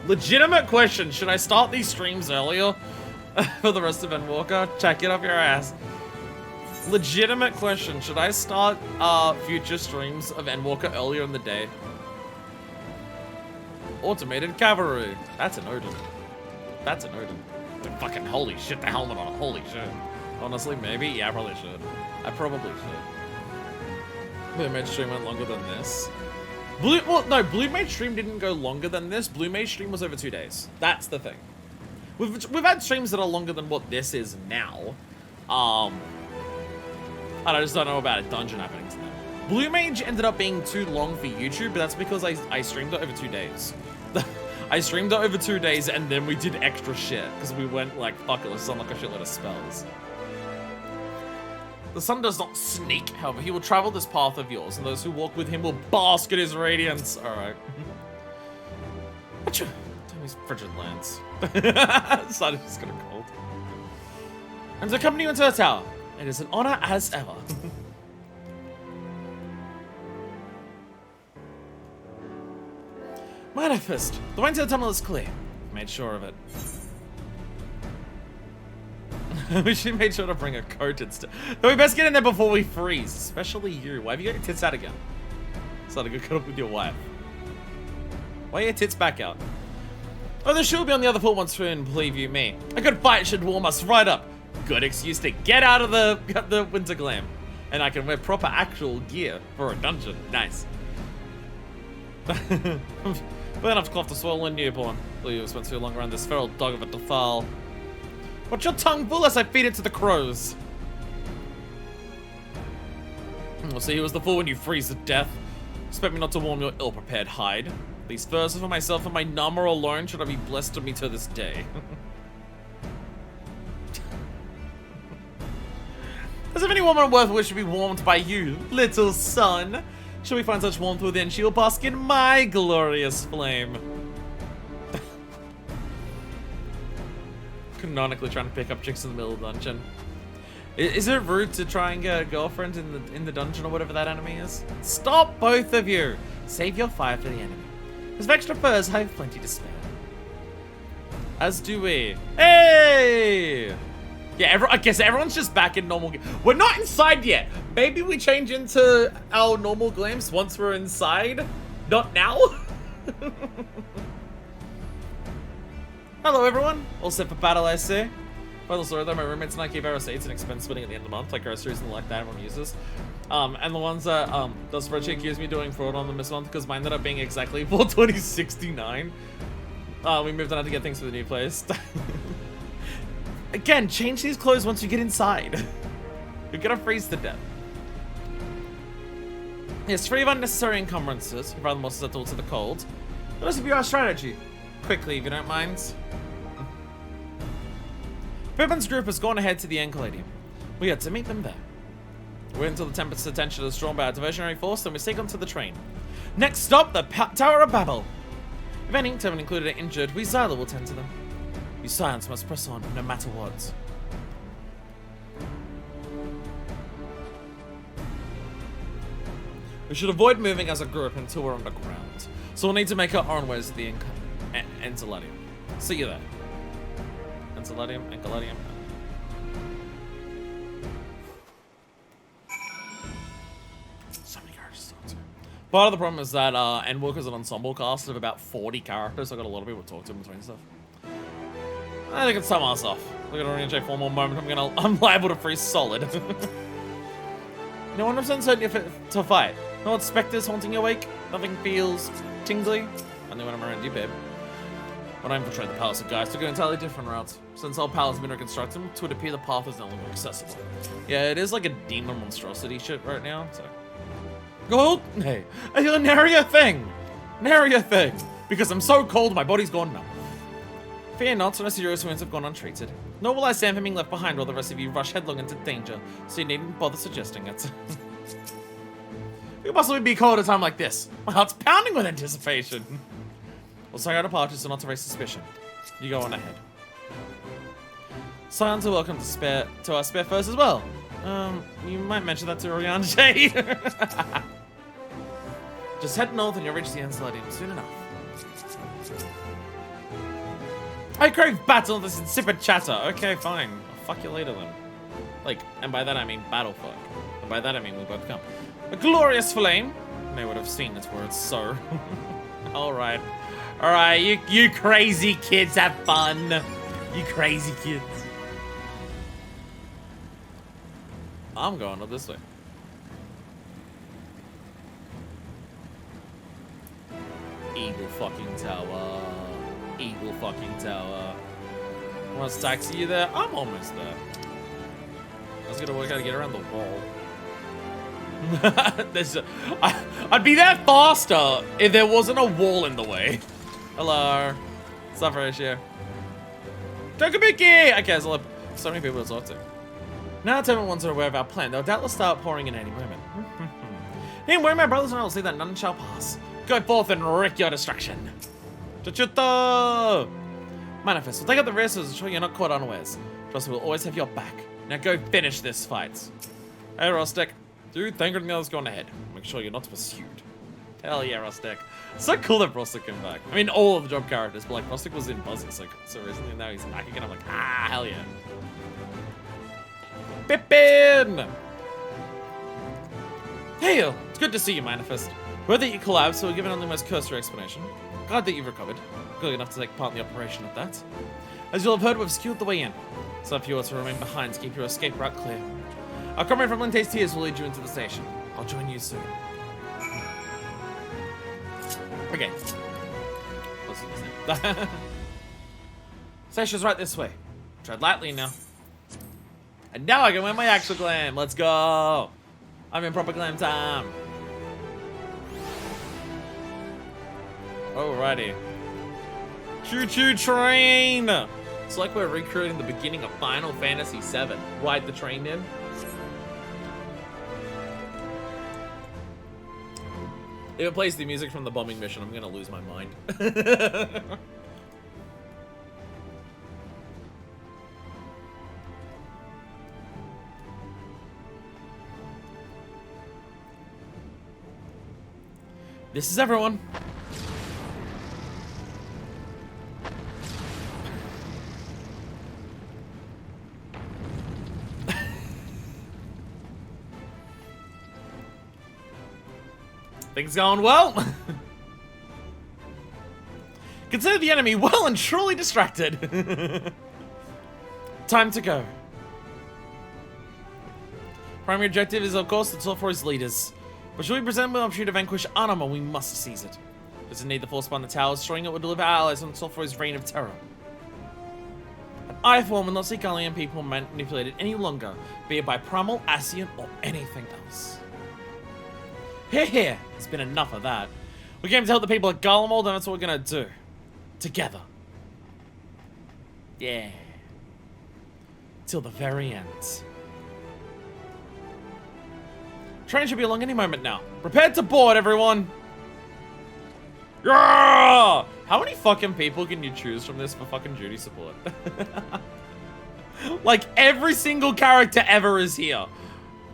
Legitimate question, should I start these streams earlier? For the rest of Endwalker? Check it up your ass. Legitimate question, should I start future streams of Endwalker earlier in the day? Automated cavalry. That's an Odin. That's an Odin. Fucking holy shit, the helmet on. Holy shit. Honestly, maybe? Yeah, I probably should. I probably should. Blue Mage stream went longer than this. Blue Mage stream didn't go longer than this. Blue Mage stream was over 2 days. That's the thing. We've had streams that are longer than what this is now. And I just don't know about a dungeon happening to them. Blue Mage ended up being too long for YouTube, but that's because I streamed it over 2 days. I streamed it over 2 days, and then we did extra shit, because we went like, fuck it, let's unlock a shitload of spells. The sun does not sneak, however, he will travel this path of yours, and those who walk with him will bask in his radiance. Alright. Tell me these frigid lands. The sun is just gonna cold. And to accompany you into the tower. It is an honor as ever. Manifest. The way to the tunnel is clear. Made sure of it. We should make sure to bring a coat instead. We best get in there before we freeze. Especially you. Why have you got your tits out again? It's not a good cut up with your wife. Why are your tits back out? Oh, the shoe will be on the other foot once we believe you me. A good fight should warm us right up. Good excuse to get out of the winter glam. And I can wear proper actual gear for a dungeon. Nice. But enough cloth to swallow a newborn. Believe you spent too long around this feral dog of a defile. Watch your tongue full as I feed it to the crows. We'll see who was the fool when you freeze to death. Expect me not to warm your ill-prepared hide. These furs are for myself and my number alone should I be blessed to me to this day. As if any woman worth which should be warmed by you, little son. Shall we find such warmth within, she will bask in my glorious flame. Canonically trying to pick up chicks in the middle of the dungeon. Is it rude to try and get a girlfriend in the dungeon or whatever that enemy is? Stop, both of you! Save your fire for the enemy. As for extra furs, I have plenty to spare. As do we. Hey! Yeah, I guess everyone's just back in normal. We're not inside yet. Maybe we change into our normal glams once we're inside. Not now. Hello, everyone. All set for battle, I see. Final story though, my roommates and I keep our receipts and expense splitting at the end of the month, like groceries and like that everyone uses. And the ones that the spreadsheet accused me doing fraud on them this month because mine ended up being exactly $420.69. We moved on to get things for the new place. Again, change these clothes once you get inside. You're gonna freeze to death. Yes, free of unnecessary encumbrances, rather more susceptible to the cold. Let us review our strategy. Quickly, if you don't mind. Pippin's group has gone ahead to the Encoladium. We had to meet them there. Wait until the Tempest's attention is drawn by a diversionary force, then we sink onto the train. Next stop, the Tower of Babel. If any, Tevin included are injured, we Xyla will tend to them. You Scions must press on, no matter what. We should avoid moving as a group until we're underground. So we'll need to make our own ways to the Encoladium. See you there. Encoladium. So many characters to talk to. Part of the problem is that Endwalker's an ensemble cast of about 40 characters, so I got a lot of people to talk to in between stuff. I think it's time us off. Look at Orange for one more moment. I'm liable to freeze solid. No 100% certain to fight. No specters haunting your wake. Nothing feels tingly. Only when I'm around you, babe. When I infiltrate the Palace of Geist, took an entirely different route. Since our palace has been reconstructed, it would appear the path is no longer accessible. Yeah, it is like a demon monstrosity shit right now, so. Gold? Hey, I feel nary a thing! Nary a thing! Because I'm so cold, my body's gone numb. Fear not, unless your wounds have gone untreated. Nor will I stand for being left behind while the rest of you rush headlong into danger, so you needn't bother suggesting it. You must be cold at a time like this. My heart's pounding with anticipation. We'll say our departure so not to raise suspicion. You go on ahead. Scions are welcome to our spare furs as well. You might mention that to Oriange. Just head north and you'll reach the Encoladium soon enough. I crave battle, this insipid chatter. Okay, fine. I'll fuck you later then. Like, and by that I mean battle fuck. And by that I mean we both come. A glorious flame. They would have seen its words, so. Alright. Alright, you crazy kids have fun. You crazy kids. I'm going up this way. Eagle fucking tower. Eagle fucking tower. Wants to taxi you there? I'm almost there. I was gonna work out to get around the wall. I'd be there faster if there wasn't a wall in the way. Hello. Suffer issue. Tokabuki! Okay, so so many people to talk to. Now that everyone's aware of our plan, they'll doubtless start pouring in any moment. Hey, where my brothers and I will see that none shall pass. Go forth and wreak your destruction. Chuchuto! Manifest, we'll take up the rest to ensure you're not caught unawares. Trust we'll always have your back. Now go finish this fight. Hey, Rostek. Dude, thank God the others going ahead. Make sure you're not pursued. Hell yeah, Rostek. So cool that Rostek came back. I mean, all of the job characters, but like, Rostek was in Buzzing so recently, and now he's back again. I'm like, ah, hell yeah. Pippin! Hey, it's good to see you, Manifest. Heard that you collapsed, so we're giving only the most cursory explanation. Glad that you've recovered. Good enough to take part in the operation at that. As you'll have heard, we've secured the way in. So if you are to remain behind to keep your escape route clear. Our comrade from Linte's Tears will lead you into the station. I'll join you soon. Okay. What's his name? Station's right this way. Tread lightly now. And now I can wear my actual glam. Let's go. I'm in proper glam time. Alrighty. Choo-choo train! It's like we're recreating the beginning of Final Fantasy VII. Ride the train in. If it plays the music from the bombing mission, I'm gonna lose my mind. This is everyone. Things going well. Consider the enemy well and truly distracted. Time to go. Primary objective is, of course, to talk for his leaders. But should we present with an opportunity to vanquish Anima, we must seize it. Doesn't need the force upon the tower, destroying it will deliver allies on Sulfur's reign of terror. And I, for one, will not seek alien people manipulated any longer, be it by Primal, Ascian, or anything else. Here, here. It's been enough of that. We came to help the people at Garlemald, and that's what we're gonna do. Together. Yeah. Till the very end. Train should be along any moment now. Prepare to board, everyone! Yeah! How many fucking people can you choose from this for fucking duty support? Like, every single character ever is here.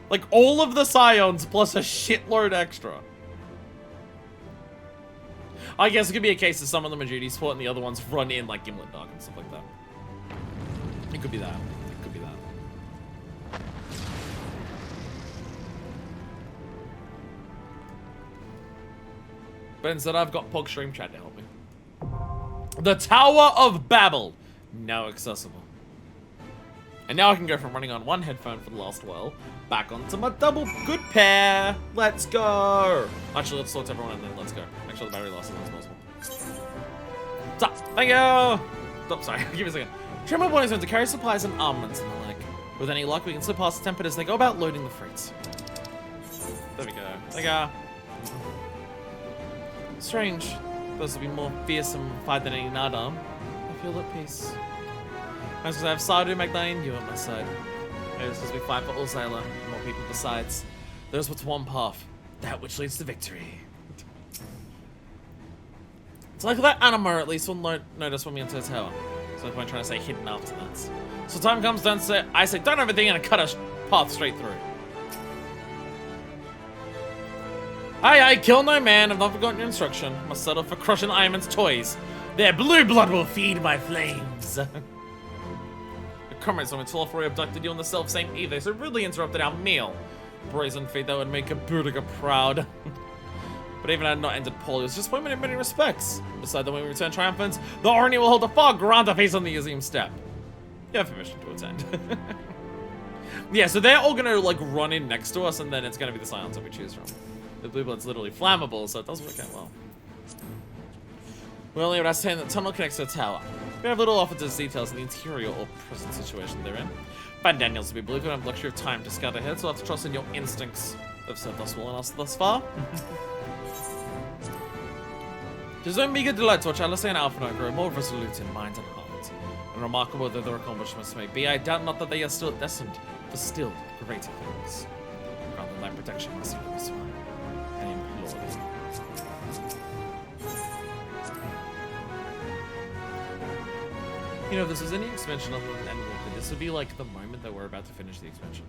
Like, all of the Scions plus a shitload extra. I guess it could be a case of some of them are duty support and the other ones run in like Gimlet Dark and stuff like that. It could be that. It could be that. But instead I've got Pog Stream Chat to help me. The Tower of Babel. Now accessible. And now I can go from running on one headphone for the last while, back onto my double good pair. Let's go. Actually, let's sort everyone and then let's go. Make sure the battery lasts as long as possible. Stop. Thank you. Stop, sorry. Give me a second. Train my boys to carry supplies and armaments and the like. With any luck, we can slip past the tempered as they go about loading the freights. There we go. There we go. Strange. Those will be more fearsome fight than any Nadam. I feel at peace. That's because I have Sardu, Magdalene, and you on my side. Maybe this is we fight for Ulzala and more people besides. There's what's one path. That which leads to victory. It's like that Anima at least will notice when we enter the tower. So no point trying to say hidden after that. So time comes, I say don't everything and cut a path straight through. Aye, kill no man. I've not forgotten your instruction. Must settle for crushing Ironman's toys. Their blue blood will feed my flames. Your comrades on Sulfur abducted you on the self-same eve. They so rudely interrupted our meal. Brazen feat that would make a Boudica proud. But even had not ended poorly, it was disappointment in many respects. Besides that, when we return triumphant, the Orny will hold a far grander feast on the museum step. You have permission to attend. Yeah, so they're all gonna like run in next to us, and then it's gonna be the Scions that we choose from. The blue blood's literally flammable, so it does work out well. We only ascertain that the tunnel connects to the tower. We have little officers' details of the interior or present situation they're in. Find Daniels to be believed, we don't have the luxury of time to scout ahead, so we'll have to trust in your instincts. They've served us well enough thus far. Tis no meager delight to watch Alice and Alphinaud grow more resolute in mind and heart. And remarkable though their accomplishments may be, I doubt not that they are still destined for still greater things. Rather than thy protection must be this one. I implore thee. You know, if this is any expansion other than Endwalker, this would be like the moment that we're about to finish the expansion.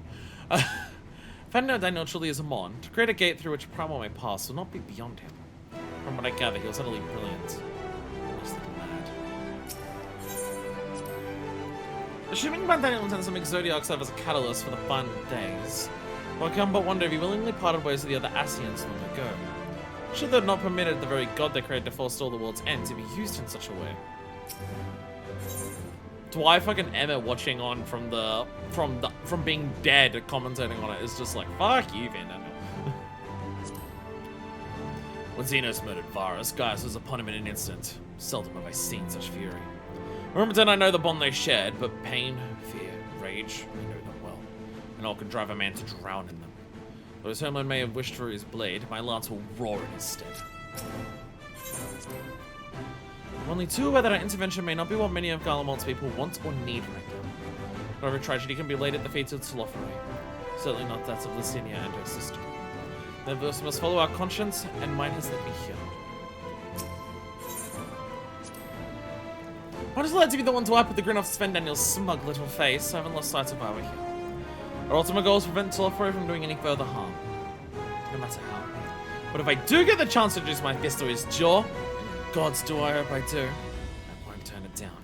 Finding out Daniel truly is a Mon, to create a gate through which Primal may pass will not be beyond him. From what I gather, he was utterly brilliant. Almost like mad. Assuming Van Daniel intends to make Zodiac serve as a catalyst for the fun days, one can but wonder if he willingly parted ways with the other Asians long ago. Should they have not permitted the very god they created to forestall the world's end to be used in such a way? Why fucking Emma watching on from being dead commentating on it is just like, fuck you, Van Daniel. When Xenos murdered Varus, Gaius was upon him in an instant. Seldom have I seen such fury. Remember then I know the bond they shared, but pain, fear, rage, I know them well. And all can drive a man to drown in them. Though his homeland may have wished for his blade, my lance will roar in his stead. I'm only too aware that our intervention may not be what many of Garlemald's people want or need right now. Not every tragedy can be laid at the feet of Telophorai. Certainly not that of Licinia and her sister. Nevertheless, we must follow our conscience, and mine has led me here. I'm just glad to be the one to wipe with the grin off Sven Daniel's smug little face. I haven't lost sight of why we're here. Our ultimate goal is to prevent Telophorai from doing any further harm. No matter how. But if I do get the chance to introduce my fist to his jaw, gods do I hope I do, I won't turn it down.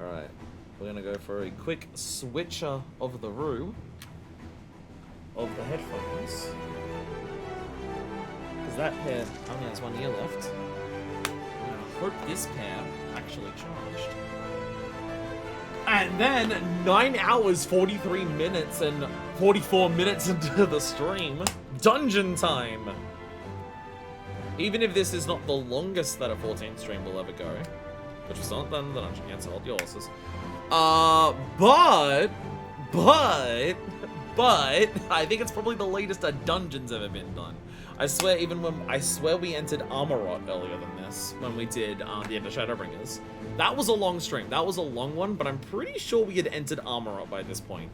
Alright, we're gonna go for a quick switcher of the room. Of the headphones. Because that pair only has one ear left. And I hope this pair actually charged. And then 9 hours, 43 minutes, and 44 minutes into the stream. Dungeon time! Even if this is not the longest that a 14th stream will ever go, which is not done the dungeon yet, so hold your horses. But I think it's probably the latest a dungeon's ever been done. I swear we entered Armorot earlier than this when we did the End of Shadowbringers. That was a long stream. That was a long one, but I'm pretty sure we had entered Armorot by this point.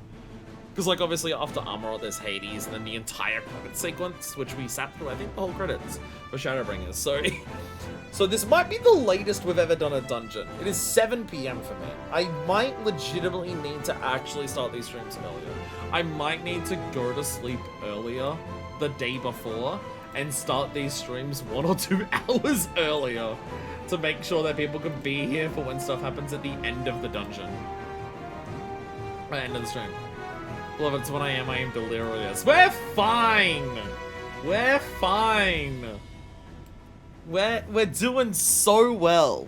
Because, like, obviously after Armorot, there's Hades, and then the entire credit sequence, which we sat through, I think, the whole credits for Shadowbringers. So this might be the latest we've ever done a dungeon. It is 7 PM for me. I might legitimately need to actually start these streams earlier. I might need to go to sleep earlier the day before and start these streams 1 or 2 hours earlier to make sure that people can be here for when stuff happens at the end of the dungeon. Or end of the stream. Beloved, it's 1 AM, I am delirious. We're fine! We're fine! We're doing so well.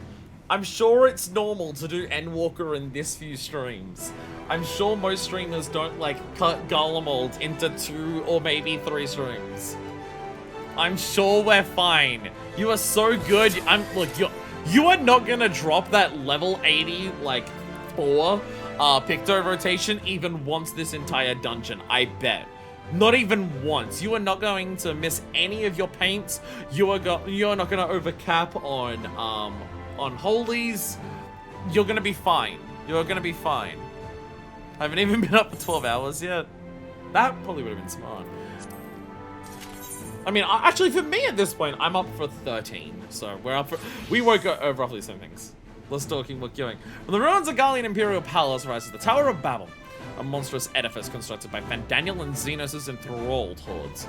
I'm sure it's normal to do Endwalker in this few streams. I'm sure most streamers don't, like, cut Garlemald into 2 or maybe 3 streams. I'm sure we're fine. You are so good. Look, you are not gonna drop that level 80, like, 4 Picto rotation even once this entire dungeon, I bet. Not even once. You are not going to miss any of your paints. You are not gonna overcap on holies. You're gonna be fine. You're gonna be fine. I haven't even been up for 12 hours yet. That probably would have been smart. I mean, actually, for me at this point, I'm up for 13. So we won't go over roughly the same things. Less talking, more queuing. From the ruins of Gallian Imperial Palace rises the Tower of Babel, a monstrous edifice constructed by Van Daniel and Xenos' enthralled hordes.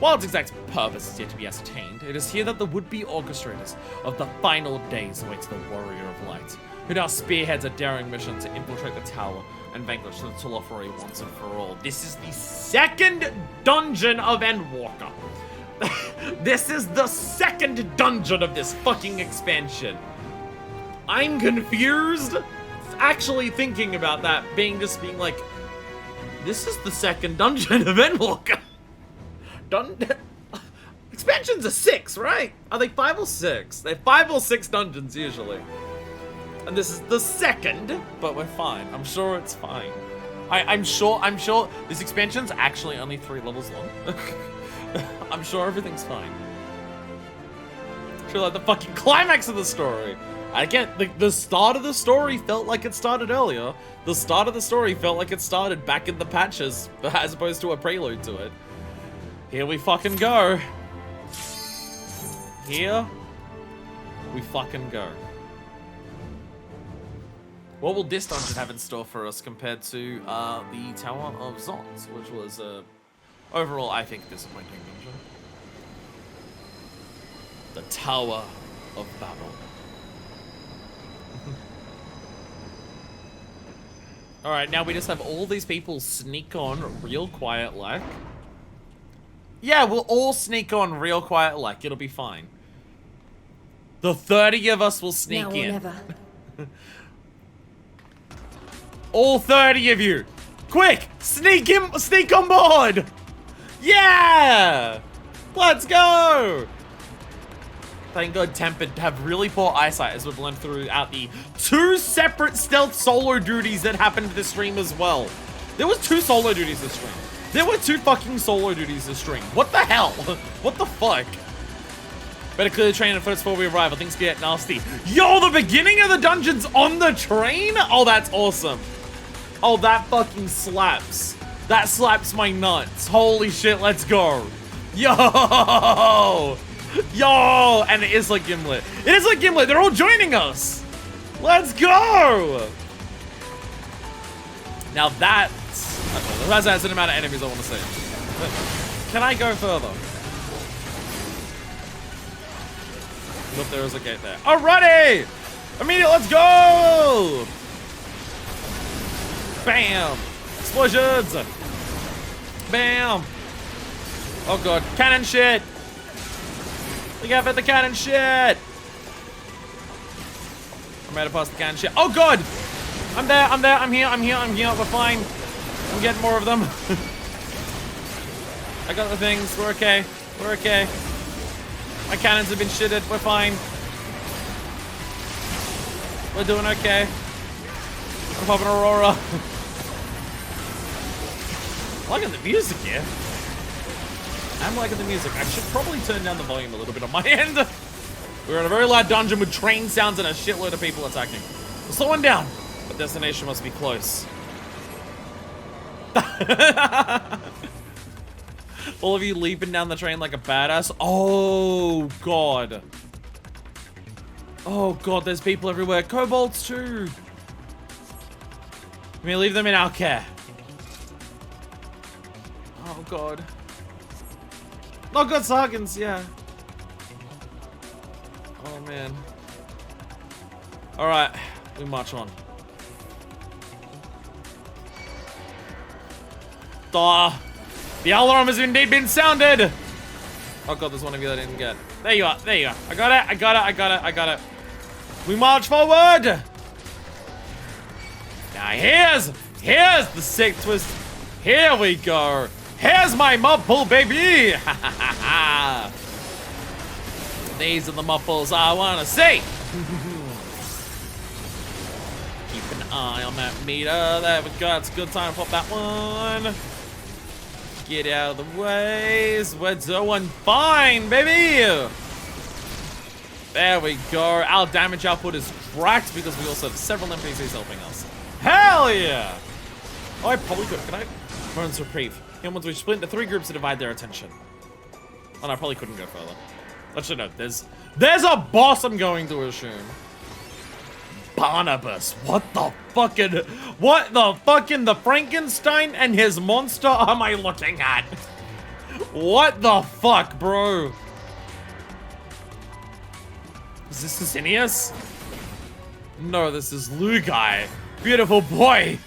While its exact purpose is yet to be ascertained, it is here that the would-be orchestrators of the final days await the Warrior of Light, who now spearheads a daring mission to infiltrate the tower and vanquish the Telophorai once and for all. This is the 2nd dungeon of Endwalker. This is the 2nd dungeon of this fucking expansion. I'm confused. Actually thinking about that, being like, this is the 2nd dungeon of Endwalker. Expansions are 6, right? Are they 5 or 6? They're 5 or 6 dungeons usually. And this is the 2nd, but we're fine. I'm sure it's fine. I'm sure this expansion's actually only 3 levels long. I'm sure everything's fine. Sure, like the fucking climax of the story. Again, the start of the story felt like it started earlier. The start of the story felt like it started back in the patches, as opposed to a prelude to it. Here we fucking go. Here we fucking go. What will this dungeon have in store for us compared to the Tower of Zons, which was overall, I think, disappointing dungeon. The Tower of Babel. Alright, now we just have all these people sneak on real quiet like. Yeah, we'll all sneak on real quiet like. It'll be fine. The 30 of us will sneak in.
Never.
All 30 of you. Quick, sneak on board. Yeah! Let's go! Thank God Tempered have really poor eyesight, as we've learned throughout the 2 separate stealth solo duties that happened this stream as well. There was 2 solo duties this stream. There were 2 fucking solo duties this stream. What the hell? What the fuck? Better clear the train first before we arrive, or things get nasty. Yo, the beginning of the dungeon's on the train? Oh, that's awesome. Oh, that fucking slaps. That slaps my nuts. Holy shit, let's go. Yo! Yo! And it is like Gimlet. It is like Gimlet. They're all joining us. Let's go! Now that's... Okay, that's the amount of enemies I want to see. Can I go further? Look, there is a gate there. Alrighty! Immediate, let's go! Bam! Explosions! Bam! Oh god, cannon shit! Look out for the cannon shit! I'm ready to pass the cannon shit. Oh god! I'm there, I'm here. We're fine. I'm getting more of them. I got the things, we're okay. We're okay. My cannons have been shitted, we're fine. We're doing okay. I'm popping Aurora. I'm liking the music here. I'm liking the music. I should probably turn down the volume a little bit on my end. We're in a very loud dungeon with train sounds and a shitload of people attacking. We're slowing down. But destination must be close. All of you leaping down the train like a badass. Oh, God. Oh, God, there's people everywhere. Kobolds, too. Let me leave them in our care. Oh, God. Oh, God, Sargans, yeah. Oh, man. All right, we march on. The alarm has indeed been sounded. Oh god, there's one of you that I didn't get. There you are. There you are. I got it. We march forward. Now here's the sick twist. Here we go. Here's my mud pool, baby. These are the muffles I want to see. Keep an eye on that meter. There we go. It's a good time to pop that one. Get out of the ways. We're doing fine, baby. There we go. Our damage output is cracked because we also have several NPCs helping us. Hell yeah. Oh, I probably could. Can I? Moment's reprieve. Humans, we split into 3 groups to divide their attention. Oh, no, I probably couldn't go further. Actually, no. There's a boss I'm going to assume. Barnabas, what the fucking the Frankenstein and his monster am I looking at? What the fuck, bro? Is this Sicinius? No, this is Lugai. Beautiful boy.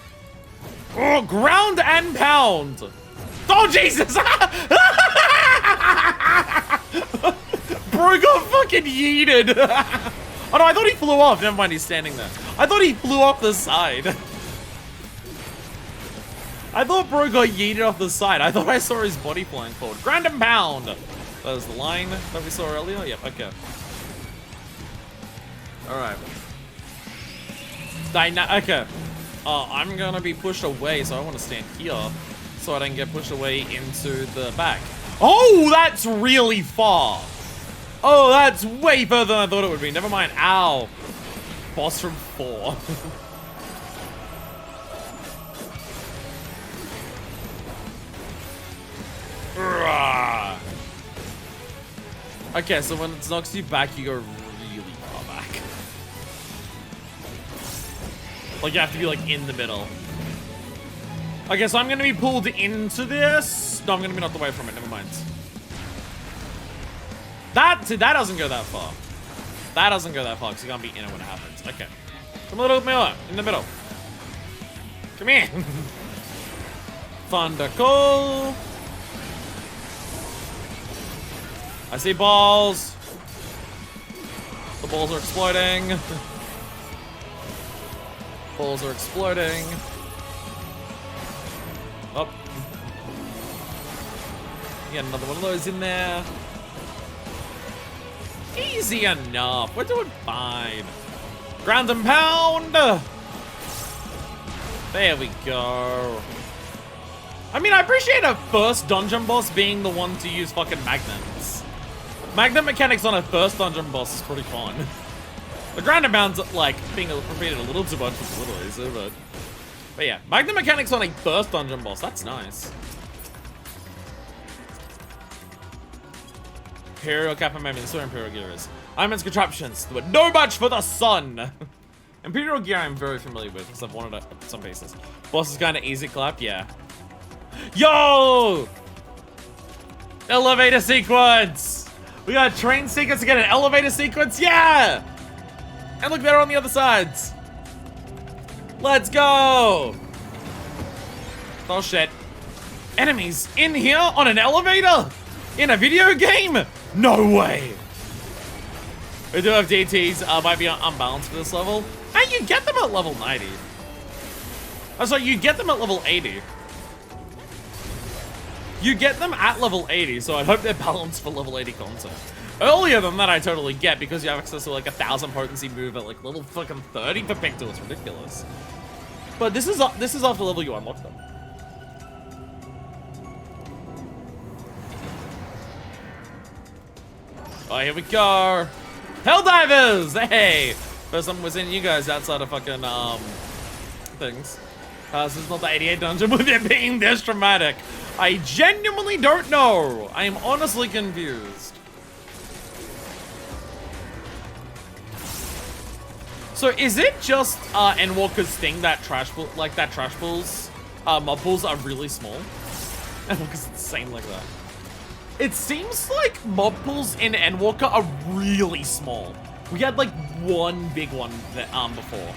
Oh, ground and pound. Oh, Jesus. Bro got fucking yeeted. Oh no, I thought he flew off. Never mind, he's standing there. I thought he flew off the side. I thought bro got yeeted off the side. I thought I saw his body flying forward. Ground and pound. That was the line that we saw earlier. Yep, okay. Alright. Okay. I'm gonna be pushed away, so I want to stand here so I don't get pushed away into the back. Oh, that's really far. Oh, that's way further than I thought it would be. Never mind. Ow. Boss from 4. Okay, so when it knocks you back, you go really far back. Like, you have to be, like, in the middle. Okay, so I'm gonna be pulled into this. No, I'm gonna be knocked away from it. Never mind. That doesn't go that far. That doesn't go that far, because you can't be in it when it happens. Okay. Come a little bit more. In the middle. Come here. Thunder Call. I see balls. The balls are exploding. Balls are exploding. Oh. Get another one of those in there. Easy enough. We're doing fine. Ground and pound. There we go. I mean, I appreciate a first dungeon boss being the one to use fucking magnets. Magnet mechanics on a first dungeon boss is pretty fun. The ground and pound's like being repeated a little too much with a little easier, but yeah, magnet mechanics on a first dungeon boss, that's nice. Imperial Kappa Mammoth, so Imperial Gear is. Ironman's contraptions, but no match for the sun! Imperial Gear I'm very familiar with, because I've wanted it at some pieces. Boss is kind of easy clap, yeah. Yo! Elevator sequence! We got a train sequence to get an elevator sequence, yeah! And look, they're on the other sides. Let's go! Oh shit. Enemies in here on an elevator? In a video game? No way! We do have DTs, might be unbalanced for this level. And you get them at level 90. Oh, sorry, you get them at level 80. You get them at level 80, so I hope they're balanced for level 80 content. Earlier than that, I totally get, because you have access to like 1,000 potency move at like level fucking 30 for Picto. It's ridiculous. But this is after level you unlock them. Oh, here we go. Helldivers! Hey! First time we're seeing you guys outside of fucking, things. This is not the 88 dungeon with it being this dramatic. I genuinely don't know. I am honestly confused. So is it just Endwalker's thing that trash pools, mob pools are really small? Endwalker's insane like that. It seems like mob pools in Endwalker are really small. We had like one big one that, before.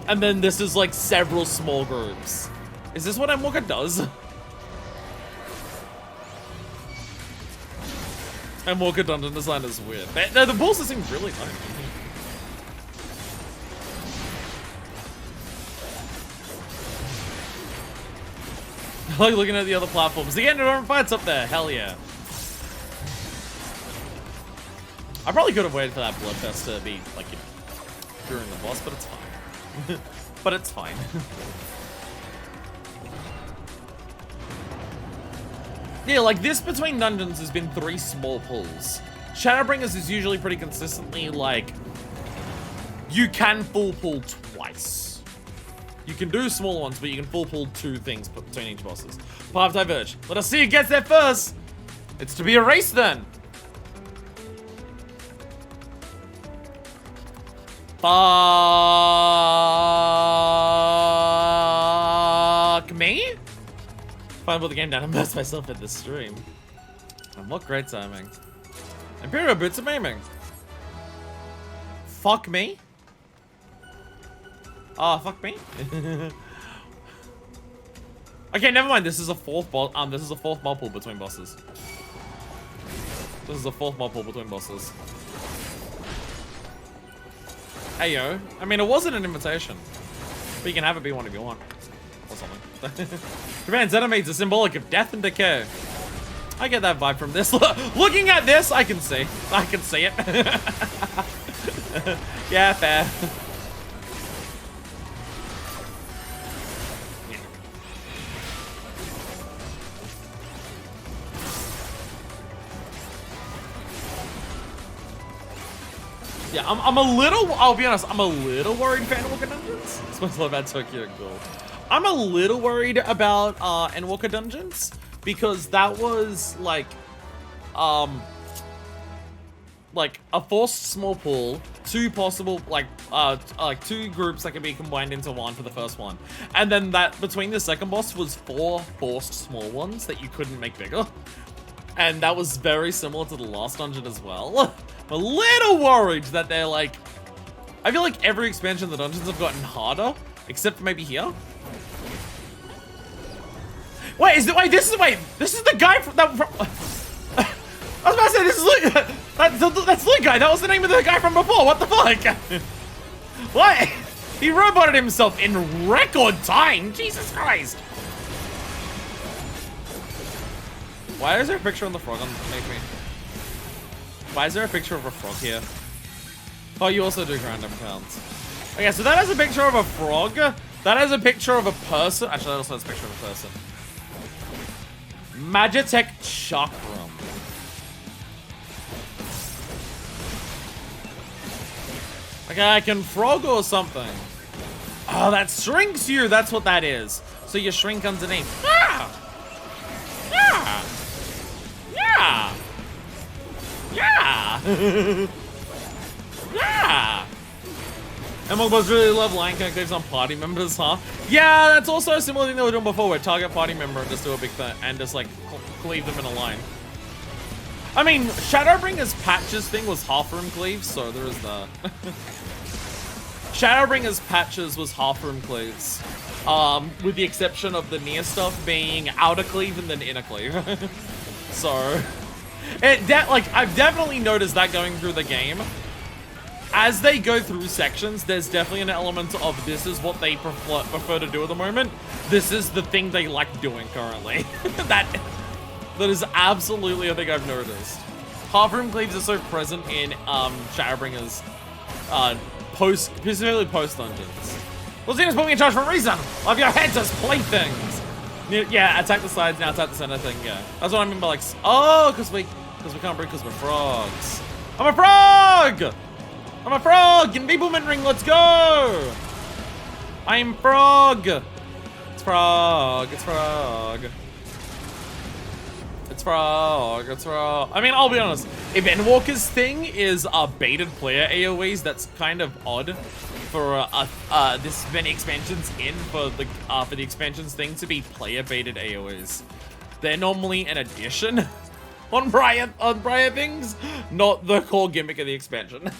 And then this is like several small groups. Is this what Endwalker does? Endwalker dungeon design is weird. The pools seem really tiny. I like looking at the other platforms. The Endwalker fight's up there. Hell yeah. I probably could have waited for that bloodfest to be like during the boss, but it's fine. But it's fine. Yeah, like this between dungeons has been 3 small pulls. Shadowbringers is usually pretty consistently like you can full pull twice. You can do small ones, but you can full pull 2 things between each bosses. Path Diverge. Let us see who gets there first. It's to be a race then. Fuck me? Finally put the game down and immerse myself in the stream. And what great timing. Imperial boots of aiming. Fuck me? Fuck me? Okay, never mind. This is a 4th boss. This is a 4th mob pool between bosses. This is a 4th mob pool between bosses. Hey yo. I mean, it wasn't an invitation. But you can have it be one if you want. Or something. Japan's enemies are symbolic of death and decay. I get that vibe from this. Looking at this, I can see. I can see it. Yeah, fair. Yeah, I'm a little, I'll be honest, I'm a little worried for Endwalker Dungeons. I suppose all about Tokyo and Gold. I'm a little worried about Endwalker Dungeons because that was like a forced small pool, two possible like two groups that can be combined into one for the first one, and then that between the second boss was 4 forced small ones that you couldn't make bigger, and that was very similar to the last dungeon as well. I'm a little worried that they're like, I feel like every expansion the dungeons have gotten harder, except for maybe here. Wait, this is the guy from that. I was about to say, this is Luke. That's Luke guy. That was the name of the guy from before. What the fuck? What? He roboted himself in record time. Jesus Christ. Why is there a picture on the frog underneath me? Why is there a picture of a frog here? Oh, you also do random counts. Okay, so that has a picture of a frog. That has a picture of a person. Actually, that also has a picture of a person. Magitech Chakram. Okay, I can frog or something. Oh, that shrinks you. That's what that is. So you shrink underneath. Ah! Yeah! Yeah! Yeah! Yeah! MLBs really love line connectives on party members, huh? Yeah, that's also a similar thing they were doing before, where target party member and just do a big thing and just like cleave them in a line. I mean, Shadowbringer's patches thing was half room cleaves, so there is that. Shadowbringer's patches was half room cleaves, with the exception of the near stuff being outer cleave and then inner cleave. So, I've definitely noticed that going through the game. As they go through sections, there's definitely an element of this is what they prefer to do at the moment. This is the thing they like doing currently. That is absolutely a thing I've noticed. Half-room cleaves are so present in Shadowbringer's specifically post-dungeons. Well, Xena's putting me in charge for a reason! Love your heads as playthings! Yeah, attack the sides, now attack the center thing, yeah. That's what I mean by like, oh, because we can't break because we're frogs. I'm a frog! I'm a frog! In Beebleman Ring, let's go! I'm frog! It's frog, it's frog. It's frog, it's frog. I mean, I'll be honest. If Endwalker's thing is baited player AoEs, that's kind of odd for this many expansions in for the expansions thing to be player baited AoEs. They're normally an addition on Briar things, not the core gimmick of the expansion.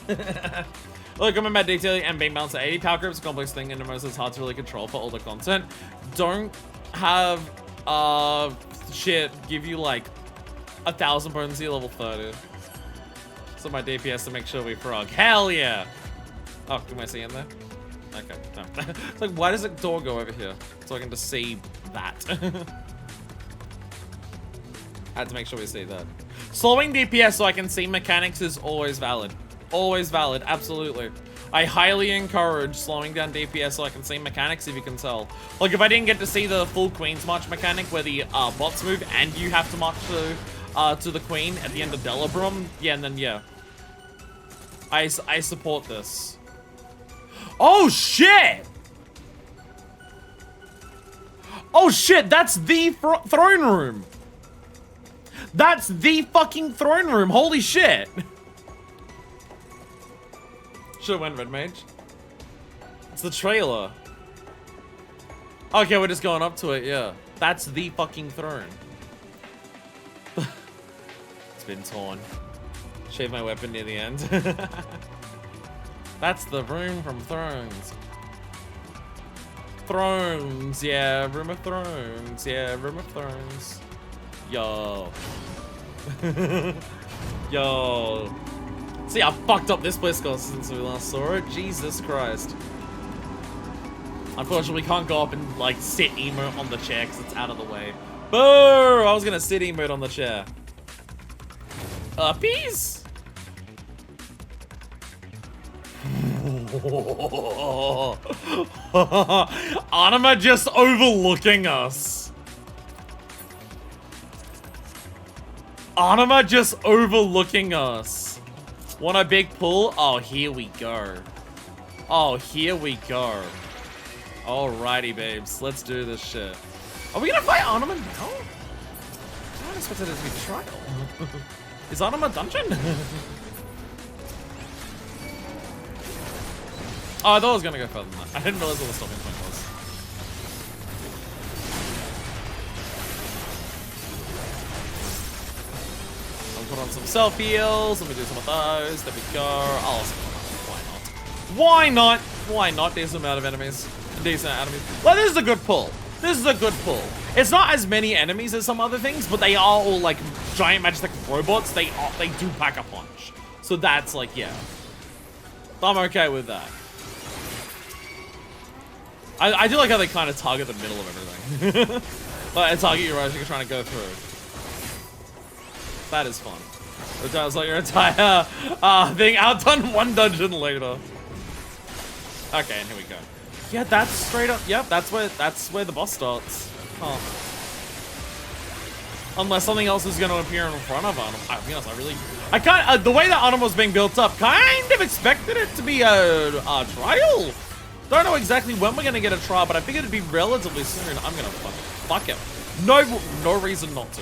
Look, I'm a mad detailing and beam bouncer 80 power grip's a complex thing and most it's hard to really control for all the content. Don't have shit give you like 1,000 potency level 30. So my DPS to make sure we frog. Hell yeah! Oh, can I see in there? Okay, no. It's like, why does the door go over here? So I can just see that. I had to make sure we see that. Slowing DPS so I can see mechanics is always valid. Always valid, absolutely. I highly encourage slowing down DPS so I can see mechanics, if you can tell. Like, if I didn't get to see the full Queen's March mechanic where the bots move and you have to march to the Queen at the end of Delabrum, yeah, and then, yeah. I support this. Oh, shit! Oh, shit, that's the throne room! That's the fucking throne room, holy shit! Should've went Red Mage. It's the trailer. Okay, we're just going up to it, yeah. That's the fucking throne. It's been torn. Shave my weapon near the end. That's the room from Thrones. Thrones, yeah, Room of Thrones, yeah, Room of Thrones. Yo. Yo. See how fucked up this place got since we last saw it? Jesus Christ. Unfortunately, we can't go up and, like, sit emote on the chair because it's out of the way. Boo! I was gonna sit emote on the chair. Peace! Anima just overlooking us. Anima just overlooking us. Want a big pull? Oh, here we go. Oh, here we go. Alrighty, babes. Let's do this shit. Are we gonna fight Armament now? I don't expect it to be trial. Is Armament dungeon? Oh, I thought I was gonna go further than that. I didn't realize what the stopping point was. I'll put on some self heals. Let me do some of those. There we go. I'll also why not? Why not? Why not? Decent amount of enemies. Decent enemies. Well, this is a good pull. This is a good pull. It's not as many enemies as some other things, but they are all like giant majestic robots. They do pack a punch. So that's like, yeah. I'm okay with that. I do like how they kind of target the middle of everything. Like, target you as you're trying to go through. That is fun. It sounds like your entire thing outdone one dungeon later. Okay, and here we go. Yeah, that's straight up. Yep, that's where the boss starts. Huh. Unless something else is going to appear in front of Arnhem. I'll be honest, I can't. The way that Arnhem was being built up, kind of expected it to be a trial. Don't know exactly when we're gonna get a trial, but I figured it'd be relatively soon. I'm gonna fuck it. No reason not to.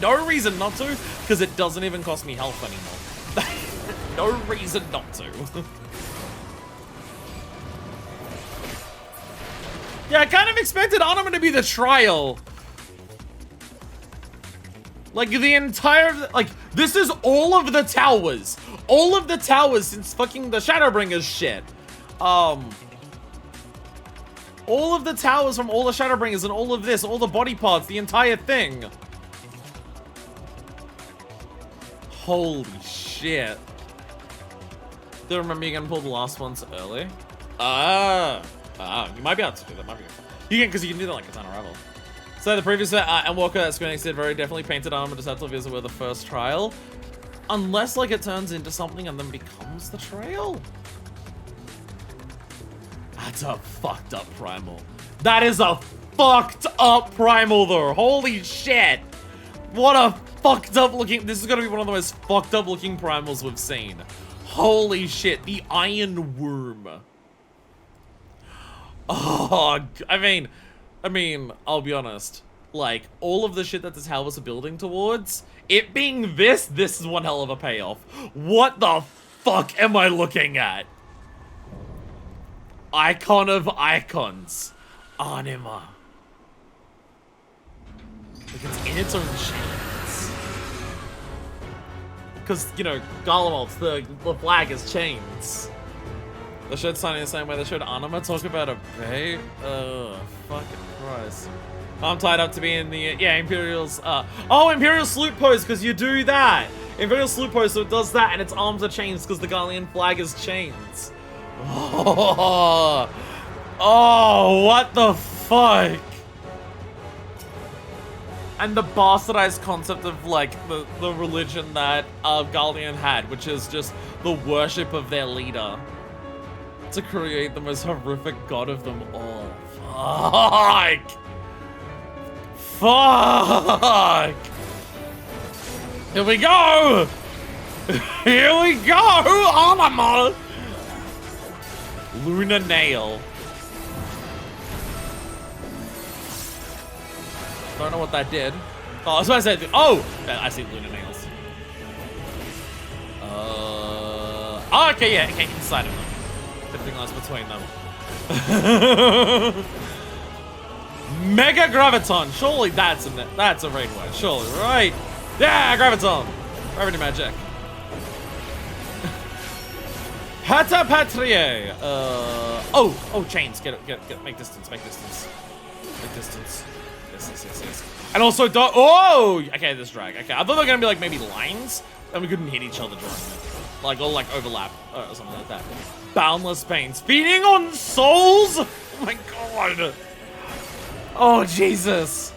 No reason not to, because it doesn't even cost me health anymore. No reason not to. Yeah, I kind of expected Arnhem to be the trial. Like the entire, like this is all of the towers. All of the towers since fucking the Shadowbringers shit. All of the towers from all the Shadowbringers and all of this, all the body parts, the entire thing. Holy shit. Don't remember you gonna pull the last ones early. You might be able to do that. Might be good. You can, because you can do that like a ton of Unravel. So the previous Endwalker that Square Enix did very definitely painted armor deceptive is with the first trial. Unless like it turns into something and then becomes the trail. That's a fucked up primal. That is a fucked up primal though. Holy shit. What a fucked up looking. This is gonna be one of the most fucked up looking primals we've seen. Holy shit. The Iron Worm. Oh, I mean, I'll be honest. Like, all of the shit that this hell was building towards, it being this is one hell of a payoff. What the fuck am I looking at? Icon of icons. Anima. Like, it's in its own chains. Because, you know, Garlemald's, the flag is chains. They showed signing the same way they showed Anima talk about a bay. Ugh, fucking Christ. I'm tied up to be in the, yeah, Imperial's, oh, Imperial salute pose, because you do that. Imperial salute pose, so it does that, and its arms are chains, because the Garlean flag is chains. Oh, what the fuck? And the bastardized concept of, like, the religion that Garlean had, which is just the worship of their leader. To create the most horrific god of them all. Fuck! Fuck! Here we go! Here we go! Anima! Luna Nail. Don't know what that did. Oh, I was about to say, oh! I see Luna Nails. Oh, okay, yeah, okay, inside of them. Everything else between them. Mega Graviton. Surely that's a raid word. Surely, right? Yeah, Graviton. Gravity magic. Hata Patrie. Oh, chains. Get, make distance. Make distance. Yes. And also, oh, okay, this drag. Okay, I thought they were gonna be like maybe lines, and we couldn't hit each other during it. Like, or like overlap, or something like that. Boundless Pains. Feeding on souls? Oh my god. Oh, Jesus.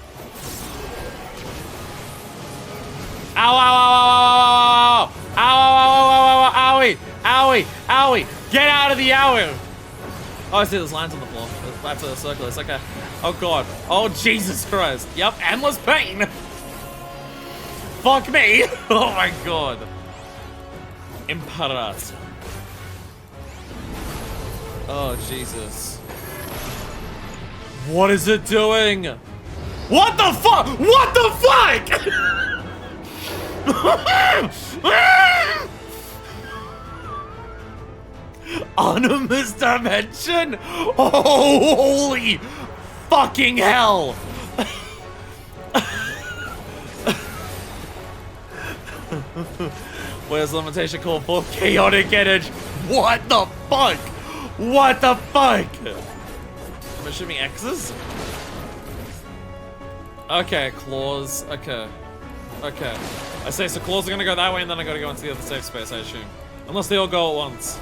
Ow, ow, ow, ow, ow, ow, ow, ow, ow, owie, owie, owie. Get out of the owie. Oh, I see there's lines on the floor. That's a circle. It's like a, oh god. Oh, Jesus Christ. Yep, endless pain. Fuck me. Oh my god. Imperator. Oh, Jesus. What is it doing? What the fuck? What the fuck? Animus dimension? Oh, holy fucking hell. Where's the limitation called for? Chaotic energy. What the fuck? What the fuck? I'm assuming X's? Okay, claws. Okay. Okay. I say so claws are gonna go that way and then I gotta go into the other safe space, I assume. Unless they all go at once.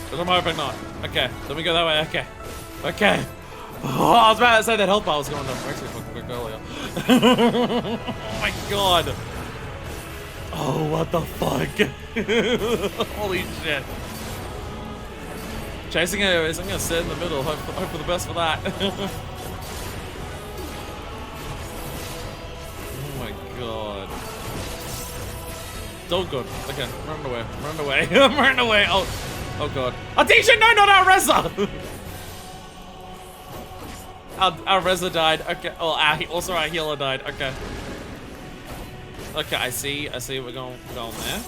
But I'm hoping not. Okay, let me go that way. Okay. Okay. Oh, I was about to say that health bar was going down actually fucking quick earlier. Oh my god. Oh, what the fuck? Holy shit. Chasing it is, I'm gonna sit in the middle, hope for the best for that. Oh my god. Oh good. Okay, run away. Run away. I'm running away. Oh god. Atisha, no, not our Reza! Our Reza died. Okay. Oh, also our healer died. Okay. Okay, I see. We're going there.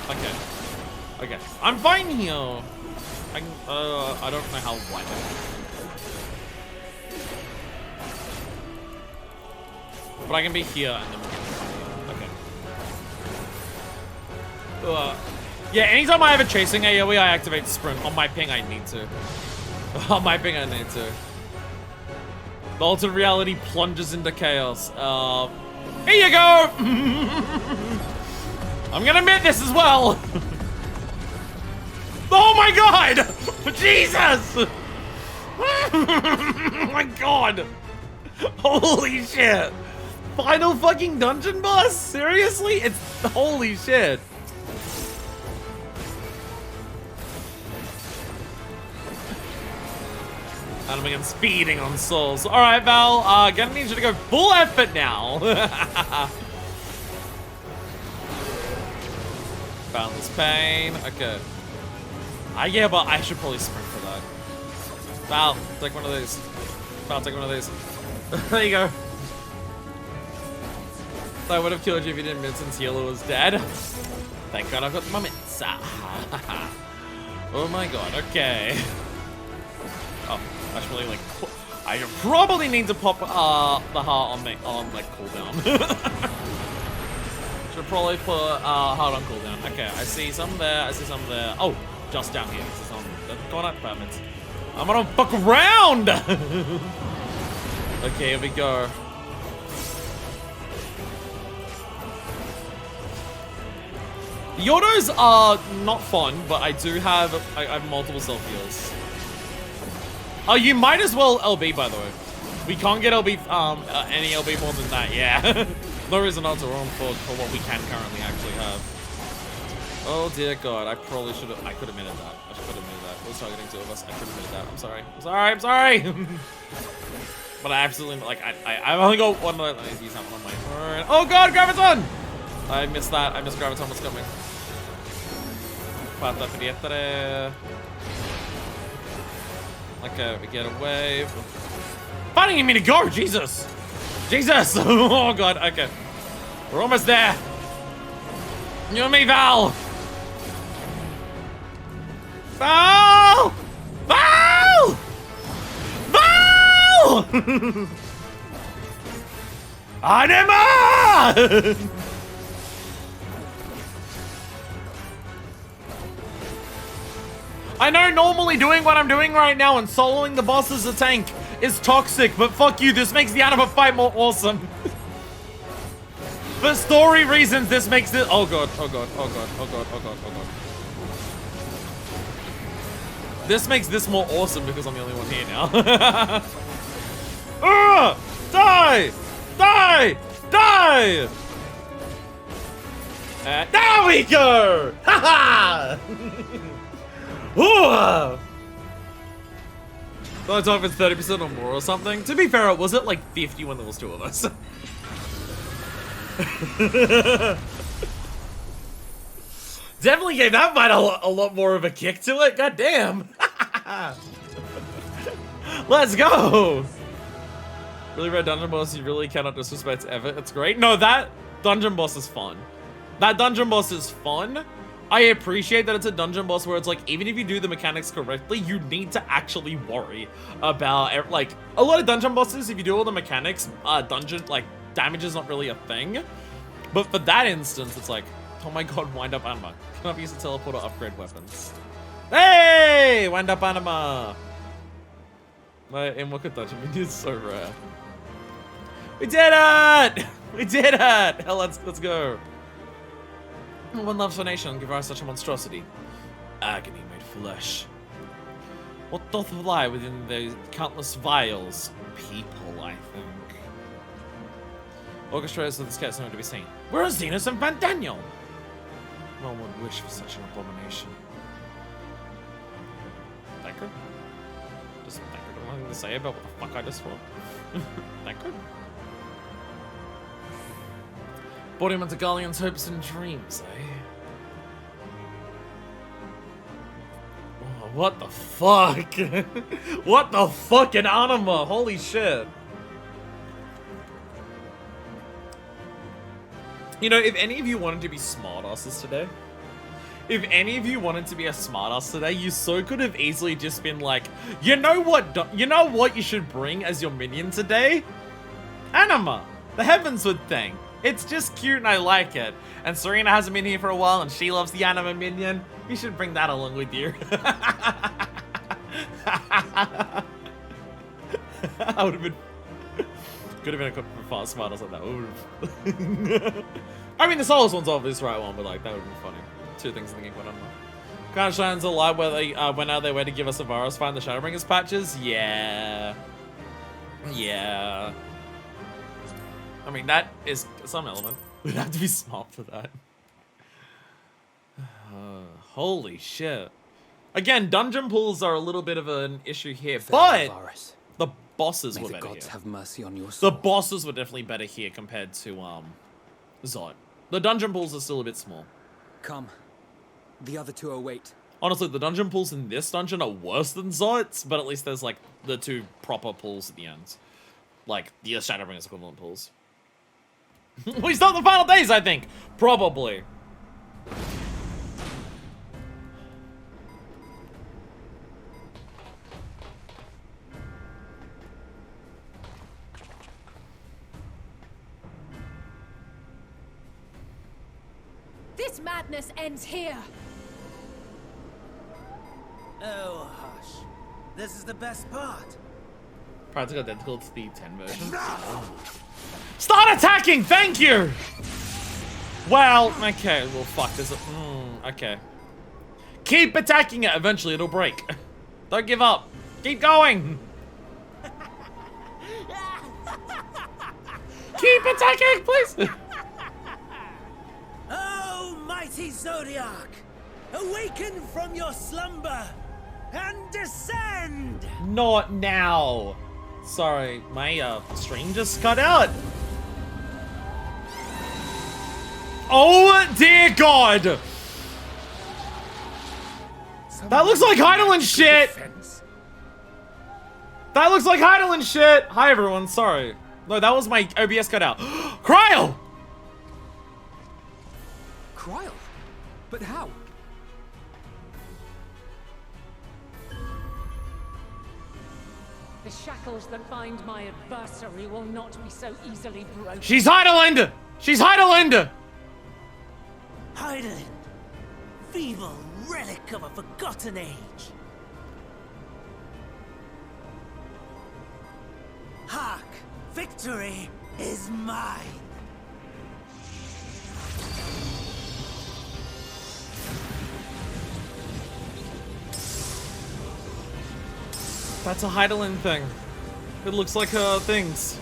Okay. Okay. I'm fine here. I don't know how wide I am. But I can be here and then okay. Yeah, anytime I have a chasing AoE, I activate sprint. On my ping, I need to. On my ping, I need to. The alternate reality plunges into chaos. Here you go! I'm gonna admit this as well. Oh my god! Jesus! Oh my god! Holy shit! Final fucking dungeon boss? Seriously? It's holy shit. And I'm again speeding on souls. Alright, Val, gonna need you to go full effort now. Boundless pain. Okay. Yeah, but I should probably sprint for that. Val, take one of these. Val, take one of these. There you go. I would have killed you if you didn't mid since healer was dead. Thank god I've got my mitts. Oh my god, okay. Oh, I should really, like, I probably need to pop the heart on like cooldown. Should probably put heart on cooldown. Okay, I see some there, I see some there. Oh, just down here. This is on the corner. Perfect. I'm gonna fuck around! Okay, here we go. The autos are not fun, but I do have I have multiple self-heals. Oh, you might as well LB, by the way. We can't get LB, any LB more than that, yeah. No reason not to run for what we can currently actually have. Oh dear god, I probably should have, I could have admitted that. I should have admitted that. I was targeting two of us, I could have admitted that. I'm sorry. I'm sorry, I'm sorry! But I absolutely, like, I've only got one, let me use that one on my turn. Oh god, Graviton! I missed that, I missed Graviton was coming. Pata Prietre. Okay, we get away. Finding me to go, Jesus! Jesus! Oh god, okay. We're almost there. You and me, Val! Val! Val! Val! Anima! I know normally doing what I'm doing right now and soloing the boss as a tank is toxic, but fuck you, this makes the anima fight more awesome. For story reasons, this makes it— oh god, oh god, oh god, oh god, oh god, oh god. This makes this more awesome because I'm the only one here now. Die! Die! Die! There we go! Haha! Ooh! So I thought if it's 30% or more or something. To be fair, it was at like 50 when there was two of us. Definitely gave that fight a lot more of a kick to it. God damn. Let's go. Really rare dungeon boss you really cannot disrespect ever. It's great. No, that dungeon boss is fun. That dungeon boss is fun. I appreciate that it's a dungeon boss where it's like, even if you do the mechanics correctly, you need to actually worry about, like, a lot of dungeon bosses, if you do all the mechanics, damage is not really a thing. But for that instance, it's like, oh my god, wind up anima. Cannot use the teleporter to upgrade weapons. Hey! Wind up anima! My Endwalker dungeon menu is so rare. We did it! We did it! Hell, let's go. One loves for nation, give rise such a monstrosity. Agony made flesh. What doth lie within those countless vials? People, I think. Orchestrators of this cat is nowhere to be seen. Where are Zenos and Van Daniel? One would wish for such an abomination. Thanker? Just Thanker got nothing to say about what the fuck I just fought. Thanker? Embodiment of Galleon's hopes and dreams, eh? Oh, what the fuck? What the fucking anima? Holy shit. You know, if any of you wanted to be smartasses today, if any of you wanted to be a smartass today, you so could have easily just been like, you know what you should bring as your minion today? Anima, the Heavensward thing. It's just cute and I like it. And Serena hasn't been here for a while and she loves the anima minion. You should bring that along with you. I would have been... Could have been a far smarter like that. I mean, the Solus one's obviously the right one, but like, that would have been funny. Two things in the game, but I don't know. Kind of shines a light where they went out their way to give us a virus find the Shadowbringers patches. Yeah. Yeah. I mean, that is some element. We'd have to be smart for that. Holy shit. Again, dungeon pulls are a little bit of an issue here, but the bosses were better here.
Have mercy on your
soul. The bosses were definitely better here compared to Zod. The dungeon pulls are still a bit small.
Come. The other two await.
Honestly, the dungeon pulls in this dungeon are worse than Zod's, but at least there's like the two proper pulls at the end. Like the Shadowbringers equivalent pulls. We start the final days, I think. Probably.
This madness ends here.
Oh, hush. This is the best part.
Practically identical to the 10 version. Start attacking! Thank you! Well, okay, well, fuck. There's a... okay. Keep attacking it. Eventually, it'll break. Don't give up. Keep going. Keep attacking, please.
Oh, mighty Zodiac! Awaken from your slumber and descend!
Not now. Sorry, my stream just cut out. Oh dear God! That looks like Heidelin shit! That looks like Heidelin shit! Hi everyone, sorry. No, that was my OBS cut out. Cryo!
Cryo? But how?
The shackles that bind my adversary will not be so easily broken.
She's Heidelin! She's Heidelin!
Heidelin, feeble relic of a forgotten age. Hark, victory is mine.
That's a Heidelin thing. It looks like her things.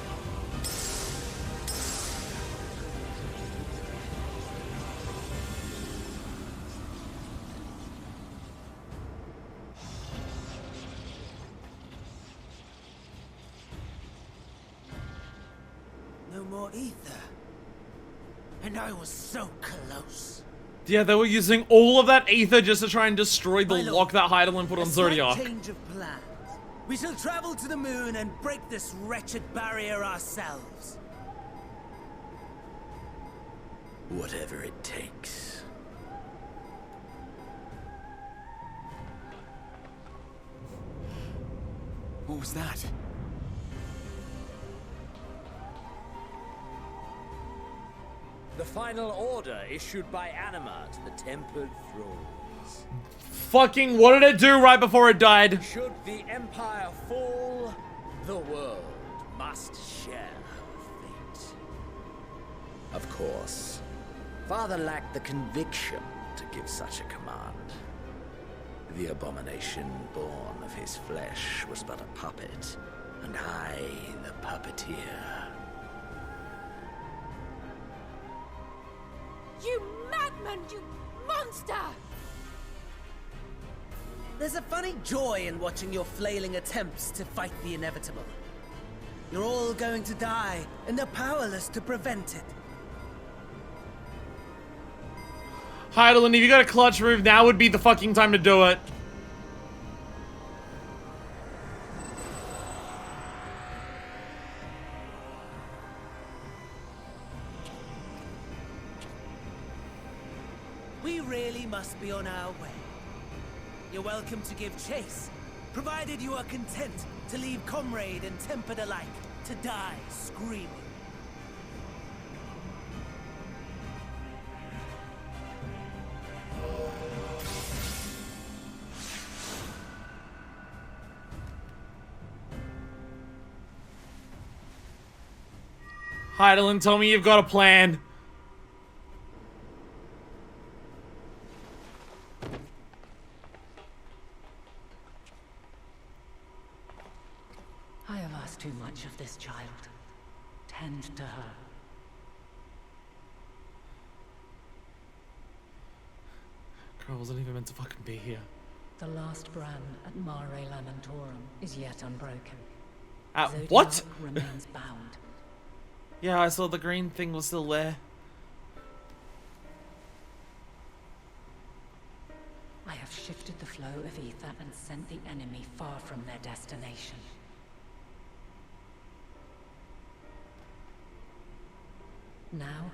No more ether. And I was so close.
Yeah, they were using all of that ether just to try and destroy the lock that Heidelin put on Zodiac.
Change of plans. We shall travel to the moon and break this wretched barrier ourselves.
Whatever it takes.
What was that?
The final order issued by Anima to the Tempered Thralls.
Fucking, what did it do right before it died?
Should the Empire fall, the world must share her fate.
Of course. Father lacked the conviction to give such a command. The abomination born of his flesh was but a puppet, and I the puppeteer.
You madman, you monster!
There's a funny joy in watching your flailing attempts to fight the inevitable. You're all going to die, and they're powerless to prevent it.
Heidelin, if you got a clutch move, now would be the fucking time to do it.
We really must be on our way. You're welcome to give chase, provided you are content to leave comrade and tempered alike to die screaming.
Heidelin, tell me you've got a plan.
I have asked too much of this child. Tend to her.
Girl wasn't even meant to fucking be here.
The last brand at Mare Lamentorum is yet unbroken.
What?
Zodiac remains bound.
Yeah, I saw the green thing was still there.
I have shifted the flow of ether and sent the enemy far from their destination. Now,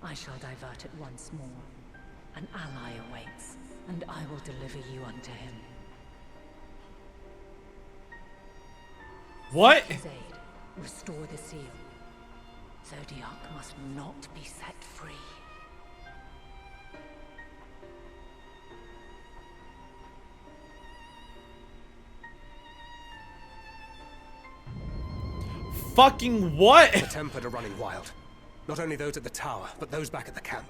I shall divert it once more. An ally awaits, and I will deliver you unto him.
What?
His aid. Restore the seal. Zodiac must not be set free.
Fucking what?
The Tempered are running wild. Not only those at the tower, but those back at the camp.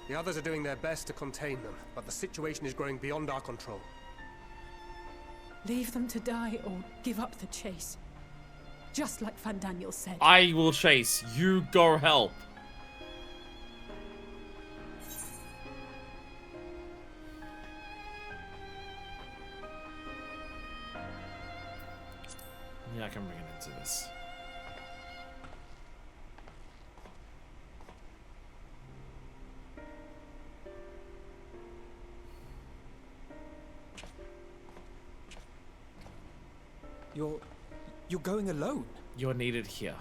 The others are doing their best to contain them, but the situation is growing beyond our control.
Leave them to die or give up the chase. Just like Van Daniel said.
I will chase. You go help. Yeah, I can bring it into this.
You're going alone.
You're needed here.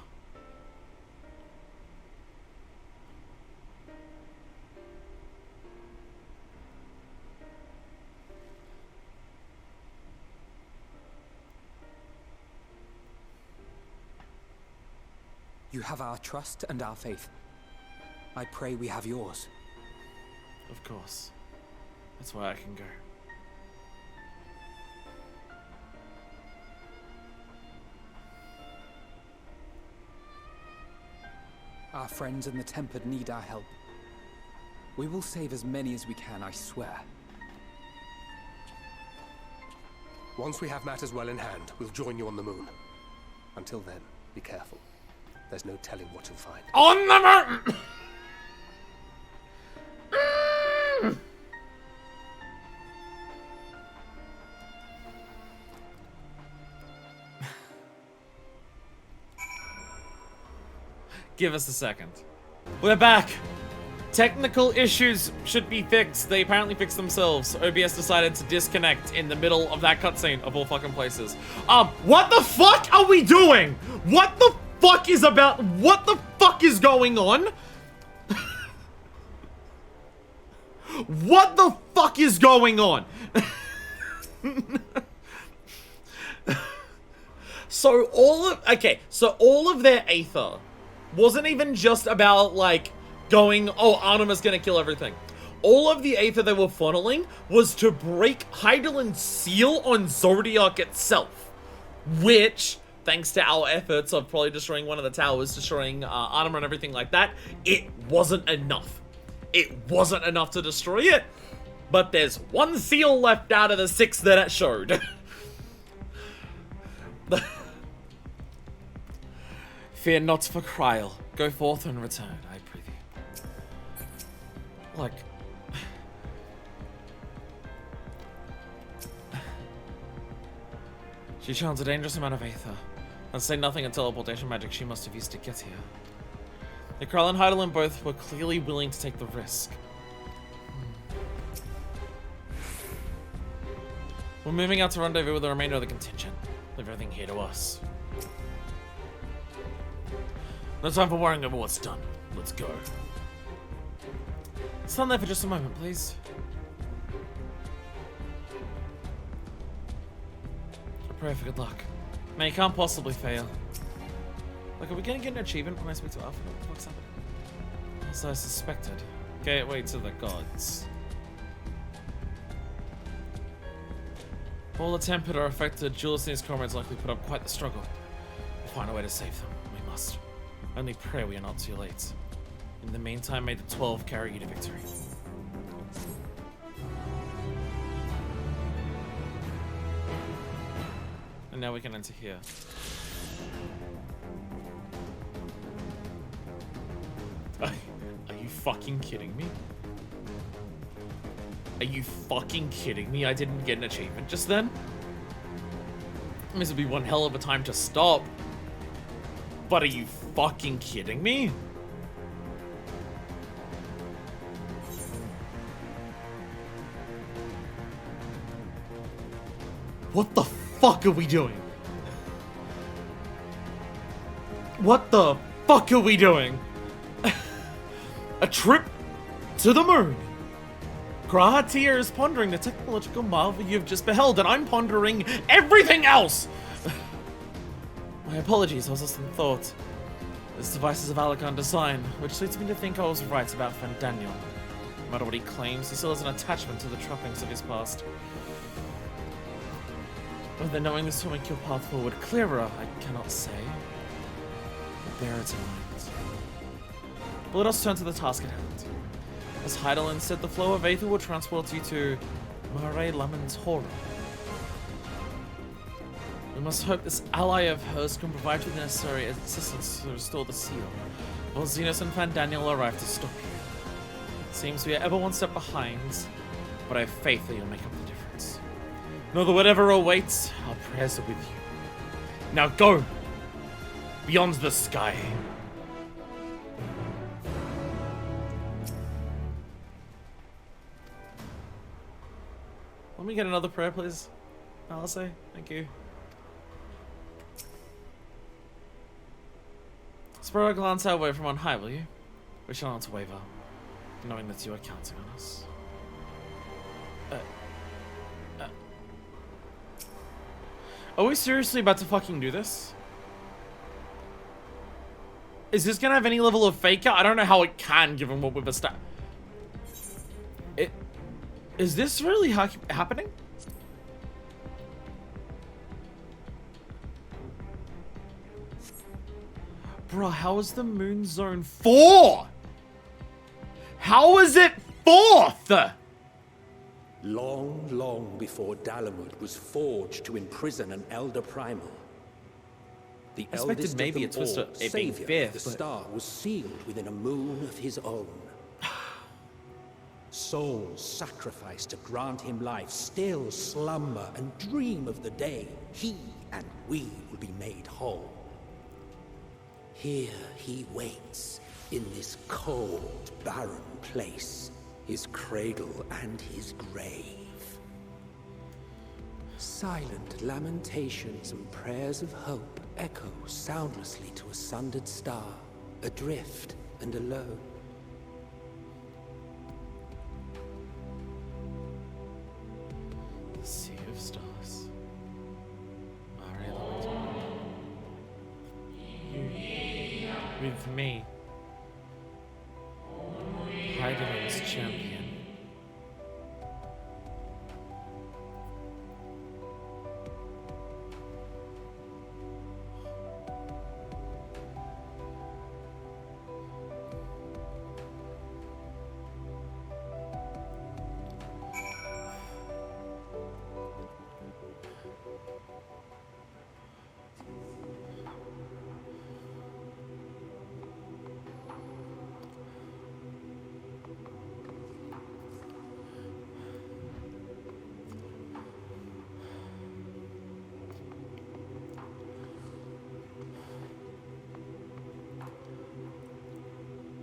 You have our trust and our faith. I pray we have yours.
Of course. That's why I can go.
Our friends in the Tempered need our help. We will save as many as we can, I swear.
Once we have matters well in hand, we'll join you on the moon. Until then, be careful. There's no telling what you'll find.
On the moon! Give us a second. We're back. Technical issues should be fixed. They apparently fixed themselves. OBS decided to disconnect in the middle of that cutscene of all fucking places. What the fuck are we doing? What the fuck is what the fuck is going on? What the fuck is going on? So all of their aether wasn't even just about like going, oh, Arnima's gonna kill everything. All of the aether they were funneling was to break Heidel's seal on Zodiac itself, which, thanks to our efforts of probably destroying one of the towers, destroying Arnima and everything like that, it wasn't enough. It wasn't enough to destroy it, but there's one seal left out of the 6 that it showed. Fear not for Kryl. Go forth and return, I prithee. Like... She channels a dangerous amount of aether. And say nothing of teleportation magic she must have used to get here. The Kryl and Heidel both were clearly willing to take the risk. We're moving out to rendezvous with the remainder of the contingent. Leave everything here to us. No time for worrying over what's done. Let's go. Stand there for just a moment, please. A prayer for good luck. Now you can't possibly fail. Like, are we gonna get an achievement when I speak to Alpha? What the fuck's happening? As I suspected. Gateway to the gods. All the tempered or affected, Julius and his comrades likely put up quite the struggle. We'll find a way to save them. We must. Only pray we are not too late. In the meantime, may the 12 carry you to victory. And now we can enter here. Are you fucking kidding me? Are you fucking kidding me? I didn't get an achievement just then? This would be one hell of a time to stop. But are you fucking kidding me? What the fuck are we doing? What the fuck are we doing? A trip to the moon. Grahatir is pondering the technological marvel you've just beheld, and I'm pondering everything else! My apologies, I was lost in thought. This device is of Alakan design, which leads me to think I was right about Fandaniel. No matter what he claims, he still has an attachment to the trappings of his past. Whether knowing this will make your path forward clearer, I cannot say. But bear it in mind. But let us turn to the task at hand. As Heidelin said, the flow of aether will transport you to Mare Laman's Horror. We must hope this ally of hers can provide you the necessary assistance to restore the seal, while Xenos and Fandaniel arrive to stop you. It seems we are ever one step behind, but I have faith that you'll make up the difference. Know that whatever awaits, our prayers are with you. Now go! Beyond the sky. Let me get another prayer, please. I'll say thank you. Spread a glance our way from on high, will you? We shall not waver, knowing that you are counting on us. Are we seriously about to fucking do this? Is this gonna have any level of faker? I don't know how it can, given what we've established. Is this really happening? Bruh, how is the moon zone 4? How is it 4th?
Long, long before Dalamud was forged to imprison an Elder Primal, the eldest
maybe
of them
it's
all,
supposed to it being
Savior of the
fifth, but...
Star, was sealed within a moon of his own. Souls sacrificed to grant him life still slumber and dream of the day he and we will be made whole. Here he waits, In this cold, barren place, his cradle and his grave. Silent lamentations and prayers of hope echo soundlessly to a sundered star, adrift and alone.
The Sea of Stars. With me. Heiden's champion.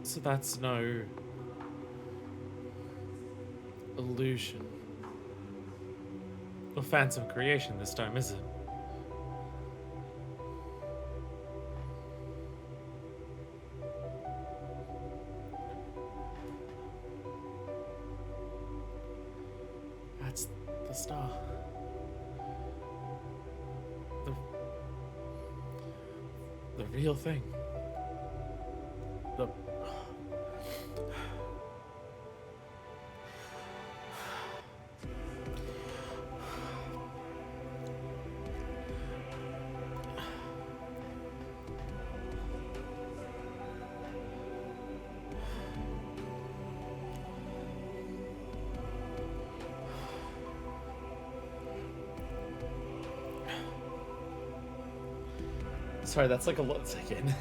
So that's no illusion or phantom creation this time, is it? That's the star. The real thing. The Sorry, that's like a lot to take in.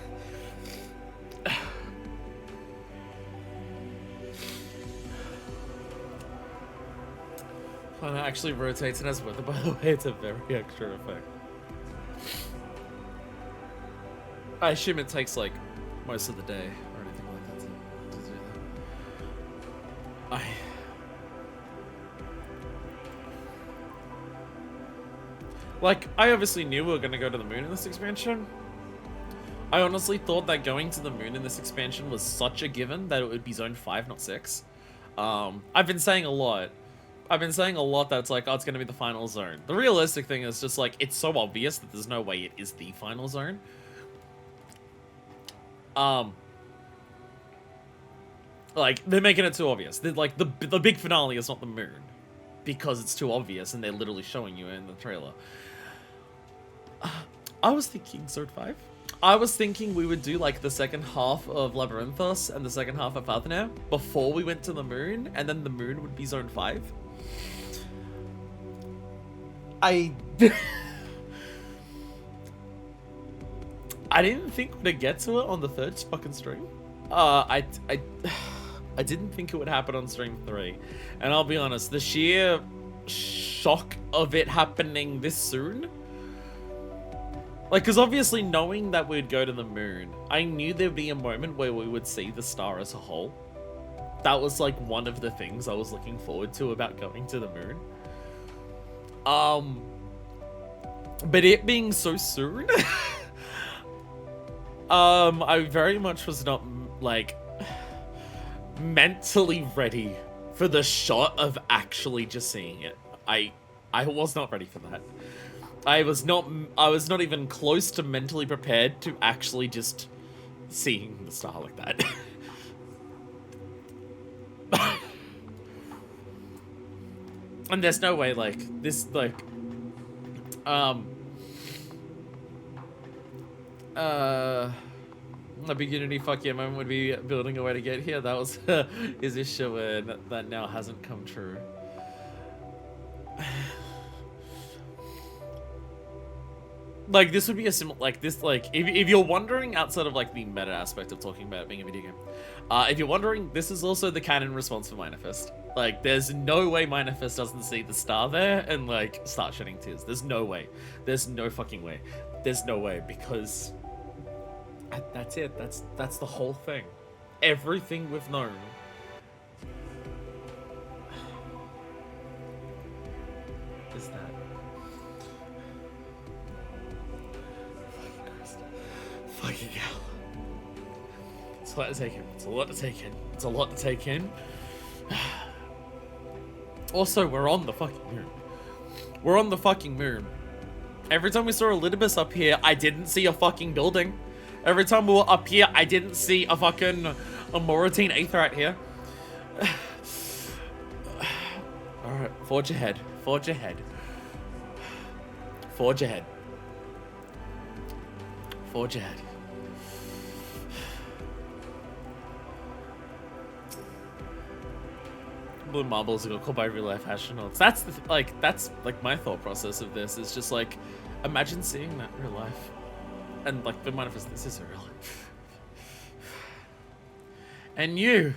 When it actually rotates and has weather, by the way, it's a very extra effect. I assume it takes like most of the day or anything like that to do that. I obviously knew we were gonna go to the moon in this expansion. I honestly thought that going to the moon in this expansion was such a given that it would be zone 5, not 6. I've been saying a lot that it's like, oh, it's gonna be the final zone. The realistic thing is just like, it's so obvious that there's no way it is the final zone. Like, they're making it too obvious. They're like, the big finale is not the moon. Because it's too obvious and they're literally showing you in the trailer. I was thinking Zone 5. I was thinking we would do like the second half of Labyrinthos and the second half of Athena before we went to the moon, and then the moon would be Zone 5. I didn't think we'd get to it on the third fucking stream. I didn't think it would happen on stream 3. And I'll be honest, the sheer shock of it happening this soon. Like, because obviously knowing that we'd go to the moon, I knew there'd be a moment where we would see the star as a whole. That was like one of the things I was looking forward to about going to the moon. But it being so soon, I very much was not like mentally ready for the shot of actually just seeing it. I was not ready for that. I was not even close to mentally prepared to actually just seeing the star like that. And there's no way like this like a big Unity fuck yeah moment would be building a way to get here. That was his issue, and that now hasn't come true. Like, this would be a similar, like, this, like, if you're wondering outside of, like, the meta aspect of talking about it being a video game, if you're wondering, this is also the canon response for Minefest. Like, there's no way Minefest doesn't see the star there and, like, start shedding tears. There's no way. There's no fucking way. There's no way, because that's it. That's the whole thing. everything we've known. Is that... Fucking Christ. Fucking hell. It's a lot to take in. It's a lot to take in. It's a lot to take in. Also, we're on the fucking moon. We're on the fucking moon. Every time we saw Elidibus up here, I didn't see a fucking building. Every time we were up here, I didn't see a fucking Moratine Aetherite here. Alright, forge ahead. Forge ahead. Forge ahead. Forge ahead. Blue marbles are gonna call by real life astronauts. That's that's my thought process of this. Is just like, imagine seeing that in real life, and like, but manifest this is real life. And you,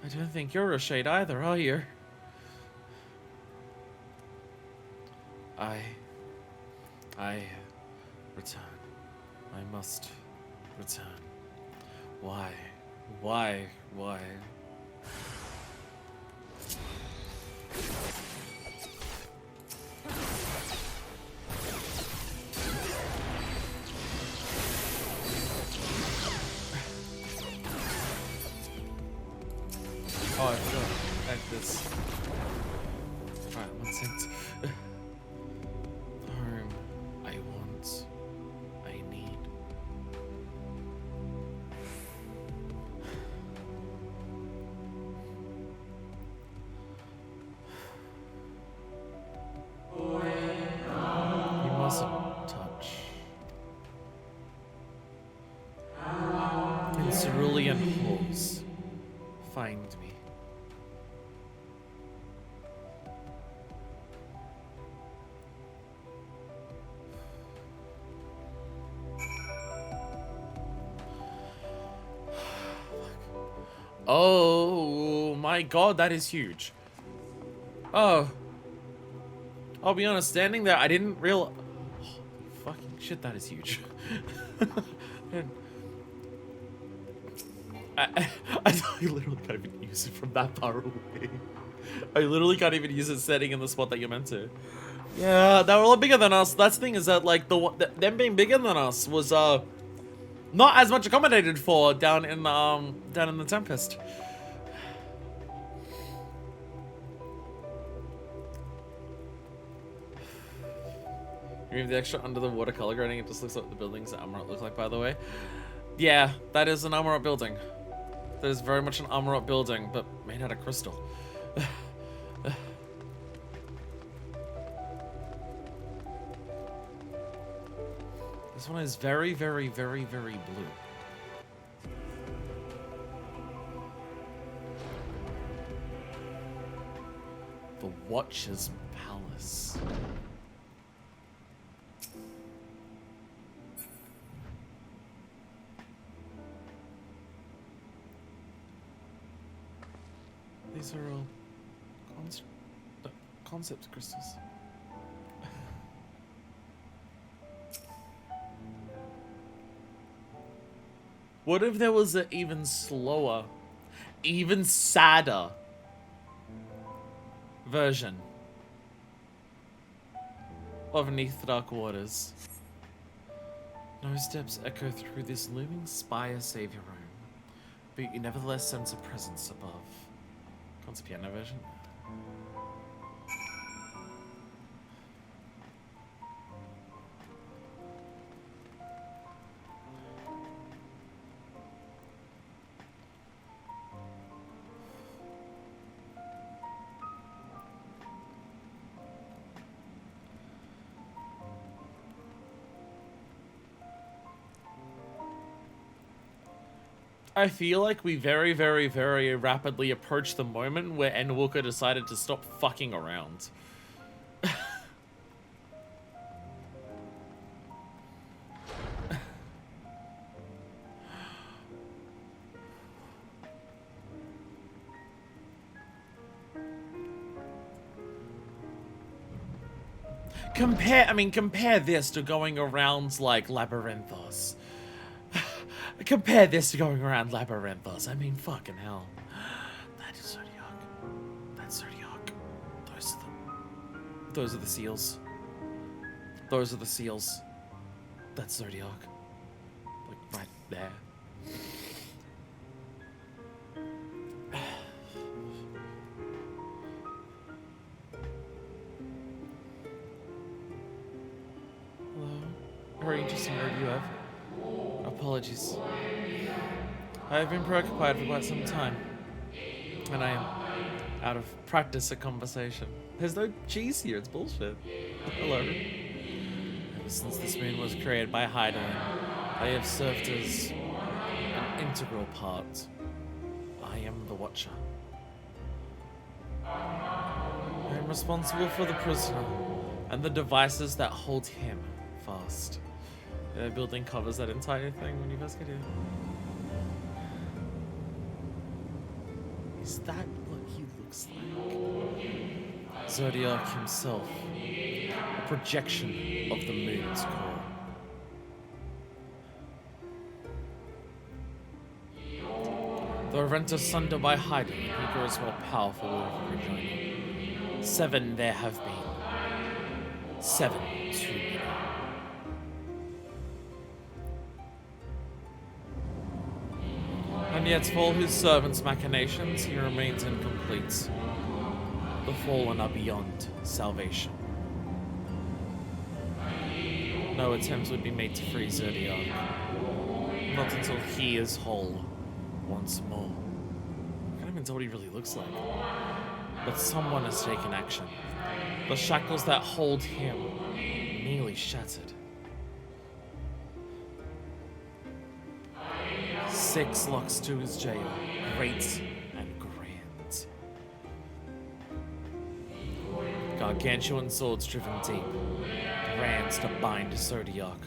I don't think you're a shade either, are you? I return. I must return. Why? Why? Why? Oh, I forgot. Add this. Alright, 1 cent. Home. I want. I need. You mustn't touch. In cerulean halls. Find me. Oh my god, that is huge. Oh. I'll be honest, standing there, I didn't realize. Oh, fucking shit, that is huge. Man. I literally can't even use it from that far away. I literally can't even use it setting in the spot that you're meant to. Yeah, they were a lot bigger than us. That's the thing, is that like them being bigger than us was not as much accommodated for down in the Tempest. You mean the extra under the water color grading? It just looks like the buildings that Amarok look like, by the way. Yeah, that is an Amarok building. That is very much an Amarok building, but made out of crystal. This one is very, very, very, very blue. The Watcher's Palace. These are all concept crystals. What if there was an even slower, even sadder version of Beneath the Dark Waters? No steps echo through this looming spire savior room, but you nevertheless sense a presence above. Concept piano version. I feel like we very, very, very rapidly approached the moment where Endwalker decided to stop fucking around. compare this to going around like Labyrinthos. Compare this to going around Labyrinthos. I mean, fucking hell. That is Zodiac. That's Zodiac. Those are the seals. Those are the seals. That's Zodiac. Like, right there. Hello? Very interesting road you have. Apologies. I have been preoccupied for quite some time. And I am out of practice at conversation. There's no cheese here, it's bullshit. Hello. Ever since this moon was created by Heidelin, I have served as an integral part. I am the Watcher. I am responsible for the prisoner and the devices that hold him fast. The building covers that entire thing when you first get here. Is that what he looks like? Zodiac himself, a projection of the moon's core. Though rent asunder by hiding, he grows more powerful with every joining. 7 there have been. 7 too many. And yet, for all his servants' machinations, he remains incomplete. The fallen are beyond salvation. No attempts would be made to free Zodiac. Not until he is whole once more. I can't even tell what he really looks like. But someone has taken action. The shackles that hold him nearly shattered. 6 locks to his jail, great and grand. Gargantuan swords driven deep, brands to bind Zodiac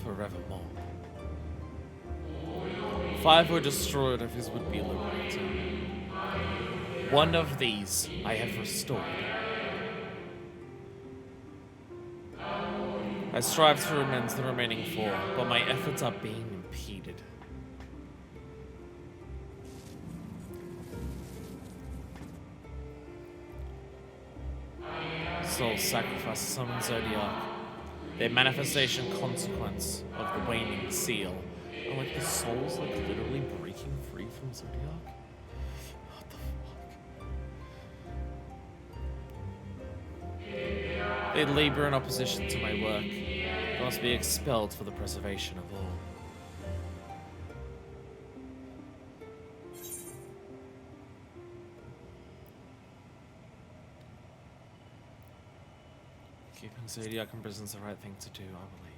forevermore. 5 were destroyed of his would-be liberator. 1 of these I have restored. I strive to amend the remaining 4, but my efforts are being impeded. Soul sacrifices summon Zodiac. Their manifestation consequence of the waning seal. Are like the souls like literally breaking free from Zodiac? What the fuck? They labor in opposition to my work. They must be expelled for the preservation of all. Keeping Zodiac in prison is the right thing to do, I believe.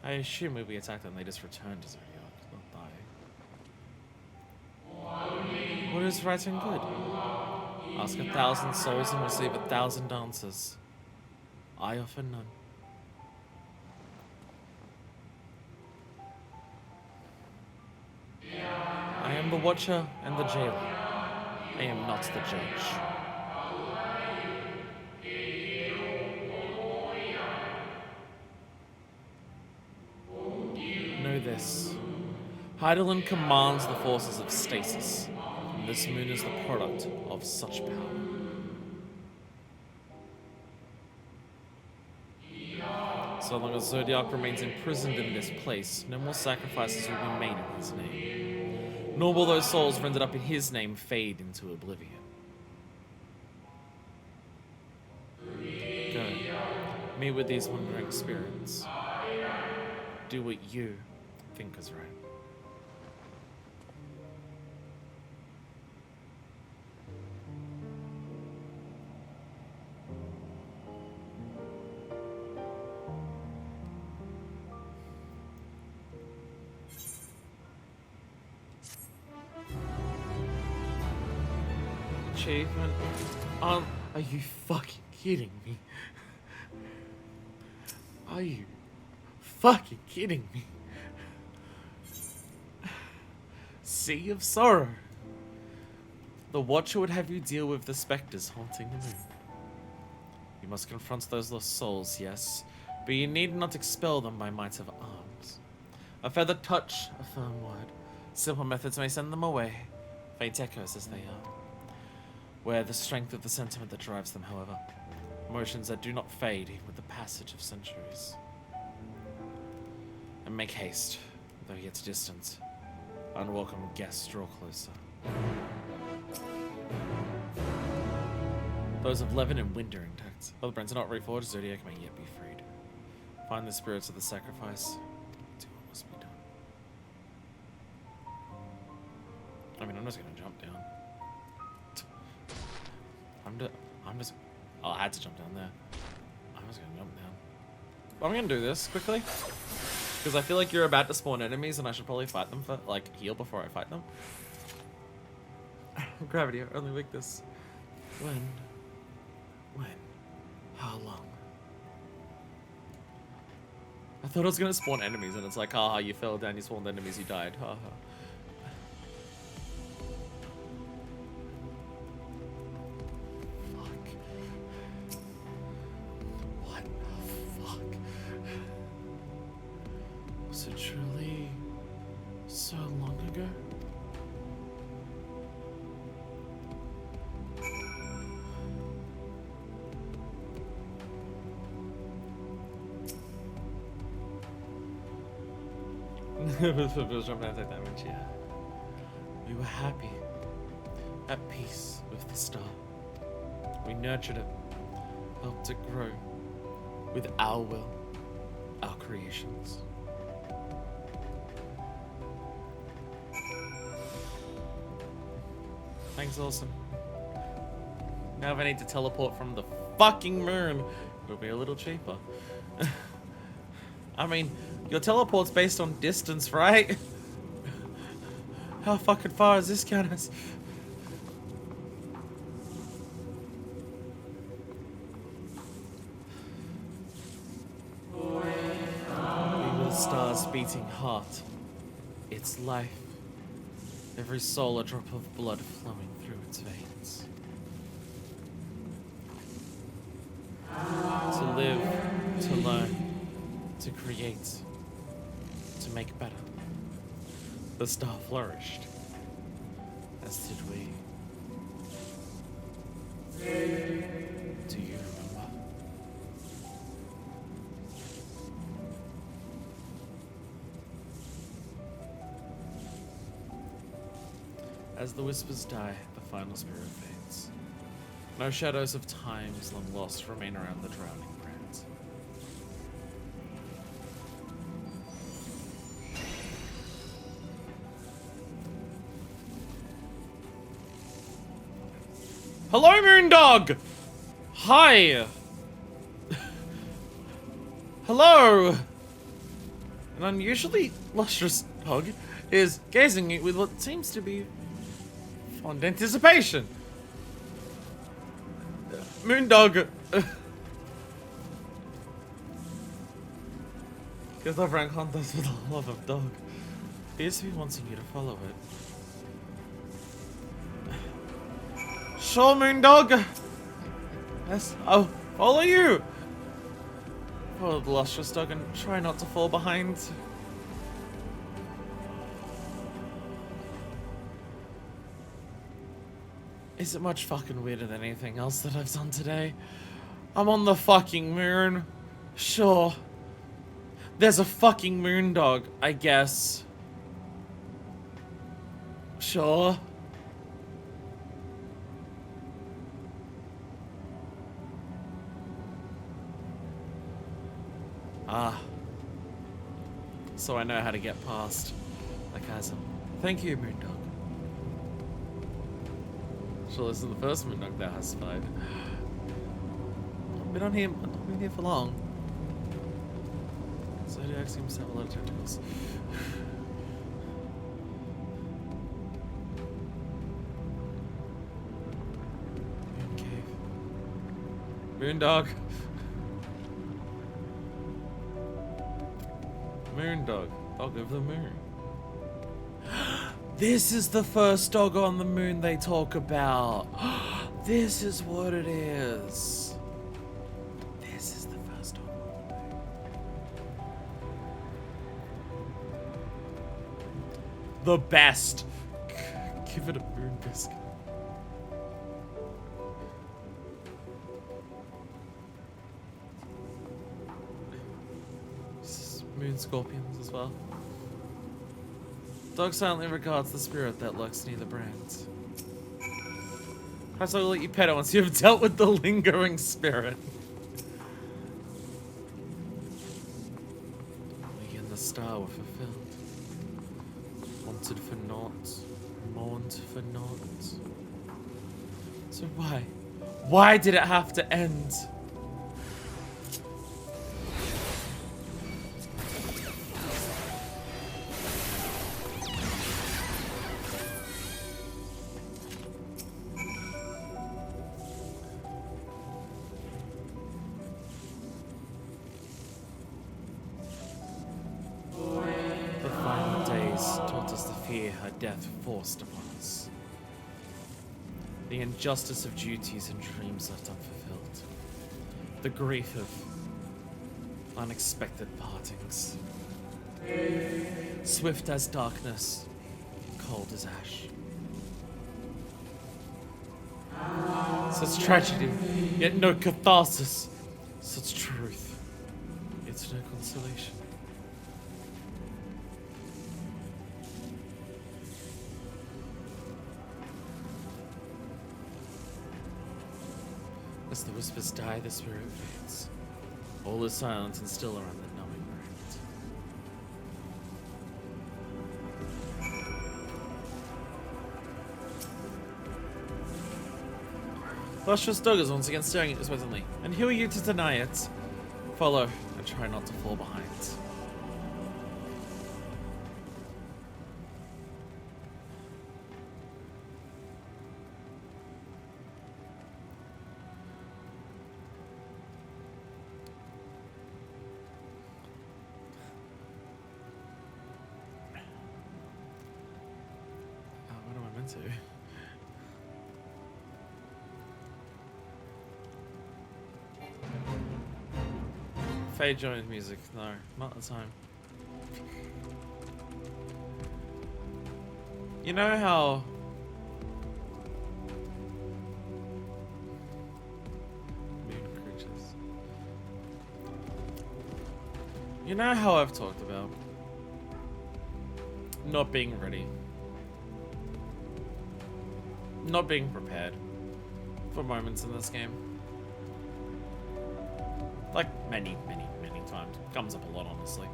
I assume if we attack them, they just return to Zodiac, not die. What is right and good? Ask 1,000 souls and receive 1,000 answers. I offer none. I am the Watcher and the Jailer. I am not the Judge. Know this. Heidelin commands the forces of stasis, and this moon is the product of such power. So long as Zodiac remains imprisoned in this place, no more sacrifices will be made in his name. Nor will those souls rendered up in his name fade into oblivion. Go. Meet with these wandering spirits. Do what you think is right. Achievement. Are you fucking kidding me? Are you fucking kidding me? Sea of Sorrow. The Watcher would have you deal with the specters haunting the moon. You must confront those lost souls, yes, but you need not expel them by might of arms. A feather touch, a firm word. Simple methods may send them away, faint echoes as they are. Where the strength of the sentiment that drives them, however. Emotions that do not fade even with the passage of centuries. And make haste, though yet distant. Unwelcome guests draw closer. Those of Levin and Wind are intact. While the brands are not reforged, Zodiac may yet be freed. Find the spirits of the sacrifice. Do what must be done. I mean, I'm just gonna jump down. Oh, I had to jump down there. I'm just gonna jump down. But I'm gonna do this quickly. Because I feel like you're about to spawn enemies and I should probably fight them for, like, heal before I fight them. Gravity, only weakness. When? How long? I thought I was gonna spawn enemies and it's like, haha, you fell down, you spawned enemies, you died, haha. Was it truly so long ago? Damage, yeah. We were happy, at peace with the star. We nurtured it, helped it grow, with our will, our creations. Thanks, Awesome. Now if I need to teleport from the fucking moon, it'll be a little cheaper. I mean, your teleport's based on distance, right? How fucking far is this count us? We were the star's beating heart. Its life. Every soul a drop of blood flowing through its veins. To live, to learn, to create, to make better. The star flourished, as did we. Do you remember? As the whispers die, the final spirit fades. No shadows of times long lost remain around the drowning brands. Hello, Moondog! Hi! Hello! An unusually lustrous dog is gazing at you with what seems to be fond anticipation. Moondog. Gives love rank hunters with the love of dog. Appears to be wanting you to follow it. Sure, Moondog. Yes, I'll follow you. Follow the lustrous dog and try not to fall behind. Is it much fucking weirder than anything else that I've done today? I'm on the fucking moon. Sure. There's a fucking moondog, I guess. Sure. Ah. So I know how to get past the chasm. Thank you, moondog. Sure, this is the first moondog that has spied. I've been here for long. Zodiac seems to have a lot of tentacles. Moon cave. Moondog. Moondog. Dog of the moon. This is the first dog on the moon they talk about. This is what it is. This is the first dog on the moon. the best. Give it a moon biscuit. Moon scorpions as well. Dog silently regards the spirit that lurks near the brands. Perhaps I will let you pet it once you have dealt with the lingering spirit. We and the star were fulfilled. Wanted for naught, mourned for naught. So why? Why did it have to end? Death forced upon us. The injustice of duties and dreams left unfulfilled. The grief of unexpected partings. Swift as darkness, cold as ash. Such tragedy, yet no catharsis. Such truth, yet no consolation. As the whispers die, the spirit fades. All is silent and still around the numbing brand. Lustrous dog is once again staring at you expectantly. And who are you to deny it? Follow and try not to fall behind. Faye joins music. No, not the time. You know how moon creatures. You know how I've talked about not being ready. Not being prepared for moments in this game. Like many times. Comes up a lot, honestly.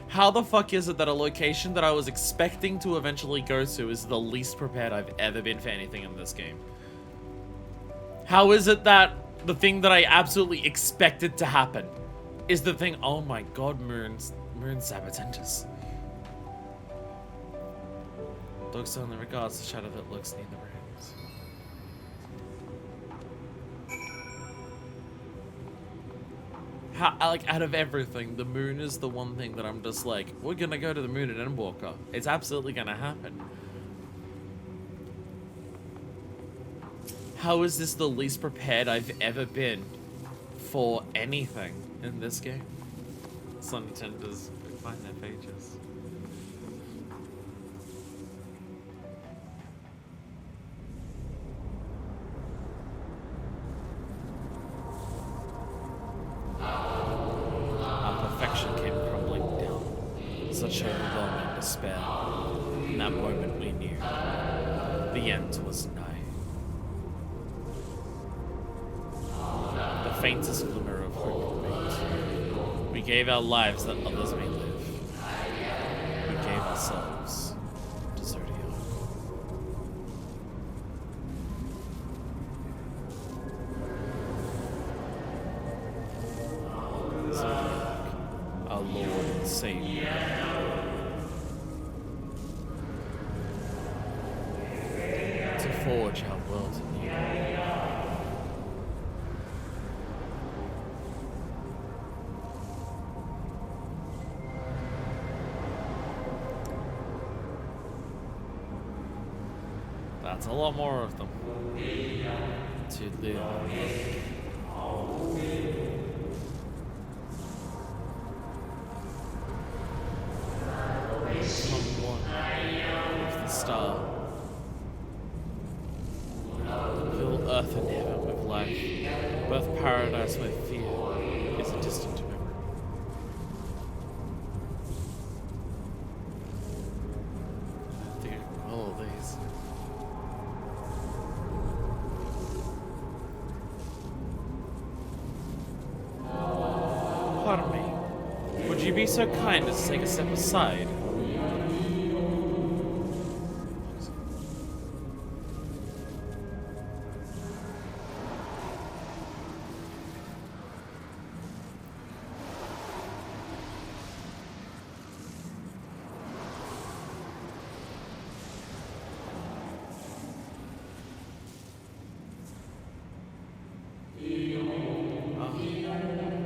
How the fuck is it that a location that I was expecting to eventually go to is the least prepared I've ever been for anything in this game? How is it that the thing that I absolutely expected to happen is the thing? Oh my god, moon saboteurs. Dog suddenly regards the shadow that looks near the brands. Like, out of everything, the moon is the one thing that I'm just like, we're gonna go to the moon at Endwalker. It's absolutely gonna happen. How is this the least prepared I've ever been for anything in this game? Some tenders find their pages. Such overwhelming despair. In that moment we knew the end was nigh. The faintest glimmer of hope remained. We gave our lives that others may live. We gave ourselves to Zodiac. Zodiac, our Lord and Savior. Forge our world anew. That's a lot more of them to live. paradise where fear is a distant memory. All of these. Pardon me. Would you be so kind as to take a step aside?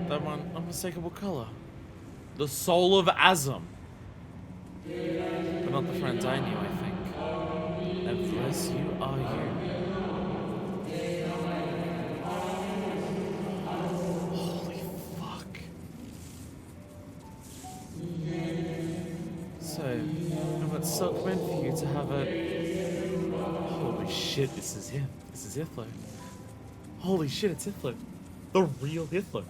That one unmistakable color. The soul of Azam. But not the friends I knew, I think. Nevertheless, you are you. Holy fuck. So, and what's so meant for you to have a... Holy shit, this is him. This is Hitler. Holy shit, it's Hitler. The real Hitler.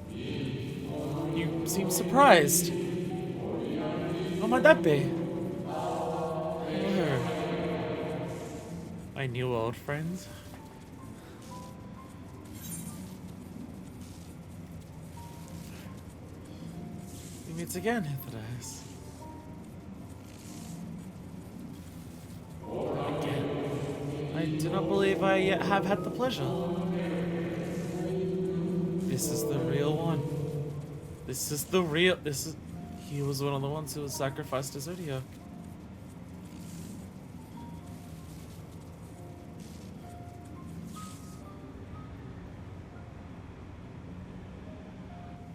You seem surprised. How might that be? Hello. My new old friends. We meet again, Hitherdice. Again. I do not believe I yet have had the pleasure. This is the real one. This is the real... He was one of the ones who was sacrificed to Zodiac.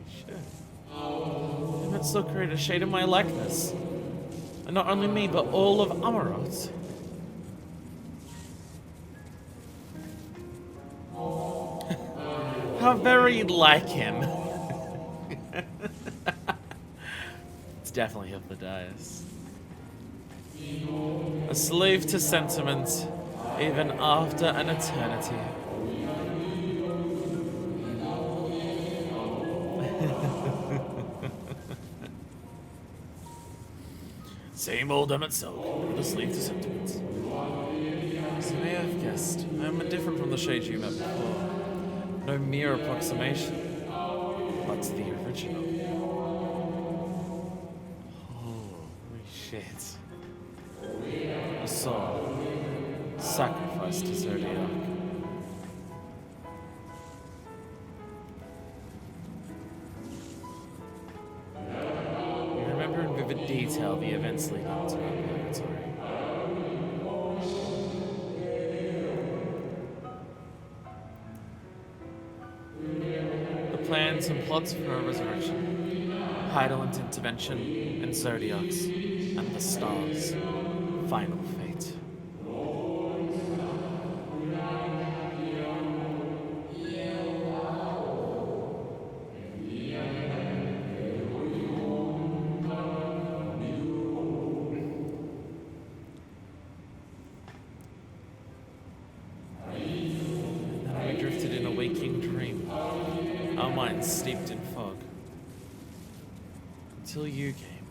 Shit. I might still create a shade of my likeness. And not only me, but all of Amarot. How very like him. It's definitely Hitherdice. A slave to sentiment, even after an eternity. Same old Emmett Silk, with a slave to sentiment. As you may have guessed, I am different from the shade you met before. No mere approximation, but the original. Holy shit. A soul sacrificed to Zodiac. You remember in vivid detail the events leading up to our purgatory. Plans and plots for our resurrection, Heidel's intervention, and Zodiac's, and the stars' final fate. Then we drifted in a waking dream. Our minds steeped in fog. Until you came.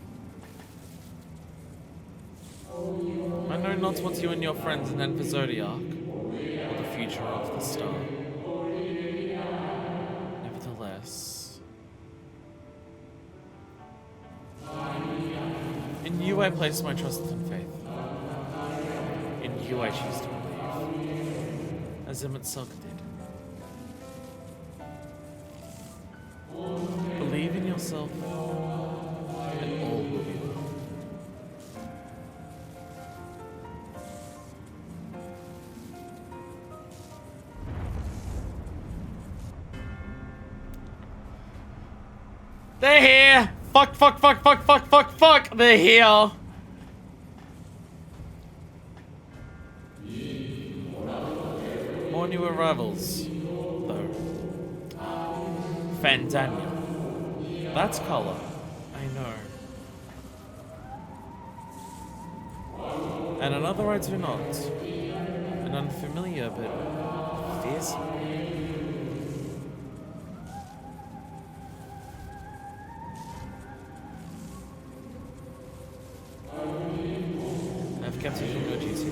I know not what you and your friends intend for Zodiac, or the future of the star. Nevertheless... in you I place my trust and faith. In you I choose to believe. As Emmett Silk did. Believe in yourself, and all will be well. They're here! Fuck, fuck, fuck, fuck, fuck, fuck, fuck! They're here! More new arrivals, though. Fandaniel. That's color. I know. And another I do not. An unfamiliar but fierce. kept you from your duty.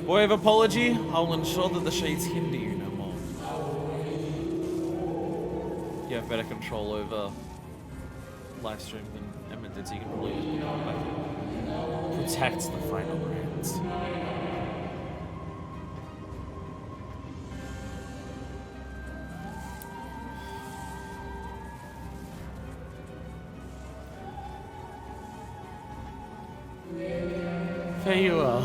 Boy of apology, I will ensure that the shades hinder you no more. You have better control over live stream than Emmett did, so you can probably protect the final brands. Fare you well,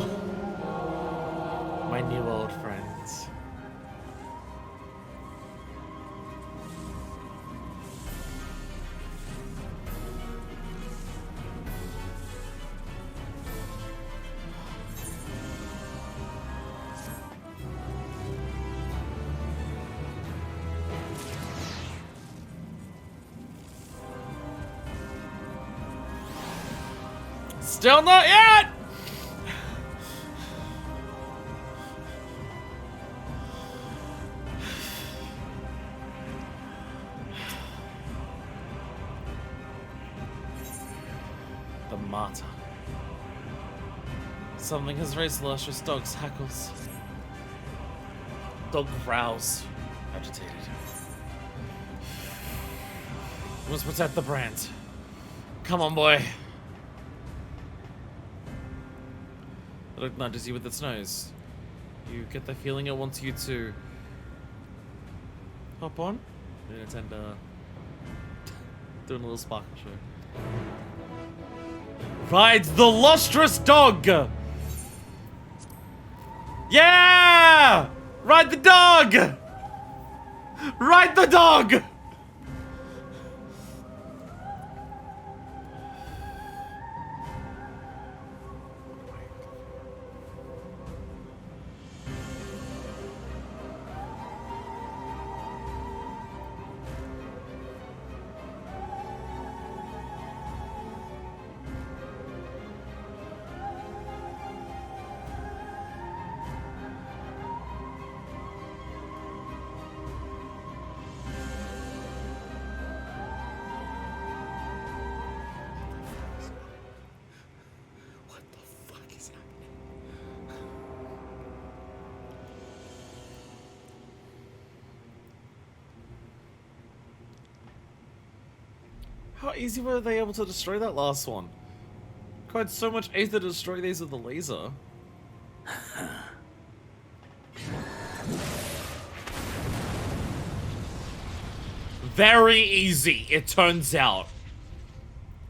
my new old friends. Still not yet! The martyr. Something has raised the lustrous dog's hackles. Dog growls, agitated. We must protect the brand. Come on, boy. The dog nudges you with its nose. You get the feeling it wants you to hop on. And it's doing a little sparkle show. Ride the lustrous dog! Yeah! Ride the dog! Ride the dog! How easy were they able to destroy that last one? Quite so much easier to destroy these with the laser. Very easy, it turns out.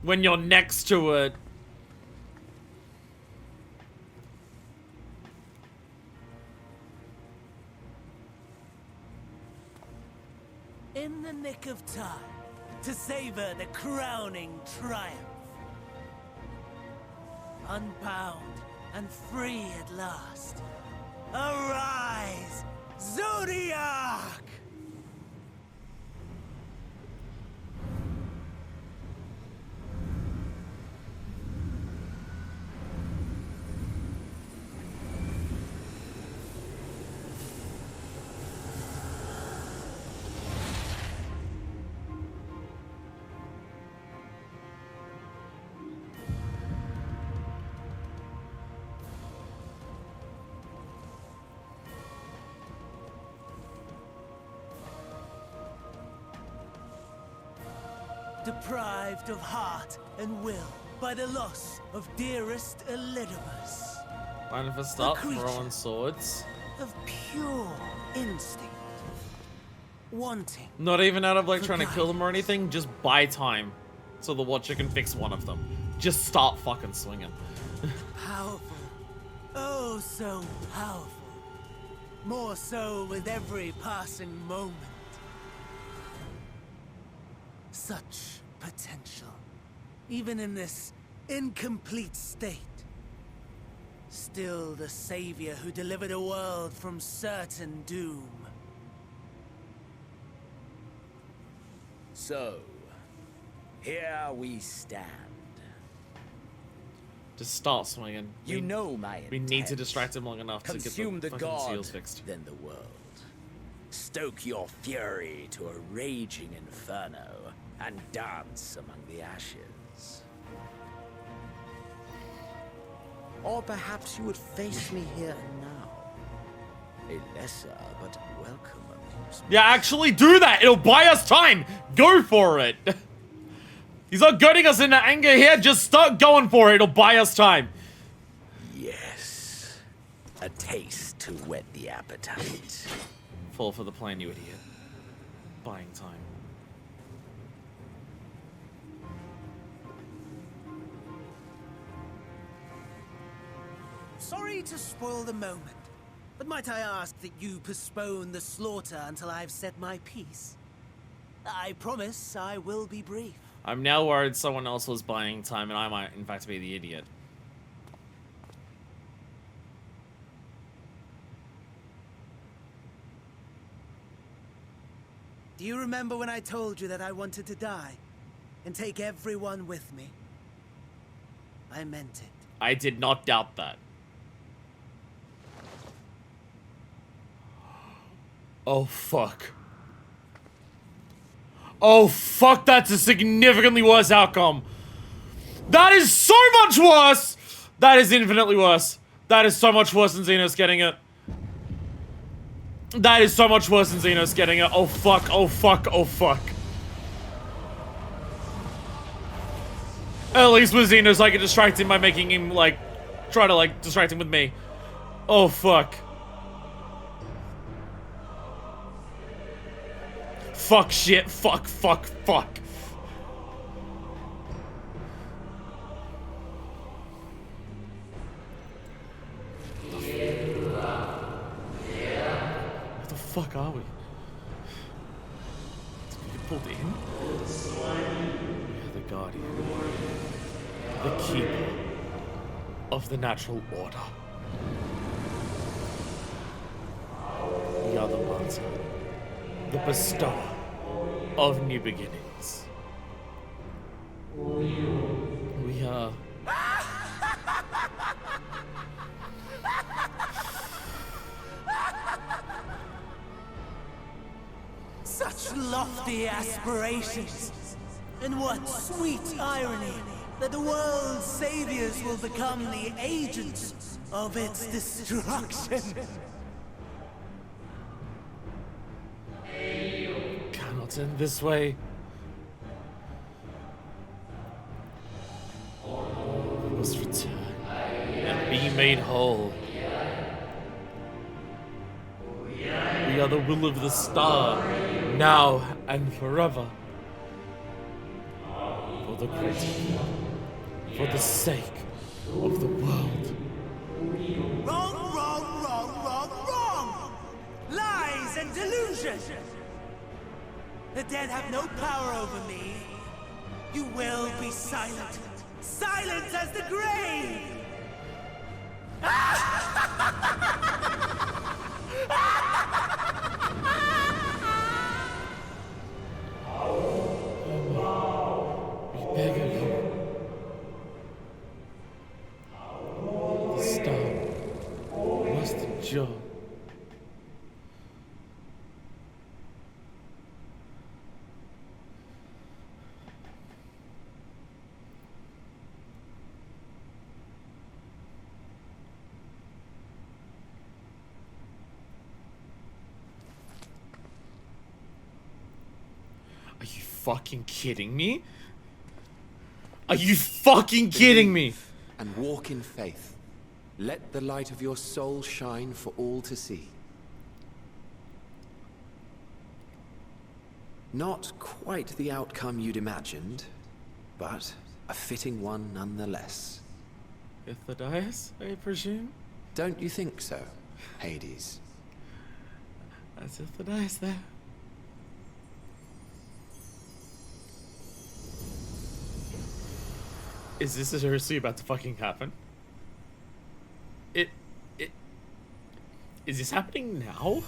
When you're next to it.
In the nick of time, to savor the crowning triumph. Unbound and free at last. Arise, Zodiac! Deprived of heart and will by the loss of dearest Elidibus.
Mind if I stop throwing swords?
Of pure instinct. Wanting.
Not even out of like trying to kill them or anything, just buy time. So the Watcher can fix one of them. Just start fucking swinging.
Powerful. Oh, so powerful. More so with every passing moment. Such potential, even in this incomplete state. Still the savior who delivered a world from certain doom.
So, here we stand.
Just start swinging.
You know my intent.
We need to distract him long enough to get
Consume
the
the
fucking
god,
seals fixed.
then the world. Stoke your fury to a raging inferno, and dance among the ashes. Or perhaps you would face me here and now. A lesser but welcome amusement.
Yeah, actually do that. It'll buy us time. Go for it. He's not goading us into anger here. Just start going for it. It'll buy us time.
Yes. A taste to whet the appetite.
Fall for the plan, you idiot. Buying time.
Sorry to spoil the moment, but might I ask that you postpone the slaughter until I've said my piece? I promise I will be brief.
I'm now worried someone else was buying time and I might, in fact, be the idiot.
Do you remember when I told you that I wanted to die and take everyone with me? I meant it.
I did not doubt that. Oh, fuck. Oh, fuck, that's a significantly worse outcome. That is so much worse! That is infinitely worse. That is so much worse than Xenos getting it. That is so much worse than Xenos getting it. Oh, fuck, oh, fuck, oh, fuck. At least with Xenos, I can distract him by making him, like, try to, like, distract him with me. Oh, fuck. Fuck, shit, fuck, fuck, fuck. What the fuck are we? Did we get pulled in? The Guardian. The Keeper of the Natural Order. We are the Martyr. The Bestower of New Beginnings. We are...
Such lofty aspirations. And what sweet irony that the world's saviors will become the agents of its destruction.
Cannot end this way. We must return and be made whole. We are the will of the star, now and forever. For the greater good, for the sake of the world.
Wrong, wrong, wrong, wrong, wrong! Lies and delusion! The dead have no power over me. You will be silent. Silent as the grave!
We beg of you. The star must endure. Are you fucking kidding me? Are you fucking kidding me?
And walk in faith. Let the light of your soul shine for all to see. Not quite the outcome you'd imagined, but a fitting one nonetheless.
Ithodias, I presume?
Don't you think so, Hades?
That's Ithodias there. Is this seriously about to fucking happen? Is this happening now? What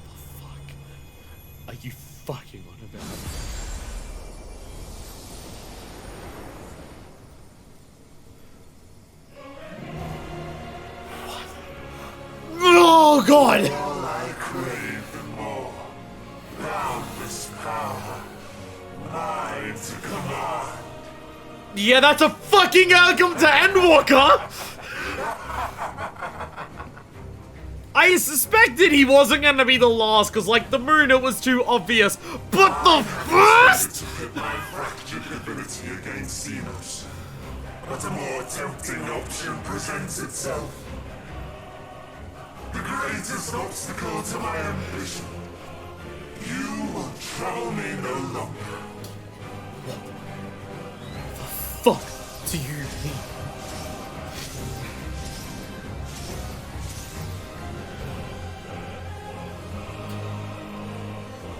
the fuck? Are you fucking on about? What? Oh god!
All I crave the more. Boundless power. Mine to command.
Yeah, that's a fucking fucking welcome to Endwalker! I suspected he wasn't gonna be the last, because like the moon, it was too obvious. But the first!
My fractured ability against Xenos. But a more tempting option presents itself. The greatest obstacle to my ambition. You will trouble me no longer.
What the fuck do you mean?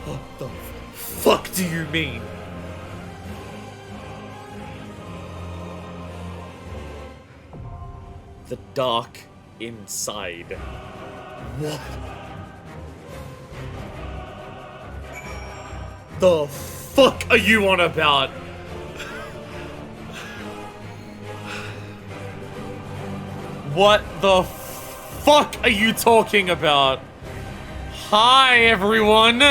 What the fuck do you mean? The dark inside. What? The fuck are you on about? What the fuck are you talking about? Hi, everyone.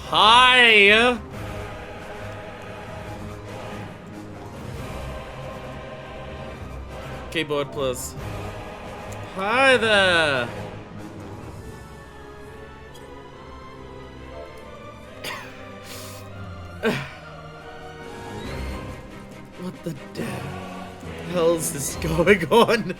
Hi. Keyboard, please. Hi there. What the hell is this going on?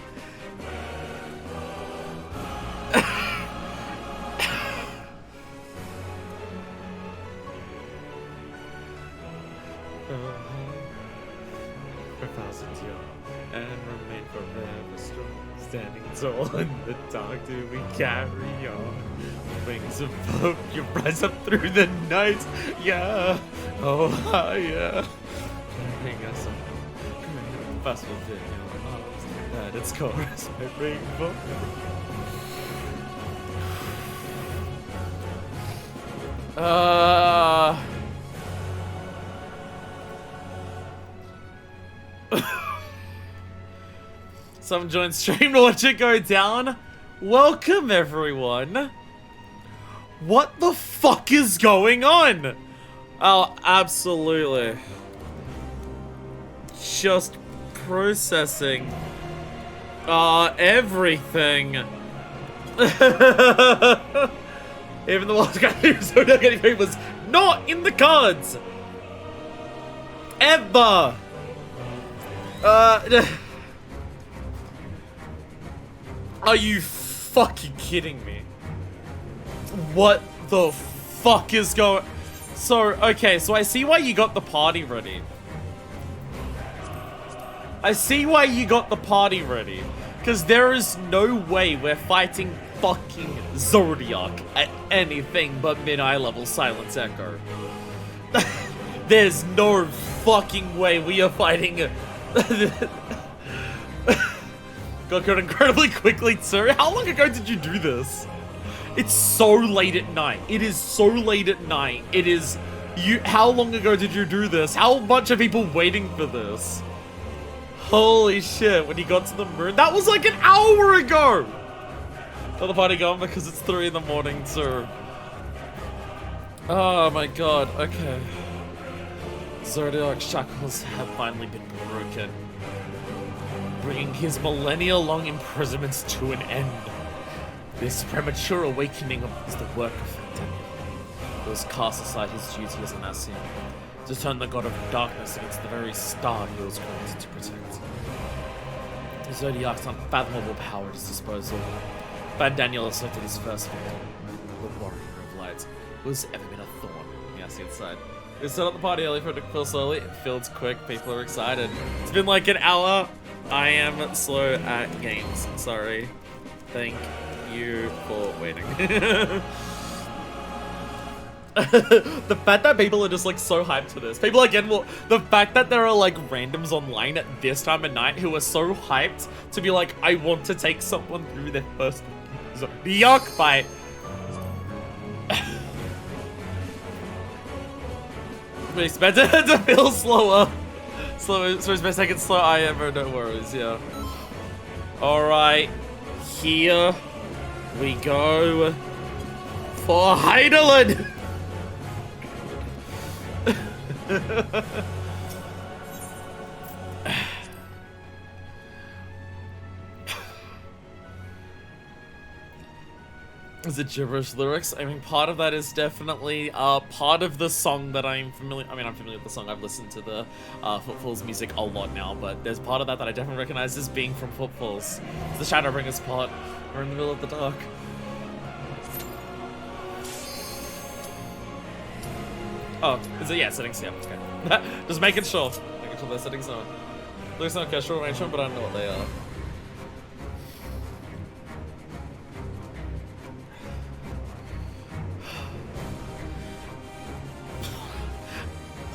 For thousands young and remain forever strong, standing tall in the dark till we carry on. Wings of hope, you rise up through the night, yeah. Oh, yeah. Carrying us on, carrying us within your arms. At its chorus, my rainbow. Someone joined stream to watch it go down. Welcome, everyone. What the fuck is going on? Oh, absolutely. Just processing. Everything. Even the last guy who was getting was not in the cards. Ever. Are you fucking kidding me? What the fuck is going... So, okay, so I see why you got the party ready. I see why you got the party ready. Because there is no way we're fighting fucking Zodiac at anything but mid-eye level Silence Echo. There's no fucking way we are fighting... Got killed incredibly quickly too. How long ago did you do this? It's so late at night. It is so late at night. It is... How long ago did you do this? How much are people waiting for this? Holy shit, when you got to the moon. That was like an hour ago! Got the party going because it's 3 in the morning too. Oh my god, okay. Zodiac's shackles have finally been broken, bringing his millennia-long imprisonments to an end. This premature awakening is the work of Daniel, who has cast aside his duty as an Ascian to turn the god of darkness against the very star he was created to protect. The Zodiac's unfathomable power at his disposal. Van Daniel has selected his first victim, the warrior of light, who's ever been a thorn on the Ascian side. We set up the party early for it to fill slowly. It fills quick. People are excited. It's been like an hour. I am slow at games. Sorry. Thank you for waiting. The fact that people are just like so hyped for this. People again will... The fact that there are like randoms online at this time of night who are so hyped to be like, I want to take someone through their first Zodiac fight. We expect it to feel slower. So it's best I can slow. I am, no worries, yeah. Alright. Here we go for Heidelin. Is it gibberish lyrics? I mean, part of that is definitely part of the song that I'm familiar. I mean, I'm familiar with the song. I've listened to the Footfalls music a lot now, but there's part of that that I definitely recognize as being from Footfalls. It's the Shadowbringers part. We're in the middle of the dark. Oh, is it? Yeah, settings. Yeah, okay. Just making sure. Making sure the settings are. Looks like a short range one, but I don't know what they are.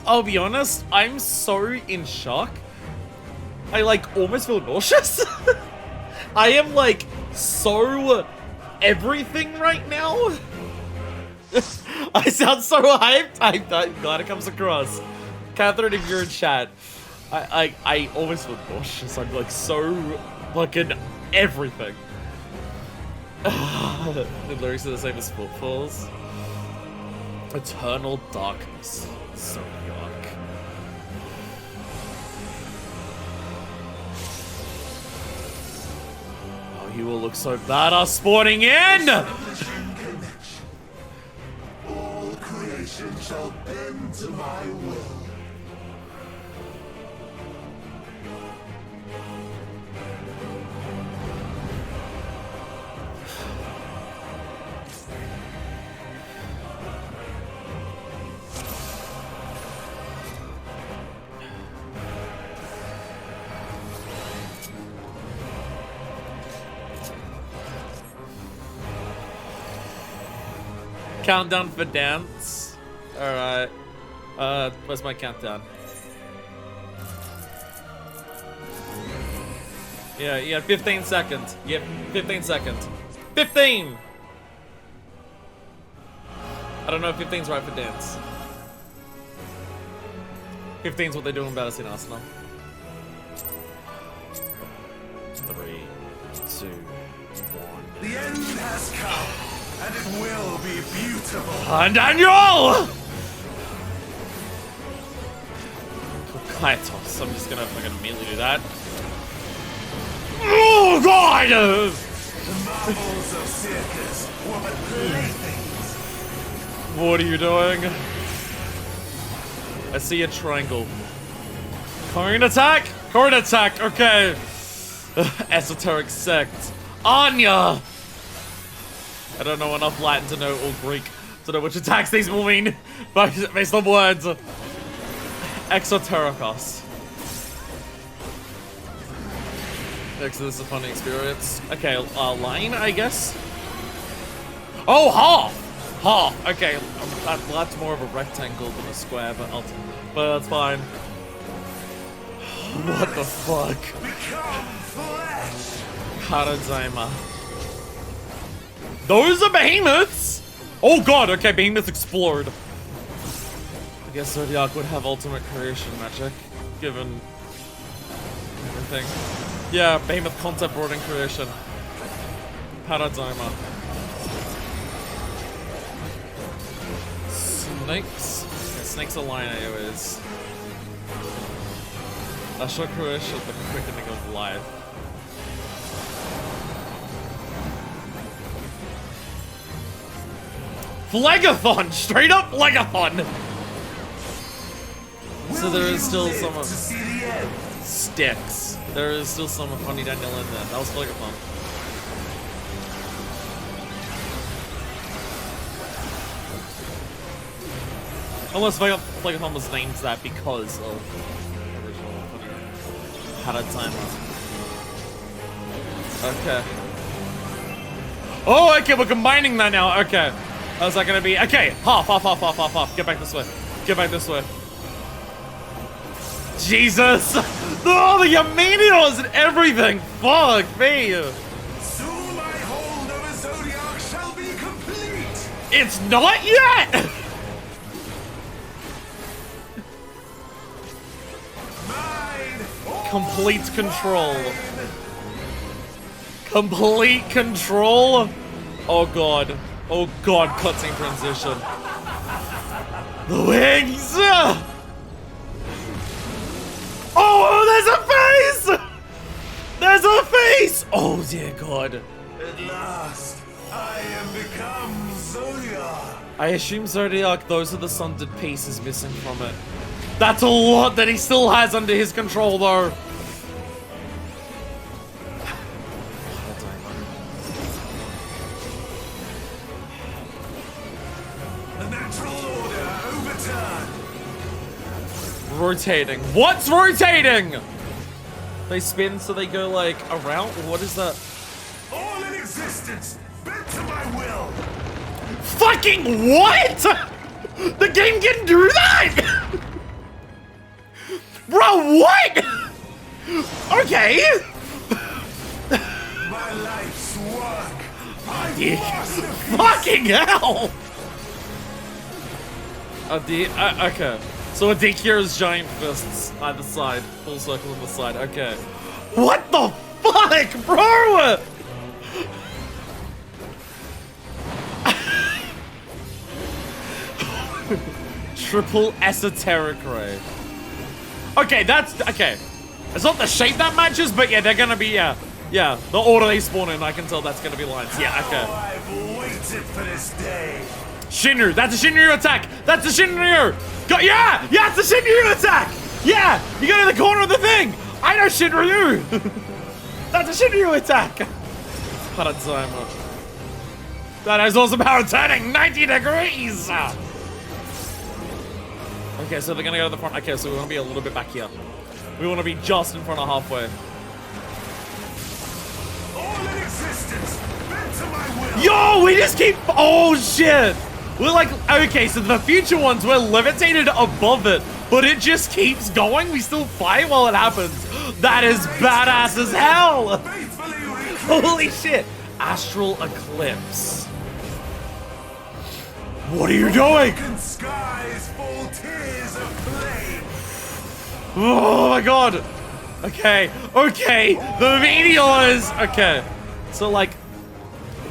I'll be honest, I'm so in shock. I like almost feel nauseous. I am like so everything right now. I sound so hyped. I'm glad it comes across. Catherine, if you're in chat, I almost feel nauseous. I'm like so fucking everything. The lyrics are the same as Footfalls. Eternal darkness. So yuck. Oh, you will look so badass spawning in!
All creation shall bend to my will.
Countdown for dance. Alright. Where's my countdown? Yeah, you got 15 seconds. Yep, 15 seconds. 15! I don't know if 15's right for dance. 15's what they're doing about us in Arsenal. 3, 2, 1.
The end has come. And it will be beautiful.
And Daniel! Kaitos. I'm just gonna fucking immediately do that. Oh god!
The marvels of circus were but playthings.
What are you doing? I see a triangle. Current attack! Current attack! Okay. Esoteric sect. Anya! I don't know enough Latin to know, or Greek, to know which attacks these will mean, based on words. Exoterikos. Next, this is a funny experience. Okay, line, I guess? Oh, half! Half! Okay, that's more of a rectangle than a square, but that's fine. What the fuck?
Become flesh!
Karazaima. Those are behemoths! Oh god, okay, behemoths explode. I guess Zodiac would have ultimate creation magic, given everything. Yeah, behemoth concept brought in creation. Paradigma. Snakes? Yeah, snakes are line AoEs. Ashura creation, the quickening of life. Legathon! Straight up Legathon! So there is still some sticks. There is still some funny Daniel in there. That was Legathon. Unless Legathon was named that because of the original Paratime. Okay. Oh, okay, we're combining that now. Okay. How's that gonna be? Okay, half. Get back this way. Get back this way. Jesus! Oh, the Yamenios and everything! Fuck me!
Soon my hold over Zodiac shall be complete!
It's not yet! Complete control. Complete control? Oh god. Oh god, cutscene transition. The wings! Oh, there's a face! There's a face! Oh dear god.
At last, I am become Zodiac.
I assume Zodiac, those are the sundered pieces missing from it. That's a lot that he still has under his control, though.
The natural order overturned.
Rotating. What's rotating? They spin so they go like around? What is that?
All in existence, bent to my will.
Fucking what? The game can do that? Bro, what? Okay.
My life's work.
Fucking hell. Okay. So a Adikira's giant fists either side. Full circle on the side. Okay. What the fuck, bro? Triple esoteric ray. Okay, that's okay. It's not the shape that matches, but yeah, they're gonna be yeah. The order they spawn in, I can tell that's gonna be lines. Yeah, okay.
I've waited for this day.
Shinryu, that's a Shinryu attack. That's a Shinryu. Go, yeah, it's a Shinryu attack. Yeah, you go to the corner of the thing. I know Shinryu. That's a Shinryu attack. Haradzama. That is also power turning 90 degrees. Okay, so they're gonna go to the front. Okay, so we want to be a little bit back here. We want to be just in front of halfway.
All in existence, bent to my will.
Yo, we just keep. Oh shit. We're like, okay, so the future ones, we're levitated above it, but it just keeps going. We still fight while it happens. That is badass as hell. Holy shit. Astral Eclipse. What are you doing?
Skies fall tears of flame.
Oh my god. Okay. The meteors. Okay. So like,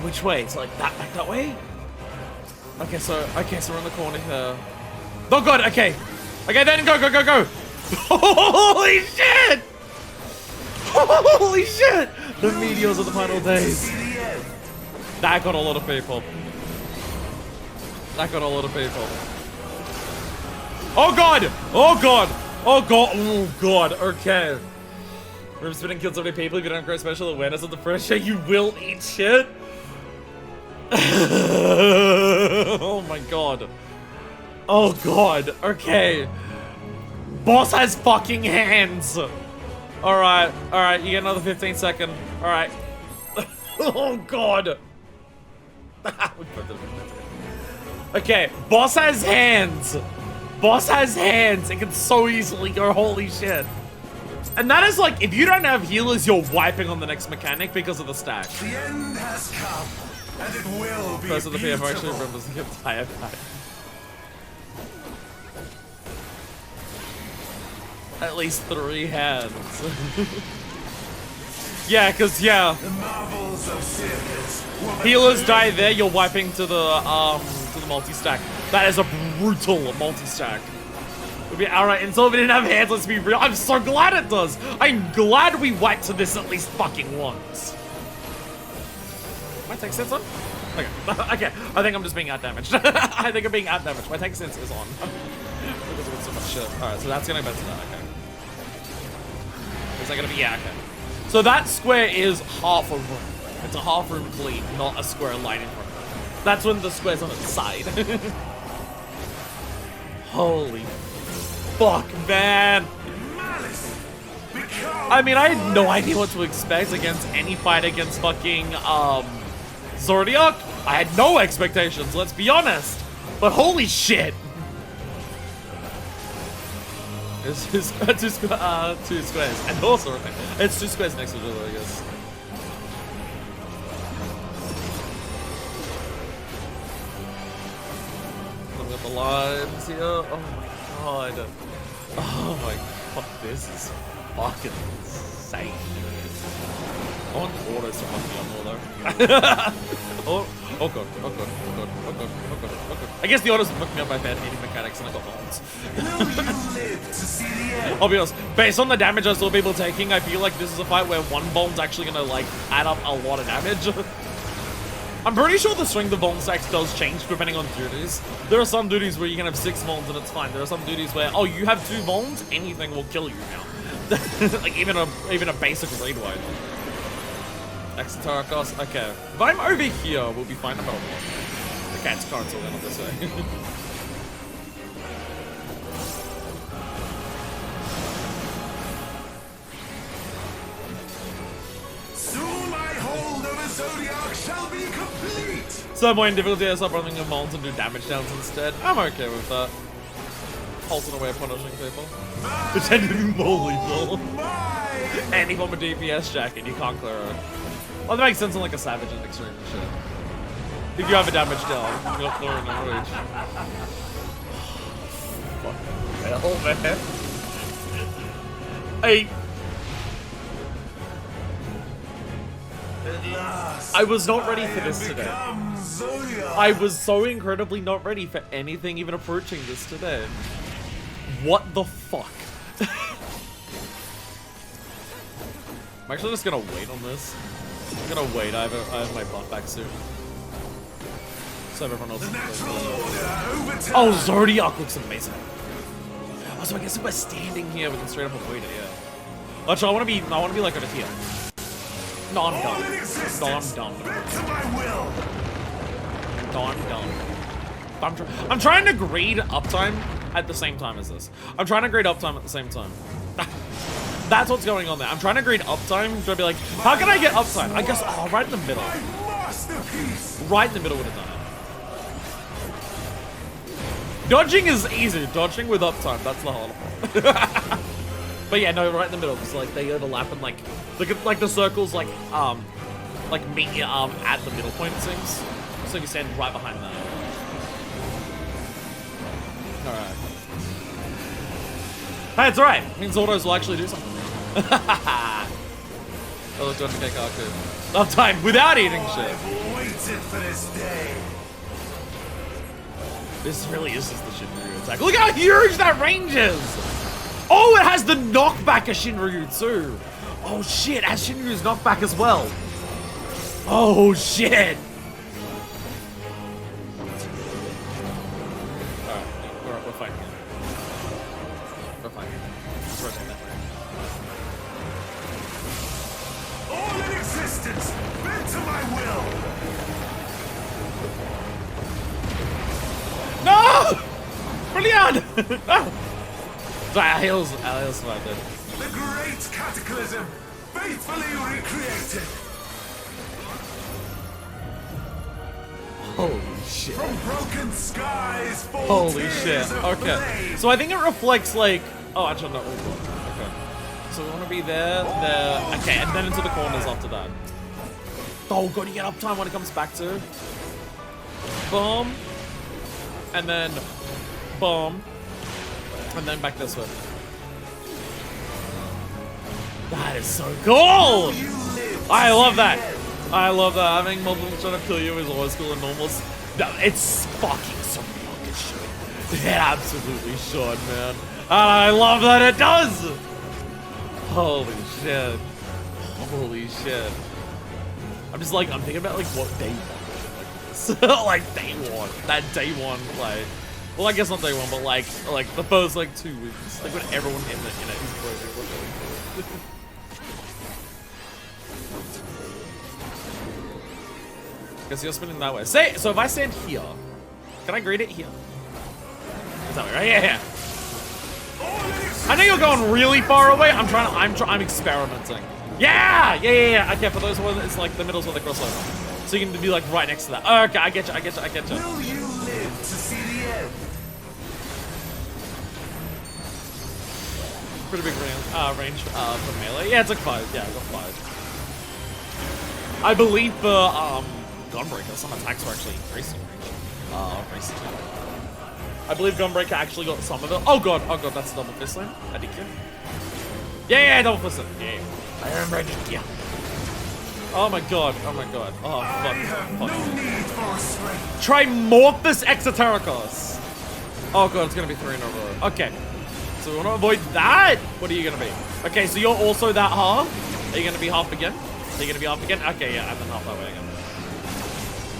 which way? It's like that, back that way? Okay, so we're in the corner here. Oh god, okay. Okay, then go. Holy shit! Holy shit! The meteors of the final days. That got a lot of people. Oh god, okay. Room spinning killed so many people. If you don't have great special awareness of the pressure, you will eat shit. Oh my god. Oh god, okay. Boss has fucking hands. Alright, you get another 15 second. Alright. Oh god. Okay, boss has hands. It can so easily go, holy shit. And that is like, if you don't have healers, you're wiping on the next mechanic because of the stack.
The end has come, and it will be
First of the PF actually
beautiful.
remembers the entire fight. At least 3 hands. Yeah, because, yeah.
The marvels of circus.
Healers die there, you're wiping to the multi-stack. That is a brutal multi-stack. Alright, until we didn't have hands, let's be real. I'm so glad it does. I'm glad we wiped to this at least fucking once. My tank sense on? Okay. Okay, I think I'm just being out-damaged. I think I'm being out-damaged. My tank sense is on. Because of so much shit. Alright, so that's gonna be better now, okay. Is that gonna be, yeah, okay. So that square is half a room. It's a half room clean, not a square line in front of it. That's when the square's on its side. Holy fuck, man. I mean, I had no idea what to expect against any fight against fucking, Zodiac. I had no expectations, let's be honest. But holy shit. It's two squares. And also, it's 2 squares next to each other, I guess. I've got the lines here. Oh my god. Oh my god, this is fucking insane. I want autos to fuck me up more though. Oh god. I guess the autos would fuck me up by bad hitting mechanics and I got bombs. I'll be honest, based on the damage I saw people taking, I feel like this is a fight where one bomb's actually gonna like add up a lot of damage. I'm pretty sure the swing the Vuln stacks does change depending on duties. There are some duties where you can have 6 Vulns and it's fine. There are some duties where, oh, you have 2 Vulns, anything will kill you now. Like even a basic raid wipe. Exotarchos, okay. If I'm over here, we'll be fine no matter what. The cat's can't in on this way.
Soon my hold of a Zodiac shall be complete!
Some point in difficulty, I stop running the Vulns and do damage downs instead. I'm okay with that. Alternate way of punishing people. Pretend to be more lethal. Any form of DPS jacket, you can't clear it. Well, that makes sense on like a Savage and Extreme and shit. If you have a damage down, you're clearing the reach. Fucking hell, man. Hey. I was not ready for this today. I was so incredibly not ready for anything even approaching this today. What the fuck? I'm actually just gonna wait on this. I'm gonna wait. I have my buff back soon. So everyone else is oh, Zodiac looks amazing. Oh, so I guess if we're standing here, we can straight up avoid it, yeah. Actually, I wanna be like over here. No, I'm done. No, I'm done. No, I'm done. I'm trying to grade uptime at the same time as this. I'm trying to grade uptime at the same time. That's what's going on there. I'm trying to grade uptime. So I'd be like, how can I get uptime? I guess, oh, right in the middle. Right in the middle would have done it. Dodging is easy. Dodging with uptime, that's the hard part. But yeah, no, right in the middle, because like they overlap and like, look at like the circles like meet your arm at the middle point, it seems. So you stand right behind that. Alright. Hey, it's alright. Means autos will actually do something. Oh, look, don't take Aku. Uptime without eating shit.
I've waited for this day.
This really is just the Shinryu attack. Look how huge that range is! Oh, it has the knockback of Shinryu too. Oh shit, it has Shinryu's knockback as well. Oh shit. Alright, we're fighting again. We're fighting. Let's rotate that way.
All in existence, bend to my will.
No! Brilliant! No! Sorry, our heals survived it.
The great cataclysm, faithfully recreated.
Holy shit.
From broken skies, fall
Holy shit.
tears of
Okay.
flame.
So I think it reflects like, oh, actually no. Okay. So we want to be there, there. Okay, and then into the corners after that. Oh, gotta get uptime when it comes back to. Boom. And then, boom. And then back this way. That is so cool! I love that. I love that. Having multiple trying to kill you is always cool in normals. No, it's fucking so fucking should. It absolutely should, man. And I love that it does! Holy shit. Holy shit. I'm just like, I'm thinking about like what day one. Like day one. That day one play. Well, I guess not day one, but like the first like 2 weeks. Like when everyone in it is broken. Guess you're spinning that way. Say, so if I stand here, can I grade it here? Is that way, right? Yeah. I know you're going really far away. I'm experimenting. Yeah. Okay, for those ones, it's like the middle's where they cross over. So you can be like right next to that. Oh, okay, I get you.
Will you live to see the end?
Pretty big range for melee. Yeah, it's like 5. Yeah, I got 5. I believe for Gunbreaker, some attacks were actually increasing range. I believe Gunbreaker actually got some of it. Oh god, that's a double fist lane. I did kill. Yeah, double fist lane. Yeah. I am ready. Yeah. Oh my god. Oh fuck.
No need for strength.
Trimorphous Exotericos. Oh god, it's gonna be 3 in a row. Okay. So we want to avoid that. What are you gonna be? Okay, so you're also that half. Are you gonna be half again? Are you gonna be half again? Okay, yeah, and then half that way again.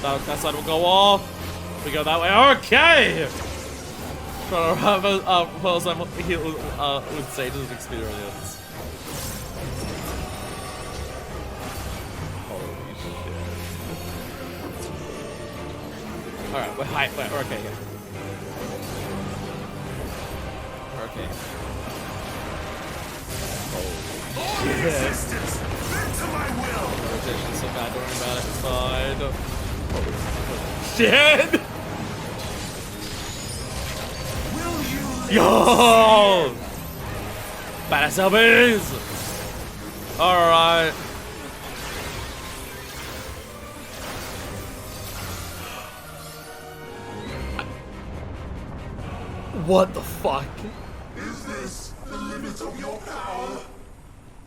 That side will go off. We go that way. Okay! Trying to have a first time heal with Sage's experience. Holy shit. Alright, we're high. We're okay here. We're okay. Holy shit.
To my will.
Rotation's so bad, don't worry about it. It's fine. Holy shit! Yo! Badass LBs! Alright. What the fuck?
Is this the limit of your power?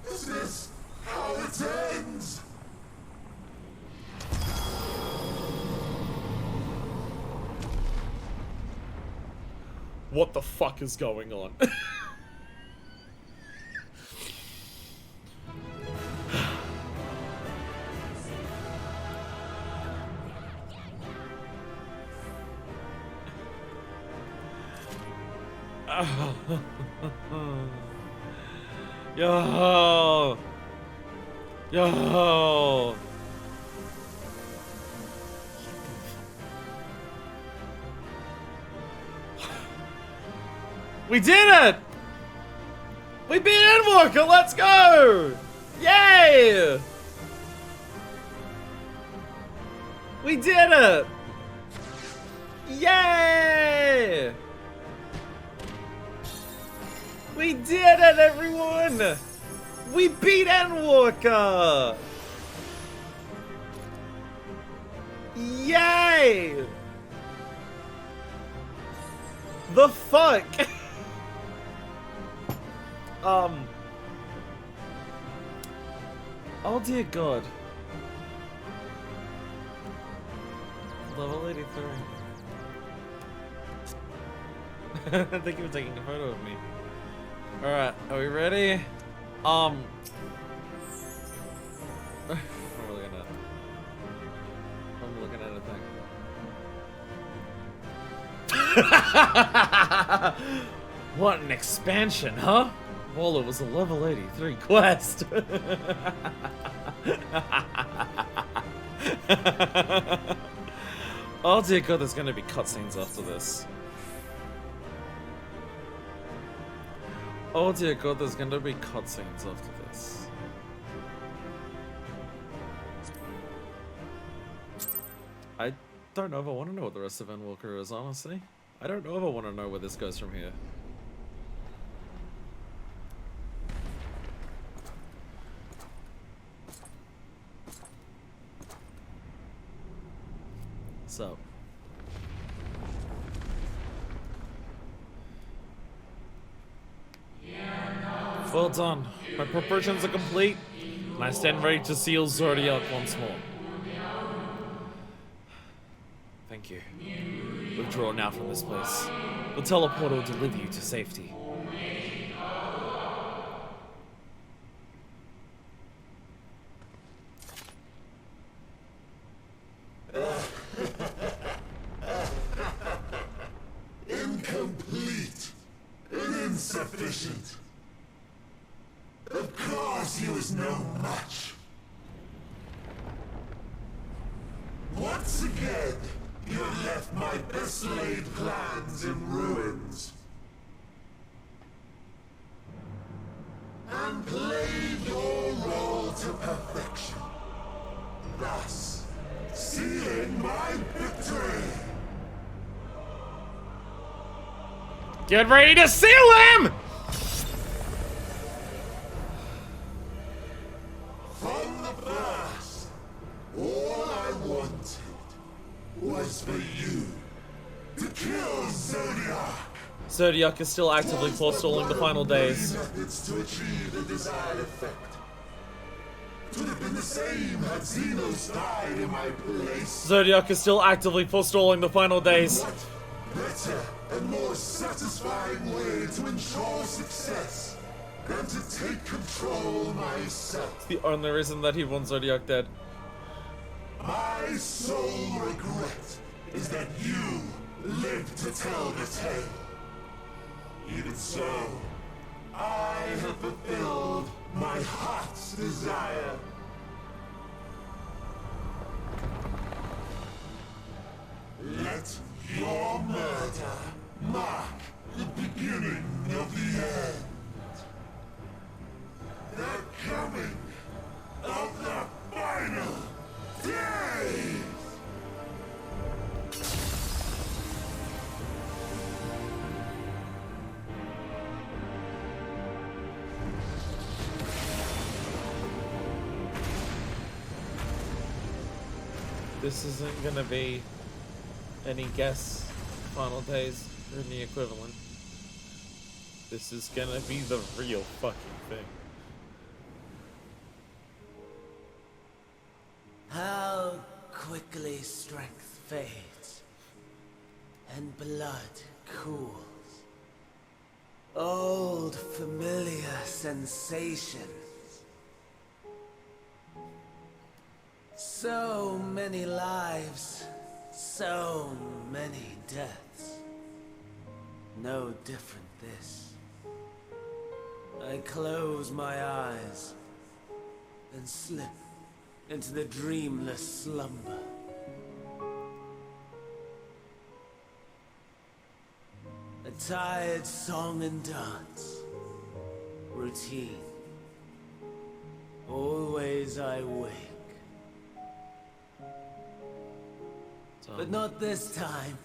Is this how it ends?
What the fuck is going on? Yo! Yo! We did it! We beat Endwalker, let's go! Yay! We did it! Yay! We did it, everyone! We beat Endwalker! Yay! The fuck? Oh dear God. Level 83. Thank you for taking a photo of me. Alright, are we ready? I'm looking at a thing. What an expansion, huh? Well, it was a level 83 quest. Oh dear God, there's gonna be cutscenes after this. Oh dear God, there's gonna be cutscenes after this. I don't know if I want to know what the rest of Endwalker is, honestly. I don't know if I want to know where this goes from here. So. Well done. My preparations are complete, and I stand ready to seal Zodiac once more. Thank you. Withdraw now from this place. The teleport will deliver you to safety.
Incomplete and insufficient. Of course he was no match. Once again, you have left my best laid plans in ruins. And played your role to perfection. Thus, sealing my victory.
Get ready to seal him!
From the first, all I wanted was for you to kill Zodiac.
Zodiac is still actively forestalling the final days.
Methods to achieve the desired effect. It would have been the same had Xenos died in my place.
Zodiac is still actively forestalling the final days.
What better and more satisfying way to ensure success than to take control myself?
It's the only reason that he wants Zodiac dead.
My sole regret is that you lived to tell the tale. Even so, I have fulfilled my heart's desire. Let your murder mark the beginning of the end. The coming of the final day!
This isn't gonna be any guess final days or any equivalent. This is gonna be the real fucking thing.
How quickly strength fades and blood cools. Old familiar sensations. So many lives, so many deaths. No different this. I close my eyes and slip into the dreamless slumber. A tired song and dance. Routine. Always I wake. But not this time.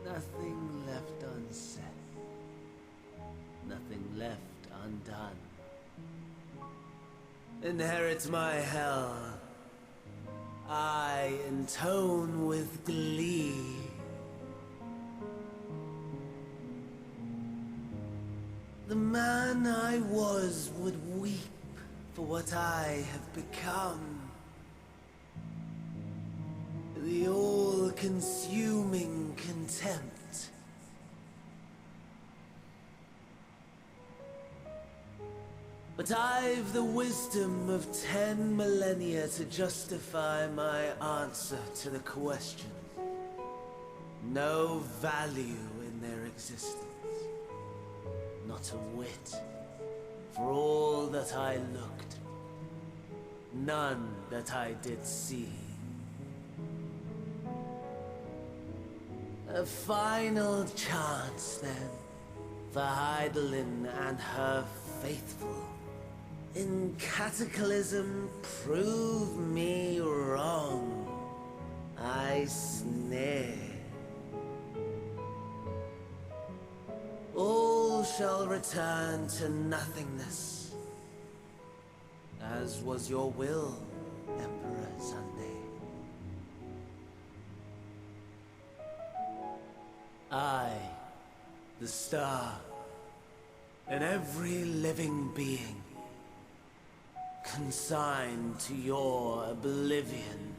Nothing left unsaid. Nothing left undone. Inherit my hell. I intone with glee. The man I was would weep for what I have become. The all-consuming contempt. But I've the wisdom of 10 millennia to justify my answer to the question. No value in their existence. Not a whit. For all that I looked. None that I did see. A final chance, then, for Heidelin and her faithful. In Cataclysm, prove me wrong. I sneer. All shall return to nothingness, as was your will, Emperor Sunday. I, the star, and every living being, consigned to your oblivion.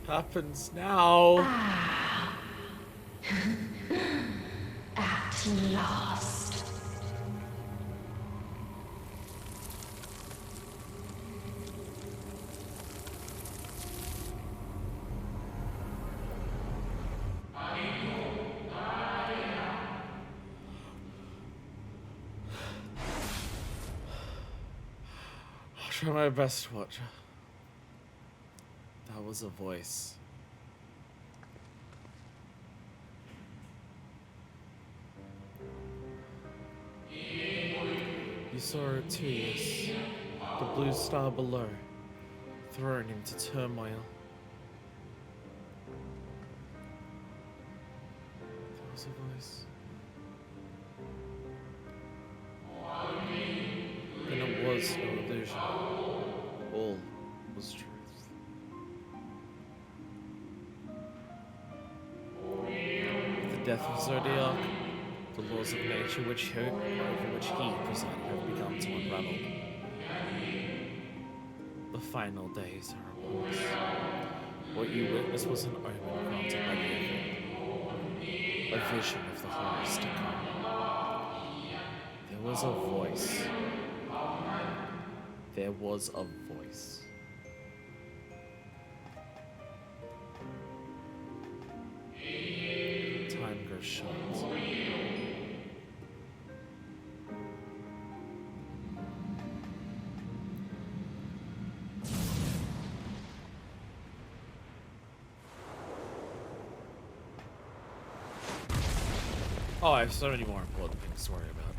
Happens now.
At last.
I'll try my best, Watcher. That was a voice. You saw it too, yes. The blue star below, thrown into turmoil. There was a voice. And it was no illusion. All was truth. With the death of Zodiac, the laws of nature over which he presided have begun to unravel. The final days are upon us. What you witnessed was an omen granted by the evil, a vision of the horrors to come. There was a voice. There was a voice. Time grows short. Oh, I have so many more important things to worry about.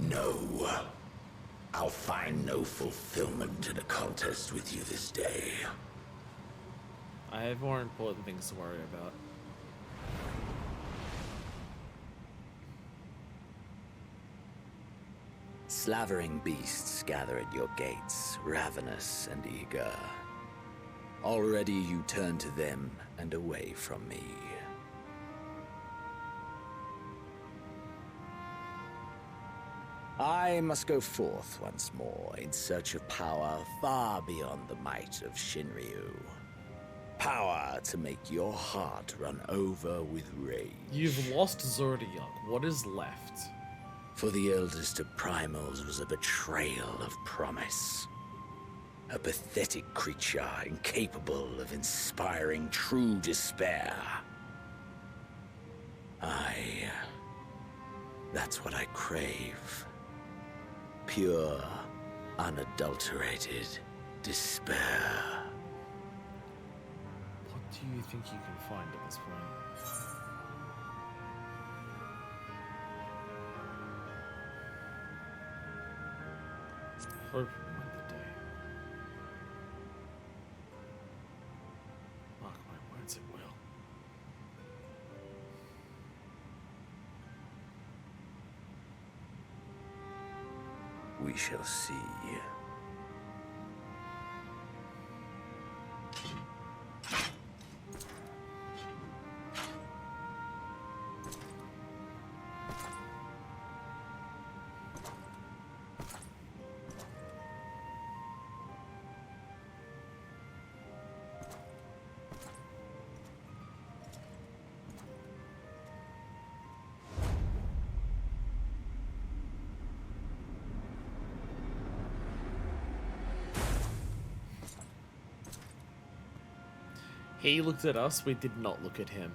No. I'll find no fulfillment in a contest with you this day.
I have more important things to worry about.
Slavering beasts gather at your gates, ravenous and eager. Already you turn to them and away from me. I must go forth once more in search of power far beyond the might of Shinryu. Power to make your heart run over with rage.
You've lost Zodiac. What is left?
For the eldest of primals was a betrayal of promise. A pathetic creature incapable of inspiring true despair. That's what I crave. Pure, unadulterated despair.
What do you think you can find at this point? Hope will win the day. Mark my words, it will.
We shall see.
He looked at us, we did not look at him.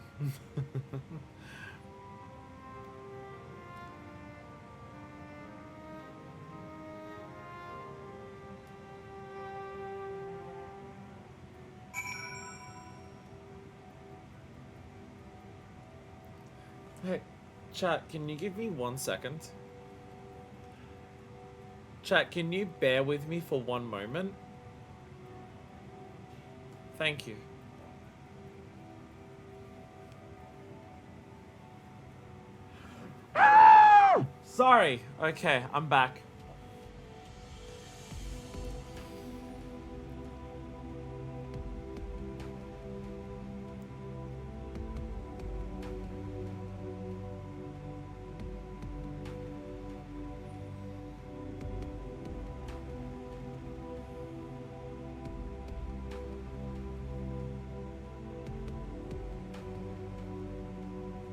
Hey, chat, can you give me 1 second? Chat, can you bear with me for 1 moment? Thank you. Sorry. Okay, I'm back.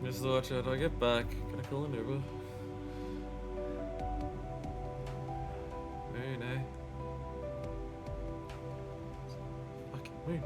Just watch it. I get back. Gotta call an Uber. No. moon.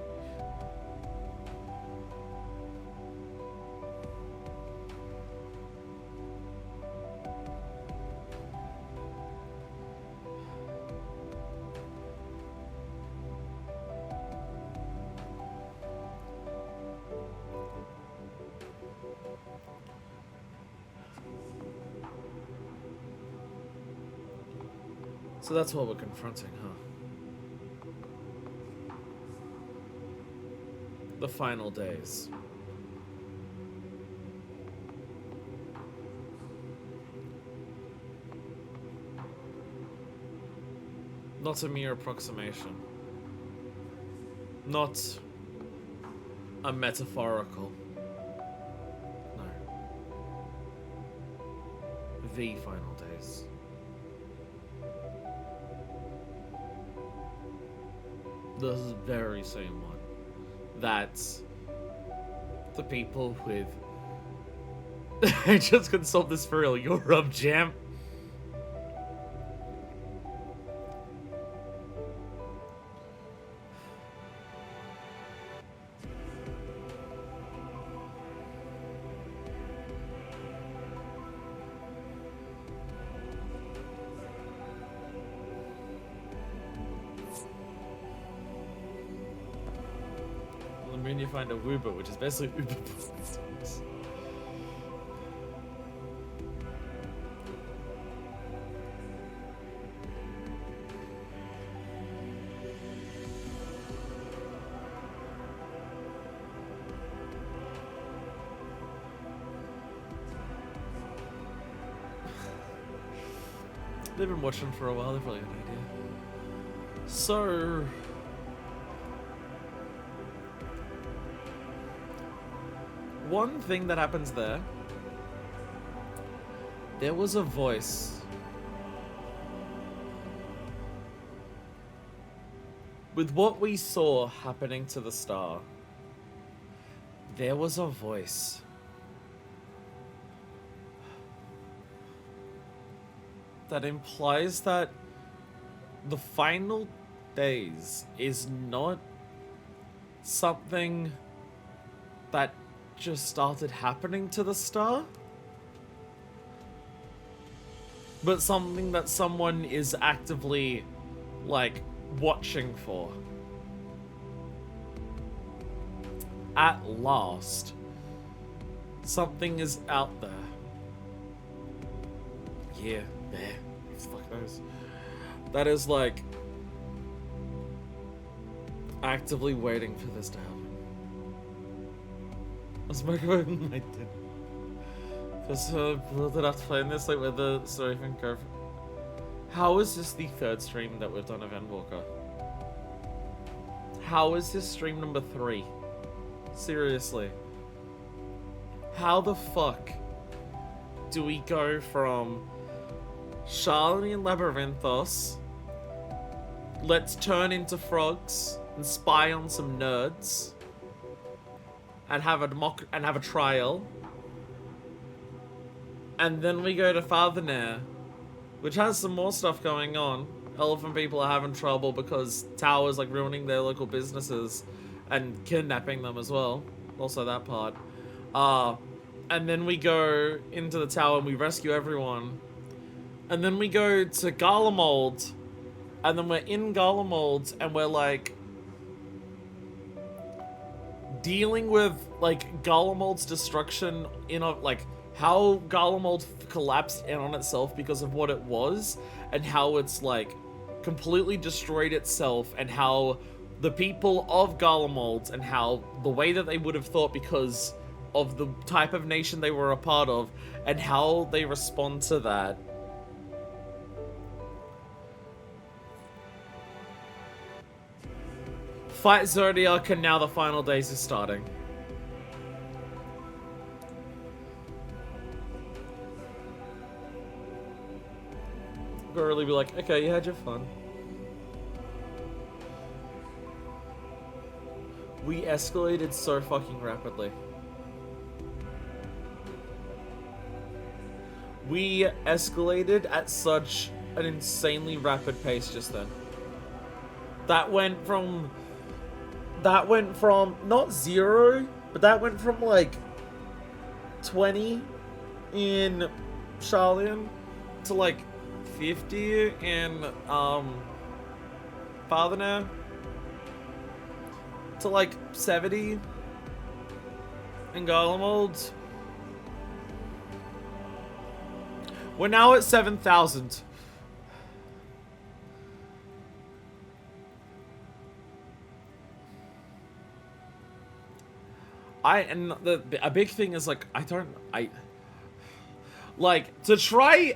So that's what we're confronting, huh? The final days. Not a mere approximation. Not a metaphorical. No. The final days. The very same one that the people with I just consult this for real. You're up, Jam. You find a Wooba, which is basically Uber. They've been watching for a while, they've probably got an idea. So one thing that happens there was a voice with what we saw happening to the star. There was a voice that implies that the final days is not something that just started happening to the star, but something that someone is actively, like, watching for. At last, something is out there. Yeah, there. Fuck those. That is, like, actively waiting for this to happen. I was microphoning my dad. Just build up playing this, like, where the story can go. How is this the third stream that we've done of Endwalker? How is this stream number 3? Seriously. How the fuck do we go from Charlene and Labyrinthos, let's turn into frogs and spy on some nerds, and have a trial, and then we go to Father Nair, which has some more stuff going on. Elephant people are having trouble because Tower's like ruining their local businesses and kidnapping them as well. Also that part. And then we go into the tower and we rescue everyone. And then we go to Garlemald, and then we're in Garlemald and we're like dealing with like Garlemald's destruction in a like how Garlemald collapsed in on itself because of what it was, and how it's like completely destroyed itself, and how the people of Garlemald and how the way that they would have thought because of the type of nation they were a part of, and how they respond to that. Fight Zodiac, and now the final days is starting. Gotta really be like, okay, you had your fun. We escalated so fucking rapidly. We escalated at such an insanely rapid pace just then. That went from that went from, not 0, but that went from like 20 in Charlian to like 50 in Fathernair to like 70 in Garlemald. We're now at 7,000. And a big thing is like like to try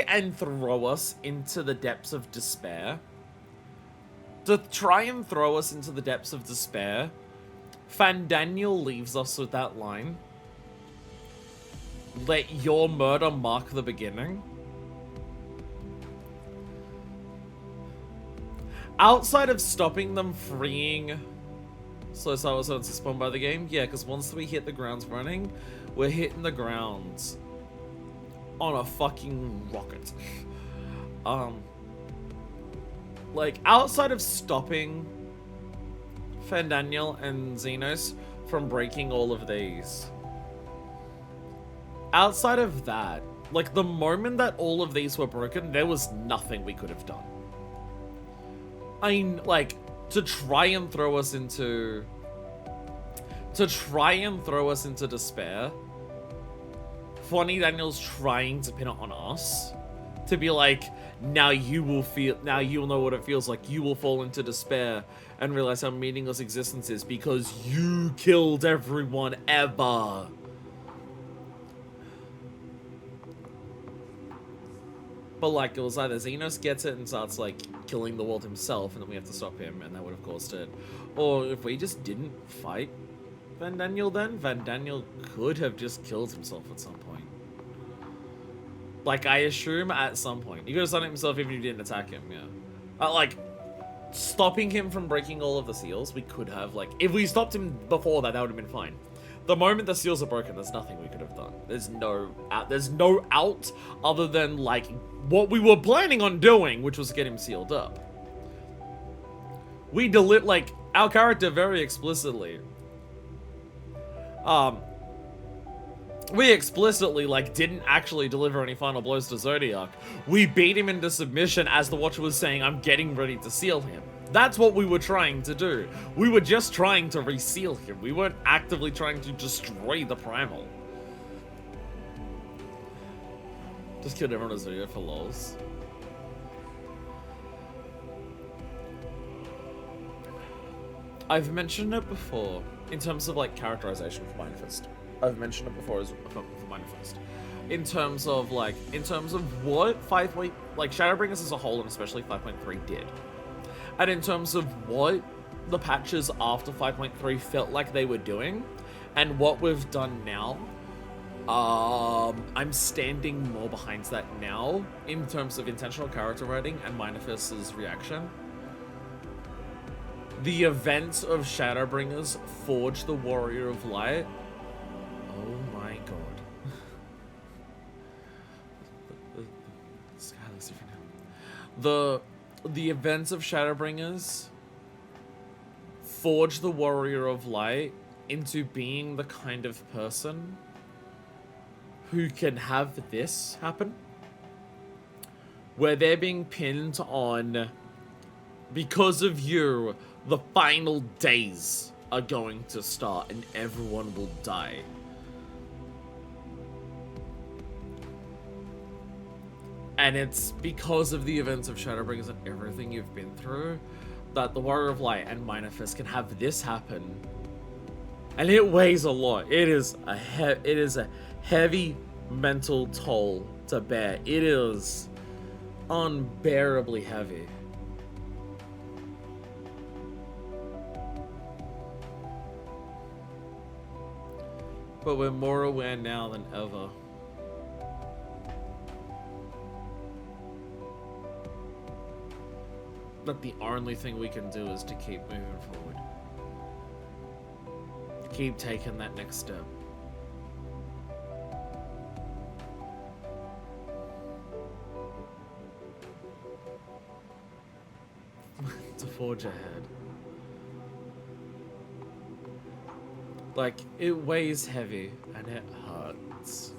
and throw us into the depths of despair. Fandaniel leaves us with that line. Let your murder mark the beginning. Outside of stopping them freeing Slow Silence to spawn by the game, yeah, because once we hit the grounds running, we're hitting the grounds on a fucking rocket. Like, outside of stopping Fandaniel and Xenos from breaking all of these, outside of that, like, the moment that all of these were broken, there was nothing we could have done. I mean, like, to try and throw us into despair. Fonny Daniel's trying to pin it on us. To be like, now you'll know what it feels like. You will fall into despair and realize how meaningless existence is because you killed everyone ever. But like, it was either Xenos gets it and starts like killing the world himself, and then we have to stop him, and that would have caused it. Or if we just didn't fight Fandaniel, then Fandaniel could have just killed himself at some point. Like, I assume at some point. He could have done it himself even if you didn't attack him, yeah. Like, stopping him from breaking all of the seals, we could have, like, if we stopped him before that, that would have been fine. The moment the seals are broken, there's nothing we could have done. There's no out other than, like, what we were planning on doing, which was get him sealed up. We like, our character very explicitly, we explicitly, like, didn't actually deliver any final blows to Zodiac. We beat him into submission as the Watcher was saying, I'm getting ready to seal him. That's what we were trying to do. We were just trying to reseal him. We weren't actively trying to destroy the Primal. Just killed everyone in this video for lols. I've mentioned it before in terms of, like, characterization for Manifest. I've mentioned it before as for Manifest. In terms of what Shadowbringers as a whole, and especially 5.3 did. And in terms of what the patches after 5.3 felt like they were doing, and what we've done now, I'm standing more behind that now in terms of intentional character writing and Manifest's reaction. The events of Shadowbringers forge the Warrior of Light. Oh my god. The sky looks different now. The events of Shadowbringers forge the Warrior of Light into being the kind of person who can have this happen. Where they're being pinned on, because of you, the final days are going to start and everyone will die. And it's because of the events of Shadowbringers and everything you've been through that the Warrior of Light and Manifest can have this happen. And it weighs a lot. It is a heavy mental toll to bear. It is unbearably heavy. But we're more aware now than ever. That the only thing we can do is to keep moving forward. Keep taking that next step. To forge ahead. Like, it weighs heavy, and it hurts.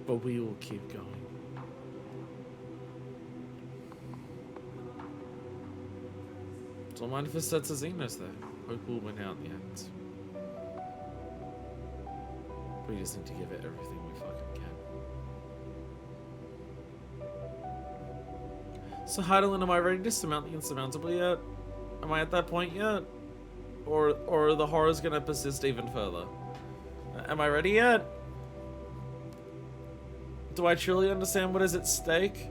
But we will keep going. Don't mind if it sets a Xenos there. Hope will win out in the end. We just need to give it everything we fucking can. So Heidelin, am I ready to surmount the insurmountable yet? Am I at that point yet? Or are the horrors gonna persist even further? Am I ready yet? Do I truly understand what is at stake?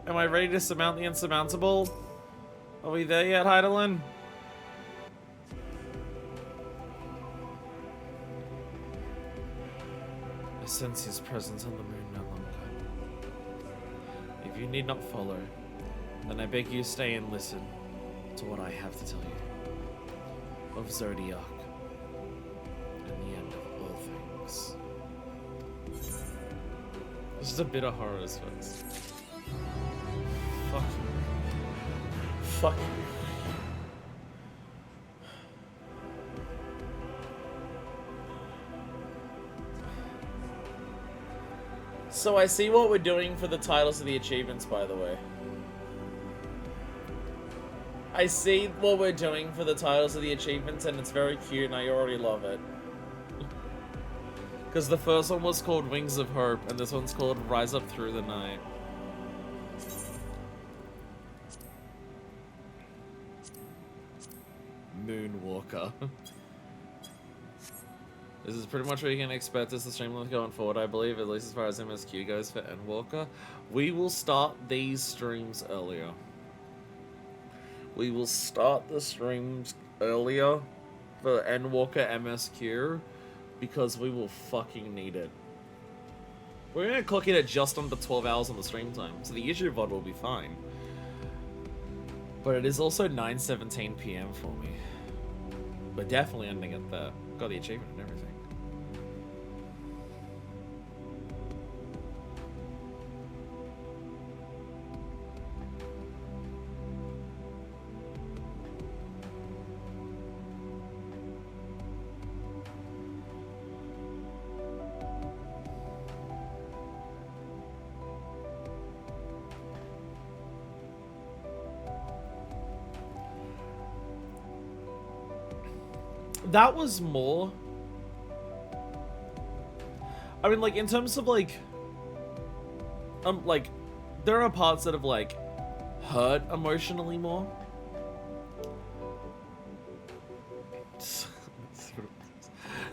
Am I ready to surmount the insurmountable? Are we there yet, Heidelin? I sense his presence on the moon no longer. If you need not follow, then I beg you stay and listen to what I have to tell you. Of Zodiac. And the end of all things. This is a bit of horrors, folks. Fuck you. Fuck you. So I see what we're doing for the titles of the achievements, by the way. I see what we're doing for the titles of the achievements, and it's very cute, and I already love it. Because the first one was called Wings of Hope, and this one's called Rise Up Through the Night. Moonwalker. This is pretty much what you can expect as the streamline going forward, I believe, at least as far as MSQ goes for Endwalker. We will start these streams earlier. We will start the streams earlier for Endwalker MSQ because we will fucking need it. We're gonna clock it at just under 12 hours on the stream time, so the YouTube VOD will be fine. But it is also 9:17 PM for me. We're definitely ending it there. Got the achievement and everything. That was more... I mean, like, in terms of, like, there are parts that have, like, hurt emotionally more.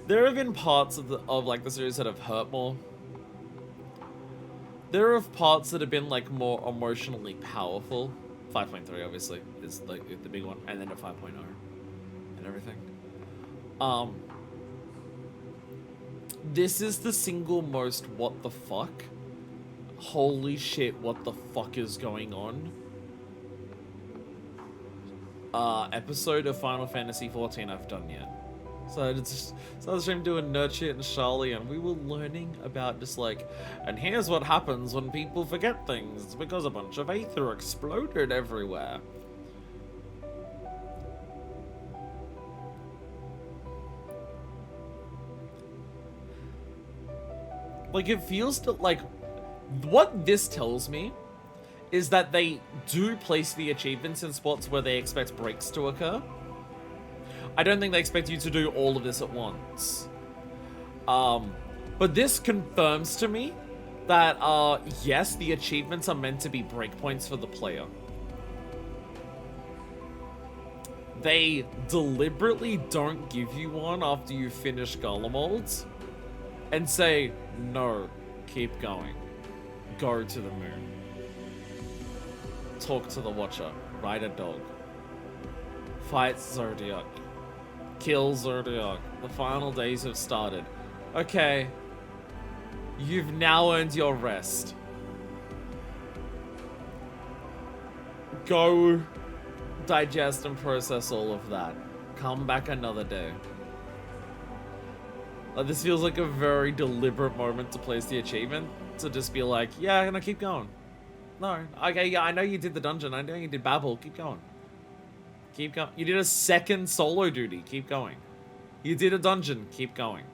There have been parts of the series that have hurt more. There are parts that have been, like, more emotionally powerful. 5.3, obviously, is, like, the big one. And then at 5.0 and everything. This is the single most what the fuck? Holy shit, what the fuck is going on? Episode of Final Fantasy XIV I've done yet. So it's so I was doing Nurture and Charlie, and we were learning about just like, and here's what happens when people forget things. It's because a bunch of aether exploded everywhere. Like, it feels like, what this tells me is that they do place the achievements in spots where they expect breaks to occur. I don't think they expect you to do all of this at once. But this confirms to me that, yes, the achievements are meant to be breakpoints for the player. They deliberately don't give you one after you finish Golem molds and say, no, keep going. Go to the moon. Talk to the Watcher. Ride a dog. Fight Zodiac. Kill Zodiac. The final days have started. Okay. You've now earned your rest. Go digest and process all of that. Come back another day. This feels like a very deliberate moment to place the achievement. To just be like, yeah, I'm gonna keep going. No. Okay, yeah, I know you did the dungeon. I know you did Babel. Keep going. Keep going. You did a second solo duty. Keep going. You did a dungeon. Keep going.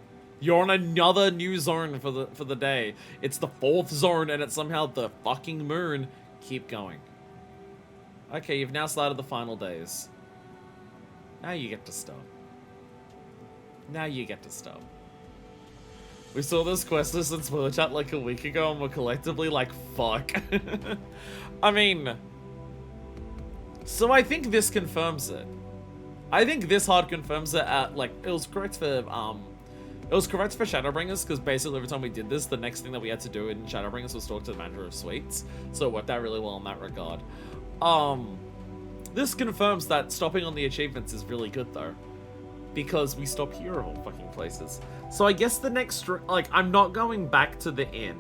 You're on another new zone for the day. It's the 4th zone and it's somehow the fucking moon. Keep going. Okay, you've now started the final days. Now you get to stop. Now you get to stop. We saw this quest list in spoiler chat like a week ago and we're collectively like, fuck. I mean... So I think this confirms it. I think this hard confirms it at, like, it was correct for Shadowbringers, because basically every time we did this, the next thing that we had to do in Shadowbringers was talk to the manager of Sweets. So it worked out really well in that regard. This confirms that stopping on the achievements is really good, though. Because we stop here of all fucking places. So I guess the next... Like, I'm not going back to the inn.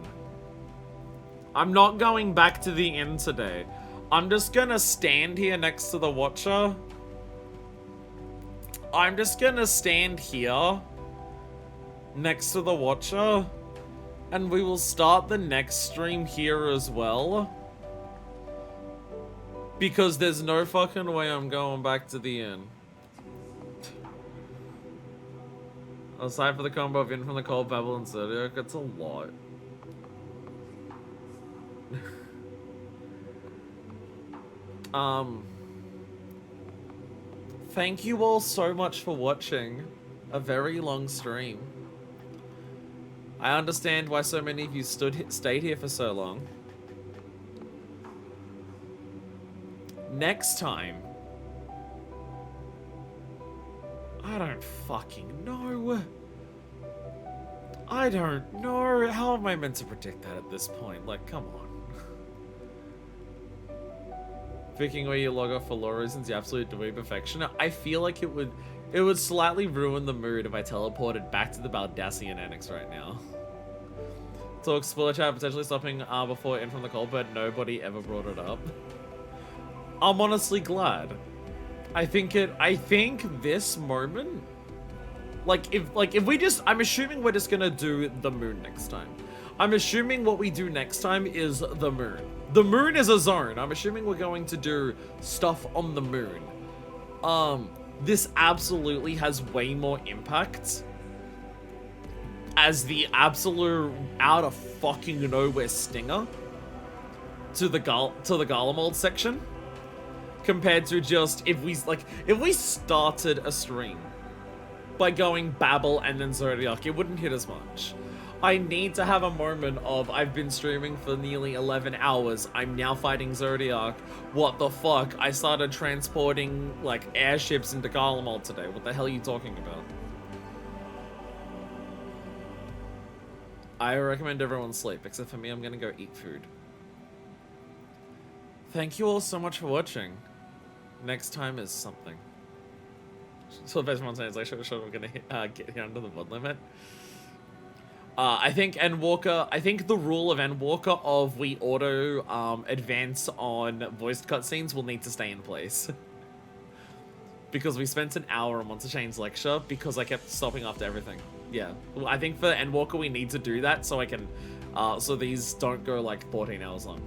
I'm not going back to the inn today. I'm just gonna stand here next to the Watcher. I'm just gonna stand here next to the Watcher. And we will start the next stream here as well. Because there's no fucking way I'm going back to the inn. Aside for the combo of In from the Cold, Babel, and Zodiac, it's a lot. Thank you all so much for watching a very long stream. I understand why so many of you stayed here for so long. Next time, I don't fucking know. I don't know. How am I meant to predict that at this point? Like, come on. Picking where you log off for law reasons, the absolute dweeb perfection. I feel like it would slightly ruin the mood if I teleported back to the Baldassian Annex right now. Talk spoiler chat potentially stopping before In from the Cold, but nobody ever brought it up. I'm honestly glad. I think this moment, if we just, I'm assuming we're just gonna do the moon next time. I'm assuming what we do next time is the moon. The moon is a zone. I'm assuming we're going to do stuff on the moon. This absolutely has way more impact as the absolute out of fucking nowhere stinger to the Garlemald section. Compared to just if we started a stream by going Babel and then Zodiac, it wouldn't hit as much. I need to have a moment of I've been streaming for nearly 11 hours. I'm now fighting Zodiac. What the fuck? I started transporting like airships into Garlemald today. What the hell are you talking about? I recommend everyone sleep, except for me. I'm gonna go eat food. Thank you all so much for watching. Next time is something. So the best one saying is like, sure, we're gonna get here under the mod limit. I think Endwalker, I think the rule of Endwalker of we auto advance on voiced cutscenes will need to stay in place. Because we spent an hour on Monster Chain's lecture because I kept stopping after everything. Yeah, I think for Endwalker we need to do that so I can, so these don't go like 14 hours long.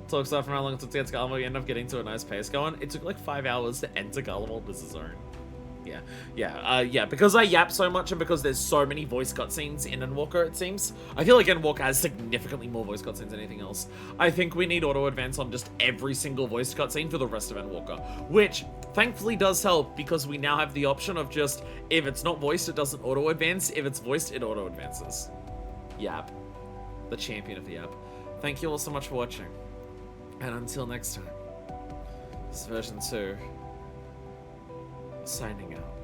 Talk stuff from how long it took to get to Garlemald, we ended up getting to a nice pace going. It took like 5 hours to enter Garlemald as a zone. Yeah, because I yap so much and because there's so many voice cutscenes in Endwalker, it seems. I feel like Endwalker has significantly more voice cutscenes than anything else. I think we need auto-advance on just every single voice cutscene for the rest of Endwalker, which thankfully does help because we now have the option of just, if it's not voiced, it doesn't auto-advance. If it's voiced, it auto-advances. Yap. The champion of the yap. Thank you all so much for watching. And until next time, this is version 2, signing out.